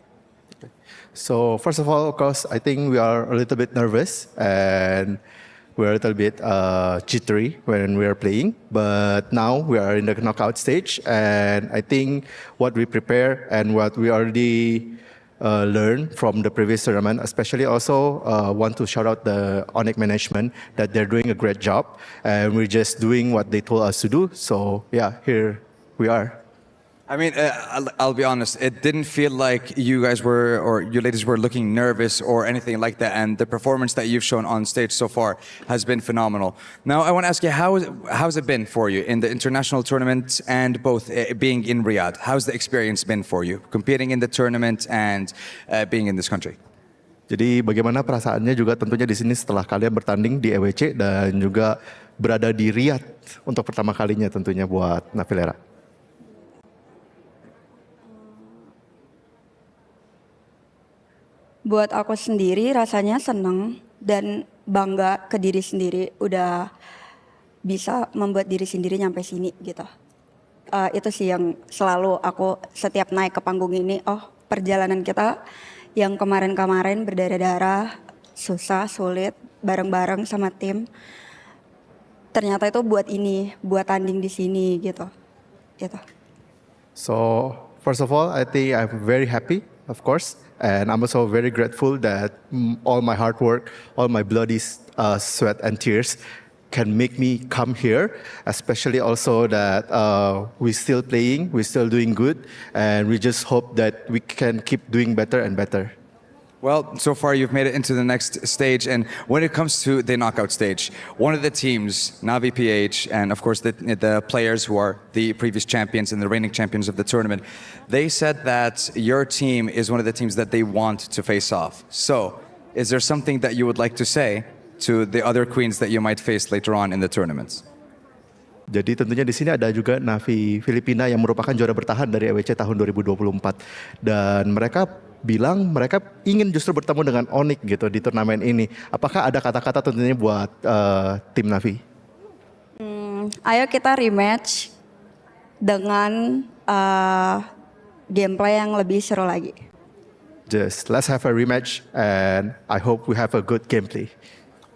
So first of all, of course, I think we are a little bit nervous and we're a little bit jittery when we are playing. But now we are in the knockout stage, and I think what we prepare and what we already learn from the previous tournament, especially also want to shout out the Onyx management that they're doing a great job, and we're just doing what they told us to do. So yeah, here we are. I mean, I'll be honest, it didn't feel like you guys were, or you ladies were looking nervous or anything like that, and the performance that you've shown on stage so far has been phenomenal. Now, I want to ask you, how's it been for you in the international tournament and both being in Riyadh? How's the experience been for you, competing in the tournament and being in this country? Jadi bagaimana perasaannya juga tentunya di sini setelah kalian bertanding di EWC dan juga berada di Riyadh untuk pertama kalinya tentunya buat Navilera. Buat aku sendiri rasanya seneng dan bangga ke diri sendiri udah bisa membuat diri sendiri nyampe sini gitu. Itu sih yang selalu aku setiap naik ke panggung ini, perjalanan kita yang kemarin-kemarin berdarah-darah, susah, sulit, bareng-bareng sama tim. Ternyata itu buat ini, buat tanding di sini gitu. Gitu. So first of all, I think I'm very happy, of course, and I'm also very grateful that all my hard work, all my bloody sweat and tears can make me come here, especially also that we're still playing, we're still doing good, and we just hope that we can keep doing better and better. Well, so far you've made it into the next stage, and when it comes to the knockout stage, one of the teams, Navi PH, and of course the players who are the previous champions and the reigning champions of the tournament, they said that your team is one of the teams that they want to face off. So, is there something that you would like to say to the other queens that you might face later on in the tournaments? Jadi tentunya di sini ada juga Navi Filipina yang merupakan juara bertahan dari EWC tahun 2024 dan mereka bilang mereka ingin justru bertemu dengan Onyx gitu di turnamen ini. Apakah ada kata-kata tentunya buat tim Navi? Ayo kita rematch dengan gameplay yang lebih seru lagi. Just let's have a rematch and I hope we have a good gameplay.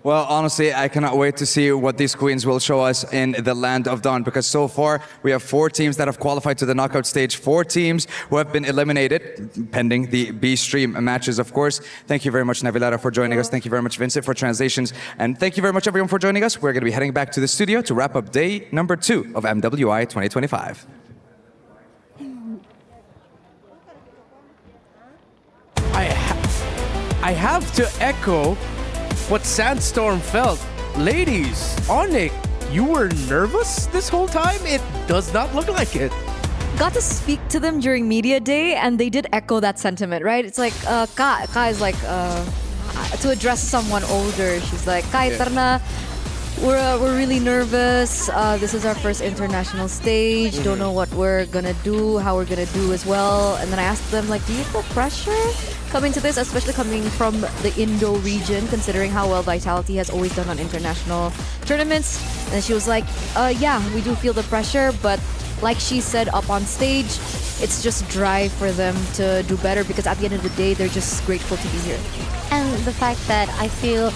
Well, honestly, I cannot wait to see what these queens will show us in the Land of Dawn, because so far we have 4 teams that have qualified to the knockout stage, 4 teams who have been eliminated, pending the B-Stream matches, of course. Thank you very much, Navilera, for joining us. Thank you very much, Vincent, for translations. And thank you very much, everyone, for joining us. We're going to be heading back to the studio to wrap up day number 2 of MWI 2025. I have to echo what Sandstorm felt. Ladies, Onyx, you were nervous this whole time? It does not look like it. Got to speak to them during media day, and they did echo that sentiment, right? It's like Ka is like to address someone older. She's like, Ka, karena we're really nervous. This is our first international stage. Don't know what we're gonna do, how we're gonna do as well. And then I asked them, like, do you feel pressure coming to this, especially coming from the Indo region, considering how well Vitality has always done on international tournaments? And she was like, yeah, we do feel the pressure, but like she said up on stage, it's just drive for them to do better, because at the end of the day, they're just grateful to be here. And the fact that I feel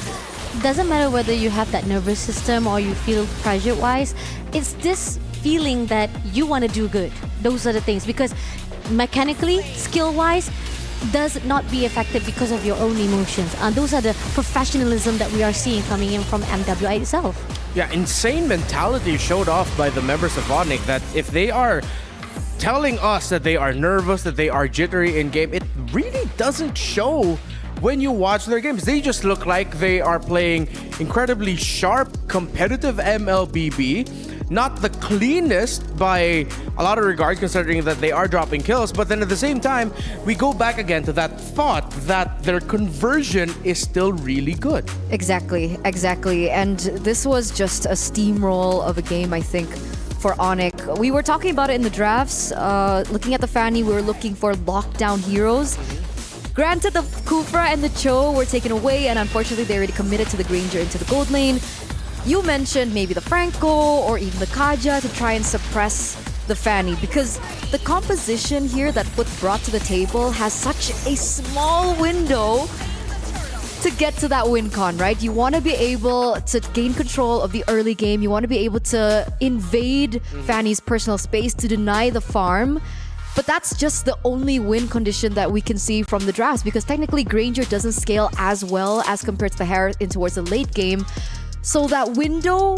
doesn't matter whether you have that nervous system or you feel pressure-wise, it's this feeling that you want to do good. Those are the things, because mechanically, skill-wise, does not be affected because of your own emotions. And those are the professionalism that we are seeing coming in from MWI itself. Yeah, insane mentality showed off by the members of Onyx, that if they are telling us that they are nervous, that they are jittery in game, it really doesn't show when you watch their games. They just look like they are playing incredibly sharp, competitive MLBB. Not the cleanest by a lot of regards, considering that they are dropping kills, but then at the same time, we go back again to that thought that their conversion is still really good. Exactly. And this was just a steamroll of a game, I think, for Onyx. We were talking about it in the drafts. Looking at the Fanny, we were looking for lockdown heroes. Granted, the Kufra and the Cho were taken away, and unfortunately, they already committed to the Granger into the gold lane. You mentioned maybe the Franco or even the Kaja to try and suppress the Fanny, because the composition here that Foot brought to the table has such a small window to get to that win con, right? You want to be able to gain control of the early game. You want to be able to invade Fanny's personal space to deny the farm. But that's just the only win condition that we can see from the drafts, because technically Granger doesn't scale as well as compared to the Harris in towards the late game. So that window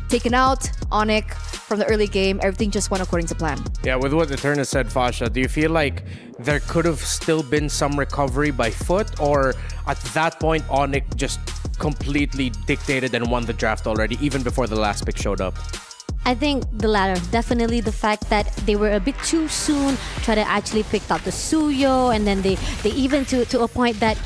taken out, Onyx, from the early game, everything just went according to plan. Yeah, with what Eterna said, Fasha, do you feel like there could have still been some recovery by Foot, or at that point Onyx just completely dictated and won the draft already, even before the last pick showed up? I think the latter. Definitely the fact that they were a bit too soon, try to actually pick up the Suyo, and then they even to a point that,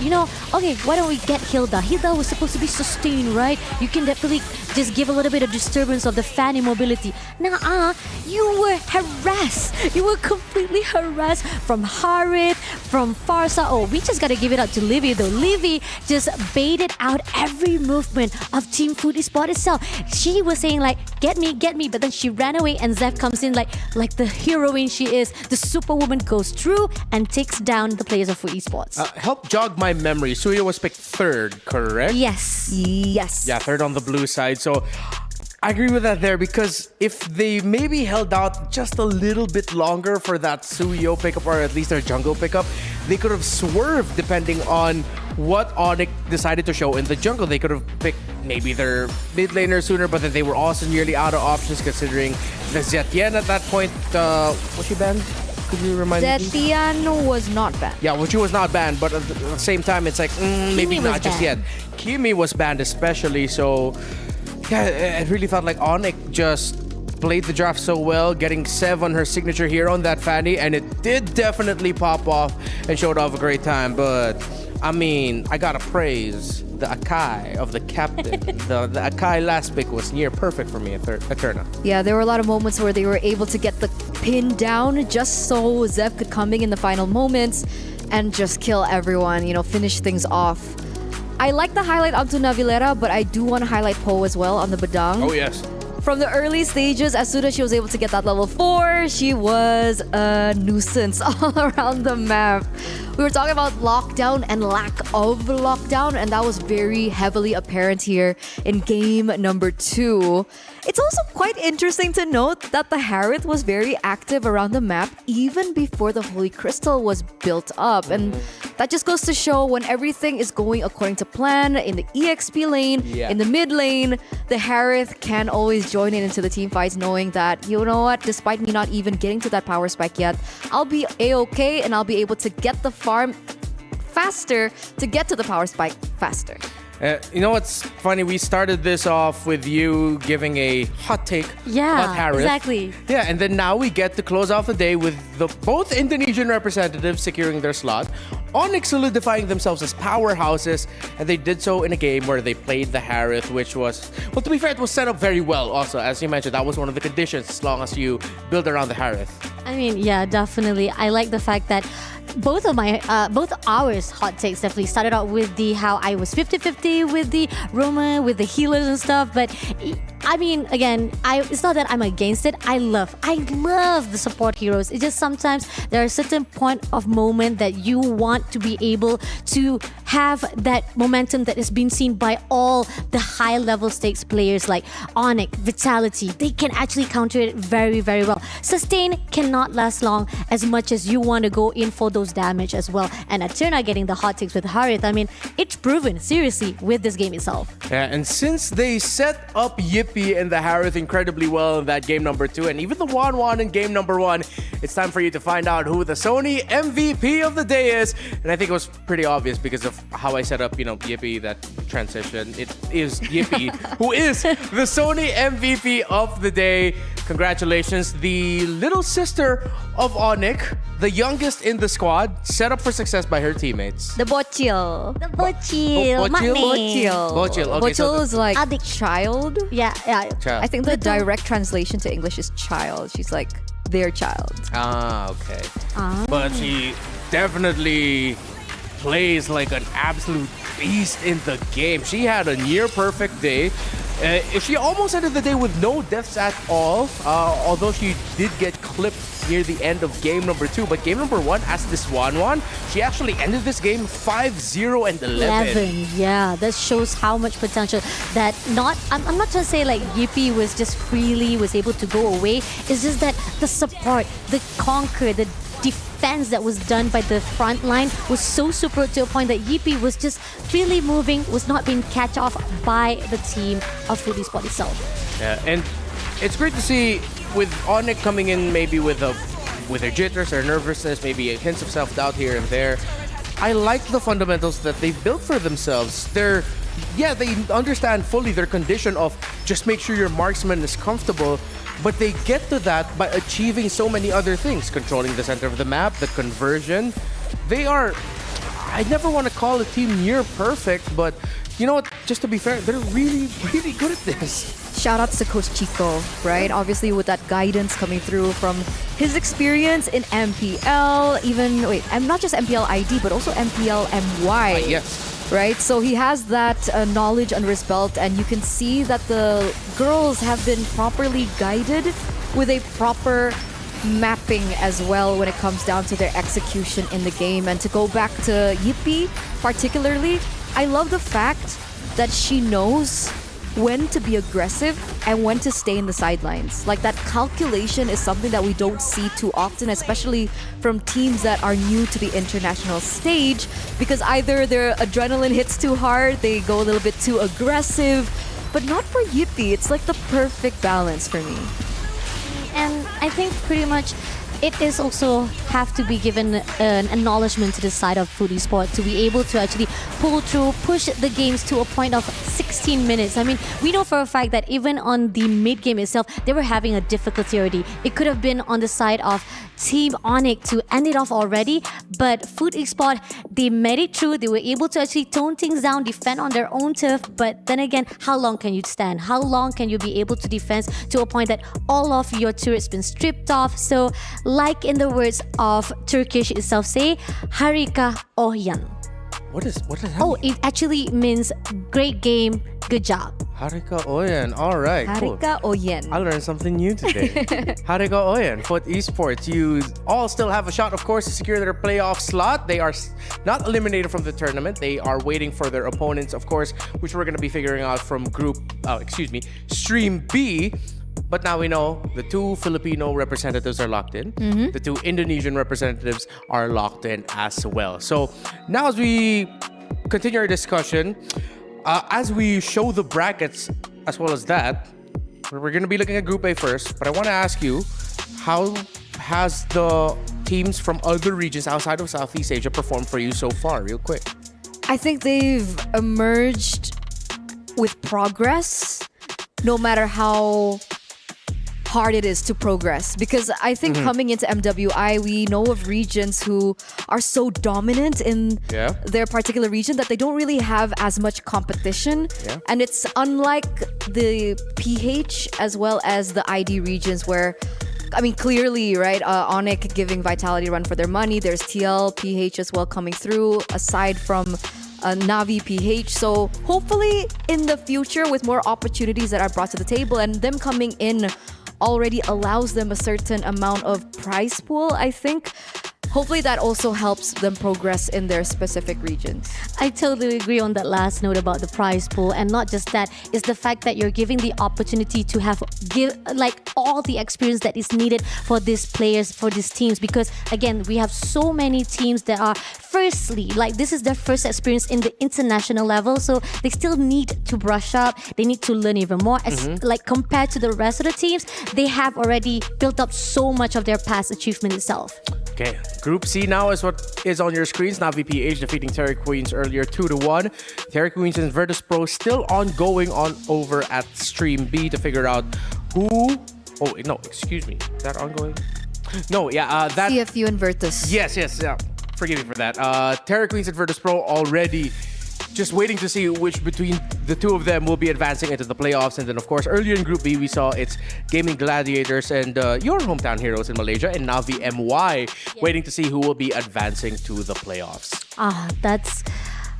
okay, why don't we get Hilda? Hilda was supposed to be sustained, right? You can definitely just give a little bit of disturbance of the fan immobility. Nah, you were harassed. You were completely harassed from Harith, from Farsa. Oh, we just gotta give it up to Livy though. Livy just baited out every movement of Team Food Esports itself. She was saying like, get me, but then she ran away and Zeph comes in like the heroine she is. The superwoman goes through and takes down the players of Food Esports. Help jog my memory. Suyo was picked third, correct? Yes. Yeah, third on the blue side. So I agree with that there, because if they maybe held out just a little bit longer for that Suyo pickup, or at least their jungle pickup, they could have swerved depending on what Onyx decided to show in the jungle. They could have picked maybe their mid laner sooner, but then they were also nearly out of options considering the Zetian at that point. Was she banned? Could you remind me? Zetian was not banned. Yeah, well, she was not banned, but at the same time, it's like, maybe not just yet. Kimi was banned especially, so yeah, it really felt like Onyx just played the draft so well, getting Sev on her signature here on that Fanny, and it did definitely pop off and showed off a great time. But I mean, I gotta praise the Akai of the captain. the Akai last pick was near perfect for me at Eterna. Yeah, there were a lot of moments where they were able to get the pin down just so Zeph could come in the final moments and just kill everyone, finish things off. I like the highlight onto Navilera, but I do want to highlight Poe as well on the Badang. Oh, yes. From the early stages, as soon as she was able to get that level 4, she was a nuisance all around the map. We were talking about lockdown and lack of lockdown, and that was very heavily apparent here in game number 2. It's also quite interesting to note that the Harith was very active around the map even before the Holy Crystal was built up. And that just goes to show when everything is going according to plan in the EXP lane, in the mid lane, the Harith can always join in into the team fights knowing that, you know what, despite me not even getting to that power spike yet, I'll be A-okay and I'll be able to get the farm faster to get to the power spike faster. You know what's funny? We started this off with you giving a hot take about Harith. Exactly. Yeah, and then now we get to close off the day with both Indonesian representatives securing their slot, Onyx solidifying themselves as powerhouses, and they did so in a game where they played the Harith, which was, well, to be fair, it was set up very well also. As you mentioned, that was one of the conditions as long as you build around the Harith. I mean, yeah, definitely. I like the fact that both ours hot takes definitely started out with how I was 50-50 with the Roma, with the healers and stuff. But I mean, again, it's not that I'm against it. I love the support heroes. It's just sometimes there are a certain point of moment that you want to be able to have that momentum that is being seen by all the high level stakes players like Onyx, Vitality. They can actually counter it very, very well. Sustain cannot last long as much as you want to go in for those damage as well. And Eterna getting the hot takes with Harith, I mean, it's proven, seriously, with this game itself. Yeah, and since they set up Yippee and the Harith incredibly well in that game number 2, and even the Wan in game number 1, it's time for you to find out who the Sony MVP of the day is. And I think it was pretty obvious because of how I set up, Yippee, that transition. It is Yippee, who is the Sony MVP of the day. Congratulations, the little sister of Onyx, the youngest in the squad, set up for success by her teammates. The Bochil. Bochil. Bochil. Okay, Bochil is like Adik. child. Yeah. Child. I think the direct translation to English is child. She's like their child. Okay. But she definitely plays like an absolute beast in the game. She had a near perfect day. She almost ended the day with no deaths at all, although she did get clipped near the end of game number 2. But game number 1, as this Wan, she actually ended this game 5-0 and 11. Yeah, that shows how much potential that I'm not trying to say like Yippee was just freely was able to go away. It's just that the support, the conquer, the defense that was done by the front line was so super to a point that Yippee was just freely moving, was not being catch off by the team of Food Esports itself. Yeah, and it's great to see with Onyx coming in maybe with their jitters or nervousness, maybe hints of self-doubt here and there. I like the fundamentals that they've built for themselves. They understand fully their condition of just make sure your marksman is comfortable. But they get to that by achieving so many other things. Controlling the center of the map, the conversion. They are, I never want to call a team near perfect, but you know what? Just to be fair, they're really, really good at this. Shout outs to Coach Chico, right? Obviously with that guidance coming through from his experience in MPL, even, not just MPL ID, but also MPL MY. Yes. Right? So he has that knowledge under his belt, and you can see that the girls have been properly guided with a proper mapping as well when it comes down to their execution in the game. And to go back to Yippee particularly, I love the fact that she knows when to be aggressive and when to stay in the sidelines. Like, that calculation is something that we don't see too often, especially from teams that are new to the international stage, because either their adrenaline hits too hard, they go a little bit too aggressive, but not for Yippee. It's like the perfect balance for me. And I think pretty much it is also have to be given an acknowledgement to the side of Food Esports to be able to actually pull through, push the games to a point of 16 minutes. I mean, we know for a fact that even on the mid game itself, they were having a difficulty already. It could have been on the side of Team Onyx to end it off already, but Food Esports, they made it through. They were able to actually tone things down, defend on their own turf. But then again, how long can you stand? How long can you be able to defend to a point that all of your turrets been stripped off? So, like in the words of Turkish itself say, Harika Ohyan. What does that Oh, mean? it actually means great game, good job. Harika Oyen. All right, cool. Harika Oyen. I learned something new today. Harika Oyen, Foot Esports. You all still have a shot, of course, to secure their playoff slot. They are not eliminated from the tournament. They are waiting for their opponents, of course, which we're going to be figuring out from Stream B. But now we know the two Filipino representatives are locked in. Mm-hmm. The two Indonesian representatives are locked in as well. So now as we continue our discussion, as we show the brackets as well as that, we're going to be looking at Group A first. But I want to ask you, how has the teams from other regions outside of Southeast Asia performed for you so far, real quick? I think they've emerged with progress, no matter how hard it is to progress, because I think coming into MWI, we know of regions who are so dominant in their particular region that they don't really have as much competition. And it's unlike the PH as well as the ID regions where, I mean, clearly, right, Onyx giving Vitality a run for their money. There's TL, PH as well coming through, aside from Navi, PH. So hopefully in the future, with more opportunities that are brought to the table and them coming in already allows them a certain amount of prize pool, I think. Hopefully that also helps them progress in their specific regions. I totally agree on that last note about the prize pool, and not just that, it's the fact that you're giving the opportunity to give like all the experience that is needed for these players, for these teams, because again, we have so many teams that are firstly, like this is their first experience in the international level, so they still need to brush up, they need to learn even more. Like compared to the rest of the teams, they have already built up so much of their past achievement itself. Okay, Group C now is what is on your screens. Navi PH defeating Terry Queens earlier 2-1. Terry Queens and Virtus Pro still ongoing on over at Stream B to figure out who... Oh, no, excuse me. Is that ongoing? No, yeah, that... CFU and Virtus. Yes, yeah. Forgive me for that. Terry Queens and Virtus Pro already just waiting to see which between the two of them will be advancing into the playoffs. And then, of course, earlier in Group B, we saw it's Gaming Gladiators and your hometown heroes in Malaysia and Navi MY waiting to see who will be advancing to the playoffs. That's...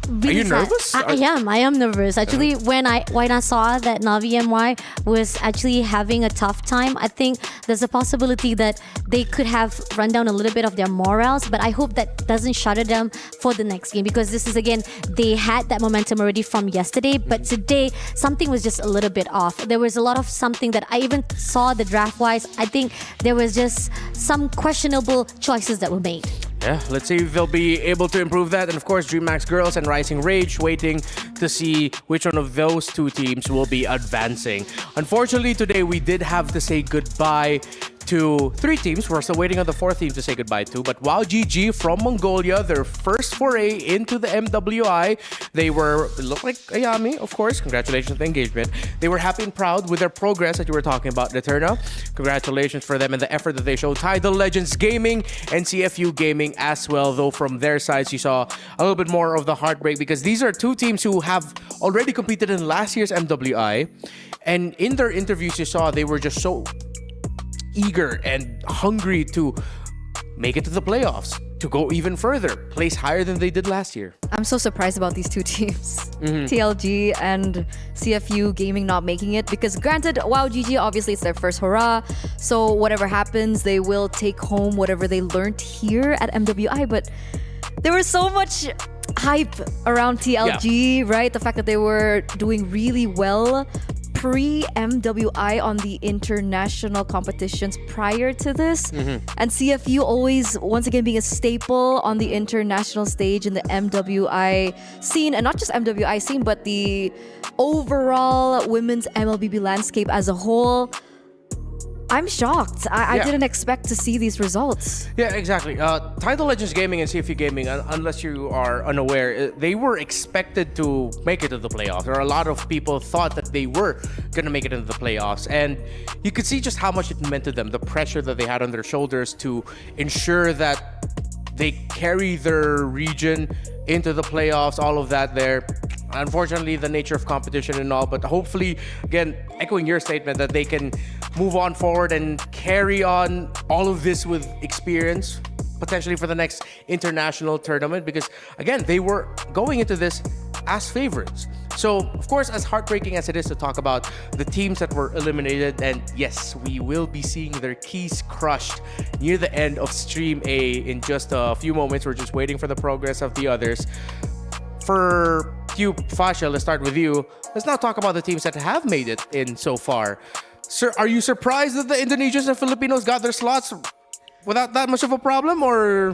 Really Are you sad. nervous? I am nervous. Actually, when I saw that Navi MY was actually having a tough time, I think there's a possibility that they could have run down a little bit of their morals, but I hope that doesn't shatter them for the next game, because this is, again, they had that momentum already from yesterday, but today something was just a little bit off. There was a lot of something that I even saw the draft-wise. I think there was just some questionable choices that were made. Yeah, let's see if they'll be able to improve that. And of course, DreamHack Girls and Rising Rage waiting to see which one of those two teams will be advancing. Unfortunately, today we did have to say goodbye to 3 teams. We're still waiting on the 4th team to say goodbye to. But WOW GG from Mongolia, their first foray into the MWI. They were, it looked like Ayami, of course. Congratulations on the engagement. They were happy and proud with their progress that you were talking about, Eterna. Congratulations for them and the effort that they showed. Tidal Legends Gaming and CFU Gaming as well. Though from their sides, you saw a little bit more of the heartbreak because these are 2 teams who have already competed in last year's MWI. And in their interviews, you saw they were just so eager and hungry to make it to the playoffs, to go even further, place higher than they did last year. I'm so surprised about these 2 teams, TLG and CFU Gaming not making it, because granted, WOW GG, obviously it's their first hurrah, so whatever happens, they will take home whatever they learned here at MWI, but there was so much hype around TLG, right? The fact that they were doing really well pre-MWI on the international competitions prior to this. And CFU always, once again, being a staple on the international stage in the MWI scene. And not just MWI scene, but the overall women's MLBB landscape as a whole. I'm shocked. I didn't expect to see these results. Yeah, exactly. Tidal Legends Gaming and CFU Gaming, unless you are unaware, they were expected to make it to the playoffs. There are a lot of people thought that they were going to make it into the playoffs. And you could see just how much it meant to them, the pressure that they had on their shoulders to ensure that they carry their region into the playoffs, all of that there. Unfortunately, the nature of competition and all, but hopefully, again, echoing your statement, that they can move on forward and carry on all of this with experience, potentially for the next international tournament, because again, they were going into this as favorites. So, of course, as heartbreaking as it is to talk about the teams that were eliminated, and yes, we will be seeing their keys crushed near the end of Stream A in just a few moments. We're just waiting for the progress of the others. For you, Fasha, let's start with you. Let's now talk about the teams that have made it in so far. Sir, are you surprised that the Indonesians and Filipinos got their slots without that much of a problem, or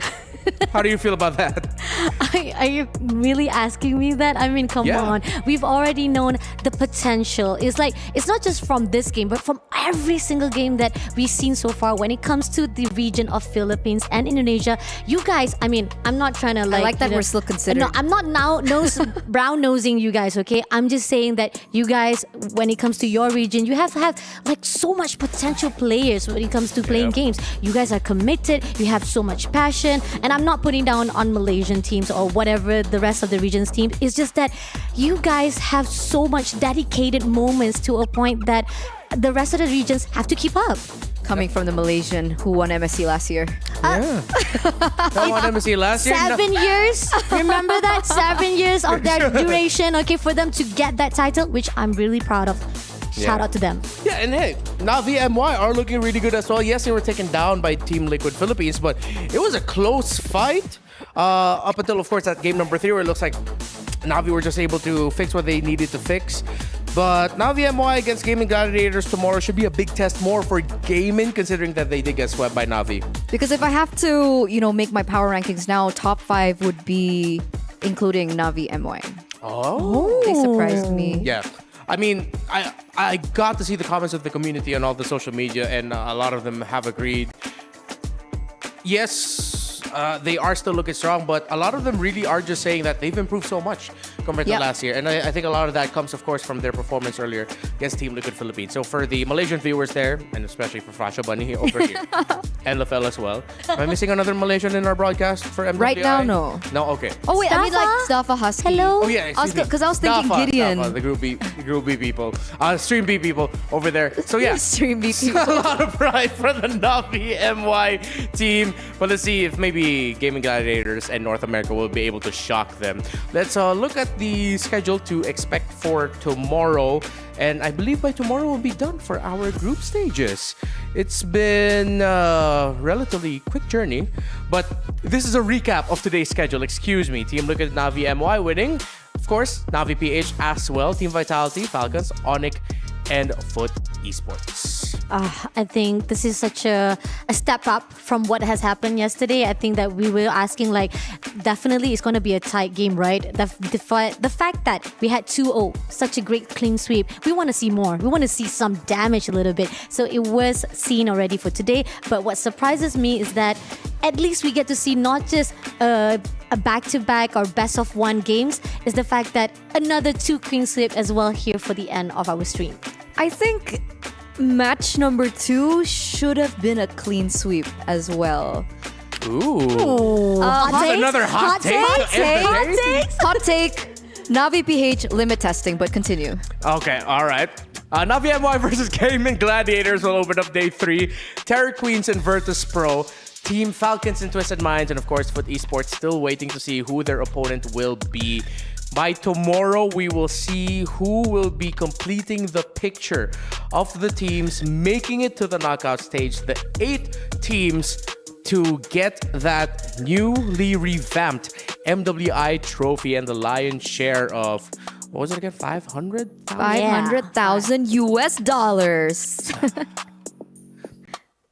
how do you feel about that? Are you really asking me that? I mean, come on. We've already known the potential. It's like, it's not just from this game, but from every single game that we've seen so far when it comes to the region of Philippines and Indonesia. You guys, I mean, I'm not trying to I like that we're still considered. No, I'm not now brown-nosing you guys, okay? I'm just saying that you guys, when it comes to your region, you have like so much potential players when it comes to playing games. You guys are committed, you have so much passion, and I'm not putting down on Malaysian teams or whatever the rest of the region's team. It's just that you guys have so much dedicated moments to a point that the rest of the regions have to keep up. Coming from the Malaysian who won MSC last year. Who won MSC last year? 7 years. Remember that? 7 years of their duration, okay, for them to get that title, which I'm really proud of. Shout out to them. Yeah, and hey, Navi MY are looking really good as well. Yes, they were taken down by Team Liquid Philippines, but it was a close fight. Up until, of course, that game number 3, where it looks like Navi were just able to fix what they needed to fix. But Navi MY against Gaming Gladiators tomorrow should be a big test more for Gaming, considering that they did get swept by Navi. Because if I have to, make my power rankings now, top 5 would be including Navi MY. Oh. They surprised me. Yeah. I mean, I got to see the comments of the community on all the social media, and a lot of them have agreed. Yes, they are still looking strong, but a lot of them really are just saying that they've improved so much compared to last year. And I think a lot of that comes, of course, from their performance earlier against Team Liquid Philippines. So for the Malaysian viewers there, and especially for Fasha Bunny over here, and LaFell as well. Am I missing another Malaysian in our broadcast for MWI? Right now, no. No? Okay. Oh, wait, I mean like Staffa Husky. Hello? Oh, yeah, Because I was thinking Gideon. The Group B people. Stream B people over there. So yeah. Stream B people. A lot of pride for the Navi MY team. But let's see if maybe Gaming Gladiators and North America will be able to shock them. Let's look at the schedule to expect for tomorrow. And I believe by tomorrow we'll be done for our group stages. It's been a relatively quick journey, but this is a recap of today's schedule. Excuse me. Team Liquid Navi MY winning. Of course, Navi PH as well. Team Vitality, Falcons, Onyx, and Foot Esports. I think this is such a step up from what has happened yesterday. I think that we were asking, like, definitely it's going to be a tight game, right? The fact that we had 2-0, such a great clean sweep, we want to see more. We want to see some damage a little bit. So it was seen already for today. But what surprises me is that at least we get to see not just a back-to-back or best-of-1 games, is the fact that another 2 clean sweep as well here for the end of our stream. I think match number 2 should have been a clean sweep as well. Ooh. Another hot take? Hot take. Navi PH limit testing, but continue. Okay, all right. Navi MWI versus Gaming Gladiators will open up day 3. Terror Queens and Virtus Pro. Team Falcons and Twisted Minds, and of course Foot Esports still waiting to see who their opponent will be. By tomorrow, we will see who will be completing the picture of the teams making it to the knockout stage. The 8 teams to get that newly revamped MWI trophy and the lion's share of, what was it again? 500,000 US dollars.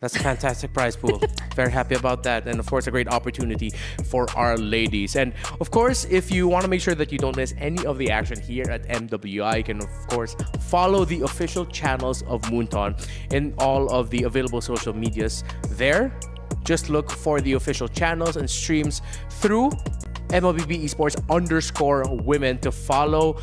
That's a fantastic prize pool. Very happy about that. And of course, a great opportunity for our ladies. And of course, if you want to make sure that you don't miss any of the action here at MWI, you can of course follow the official channels of Moonton in all of the available social medias there. Just look for the official channels and streams through MLBB Esports _women to follow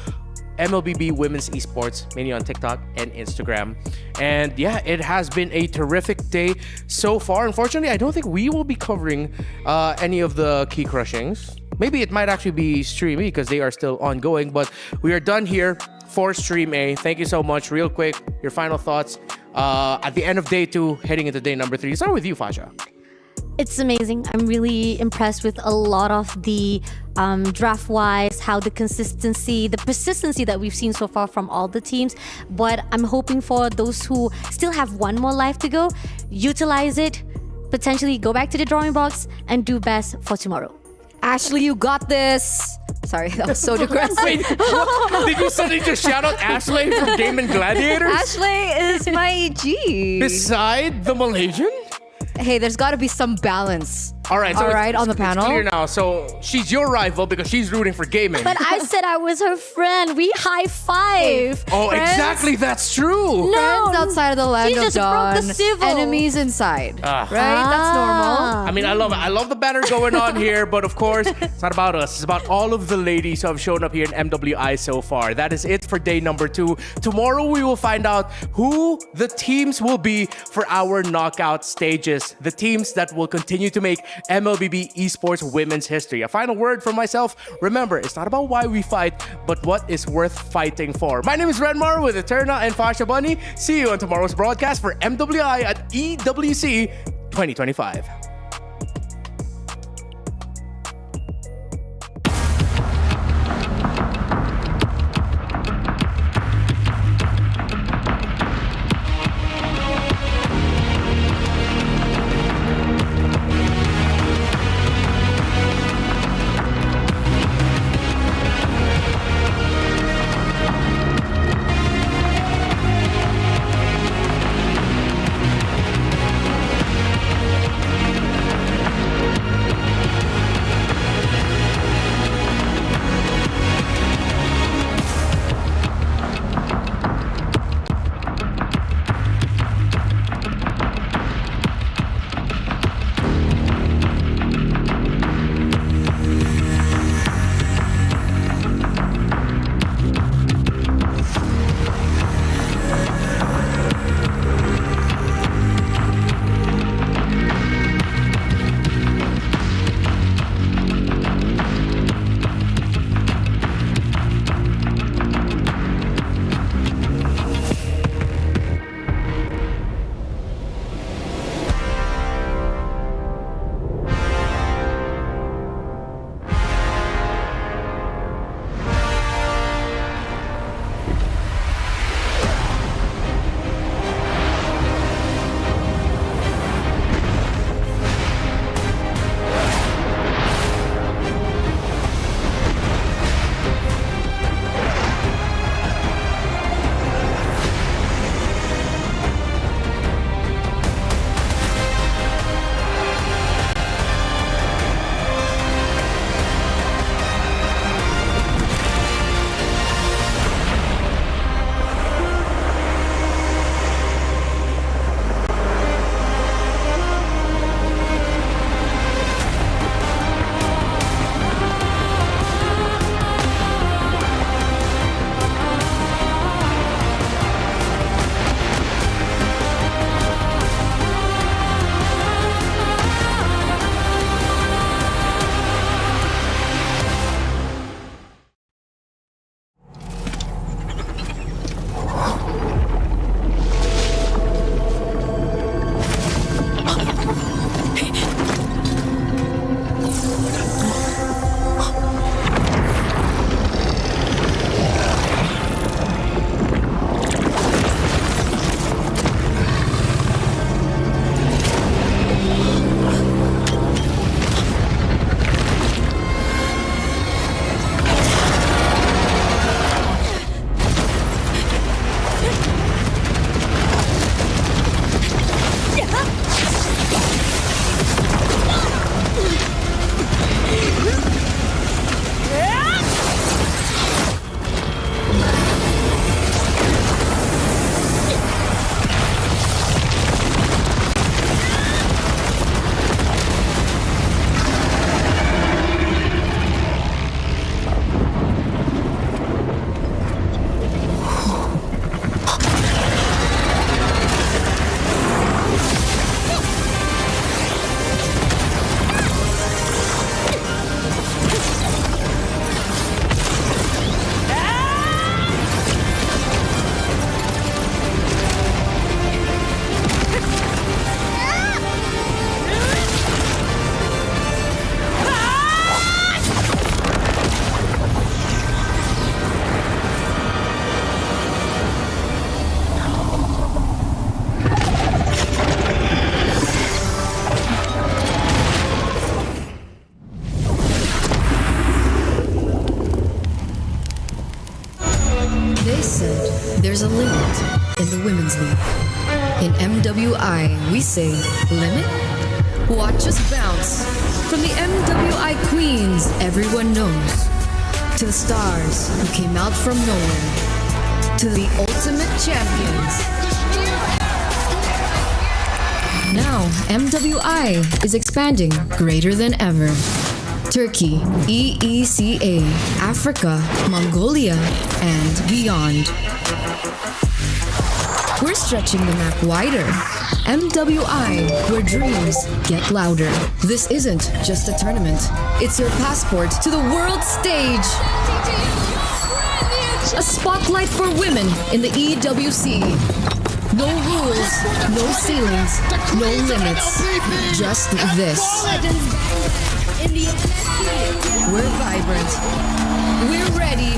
MLBB Women's Esports, mainly on TikTok and Instagram. And yeah, it has been a terrific day so far. Unfortunately, I don't think we will be covering any of the key crushings. Maybe it might actually be Stream A because they are still ongoing, but we are done here for Stream A. Thank you so much. Real quick, your final thoughts at the end of day 2, heading into day number 3. Start with you, Fasha. It's amazing. I'm really impressed with a lot of the draft-wise, how the consistency, the persistency that we've seen so far from all the teams. But I'm hoping for those who still have one more life to go, utilize it, potentially go back to the drawing box and do best for tomorrow. Ashley, you got this. Sorry, that was so depressing. Wait, did you suddenly just shout out Ashley from Game and Gladiators? Ashley is my G. Beside the Malaysian? Hey, there's got to be some balance. All right, so on the panel. It's clear now. So she's your rival because she's rooting for gaming. But I said I was her friend. We high five. Oh, Friends? Exactly. That's true. No, Friends outside of the land she of just dawn. broke the civil. Enemies inside. Right? That's normal. I mean, I love it. I love the banner going on here, but of course, it's not about us. It's about all of the ladies who have shown up here in MWI so far. That is it for day number 2. Tomorrow, we will find out who the teams will be for our knockout stages. The teams that will continue to make MLBB Esports women's history. A final word from myself. Remember, it's not about why we fight, but what is worth fighting for. My name is Renmar with Eterna and Fasha Bunny. See you on tomorrow's broadcast for MWI at EWC 2025. They said there's a limit in the women's league. In MWI, we say limit? Watch us bounce. From the MWI queens everyone knows, to the stars who came out from nowhere, to the ultimate champions. Now, MWI is expanding greater than ever. Turkey, EECA, Africa, Mongolia, and beyond. We're stretching the map wider. MWI, where dreams get louder. This isn't just a tournament. It's your passport to the world stage. A spotlight for women in the EWC. No rules, no ceilings, no limits. Just this. We're vibrant. We're ready.